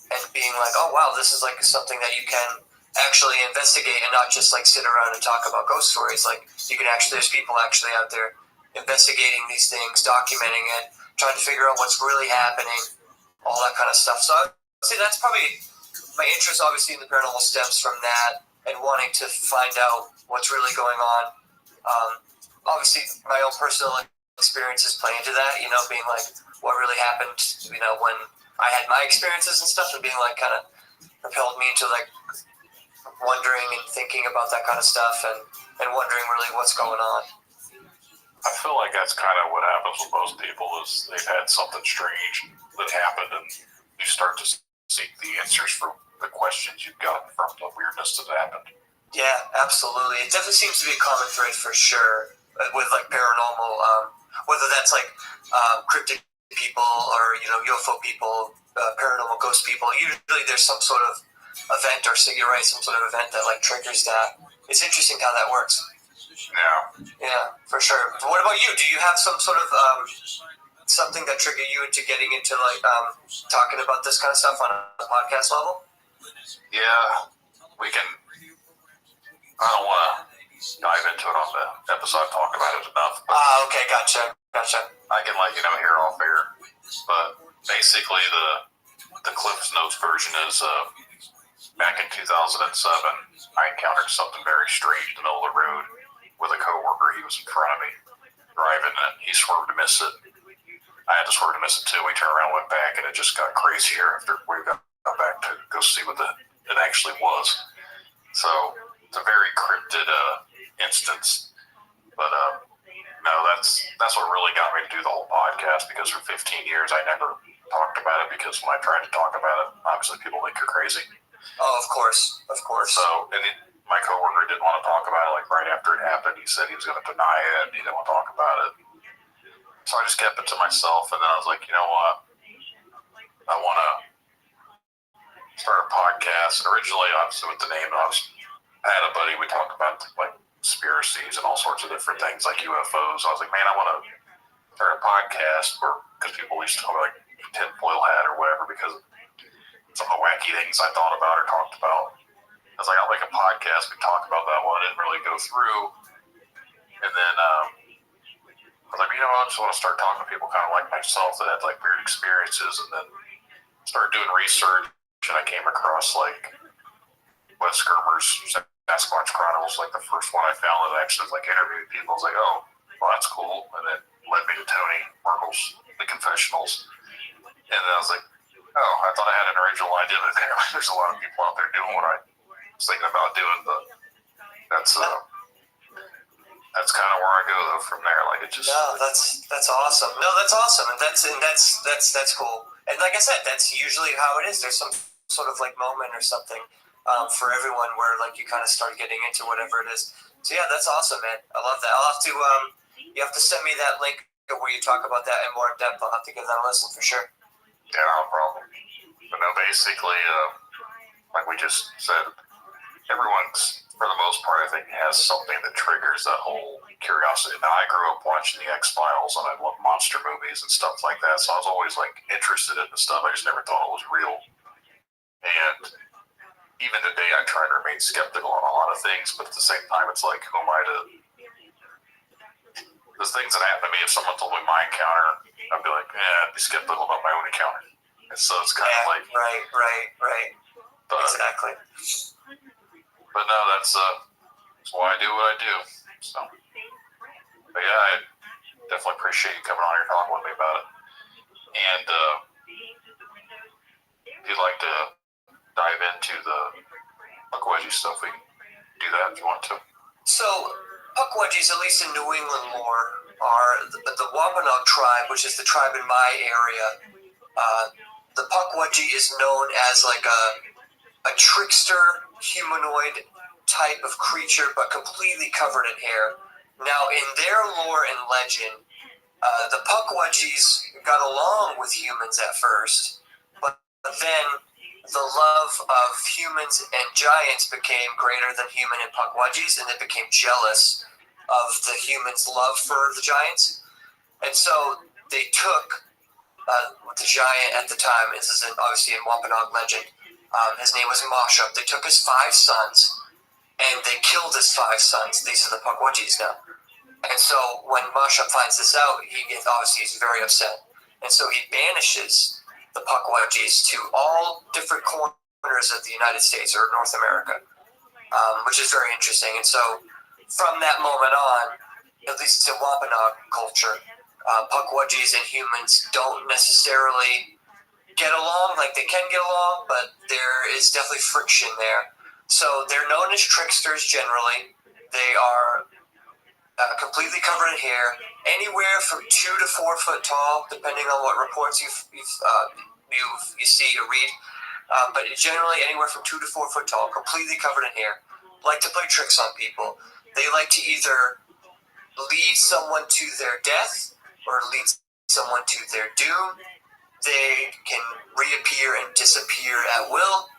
And being like, oh wow, this is like something that you can actually investigate and not just like sit around and talk about ghost stories. Like, you can actually, there's people actually out there investigating these things, documenting it, trying to figure out what's really happening, all that kind of stuff. So I would say that's probably my interest, obviously, in the paranormal stems from that and wanting to find out what's really going on. Obviously, my own personal experiences play into that, being like what really happened, when I had my experiences and stuff, and being like kind of propelled me into like wondering and thinking about that kind of stuff and wondering really what's going on. I feel like that's kind of what happens with most people is they've had something strange that happened, and you start to seek the answers for the questions you've gotten from the weirdness that happened. Yeah, absolutely. It definitely seems to be a common thread for sure with like paranormal, whether that's like cryptid people or UFO people, paranormal ghost people. Usually there's some sort of event, or so you're right, some sort of event that like triggers that. It's interesting how that works. Yeah, for sure. But what about you? Do you have some sort of something that triggered you into getting into like talking about this kind of stuff on a podcast level? Yeah, we can. I don't want to dive into it on the episode. I've talked about it enough. Okay, gotcha. I can let you know here off air. But basically, the Cliff's Notes version is back in 2007, I encountered something very strange in the middle of the road with a coworker. He was in front of me driving, and he swerved to miss it. I had to swerve to miss it too. We turned around, went back, and it just got crazier after we got back to go see what it actually was. So it's a very cryptid instance, but no, that's what really got me to do the whole podcast, because for 15 years I never talked about it, because when I tried to talk about it, obviously people think you're crazy. Oh, of course. So, my coworker didn't want to talk about it. Like right after it happened, he said he was going to deny it. He didn't want to talk about it. So I just kept it to myself, and then I was like, you know what? I want to start a podcast. And originally, obviously, with the name, I had a buddy. We talked about like conspiracies and all sorts of different things, like UFOs. I was like, man, I want to start a podcast because people used to call me like tinfoil hat or whatever, because some of the wacky things I thought about or talked about. I was like, I'll make a podcast. We talk about that one. I didn't really go through. And then I was like, I just want to start talking to people kind of like myself that had like weird experiences, and then started doing research. And I came across like Wes Germer's Sasquatch Chronicles, like the first one I found that actually like interviewed people. I was like, oh, well, that's cool. And then led me to Tony Markle's The Confessionals. And then I was like, oh, I thought I had an original idea, but there's a lot of people out there doing what I was thinking about doing. But that's kind of where I go though from there. Like, it just that's awesome. No, that's awesome, and that's cool. And like I said, that's usually how it is. There's some sort of like moment or something for everyone where like you kind of start getting into whatever it is. So yeah, that's awesome, man. I love that. I'll have to you have to send me that link where you talk about that in more depth. I'll have to give that a listen for sure. Yeah, no problem. But no, basically, like we just said, everyone's, for the most part, I think, has something that triggers that whole curiosity. Now, I grew up watching the X-Files, and I love monster movies and stuff like that, so I was always, like, interested in the stuff. I just never thought it was real. And even today, I try to remain skeptical on a lot of things, but at the same time, it's like, who am I to... There's things that happen to me. If someone told me my encounter, I'd be like, I'd be skeptical about my own encounter. And so it's kind of like... Right. But, exactly. But no, that's why I do what I do. So, but yeah, I definitely appreciate you coming on here talking with me about it. And if you'd like to dive into the Pukwudgie stuff, we can do that if you want to. So, Pukwudgies, at least in New England lore, are the Wampanoag tribe, which is the tribe in my area. The Pukwudgie is known as like a trickster humanoid type of creature, but completely covered in hair. Now, in their lore and legend, the Pukwudgies got along with humans at first, but then the love of humans and giants became greater than human and Pukwudgies, and they became jealous of the humans' love for the giants. And so they took the giant at the time, this is obviously in Wampanoag legend, his name was Mashup. They took his 5 sons, and they killed his 5 sons. These are the Pukwudgies now. And so when Mashup finds this out, he's very upset. And so he banishes the Pukwudgies to all different corners of the United States or North America, which is very interesting. And so from that moment on, at least in Wampanoag culture, Pukwudgies and humans don't necessarily get along. Like, they can get along, but there is definitely friction there. So they're known as tricksters generally. They are completely covered in hair, anywhere from 2 to 4 foot tall, depending on what reports you see or read. But generally anywhere from 2 to 4 foot tall, completely covered in hair. Like to play tricks on people. They like to either lead someone to their death or lead someone to their doom. They can reappear and disappear at will.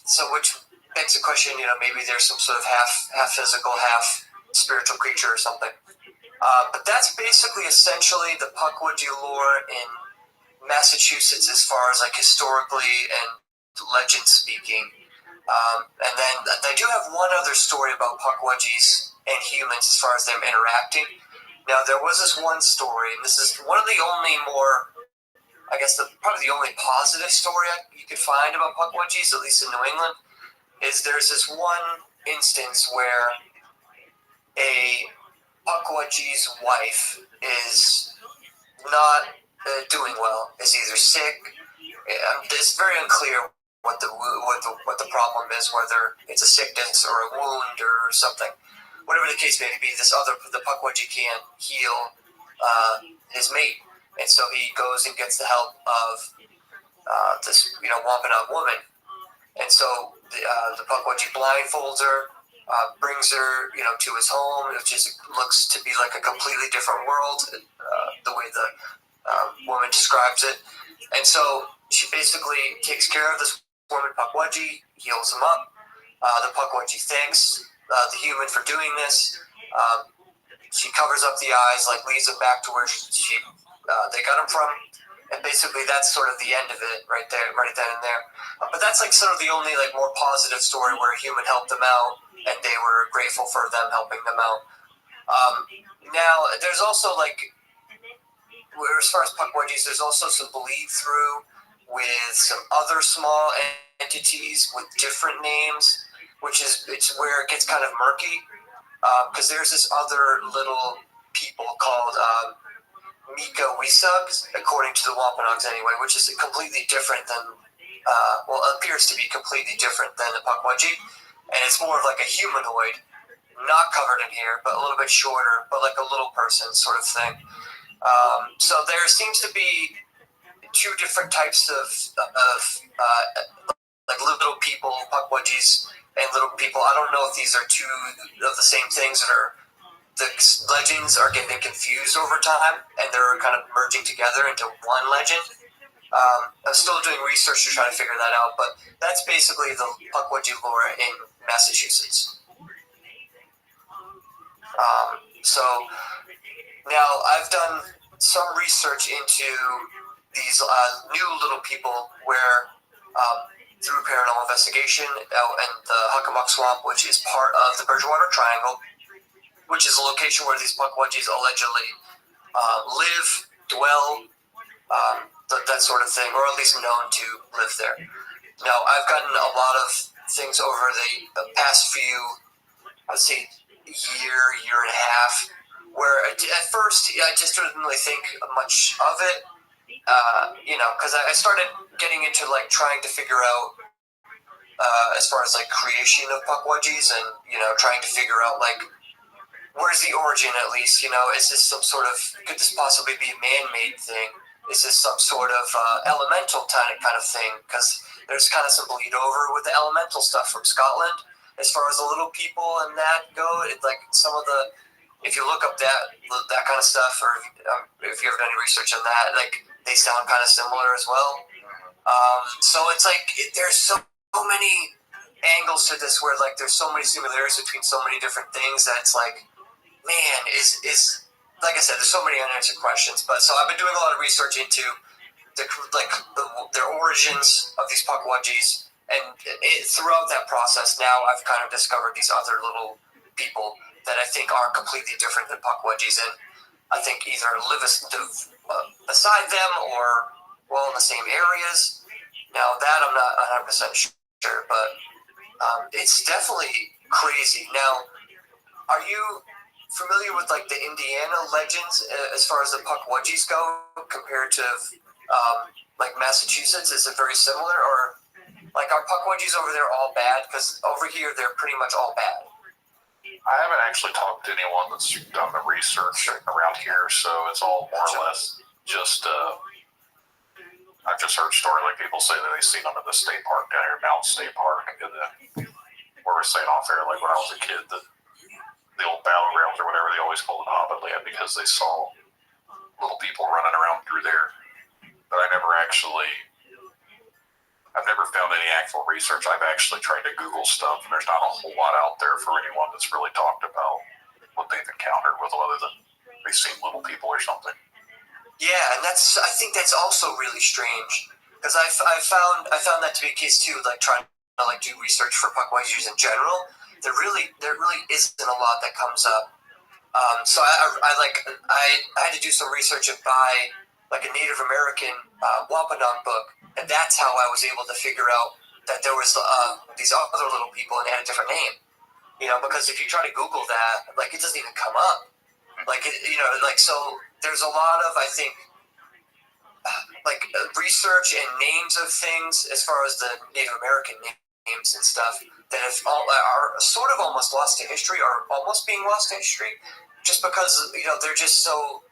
So which begs the question, maybe there's some sort of half physical, half spiritual creature or something. But that's basically essentially the Pukwudgie lore in Massachusetts as far as like historically and legend speaking. And then I do have one other story about Pukwudgies and humans as far as them interacting. Now, there was this one story, and this is one of the only probably the only positive story you could find about Pukwudgies, at least in New England, is there's this one instance where a Pukwudgie's wife is not doing well, is either sick. It's very unclear what the problem is, whether it's a sickness or a wound or something. Whatever the case may be, the Pukwudgie can't heal his mate, and so he goes and gets the help of this Wampanoag woman, and so the Pukwudgie blindfolds her, brings her to his home, which looks to be like a completely different world, the way the woman describes it, and so she basically takes care of this woman Pukwudgie, heals him up. The Pukwudgie thanks the human for doing this. She covers up the eyes, like leads him back to where they got him from, and basically that's sort of the end of it, right then and there. But that's like sort of the only like more positive story where a human helped them out, and they were grateful for them helping them out. Now, there's also as far as Pukwudgies, there's also some bleed through with some other small entities with different names, it's where it gets kind of murky, because there's this other little people called Mika Wisugs, according to the Wampanoags anyway, which is completely different than, appears to be completely different than the Pukwudgie, and it's more of like a humanoid, not covered in hair, but a little bit shorter, but like a little person sort of thing. So there seems to be 2 different types of like little people, Pukwudgies, and little people. I don't know if these are 2 of the same things that are the legends are getting confused over time, and they're kind of merging together into one legend. I'm still doing research to try to figure that out, but that's basically the Pukwudgie lore in Massachusetts. So now I've done some research into these new little people where through paranormal investigation out in the Hockomock Swamp, which is part of the Bridgewater Triangle, which is a location where these Pukwudgies allegedly live, dwell, that sort of thing, or at least known to live there. Now, I've gotten a lot of things over the past few, I'd say, year and a half, where at first I just didn't really think much of it, because I started getting into like trying to figure out as far as like creation of Pukwudgies, and trying to figure out like where's the origin at least. Is this some sort of, could this possibly be a man-made thing? Is this some sort of elemental kind of thing? Because there's kind of some bleed over with the elemental stuff from Scotland. As far as the little people and that go, like some of the, if you look up that kind of stuff, or if you ever done any research on that, like they sound kind of similar as well. So it's like there's so many angles to this, where like there's so many similarities between so many different things that it's like, man, is like I said, there's so many unanswered questions. But so I've been doing a lot of research into their origins of these Pukwudgies, and throughout that process, now I've kind of discovered these other little people that I think are completely different than Pukwudgies, and I think either live beside them or in the same areas. Now that I'm not 100% sure, but it's definitely crazy. Now, are you familiar with like the Indiana legends as far as the Pukwudgies go compared to like Massachusetts? Is it very similar, or like are Pukwudgies over there all bad? Because over here they're pretty much all bad. I haven't actually talked to anyone that's done the research around here, so it's all more or less just I've just heard stories like people say that they've seen them at the state park down here, Mountain State Park, and where we're saying off air, like when I was a kid, the old battlegrounds or whatever, they always called it Hobbit Land because they saw little people running around through there. But I've never found any actual research. I've actually tried to Google stuff, and there's not a whole lot out there for anyone that's really talked about what they've encountered with them, other than they've seen little people or something. Yeah, and I think that's also really strange, because I found that to be the case too. Like trying to like do research for Pukwudgies in general, there really isn't a lot that comes up. So I had to do some research and buy like a Native American Wampanoag book, and that's how I was able to figure out that there was these other little people and they had a different name. Because if you try to Google that, like it doesn't even come up. Like so there's a lot of, I think, like research and names of things as far as the Native American names and stuff that are sort of almost lost to history, or almost being lost to history, just because they're just so.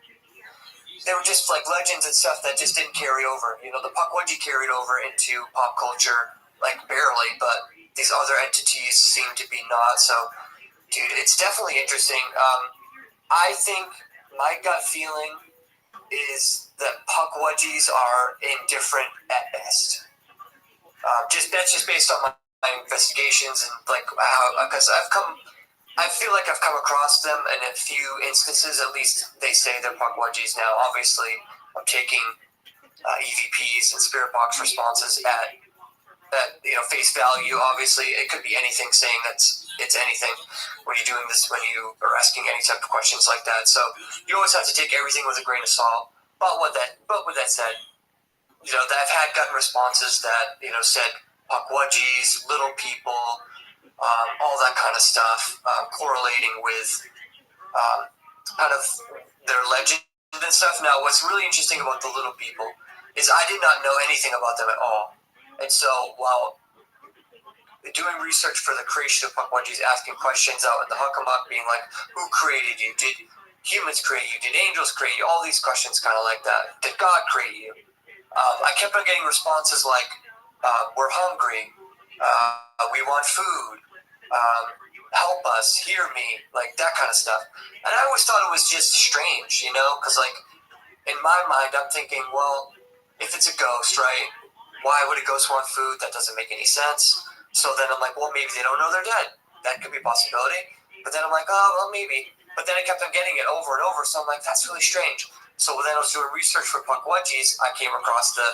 They were just like legends and stuff that just didn't carry over. The Pukwudgie carried over into pop culture, like barely, but these other entities seem to be not. So, dude, it's definitely interesting. I think my gut feeling is that Pukwudgies are indifferent at best. That's just based on my investigations and like how, because I feel like I've come across them in a few instances. At least they say they're Pukwudgies. Now, obviously, I'm taking EVPs and spirit box responses at face value. Obviously, it could be anything saying it's anything when you're doing this, when you are asking any type of questions like that. So you always have to take everything with a grain of salt. But with that said, I've had gotten responses that said Pukwudgies, little people, all that kind of stuff, correlating with kind of their legend and stuff. Now, what's really interesting about the little people is I did not know anything about them at all. And so while doing research for the creation of Pukwudgies, asking questions out in the Hockomock, being like, who created you? Did humans create you? Did angels create you? All these questions kind of like that. Did God create you? I kept on getting responses like, we're hungry. We want food. help us, hear me, like that kind of stuff. And I always thought it was just strange, you know, because like in my mind, I'm thinking, well, if it's a ghost, right? Why would a ghost want food? That doesn't make any sense. So then I'm like, well, maybe they don't know they're dead. That could be a possibility. But then I'm like, oh, well, maybe. But then I kept on getting it over and over. So I'm like, that's really strange. So then I was doing research for Pukwudgies. I came across the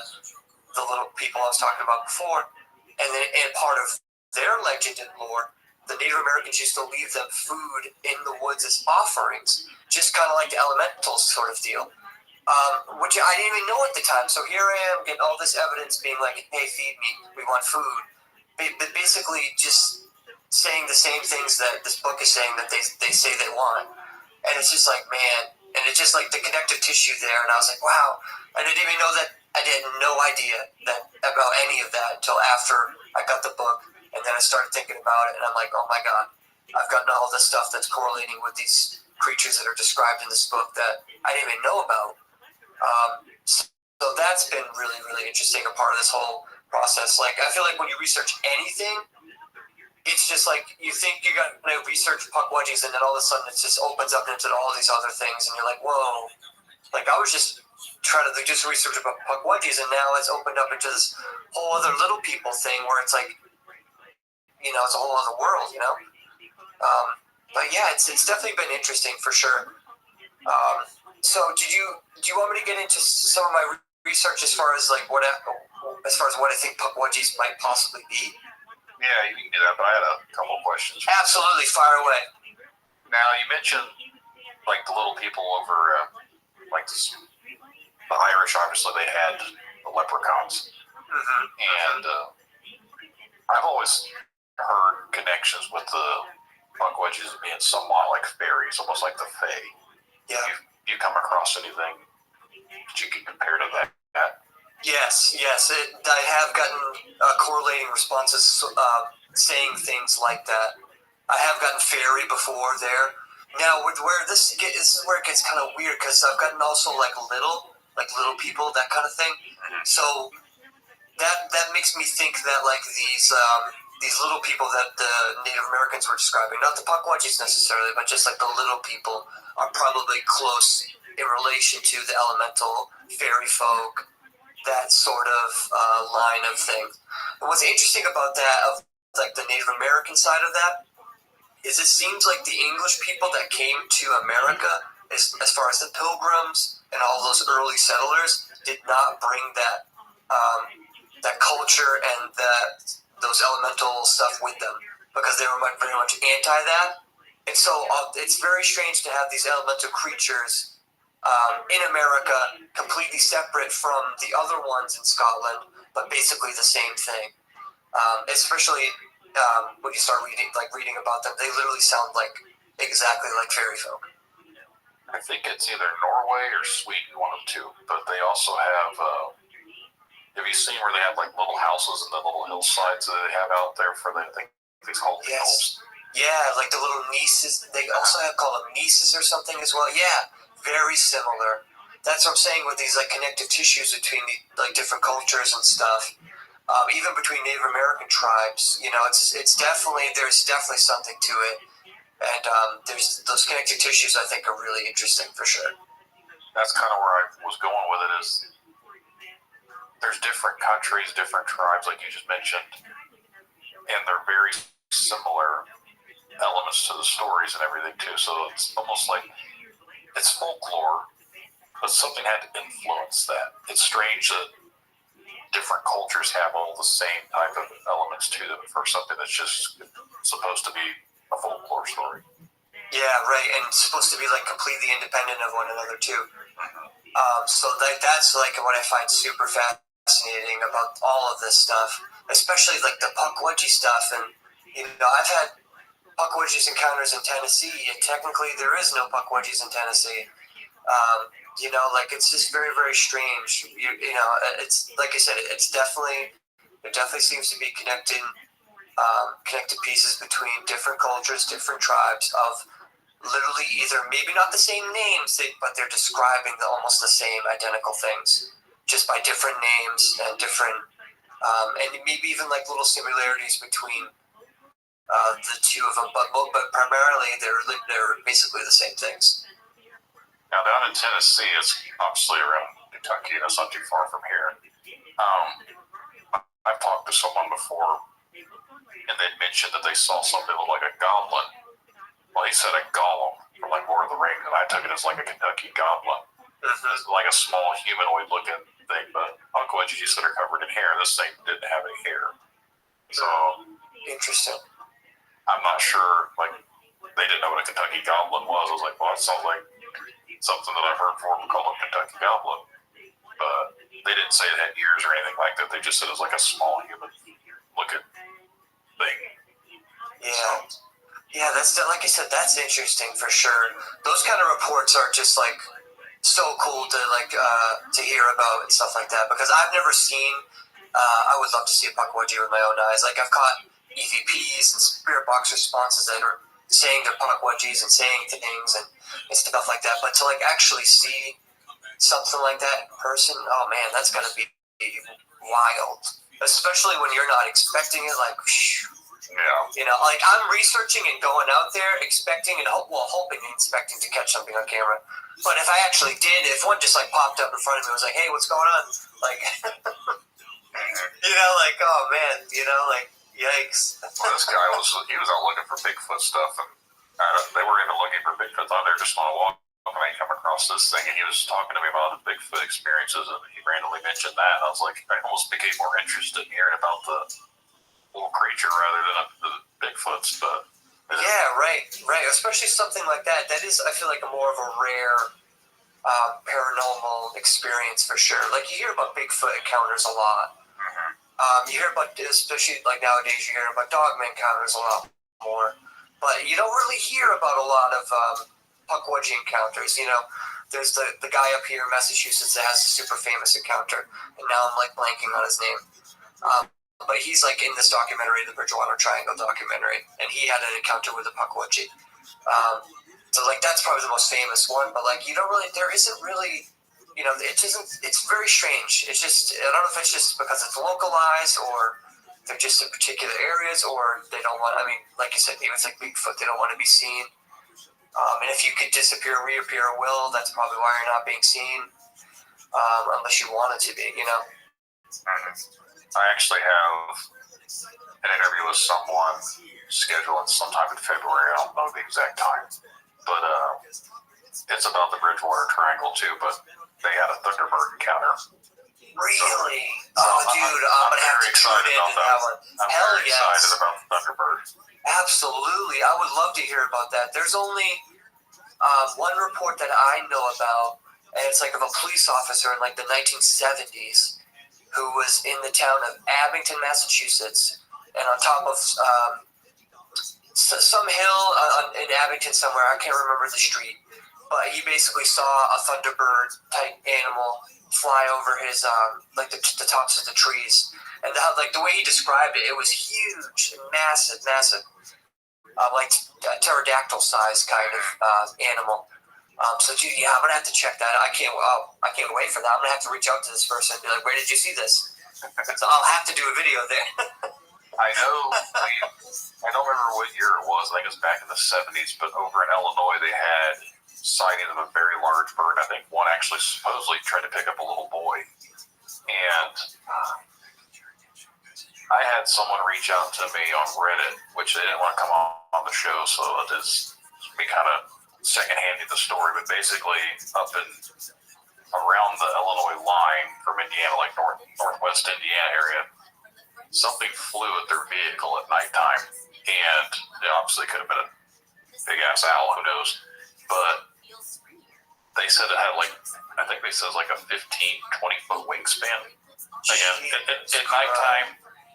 little people I was talking about before. And part of their legend and lore, the Native Americans used to leave them food in the woods as offerings, just kind of like the elementals sort of deal. Which I didn't even know at the time. So here I am getting all this evidence being like, hey, feed me, we want food. But basically just saying the same things that this book is saying that they say they want. And it's just like, man, and it's just like the connective tissue there. And I was like, wow. I didn't even know that. I had no idea about any of that until after I got the book. And then I started thinking about it. And I'm like, oh my God, I've gotten all this stuff that's correlating with these creatures that are described in this book that I didn't even know about. So that's been really, really interesting, a part of this whole process. Like, I feel like when you research anything, it's just like you think you're going to research Pukwudgies, and then all of a sudden it just opens up into all these other things, and you're like, whoa. Like, I was just trying to just research about Pukwudgies, and now it's opened up into this whole other little people thing where it's like, you know, it's a whole other world, you know? But yeah, it's definitely been interesting for sure. So do you want me to get into some of my research as far as like what I think Pukwudgies might possibly be? Yeah, you can do that, but I had a couple of questions. Absolutely, fire away. Now, you mentioned like the little people over like the Irish, obviously they had the leprechauns. Mm-hmm. And I've always heard connections with the Pukwudgies being somewhat like fairies, almost like the Fae. Yeah. You come across anything that you can compare to that? Yes. I have gotten correlating responses saying things like that. I have gotten fairy before there. Now, where this is where it gets kind of weird, because I've gotten also like little people, that kind of thing. So that makes me think that like these little people that the Native Americans were describing, not the Pukwudgies necessarily, but just like the little people, are probably close in relation to the elemental fairy folk, that sort of line of thing. And what's interesting about that, of like the Native American side of that, is it seems like the English people that came to America, as far as the Pilgrims and all those early settlers, did not bring that culture and those elemental stuff with them, because they were very much anti that. And so it's very strange to have these elemental creatures in America, completely separate from the other ones in Scotland, but basically the same thing. Especially when you start reading about them, they literally sound like exactly like fairy folk. I think it's either Norway or Sweden, one of the two. But they also have. Have you seen where they have like little houses and the little hillsides that they have out there for these holy elves? Yeah, like the little nieces. They also have called them nieces or something as well. Yeah, very similar. That's what I'm saying with these like connective tissues between the, like different cultures and stuff. Even between Native American tribes, you know, there's definitely something to it, and there's those connective tissues. I think are really interesting for sure. That's kind of where I was going with it. Is there's different countries, different tribes, like you just mentioned, and they're very similar elements to the stories and everything too. So it's almost like it's folklore, but something had to influence that. It's strange that different cultures have all the same type of elements to them for something that's just supposed to be a folklore story. Yeah, right, and it's supposed to be like completely independent of one another too. So that's like what I find super fascinating about all of this stuff, especially like the Pukwudgie stuff. And you know, I've had Pukwudgies encounters in Tennessee, and technically there is no Pukwudgies in Tennessee. You know, like it's just very, very strange. You know, it's like I said, it definitely seems to be connected pieces between different cultures, different tribes of literally either maybe not the same names, but they're describing almost the same identical things, just by different names and different, and maybe even like little similarities between the two of them, but primarily they're basically the same things. Now down in Tennessee, it's obviously around Kentucky, and it's not too far from here. I've talked to someone before, and they mentioned that they saw something that looked like a goblin. Well, he said a golem from like Lord of the Rings, and I took it as like a Kentucky goblin. It's like a small humanoid-looking thing, but Puckwudgies that are covered in hair. This thing didn't have any hair. So interesting. I'm not sure. Like, they didn't know what a Kentucky goblin was. I was like, well, that sounds like something that I've heard before called a Kentucky goblin. But they didn't say it had ears or anything like that. They just said it was like a small human-looking thing. Yeah. Yeah, that's like I said, that's interesting for sure. Those kind of reports are just like so cool to to hear about and stuff like that, because I've never seen. I would love to see a Puckwudgie with my own eyes. Like, I've caught EVPs and spirit box responses that are saying they're Puckwudgies and saying things and stuff like that. But to like actually see something like that in person, oh man, that's gotta be wild. Especially when you're not expecting it. Like, you know, like I'm researching and going out there expecting and hoping and expecting to catch something on camera. But if I actually did, if one just like popped up in front of me and was like, hey, what's going on? Like, you know, like, oh man, you know, like, yikes. Well, this guy was out looking for Bigfoot stuff, and they were even looking for Bigfoot. Thought they were just on a walk, and I come across this thing, and he was talking to me about his Bigfoot experiences, and he randomly mentioned that, and I was like, I almost became more interested in hearing about the little creature rather than the Bigfoots, but... Yeah, right. Especially something like that. That is, I feel like, a more of a rare paranormal experience for sure. Like, you hear about Bigfoot encounters a lot. You hear about, especially like nowadays, you hear about dogman encounters a lot more. But you don't really hear about a lot of Puckwudgie encounters. You know, there's the guy up here in Massachusetts that has a super famous encounter, and now I'm like blanking on his name. But he's like in this documentary, the Bridgewater Triangle documentary, and he had an encounter with a Puckwudgie. So like that's probably the most famous one. But like there isn't really, you know, it's very strange. It's just, I don't know if it's just because it's localized or they're just in particular areas, or they don't want. I mean, like you said, maybe it's like Bigfoot. They don't want to be seen. And if you could disappear, reappear at will, that's probably why you're not being seen, unless you wanted to be. You know. I actually have an interview with someone scheduled sometime in February. I don't know the exact time, but it's about the Bridgewater Triangle too. But they had a Thunderbird encounter. Really? Dude, I'm gonna have to tune into that one. I'm very excited about Thunderbird. Absolutely, I would love to hear about that. There's only one report that I know about, and it's like of a police officer in like the 1970s. Who was in the town of Abington, Massachusetts, and on top of some hill in Abington somewhere, I can't remember the street, but he basically saw a Thunderbird type animal fly over his like the tops of the trees, and the way he described it, it was huge and massive, like a pterodactyl size kind of animal. So, dude, yeah, I'm gonna have to check that. I can't wait for that. I'm gonna have to reach out to this person and be like, "Where did you see this?" So I'll have to do a video there. I know. I don't remember what year it was. I think it was back in the 70s. But over in Illinois, they had sightings of a very large bird. I think one actually supposedly tried to pick up a little boy. And I had someone reach out to me on Reddit, which they didn't want to come on the show, so it is me kind of second-handing the story, but basically up in around the Illinois line from Indiana, like northwest Indiana area, something flew at their vehicle at nighttime, and it obviously could have been a big-ass owl, who knows, but they said it had like, I think they said it was like a 15, 20-foot wingspan. Again,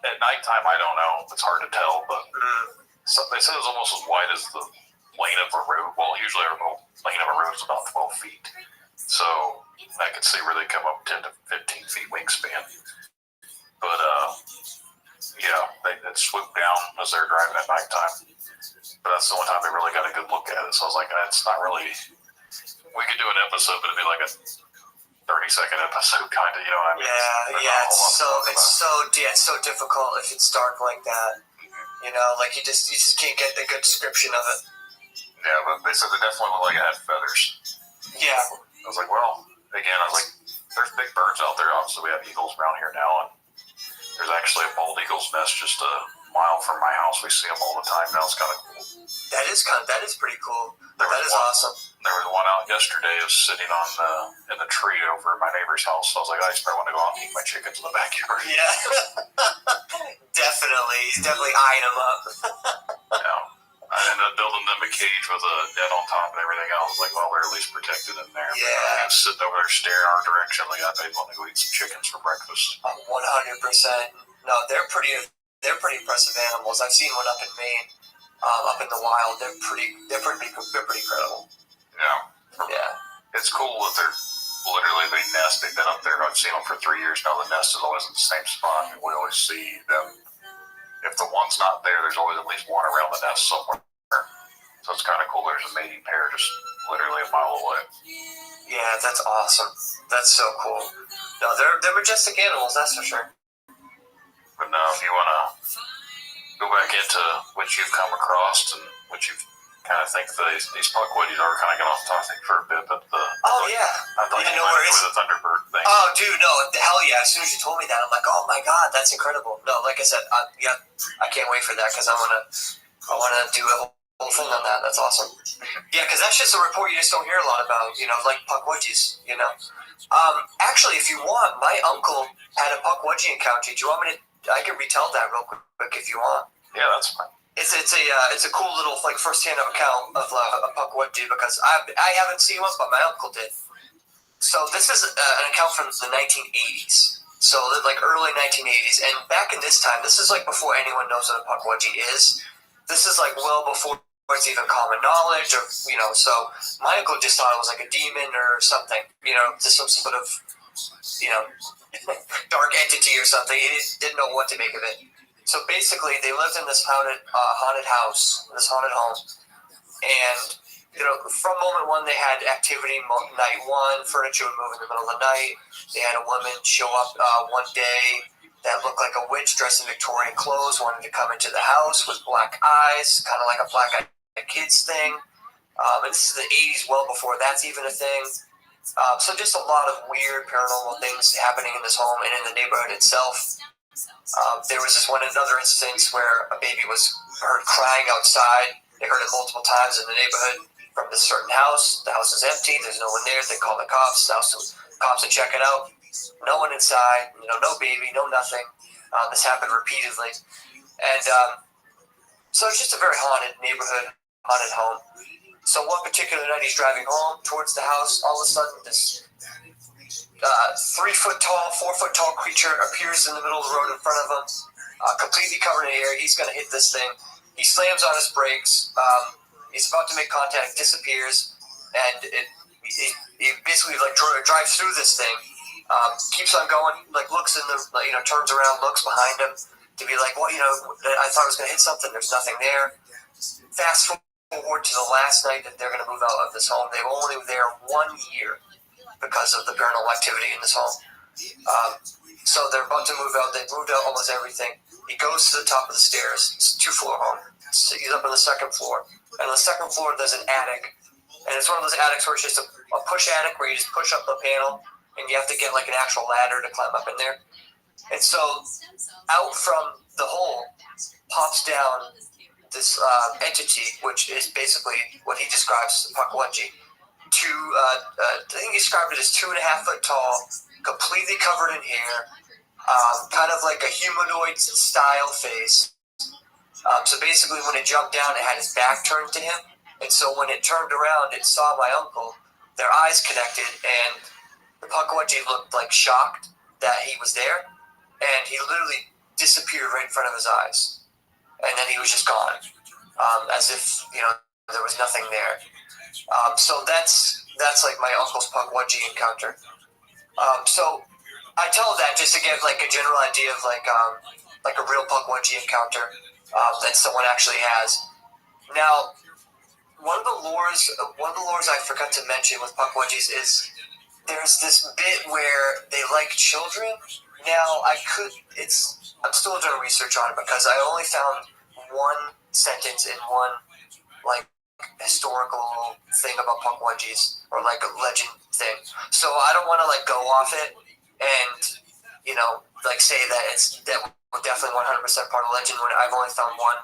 at nighttime, I don't know, it's hard to tell, but they said it was almost as wide as the lane of a road. Well, usually a lane of a road is about 12 feet. So I could see where they come up 10 to 15 feet wingspan. But, yeah, they swooped down as they're driving at nighttime. But that's the only time they really got a good look at it. So I was like, it's not really... We could do an episode, but it'd be like a 30-second episode, kind of, you know what I mean? Yeah, it's so difficult if it's dark like that. You know, like you just can't get the good description of it. Yeah, but they said they definitely looked like it had feathers. Yeah. I was like, well, again, there's big birds out there. Obviously, we have eagles around here now, and there's actually a bald eagle's nest just a mile from my house. We see them all the time now. It's kind of cool. That is pretty cool. That is awesome. There was one out yesterday. It was sitting in the tree over at my neighbor's house. So I was like, I just probably want to go out and eat my chickens in the backyard. Yeah. Definitely. He's definitely eyeing them up. Yeah. I ended up building them a cage with a net on top and everything else. Like, well, they're at least protected in there. Yeah. But sitting over there staring our direction. Like, I may want to go eat some chickens for breakfast. 100%. No, they're pretty impressive animals. I've seen one up in Maine, up in the wild. They're pretty incredible. Yeah. Yeah. It's cool that they nest. They've been up there. I've seen them for 3 years now. The nest is always in the same spot. And we always see them. If the one's not there, there's always at least one around the nest somewhere. So it's kind of cool. There's a mating pair just literally a mile away. Yeah, that's awesome. That's so cool. No, they're majestic animals, that's for sure. But now, if you want to go back into what you've come across and what you've kind of think these puckwudgies are kind of getting off topic for a bit, but I thought you might enjoy the Thunderbird thing. Oh, dude, no, hell yeah! As soon as you told me that, I'm like, oh my god, that's incredible. No, like I said, I can't wait for that because I wanna do a whole thing on that. That's awesome. Yeah, because that's just a report you just don't hear a lot about, you know, like puckwudgies, you know. Actually, if you want, my uncle had a puckwudgie encounter. Do you want me to? I can retell that real quick if you want. Yeah, that's fine. It's a cool little like first-hand account of a puckwudgie because I haven't seen one, but my uncle did. So this is an account from the 1980s. So like early 1980s, and back in this time, this is like before anyone knows what a puckwudgie is. This is like well before it's even common knowledge, or you know. So my uncle just thought it was like a demon or something, you know, just some sort of, you know, dark entity or something. He didn't know what to make of it. So basically, they lived in this haunted house, this haunted home, and you know, from moment one, they had activity. Night one, furniture would move in the middle of the night. They had a woman show up one day that looked like a witch dressed in Victorian clothes, wanted to come into the house with black eyes, kind of like a Black Eyed Kids thing. And this is the 80s, well before that's even a thing. So just a lot of weird paranormal things happening in this home and in the neighborhood itself. There was another instance where a baby was heard crying outside. They heard it multiple times in the neighborhood from this certain house. The house is empty. There's no one there. They call the cops. Cops to check it out. No one inside. You know, no baby, no nothing. This happened repeatedly, and so it's just a very haunted neighborhood, haunted home. So one particular night, he's driving home towards the house. All of a sudden, this 3 foot tall, 4 foot tall creature appears in the middle of the road in front of him, completely covered in air. He's going to hit this thing. He slams on his brakes. He's about to make contact, disappears, and it basically like drives through this thing. Keeps on going, like looks in the, you know, turns around, looks behind him to be like, well, you know, I thought I was going to hit something. There's nothing there. Fast forward to the last night that they're going to move out of this home. They were only there 1 year because of the paranormal activity in this home. So they're about to move out. They've moved out almost everything. He goes to the top of the stairs. It's a 2-floor home. So he's up on the second floor. And on the second floor, there's an attic. And it's one of those attics where it's just a push attic where you just push up the panel and you have to get like an actual ladder to climb up in there. And so out from the hole pops down this entity, which is basically what he describes as a puckwudgie. I think he described it as 2.5 foot tall, completely covered in hair, kind of like a humanoid style face. So basically when it jumped down, it had its back turned to him. And so when it turned around, it saw my uncle. Their eyes connected, and the puckwudgie looked like shocked that he was there. And he literally disappeared right in front of his eyes. And then he was just gone, as if, you know, there was nothing there. So that's like my uncle's puckwudgie encounter. So I tell that just to give like a general idea of like a real puckwudgie encounter that someone actually has. Now, one of the lures I forgot to mention with puckwudgies is there's this bit where they like children. Now I'm still doing research on it because I only found one sentence in one like historical thing about Pukwudgies or like a legend thing. So I don't want to like go off it and like say that that was definitely 100% part of legend when I've only found one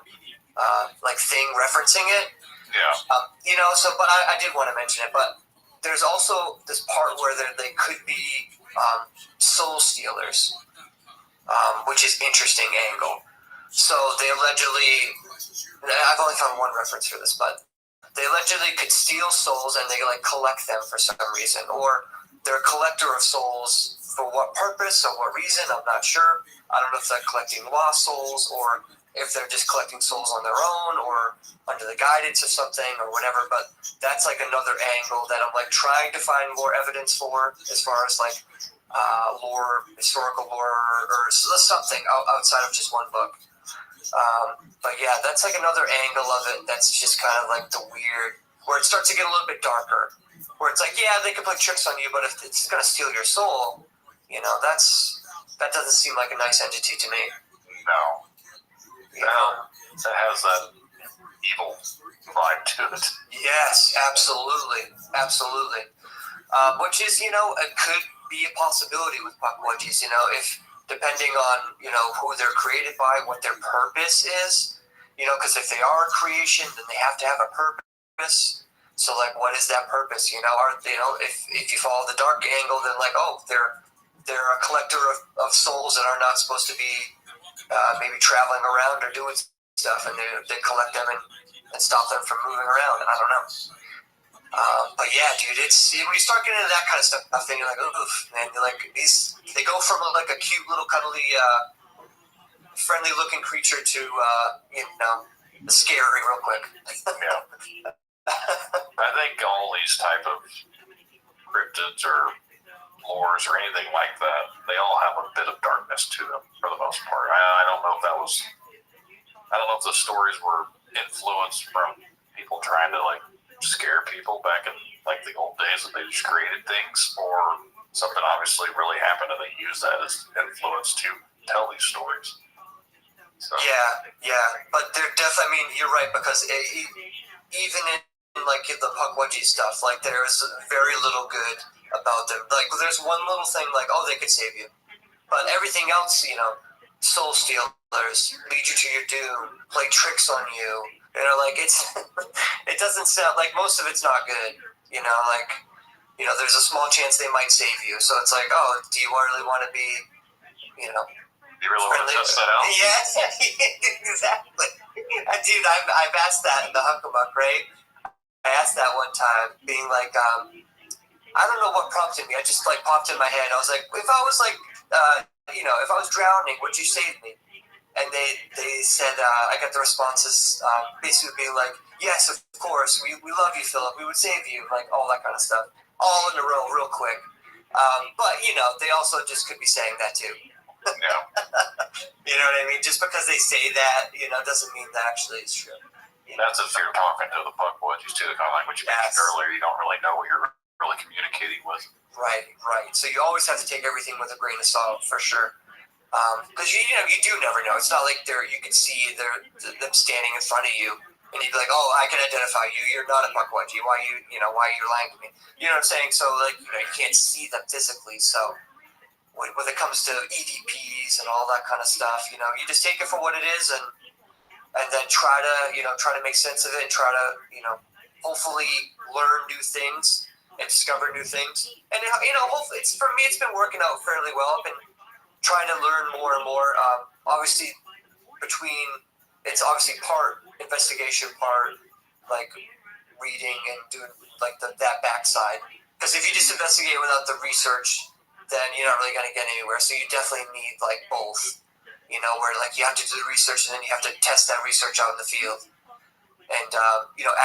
like thing referencing it. Yeah. So but I did want to mention it, but there's also this part where they could be soul stealers, which is interesting angle. So they allegedly, I've only found one reference for this, but they allegedly could steal souls and they like collect them for some reason, or they're a collector of souls for what purpose or what reason, I'm not sure. I don't know if they're collecting lost souls or if they're just collecting souls on their own or under the guidance of something or whatever, but that's like another angle that I'm like trying to find more evidence for as far as like lore, historical lore or something outside of just one book. But yeah, that's like another angle of it that's just kind of like the weird, where it starts to get a little bit darker, where it's like, yeah, they can play tricks on you, but if it's going to steal your soul, that doesn't seem like a nice entity to me. No. That has that evil vibe to it. Yes, absolutely. Absolutely. Which is, it could be a possibility with Pukwudgies, if depending on, who they're created by, what their purpose is, because if they are a creation, then they have to have a purpose. So, like, what is that purpose? If you follow the dark angle, then like, oh, they're a collector of souls that are not supposed to be maybe traveling around or doing stuff, and they collect them and stop them from moving around. I don't know. But yeah, dude, when you start getting into that kind of stuff, then you're like, oof, man. You're like, they go from like a cute little cuddly, friendly-looking creature to scary real quick. Yeah. I think all these type of cryptids or lores or anything like that, they all have a bit of darkness to them for the most part. I don't know if the stories were influenced from people trying to like scare people back in like the old days that they just created things, or something obviously really happened and they used that as influence to tell these stories. So. Yeah, but they're definitely. I mean, you're right, because even in like the Pukwudgie stuff, like there's very little good about them. Like there's one little thing, like they could save you, but everything else, soul stealers, lead you to your doom, play tricks on you. Like it doesn't sound like most of it's not good. There's a small chance they might save you. So it's like, oh, do you really want to be, You really want to test that out? Yes, exactly. Dude, I've asked that in the Huckabuck, right? I asked that one time, being like, I don't know what prompted me. I just like popped in my head. I was like, if I was like, if I was drowning, would you save me? And they said, I got the responses basically being like, yes, of course, we love you, Philip. We would save you, like all that kind of stuff, all in a row, real quick. But they also just could be saying that too. Yeah. You know what I mean? Just because they say that, doesn't mean that actually is true. That's if you're talking to the Pukwudgies too, kind of like what you mentioned earlier. You don't really know what you're really communicating with. Right. So you always have to take everything with a grain of salt, for sure. Because you do never know. It's not like you can see them standing in front of you, and you'd be like, oh, I can identify you. You're not a Pukwudgie. Why are you lying to me? You know what I'm saying? So like, you can't see them physically. So when it comes to EVPs and all that kind of stuff, you just take it for what it is, and then try to make sense of it, and try to hopefully learn new things and discover new things. And hopefully, for me, it's been working out fairly well. I've been trying to learn more and more. Obviously, it's obviously part investigation, part like reading and doing like that backside. Because if you just investigate without the research, then you're not really going to get anywhere. So you definitely need like both, where like you have to do the research and then you have to test that research out in the field, and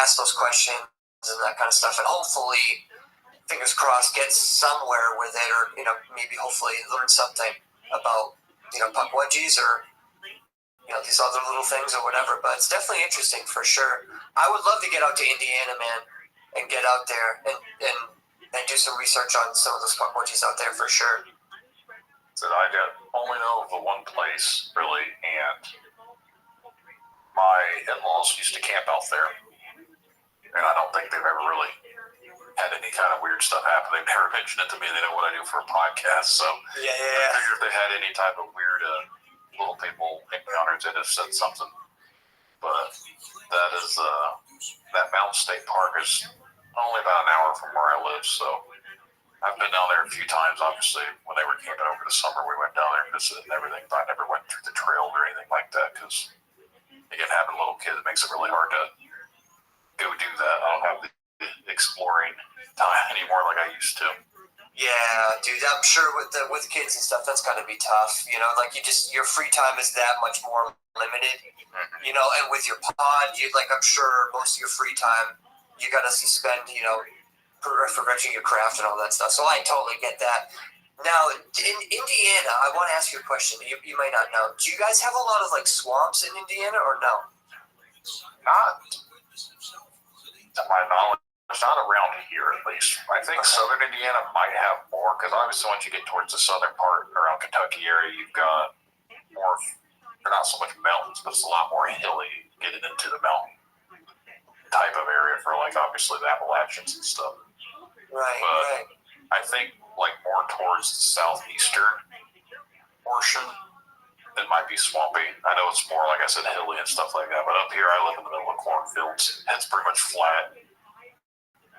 ask those questions and that kind of stuff, and hopefully, fingers crossed, get somewhere with it, or maybe hopefully learn something about Pukwudgies or these other little things or whatever. But it's definitely interesting for sure. I would love to get out to Indiana, man, and get out there and do some research on some of those Pukwudgies out there for sure. So I only know of the one place really, and my Charles used to camp out there, and I don't think they've ever really had any kind of weird stuff happen. They've never mentioned it to me. They know what I do for a podcast, so I figured if they had any type of weird little people encounters, they'd have said something. But that is that Mountain State Park is only about an hour from where I live, so I've been down there a few times. Obviously, when they were camping over the summer, we went down there and visited and everything. But I never went through the trail or anything like that because, again, having little kids, it makes it really hard to go do that. I don't have the exploring time anymore like I used to. Yeah, dude, I'm sure with kids and stuff, that's got to be tough. You know, like your free time is that much more limited. You know, and with your pod, I'm sure most of your free time you got to spend, perfecting your craft and all that stuff. So I totally get that. Now, in Indiana, I want to ask you a question. You might not know. Do you guys have a lot of swamps in Indiana or no? Not to my knowledge. Not around here, at least. I think southern Indiana might have more, because obviously once you get towards the southern part, around Kentucky area, you've got more, or not so much mountains, but it's a lot more hilly getting into the mountain type of area for, obviously the Appalachians and stuff. Right. I think, more towards the southeastern portion, it might be swampy. I know it's more, like I said, hilly and stuff like that, but up here I live in the middle of cornfields. It's pretty much flat.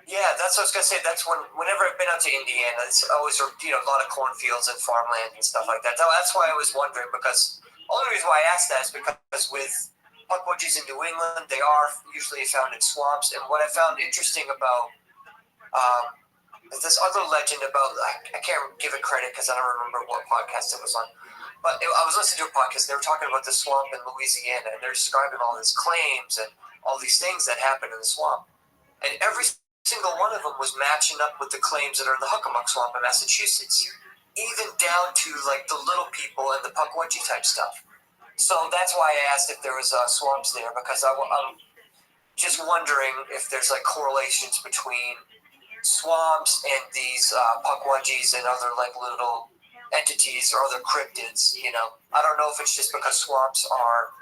Yeah, that's what I was going to say. That's whenever I've been out to Indiana, it's always, a lot of cornfields and farmland and stuff like that. That's why I was wondering, because the only reason why I asked that is because with puckwudgies in New England, they are usually found in swamps. And what I found interesting about this other legend about, I can't give it credit because I don't remember what podcast it was on, but I was listening to a podcast. They were talking about the swamp in Louisiana, and they're describing all these claims and all these things that happen in the swamp. And every single one of them was matching up with the claims that are in the Hockomock Swamp in Massachusetts, even down to the little people and the puckwudgie type stuff. So that's why I asked if there was swamps there, because I'm just wondering if there's correlations between swamps and these puckwudgies and other little entities or other cryptids. I don't know if it's just because swamps are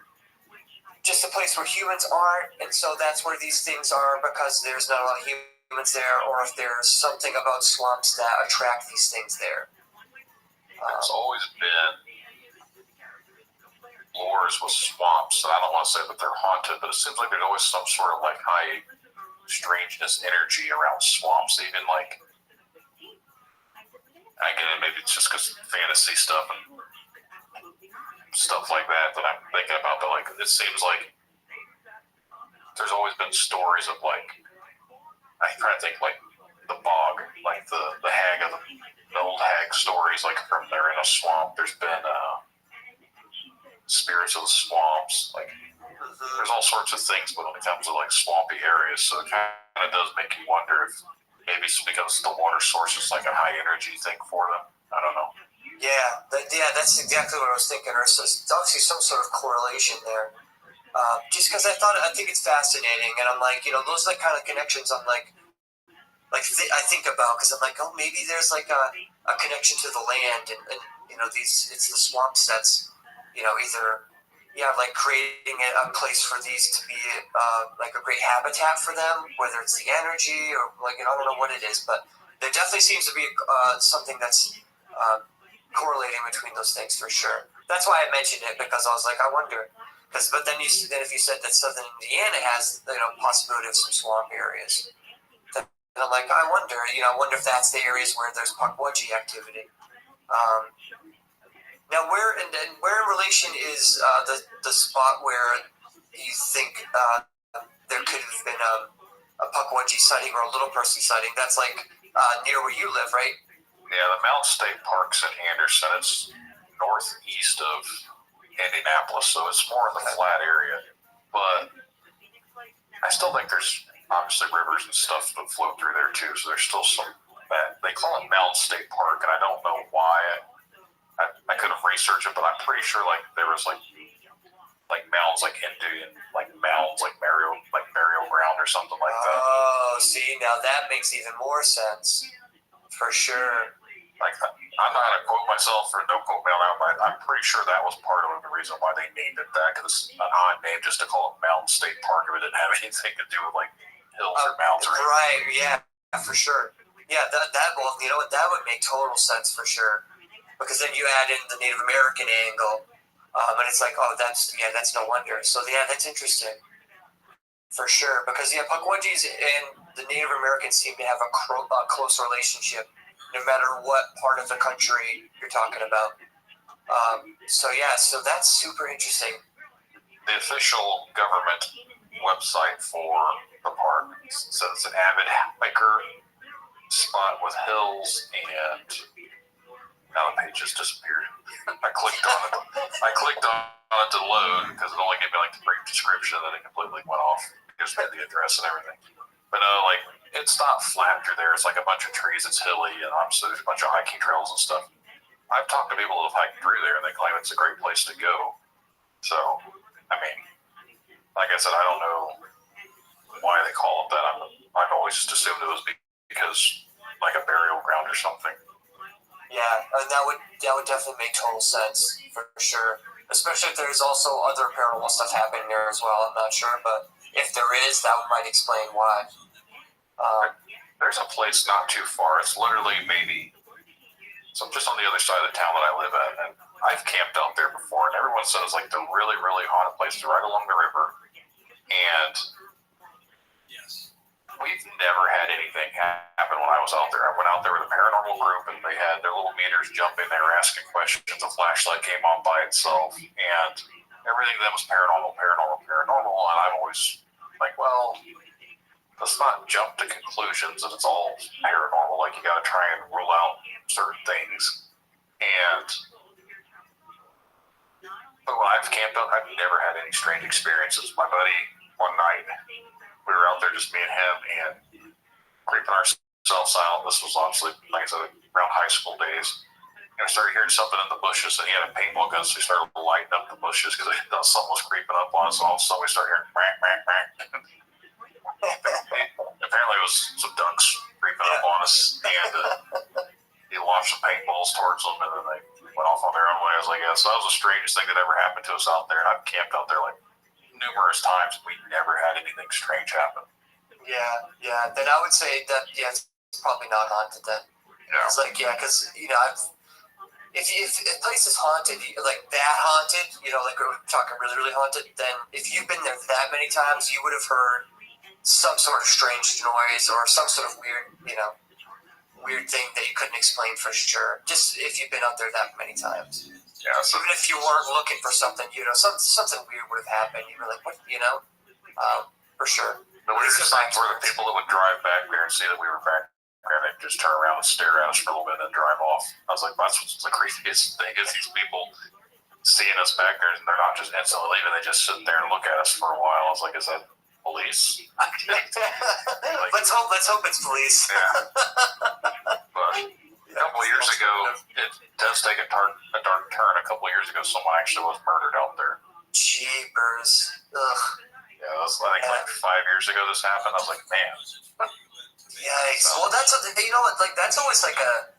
just a place where humans aren't, and so that's where these things are because there's not a lot of humans there, or if there's something about swamps that attract these things there. There's always been lures with swamps, and I don't want to say that they're haunted, but it seems like there's always some sort of high strangeness energy around swamps, even I get it, maybe it's just because fantasy stuff and stuff like that I'm thinking about, but it seems like there's always been stories of I'm trying to think the bog, the hag of the old hag stories, from there in a swamp. There's been spirits of the swamps, there's all sorts of things, but when it comes to swampy areas, so it kind of does make you wonder if maybe it's because the water source is a high energy thing for them. I don't know. Yeah, that's exactly what I was thinking. There's obviously some sort of correlation there. Just because I think it's fascinating, and I'm those are the kind of connections I'm I think about, because I'm oh, maybe there's a connection to the land, and it's the swamps that's either creating a place for these to be a great habitat for them, whether it's the energy or I don't know what it is, but there definitely seems to be something that's correlating between those things for sure. That's why I mentioned it, because I was I wonder, but then if you said that southern Indiana has possibility of some swamp areas, then I'm I wonder if that's the areas where there's puckwudgie activity. Now, where in relation is the spot where you think there could have been a puckwudgie sighting or a little person sighting? That's near where you live, right? Yeah, the Mountain State Park's in Anderson. It's northeast of Indianapolis, so it's more in the flat area. But I still think there's obviously rivers and stuff that flow through there too, so there's still some that they call it Mountain State Park, and I don't know why. I couldn't research it, but I'm pretty sure there was mounds Indian mounds burial ground or something like that. Oh, see, now that makes even more sense. For sure. I'm not going to quote myself or no quote me on that, but I'm pretty sure that was part of the reason why they named it that, because it's an odd name just to call it Mountain State Park if it didn't have anything to do with like hills or mountains or anything. Right, yeah, for sure. Yeah, well, you know what, that would make total sense for sure. Because then you add in the Native American angle, and it's like, oh, that's no wonder. So yeah, that's interesting. For sure, because Pukwudgies and the Native Americans seem to have a close relationship, no matter what part of the country you're talking about. So that's super interesting. The official government website for the park says it's an avid hiker spot with hills, and now the page just disappeared. I clicked on it to load because it only gave me like the brief description, and then it completely went off. Gives me the address and everything. But like, it's not flat through there. It's like a bunch of trees. It's hilly, and obviously there's a bunch of hiking trails and stuff. I've talked to people who have hiked through there, and they claim it's a great place to go. So, I mean, like I said, I don't know why they call it that. I've always just assumed it was because like a burial ground or something. Yeah, and that would definitely make total sense for sure. Especially if there's also other paranormal stuff happening there as well. I'm not sure, but if there is, that might explain why. There's a place not too far. It's literally maybe just on the other side of the town that I live at, and I've camped out there before, and everyone says like the really, really haunted places right along the river, and we've never had anything happen when I was out there. I went out there with a paranormal group, and they had their little meters jumping. They were asking questions. A flashlight came on by itself, and everything that was paranormal. And I'm always like, well, let's not jump to conclusions that it's all paranormal. Like, you got to try and rule out certain things. But when I've camped out, I've never had any strange experiences. My buddy, one night, we were out there, just me and him, and creeping ourselves out. This was obviously, like I said, around high school days. And I started hearing something in the bushes, and he had a paintball gun, so we started lighting up the bushes because I thought something was creeping up on us. And all of a sudden, we started hearing crack, crack, crack. Apparently, it was some ducks creeping up on us, and he launched some paintballs towards them, and then they went off on their own way. I was like, yeah, so that was the strangest thing that ever happened to us out there. And I've camped out there like numerous times. We never had anything strange happen. Yeah. Then I would say that, it's probably not haunted then. Yeah. It's like, because, if a place is haunted, like that haunted, like we're talking really, really haunted, then if you've been there that many times, you would have heard some sort of strange noise or some sort of weird thing that you couldn't explain for sure, just if you've been out there that many times. Yeah, so even if you weren't looking for something, something weird would have happened. You were like, what, for sure. The weirdest things were the people that would drive back there and see that we were back there, and they'd just turn around and stare at us for a little bit and then drive off. I was like, that's what's the creepiest thing is these people seeing us back there, and they're not just instantly leaving, they just sit there and look at us for a while. I was like, is that police? Let's hope it's police. Yeah. But a couple of years ago, it does take a dark turn. A couple of years ago, someone actually was murdered out there. Jeepers. Ugh. Yeah, that's like 5 years ago this happened. I was like, man. Yikes. Well, that's that's always like a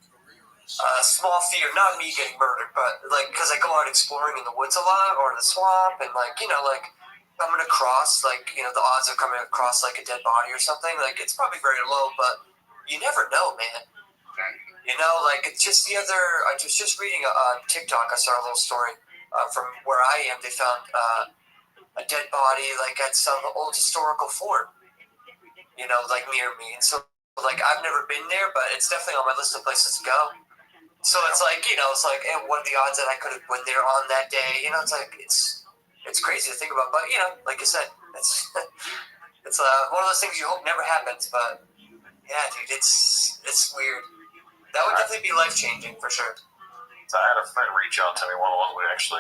small fear. Not me getting murdered, but like because I go out exploring in the woods a lot or in the swamp, and coming across the odds of coming across like a dead body or something, like it's probably very low, but you never know, man. It's just I was just reading on TikTok. I saw a little story from where I am. They found a dead body at some old historical fort, near me. And so I've never been there, but it's definitely on my list of places to go. So it's what are the odds that I could have been there on that day? It's crazy to think about, but like I said, it's one of those things you hope never happens. But yeah, dude, it's weird. That would definitely be life changing for sure. So I had a friend reach out to me, one of the ones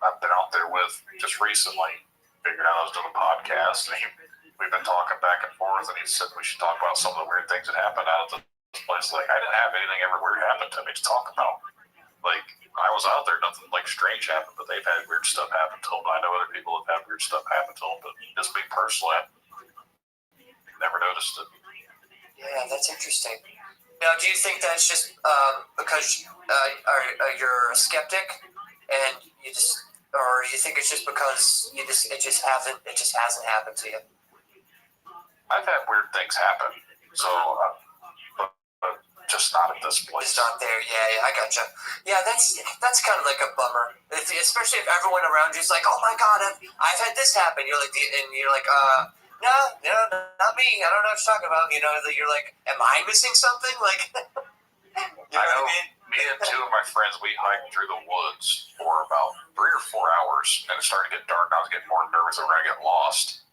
I've been out there with just recently. Figured out I was doing a podcast, and we've been talking back and forth, and he said we should talk about some of the weird things that happened out of this place. Like, I didn't have anything ever weird happen to me to talk about. Like, I was out there, nothing strange happened, but they've had weird stuff happen to them. I know other people have had weird stuff happen to them, but just me personally, I never noticed it. Yeah, that's interesting. Now, do you think that's just because you're a skeptic, and you just, or you think it's just because it just hasn't happened to you? I've had weird things happen, so but just not at this place. Just not there. Yeah, I gotcha. Yeah, that's kind of like a bummer, especially if everyone around you is like, "Oh my God, I've had this happen." You're like, No, not me. I don't know what you're talking about. You know, you're like, am I missing something? Like, I know. Me and two of my friends, we hiked through the woods for about 3 or 4 hours, and it started to get dark. I was getting more nervous that we were going to get lost.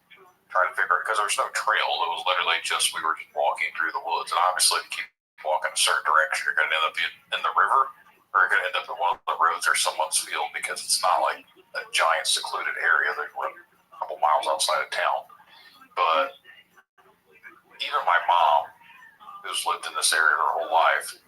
Trying to figure it, because there was no trail. It was literally just, we were just walking through the woods. And obviously, if you keep walking a certain direction, you're going to end up in the river, or you're going to end up in one of the roads or someone's field, because it's not like a giant secluded area. They're a couple miles outside of town. But even my mom, who's lived in this area her whole life,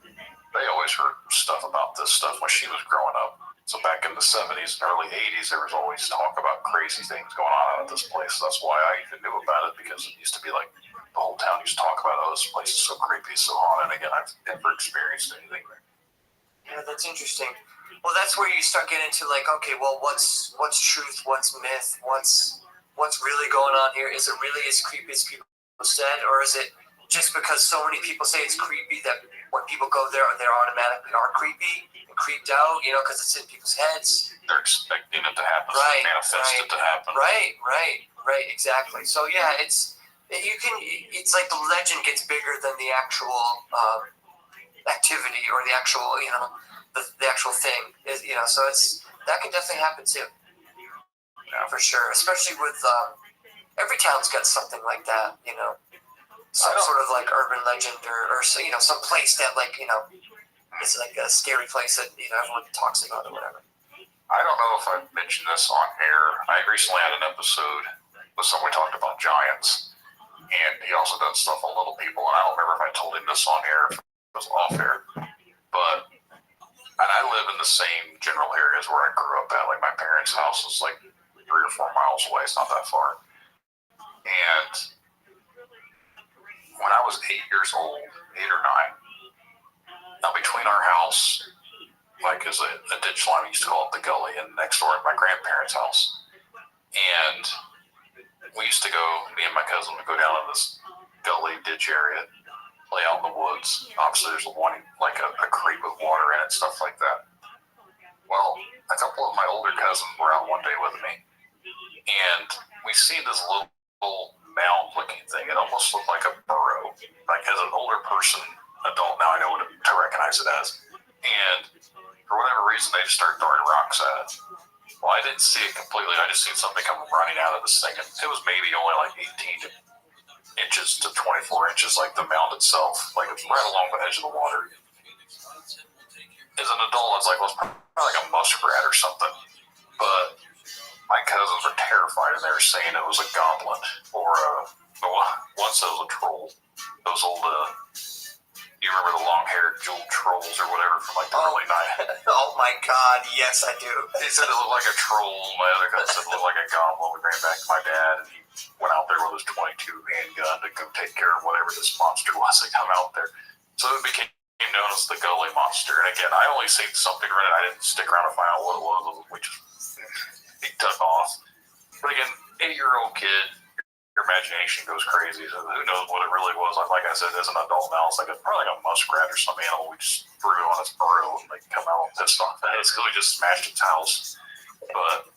they always heard stuff about this stuff when she was growing up. So back in the 70s and early 80s, there was always talk about crazy things going on at this place. That's why I even knew about it, because it used to be like the whole town used to talk about, oh, this place is so creepy, so haunted. Again, I've never experienced anything there. Yeah, that's interesting. Well, that's where you start getting into like, okay, well, what's truth, what's myth, what's really going on here? Is it really as creepy as people said, or is it just because so many people say it's creepy that when people go there, they automatically are creepy and creeped out, you know, because it's in people's heads? They're expecting it to happen, manifest it to happen. Right, exactly. So yeah, it's like the legend gets bigger than the actual activity or the actual, you know, the actual thing. You know, so that can definitely happen too. Yeah, for sure. Especially with every town's got something like that, you know, some sort of like urban legend or you know, some place that like, you know, is like a scary place that, you know, everyone talks about or whatever. I don't know if I've mentioned this on air. I recently had an episode with someone talked about giants, and he also done stuff on little people, and I don't remember if I told him this on air, if it was off air, but and I live in the same general areas where I grew up at. Like my parents' house is like 3 or 4 miles away. It's not that far. And when I was 8 years old, 8 or 9, now between our house, like is a ditch line, we used to call it the gully, and next door at my grandparents' house. And we used to go, me and my cousin would go down to this gully ditch area, lay out in the woods. Obviously there's like a creek with water in it, stuff like that. Well, a couple of my older cousins were out one day with me, and we see this little mound-looking thing. It almost looked like a burrow. Like as an older person, adult now, I know what to recognize it as. And for whatever reason, they just started throwing rocks at it. Well, I didn't see it completely. I just seen something come running out of this thing. And it was maybe only like 18 inches to 24 inches, like the mound itself. Like it's right along the edge of the water. As an adult, I was like, well, it's probably like a muskrat or something. But my cousins were terrified, and they were saying it was a goblin, or one said it was a troll. Those old, you remember the long-haired jeweled trolls or whatever from like the early 90s? Oh my God, yes I do. They said it looked like a troll. My other cousin said it looked like a goblin. We ran back to my dad, and he went out there with his .22 handgun to go take care of whatever this monster was that come out there. So it became known as the Gully Monster. And again, I only seen something running. I didn't stick around to find out what it was. We just he took off. But again, 8-year-old kid, your imagination goes crazy. So who knows what it really was? Like I said, as an adult now, it's like probably like a muskrat or some animal. We just threw it on its burrow and they come out pissed off at us because we just smashed its house. But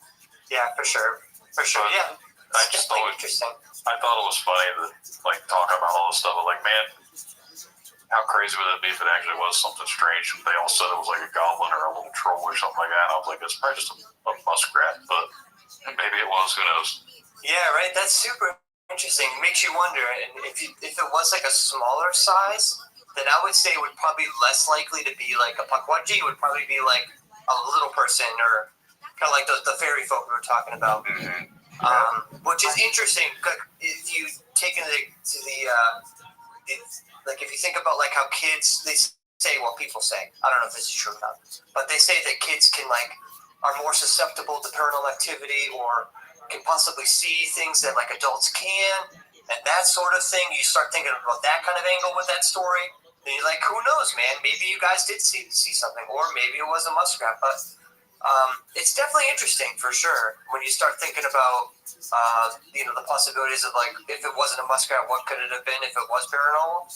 yeah, for sure, yeah. I just thought I thought it was funny to like talk about all this stuff. But like, man, how crazy would it be if it actually was something strange? They all said it was like a goblin or a little troll or something like that. And I was like, it's probably just a muskrat, but maybe it was. Who knows? Yeah, right. That's super interesting. It makes you wonder. And if it was like a smaller size, then I would say it would probably be less likely to be like a Pukwudgie. It would probably be like a little person or kind of like the fairy folk we were talking about. Which is interesting. If you take into like if you think about like how kids, they say, well, people say, I don't know if this is true or not, but they say that kids are more susceptible to paranormal activity or can possibly see things that like adults can, and that sort of thing. You start thinking about that kind of angle with that story. And you're like, who knows, man? Maybe you guys did see something, or maybe it was a muskrat. But it's definitely interesting for sure when you start thinking about the possibilities of like if it wasn't a muskrat, what could it have been if it was paranormal?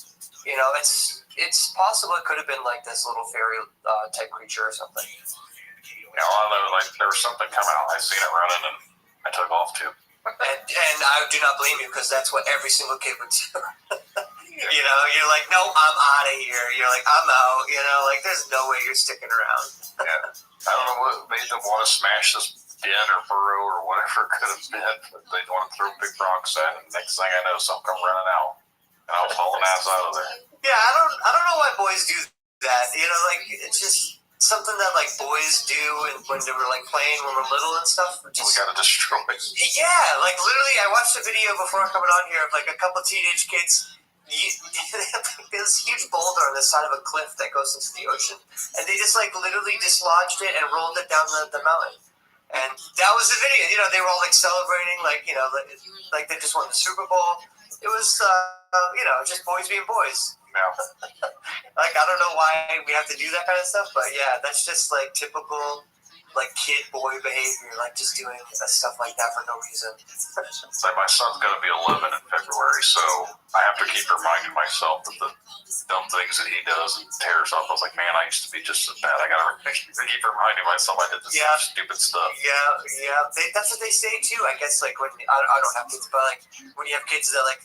It's possible it could have been like this little fairy type creature or something. Yeah, well, I know, like there was something coming out. I seen it running, and I took off too. And I do not blame you because that's what every single kid would do. You're like, no, I'm out of here. You're like, I'm out. Like there's no way you're sticking around. Yeah, I don't know what made them want to smash this den or burrow or whatever it could have been. But they want to throw big rocks at it. And next thing I know, some come running out, and I was hauling ass out of there. Yeah, I don't know why boys do that. Like it's just something that like boys do, and when they were like playing when we're little and stuff. We gotta destroy it. Yeah, like literally, I watched a video before coming on here of like a couple teenage kids. This huge boulder on the side of a cliff that goes into the ocean, and they just like literally dislodged it and rolled it down the mountain. And that was the video. They were all like celebrating, like like they just won the Super Bowl. It was just boys being boys. Yeah. Like I don't know why we have to do that kind of stuff, but yeah, that's just like typical like kid boy behavior, like just doing stuff like that for no reason. So my son's gonna be 11 in February, so I have to keep reminding myself that the dumb things that he does and tears up. I was like, man, I used to be just as bad. I gotta keep reminding myself I did this stupid stuff. Yeah. That's what they say too. I guess like when I don't have kids, but like when you have kids that like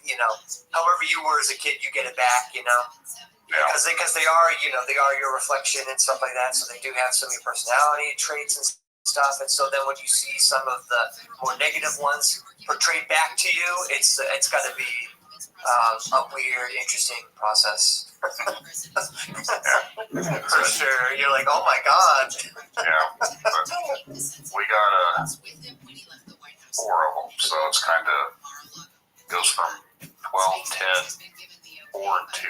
however you were as a kid, you get it back. Yeah. Because they are they are your reflection and stuff like that. So they do have some of your personality traits and stuff. And so then when you see some of the more negative ones portrayed back to you, it's got to be a weird, interesting process. For sure. You're like, oh my god. Yeah. But we got 4 of them, so it's kind of goes from 12, 10, 4, and 2.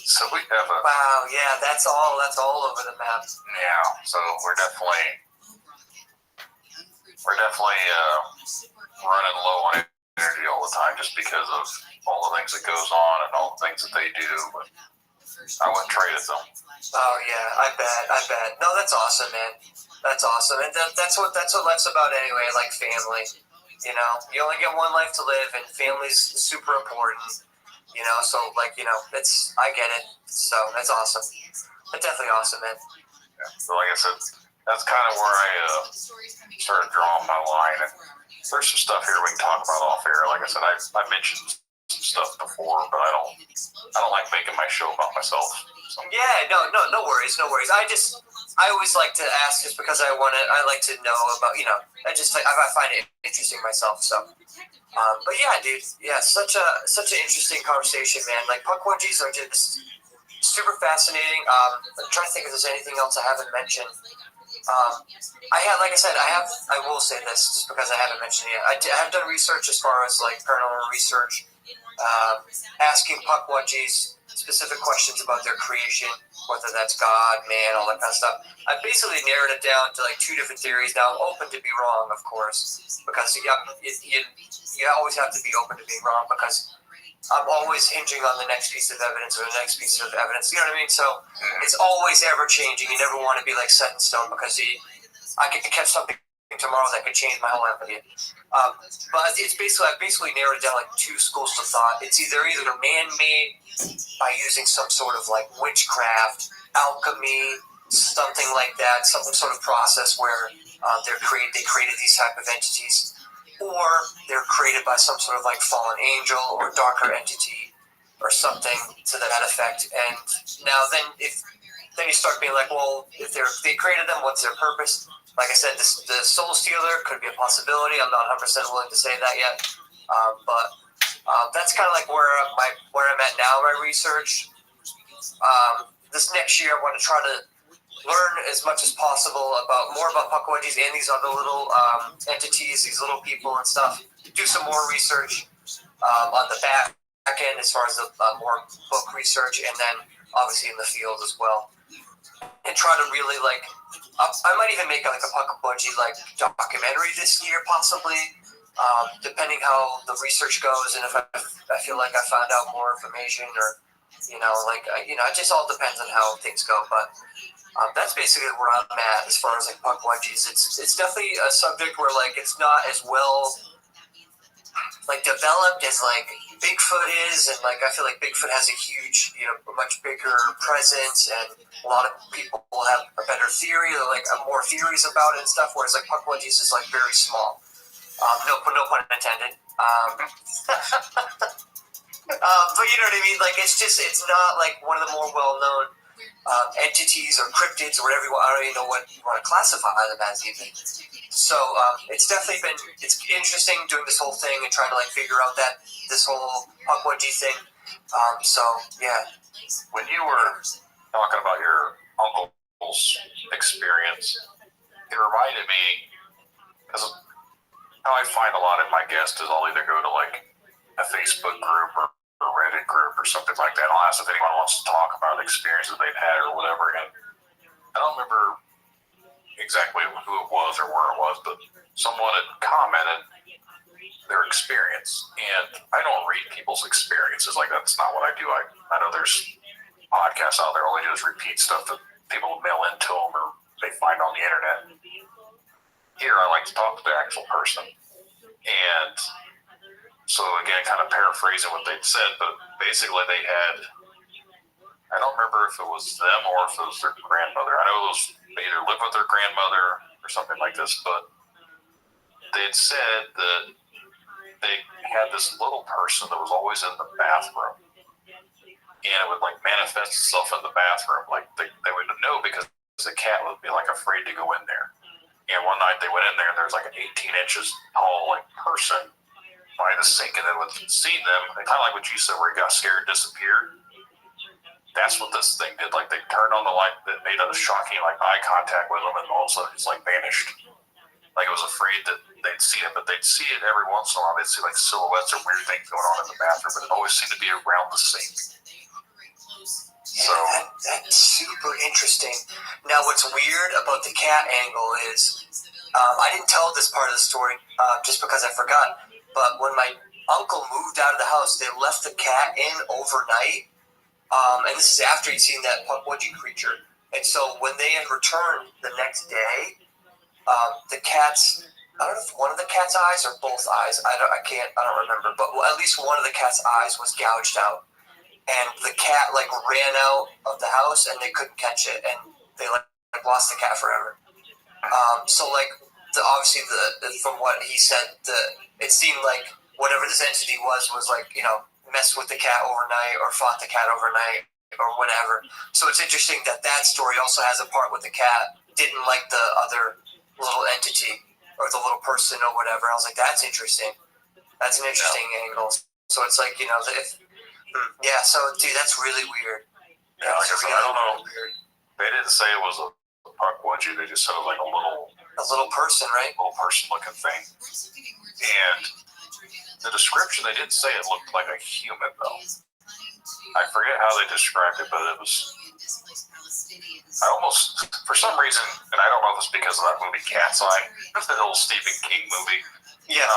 So we have a wow, yeah, that's all over the map. Yeah, so we're definitely running low on energy all the time just because of all the things that goes on and all the things that they do. But I wouldn't trade it though. Oh yeah, I bet. No, that's awesome, man. That's awesome, and that's what life's about anyway. Like family, you only get one life to live, and family's super important. So like it's I get it. So that's awesome. That's definitely awesome, man. Yeah. So like I said, that's kind of where I started drawing my line. And there's some stuff here we can talk about off air. Like I said, I mentioned some stuff before, but I don't like making my show about myself. So. Yeah, no worries. I always like to ask just because I like to know about I find it interesting myself. So. But yeah, dude, such an interesting conversation, man. Like puckwudgies are just super fascinating. I'm trying to think if there's anything else I haven't mentioned. I will say this just because I haven't mentioned it yet. I have done research as far as like paranormal research, asking puckwudgies specific questions about their creation, whether that's God, man, all that kind of stuff. I basically narrowed it down to like 2 different theories. Now I'm open to be wrong, of course, because you always have to be open to being wrong because I'm always hinging on the next piece of evidence or the next piece of evidence. You know what I mean? So it's always ever changing. You never want to be like set in stone because I could catch something tomorrow that could change my whole empathy. But it's I've basically narrowed it down like 2 schools of thought. It's either man-made by using some sort of like witchcraft, alchemy, something like that, some sort of process where they created these type of entities, or they're created by some sort of like fallen angel or darker entity or something to that effect. And now then you start being like, well, if they created them, what's their purpose? Like I said, the Soul Stealer could be a possibility. I'm not 100% willing to say that yet, but that's kind of like where I'm at now in my research. This next year, I want to try to learn as much as possible more about puckwudgies and these other little entities, these little people and stuff. Do some more research on the back end as far as the more book research, and then obviously in the field as well. And try to really like. I might even make like a puckwudgie like documentary this year, possibly, depending how the research goes, and if I feel like I found out more information or It just all depends on how things go. But that's basically where I'm at as far as like puck wedgies. It's definitely a subject where like it's not as well like developed as like Bigfoot is, and like I feel like Bigfoot has a huge, much bigger presence, and a lot of people have a better theory, or like more theories about it and stuff. Whereas like puck wedgies is like very small. No pun intended. But you know what I mean? Like it's not like one of the more well-known entities or cryptids or whatever you want. I don't even know what you want to classify them as even. So it's definitely it's interesting doing this whole thing and trying to like figure out this whole puck wedgie thing. So yeah. When you were talking about your uncle's experience, it reminded me, because how I find a lot of my guests is I'll either go to like a Facebook group or a Reddit group or something like that. I'll ask if anyone wants to talk about experiences they've had or whatever. And I don't remember exactly who it was or where it was, but someone had commented their experience. And I don't read people's experiences. Like, that's not what I do. I know there's podcasts out there. All they do is repeat stuff that people mail into them or they find on the internet. Here, I like to talk to the actual person. And so, again, kind of paraphrasing what they'd said, but basically they had, I don't remember if it was them or if it was their grandmother. I know they either lived with their grandmother or something like this, but they'd said that they had this little person that was always in the bathroom, and it would like manifest itself in the bathroom. Like they would know because the cat would be like afraid to go in there. And one night they went in there and there was like an 18 inches tall like person by the sink, and then when seeing them, kind of like what you said, where he got scared, disappeared. That's what this thing did. Like they turned on the light, that made a shocking like eye contact with them, and all of a sudden it's like vanished. Like it was afraid that they'd see it, but they'd see it every once in a while. They'd see like silhouettes or weird things going on in the bathroom, but it always seemed to be around the sink. So that's super interesting. Now, what's weird about the cat angle is I didn't tell this part of the story just because I forgot. But when my uncle moved out of the house, they left the cat in overnight. And this is after he'd seen that puck wedgie creature. And so when they had returned the next day, the cat's, I don't know if one of the cat's eyes or both eyes, I don't remember, but at least one of the cat's eyes was gouged out. And the cat like ran out of the house and they couldn't catch it, and they like lost the cat forever. So like obviously from what he said, it seemed like whatever this entity was like, messed with the cat overnight or fought the cat overnight or whatever. So it's interesting that story also has a part with the cat didn't like the other little entity or the little person or whatever. I was like, that's interesting. That's an interesting angle. So it's like, so dude, that's really weird. Yeah, like I said, I don't know. They didn't say it was a puck wedgie. They just said it was like a little person, right? Little person looking thing. And the description, they didn't say it looked like a human though. I forget how they described it, but it was. I almost, for some reason, and I don't know if it's because of that movie Cat's Eye, the old Stephen King movie. Yeah.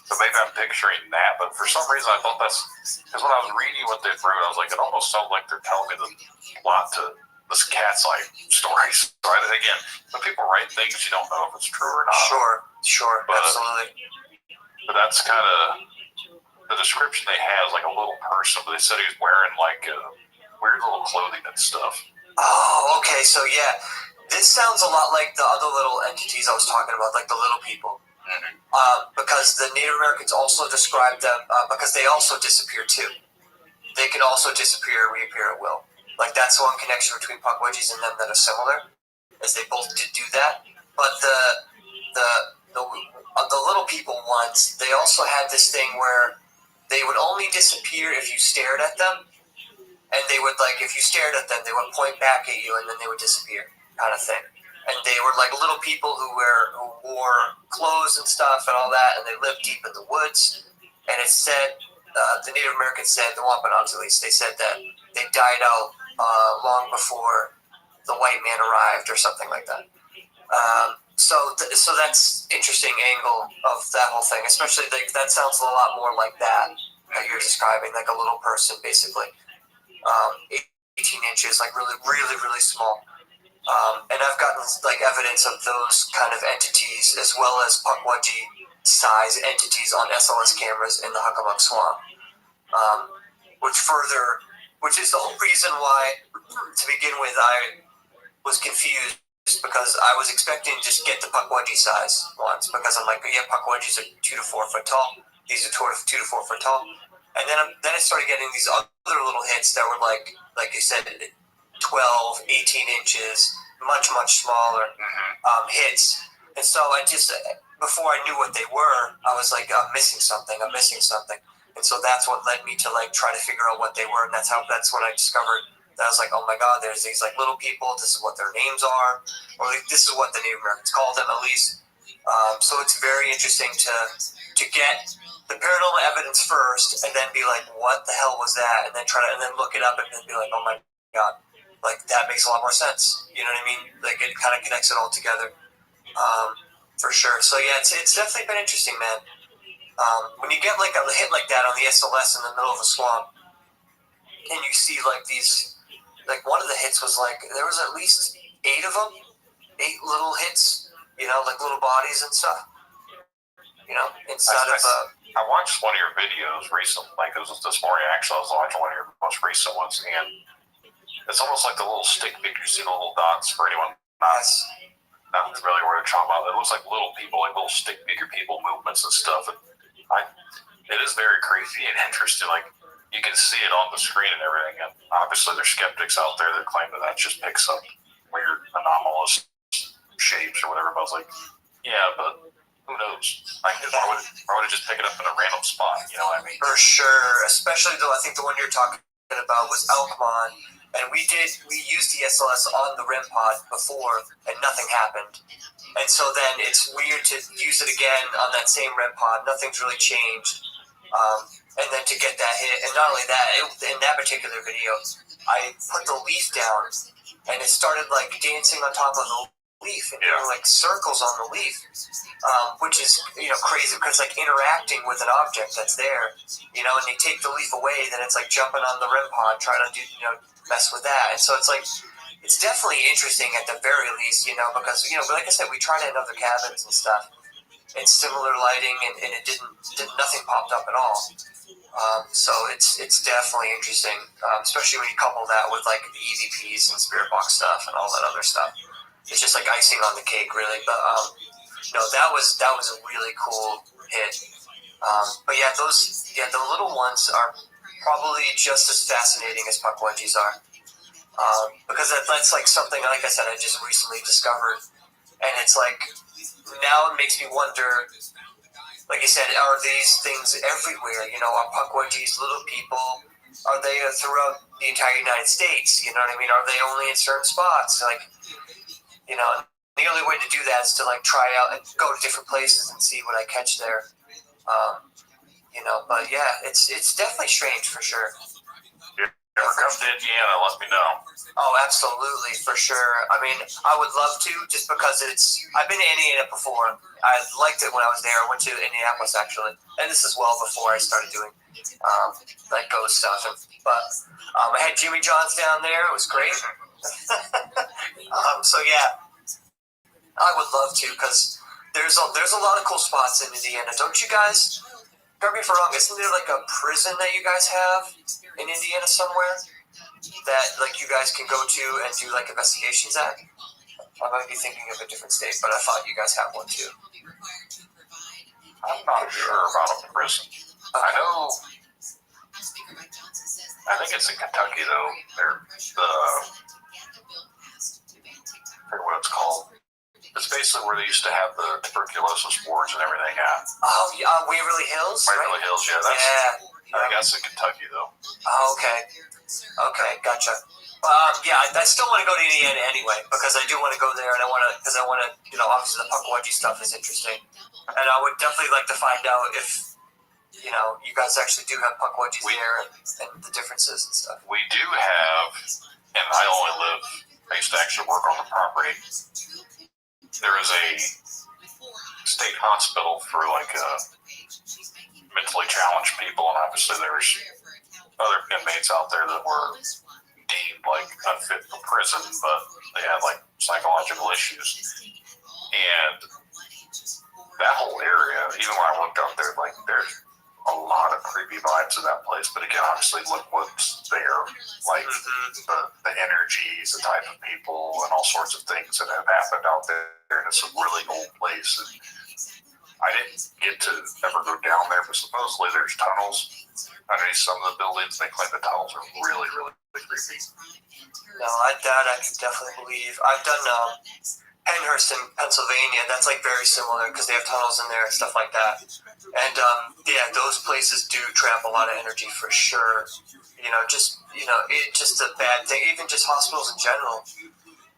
So maybe I'm picturing that, but for some reason I thought that's, because when I was reading what they wrote, I was like, it almost sounds like they're telling me the plot to this Cat's Eye story. So again, when people write things, you don't know if it's true or not. Sure, but, absolutely. But that's kind of, the description they had is like a little person, but they said he was wearing like weird little clothing and stuff. Oh, okay, so yeah. This sounds a lot like the other little entities I was talking about, like the little people. Mm-hmm. Because the Native Americans also described them, because they also disappear too. They can also disappear and reappear at will. Like that's one connection between puck wedgies and them that are similar, is they both did do that. But the little people ones, they also had this thing where they would only disappear if you stared at them, and they would like if you stared at them, they would point back at you, and then they would disappear, kind of thing. And they were like little people who wore clothes and stuff and all that, and they lived deep in the woods. And it said, the Native Americans said, the Wampanoags at least, they said that they died out long before the white man arrived or something like that. So that's interesting angle of that whole thing, especially that sounds a lot more like that you're describing, like a little person basically. 18 inches, like really, really, really small. And I've gotten like evidence of those kind of entities as well as pukwudgie size entities on SLS cameras in the Hockomock Swamp, which is the whole reason why, to begin with, I was confused because I was expecting to just get the pukwudgie size ones because I'm like, yeah, pukwudgies are 2 to 4 foot tall. These are 2 to 4 foot tall. And then I started getting these other little hits that were like you said, 12, 18 inches, much, much smaller hits. And so I just, before I knew what they were, I was like, I'm missing something. And so that's what led me to like try to figure out what they were. And that's when I discovered that I was like, oh my God, there's these like little people. This is what their names are, or like, this is what the Native Americans called them at least. So it's very interesting to get the paranormal evidence first, and then be like, what the hell was that? And then look it up and then be like, oh my God, like that makes a lot more sense. You know what I mean? Like it kind of connects it all together, for sure. So yeah, it's definitely been interesting, man. When you get like a hit like that on the SLS in the middle of a swamp, and you see like these, like one of the hits was like there was at least 8 of them, 8 little hits, you know, like little bodies and stuff. You know, inside of I watched one of your videos recently, like it was this morning actually. I was watching one of your most recent ones, and it's almost like the little stick figures, you see the little dots for anyone not familiar with what I'm talking about. It looks like little people, like little stick figure people movements and stuff. And it is very creepy and interesting. Like you can see it on the screen and everything. And obviously there's skeptics out there that claim that just picks up weird anomalous shapes or whatever. But I was like, yeah, but who knows? Like, why would it just pick it up in a random spot? You know what I mean? For sure. Especially though, I think the one you're talking about was Elkmon, and we used the SLS on the REM pod before, and nothing happened. And so then it's weird to use it again on that same REM pod. Nothing's really changed. And then to get that hit, and not only that, in that particular video, I put the leaf down, and it started like dancing on top of the leaf, and doing like circles on the leaf, which is, you know, crazy because like interacting with an object that's there, you know, and you take the leaf away, then it's like jumping on the REM pod, trying to do, you know, mess with that. And so it's like, it's definitely interesting at the very least, you know, because, you know, like I said, we tried it in other cabins and stuff, and similar lighting, and it nothing popped up at all. So it's definitely interesting, especially when you couple that with like the EVPs and spirit box stuff and all that other stuff. It's just like icing on the cake, really. But no, that was a really cool hit. But yeah, the little ones are probably just as fascinating as pukwudgies are, because that's like something, like I said, I just recently discovered, and it's like now it makes me wonder. Like I said, are these things everywhere? You know, are pukwudgies little people? Are they throughout the entire United States? You know what I mean? Are they only in certain spots? Like, you know, the only way to do that is to like try out and go to different places and see what I catch there. You know, but yeah, it's definitely strange for sure. If you ever come to Indiana, let me know. Oh, absolutely, for sure. I mean, I would love to, just because I've been to Indiana before. I liked it when I was there. I went to Indianapolis, actually. And this is well before I started doing, like, ghost stuff. But I had Jimmy John's down there. It was great. So, yeah, I would love to, because there's a lot of cool spots in Indiana. Don't you guys, correct me if I'm wrong, isn't there, like, a prison that you guys have in Indiana somewhere that, like, you guys can go to and do, like, investigations at? I might be thinking of a different state, but I thought you guys have one too. I'm not sure about a prison. I know. I think it's in Kentucky, though. I forget what it's called. It's basically where they used to have the tuberculosis wards and everything at. Oh, yeah, Waverly Hills? Waverly Hills, yeah. I think that's in Kentucky, though. Oh, okay. Okay, gotcha. Yeah, I still want to go to Indiana anyway, because I do want to go there, and I want to, you know, obviously the pukwudgie stuff is interesting, and I would definitely like to find out if, you know, you guys actually do have pukwudgies there and the differences and stuff. We do have, and I used to actually work on the property. There is a state hospital for like mentally challenged people, and obviously there's other inmates out there that were deemed like unfit for prison, but they had like psychological issues. And that whole area, even when I worked out there, like there's a lot of creepy vibes in that place. But again, obviously, look what's there, like the energies, the type of people, and all sorts of things that have happened out there. And it's a really old place. And I didn't get to ever go down there, but supposedly there's tunnels underneath some of the buildings. They claim the tunnels are really, really creepy. No, that I can definitely believe. I've done Penhurst in Pennsylvania. That's like very similar because they have tunnels in there and stuff like that. And yeah, those places do trap a lot of energy for sure. It's just a bad thing. Even just hospitals in general.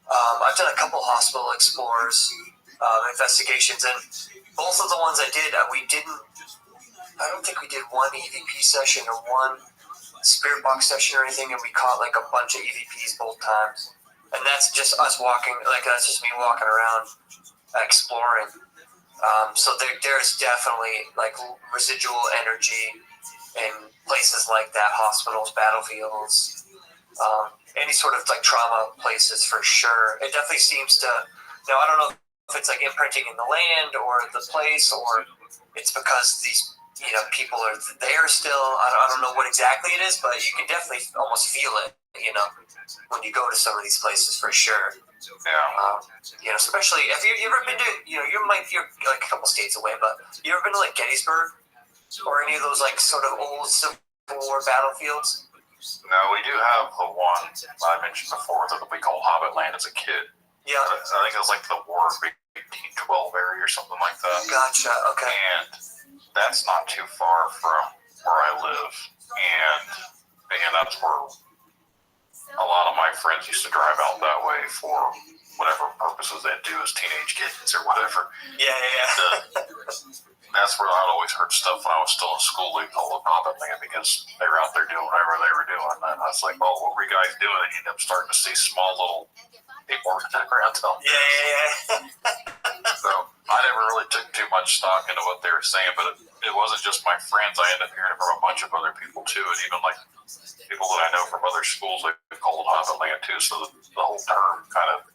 I've done a couple hospital explorers investigations, and both of the ones I did, I don't think we did one EVP session or one spirit box session or anything, and we caught like a bunch of EVPs both times. And that's just us that's just me walking around exploring. So there's definitely like residual energy in places like that, hospitals, battlefields, any sort of like trauma places for sure. It definitely seems to, I don't know if it's like imprinting in the land or the place, or it's because these people are there still. I don't know what exactly it is, but you can definitely almost feel it, when you go to some of these places for sure. Yeah. Especially if you ever been to, you're like a couple states away, but you ever been to like Gettysburg or any of those like sort of old Civil War battlefields? No, we do have the one I mentioned before that we called Hobbit Land as a kid. Yeah. I think it was like the War of 1812 area or something like that. Gotcha. Okay. And that's not too far from where I live, and that's where a lot of my friends used to drive out that way for whatever purposes they do as teenage kids or whatever. Yeah. That's where I'd always heard stuff when I was still in school. They called it Hobbit Land because they were out there doing whatever they were doing. And I was like, "Oh, what were you guys doing?" And you end up starting to see small little people around town. Yeah. So I never really took too much stock into what they were saying, but it wasn't just my friends. I ended up hearing it from a bunch of other people too, and even like people that I know from other schools, they call it Hobbit Land too. So the whole term kind of,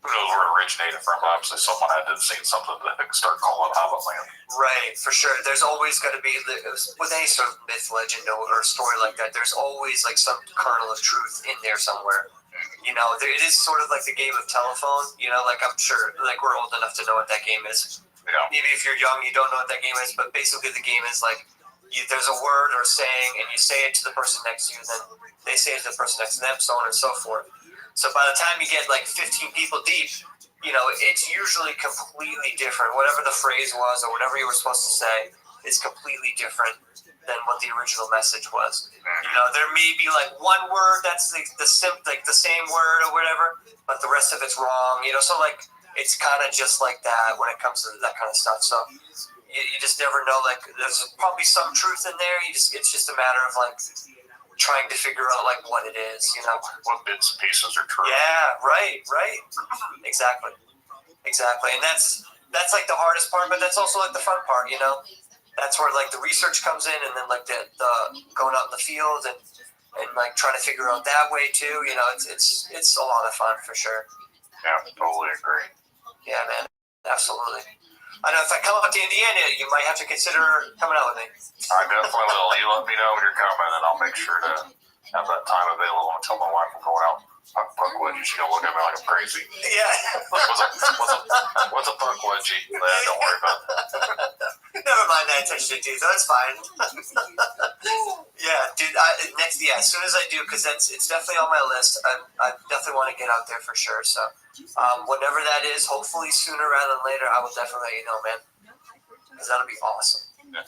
who knows where it originated from? Obviously, someone had to have seen something to start calling it Hobbit Land. Right, for sure. There's always got to be, with any sort of myth, legend, or story like that, there's always like some kernel of truth in there somewhere. It is sort of like the game of telephone. Like I'm sure, like we're old enough to know what that game is. Yeah. Maybe if you're young, you don't know what that game is, but basically the game is like, there's a word or saying, and you say it to the person next to you, and then they say it to the person next to them, so on and so forth. So by the time you get like 15 people deep, it's usually completely different. Whatever the phrase was or whatever you were supposed to say is completely different than what the original message was. There may be like one word that's the same word or whatever, but the rest of it's wrong. So like it's kind of just like that when it comes to that kind of stuff. So you just never know. Like there's probably some truth in there. It's just a matter of like trying to figure out like what it is, what bits and pieces are true. Yeah, right. Exactly. And that's like the hardest part, but that's also like the fun part, That's where like the research comes in, and then like the going out in the field and like trying to figure out that way too. It's a lot of fun for sure. Yeah, totally agree. Yeah, man, absolutely. I know if I come out to Indiana, you might have to consider coming out with me. I definitely will. You let me know when you're coming, and I'll make sure to have that time available and tell my wife I'm going out. Punk wedgie, she's gonna look at me like I'm crazy. Yeah. What's a punk wedgie? Don't worry about it. Never mind that attention to detail. That's fine. Yeah, dude. As soon as I do, because it's definitely on my list. I definitely want to get out there for sure. So, whenever that is, hopefully sooner rather than later, I will definitely let you know, man. Because that'll be awesome. Yeah.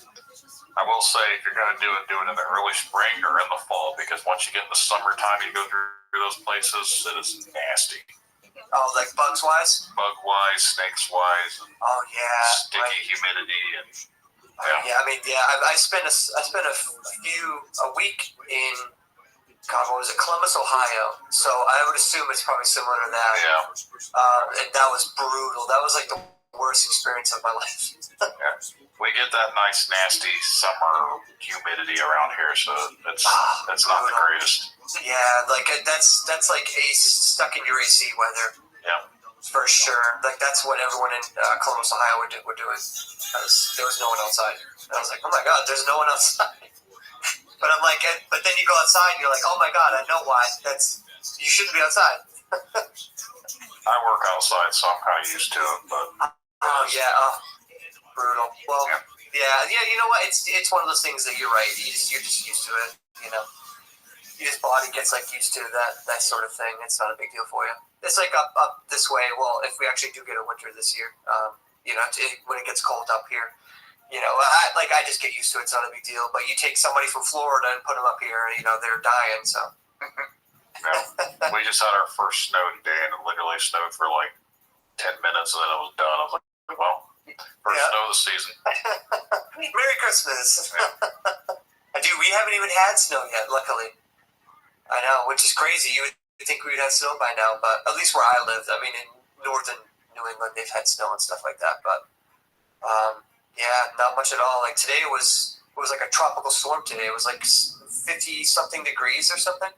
I will say, if you're gonna do it in the early spring or in the fall, because once you get in the summertime, you go through those places, it is nasty. Oh, like bugs wise? Bug wise, snakes wise. Oh yeah. Sticky humidity and. Yeah. I spent a week in Columbus, Ohio. So I would assume it's probably similar to that. Yeah. And that was brutal. That was like the worst experience of my life. Yeah. We We get that nice, nasty summer humidity around here, so that's not the greatest. Yeah, like that's like stuck in your AC weather. Yeah, for sure. Like that's what everyone in Columbus, Ohio were doing. There was no one outside. And I was like, oh my god, there's no one outside. But I'm like, but then you go outside and you're like, oh my god, I know why. You shouldn't be outside. I work outside, so I'm kind of used to it. But brutal. Well, yeah. You know what? It's one of those things that you're right. You're just used to it. You know, your body gets like used to that sort of thing. It's not a big deal for you. It's like up this way. Well, if we actually do get a winter this year, when it gets cold up here, I just get used to it. It's not a big deal. But you take somebody from Florida and put them up here, they're dying. So. Yeah. We just had our first snow today, and it literally snowed for like 10 minutes, and then it was done. I was like, well, first snow of the season. Merry Christmas. Dude, we haven't even had snow yet, luckily. I know, which is crazy. You would think we'd have snow by now, but at least where I live, I mean, in northern New England, they've had snow and stuff like that, but not much at all. Like today it was like a tropical storm today. It was like 50-something degrees or something.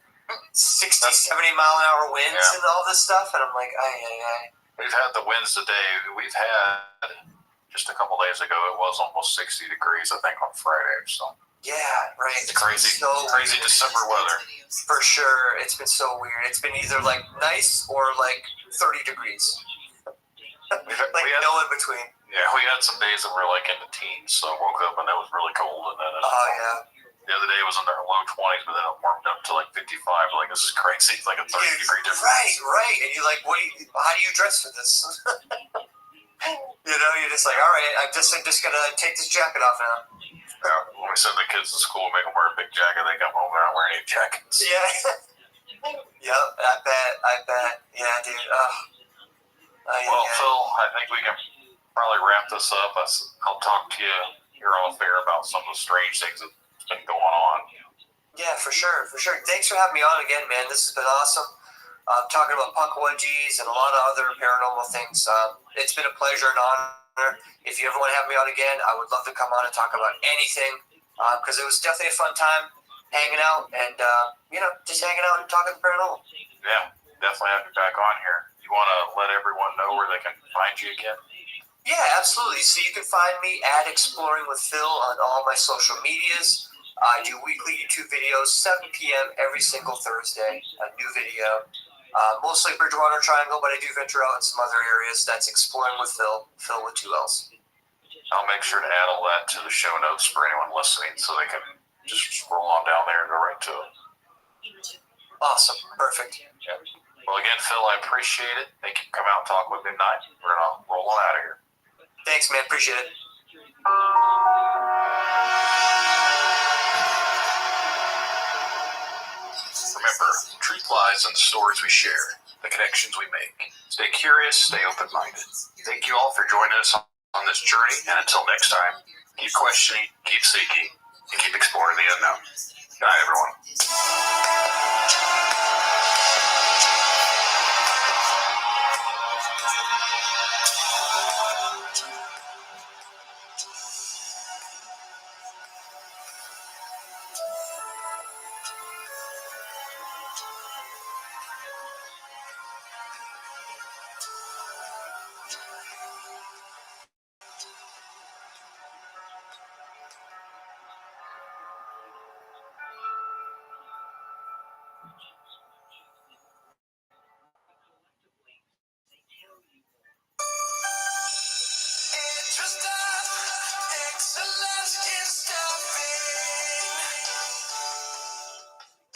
60, 70 mile an hour winds and all this stuff, and I'm like, aye. We've had the winds today. We've had just a couple days ago. It was almost 60 degrees, I think, on Friday. So yeah, right. It's crazy December weather. For sure, it's been so weird. It's been either like nice or like 30 degrees. We had no in between. Yeah, we had some days that were like in the teens. So I woke up and it was really cold, and then the other day it was in the low 20s, but then it warmed up to like 55. Like, this is crazy. It's like a 30-degree difference. Right. And you're like, how do you dress for this? You're just like, all right, I'm just gonna take this jacket off now. Yeah, when we send the kids to school, make them wear a big jacket, they come home, they're not wearing any jackets. Yeah. Yep, I bet. Yeah, dude. Phil, I think we can probably wrap this up. I'll talk to you here off air about some of the strange things that's been going on. Yeah, for sure. Thanks for having me on again, man. This has been awesome. Talking about punk wedgies and a lot of other paranormal things. It's been a pleasure and honor. If you ever want to have me on again, I would love to come on and talk about anything, because it was definitely a fun time hanging out and just hanging out and talking paranormal. Yeah, definitely have you back on here. You want to let everyone know where they can find you again? Yeah, absolutely. So you can find me at Exploring with Phil on all my social medias. I do weekly YouTube videos, 7 p.m. every single Thursday, a new video. Mostly Bridgewater Triangle, but I do venture out in some other areas. That's Exploring with Phil with 2 L's. I'll make sure to add all that to the show notes for anyone listening, so they can just scroll on down there and go right to it. Awesome. Perfect. Yeah. Well, again, Phil, I appreciate it. Thank you for coming out and talking with me tonight. We're going to roll on out of here. Thanks, man. Appreciate it. Remember, truth lies in the stories we share, the connections we make. Stay curious, stay open-minded. Thank you all for joining us on this journey, and until next time, keep questioning, keep seeking, and keep exploring the unknown. Good night, everyone.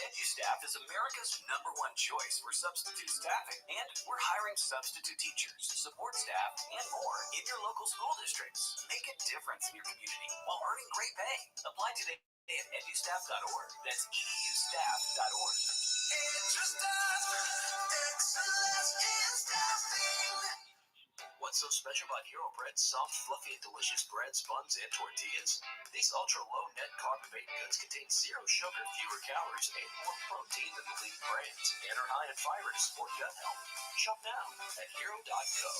EduStaff is America's #1 choice for substitute staffing, and we're hiring substitute teachers, support staff, and more in your local school districts. Make a difference in your community while earning great pay. Apply today at edustaff.org. That's edustaff.org. What's so special about Hero Bread's soft, fluffy, and delicious breads, buns, and tortillas? These ultra-low net carb baked goods contain 0 sugar, fewer calories, and more protein than the leading brands, and are high in fiber to support gut health. Shop now at hero.co.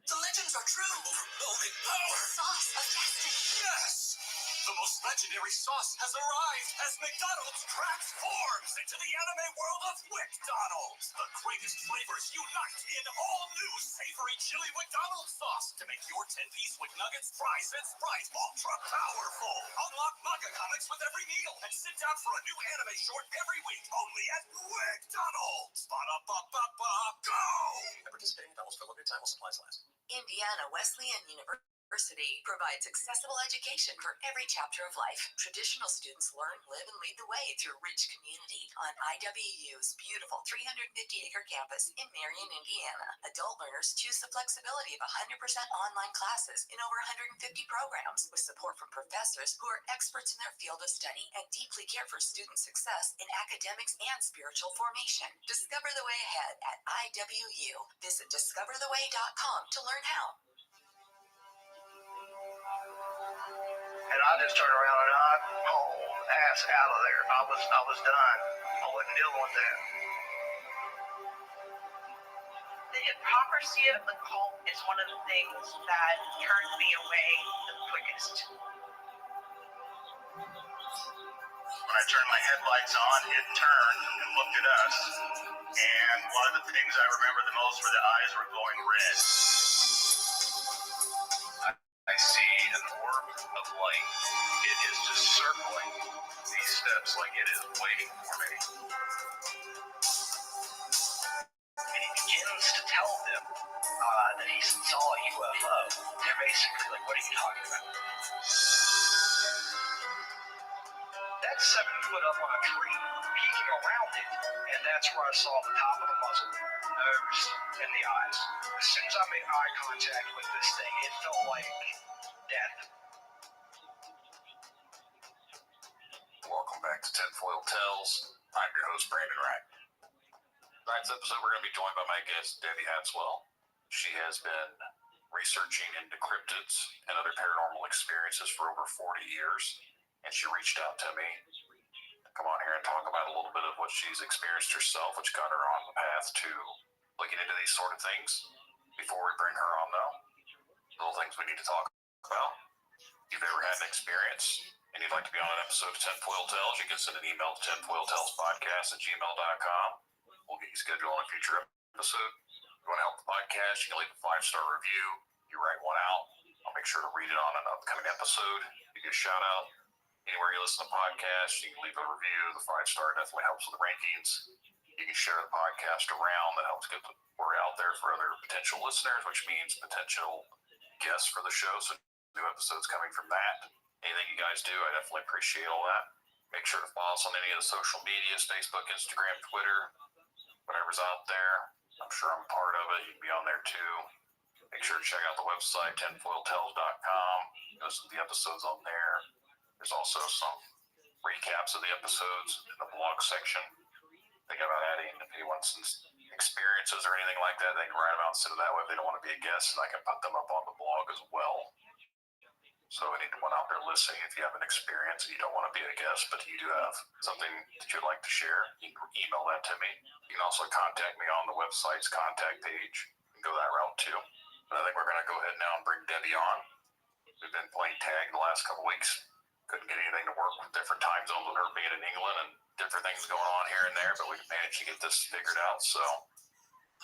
The legends are true. Overwhelming power. The sauce of destiny. The most legendary sauce has arrived as McDonald's transforms into the anime world of WickDonald's. The greatest flavors unite in all new savory chili McDonald's sauce to make your 10-piece Wick Nuggets, fries, and Sprite ultra powerful. Unlock manga comics with every meal and sit down for a new anime short every week only at WickDonald's. Ba-da-ba-ba-ba, go! Participating McDonald's for limited time while supplies last. Indiana Wesleyan University provides accessible education for every chapter of life. Traditional students learn, live, and lead the way through a rich community on IWU's beautiful 350-acre campus in Marion, Indiana. Adult learners choose the flexibility of 100% online classes in over 150 programs with support from professors who are experts in their field of study and deeply care for student success in academics and spiritual formation. Discover the way ahead at IWU. Visit discovertheway.com to learn how. And I just turned around and I hauled ass out of there. I was done. I wasn't dealing with that. The hypocrisy of the cult is one of the things that turned me away the quickest. When I turned my headlights on, it turned and looked at us. And one of the things I remember the most were the eyes were glowing red. I see an orb of light. It is just circling these steps like it is waiting for me. And he begins to tell them that he saw a UFO. They're basically like, what are you talking about? That's 7 foot up on a tree, peeking around it. And that's where I saw the top of the muzzle, nose, and the eyes. As soon as I made eye contact with this thing, it felt like death. Welcome back to Tinfoil Tales. I'm your host, Brandon Wright. Tonight's episode, we're going to be joined by my guest, Debbie Hatswell. She has been researching into cryptids and other paranormal experiences for over 40 years, and she reached out to me to come on here and talk about a little bit of what she's experienced herself, which got her on the path to looking into these sort of things. Before we bring her on, though, little things we need to talk about. If you've ever had an experience and you'd like to be on an episode of Tinfoil Tales, you can send an email to tinfoiltalespodcast@gmail.com. We'll get you scheduled on a future episode. If you want to help the podcast, you can leave a 5-star review. You write one out, I'll make sure to read it on an upcoming episode. You get a shout out. Anywhere you listen to podcasts, you can leave a review. The 5-star definitely helps with the rankings. You can share the podcast around. That helps get the word out there for other potential listeners, which means potential guests for the show. So new episodes coming from that. Anything you guys do, I definitely appreciate all that. Make sure to follow us on any of the social medias, Facebook, Instagram, Twitter, whatever's out there. I'm sure I'm part of it. You can be on there too. Make sure to check out the website, tinfoiltales.com. Listen to the episodes on there. There's also some recaps of the episodes in the blog section. Think about adding if anyone's experiences or anything like that, they can write them out instead of that way if they don't want to be a guest, and I can put them up on the blog as well. So anyone out there listening, if you have an experience and you don't want to be a guest, but you do have something that you'd like to share, you can email that to me. You can also contact me on the website's contact page and go that route too. But I think we're going to go ahead now and bring Debbie on. We've been playing tag the last couple weeks. Couldn't get anything to work with different time zones with her being in England and different things going on here and there, but we managed to get this figured out. So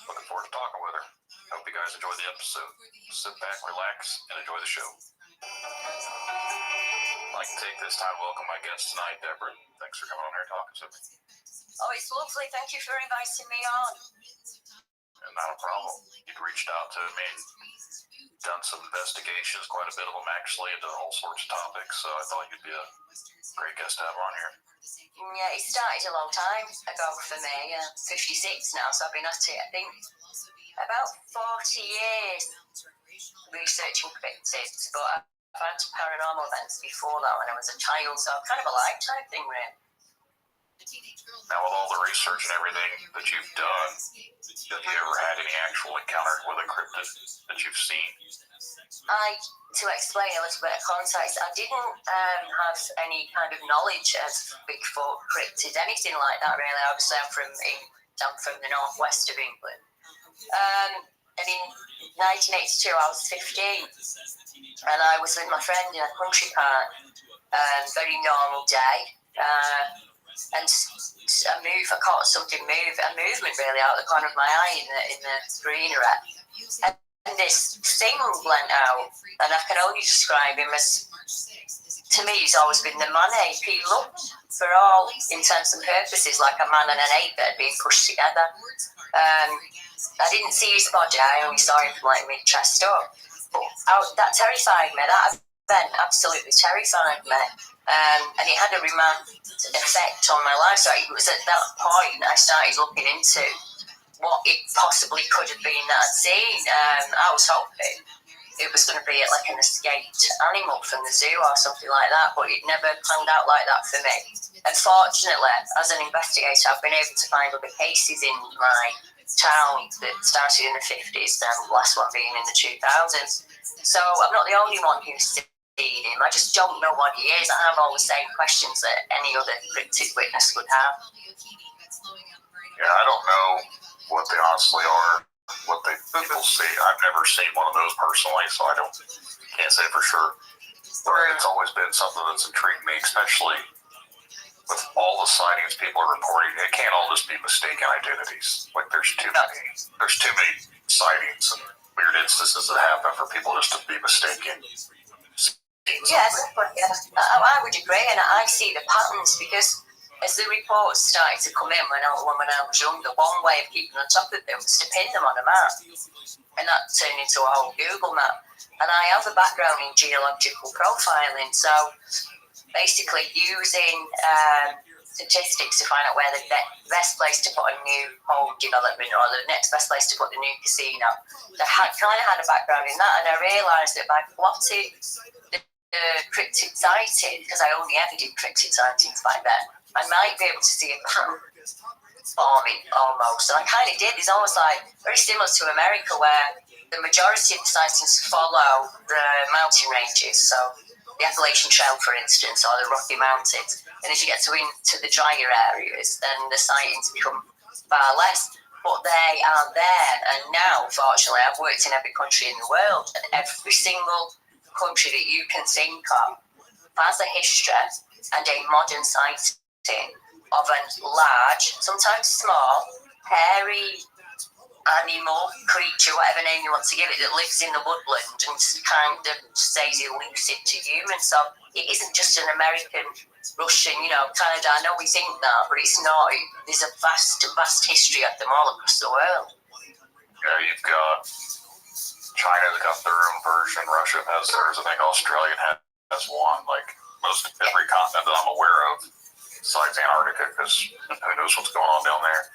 looking forward to talking with her. Hope you guys enjoy the episode. Sit back, relax, and enjoy the show. I'd like to take this time to welcome my guest tonight, Deborah. Thanks for coming on here and talking to me. Oh, it's lovely. Thank you for inviting me on. And not a problem. You'd reached out to me, done some investigations, quite a bit of them actually, into all sorts of topics, so I thought you'd be a great guest to have on here. Yeah, it started a long time ago for me. 56 now, so I've been at it, I think, about 40 years researching cryptids, but I've had paranormal events before that when I was a child, so kind of a lifetime thing, really. Now, with all the research and everything that you've done, have you ever had any actual encounter with a cryptid that you've seen? To explain a little bit of context, I didn't have any kind of knowledge of Bigfoot, cryptid, anything like that, really. Obviously, I'm from the northwest of England. And in 1982, I was 15, and I was with my friend in a country park. Very normal day, and I caught something move, a movement really out of the corner of my eye in the greenery, and this thing went out, and I can only describe him as, to me, he's always been the man ape. He looked, for all intents and purposes, like a man and an ape that had been pushed together. I didn't see his body, I only saw him from like my chest up. But that terrified me. That event absolutely terrified me. And it had a remarkable effect on my life. So it was at that point I started looking into what it possibly could have been that I'd seen. I was hoping it was going to be like an escaped animal from the zoo or something like that, but it never panned out like that for me. Unfortunately, as an investigator, I've been able to find other cases in my town that started in the 50s, and the last one being in the 2000s. So I'm not the only one who's seen him. I just don't know what he is. I have all the same questions that any other cryptid witness would have. Yeah, I don't know what they honestly are, what people see. I've never seen one of those personally, so I can't say for sure. But it's always been something that's intrigued me, especially with all the sightings people are reporting. It can't all just be mistaken identities. Like there's too many sightings and weird instances that happen for people just to be mistaken. Yes, I would agree, and I see the patterns because as the reports started to come in when I was younger, one way of keeping on top of them was to pin them on a map, and that turned into a whole Google map. And I have a background in geological profiling, so basically using statistics to find out where the best place to put a new home development or the next best place to put the new casino. I kind of had a background in that, and I realised that by plotting the cryptid sighting, because I only ever did cryptid sightings back then, I might be able to see a pattern forming almost. And I kind of did. It's almost like very similar to America, where the majority of the sightings follow the mountain ranges. So the Appalachian Trail, for instance, or the Rocky Mountains. And as you get into the drier areas, then the sightings become far less. But they are there. And now, fortunately, I've worked in every country in the world, and every single country that you can think of has a history and a modern sighting of a large, sometimes small, hairy animal, creature, whatever name you want to give it, that lives in the woodland and kind of stays elusive to humans. So it isn't just an American, Russian, Canada. I know we think that, but it's not. There's a vast history of them all across the world. Yeah, you've got China's got their own version. Russia has theirs. I think Australia has one. Like most every continent that I'm aware of, besides Antarctica, because who knows what's going on down there.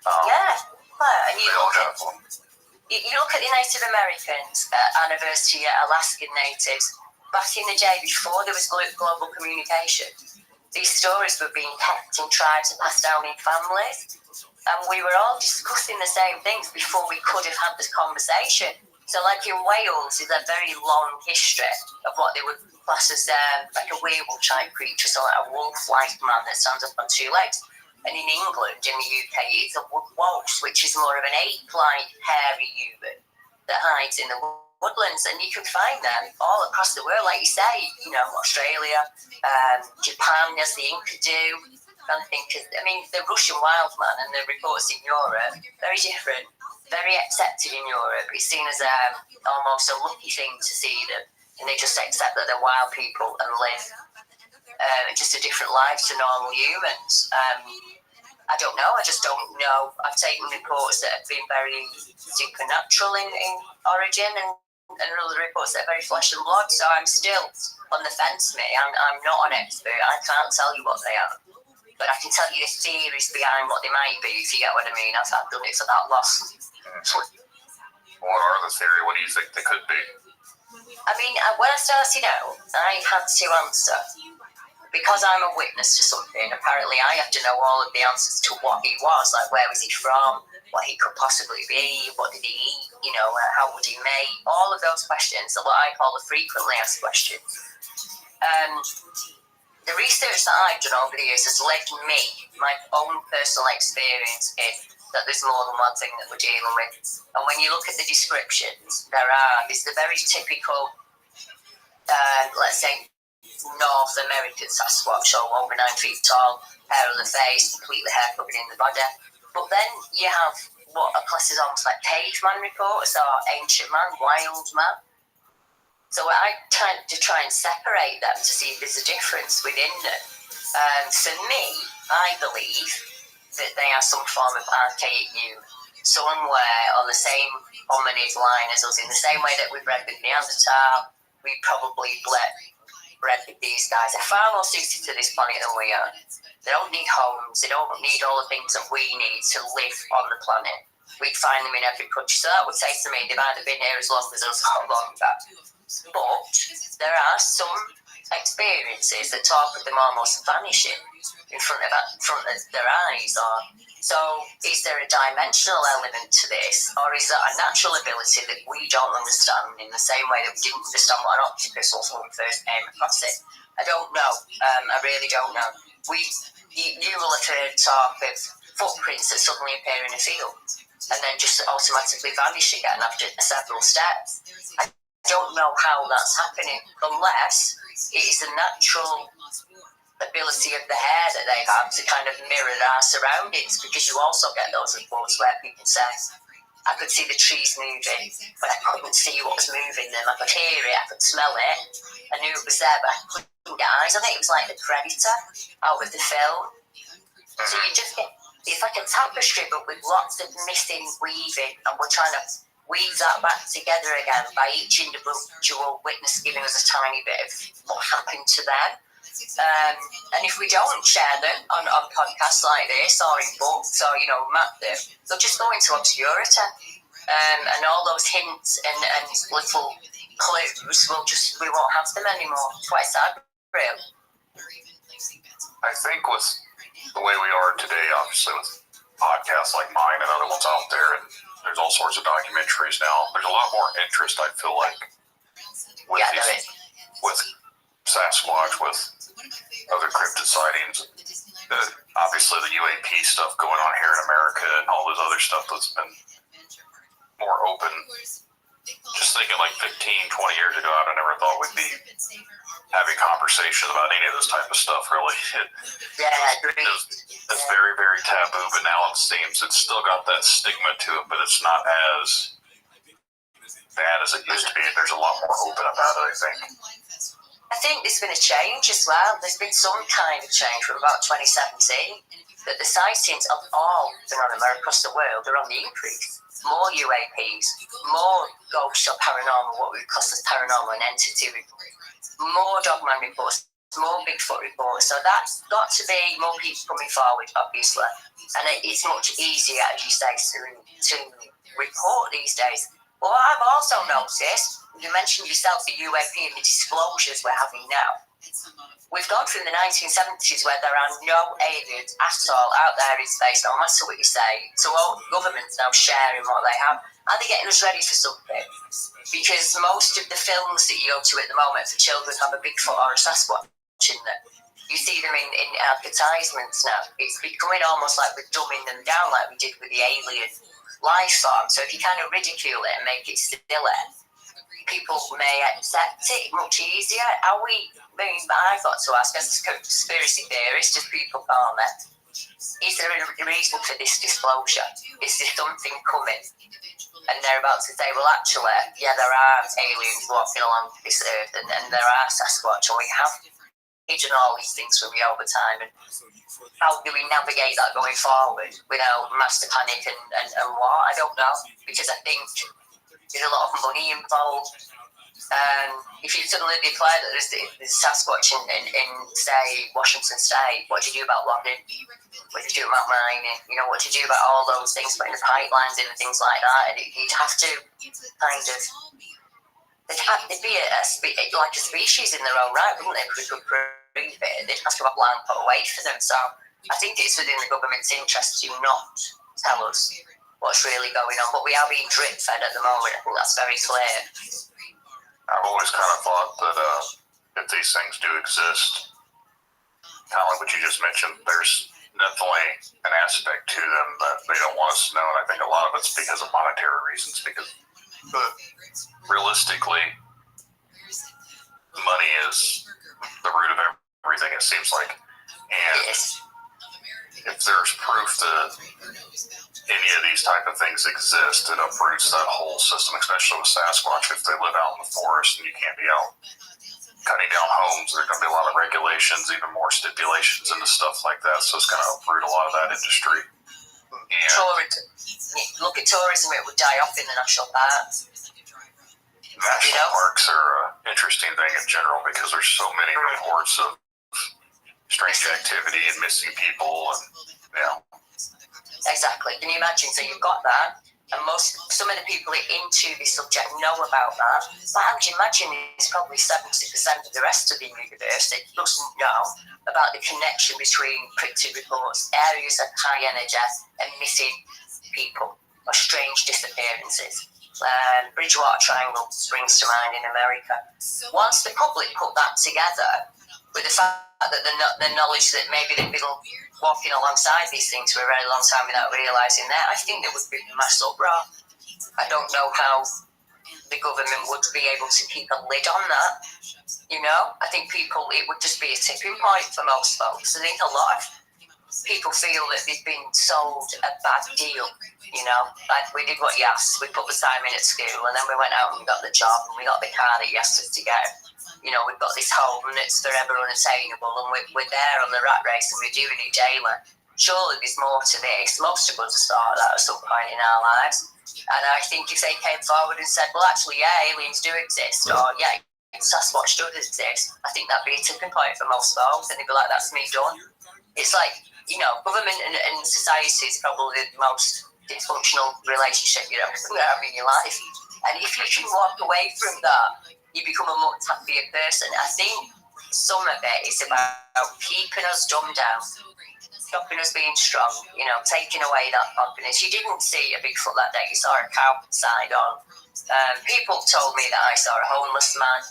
And you look at the Native Americans anniversary, Alaskan natives. Back in the day, before there was global communication, these stories were being kept in tribes and passed down in families, and we were all discussing the same things before we could have had this conversation. So like in Wales, there's a very long history of what they would class as like a werewolf type creature, so like a wolf-like man that stands up on two legs. And in England, in the UK, it's a wolf, which is more of an ape-like hairy human that hides in the woodlands. And you can find them all across the world, like you say, Australia, Japan, as the Inca do. And the Russian wild man and the reports in Europe, very different. Very accepted in Europe. It's seen as almost a lucky thing to see them, and they just accept that they're wild people and live just a different life to normal humans. I don't know. I just don't know. I've taken reports that have been very supernatural in origin, and other reports that are very flesh and blood. So I'm still on the fence, mate. I'm not an expert. I can't tell you what they are. But I can tell you the theories behind what they might be, if you get what I mean. I've done it for that long. What are the theory? What do you think they could be? When I started out, I had to answer. Because I'm a witness to something, apparently I have to know all of the answers to what he was, like where was he from, what he could possibly be, what did he eat, how would he mate, all of those questions are what I call the frequently asked questions. The research that I've done over the years has led me, my own personal experience, in that there's more than one thing that we're dealing with. And when you look at the descriptions, there's the very typical, let's say, North American Sasquatch, so over 9 feet tall, hair on the face, completely hair covered in the body. But then you have what are classed as almost like caveman reports or ancient man, wild man. So I tend to try and separate them to see if there's a difference within them. For me, I believe that they are some form of archaic human, somewhere on the same hominid line as us, in the same way that we bred with Neanderthal, we probably bred with these guys. They're far more suited to this planet than we are. They don't need homes, they don't need all the things that we need to live on the planet. We'd find them in every country, so that would say to me they've either been here as long as us or longer. But there are some experiences that talk of them almost vanishing in front of their eyes. So is there a dimensional element to this, or is that a natural ability that we don't understand in the same way that we didn't understand what an octopus was when we first came across it? I don't know. I really don't know. You will have heard talk of footprints that suddenly appear in a field and then just automatically vanish again after several steps. I don't know how that's happening, unless it is a natural ability of the hair that they have to kind of mirror our surroundings, because you also get those reports where people say, I could see the trees moving, but I couldn't see what was moving them. I could hear it, I could smell it, I knew it was there, but I couldn't get eyes. I think it was like the Predator out of the film. So you just get, it's like a tapestry, but with lots of missing weaving, and we're trying to weave that back together again by each individual witness giving us a tiny bit of what happened to them. And if we don't share them on podcasts like this or in books or, map them, they'll just go into obscurity. And all those hints and little clues, we won't have them anymore. It's quite sad, really. I think with the way we are today, obviously with podcasts like mine and other ones out there, and there's all sorts of documentaries now, there's a lot more interest, I feel like, with Sasquatch, with other cryptid sightings. Obviously the UAP stuff going on here in America and all this other stuff that's been more open. Just thinking like 15, 20 years ago, I never thought we'd be having conversations about any of this type of stuff, really. It's very, very taboo, but now it seems it's still got that stigma to it, but it's not as bad as it used to be. There's a lot more open about it, I think. I think there's been a change as well. There's been some kind of change from about 2017, that the sightings of all phenomena across the world are on the increase. More UAPs, more ghosts or paranormal, what we class as paranormal and entity reports, more dogman reports, more Bigfoot reports. So that's got to be more people coming forward, obviously. And it's much easier, as you say, to report these days. But what I've also noticed, you mentioned yourself the UAP and the disclosures we're having now. We've gone from the 1970s where there are no aliens at all out there in space, no matter what you say, to all governments now sharing what they have. Are they getting us ready for something? Because most of the films that you go to at the moment for children have a Bigfoot or a Sasquatch in them. You see them in advertisements now. It's becoming almost like we're dumbing them down like we did with the alien life form. So if you kind of ridicule it and make it silly, people may accept it much easier. I've got to ask, as a conspiracy theorist, as people call it, is there a reason for this disclosure? Is there something coming? And they're about to say, well, actually, yeah, there are aliens walking along this earth, and there are Sasquatch, and we have hidden all these things from you over time. And how do we navigate that going forward without master panic and war? I don't know, because I think there's a lot of money involved. If you suddenly declare that there's Sasquatch in say, Washington State, what do you do about logging? What do you do about mining? What do you do about all those things, putting the pipelines in and things like that? And you'd have to kind of, there'd be like a species in their own right, wouldn't they? If we could prove it, they'd have to have land put away for them. So I think it's within the government's interest to not tell us what's really going on. But we are being drip fed at the moment. I think that's very clear. I've always kind of thought that if these things do exist, kind of like what you just mentioned, there's definitely an aspect to them that they don't want us to know, and I think a lot of it's because of monetary reasons, because realistically, money is the root of everything, it seems like. And if there's proof that any of these type of things exist, it uproots that whole system, especially with Sasquatch. If they live out in the forest and you can't be out cutting down homes, there's going to be a lot of regulations, even more stipulations into stuff like that. So it's going to uproot a lot of that industry. And look at tourism, it would die off in the national parks. National parks are an interesting thing in general because there's so many reports of strange activity and missing people, and Exactly. Can you imagine? So you've got that, and some of the people into this subject know about that. But how do you imagine it's probably 70% of the rest of the universe that doesn't know about the connection between cryptid reports, areas of high energy, and missing people or strange disappearances? Bridgewater Triangle springs to mind in America. Once the public put that together with the fact that the knowledge that maybe they've been walking alongside these things for a very long time without realising that, I think there would be mass uproar. I don't know how the government would be able to keep a lid on that. I think it would just be a tipping point for most folks. I think a lot of people feel that they've been sold a bad deal. Like we did what you asked, we put the time in at school, and then we went out and we got the job, and we got the car that you asked us to get. We've got this home, and it's forever unattainable, and we're there on the rat race, and we're doing it daily. Surely there's more to this. Most of us have started that at some point in our lives. And I think if they came forward and said, well, actually, yeah, aliens do exist, or yeah, Sasquatch does exist, I think that'd be a tipping point for most folks, and they'd be like, that's me done. It's like, government and society is probably the most dysfunctional relationship you ever have in your life. And if you can walk away from that, you become a much happier person. I think some of it is about keeping us dumbed down, stopping us being strong, taking away that confidence. You didn't see a Bigfoot that day, you saw a cow side on. People told me that I saw a homeless man,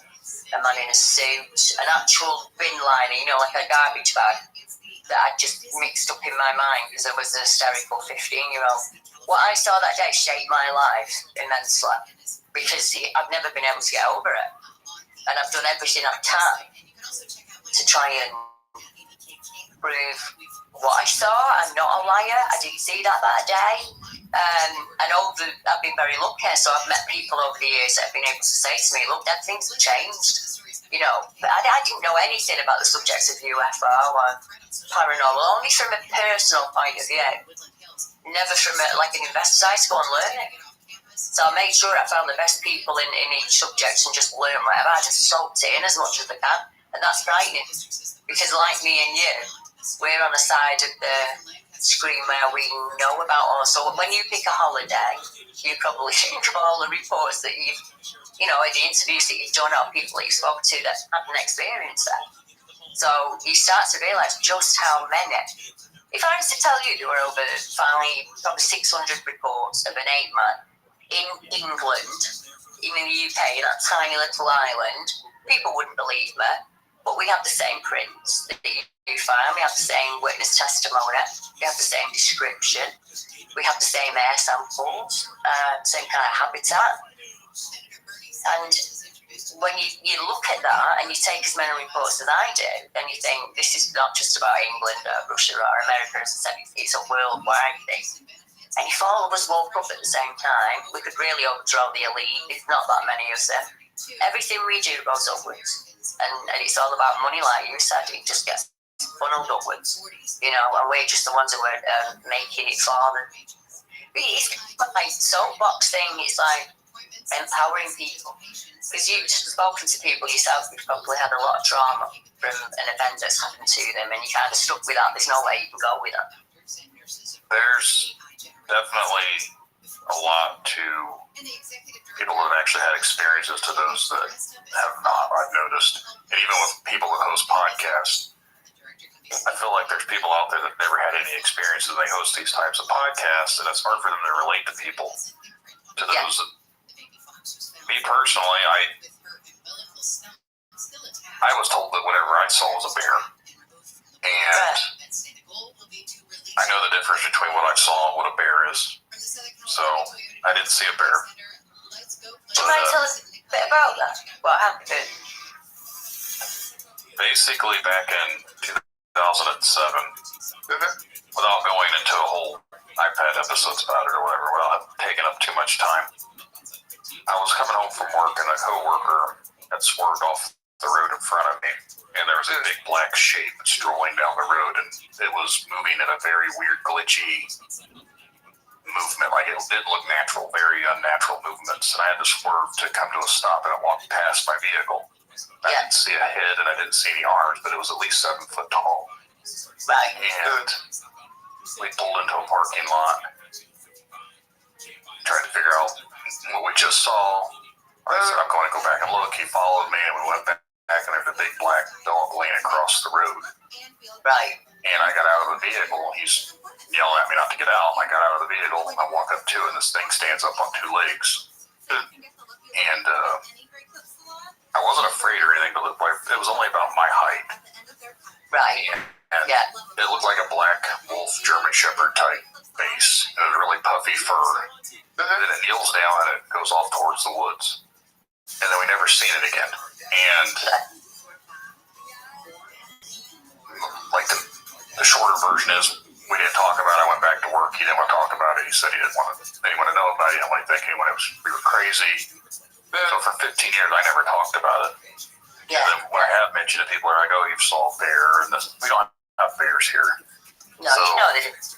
a man in a suit, an actual bin liner, like a garbage bag, that I just mixed up in my mind because I was an hysterical 15-year-old. What I saw that day shaped my life immensely because I've never been able to get over it. And I've done everything I can to try and prove what I saw. I'm not a liar. I didn't see that day. I've been very lucky. So I've met people over the years that have been able to say to me, look, Dad, things have changed. But I didn't know anything about the subjects of UFO or paranormal, only from a personal point of view. Never from an investor. I used to go and learn it. So I made sure I found the best people in each subject and just learn whatever. I just soaked it in as much as I can. And that's frightening. Because like me and you, we're on the side of the screen where we know about all. So when you pick a holiday, you probably think of all the reports that you've, the interviews that you've done or people that you spoke to that had an experience there. So you start to realise just how many. If I was to tell you there were over probably 600 reports of an ape-man in England, in the UK, that tiny little island, people wouldn't believe me. But we have the same prints that you find. We have the same witness testimony. We have the same description. We have the same air samples, same kind of habitat. And when you look at that and you take as many reports as I do, then you think this is not just about England or Russia or America, as I said, it's a worldwide thing. And if all of us woke up at the same time, we could really overthrow the elite. There's not that many of them. Everything we do goes upwards. And it's all about money, like you said. It just gets funneled upwards. And we're just the ones who are making it for them. It's like soapbox thing. It's like empowering people. Because you've spoken to people yourself who've probably had a lot of trauma from an event that's happened to them, and you kind of stuck with that. There's no way you can go with that. There's definitely a lot to people that have actually had experiences to those that have not, I've noticed. And even with people that host podcasts, I feel like there's people out there that never had any experiences. They host these types of podcasts, and it's hard for them to relate to people. To those that, me personally, I was told that whatever I saw was a bear. And I know the difference between what I saw and what a bear is. So I didn't see a bear. Do you mind telling us a bit about that? What happened? Basically, back in 2007, without going into a whole I've had episodes about it or whatever, without taking up too much time, I was coming home from work and a coworker had swerved off the road in front of me, and there was a big black shape strolling down the road, and it was moving in a very weird, glitchy movement. Like, it didn't look natural, very unnatural movements, and I had to swerve to come to a stop, and it walked past my vehicle. I didn't see a head and I didn't see any arms, but it was at least 7 foot tall. Right. And we pulled into a parking lot, trying to figure out what we just saw. I said, I'm going to go back and look. He followed me, and we went back, and there's a big black dog laying across the road. Right. And I got out of the vehicle. He's yelling at me not to get out. I got out of the vehicle. I walk up to it, and this thing stands up on 2 legs. And I wasn't afraid or anything, but it was only about my height. Right. And it looked like a black wolf German Shepherd type face. It was really puffy fur. And then it kneels down and it goes off towards the woods. And then we never seen it again. And like the shorter version is, we didn't talk about it. I went back to work. He didn't want to talk about it. He said he didn't want anyone to know about it. He didn't want to think anyone we were crazy. So for 15 years, I never talked about it. Yeah. And then when I have mentioned it, people are like, "Oh, you've saw a bear," and we don't have bears here. No, so, you know the difference.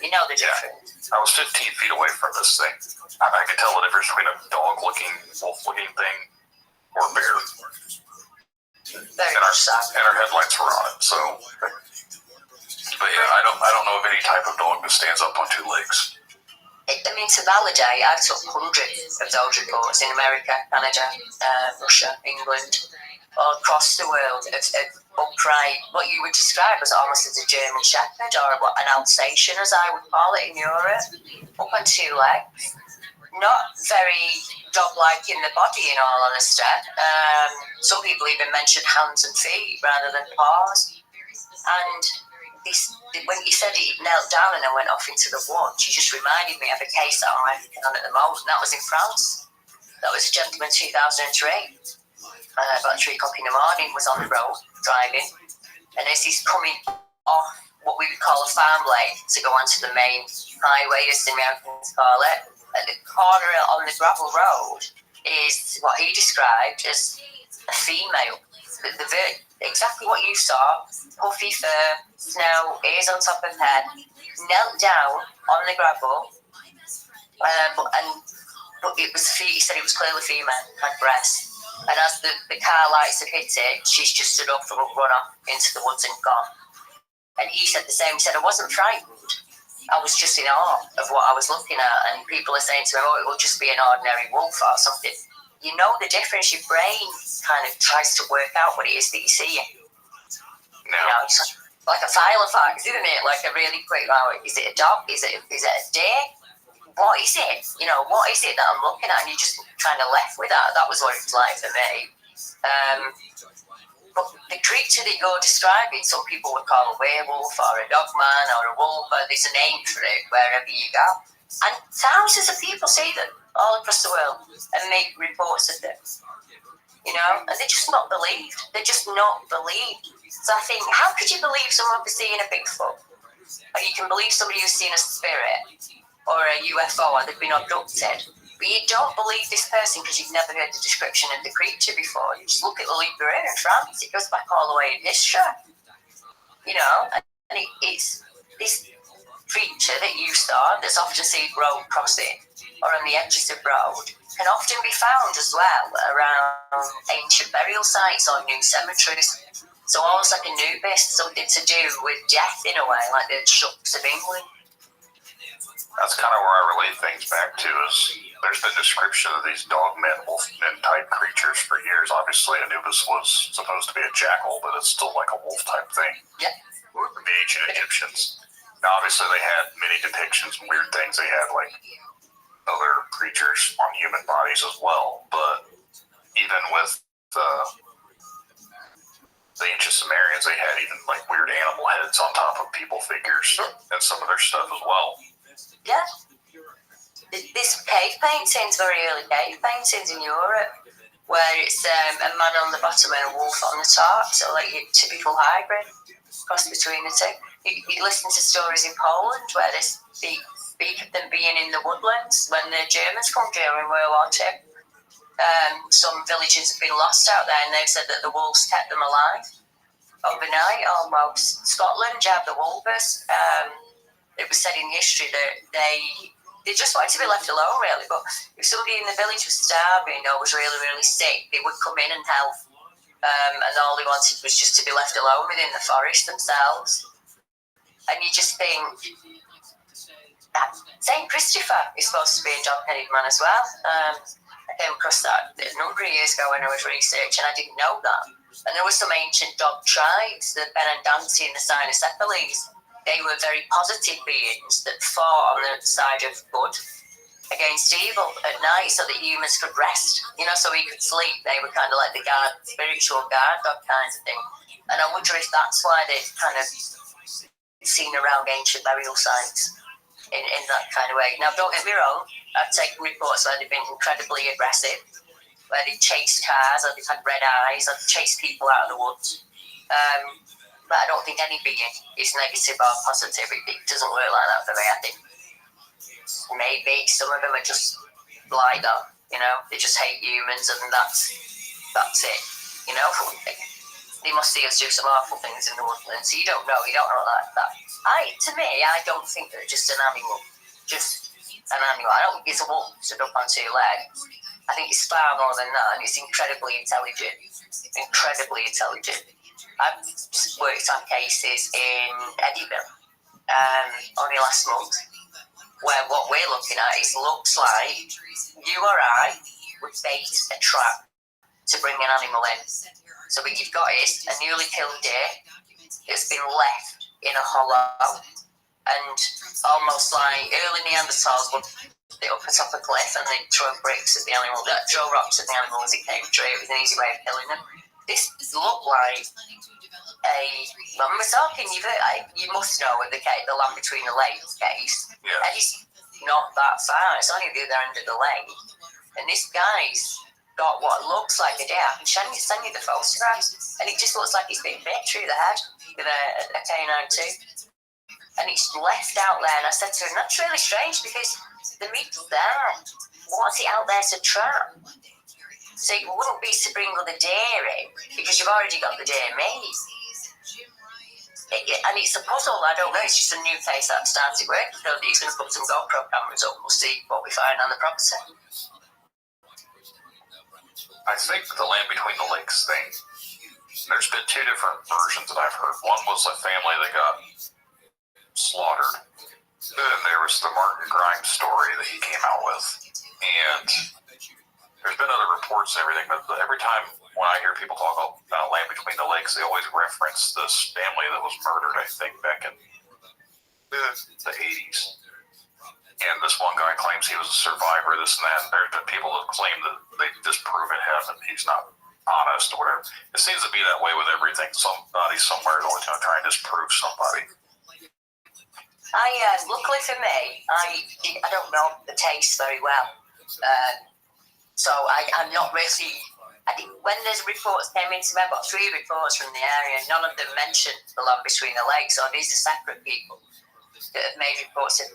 You know the difference. I was 15 feet away from this thing. I could tell the difference between a dog-looking, wolf-looking thing or a bear. And our headlights were on it. So, but yeah, I don't know of any type of dog that stands up on 2 legs. I mean, to validate, I've took hundreds of those reports in America, Canada, Russia, England, all across the world of upright, what you would describe as almost as a German Shepherd or an Alsatian, as I would call it in Europe, up on 2 legs. Not very dog-like in the body, in all honesty. Some people even mention hands and feet rather than paws. And when you said he knelt down and then went off into the woods, you just reminded me of a case that I'm working on at the moment, and that was in France. That was a gentleman 2003. About 3 o'clock in the morning, was on the road driving, and as he's coming off what we would call a farm lane to go onto the main highway, as the Americans call it, at the corner on the gravel road is what he described as a female. Exactly what you saw, puffy fur, snow, ears on top of head, knelt down on the gravel, but it was, he said it was clearly female, had breasts. And as the car lights had hit it, she's just stood up and run off into the woods and gone. And he said the same. He said, I wasn't frightened. I was just in awe of what I was looking at. And people are saying to him, oh, it will just be an ordinary wolf or something. You know the difference. Your brain kind of tries to work out what it is that you're seeing. No. You know, it's like a file of facts, isn't it? Like a really quick, is it a dog? Is it a deer? What is it? You know, what is it that I'm looking at? And you just kind of left with that. That was what it was like for me. But the creature that you're describing, some people would call a werewolf or a dogman or a wolf, or there's a name for it wherever you go. And thousands of people see them all across the world and make reports of them. You know, and they're just not believed. They're just not believed. So I think, how could you believe someone for seeing a Bigfoot? Or you can believe somebody who's seen a spirit or a UFO or they've been abducted. But you don't believe this person because you've never heard the description of the creature before. You just look at the Libra in France. It goes back all the way in history. You know, and it's this creature that you saw that's often seen road crossing or on the edges of road can often be found as well around ancient burial sites or new cemeteries. So almost like Anubis, something to do with death in a way, like the shucks of England. That's kind of where I relate things back to, is there's been description of these dogmen, wolfmen type creatures for years. Obviously, Anubis was supposed to be a jackal, but it's still like a wolf type thing. Yeah. The ancient Egyptians. Now, obviously, they had many depictions and weird things. They had like other creatures on human bodies as well. But even with the ancient Sumerians, they had even like weird animal heads on top of people figures and some of their stuff as well. Yeah. This cave paintings, very early cave paintings in Europe, where it's a man on the bottom and a wolf on the top, so like your typical hybrid cross between the two. You listen to stories in Poland where they speak of them being in the woodlands when the Germans come during World War II. Some villages have been lost out there, and they've said that the wolves kept them alive overnight almost. Scotland, you have the wolvers. It was said in history that they just wanted to be left alone, really. But if somebody in the village was starving or was really, really sick, they would come in and help. And all they wanted was just to be left alone within the forest themselves. And you just think, St. Christopher is supposed to be a dog-headed man as well. I came across that a number of years ago when I was researching. I didn't know that. And there were some ancient dog tribes, the Benandanti and the Cynocephalese. They were very positive beings that fought on the side of good against evil at night so that humans could rest, so we could sleep. They were kind of like the spiritual guard dog kinds of thing. And I wonder if that's why they've kind of seen around ancient burial sites in that kind of way. Now, don't get me wrong, I've taken reports where they've been incredibly aggressive, where they've chased cars, or they've had red eyes, or they've chased people out of the woods. But I don't think any being is negative or positive. It doesn't work like that for me, I think. Maybe some of them are just like that, they just hate humans and that's it, for one thing. They must see us do some awful things in the woodlands. You don't know like that. To me, I don't think they're just an animal. I don't think it's a wolf stood up on two legs. I think it's far more than that, and it's incredibly intelligent. I've worked on cases in Edinburgh only last month, where what we're looking at looks like you or I would bait a trap to bring an animal in. So what you've got is a newly killed deer that's been left in a hollow, and almost like early Neanderthals would put it up atop a cliff and they'd throw bricks at the animal, throw rocks at the animal as it came through. It was an easy way of killing them. This looked like when we're talking, you must know of the Land Between the Lakes case. Yeah. And it's not that far. It's only the other end of the lake. And this guy's got what looks like a deer. I can send you the photographs. And it just looks like he's been bit through the head with a canine tooth. And it's left out there. And I said to him, that's really strange because the meat's there. What's it out there to trap? So it wouldn't be to bring other deer in because you've already got the deer made. And it's a puzzle. I don't know. It's just a new case that I've started working. So he's going to put some GoPro cameras up. We'll see what we find on the property. I think the Land Between the Lakes thing, there's been two different versions that I've heard. One was a family that got slaughtered. Then there was the Martin Grimes story that he came out with. And there's been other reports and everything, but every time when I hear people talk about Land Between the Lakes, they always reference this family that was murdered, I think, back in the 80s. And this one guy claims he was a survivor, this and that. And there's been people that claim that they've disproven him and he's not honest or whatever. It seems to be that way with everything. Somebody somewhere is always going to try and disprove somebody. Luckily for me, I don't know the taste very well. So I'm not really... I think when those reports came into me, I got 3 reports from the area, and none of them mentioned the Land Between the Lakes, or these are separate people that have made reports of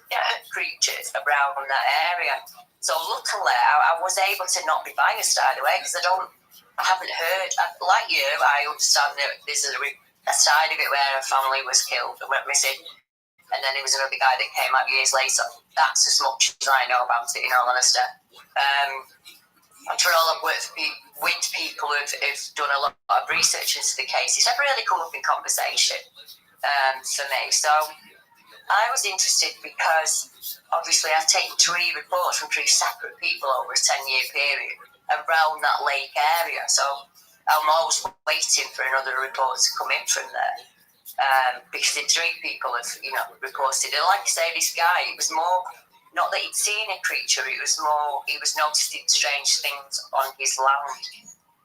creatures around that area. So luckily, I was able to not be biased either way, because I haven't heard, like you, I understand that there's a side of it where a family was killed and went missing, and then there was another guy that came out years later. That's as much as I know about it, in all honesty. After all, I've worked with people who've done a lot of research into the case. It's never really come up in conversation for me. So I was interested because obviously I've taken 3 reports from 3 separate people over a 10-year period around that lake area. So I'm always waiting for another report to come in from there. Because the 3 people have, reported it. Like I say, this guy, it was more, not that he'd seen a creature, it was more, he was noticing strange things on his land.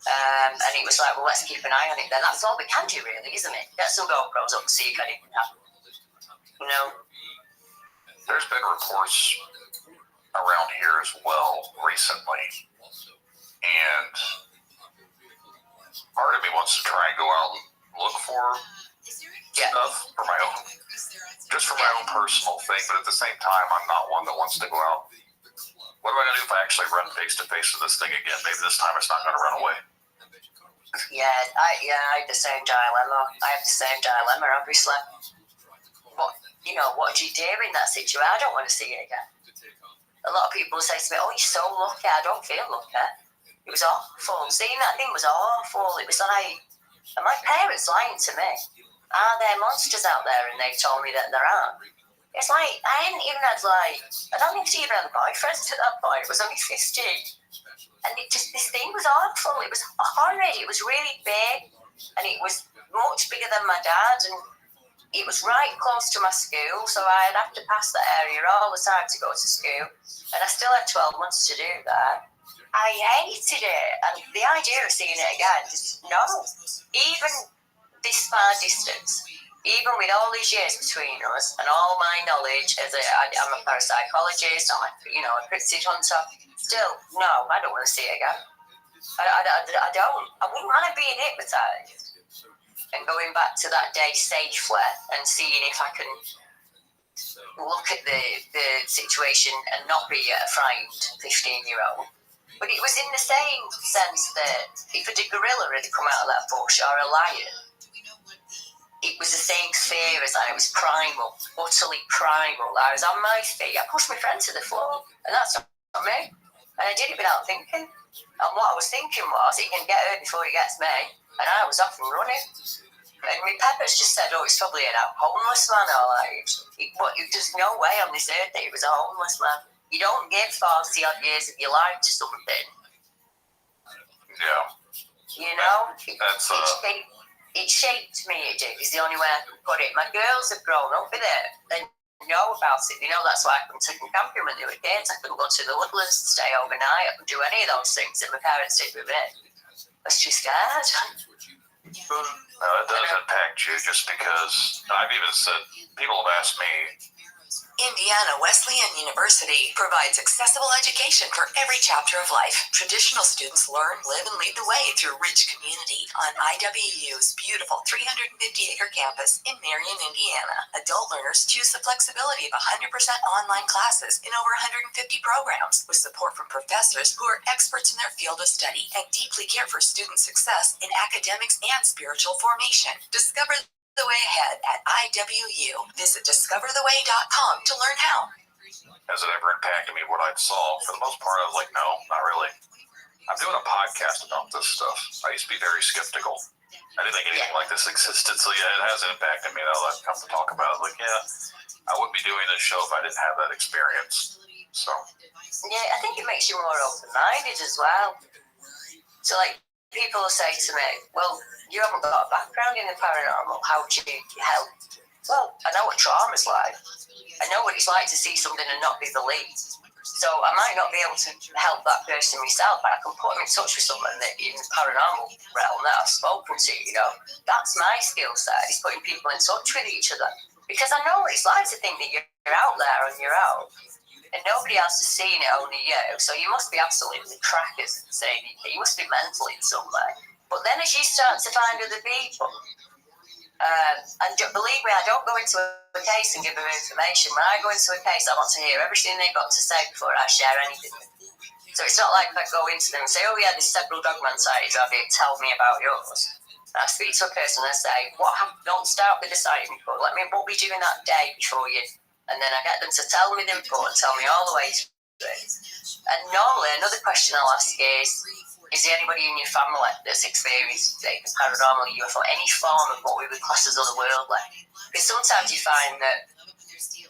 And it was like, well, let's keep an eye on it then. That's all we can do, really, isn't it? Get some GoPros up and see if anything happens. You know? There's been reports around here as well recently, and part of me wants to try and go out and look for stuff for my own, just for my own personal thing, but at the same time, I'm not one that wants to go out. What am I going to do if I actually run face to face with this thing again? Maybe this time it's not going to run away. I have the same dilemma. Obviously. But, you know, what do you do in that situation? I don't want to see it again. A lot of people say to me, oh, you're so lucky. I don't feel lucky. It was awful. Seeing that thing was awful. It was like, and my parents lying to me. Are there monsters out there? And they told me that there aren't. It's like, I hadn't even had, like, I don't even have a boyfriend at that point. It was only 15. And this thing was awful. It was horrid. It was really big. And it was much bigger than my dad. And it was right close to my school. So I'd have to pass that area all the time to go to school. And I still had 12 months to do that. I hated it. And the idea of seeing it again, just no. Even this far distance, even with all these years between us and all my knowledge as I'm a parapsychologist, I'm a cryptid hunter, still, no, I don't want to see it again. I don't. I wouldn't want to be hypnotised. And going back to that day safely and seeing if I can look at the situation and not be a frightened 15-year-old. But it was in the same sense that if a gorilla had come out of that bush or a lion, it was the same fear as I was primal, utterly primal. I was on my feet. I pushed my friend to the floor, and that's not me. And I did it without thinking. And what I was thinking was, he can get hurt before he gets me. And I was off and running. And my parents just said, oh, it's probably a homeless man, all right. There's no way on this earth that he was a homeless man. You don't give 40-odd years of your life to something. Yeah. You know? That's, It shaped me, it did, is the only way I can put it. My girls have grown up with it. They know about it. They know that's why I couldn't take them camping when they were kids. I couldn't go to the woodlands and stay overnight. I couldn't do any of those things that my parents did with me. I was too scared. No, it does impact you just because I've even said, people have asked me, Indiana Wesleyan University provides accessible education for every chapter of life. Traditional students learn, live, and lead the way through rich community on IWU's beautiful 350-acre campus in Marion, Indiana. Adult learners choose the flexibility of 100% online classes in over 150 programs with support from professors who are experts in their field of study and deeply care for student success in academics and spiritual formation. Discover the way ahead at IWU. Visit discovertheway.com to learn how. Has it ever impacted me what I saw? For the most part, I was like, no, not really. I'm doing a podcast about this stuff. I used to be very skeptical. I didn't think anything like this existed, so yeah, it has impacted me. Now that I've come to talk about it, like, yeah, I wouldn't be doing this show if I didn't have that experience. So. Yeah, I think it makes you more open-minded as well. So, like, people will say to me, well, you haven't got a background in the paranormal, how do you help? Well, I know what trauma's like. I know what it's like to see something and not be believed. So I might not be able to help that person myself, but I can put them in touch with someone that in the paranormal realm that I've spoken to, That's my skill set, is putting people in touch with each other. Because I know what it's like to think that you're out there on your own. And nobody else has seen it, only you. So you must be absolutely crackers, saying you must be mental in some way. But then as you start to find other people, and believe me, I don't go into a case and give them information. When I go into a case, I want to hear everything they've got to say before I share anything with them. So it's not like I go into them and say, oh yeah, there's several dogman sightings out here, tell me about yours. And I speak to a person and I say, don't start with the sighting report. Let me, what we doing that day before you? And then I get them to tell me the report and tell me all the way through it. And normally another question I'll ask is there anybody in your family that's experienced paranormal, UFO, any form of what we would class as otherworldly? Because sometimes you find that,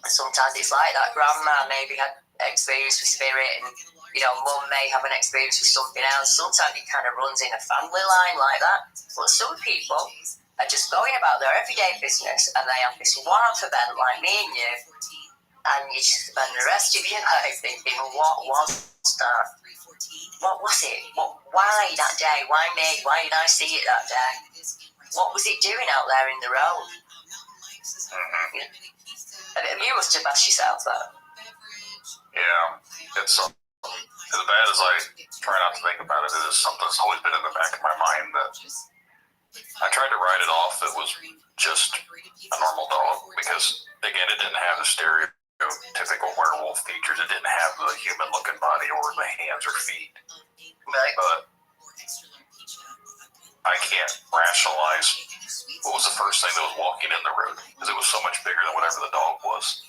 sometimes it's like that grandma maybe had experience with spirit, and mum may have an experience with something else. Sometimes it kind of runs in a family line like that. But some people are just going about their everyday business, and they have this one-off event like me and you, and you just spend the rest of your life thinking, what was that? what was it? Why that day? Why me? Why did I see it that day? What was it doing out there in the road? You must have asked yourself that. Yeah, it's as bad as I try not to think about it, it is something that's always been in the back of my mind that I tried to write it off. It was just a normal dog because, again, it didn't have the stereotypical werewolf features. It didn't have the human-looking body or the hands or feet. Right. But I can't rationalize what was the first thing that was walking in the road because it was so much bigger than whatever the dog was.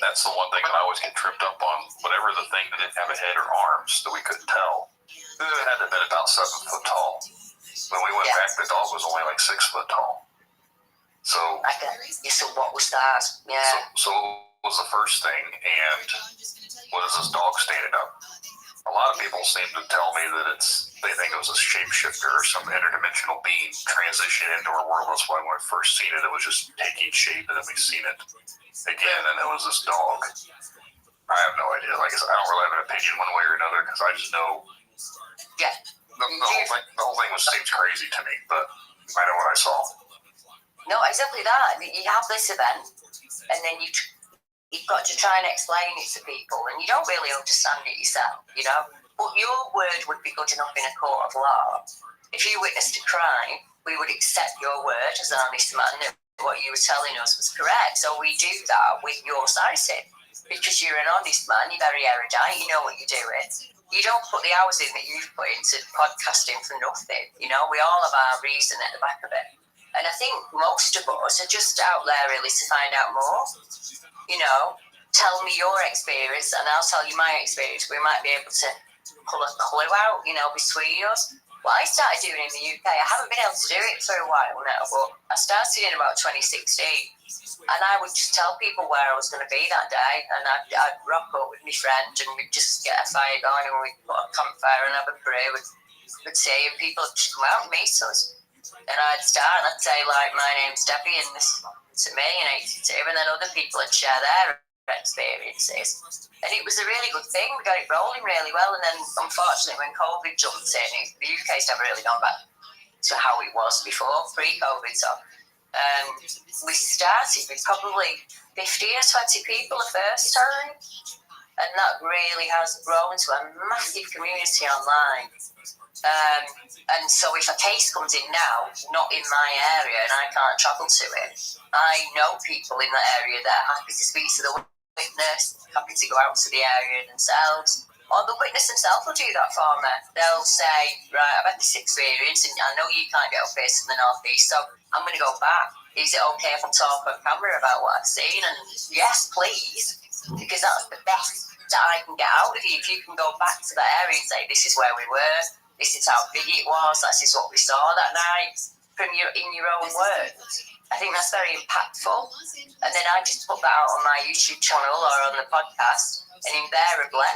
That's the one thing that I always get tripped up on. Whatever the thing that didn't have a head or arms that we couldn't tell, it had to have been about 7 foot tall. When we went back, the dog was only like 6 foot tall. So what was that? Yeah. So what was the first thing, and what is this dog standing up? A lot of people seem to tell me that they think it was a shapeshifter or some interdimensional being transitioning into our world. That's why when we first seen it, it was just taking shape, and then we seen it again, and it was this dog. I have no idea. Like I said, I don't really have an opinion one way or another because I just know. Yeah. The whole thing seems crazy to me, but I know what I saw. No, exactly that. You have this event, and then you've got to try and explain it to people, and you don't really understand it yourself, you know. But your word would be good enough in a court of law. If you witnessed a crime, we would accept your word as an honest man that what you were telling us was correct. So we do that with your side, because you're an honest man, you're very erudite, you know what you're doing. You don't put the hours in that you've put into podcasting for nothing. You know, we all have our reason at the back of it. And I think most of us are just out there really to find out more. You know, tell me your experience and I'll tell you my experience. We might be able to pull a clue out, you know, between us. What I started doing in the UK, I haven't been able to do it for a while now, but I started in about 2016. And I would just tell people where I was going to be that day, and I'd rock up with my friend, and we'd just get a fire going, and we'd put a campfire and have a prayer with tea, and people would just come out and meet us. And I'd start, and I'd say, like, my name's Debbie, and this to me, and 82, and then other people would share their experiences. And it was a really good thing. We got it rolling really well, and then, unfortunately, when COVID jumped in, the UK's never really gone back to how it was before, pre-COVID, so... we started with probably 15 or 20 people the first time, and that really has grown to a massive community online. And so if a case comes in now, not in my area, and I can't travel to it, I know people in that area that are happy to speak to the witness, happy to go out to the area themselves, or the witness themselves will do that for me. They'll say, right, I've had this experience, and I know you can't get up here to the northeast, so I'm going to go back. Is it okay if I talk on camera about what I've seen? And yes, please, because that's the best that I can get out of you. If you can go back to that area and say, this is where we were, this is how big it was, this is what we saw that night, in your own words. I think that's very impactful. And then I just put that out on my YouTube channel or on the podcast, and invariably,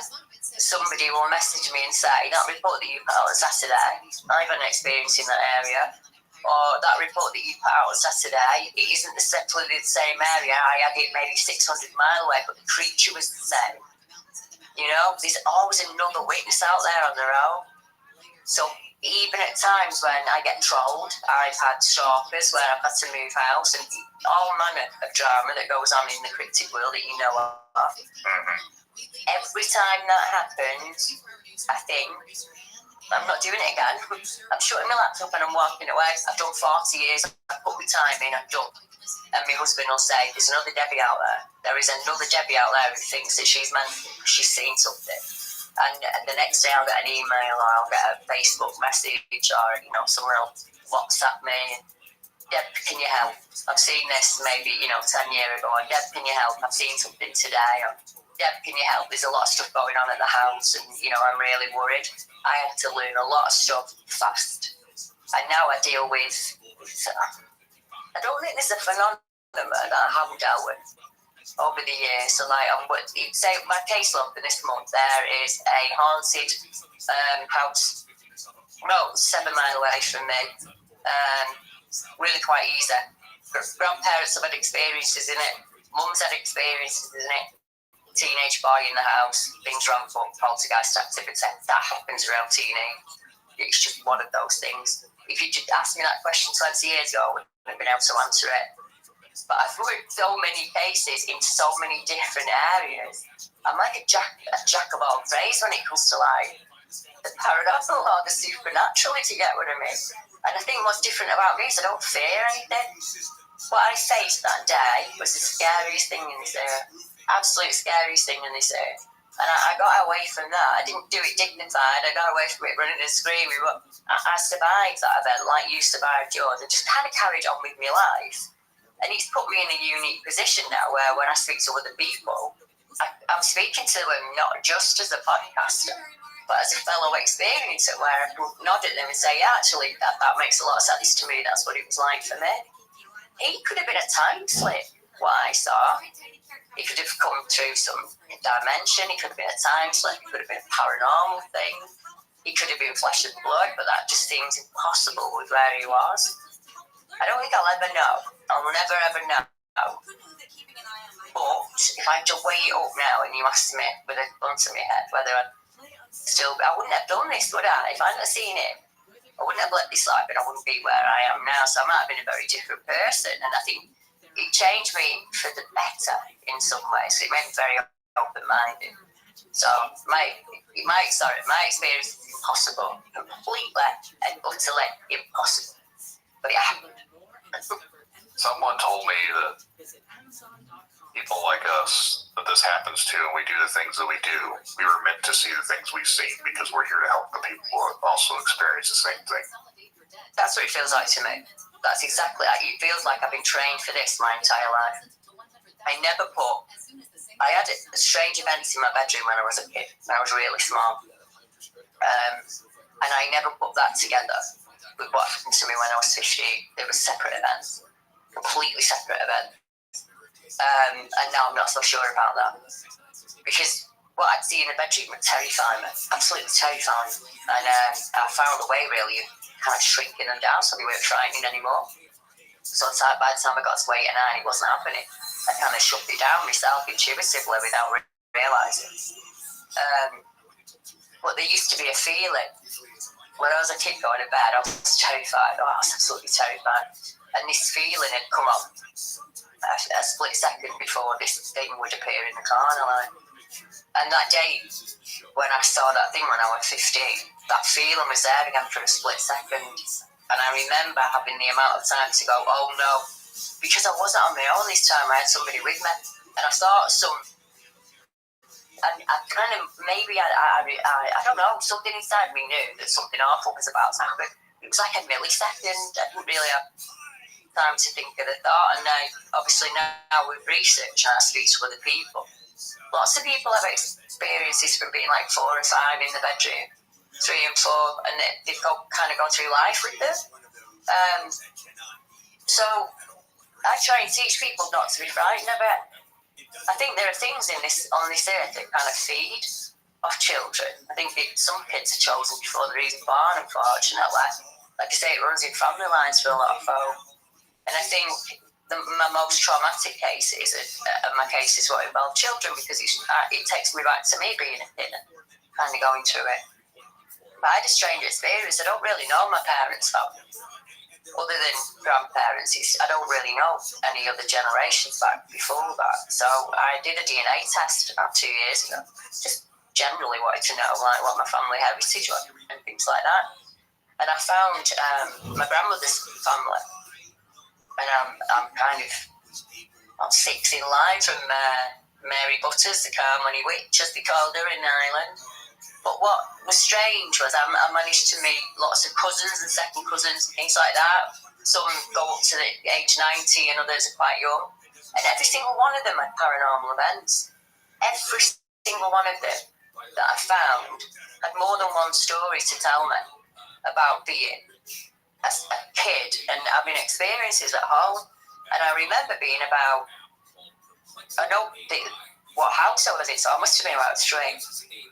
somebody will message me and say, that report that you put out on Saturday, I've had an experience in that area, or that report that you put out on Saturday, it isn't exactly the same area, I had it maybe 600 miles away, but the creature was the same. You know, there's always another witness out there on their own. So even at times when I get trolled, I've had stalkers where I've had to move house, and all manner of drama that goes on in the cryptid world that you know of. Every time that happens, I think, I'm not doing it again. I'm shutting my laptop and I'm walking away. I've done 40 years, I've put my time in, I've done. And my husband will say, there's another Debbie out there. There is another Debbie out there who thinks that she's seen something. And the next day I'll get an email, or I'll get a Facebook message, or, you know, someone will WhatsApp me. Deb, can you help? I've seen this maybe, 10 years ago. Or, Deb, can you help? I've seen something today. Or, Deb, can you help? There's a lot of stuff going on at the house, and, I'm really worried. I had to learn a lot of stuff fast. And now I deal with... I don't think there's a phenomenon that I haven't dealt with over the years. So, say my caseload for this month, there is a haunted house about 7 miles away from me. Really quite easy. Grandparents have had experiences in it. Mum's had experiences in it. teenage boy in the house, things wrong for poltergeist activity. That happens around teenage. It's just one of those things. If you just asked me that question 20 years ago, I wouldn't have been able to answer it. But I've worked so many cases in so many different areas. I'm like a jack of all trades when it comes to like the paranormal or the supernatural, if you get what I mean. And I think what's different about me is I don't fear anything. What I faced that day was the scariest thing in this earth. Absolute scariest thing in this earth. And I got away from that. I didn't do it dignified. I got away from it running and screaming. But I survived that event like you survived yours. I just kind of carried on with my life. And it's put me in a unique position now where when I speak to other people, I'm speaking to them not just as a podcaster, but as a fellow experiencer where I can nod at them and say, yeah, actually, that makes a lot of sense to me. That's what it was like for me. It could have been a time slip, what I saw. It could have come through some dimension. It could have been a time slip. It could have been a paranormal thing. It could have been flesh and blood, but that just seems impossible with where he was. I don't think I'll ever know. I'll never ever know. But if I just weigh it up now and you asked me with a gun to my head whether I wouldn't have done this, would I? If I hadn't seen it, I wouldn't have let this life and I wouldn't be where I am now. So I might have been a very different person. And I think it changed me for the better in some ways. It made me very open-minded. So my experience is impossible, completely and utterly impossible. But it happened. Someone told me that people like us, that this happens to, and we do the things that we do, we were meant to see the things we've seen because we're here to help the people who also experience the same thing. That's what it feels like to me. That's exactly it. It feels like I've been trained for this my entire life. I had strange events in my bedroom when I was a kid. I was really small. And I never put that together with what happened to me when I was 15. They were separate events, completely separate events. And now I'm not so sure about that. Because what I'd see in the bedroom would terrify me, absolutely terrifying. And I found a way really of kind of shrinking them down so they weren't frightening anymore. So by the time I got to 8 and 9, it wasn't happening. I kind of shut it down myself intuitively without realising. But there used to be a feeling. When I was a kid going to bed, I was terrified. I was absolutely terrified. And this feeling had come up a split second before this thing would appear in the corner line. And that day, when I saw that thing when I was 15, that feeling was there again for a split second. And I remember having the amount of time to go, oh no, because I wasn't on my own this time, I had somebody with me. And I thought I kind of, maybe I don't know, something inside me knew that something awful was about to happen. It was like a millisecond. I didn't really have time to think of the thought. And obviously now with research and I speak to other people, lots of people have experiences from being like 4 or 5 in the bedroom, 3 and 4, and they've kind of gone through life with them. So I try and teach people not to be frightened of it. I think there are things on this earth that kind of feed off children. I think some kids are chosen before they're even born, unfortunately. Like I say, it runs in family lines for a lot of folk. And I think my most traumatic cases are my cases what involve children because it takes me back to me being a kid and kind of going through it. But I had a strange experience. I don't really know my parents' family. Other than grandparents, I don't really know any other generations back before that. So I did a DNA test about 2 years ago. Just generally wanted to know like what my family heritage was and things like that. And I found my grandmother's family. And I'm 6 in line from Mary Butters, the Carmody Witch, as they called her in Ireland. But what was strange was I managed to meet lots of cousins and second cousins, things like that. Some go up to the age 90 and others are quite young. And every single one of them had paranormal events. Every single one of them that I found had more than one story to tell me about being a kid and having experiences at home. And I remember being about, I don't think what house I was in, so I must have been about 3,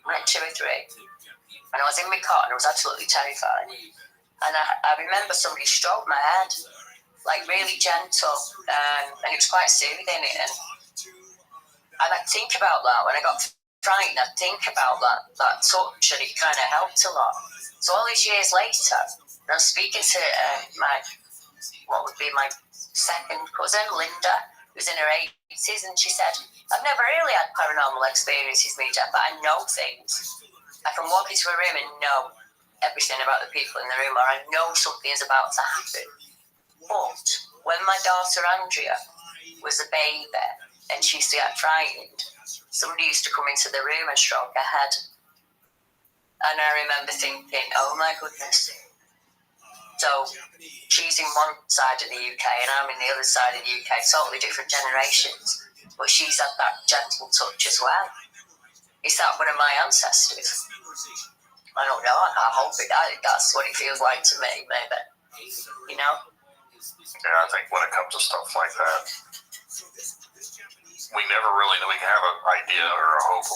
like 2 or 3. And I was in my cot and I was absolutely terrified. And I remember somebody stroked my head, like really gentle, and it was quite soothing. And And I'd think about that when I got frightened. I'd think about that touch, and it kind of helped a lot. So all these years later, I was speaking to what would be my second cousin, Linda, who's in her 80s, and she said, I've never really had paranormal experiences, Mija, but I know things. I can walk into a room and know everything about the people in the room, or I know something is about to happen. But when my daughter Andrea was a baby and she used to get frightened, somebody used to come into the room and stroke her head. And I remember thinking, oh my goodness. So she's in one side of the UK and I'm in the other side of the UK, totally different generations. But she's had that gentle touch as well. Is that one of my ancestors? I don't know. I hope that's what it feels like to me, maybe. You know? Yeah, I think when it comes to stuff like that, we never really know. We can have an idea or a hope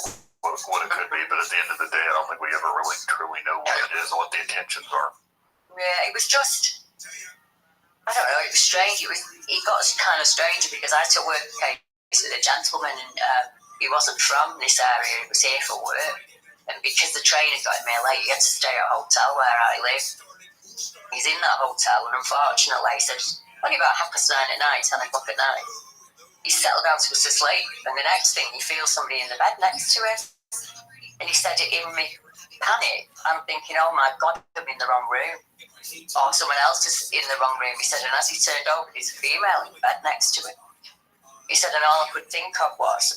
of what it could be, but at the end of the day, I don't think we ever really truly know what it is and what the intentions are. Yeah, it was just, I don't know, it was strange. It got kind of strange because I took work case with a gentleman and he wasn't from this area, he was here for work. And because the train had got him here late, he had to stay at a hotel where I live. He's in that hotel, and unfortunately, he said, only about 9:30 at night, 10 o'clock at night. He settled down to go to sleep, and the next thing, he feels somebody in the bed next to him. And he said it in me panic. I'm thinking, oh my God, I'm in the wrong room. Or someone else is in the wrong room. He said, and as he turned over, there's a female in the bed next to him. He said, and all I could think of was,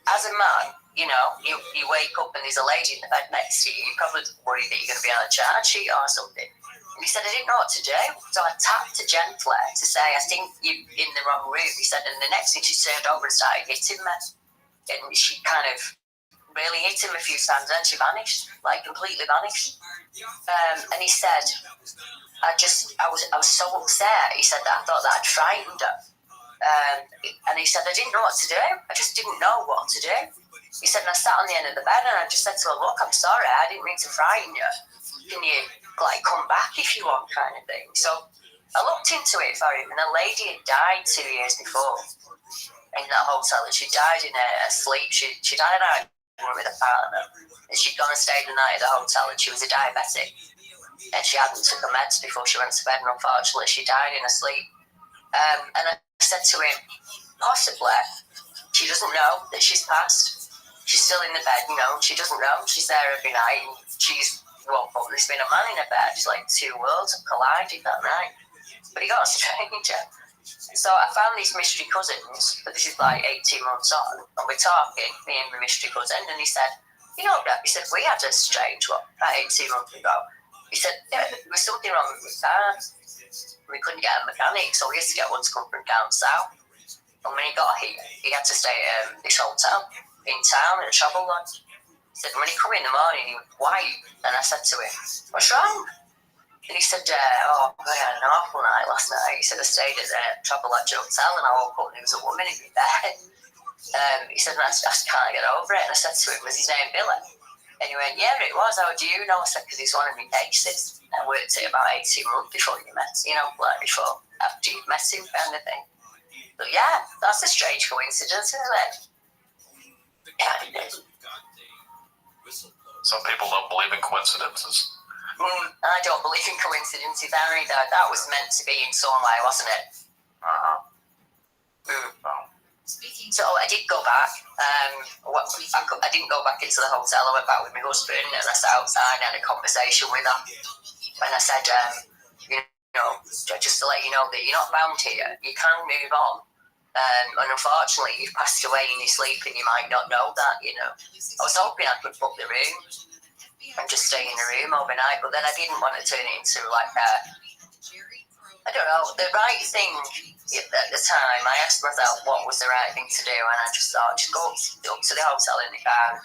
as a man, you know, you wake up and there's a lady in the bed next to you, you're probably worried that you're going to be on a charge sheet or something. And he said, I didn't know what to do. So I tapped her gently to say, I think you're in the wrong room. He said, and the next thing she turned over and started hitting me. And she kind of really hit him a few times, and she vanished, like completely vanished. And he said, I was so upset. He said that I thought that I'd frightened her. And he said, I didn't know what to do. I just didn't know what to do. He said, and I sat on the end of the bed and I just said to her, look, I'm sorry, I didn't mean to frighten you. Can you, come back if you want, kind of thing. So I looked into it for him, and a lady had died 2 years before in that hotel, and she died in her sleep. She died in a room with a partner, and she'd gone and stayed the night at the hotel, and she was a diabetic. And she hadn't took her meds before she went to bed, and unfortunately, she died in her sleep. And I said to him, possibly, she doesn't know that she's passed. She's still in the bed, you know, she doesn't know. She's there every night, and she's woke up. There's been a man in her bed. It's like two worlds have collided that night. But he got a stranger. So I found these mystery cousins, but this is like 18 months on, and we're talking, me and my mystery cousin, and he said, you know, he said, we had a strange one about 18 months ago. He said, yeah, there was something wrong with the car. We couldn't get a mechanic, so we had to get one to come from down south. And when he got here, he had to stay at this hotel in town in a travel lodge. He said, when he come in the morning, he was white. And I said to him, what's wrong? And he said, I had an awful night last night. He said, I stayed at the travel lodge hotel and I woke up and there was a woman in my bed. He said, I just can't get over it. And I said to him, was his name Billy? And he went, yeah, it was. How do you know? I said, because he's one of my cases. I worked it about 18 months before you met, like before, after you met him, kind of thing. But yeah, that's a strange coincidence, isn't it? Yeah, it is. Some people don't believe in coincidences. I don't believe in coincidences either. That was meant to be in some way, wasn't it? So I did go back. I didn't go back into the hotel. I went back with my husband and I sat outside and had a conversation with her. And I said, just to let you know that you're not bound here. You can move on. And unfortunately, you've passed away in your sleep and you might not know that, I was hoping I could book the room and just stay in the room overnight, but then I didn't want to turn it into I don't know, the right thing at the time. I asked myself what was the right thing to do, and I just thought, just go up to the hotel in the car,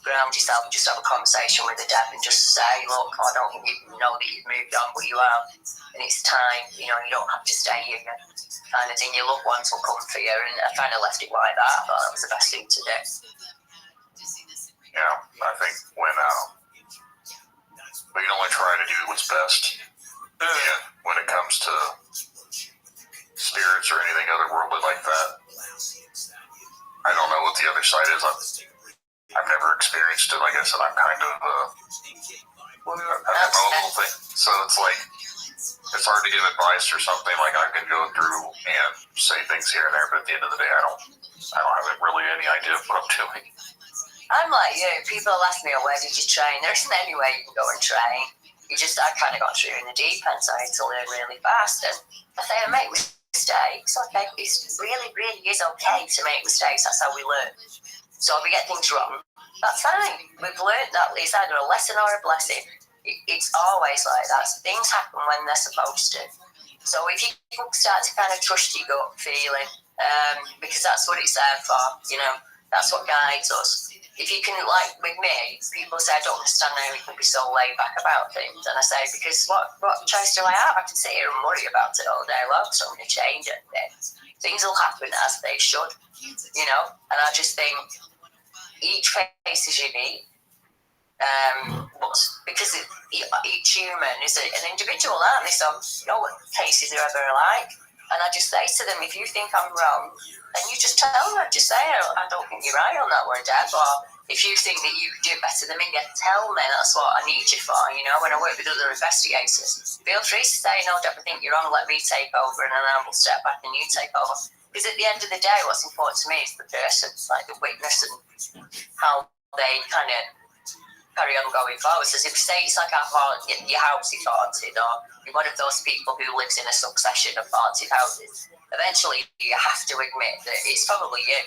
ground yourself and just have a conversation with the dev and just say, look, I don't think you know that you've moved on, but you have, and it's time, you don't have to stay here, kind of thing. Your loved ones will come for you, and I kind of left it like that. I thought that was the best thing to do. Yeah, I think when we can only try to do what's best. Yeah, when it comes to spirits or anything otherworldly like that. I don't know what the other side is. I've never experienced it. Like I said, I'm kind of I'm in my own little thing. So it's like, it's hard to give advice or something. Like I can go through and say things here and there, but at the end of the day, I don't have really any idea of what I'm doing. I'm like you. People ask me, where did you train? There isn't any way you can go and train. I kind of got through in the deep end, so I had to learn really fast. And I say I make mistakes. Okay, it really, really is okay to make mistakes. That's how we learn. So if we get things wrong, that's fine. We've learned that it's either a lesson or a blessing. It's always like that. Things happen when they're supposed to. So if you can start to kind of trust your gut feeling, because that's what it's there for, that's what guides us. If you can, like with me, people say I don't understand how you can be so laid back about things. And I say, because what choice do I have? I can sit here and worry about it all day long, so I'm going to change anything. Things will happen as they should, and I just think each face is unique. Because each human is an individual, aren't they? So no cases are ever alike. And I just say to them, if you think I'm wrong, then you just tell them, just say, I don't think you're right on that one, Deb. Or if you think that you could do it better than me, tell me, that's what I need you for, when I work with other investigators. Feel free to say, no, Deb, I think you're wrong, let me take over, and then I will step back and you take over. Because at the end of the day, what's important to me is the person, like the witness, and how they kind of carry on going forward. So if say it's like your house is haunted, or you're one of those people who lives in a succession of haunted houses, eventually you have to admit that it's probably you.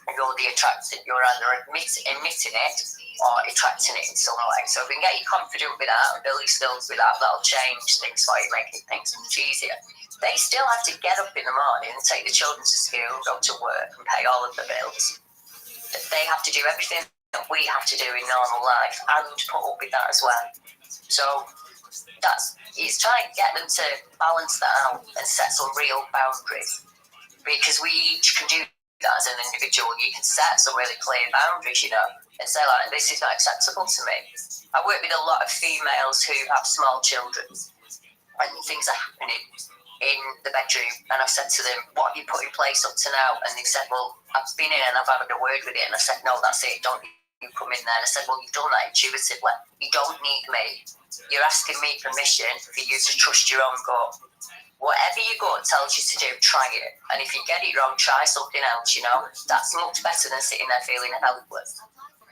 You're the attracted. You're either admitting it or attracting it in some way. So if we can get you confident with that and build your skills with that, that'll change things for you, making things much easier. They still have to get up in the morning and take the children to school, go to work and pay all of the bills. They have to do everything that we have to do in normal life and put up with that as well. So it's trying to get them to balance that out and set some real boundaries, because we each can do that as an individual. You can set some really clear boundaries, and say like, this is not acceptable to me. I work with a lot of females who have small children and things are happening in the bedroom, and I've said to them, what have you put in place up to now? And they said, well, I've been in and I've had a word with it, and I said, no, that's it, don't you come in there. And I said, well, you've done that intuitively, you don't need me, you're asking me permission for you to trust your own gut. Whatever your gut tells you to do, try it, and if you get it wrong, try something else. That's much better than sitting there feeling helpless.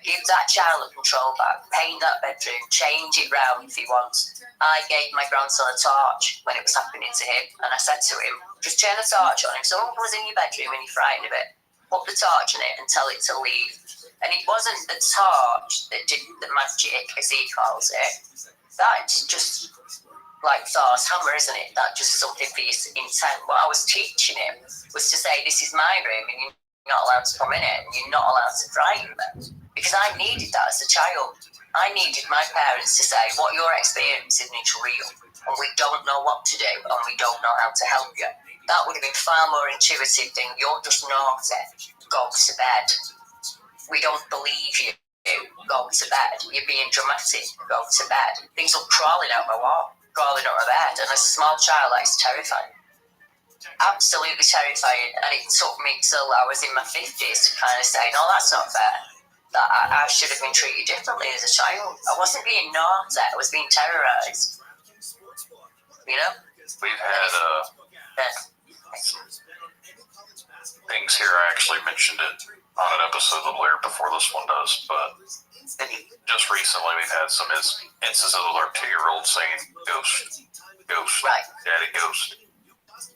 Give that child the control back, paint that bedroom, change it round if he wants. I gave my grandson a torch when it was happening to him, and I said to him, just turn the torch on. If someone was in your bedroom and you're frightened of it, put the torch on it and tell it to leave. And it wasn't the torch that did the magic, as he calls it. That's just like Thor's hammer, isn't it? That's just something for your intent. What I was teaching him was to say, this is my room and you're not allowed to come in it, and you're not allowed to frighten them. Because I needed that as a child. I needed my parents to say, what you're experiencing is real, and we don't know what to do, and we don't know how to help you. That would have been far more intuitive than, you're just naughty, go to bed. We don't believe you, go to bed. You're being dramatic, go to bed. Things were crawling out my wall, crawling out my bed, and as a small child, that's terrifying. Absolutely terrifying, and it took me till I was in my 50s to kind of say, no, that's not fair. That I should have been treated differently as a child. I wasn't being naughty, I was being terrorised. We've had things here. I actually mentioned it on an episode of Blair before this one does, but just recently we've had some instances with our 2-year-old saying ghost, right. Daddy ghost.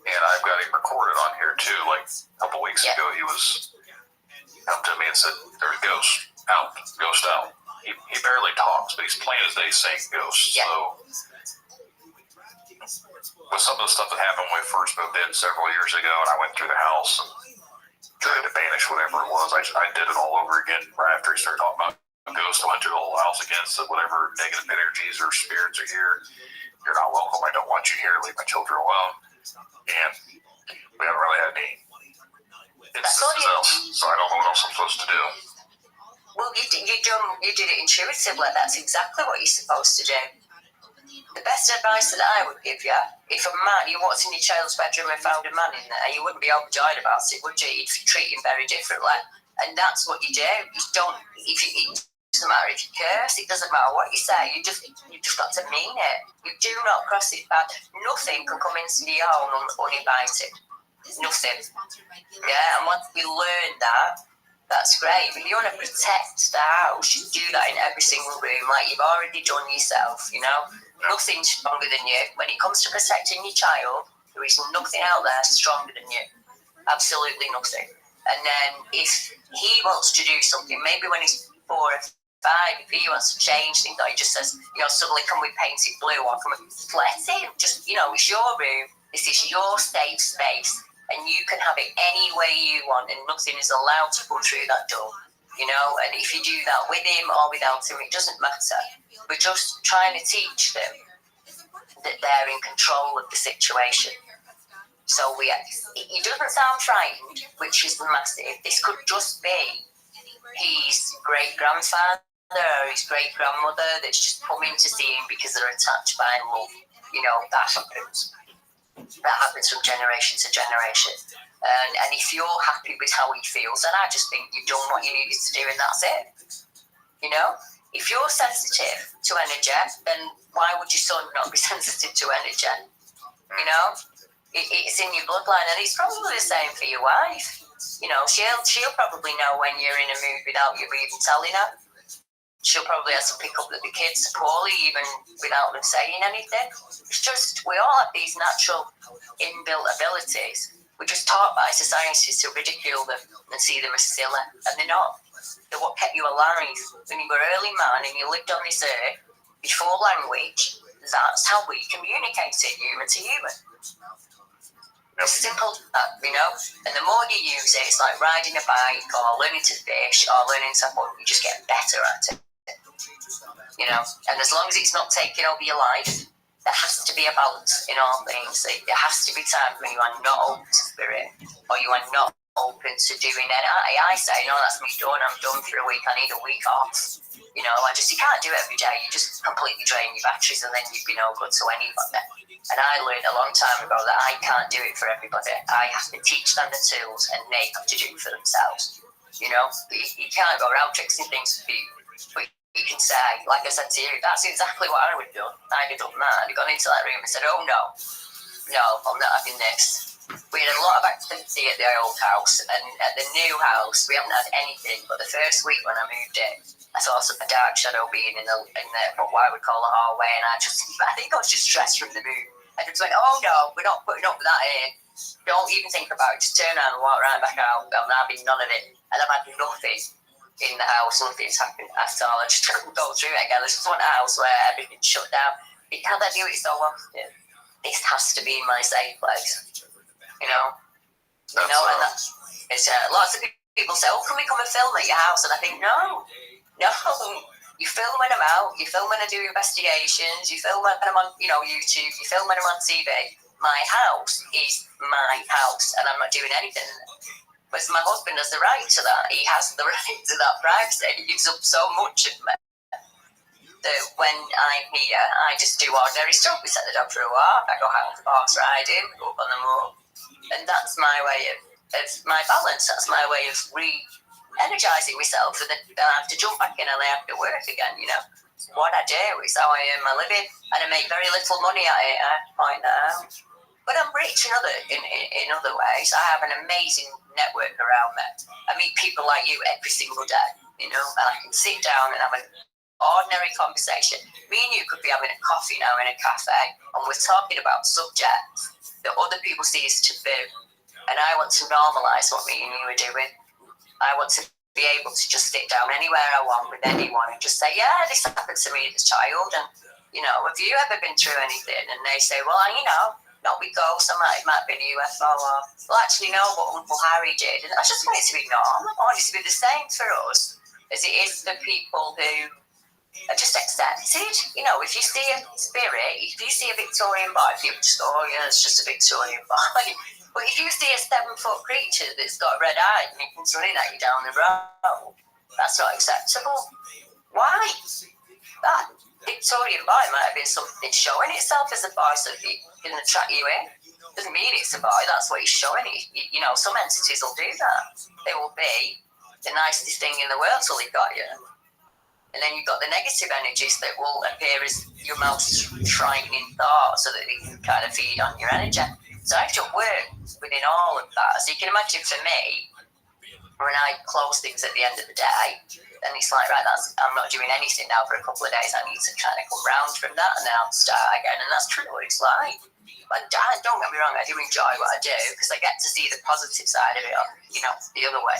And I've got him recorded on here too. Like a couple weeks ago, he was up to me and said, there's a ghost out. He barely talks, but he's plain as day saying ghost. Yeah. So with some of the stuff that happened when we first moved in several years ago, and I went through the house and tried to banish whatever it was, I did it all over again right after he started talking about ghosts. I went through the whole house again, said whatever negative energies or spirits are here, you're not welcome. I don't want you here. Leave my children alone. And we haven't really had any instances else, so I don't know what else I'm supposed to do. Well, you did it intuitively. That's exactly what you're supposed to do. The best advice that I would give you, if a man, you walked in your child's bedroom and found a man in there, you wouldn't be overjoyed about it, would you? You'd treat him very differently. And that's what you do. You don't, it doesn't matter if you curse, it doesn't matter what you say, you just got to mean it. You do not cross it back. Nothing can come into your home uninvited. Nothing. Yeah, and once we learn that, that's great. But you want to protect the house, you do that in every single room, like you've already done yourself, you know? Nothing's stronger than you. When it comes to protecting your child, there is nothing out there stronger than you. Absolutely nothing. And then if he wants to do something, maybe when he's 4 or 5, if he wants to change things, or he just says, you know, suddenly can we paint it blue, or can we let him? Just, you know, it's your room, this is your safe space, and you can have it any way you want, and nothing is allowed to come through that door, you know? And if you do that with him or without him, it doesn't matter. We're just trying to teach them that they're in control of the situation. So it doesn't sound frightened, which is massive. This could just be his great-grandfather or his great-grandmother that's just coming to see him because they're attached by love. You know, that happens. That happens from generation to generation. And if you're happy with how he feels, then I just think you've done what you needed to do and that's it. You know? If you're sensitive to energy, then why would your son not be sensitive to energy? You know? It's in your bloodline, and it's probably the same for your wife. You know, she'll probably know when you're in a mood without you even telling her. She'll probably have to pick up that the kids are poorly even without them saying anything. It's just, we all have these natural inbuilt abilities. We're just taught by society to ridicule them and see them as silly, and they're not. They're what kept you alive. When you were an early man and you lived on this earth, before language, that's how we communicated, human to human. It's simple, you know, and the more you use it, it's like riding a bike or learning to fish or learning to book, you just get better at it, you know, and as long as it's not taking over your life, there has to be a balance in all things. There has to be times when you are not open to spirit or you are not open to doing it. I say, no, that's me done, I'm done for a week, I need a week off, you know, you can't do it every day, you just completely drain your batteries and then you'd be no good to anybody. And I learned a long time ago that I can't do it for everybody. I have to teach them the tools and they have to do it for themselves. You know, you can't go around fixing things for you. But you can say, like I said to you, that's exactly what I would have done. I'd have done that. I'd have gone into that room and said, oh no, I'm not having this. We had a lot of activity at the old house, and at the new house, we haven't had anything. But the first week when I moved in, I saw a dark shadow being in the what I would call a hallway, and I think I was just stressed from the move. I just went, oh no, we're not putting up with that here. Don't even think about it. Just turn around and walk right back out. I'm having none of it. And I've had nothing in the house. Nothing's happened at all. I just couldn't go through it again. I just want a house where everything's shut down. Because I do it so often, this has to be my safe place. You know? And that's lots of people say, oh, can we come and film at your house? And I think, no. You film when I'm out, you film when I do investigations, you film when I'm on, you know, YouTube, you film when I'm on TV. My house is my house, and I'm not doing anything. But my husband has the right to that. He has the right to that privacy. He gives up so much of me that when I'm here, I just do ordinary stuff. We set the dog for a walk, I go horse riding, go up on the moor. And that's my way of my balance. That's my way of energizing myself, and then I have to jump back in and I have to work again, you know. What I do is how I earn my living, and I make very little money at it, I point that out. But I'm rich in other ways. I have an amazing network around me. I meet people like you every single day, you know, and I can sit down and have an ordinary conversation. Me and you could be having a coffee now in a cafe, and we're talking about subjects that other people see as taboo. And I want to normalise what me and you are doing. I want to be able to just sit down anywhere I want with anyone and just say, yeah, this happened to me as a child, and, you know, have you ever been through anything? And they say, well, you know, not with ghosts, it might be a UFO, or, well, actually, no, but Uncle Harry did. And I just want it to be normal. I want it to be the same for us as it is for people who are just accepted. You know, if you see a spirit, if you see a Victorian body, people just go, oh, yeah, it's just a Victorian body. But if you see a 7-foot creature that's got red eyes and it comes running at you down the road, that's not acceptable. Why? Victorian boy might have been something showing itself as a boy so it can attract you in. Doesn't mean it's a boy, that's what he's showing. You know, some entities will do that. They will be the nicest thing in the world till they got you. And then you've got the negative energies that will appear as your most frightening thoughts so that they can kind of feed on your energy. So I have to work within all of that. So you can imagine for me, when I close things at the end of the day, and it's like, right, I'm not doing anything now for a couple of days. I need to kind of come round from that, and then I'll start again. And that's true what it's like. But don't get me wrong, I do enjoy what I do because I get to see the positive side of it, you know, the other way.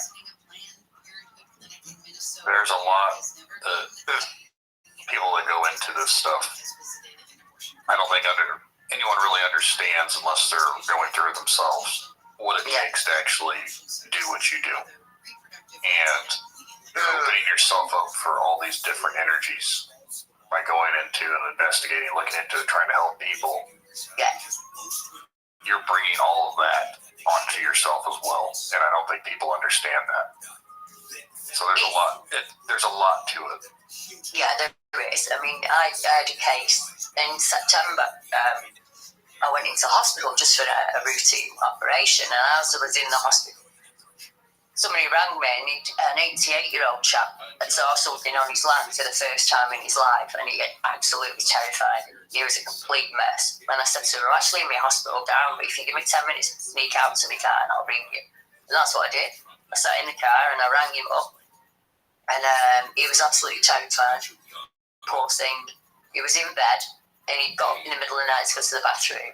There's a lot that people that go into this stuff, I don't think anyone really understands unless they're going through it themselves what it takes to actually do what you do. And opening yourself up for all these different energies by going into and investigating, looking into it, trying to help people. Yeah. You're bringing all of that onto yourself as well, and I don't think people understand that. So there's a lot to it. Yeah, there is. I mean, I had a case in September. I went into hospital just for a routine operation, and as I was in the hospital, somebody rang me, an 88-year-old chap had saw something on his land for the first time in his life, and he got absolutely terrified. He was a complete mess. And I said to him, actually in my hospital down, but if you give me 10 minutes to sneak out to my car and I'll bring you. And that's what I did. I sat in the car and I rang him up. And he was absolutely terrified. Poor thing. He was in bed and he got up in the middle of the night to go to the bathroom.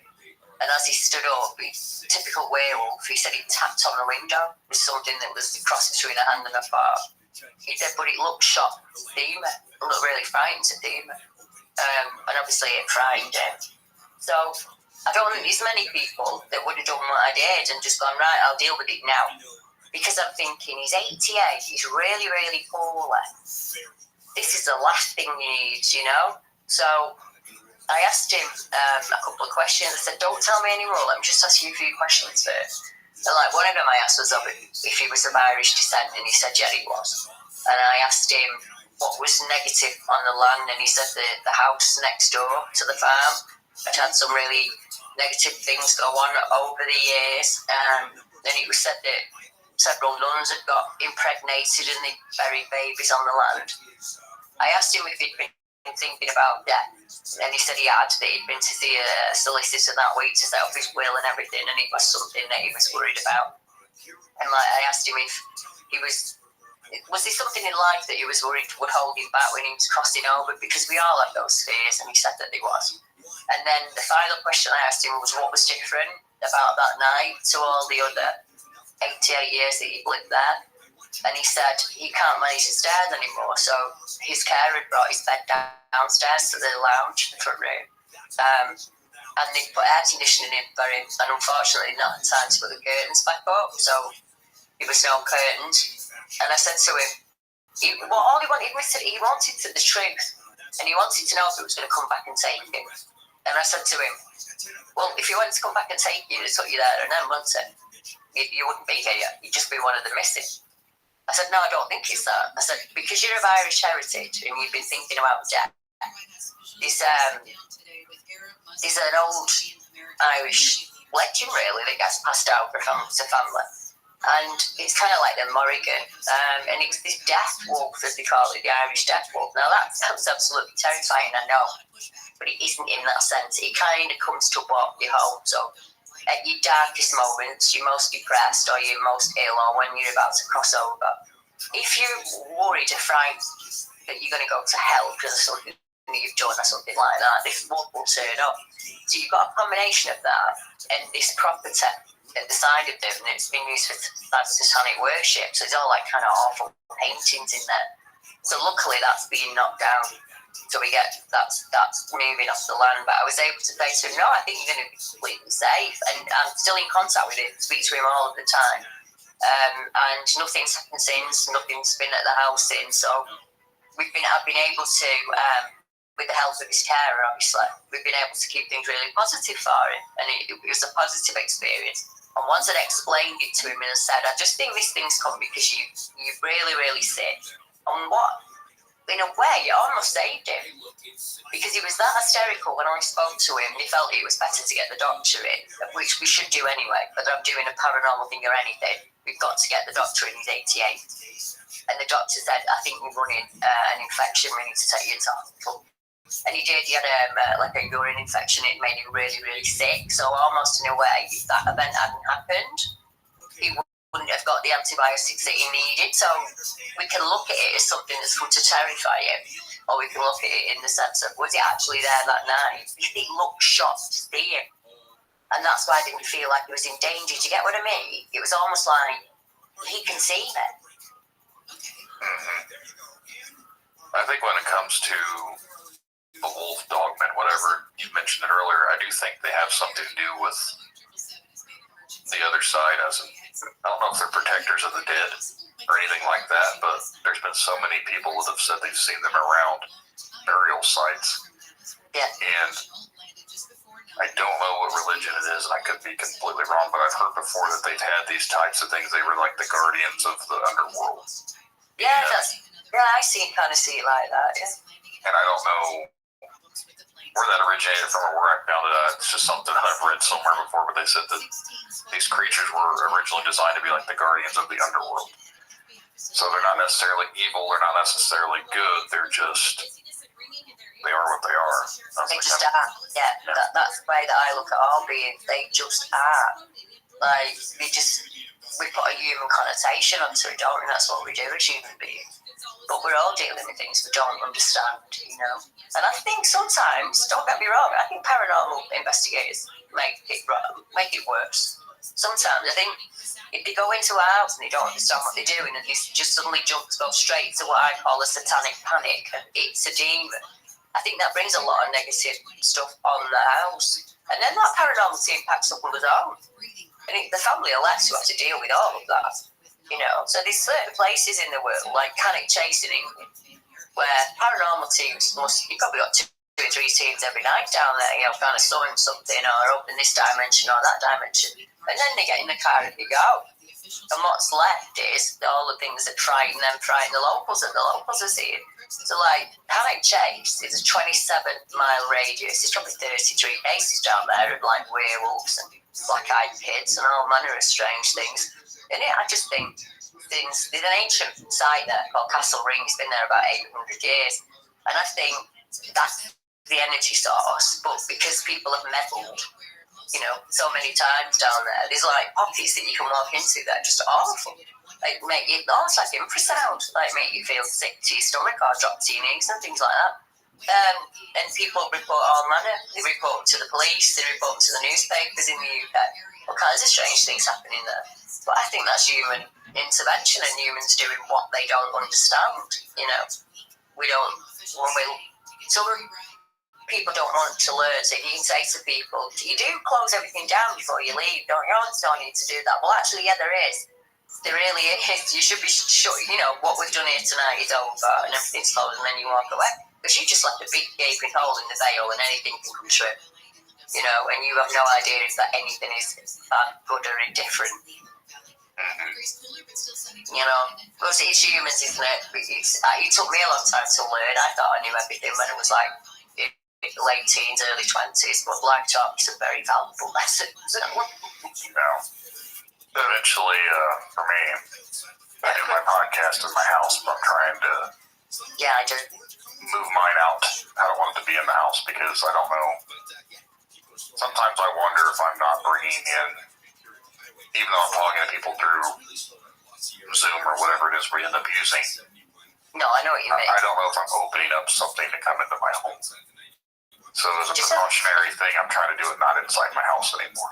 And as he stood up, typical werewolf, he said he tapped on the window with something that was the cross between a hand and a foot. He said, but it looked shocked, demon. It looked really frightened to demon. And obviously it frightened him. So I don't think there's many people that would have done what I did and just gone, right, I'll deal with it now. Because I'm thinking, he's 88, he's really, really poorly. This is the last thing you need, you know? So I asked him a couple of questions. I said, don't tell me any more, let me just ask you a few questions first. And like one of them I asked was if he was of Irish descent, and he said, yeah, he was. And I asked him what was negative on the land, and he said the house next door to the farm had some really negative things go on over the years. Then it was said that several nuns had got impregnated and they buried babies on the land. I asked him if he'd been thinking about death, and he said he had, that he'd been to see a solicitor that week to set up his will and everything, and it was something that he was worried about. And like, I asked him if he was there something in life that he was worried would hold him back when he was crossing over, because we all have those fears, and he said that there was. And then the final question I asked him was what was different about that night to all the other 88 years that he'd lived there. And he said he can't manage the stairs anymore, so his carer had brought his bed downstairs to the lounge, the front room. And they put air conditioning in for him, and unfortunately not had time to put the curtains back up, so there was no curtains. And I said to him, all he wanted the truth, and he wanted to know if it was going to come back and take him. And I said to him, well, if he wanted to come back and take you, they'd put you there and then, wouldn't it? You wouldn't be here, you'd just be one of the missing. I said, no, I don't think it's that. I said, because you're of Irish heritage and you've been thinking about death, there's an old Irish legend, really, that gets passed out from family to family. And it's kind of like the Morrigan. And it's this death wolf, as they call it, the Irish death wolf. Now, that sounds absolutely terrifying, I know. But it isn't in that sense. It kind of comes to walk you home. So at your darkest moments, you're most depressed or you're most ill, or when you're about to cross over, if you're worried or frightened that you're going to go to hell because of something that you've done or something like that, this wolf will turn up. So you've got a combination of that and this property at the side of them that's been used for satanic worship. So it's all like kind of awful paintings in there. So luckily that's being knocked down. So we get that's moving off the land. But I was able to say to him, no, I think you're going to be completely safe. And I'm still in contact with him, speak to him all of the time. And nothing's happened since, nothing's been at the house since. So I've been able to, with the help of his carer, obviously, we've been able to keep things really positive for him. And it was a positive experience. And once I'd explained it to him and I said, I just think this thing's come because you're really, really sick. And what in a way, it almost saved him. Because he was that hysterical when I spoke to him, and he felt it was better to get the doctor in, which we should do anyway, whether I'm doing a paranormal thing or anything. We've got to get the doctor in, he's 88. And the doctor said, I think you're running an infection, we need to take you to hospital. And he did, he had like a urine infection, it made him really, really sick. So almost in a way, if that event hadn't happened, he wouldn't have got the antibiotics that he needed. So we can look at it as something that's going to terrify him, or we can look at it in the sense of, was he actually there that night? He looked shocked to see him. And that's why I didn't feel like he was in danger. Do you get what I mean? It was almost like he can see me. I think when it comes to the wolf, dogmen, whatever, you mentioned it earlier, I do think they have something to do with the other side. As in, I don't know if they're protectors of the dead or anything like that, but there's been so many people that have said they've seen them around burial sites. Yeah. And I don't know what religion it is, and I could be completely wrong, but I've heard before that they've had these types of things. They were like the guardians of the underworld. Yeah, I kind of see it like that. Yeah. And I don't know where that originated from or where I found it. It's just something I've read somewhere before, but they said that these creatures were originally designed to be like the guardians of the underworld. So they're not necessarily evil, they're not necessarily good, they are what they are. They just are. Yeah. That's the way that I look at all beings. They just are. Like, we put a human connotation onto it, don't we? That's what we do as human beings. But we're all dealing with things we don't understand, you know. And I think sometimes, don't get me wrong, I think paranormal investigators make it worse. Sometimes I think if they go into a house and they don't understand what they're doing, and they just suddenly go straight to what I call a satanic panic, and it's a demon, I think that brings a lot of negative stuff on the house. And then that paranormal team packs up and goes on. And the family are left to have to deal with all of that, you know. So there's certain places in the world, like Cannock Chase in England, where paranormal teams you've probably got 2 or 3 teams every night down there, you know, kind of sewing something or open this dimension or that dimension. And then they get in the car and they go. And what's left is all the things that frighten them, frighten the locals, and the locals are seeing. So, like, Cannock Chase is a 27-mile radius. There's probably 33 cases down there of, like, werewolves and black-eyed kids and all manner of strange things. And I just think there's an ancient site there called Castle Ring. It's been there about 800 years. And I think that's the energy source. But because people have meddled, you know, so many times down there, there's like pockets that you can walk into that are just awful. Like, make you, almost like infrasound, like make you feel sick to your stomach or drop to your knees and things like that. And people report all manner. They report to the police, they report to the newspapers in the UK. All kinds of strange things happening there. But I think that's human intervention and humans doing what they don't understand. You know, some people don't want to learn. So you can say to people, you do close everything down before you leave, don't you? Don't need to do that. Well, actually, yeah, there is. There really is. You should be sure, you know, what we've done here tonight is over and everything's closed, and then you walk away. Because you just left a big gaping hole in the veil and anything can come through. You know, and you have no idea if that anything is good or indifferent. You know, because it's humans, isn't it? It took me a long time to learn. I thought I knew everything when it was like late teens, early 20s, but life taught me some very valuable lessons. Eventually, for me, I do my podcast in my house, but I'm trying to move mine out. I don't want it to be in the house because I don't know. Sometimes I wonder if I'm not bringing in, even though I'm talking to people through Zoom or whatever it is we end up using. No, I know what you mean. I don't know if I'm opening up something to come into my home. So as a precautionary thing, I'm trying to do it not inside my house anymore.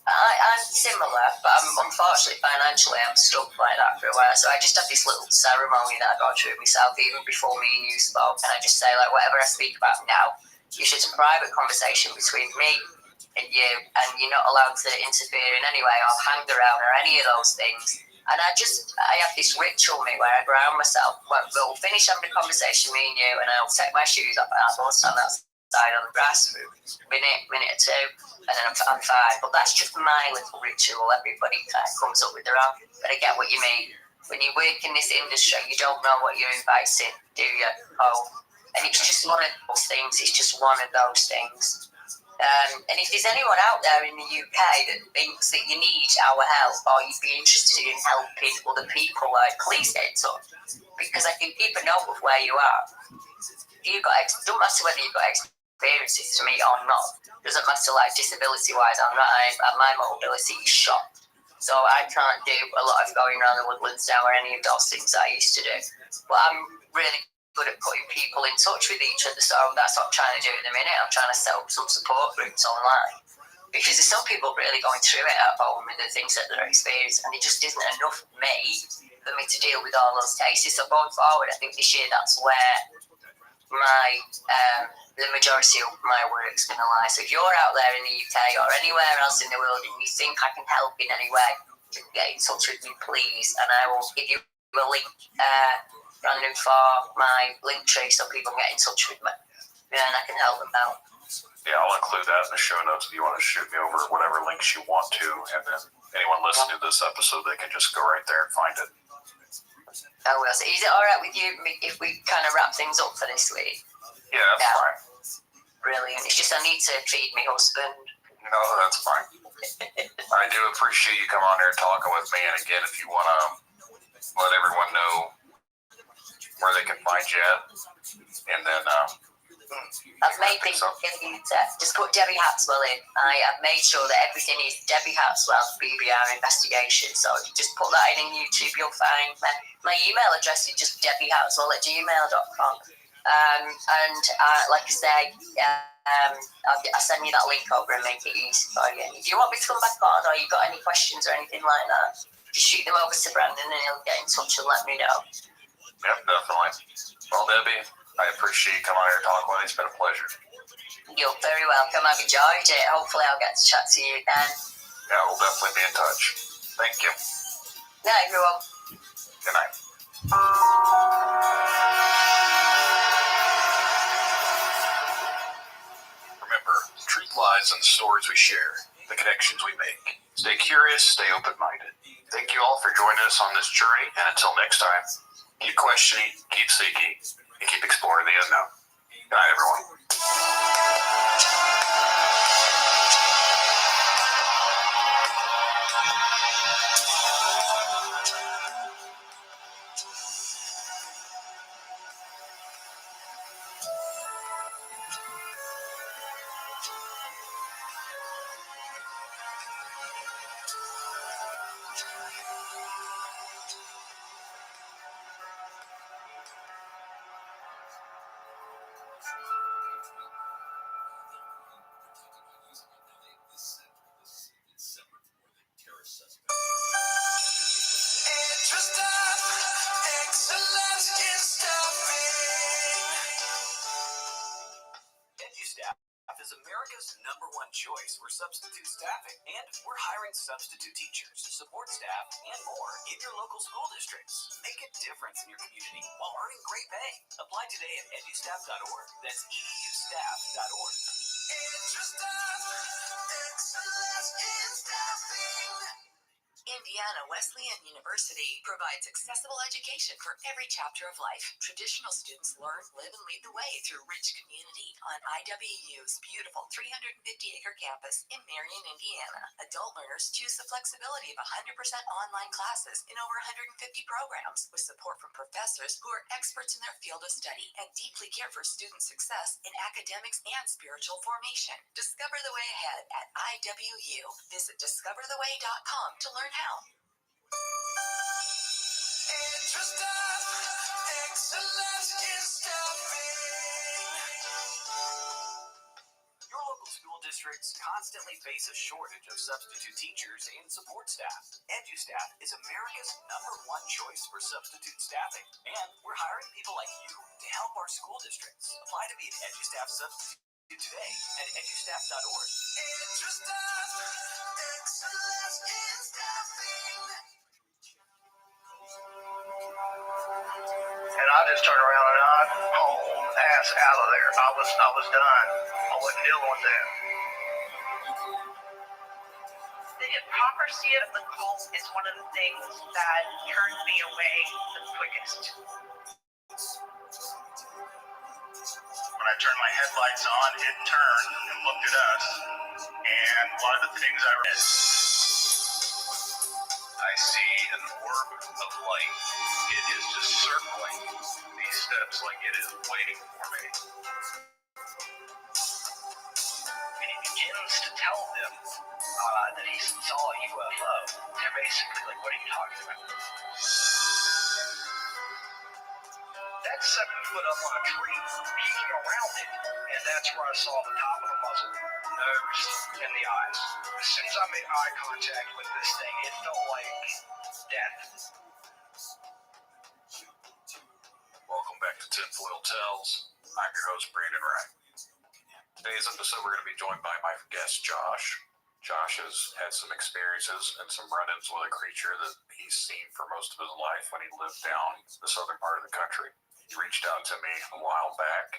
I'm similar, but unfortunately financially I'm stuck like that for a while. So I just have this little ceremony that I go through myself even before me and you spoke, and I just say like whatever I speak about now, it's just a private conversation between me and you, and you're not allowed to interfere in any way or hang around or any of those things. And I have this ritual me where I ground myself. We'll finish having a conversation, me and you, and I'll take my shoes off and I'll go stand outside on the grass for a minute or two, and then I'm fine. But that's just my little ritual. Everybody kind of comes up with their own. But I get what you mean. when you work in this industry, you don't know what you're inviting, do you? Oh, and it's just one of those things. It's just one of those things. And if there's anyone out there in the UK that thinks that you need our help or you'd be interested in helping other people, please get in touch. Because I think people know of where you are. Don't matter whether you've got experiences to me or not. Doesn't matter, like, disability-wise, my mobility is shot. So I can't do a lot of going around the woodlands now or any of those things that I used to do. But I'm really good at putting people in touch with each other, so that's what I'm trying to do at the minute. I'm trying to set up some support groups online, because there's some people really going through it at home with the things that they're experiencing, and it just isn't enough me for me to deal with all those cases. So going forward, I think this year that's where the majority of my work is going to lie. So if you're out there in the UK or anywhere else in the world and you think I can help in any way, get in touch with me, please, and I will give you a link random for my link tree so people can get in touch with me, and I can help them out. Yeah, I'll include that in the show notes if you want to shoot me over whatever links you want to, and then anyone listening to this episode, they can just go right there and find it. I will. So is it all right with you if we kind of wrap things up for this week? Yeah, that's fine. Brilliant. It's just I need to feed my husband. No, that's fine. I do appreciate you coming on here and talking with me, and again, if you want to let everyone know where they can find you at, and then I've made things just put Debbie Hatswell in. I have made sure that everything is Debbie Hatswell BBR investigation. So if you just put that in YouTube, you'll find my email address is just debbiehatswell@gmail.com. And like I say, I'll send you that link over and make it easy for you. If you want me to come back on, or you've got any questions or anything like that, just shoot them over to Brandon and he'll get in touch and let me know. Yep, definitely. Well, Debbie, I appreciate you coming on here and talking with me. It's been a pleasure. You're very welcome. I've enjoyed it. Hopefully I'll get to chat to you again. Yeah, we'll definitely be in touch. Thank you. Night, everyone. Good night. Remember, truth lies in the stories we share, the connections we make. Stay curious, stay open-minded. Thank you all for joining us on this journey, and until next time, keep questioning, keep seeking, and keep exploring the unknown. Good night, everyone. Is America's #1 choice for substitute staffing, and we're hiring substitute teachers, support staff, and more in your local school districts. Make a difference in your community while earning great pay. Apply today at edustaff.org. That's edustaff.org. Excellence in staffing. Indiana Wesleyan University provides accessible education for every chapter of life. Traditional students learn, live, and lead the way through rich community on IWU's beautiful 350-acre campus in Marion, Indiana. Adult learners choose the flexibility of 100% online classes in over 150 programs, with support from professors who are experts in their field of study and deeply care for student success in academics and spiritual formation. Discover the way ahead at IWU. Visit discovertheway.com to learn how. Excellence in staffing. Your local school districts constantly face a shortage of substitute teachers and support staff. EduStaff is America's #1 choice for substitute staffing, and we're hiring people like you to help our school districts. Apply to be an EduStaff substitute today at edustaff.org. EduStaff, excellence in staffing. And I just turned around and I hauled ass out of there. I was done. I wasn't dealing with that. The The hypocrisy of the cult is one of the things that turned me away the quickest. When I turned my headlights on, it turned and looked at us. And one of the things I read, I see an orb of light. It is just circling these steps like it is waiting for me. And he begins to tell them that he saw a UFO. They're basically like, what are you talking about? That's 7 foot up on a tree, peeking around it, and that's where I saw the top of the muzzle, nose, and the eyes. As soon as I made eye contact with this thing, it felt like death. Welcome back to Tinfoil Tales. I'm your host, Brandon Wright. Today's episode, we're going to be joined by my guest, Josh. Josh has had some experiences and some run-ins with a creature that he's seen for most of his life when he lived down the southern part of the country. He reached out to me a while back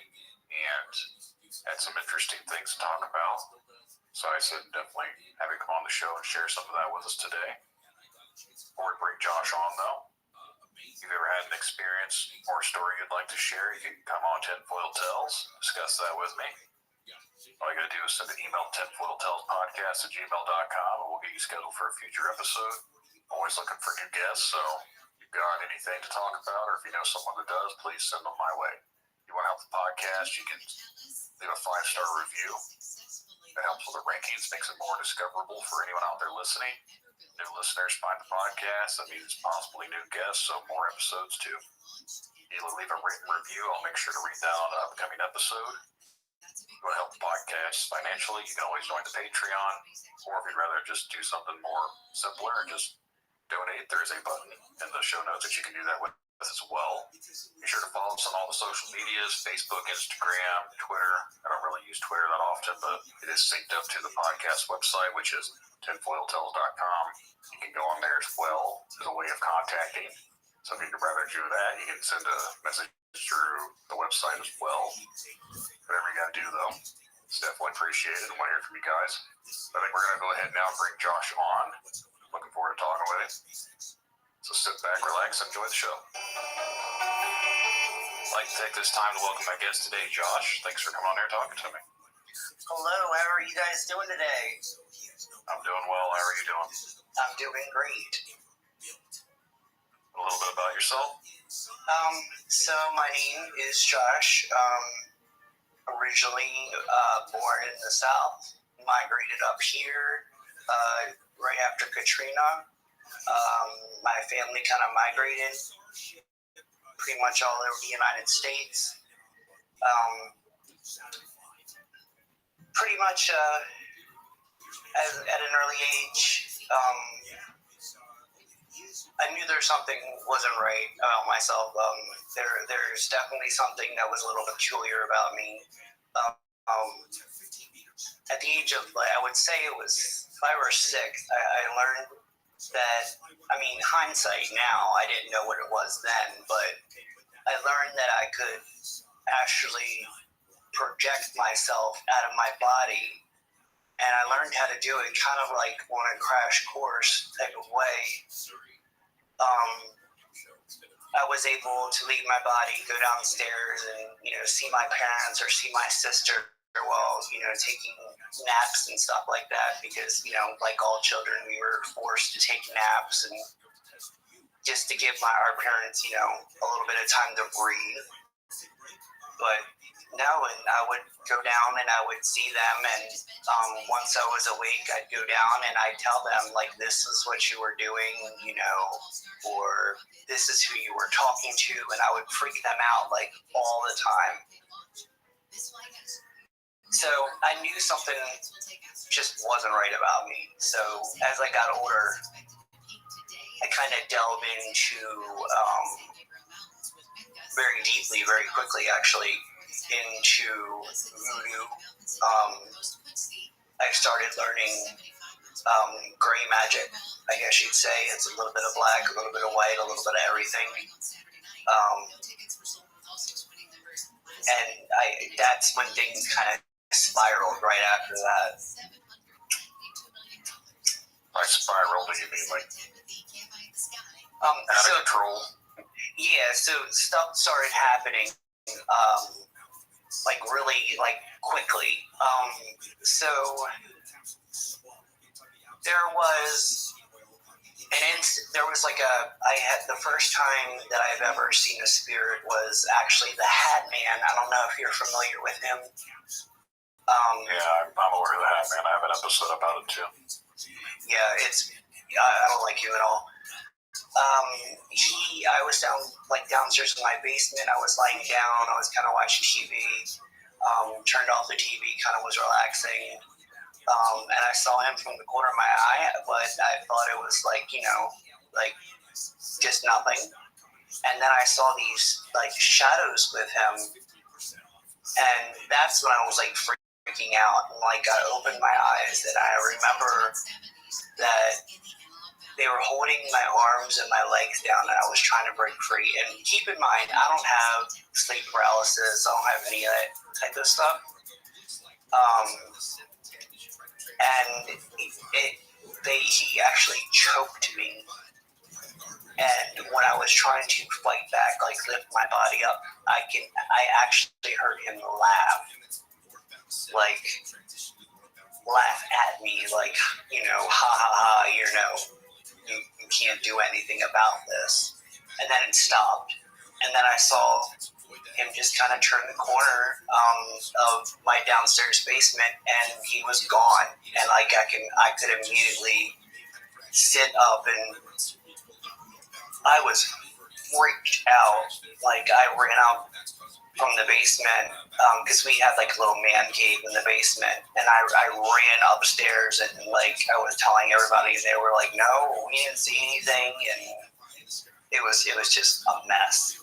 and had some interesting things to talk about. So I said, definitely have him come on the show and share some of that with us today. Before we bring Josh on, though, if you've ever had an experience or a story you'd like to share, you can come on Tinfoil Tales, discuss that with me. All you gotta do is send an email to tinfoiltalespodcast@gmail.com and we'll get you scheduled for a future episode. Always looking for new guests, so if you've got anything to talk about or if you know someone that does, please send them my way. If you want to help the podcast, you can leave a 5-star review. That helps with the rankings, makes it more discoverable for anyone out there listening. New listeners find the podcast, that means possibly new guests, so more episodes too. You leave a written review, I'll make sure to read that on an upcoming episode. If you want to help the podcast financially, you can always join the Patreon, or if you'd rather just do something more simpler and just donate, there's a button in the show notes that you can do that with as well. Be sure to follow us on all the social medias, Facebook, Instagram, Twitter. I don't really use Twitter that often, but it is synced up to the podcast website, which is tinfoiltales.com. You can go on there as well as a way of contacting. So if you'd rather do that, you can send a message through the website as well. Whatever you gotta do, though, it's definitely appreciated. I want to hear from you guys. I think we're gonna go ahead now and bring Josh on. Looking forward to talking with him. So sit back, relax, and enjoy the show. I'd like to take this time to welcome my guest today, Josh. Thanks for coming on here and talking to me. Hello, how are you guys doing today? I'm doing well. How are you doing? I'm doing great. A little bit about yourself? So my name is Josh. Originally born in the South, migrated up here right after Katrina. My family kind of migrated pretty much all over the United States. Pretty much at an early age, I knew there's something wasn't right about myself. There's definitely something that was a little peculiar about me. At the age of, I would say it was 5 or 6, I learned that, I mean, hindsight now, I didn't know what it was then, but I learned that I could actually project myself out of my body, and I learned how to do it kind of like on a crash course type of way. I was able to leave my body, go downstairs, and see my parents or see my sister while taking naps and stuff like that, because like all children, we were forced to take naps and just to give our parents a little bit of time to breathe. But no, and I would go down and I would see them, and once I was awake, I'd go down and I'd tell them, like, this is what you were doing, or this is who you were talking to, and I would freak them out, like, all the time. So I knew something just wasn't right about me. So as I got older, I kind of delved into very deeply, very quickly, actually, into voodoo. I started learning gray magic, I guess you'd say. It's a little bit of black, a little bit of white, a little bit of everything. And that's when things kind of spiraled right after that. By spiral, do you mean like out of control? Yeah, so stuff started happening, like really, like quickly. So there was I had the first time that I've ever seen a spirit was actually the Hat Man. I don't know if you're familiar with him. Yeah, I'm aware of the Hat Man. I have an episode about it too. Yeah, I don't like him at all. I was downstairs in my basement. I was lying down. I was kind of watching TV. Turned off the TV, kind of was relaxing. And I saw him from the corner of my eye, but I thought it was just nothing. And then I saw these shadows with him, and that's when I was freaking out. And I opened my eyes, and I remember that they were holding my arms and my legs down, and I was trying to break free. And keep in mind, I don't have sleep paralysis. I don't have any of that type of stuff. And he actually choked me. And when I was trying to fight back, lift my body up, I actually heard him laugh at me, ha ha ha, you can't do anything about this. And then it stopped. And then I saw him just kind of turn the corner of my downstairs basement, and he was gone. And I could immediately sit up, and I was freaked out. I ran out from the basement because we had a little man cave in the basement, and I ran upstairs, and I was telling everybody, and they were like, "No, we didn't see anything," and it was just a mess.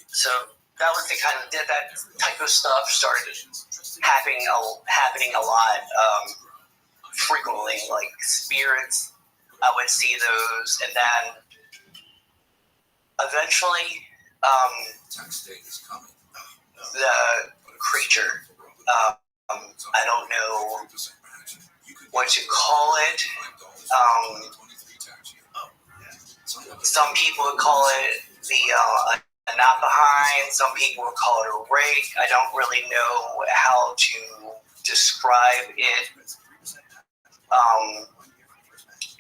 So that was that type of stuff started happening a lot, frequently. Spirits, I would see those, and then eventually, the creature, I don't know what to call it. Some people would call it a not behind. Some people would call it a rake. I don't really know how to describe it.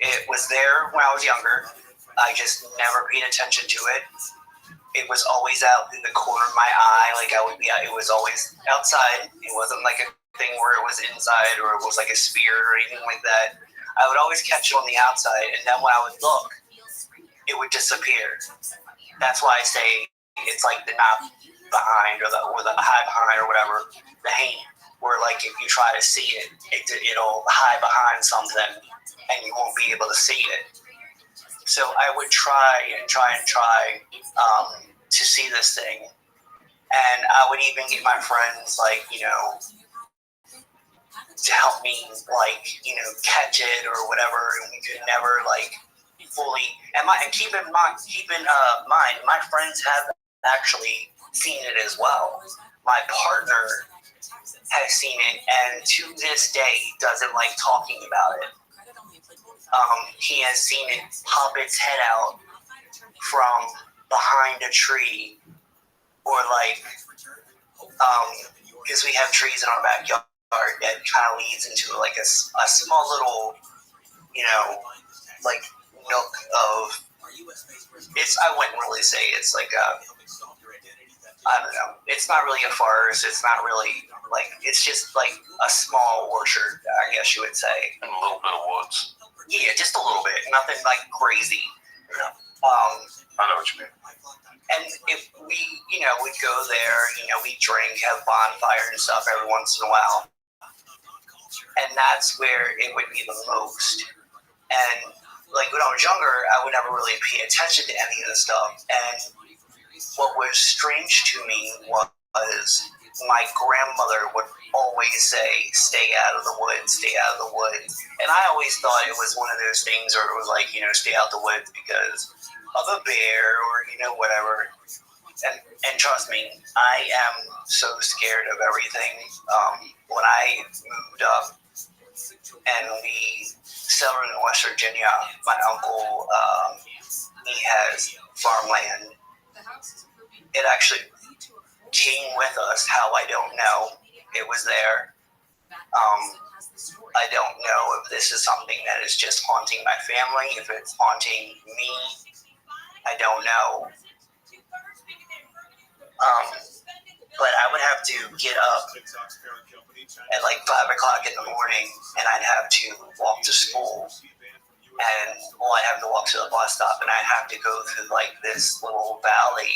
It was there when I was younger. I just never paid attention to it. It was always out in the corner of my eye. It was always outside. It wasn't a thing where it was inside, or it was a spirit or anything like that. I would always catch it on the outside, and then when I would look, it would disappear. That's why I say it's the not behind or the hide behind or whatever, the hang, where if you try to see it, it'll hide behind something and you won't be able to see it. So I would try to see this thing, and I would even get my friends to help me catch it or whatever, and we could never fully. And keep in mind, my friends have actually seen it as well. My partner has seen it, and to this day doesn't like talking about it. He has seen it pop its head out from behind a tree, or because we have trees in our backyard that kind of leads into a small little, nook of, I wouldn't really say it's I don't know, it's not really a forest, it's not really, it's just a small orchard, I guess you would say. And a little bit of woods. Yeah, just a little bit, nothing crazy. Yeah. I know what you mean. And if we, we'd go there, we drink, have bonfire and stuff every once in a while. And that's where it would be the most. And when I was younger, I would never really pay attention to any of this stuff. And what was strange to me was my grandmother would always say, "Stay out of the woods, stay out of the woods." And I always thought it was one of those things where it was stay out the woods because of a bear or, whatever. And trust me, I am so scared of everything. When I moved up and we settled in West Virginia. My uncle, he has farmland. It actually came with us. How, I don't know. It was there. I don't know if this is something that is just haunting my family, if it's haunting me. I don't know. But I would have to get up at like 5 o'clock in the morning, and I'd have to walk to school. And I'd have to walk to the bus stop, and I'd have to go through like this little valley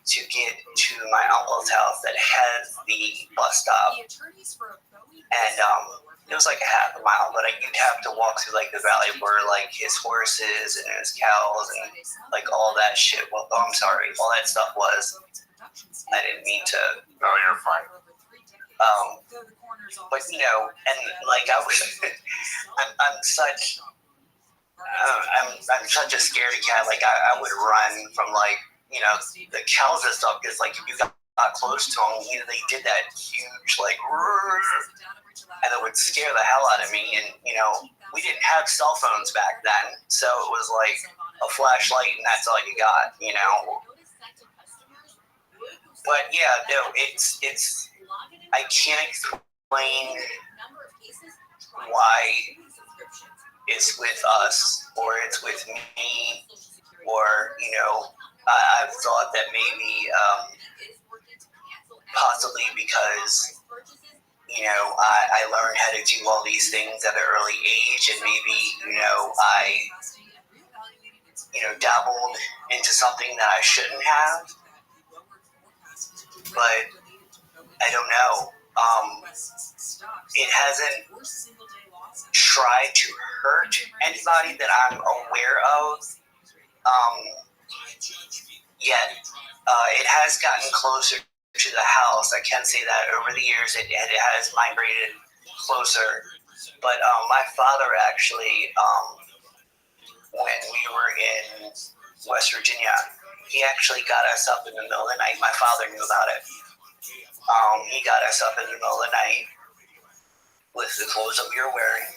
to get to my uncle's house that has the bus stop. And it was like a half a mile, but you'd have to walk through like the valley where like his horses and his cows and like all that shit. Well, I'm sorry, all that stuff was. I didn't mean to. No, you're fine. But you know, and like I was, I'm such a scaredy cat. Like I would run from like, you know, the cows and stuff, because like if you got close to them, you know, they did that huge like, and it would scare the hell out of me. And you know, we didn't have cell phones back then, so it was like a flashlight and that's all you got, you know. But yeah, no, it's I can't explain why it's with us or it's with me, or you know, I've thought that maybe possibly because, you know, I learned how to do all these things at an early age, and maybe, you know, I, you know, dabbled into something that I shouldn't have. But I don't know. It hasn't tried to hurt anybody that I'm aware of yet. It has gotten closer to the house. I can say that over the years it has migrated closer. But my father actually, when we were in West Virginia, he actually got us up in the middle of the night. My father knew about it. He got us up in the middle of the night with the clothes that we were wearing.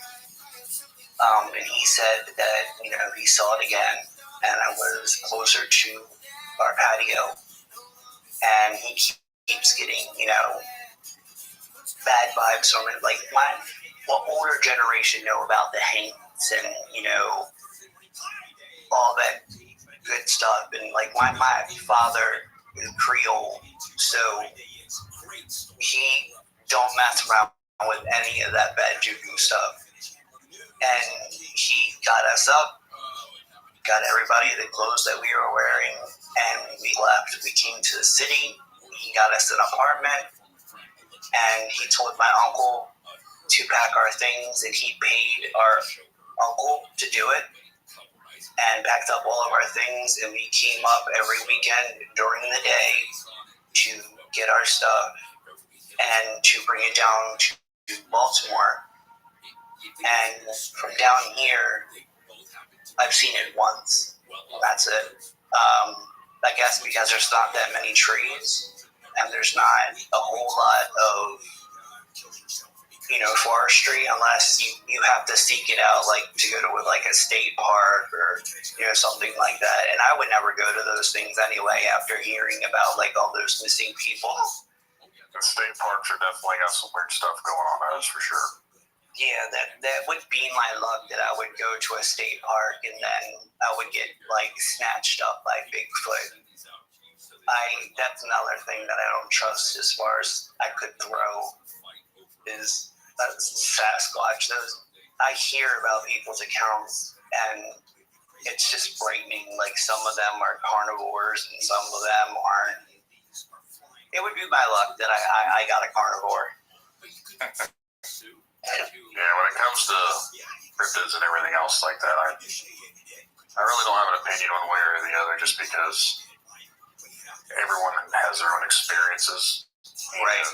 And he said that, you know, he saw it again, and I was closer to our patio. And he keeps getting, you know, bad vibes from it. Like, what older generation know about the haints and, you know, all that good stuff. And like my father is Creole, so he don't mess around with any of that bad juju stuff. And he got us up, got everybody the clothes that we were wearing, and we left. We came to the city. He got us an apartment, and he told my uncle to pack our things, and he paid our uncle to do it, and packed up all of our things, and we came up every weekend during the day to get our stuff and to bring it down to Baltimore. And from down here, I've seen it once. That's it. I guess because there's not that many trees, and there's not a whole lot of, you know, forestry, unless you have to seek it out, like to go to like a state park or, you know, something like that. And I would never go to those things anyway after hearing about like all those missing people. The state parks are definitely got some weird stuff going on, that's for sure. Yeah, that would be my luck, that I would go to a state park and then I would get like snatched up by Bigfoot. That's another thing that I don't trust as far as I could throw is Sasquatch. I hear about people's accounts and it's just frightening. Like some of them are carnivores and some of them aren't. It would be my luck that I got a carnivore. Yeah, when it comes to cryptids and everything else like that, I really don't have an opinion one way or the other, just because everyone has their own experiences. Right.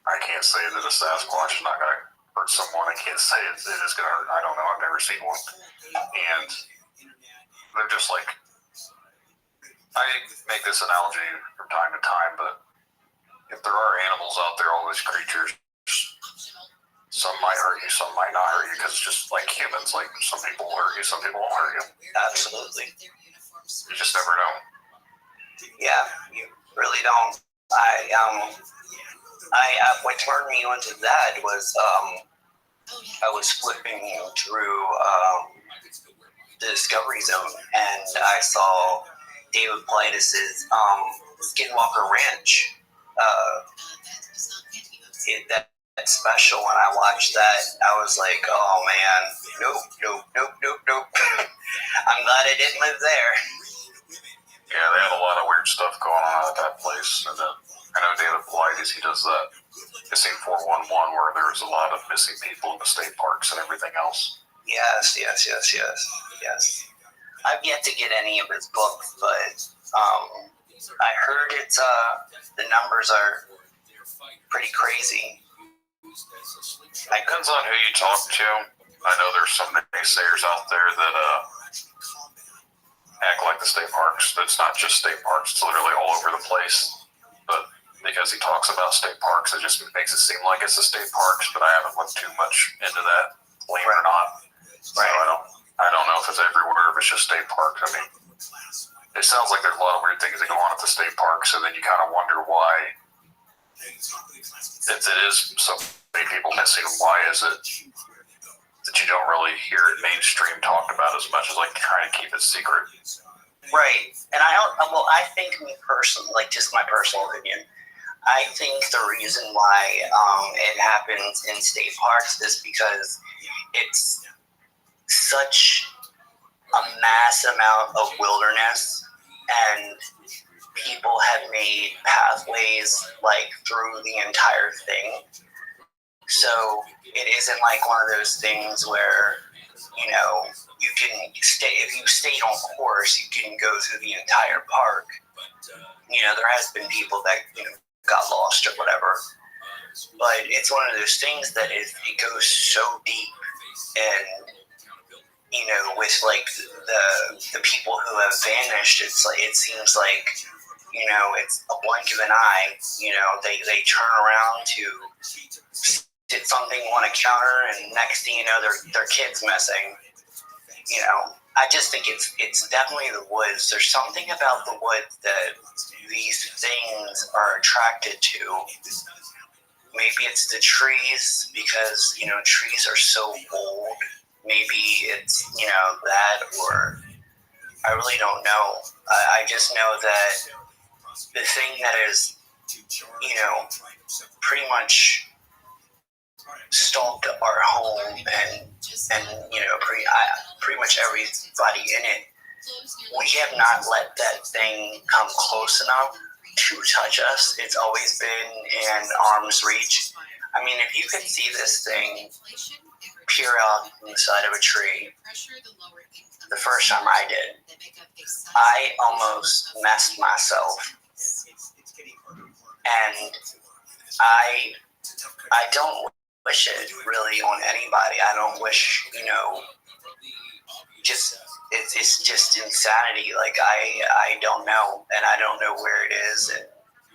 I can't say that a Sasquatch is not going to hurt someone. I can't say it is going to hurt. I don't know. I've never seen one. And they're just like, I make this analogy from time to time, but if there are animals out there, all these creatures, Some might hurt you, some might not hurt you, because it's just like humans. Like, some people will hurt you, some people won't hurt you. Absolutely. You just never know. Yeah, you really don't. What turned me onto that was I was flipping through the Discovery Zone, and I saw David Paulides' Skinwalker Ranch. That special, when I watched that, I was like, oh man, nope. I'm glad I didn't live there. Yeah, they have a lot of weird stuff going on at that place. And then I know David Paulides, he does that Missing 411, where there's a lot of missing people in the state parks and everything else. Yes. I've yet to get any of his books, but I heard it's the numbers are pretty crazy. It depends on who you talk to. I know there's some naysayers out there that act like the state parks. It's not just state parks. It's literally all over the place. But because he talks about state parks, it just makes it seem like it's the state parks. But I haven't looked too much into that, believe it or not. So I don't know if it's everywhere, if it's just state parks. I mean, it sounds like there's a lot of weird things that go on at the state parks, and then you kind of wonder why, if it is so many people missing, why is it that you don't really hear it mainstream talked about as much as like trying to keep it secret? Right. And I think me personally, like just my personal opinion, I think the reason why it happens in state parks is because it's such a mass amount of wilderness, and people have made pathways like through the entire thing. So it isn't like one of those things where, you know, you can stay, if you stayed on course, you can go through the entire park. You know, there has been people that, you know, got lost or whatever. But it's one of those things that it goes so deep, and you know, with like the people who have vanished, it's like, it seems like, you know, it's a blink of an eye. You know, they turn around to did something on a counter, and next thing you know, their kid's missing. You know, I just think it's definitely the woods. There's something about the woods that these things are attracted to. Maybe it's the trees, because, you know, trees are so old. Maybe it's, you know, that, or I really don't know. I just know that the thing that is, you know, pretty much stalked our home and you know, pretty much everybody in it, we have not let that thing come close enough to touch us. It's always been in arm's reach. I mean, if you could see this thing peer out inside of a tree, the first time I did, I almost messed myself. And I don't wish it really on anybody. I don't wish, you know, just it's just insanity. Like I don't know, and I don't know where it is, and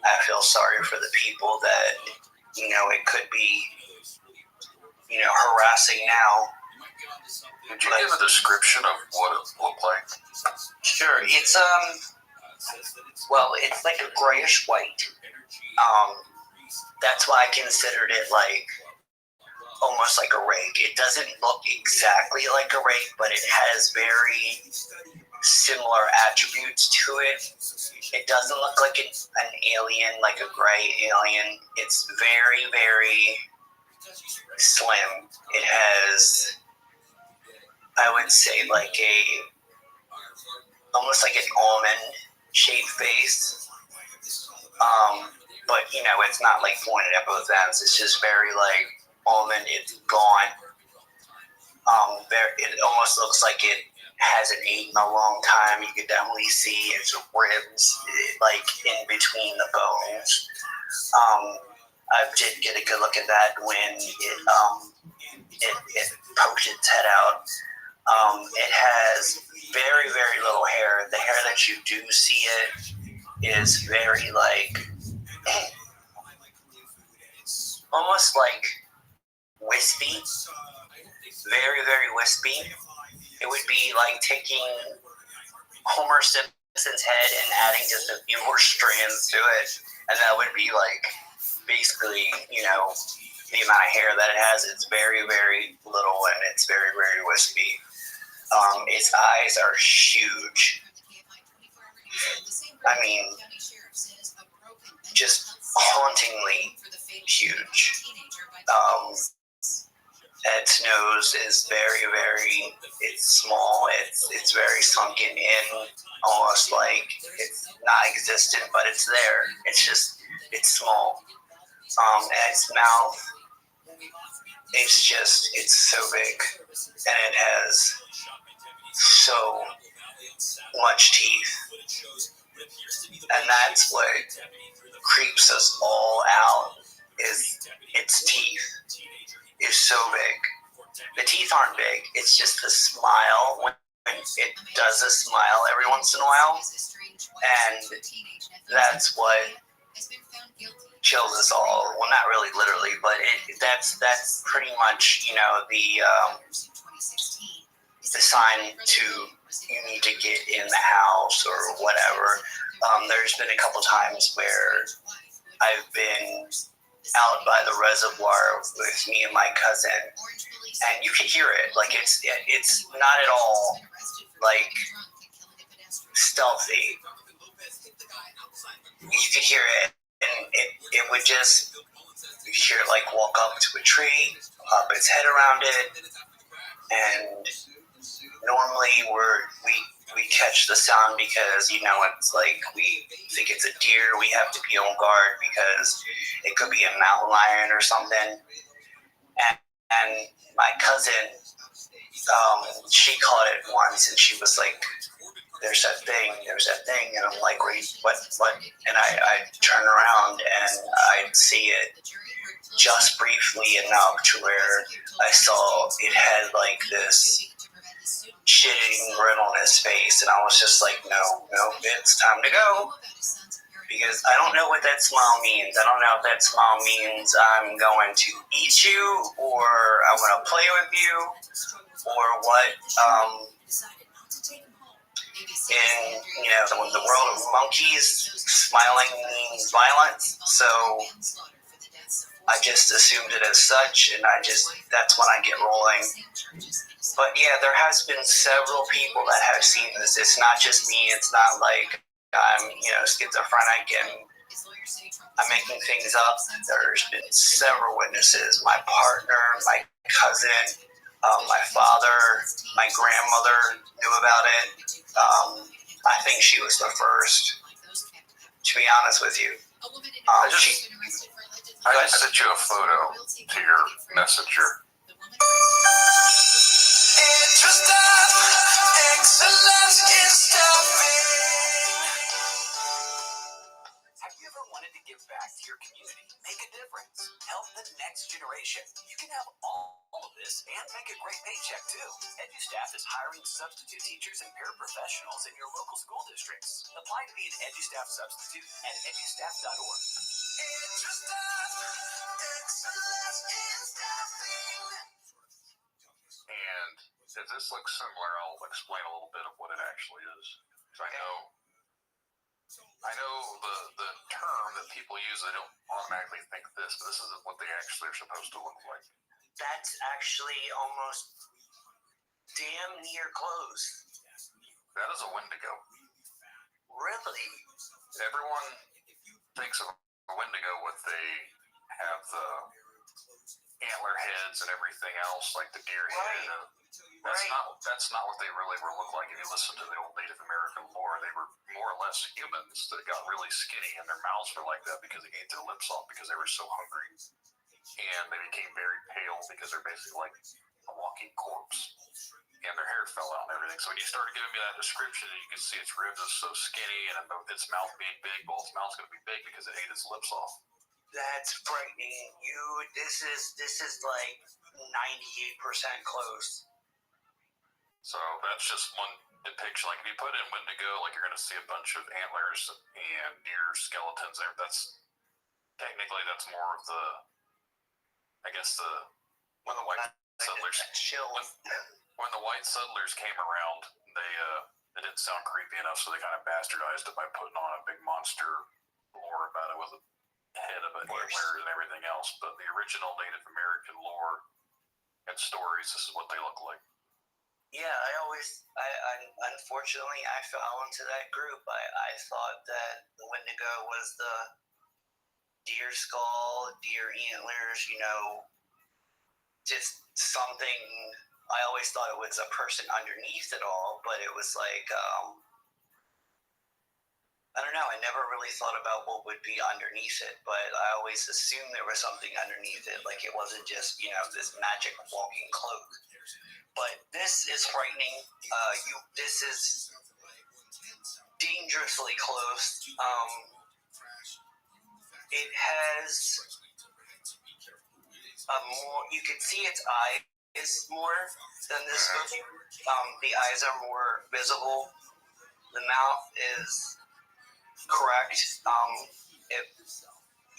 I feel sorry for the people that, you know, it could be, you know, harassing now. Could you give a description of what it looked like? Sure. It's well, it's like a grayish white. That's why I considered it like almost like a rake. It doesn't look exactly like a rake, but it has very similar attributes to it. It doesn't look like an alien, like a gray alien. It's very, very slim. It has, I would say, like almost like an almond shaped face. But you know, it's not like pointed at both ends. It's just very like almond. It's gone. It almost looks like it hasn't eaten a long time. You could definitely see its ribs, like in between the bones. I did get a good look at that when it poked its head out. It has very, very little hair. The hair that you do see it is very like almost like wispy, very, very wispy. It would be like taking Homer Simpson's head and adding just a few more strands to it, and that would be like basically, you know, the amount of hair that it has. It's very, very little, and it's very, very wispy. Its eyes are huge. I mean, just hauntingly huge. Its nose is very, very, it's small, it's very sunken in, almost like it's not existent, but it's there. It's small. And its mouth, it's so big, and it has so much teeth. And that's what creeps us all out, is its teeth is so big. The teeth aren't big, it's just the smile, when it does a smile every once in a while, and that's what kills us all. Well, not really literally, but that's pretty much, you know, the sign to, you need to get in the house or whatever. There's been a couple times where I've been out by the reservoir with me and my cousin, and you can hear it. Like, it's not at all like stealthy. You could hear it, and it would just, you hear it like walk up to a tree, pop its head around it, and normally we catch the sound because, you know, it's like we think it's a deer. We have to be on guard because it could be a mountain lion or something. And my cousin, she caught it once, and she was like, there's that thing, and I'm like, wait, what? And I turn around and I see it just briefly enough to where I saw it had like this shitting grin on his face, and I was just like, no, it's time to go, because I don't know what that smile means. I don't know if that smile means I'm going to eat you, or I'm going to play with you, or what. In, you know, the world of monkeys, smiling means violence, so I just assumed it as such, and that's when I get rolling. But yeah, there has been several people that have seen this. It's not just me. It's not like I'm, you know, schizophrenic and I'm making things up. There's been several witnesses. My partner, my cousin, my father, my grandmother knew about it. I think she was the first, to be honest with you. I just sent you a photo to your messenger. Excellence in staffing. Have you ever wanted to give back to your community, make a difference, help the next generation? You can have all of this and make a great paycheck too. EduStaff is hiring substitute teachers and paraprofessionals in your local school districts. Apply to be an EduStaff substitute at edustaff.org. EduStaff, excellence in staffing. And if this looks similar, I'll explain a little bit of what it actually is. So I know the term that people use, they don't automatically think this, but this isn't what they actually are supposed to look like. That's actually almost damn near close. That is a Wendigo. Really? Everyone thinks of a Wendigo with they have the antler heads and everything else, like the deer head. That's not what they really were look like. If you listen to the old Native American lore, they were more or less humans that got really skinny, and their mouths were like that because they ate their lips off because they were so hungry, and they became very pale because they're basically like a walking corpse, and their hair fell out and everything. So when you started giving me that description, and you could see its ribs is so skinny, and its mouth being big, well, its mouth's going to be big because it ate its lips off. That's frightening. This is like 98% close. So that's just one depiction. Like if you put in Wendigo, like you're going to see a bunch of antlers and deer skeletons there. That's technically more of the, I guess, the When the white settlers when the white settlers came around, they didn't sound creepy enough, so they kind of bastardized it by putting on a big monster lore about it with a head of antlers and everything else. But the original Native American lore and stories, this is what they look like. Yeah, I unfortunately, I fell into that group. I thought that the Wendigo was the deer skull, deer antlers, just something. I always thought it was a person underneath it all, but it was like, I don't know. I never really thought about what would be underneath it, but I always assumed there was something underneath it. Like it wasn't just, this magic walking cloak. But this is frightening. This is dangerously close. It has you can see its eyes more than this movie. The eyes are more visible. The mouth is correct.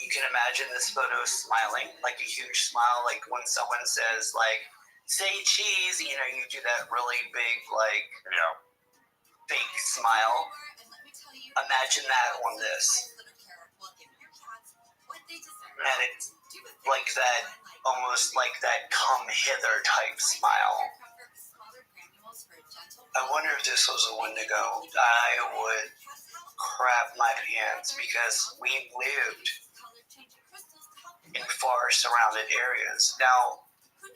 You can imagine this photo smiling, like a huge smile, like when someone says, like, say cheese, you do that really big, like, fake smile. Imagine that on this. And it's like that, almost like that come hither type smile. I wonder if this was a Wendigo. I would crap my pants because we lived in far surrounded areas. Now,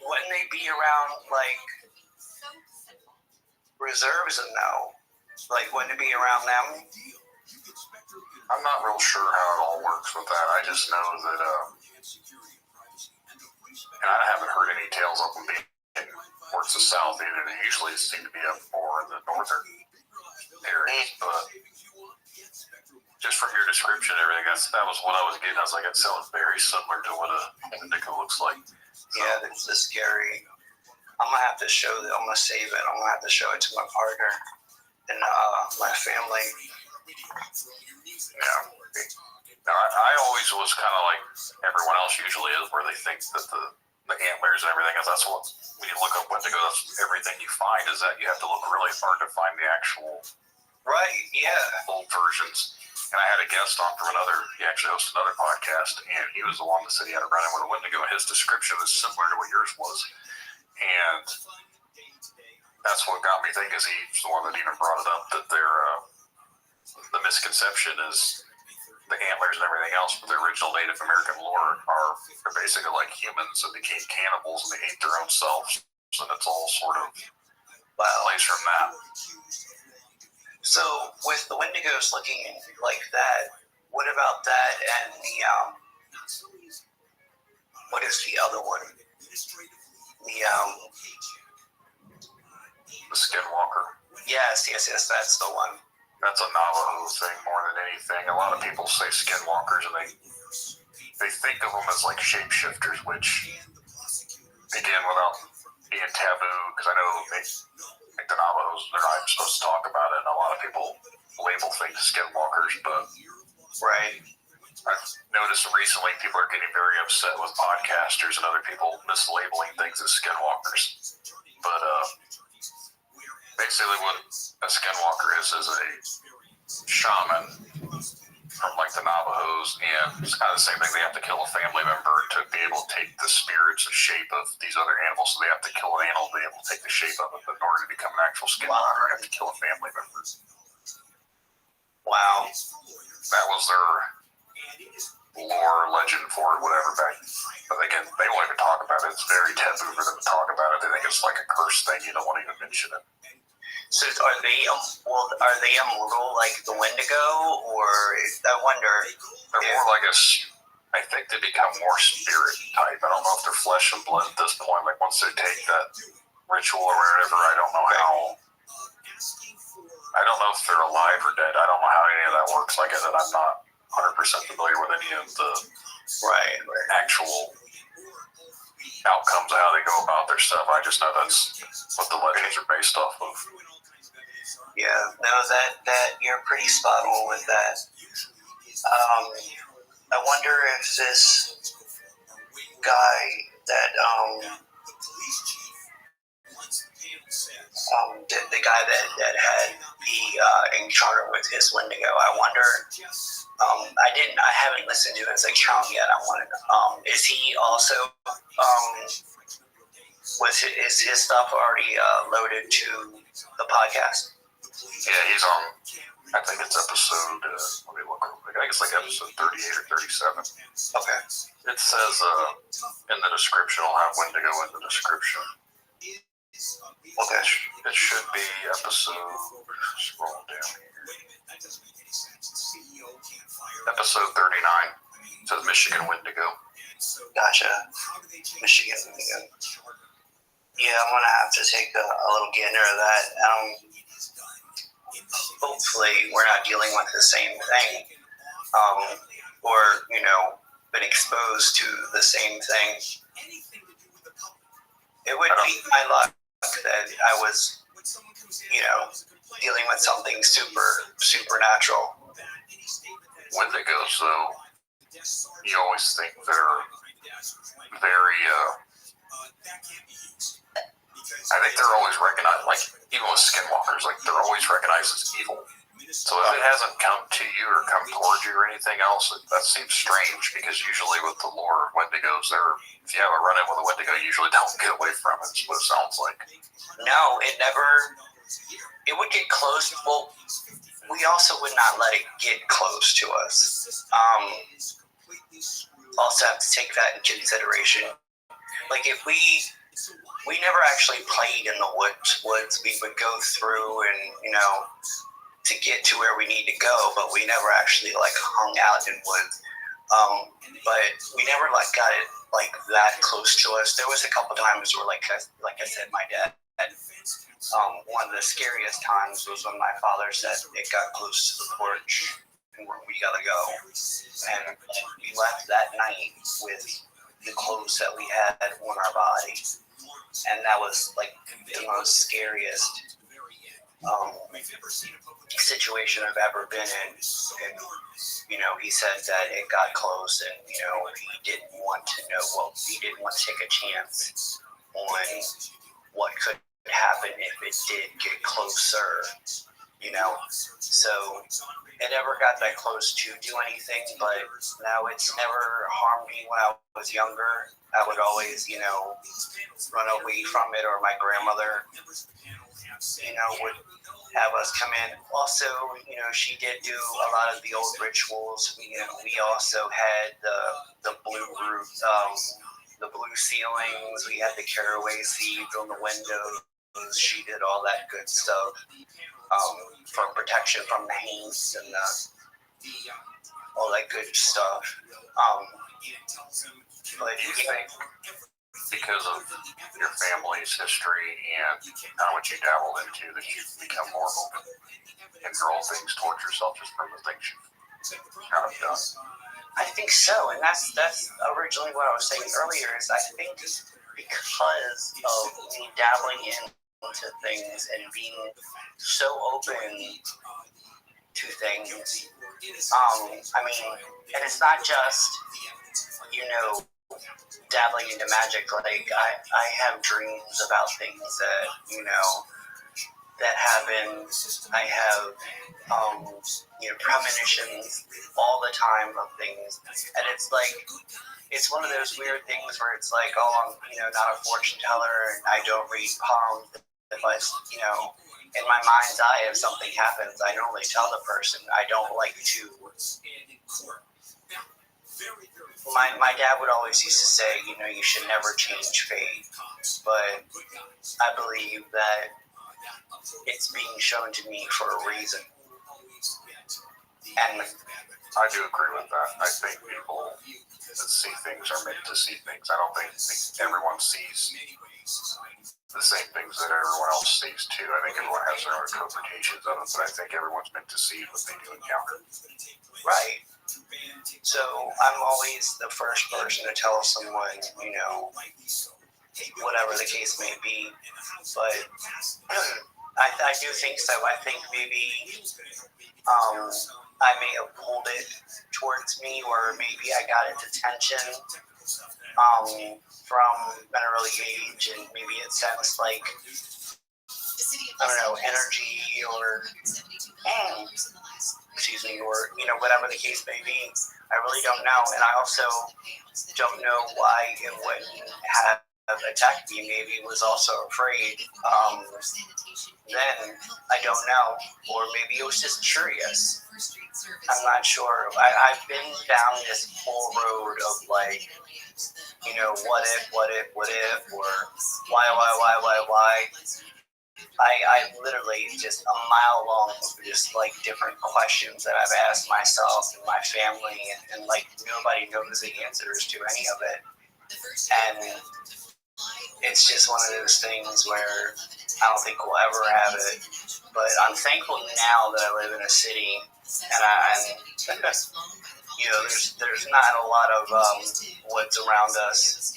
wouldn't they be around like reserves and no? Like, wouldn't it be around them? I'm not real sure how it all works with that. I just know that, and I haven't heard any tales of them being towards the south either. They usually seem to be up more in the northern areas, but just from your description and everything, that was what I was getting. I was like, it sounds very similar to what a Wendigo looks like. Yeah, it's scary. I'm gonna have to show that. I'm gonna save it. I'm gonna have to show it to my partner and my family. Yeah. Now, I always was kind of like everyone else usually is, where they think that the antlers and everything is. That's what, when you look up Wendigo, that's everything you find is that you have to look really hard to find the actual old versions. And I had a guest on from he actually hosted another podcast, and he was the one that said he had a run-in with a Wendigo, and his description is similar to what yours was. And that's what got me thinking, is he's the one that even brought it up, that the misconception is the antlers and everything else, but the original Native American lore are basically like humans that became cannibals and they ate their own selves, and it's all sort of plays from that. So, with the Wendigos looking like that, what about that and what is the other one? The Skinwalker. Yes, that's the one. That's a Navajo thing more than anything. A lot of people say Skinwalkers, and they think of them as like shapeshifters, which, again, without being taboo, because I know like the Navajos, they're not supposed to talk about it, and a lot of people label things Skinwalkers, but I've noticed recently people are getting very upset with podcasters and other people mislabeling things as Skinwalkers. But basically what a Skinwalker is a shaman from like the Navajos, and it's kind of the same thing. They have to kill a family member to be able to take the spirits and shape of these other animals. So they have to kill an animal to be able to take the shape of it. But in order to become an actual Skinwalker, they have to kill a family member. Wow. That was their lore, legend for it, whatever. But again, they won't even talk about it. It's very taboo for them to talk about it. They think it's like a cursed thing. You don't want to even mention it. So are they immortal like the Wendigo, or I wonder? They're more like I think they become more spirit type. I don't know if they're flesh and blood at this point. Like once they take that ritual or whatever, I don't know how. I don't know if they're alive or dead. I don't know how any of that works. Like I said, I'm not 100% familiar with any of the actual outcomes of how they go about their stuff. I just know that's what the legends are based off of. Yeah, no, that you're pretty spot on with that. I wonder if this guy that the guy that had the encounter with his Wendigo. I wonder. I haven't listened to his account yet. I wanted. Is he also? Is his stuff already loaded to the podcast? Yeah, he's on. I think it's episode. Let me look real quick. I think it's like episode 38 or 37. Okay. It says in the description. I'll have Wendigo in the description. Okay. It should be episode. Scroll down here. Episode 39. It says Michigan Wendigo. Gotcha. Michigan Wendigo. Yeah, I'm gonna have to take a little gander of that. Hopefully, we're not dealing with the same thing, or been exposed to the same thing. It would be my luck that I was, dealing with something supernatural. Wendigos, though, you always think they're very. I think they're always recognized, like even with skinwalkers, like they're always recognized as evil. So if it hasn't come to you or come towards you or anything else, that seems strange because usually with the lore of Wendigos, if you have a run-in with a Wendigo, you usually don't get away from it. That's what it sounds like. No, it would get close. Well, we also would not let it get close to us. Also have to take that into consideration. Like if we never actually played in the woods. We would go through and, to get to where we need to go, but we never actually hung out in woods. But we never got it that close to us. There was a couple times where like I said, my dad, one of the scariest times was when my father said it got close to the porch and we gotta go. And we left that night with the clothes that we had on our body. And that was the most scariest situation I've ever been in. And, he said that it got close and, he didn't want to know, he didn't want to take a chance on what could happen if it did get closer, So it never got that close to do anything, but now it's never harmed me when I was younger. I would always, run away from it, or my grandmother, would have us come in. Also, she did do a lot of the old rituals. We also had the blue roof, the blue ceilings. We had the caraway seeds on the windows. She did all that good stuff for protection from the haints and all that good stuff. But because of your family's history and how much you dabbled into, that you've become more open and draw things towards yourself just from the things you've kind of done. I think so, and that's originally what I was saying earlier. Is I think because of me dabbling into things and being so open to things, and it's not just dabbling into magic. I have dreams about things that that happen. I have premonitions all the time of things, and it's one of those weird things where it's I'm not a fortune teller and I don't read palms. If I in my mind's eye, if something happens, I normally tell the person. I don't like to. My dad would always used to say, you should never change fate, but I believe that it's being shown to me for a reason. And I do agree with that. I think people that see things are meant to see things. I don't think everyone sees the same things that everyone else sees too. I think everyone has their own interpretations of it, but I think everyone's meant to see what they do encounter. Right. So I'm always the first person to tell someone, whatever the case may be. But I do think so. I think maybe I may have pulled it towards me, or maybe I got its attention from an early age, and maybe it sensed I don't know, energy or, excuse me, or, whatever the case may be. I really don't know. And I also don't know why it wouldn't have attacked me. Maybe it was also afraid. Then I don't know. Or maybe it was just curious. I'm not sure. I've been down this whole road of like, what if, or why. I literally just a mile long of just like different questions that I've asked myself and my family, and like nobody knows the answers to any of it. And it's just one of those things where I don't think we'll ever have it. But I'm thankful now that I live in a city, and there's not a lot of woods around us.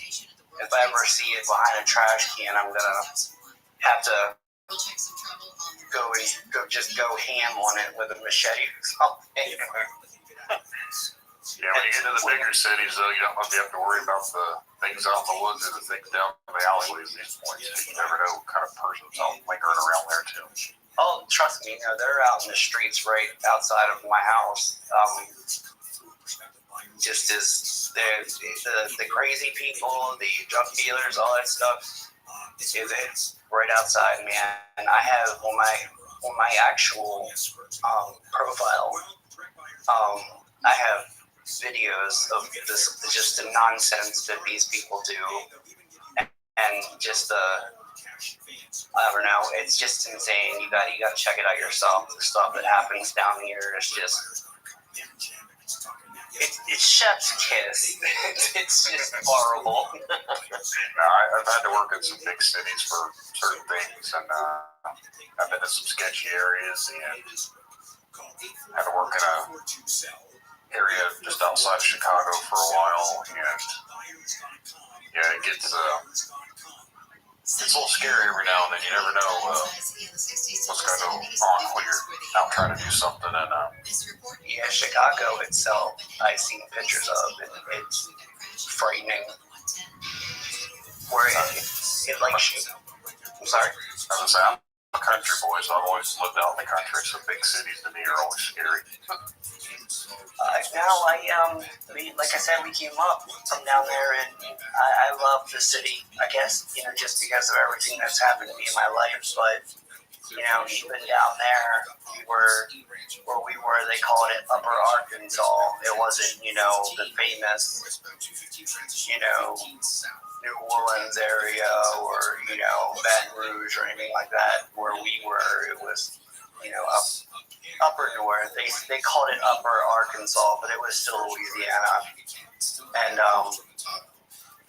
If I ever see it behind a trash can, I'm gonna have to go ham on it with a machete or something. Yeah, when you get to the bigger cities, though, you don't have to worry about the things out in the woods or the things down the alleyways at these points. You never know what kind of person's out lingering around there, too. Oh, trust me, they're out in the streets right outside of my house. Just as the crazy people, the drug dealers, all that stuff, it's right outside, man. And I have on my actual profile, I have videos of just the nonsense that these people do, and just I don't know, it's just insane. You got to check it out yourself. The stuff that happens down here is just it's chef's kiss. It's just horrible. I've had to work in some big cities for certain things, and I've been in some sketchy areas, and had to work in a area just outside of Chicago for a while, and yeah, it gets it's a little scary every now and then. You never know what's going to go on when you're out trying to do something. And yeah, Chicago itself, I've seen pictures of, and it's frightening. Where it like, I'm sorry. I was saying, I'm a country boy, so I've always lived out in the country, so big cities to me are always scary. Like I said, we came up from down there, and I love the city, I guess, just because of everything that's happened to me in my life. But, even down there, where we were, they called it Upper Arkansas. It wasn't, the famous, New Orleans area or, Baton Rouge or anything like that. Where we were, it was, upper north. They called it Upper Arkansas, but it was still Louisiana. And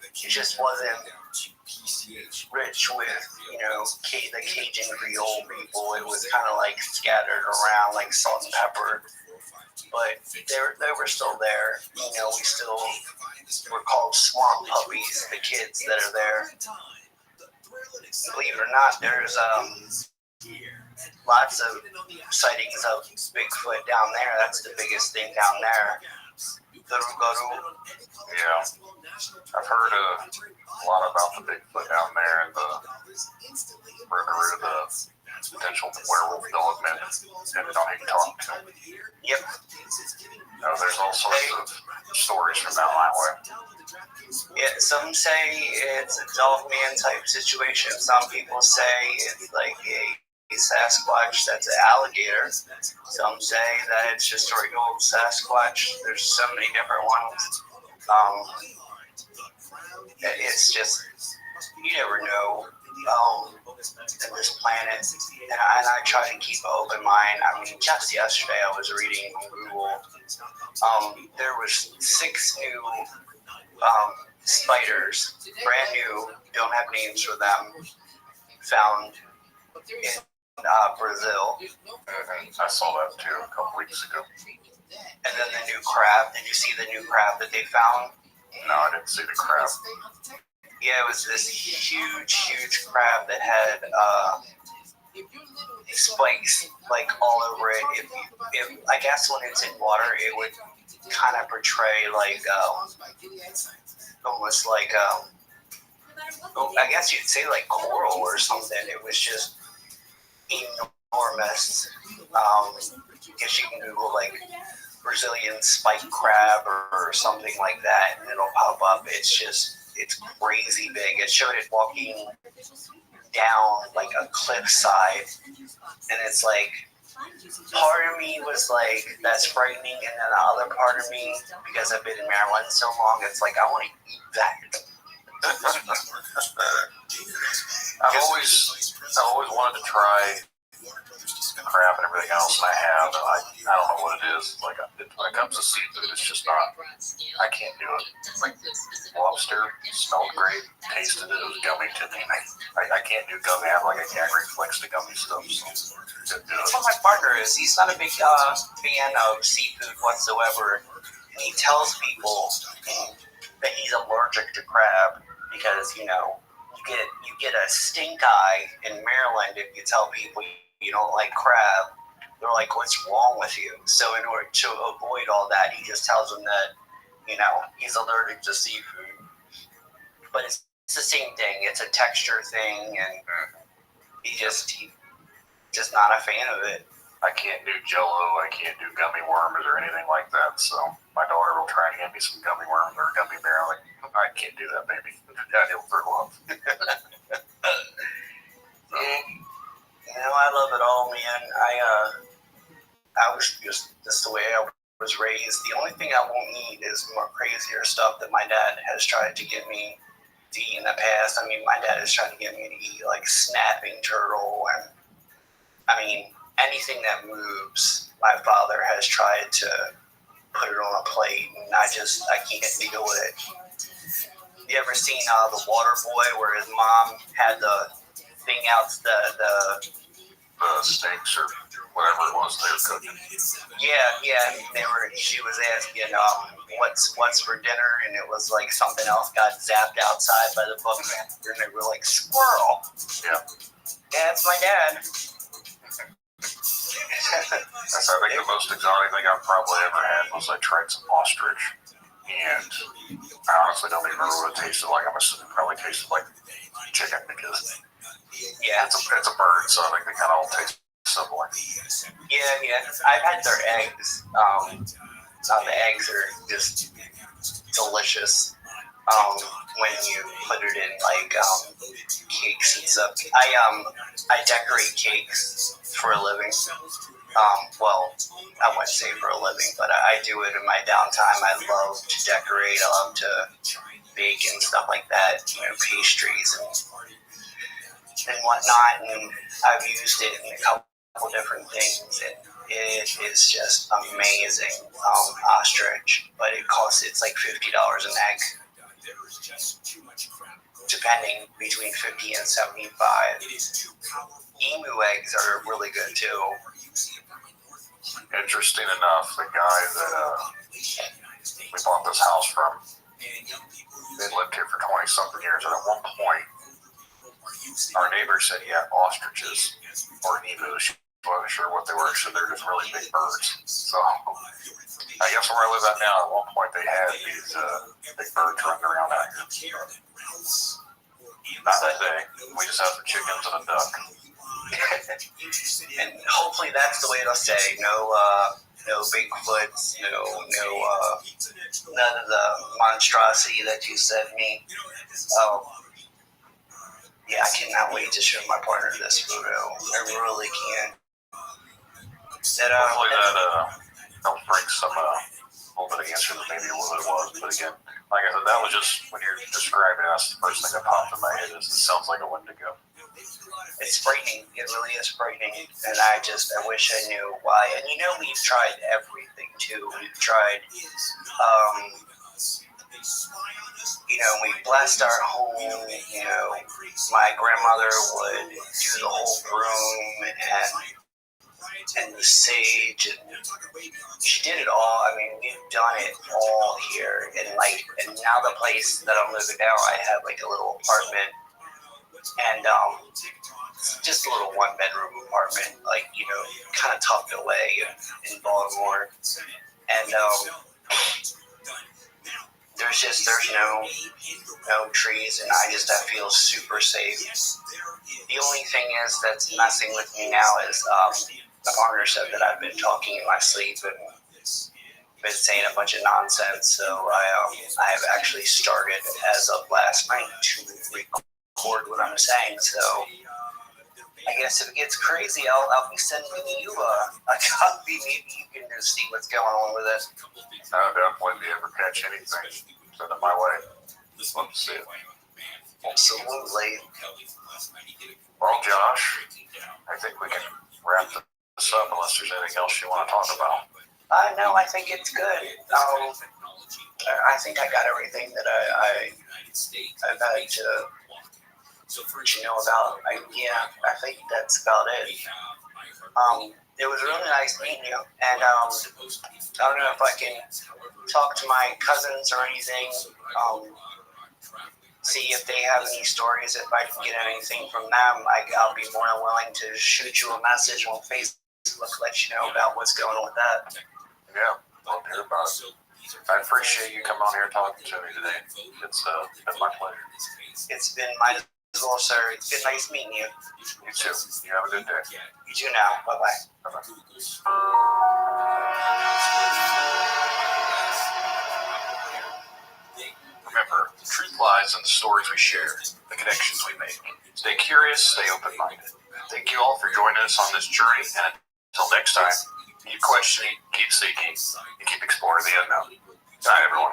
it just wasn't rich with, the Cajun Creole people. It was kind of like scattered around like salt and pepper. But they were still there. We still were called swamp puppies, the kids that are there. Believe it or not, there's lots of sightings of Bigfoot down there. That's the biggest thing down there. Yeah, I've heard a lot about the Bigfoot down there and the potential werewolf development, depending on who you talk to. Yep. There's all sorts of stories from that way. Yeah, some say it's a dog man type situation. Some people say it's like a Sasquatch that's an alligator. Some say that it's just a regular old Sasquatch. There's so many different ones. It's just, you never know in this planet. And I try to keep an open mind. I mean, just yesterday I was reading on Google. There was 6 new spiders, brand new, don't have names for them, found in Brazil. I saw that too a couple weeks ago. And then the new crab. Did you see the new crab that they found? No, I didn't see the crab. Yeah, it was this huge crab that had spikes like all over it. If I guess when it's in water, it would kind of portray like almost like I guess you'd say like coral or something. It was just enormous. Guess you can Google like Brazilian spike crab or something like that, and it'll pop up. It's crazy big. It showed it walking down like a cliffside, and it's like, part of me was like, that's frightening, and then the other part of me, because I've been in Maryland so long, it's like, I want to eat that. I've always wanted to try crab and everything else, and I don't know what it is. Like, when it comes to seafood, it's just not. I can't do it. Like, lobster smelled great, tasted it. It was gummy to me. I can't do gummy. I have like a gag reflex to gummy stuff. So That's what my partner is. He's not a big fan of seafood whatsoever, and he tells people that he's allergic to crab because you get a stink eye in Maryland if you tell people you don't like crab. They're like, what's wrong with you? So in order to avoid all that, he just tells them that, he's allergic to seafood. But it's the same thing. It's a texture thing, and he's just not a fan of it. I can't do Jell-O. I can't do gummy worms or anything like that. So my daughter will try to get me some gummy worms or gummy bear. I'm like, I can't do that, baby. You'll throw up. I love it all, man. I was just the way I was raised. The only thing I won't eat is more crazier stuff that my dad has tried to get me to eat in the past. I mean, my dad has tried to get me to eat like snapping turtle, and anything that moves. My father has tried to put it on a plate, and I can't deal with it. You ever seen The Water Boy, where his mom had the thing out, the steaks or whatever it was they were cooking? Yeah. She was asking, what's for dinner, and it was like something else got zapped outside by the bookmaster, and they were like, squirrel. Yeah. Yeah, it's my dad. That's, I think, the most exotic thing I've probably ever had was I tried some ostrich, and I honestly don't even remember what it tasted like. I'm assuming it probably tasted like chicken because it's a bird, so I think they kind of all taste similar. Yeah. I've had their eggs. The eggs are just delicious. When you put it in like cakes and stuff. I decorate cakes for a living. Well, I wouldn't say for a living, but I do it in my downtime. I love to decorate. I love to bake and stuff like that. Pastries and whatnot. And I've used it in a couple different things, and it is just amazing. Ostrich, but it's like $50 an egg. Depending between 50 and 75. Emu eggs are really good too. Interesting enough, the guy that we bought this house from, they lived here for 20-something years, and at one point, our neighbor said he had ostriches or emus. She wasn't sure what they were, so they're just really big birds. So I guess where I live at now, at one point they had these big birds running around out here. Not today. We just have some chickens and a duck. And hopefully that's the way it'll stay. No Bigfoots, none of the monstrosity that you sent me. Yeah, I cannot wait to show my partner this photo. I really can. Hopefully that helps bring some little bit of answer that maybe what it was. But again, like I said, that was just when you're describing it, that's the first thing that popped in my head. Is it sounds like a Wendigo. It's frightening. It really is frightening, and I wish I knew why. And we've tried everything too. We've tried, we blessed our home. My grandmother would do the whole broom and the sage, and she did it all. I mean, we've done it all here, and now the place that I'm living now, I have like a little apartment, and just a little 1-bedroom apartment, kind of tucked away in Baltimore, and there's no trees, and I feel super safe. The only thing is that's messing with me now is the partner said that I've been talking in my sleep and been saying a bunch of nonsense. So I have actually started as of last night to record what I'm saying. So I guess if it gets crazy, I'll be sending you a copy. Maybe you can just see what's going on with it. I definitely if you ever catch anything, send it my way. Just love to see it. Absolutely. Well, Josh, I think we can wrap this up unless there's anything else you want to talk about. No, I think it's good. I think I got everything that I've had to about. I think that's about it. It was really nice meeting you, and I don't know if I can talk to my cousins or anything, see if they have any stories, if I can get anything from them. I'll be more than willing to shoot you a message on Facebook, let you know about what's going on with that. Yeah, love to hear about it. I appreciate you coming on here and talking to me today. It's been my pleasure. It's been mine as well, sir. It's been nice meeting you. You too. You have a good day. You too now. Bye-bye. Bye-bye. Remember, the truth lies in the stories we share, the connections we make. Stay curious, stay open-minded. Thank you all for joining us on this journey, and until next time, keep questioning, keep seeking, and keep exploring the unknown. Good night, everyone.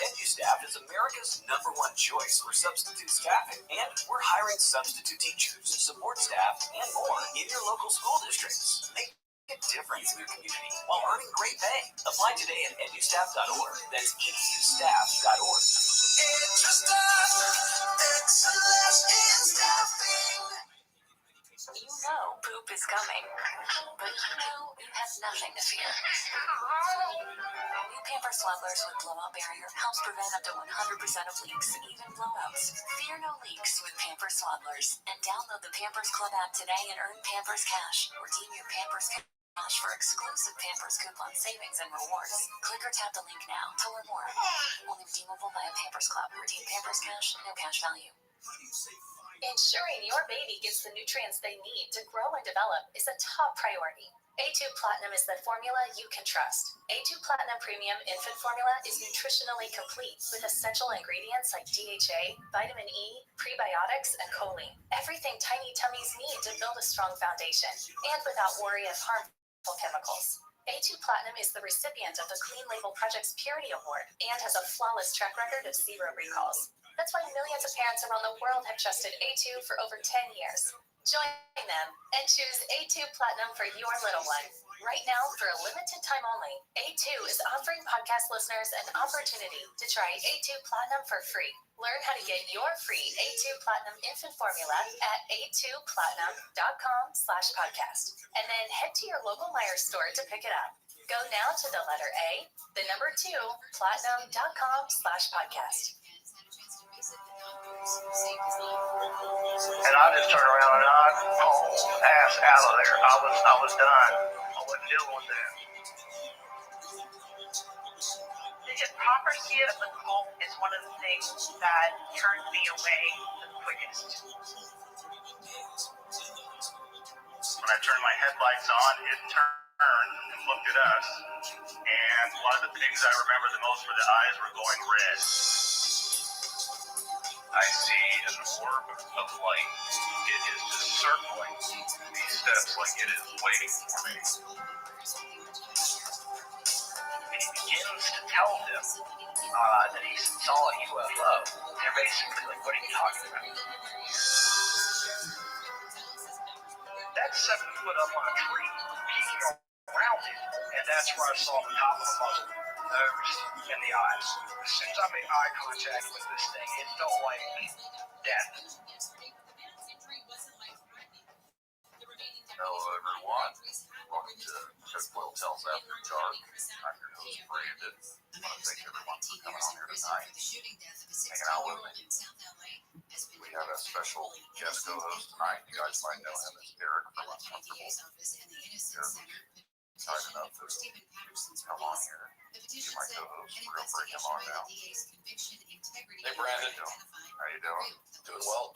EduStaff is America's #1 choice for substitute staffing, and we're hiring substitute teachers, support staff, and more in your local school districts. Make a difference in your community while earning great pay. Apply today at edustaff.org. That's edustaff.org. EduStaff, excellence in staffing. You know poop is coming, but you have nothing to fear. New Pampers Swaddlers with blowout barrier helps prevent up to 100% of leaks, even blowouts. Fear no leaks with Pampers Swaddlers. And download the Pampers Club app today and earn Pampers Cash. Redeem your Pampers Cash for exclusive Pampers coupon savings and rewards. Click or tap the link now to learn more. Only redeemable via Pampers Club. Redeem Pampers Cash, no cash value. Ensuring your baby gets the nutrients they need to grow and develop is a top priority. A2 Platinum is the formula you can trust. A2 Platinum Premium Infant Formula is nutritionally complete with essential ingredients like DHA, vitamin E, prebiotics, and choline. Everything tiny tummies need to build a strong foundation, and without worry of harmful chemicals. A2 Platinum is the recipient of the Clean Label Project's Purity Award and has a flawless track record of 0 recalls. That's why millions of parents around the world have trusted A2 for over 10 years. Join them and choose A2 Platinum for your little one. Right now, for a limited time only, A2 is offering podcast listeners an opportunity to try A2 Platinum for free. Learn how to get your free A2 Platinum infant formula at a2platinum.com/podcast. And then head to your local Meijer store to pick it up. Go now to the letter A, the number 2, platinum.com/podcast. And I just turned around and I pulled ass out of there. I was done. I wasn't dealing with that. The hypocrisy of the cult is one of the things that turned me away the quickest. When I turned my headlights on, it turned and looked at us. And one of the things I remember the most were the eyes were going red. I see an orb of light. It is just circling these steps like it is waiting for me. and he begins to tell them that he saw a UFO. They're basically like, what are you talking about? That's 7 foot up on a tree, peeking around it, and that's where I saw the top of the muzzle, nose, and the eyes. As soon as I made eye contact with this thing, it felt like death. Hello, everyone. Welcome to Tinfoil Tales After Dark. I'm your host, Brandon. I want to thank everyone for coming on here tonight, hanging out with me. We have a special guest co-host tonight. You guys might know him as Derek from Uncomfortable. Derek was kind enough to come on here. Be my co-host. We're going to bring him on now. Hey, Brandon. How you doing? Doing well.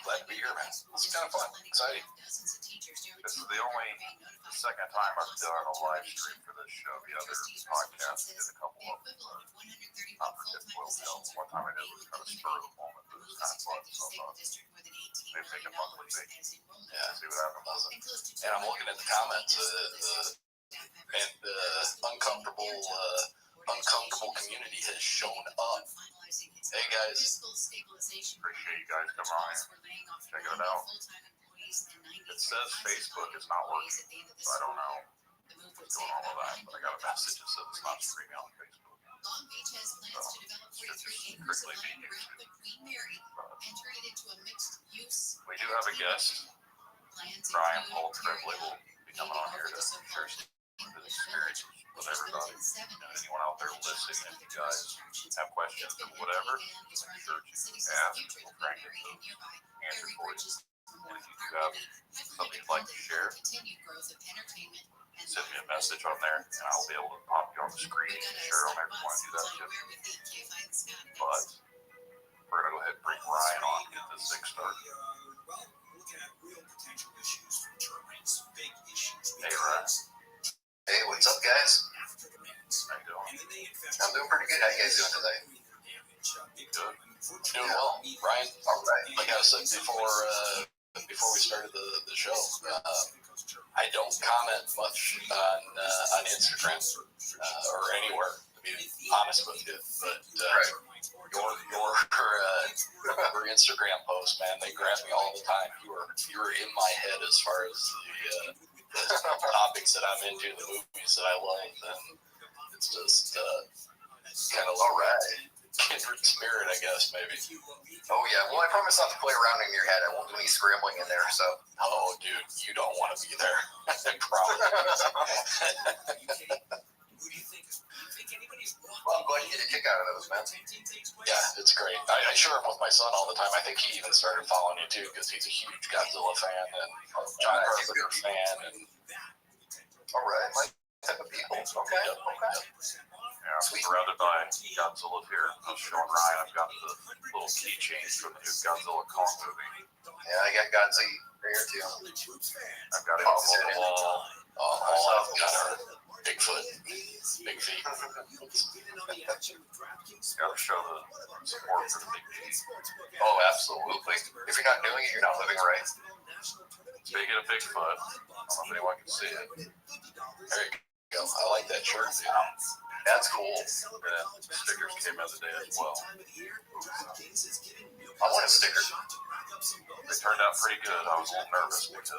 Glad to be here, man. This is kind of fun. Exciting. This is the second time I've done a live stream for this show. The other podcast did a couple of them, not for Tinfoil Tales. One time I did was kind of spur of the moment, but it was kind of fun. So I thought maybe make a monthly thing. Yeah. See what happens. And I'm looking at the comments. And uncomfortable community has shown up. Hey guys. Appreciate you guys coming on here. Checking it out. It says Facebook is not working, so I don't know what's going on with that, but I got a message that says it's not streaming on Facebook. So it should just strictly be YouTube. We do have a guest. Brian Paul Tremblay will be coming on here to share some of his experiences with everybody. Anyone out there listening, if you guys have questions or whatever, I'm sure you can ask. We'll try and get those answered for you. And if you do have something you'd like to share, send me a message on there, and I'll be able to pop you on the screen and share on there if you want to do that too. But we're going to go ahead and bring Ryan on and get this thing started. Hey, Ryan. Hey, what's up, guys? How you doing? I'm doing pretty good. How you guys doing today? Good. Doing well. Ryan, all right. Like I said before we started the show, I don't comment much on Instagram or anywhere, to be honest with you. But your Instagram posts, man, they grab me all the time. You were in my head as far as the topics that I'm into, the movies that I love, and it's just kind of all right. Kindred spirit, I guess, maybe. Oh, yeah. Well, I promise not to play around in your head. I won't do any scrambling in there, so. Oh, dude, you don't want to be there. I promise. Well, I'm glad you get a kick out of those, man. Yeah, it's great. I share them with my son all the time. I think he even started following you, too, because he's a huge Godzilla fan and John Carpenter fan. And all right, my type of people. Okay. Yeah, I'm surrounded by Godzilla here. I was showing Ryan, I've got the little keychains from the new Godzilla Kong movie. Yeah, I got Godzilla here too. I've got it up on the wall. I've got our Bigfoot, big feet. Got to show the support for the big G. Oh, absolutely. If you're not doing it, you're not living right. Speaking of Bigfoot, I don't know if anyone can see it. There you go. I like that shirt. That's cool. And stickers came out today as well. I want a sticker. They turned out pretty good. I was a little nervous because I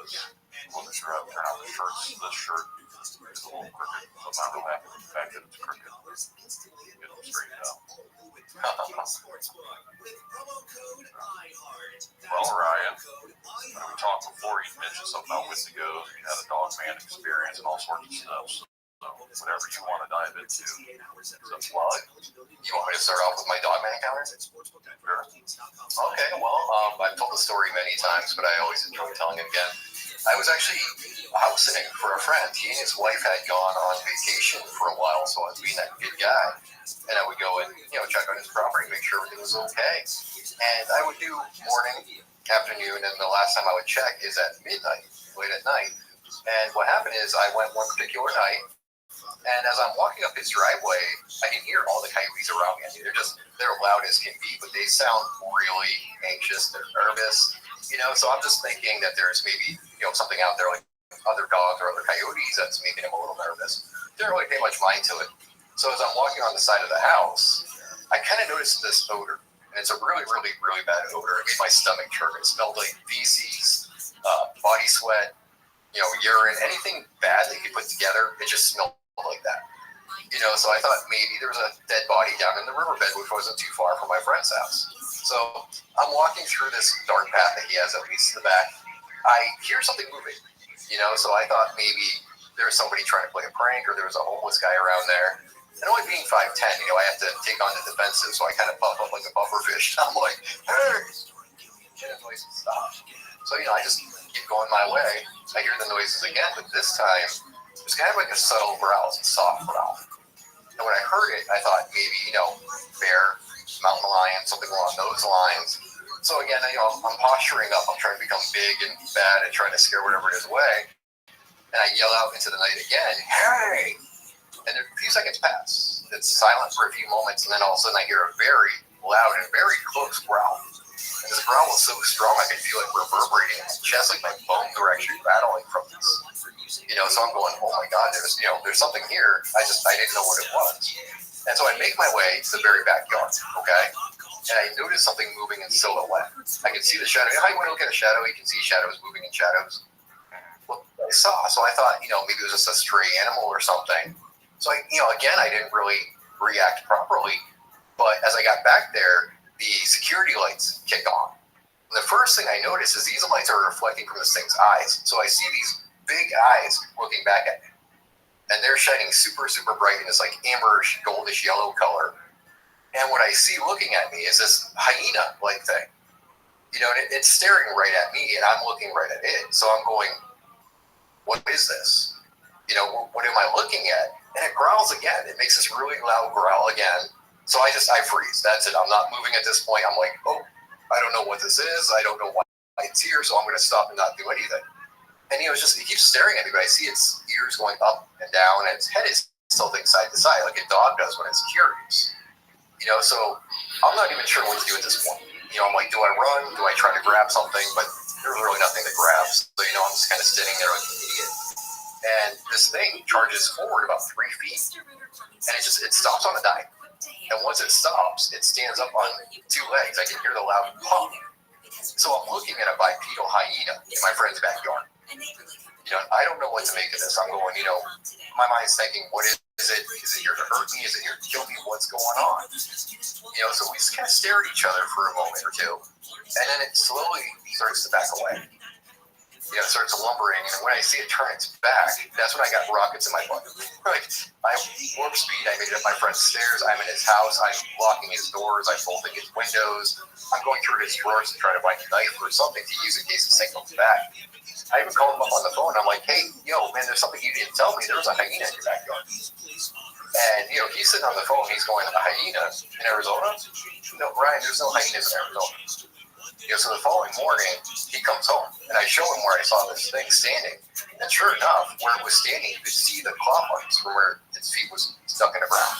wasn't sure how to turn out the shirts. This shirt is a little crooked. I'm not real happy with the fact that it's crooked. Get them straightened out. Well, Ryan, when we talked before, you mentioned something about Wendigo. You had a dog man experience and all sorts of stuff. So whatever you want to dive into. Well, you want me to start off with my dog man encounter? Sure. Okay, well, I've told the story many times, but I always enjoy telling it again. I was actually house sitting for a friend. He and his wife had gone on vacation for a while, so I was being that good guy. And I would go and, check on his property, make sure everything was okay. And I would do morning, afternoon, and the last time I would check is at midnight, late at night. And what happened is I went one particular night, and as I'm walking up his driveway, I can hear all the coyotes around me. I mean, they're loud as can be, but they sound really anxious. They're nervous, So I'm just thinking that there's maybe, something out there like other dogs or other coyotes that's making him a little nervous. Didn't really pay much mind to it. So as I'm walking on the side of the house, I kind of noticed this odor. And it's a really, really, really bad odor. It made my stomach churn. It smelled like feces, body sweat, urine, anything bad that you put together. It just smelled like that. So I thought maybe there was a dead body down in the riverbed, which wasn't too far from my friend's house. So I'm walking through this dark path that he has that leads to the back. I hear something moving, so I thought maybe there was somebody trying to play a prank or there was a homeless guy around there. And only being 5'10", I have to take on the defensive, so I kind of puff up like a puffer fish. I'm like, hey! And the noise stops. So, I just keep going my way. I hear the noises again, but this time, it was kind of like a subtle growl, a soft growl. And when I heard it, I thought maybe, bear, mountain lion, something along those lines. So again, I'm posturing up. I'm trying to become big and bad and trying to scare whatever it is away. And I yell out into the night again, hey! And a few seconds pass. It's silent for a few moments, and then all of a sudden I hear a very loud and very close growl. And this growl was so strong I could feel it reverberating in my chest, like my bones were actually rattling from this. So I'm going, oh my God, there's something here. I didn't know what it was. And so I make my way to the very backyard, okay? And I noticed something moving in silhouette. I can see the shadow. How you want to look at a shadow? You can see shadows moving in shadows. Well, I saw. So I thought, maybe it was just a stray animal or something. So, again, I didn't really react properly. But as I got back there, the security lights kick on. And the first thing I noticed is these lights are reflecting from this thing's eyes. So I see these big eyes looking back at me. And they're shining super, super bright in this like amberish, goldish yellow color. And what I see looking at me is this hyena-like thing. And it's staring right at me, and I'm looking right at it. So I'm going, what is this? What am I looking at? And it growls again. It makes this really loud growl again. So I freeze. That's it. I'm not moving at this point. I'm like, oh, I don't know what this is. I don't know why it's here, so I'm going to stop and not do anything. And, it keeps staring at me, but I see its ears going up and down, and its head is tilting side to side like a dog does when it's curious. So I'm not even sure what to do at this point. I'm like, do I run? Do I try to grab something? But there's really nothing to grab. So, I'm just kind of sitting there like an idiot. And this thing charges forward about 3 feet, and it stops on a dime. And once it stops, it stands up on 2 legs. I can hear the loud pump. So I'm looking at a bipedal hyena in my friend's backyard. I don't know what to make of this. I'm going, my mind's thinking, what is it? Is it here to hurt me? Is it here to kill me? What's going on? So we just kind of stare at each other for a moment or two, and then it slowly starts to back away. It starts lumbering, and when I see it turn its back, that's when I got rockets in my butt. Like, I warp speed, I made it up my friend's stairs, I'm in his house, I'm locking his doors, I'm bolting his windows, I'm going through his drawers to try to find a knife or something to use in case this thing comes back. I even called him up on the phone, I'm like, hey, man, there's something you didn't tell me, there was a hyena in your backyard. And, he's sitting on the phone, he's going, a hyena in Arizona? No, Brian, there's no hyenas in Arizona. So the following morning, he comes home, and I show him where I saw this thing standing. And sure enough, where it was standing, you could see the claw marks from where its feet was stuck in the ground.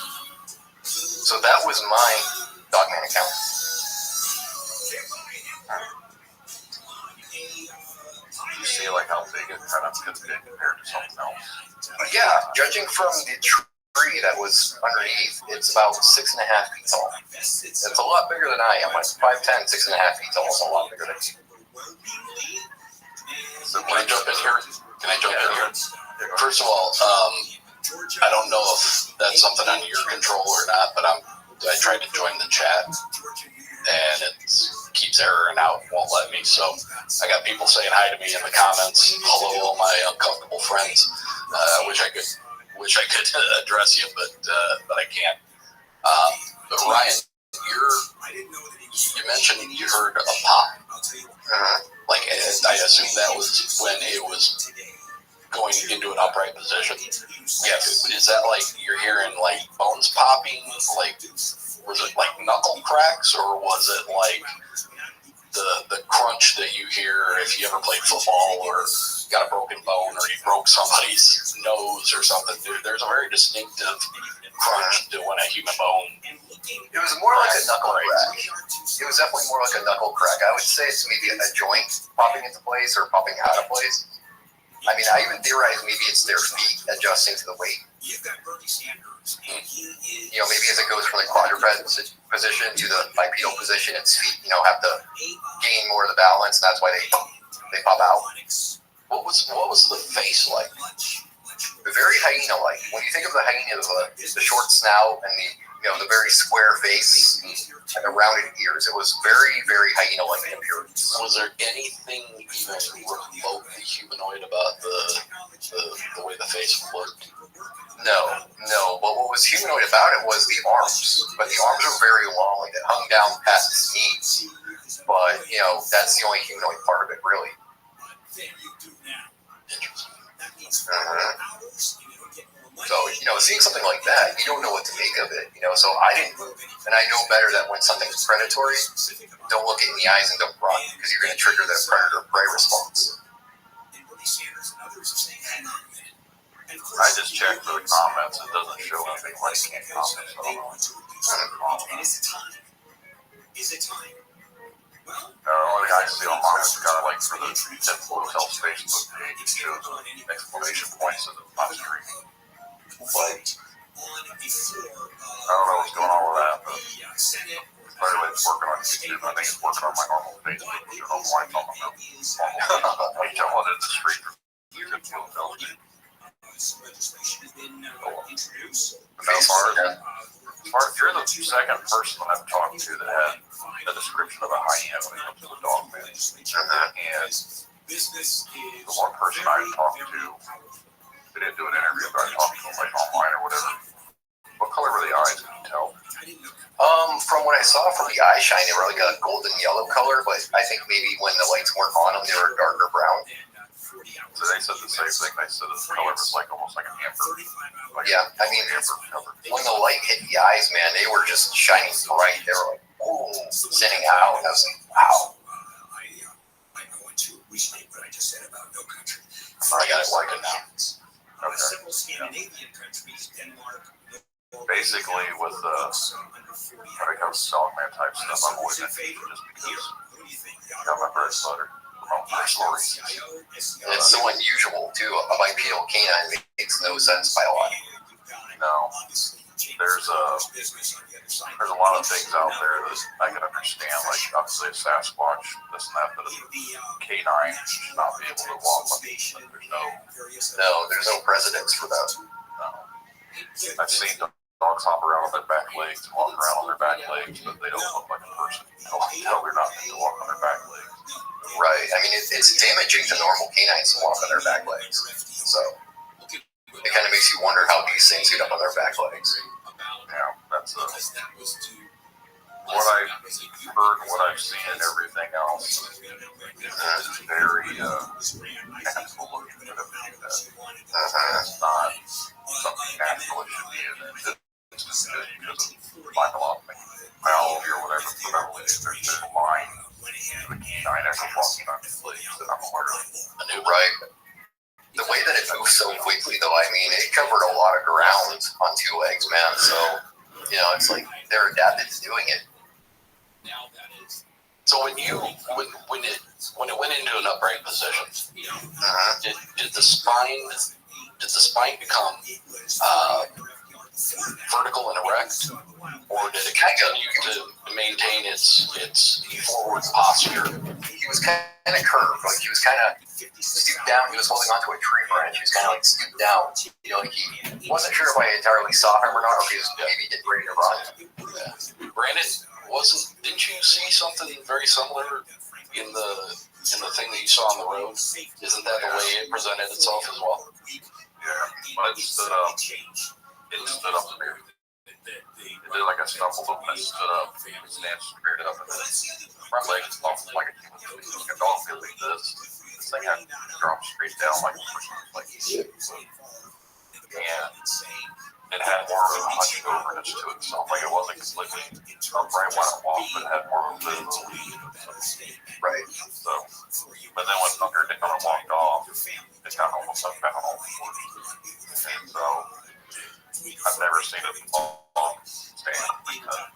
So that was my Dogman account. You see, how big it kind of gets big compared to something else? Yeah, judging from the tree that was underneath, it's about 6.5 feet tall. It's a lot bigger than I am. I'm 5'10", 6.5 feet tall. It's a lot bigger than me. So can I jump in here? First of all, I don't know if that's something under your control or not, but I tried to join the chat, and it keeps erroring out, won't let me. So I got people saying hi to me in the comments. Hello, all my uncomfortable friends. Wish I could address you, but I can't. But Ryan, you mentioned you heard a pop. I assume that was when it was going into an upright position. Yes. Is that you're hearing bones popping? Was it knuckle cracks, or was it the crunch that you hear if you ever played football or got a broken bone or you broke somebody's nose or something? There's a very distinctive crunch to when a human bone. It was more like a knuckle crack. It was definitely more like a knuckle crack. I would say it's maybe a joint popping into place or popping out of place. I mean, I even theorized maybe it's their feet adjusting to the weight You've got Bernie Sanders, and he is. Maybe as it goes from the quadruped position to the bipedal position, its feet, have to gain more of the balance, and that's why they pop out. What was the face like? Very hyena-like. When you think of the hyena, the short snout and the very square face and the rounded ears, it was very, very hyena-like in appearance. Was there anything even remotely humanoid about the way the face looked? No. But what was humanoid about it was the arms. But the arms were very long, like it hung down past its knees. But, that's the only humanoid part of it, really. Interesting. So, seeing something like that, you don't know what to make of it, so I didn't move. And I know better that when something's predatory, don't look it in the eyes and don't run, because you're going to trigger the predator-prey response. I just checked the comments. It doesn't show anything like can't comments. Is it time? Only thing I see online is kind of like for the typical Health Facebook page, it shows exclamation points in the live stream. But I don't know what's going on with that, but by the way, it's working on YouTube. I think it's working on my normal Facebook, which I don't know why it's on my normal. I tell it in the street for YouTube to tell me. You're the second person I've talked to that had a description of a hyena when it comes to the dog man. And the one person I talked to, they didn't do an interview, but I talked to him like online or whatever. What color were the eyes? Can you tell? From what I saw from the eye shine, they were like a golden yellow color, but I think maybe when the lights weren't on them, they were darker brown. So they said the same thing. They said the color was like almost like an amber. Yeah, I mean, when the light hit the eyes, man, they were just shining bright. They were like, ooh, sending out. I was like, wow. I'm going to restate what I just said about no country. I got it working now. Okay. Several Scandinavian countries, Denmark. Basically, with when it comes to Dogman type stuff, I'm always interested just because I got my bread buttered. Personal reasons. And it's so unusual, too. A bipedal canine makes no sense by a lot. No. There's a lot of things out there that I can understand, like obviously a Sasquatch, this and that, but a canine should not be able to walk on these. There's no precedence for that. No. I've seen dogs hop around on their back legs and walk around on their back legs, but they don't look like a person. You can tell they're not meant to walk on their back legs. Right. I mean, it's damaging to normal canines to walk on their back legs. So it kind of makes you wonder how these things get up on their back legs. Yeah, that's what I've heard and what I've seen and everything else is very natural looking at everything that it's not something natural it should be in it. It's just good because of biology or whatever. There's a line. I never walked on the place that I'm aware of. Right. The way that it moves so quickly, though, I mean, it covered a lot of ground on two legs, man. So, it's like they're adapted to doing it. So when it went into an upright position, did the spine become vertical and erect, or did it continue to maintain its forward posture? He was kind of curved, like he was kind of stooped down. He was holding onto a tree branch. He was kind of like stooped down. He wasn't sure if I entirely saw him or not, or if he was maybe getting ready to run. Yeah. Brandon, didn't you see something very similar in the thing that you saw on the road? Isn't that the way it presented itself as well? Yeah, but it stood up. It stood up straight. It did like a stumble loop and it stood up. It stands straight up and then front legs off like a dog feels like this. This thing had to drop straight down like a person like this. And it had more of a hunched overness to itself. Like it wasn't completely upright when it walked, but it had more of a visibility to itself. Right. So, but then when Thunder walked off, it got almost up down all the way. And so I've never seen a dog stand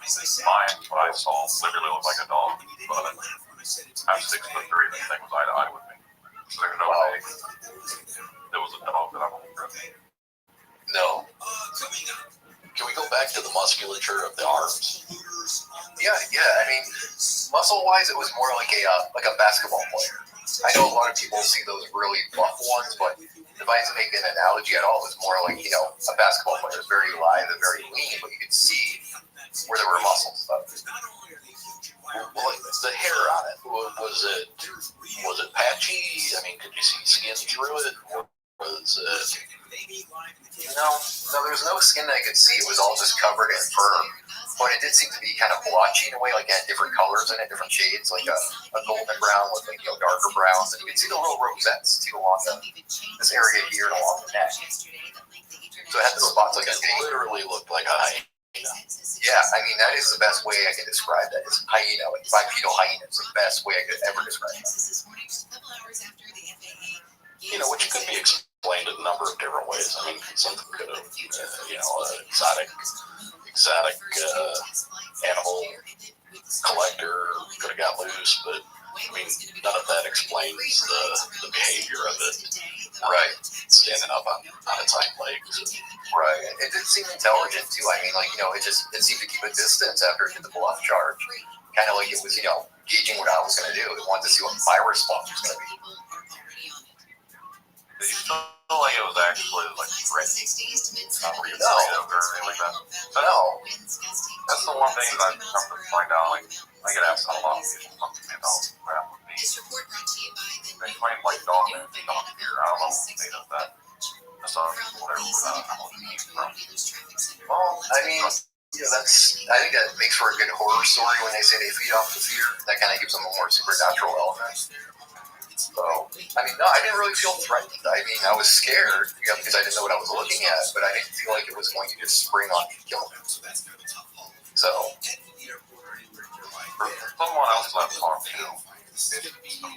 because mine, what I saw, literally looked like a dog, but I'm 6'3", the thing was eye to eye with me. So there's no way it was a dog that I'm aware of. No. arms. Yeah. I mean, muscle-wise, it was more like a basketball player. I know a lot of people see those really buff ones, but if I had to make an analogy at all, it was more like, a basketball player. It was very lithe and very lean, but you could see where there were muscles. Well, the hair on it, was it patchy? I mean, could you see skin through it? Or was it... No, there was no skin that I could see. It was all just covered in fur. But it did seem to be kind of blotchy in a way, like it had different colors in it, different shades, like a golden brown with darker browns. And you could see the little rosettes too along this area here and along the neck. So it had the spots like a It literally looked like a hyena. Yeah, I mean, that is the best way I can describe that. It's hyena, like bipedal hyena. It's the best way I could ever describe that. Which could be explained in a number of different ways. I mean, something could have, exotic animal collector could have got loose, but I mean, none of that explains the behavior of it. Right. Standing up on its hind legs. Right. It did seem intelligent too. I mean, it seemed to keep a distance after it did the bluff charge. Kind of like it was, gauging what I was going to do. It wanted to see what my response was going to be. Did you feel like it was actually threatening? Not were you afraid of or anything like that? No. That's the one thing I've come to find out. I get asked a lot of people talk to me about what happened with me. They claim dog here. I don't know what made of that. That's whatever from. Well, I mean, I think that makes for a good horror story when they say they feed off the fear. That kind of gives them a more supernatural element. So, I mean, no, I didn't really feel threatened. I mean, I was scared because I didn't know what I was looking at, but I didn't feel like it was going to just spring on me and kill me. So, For someone else I've talked to,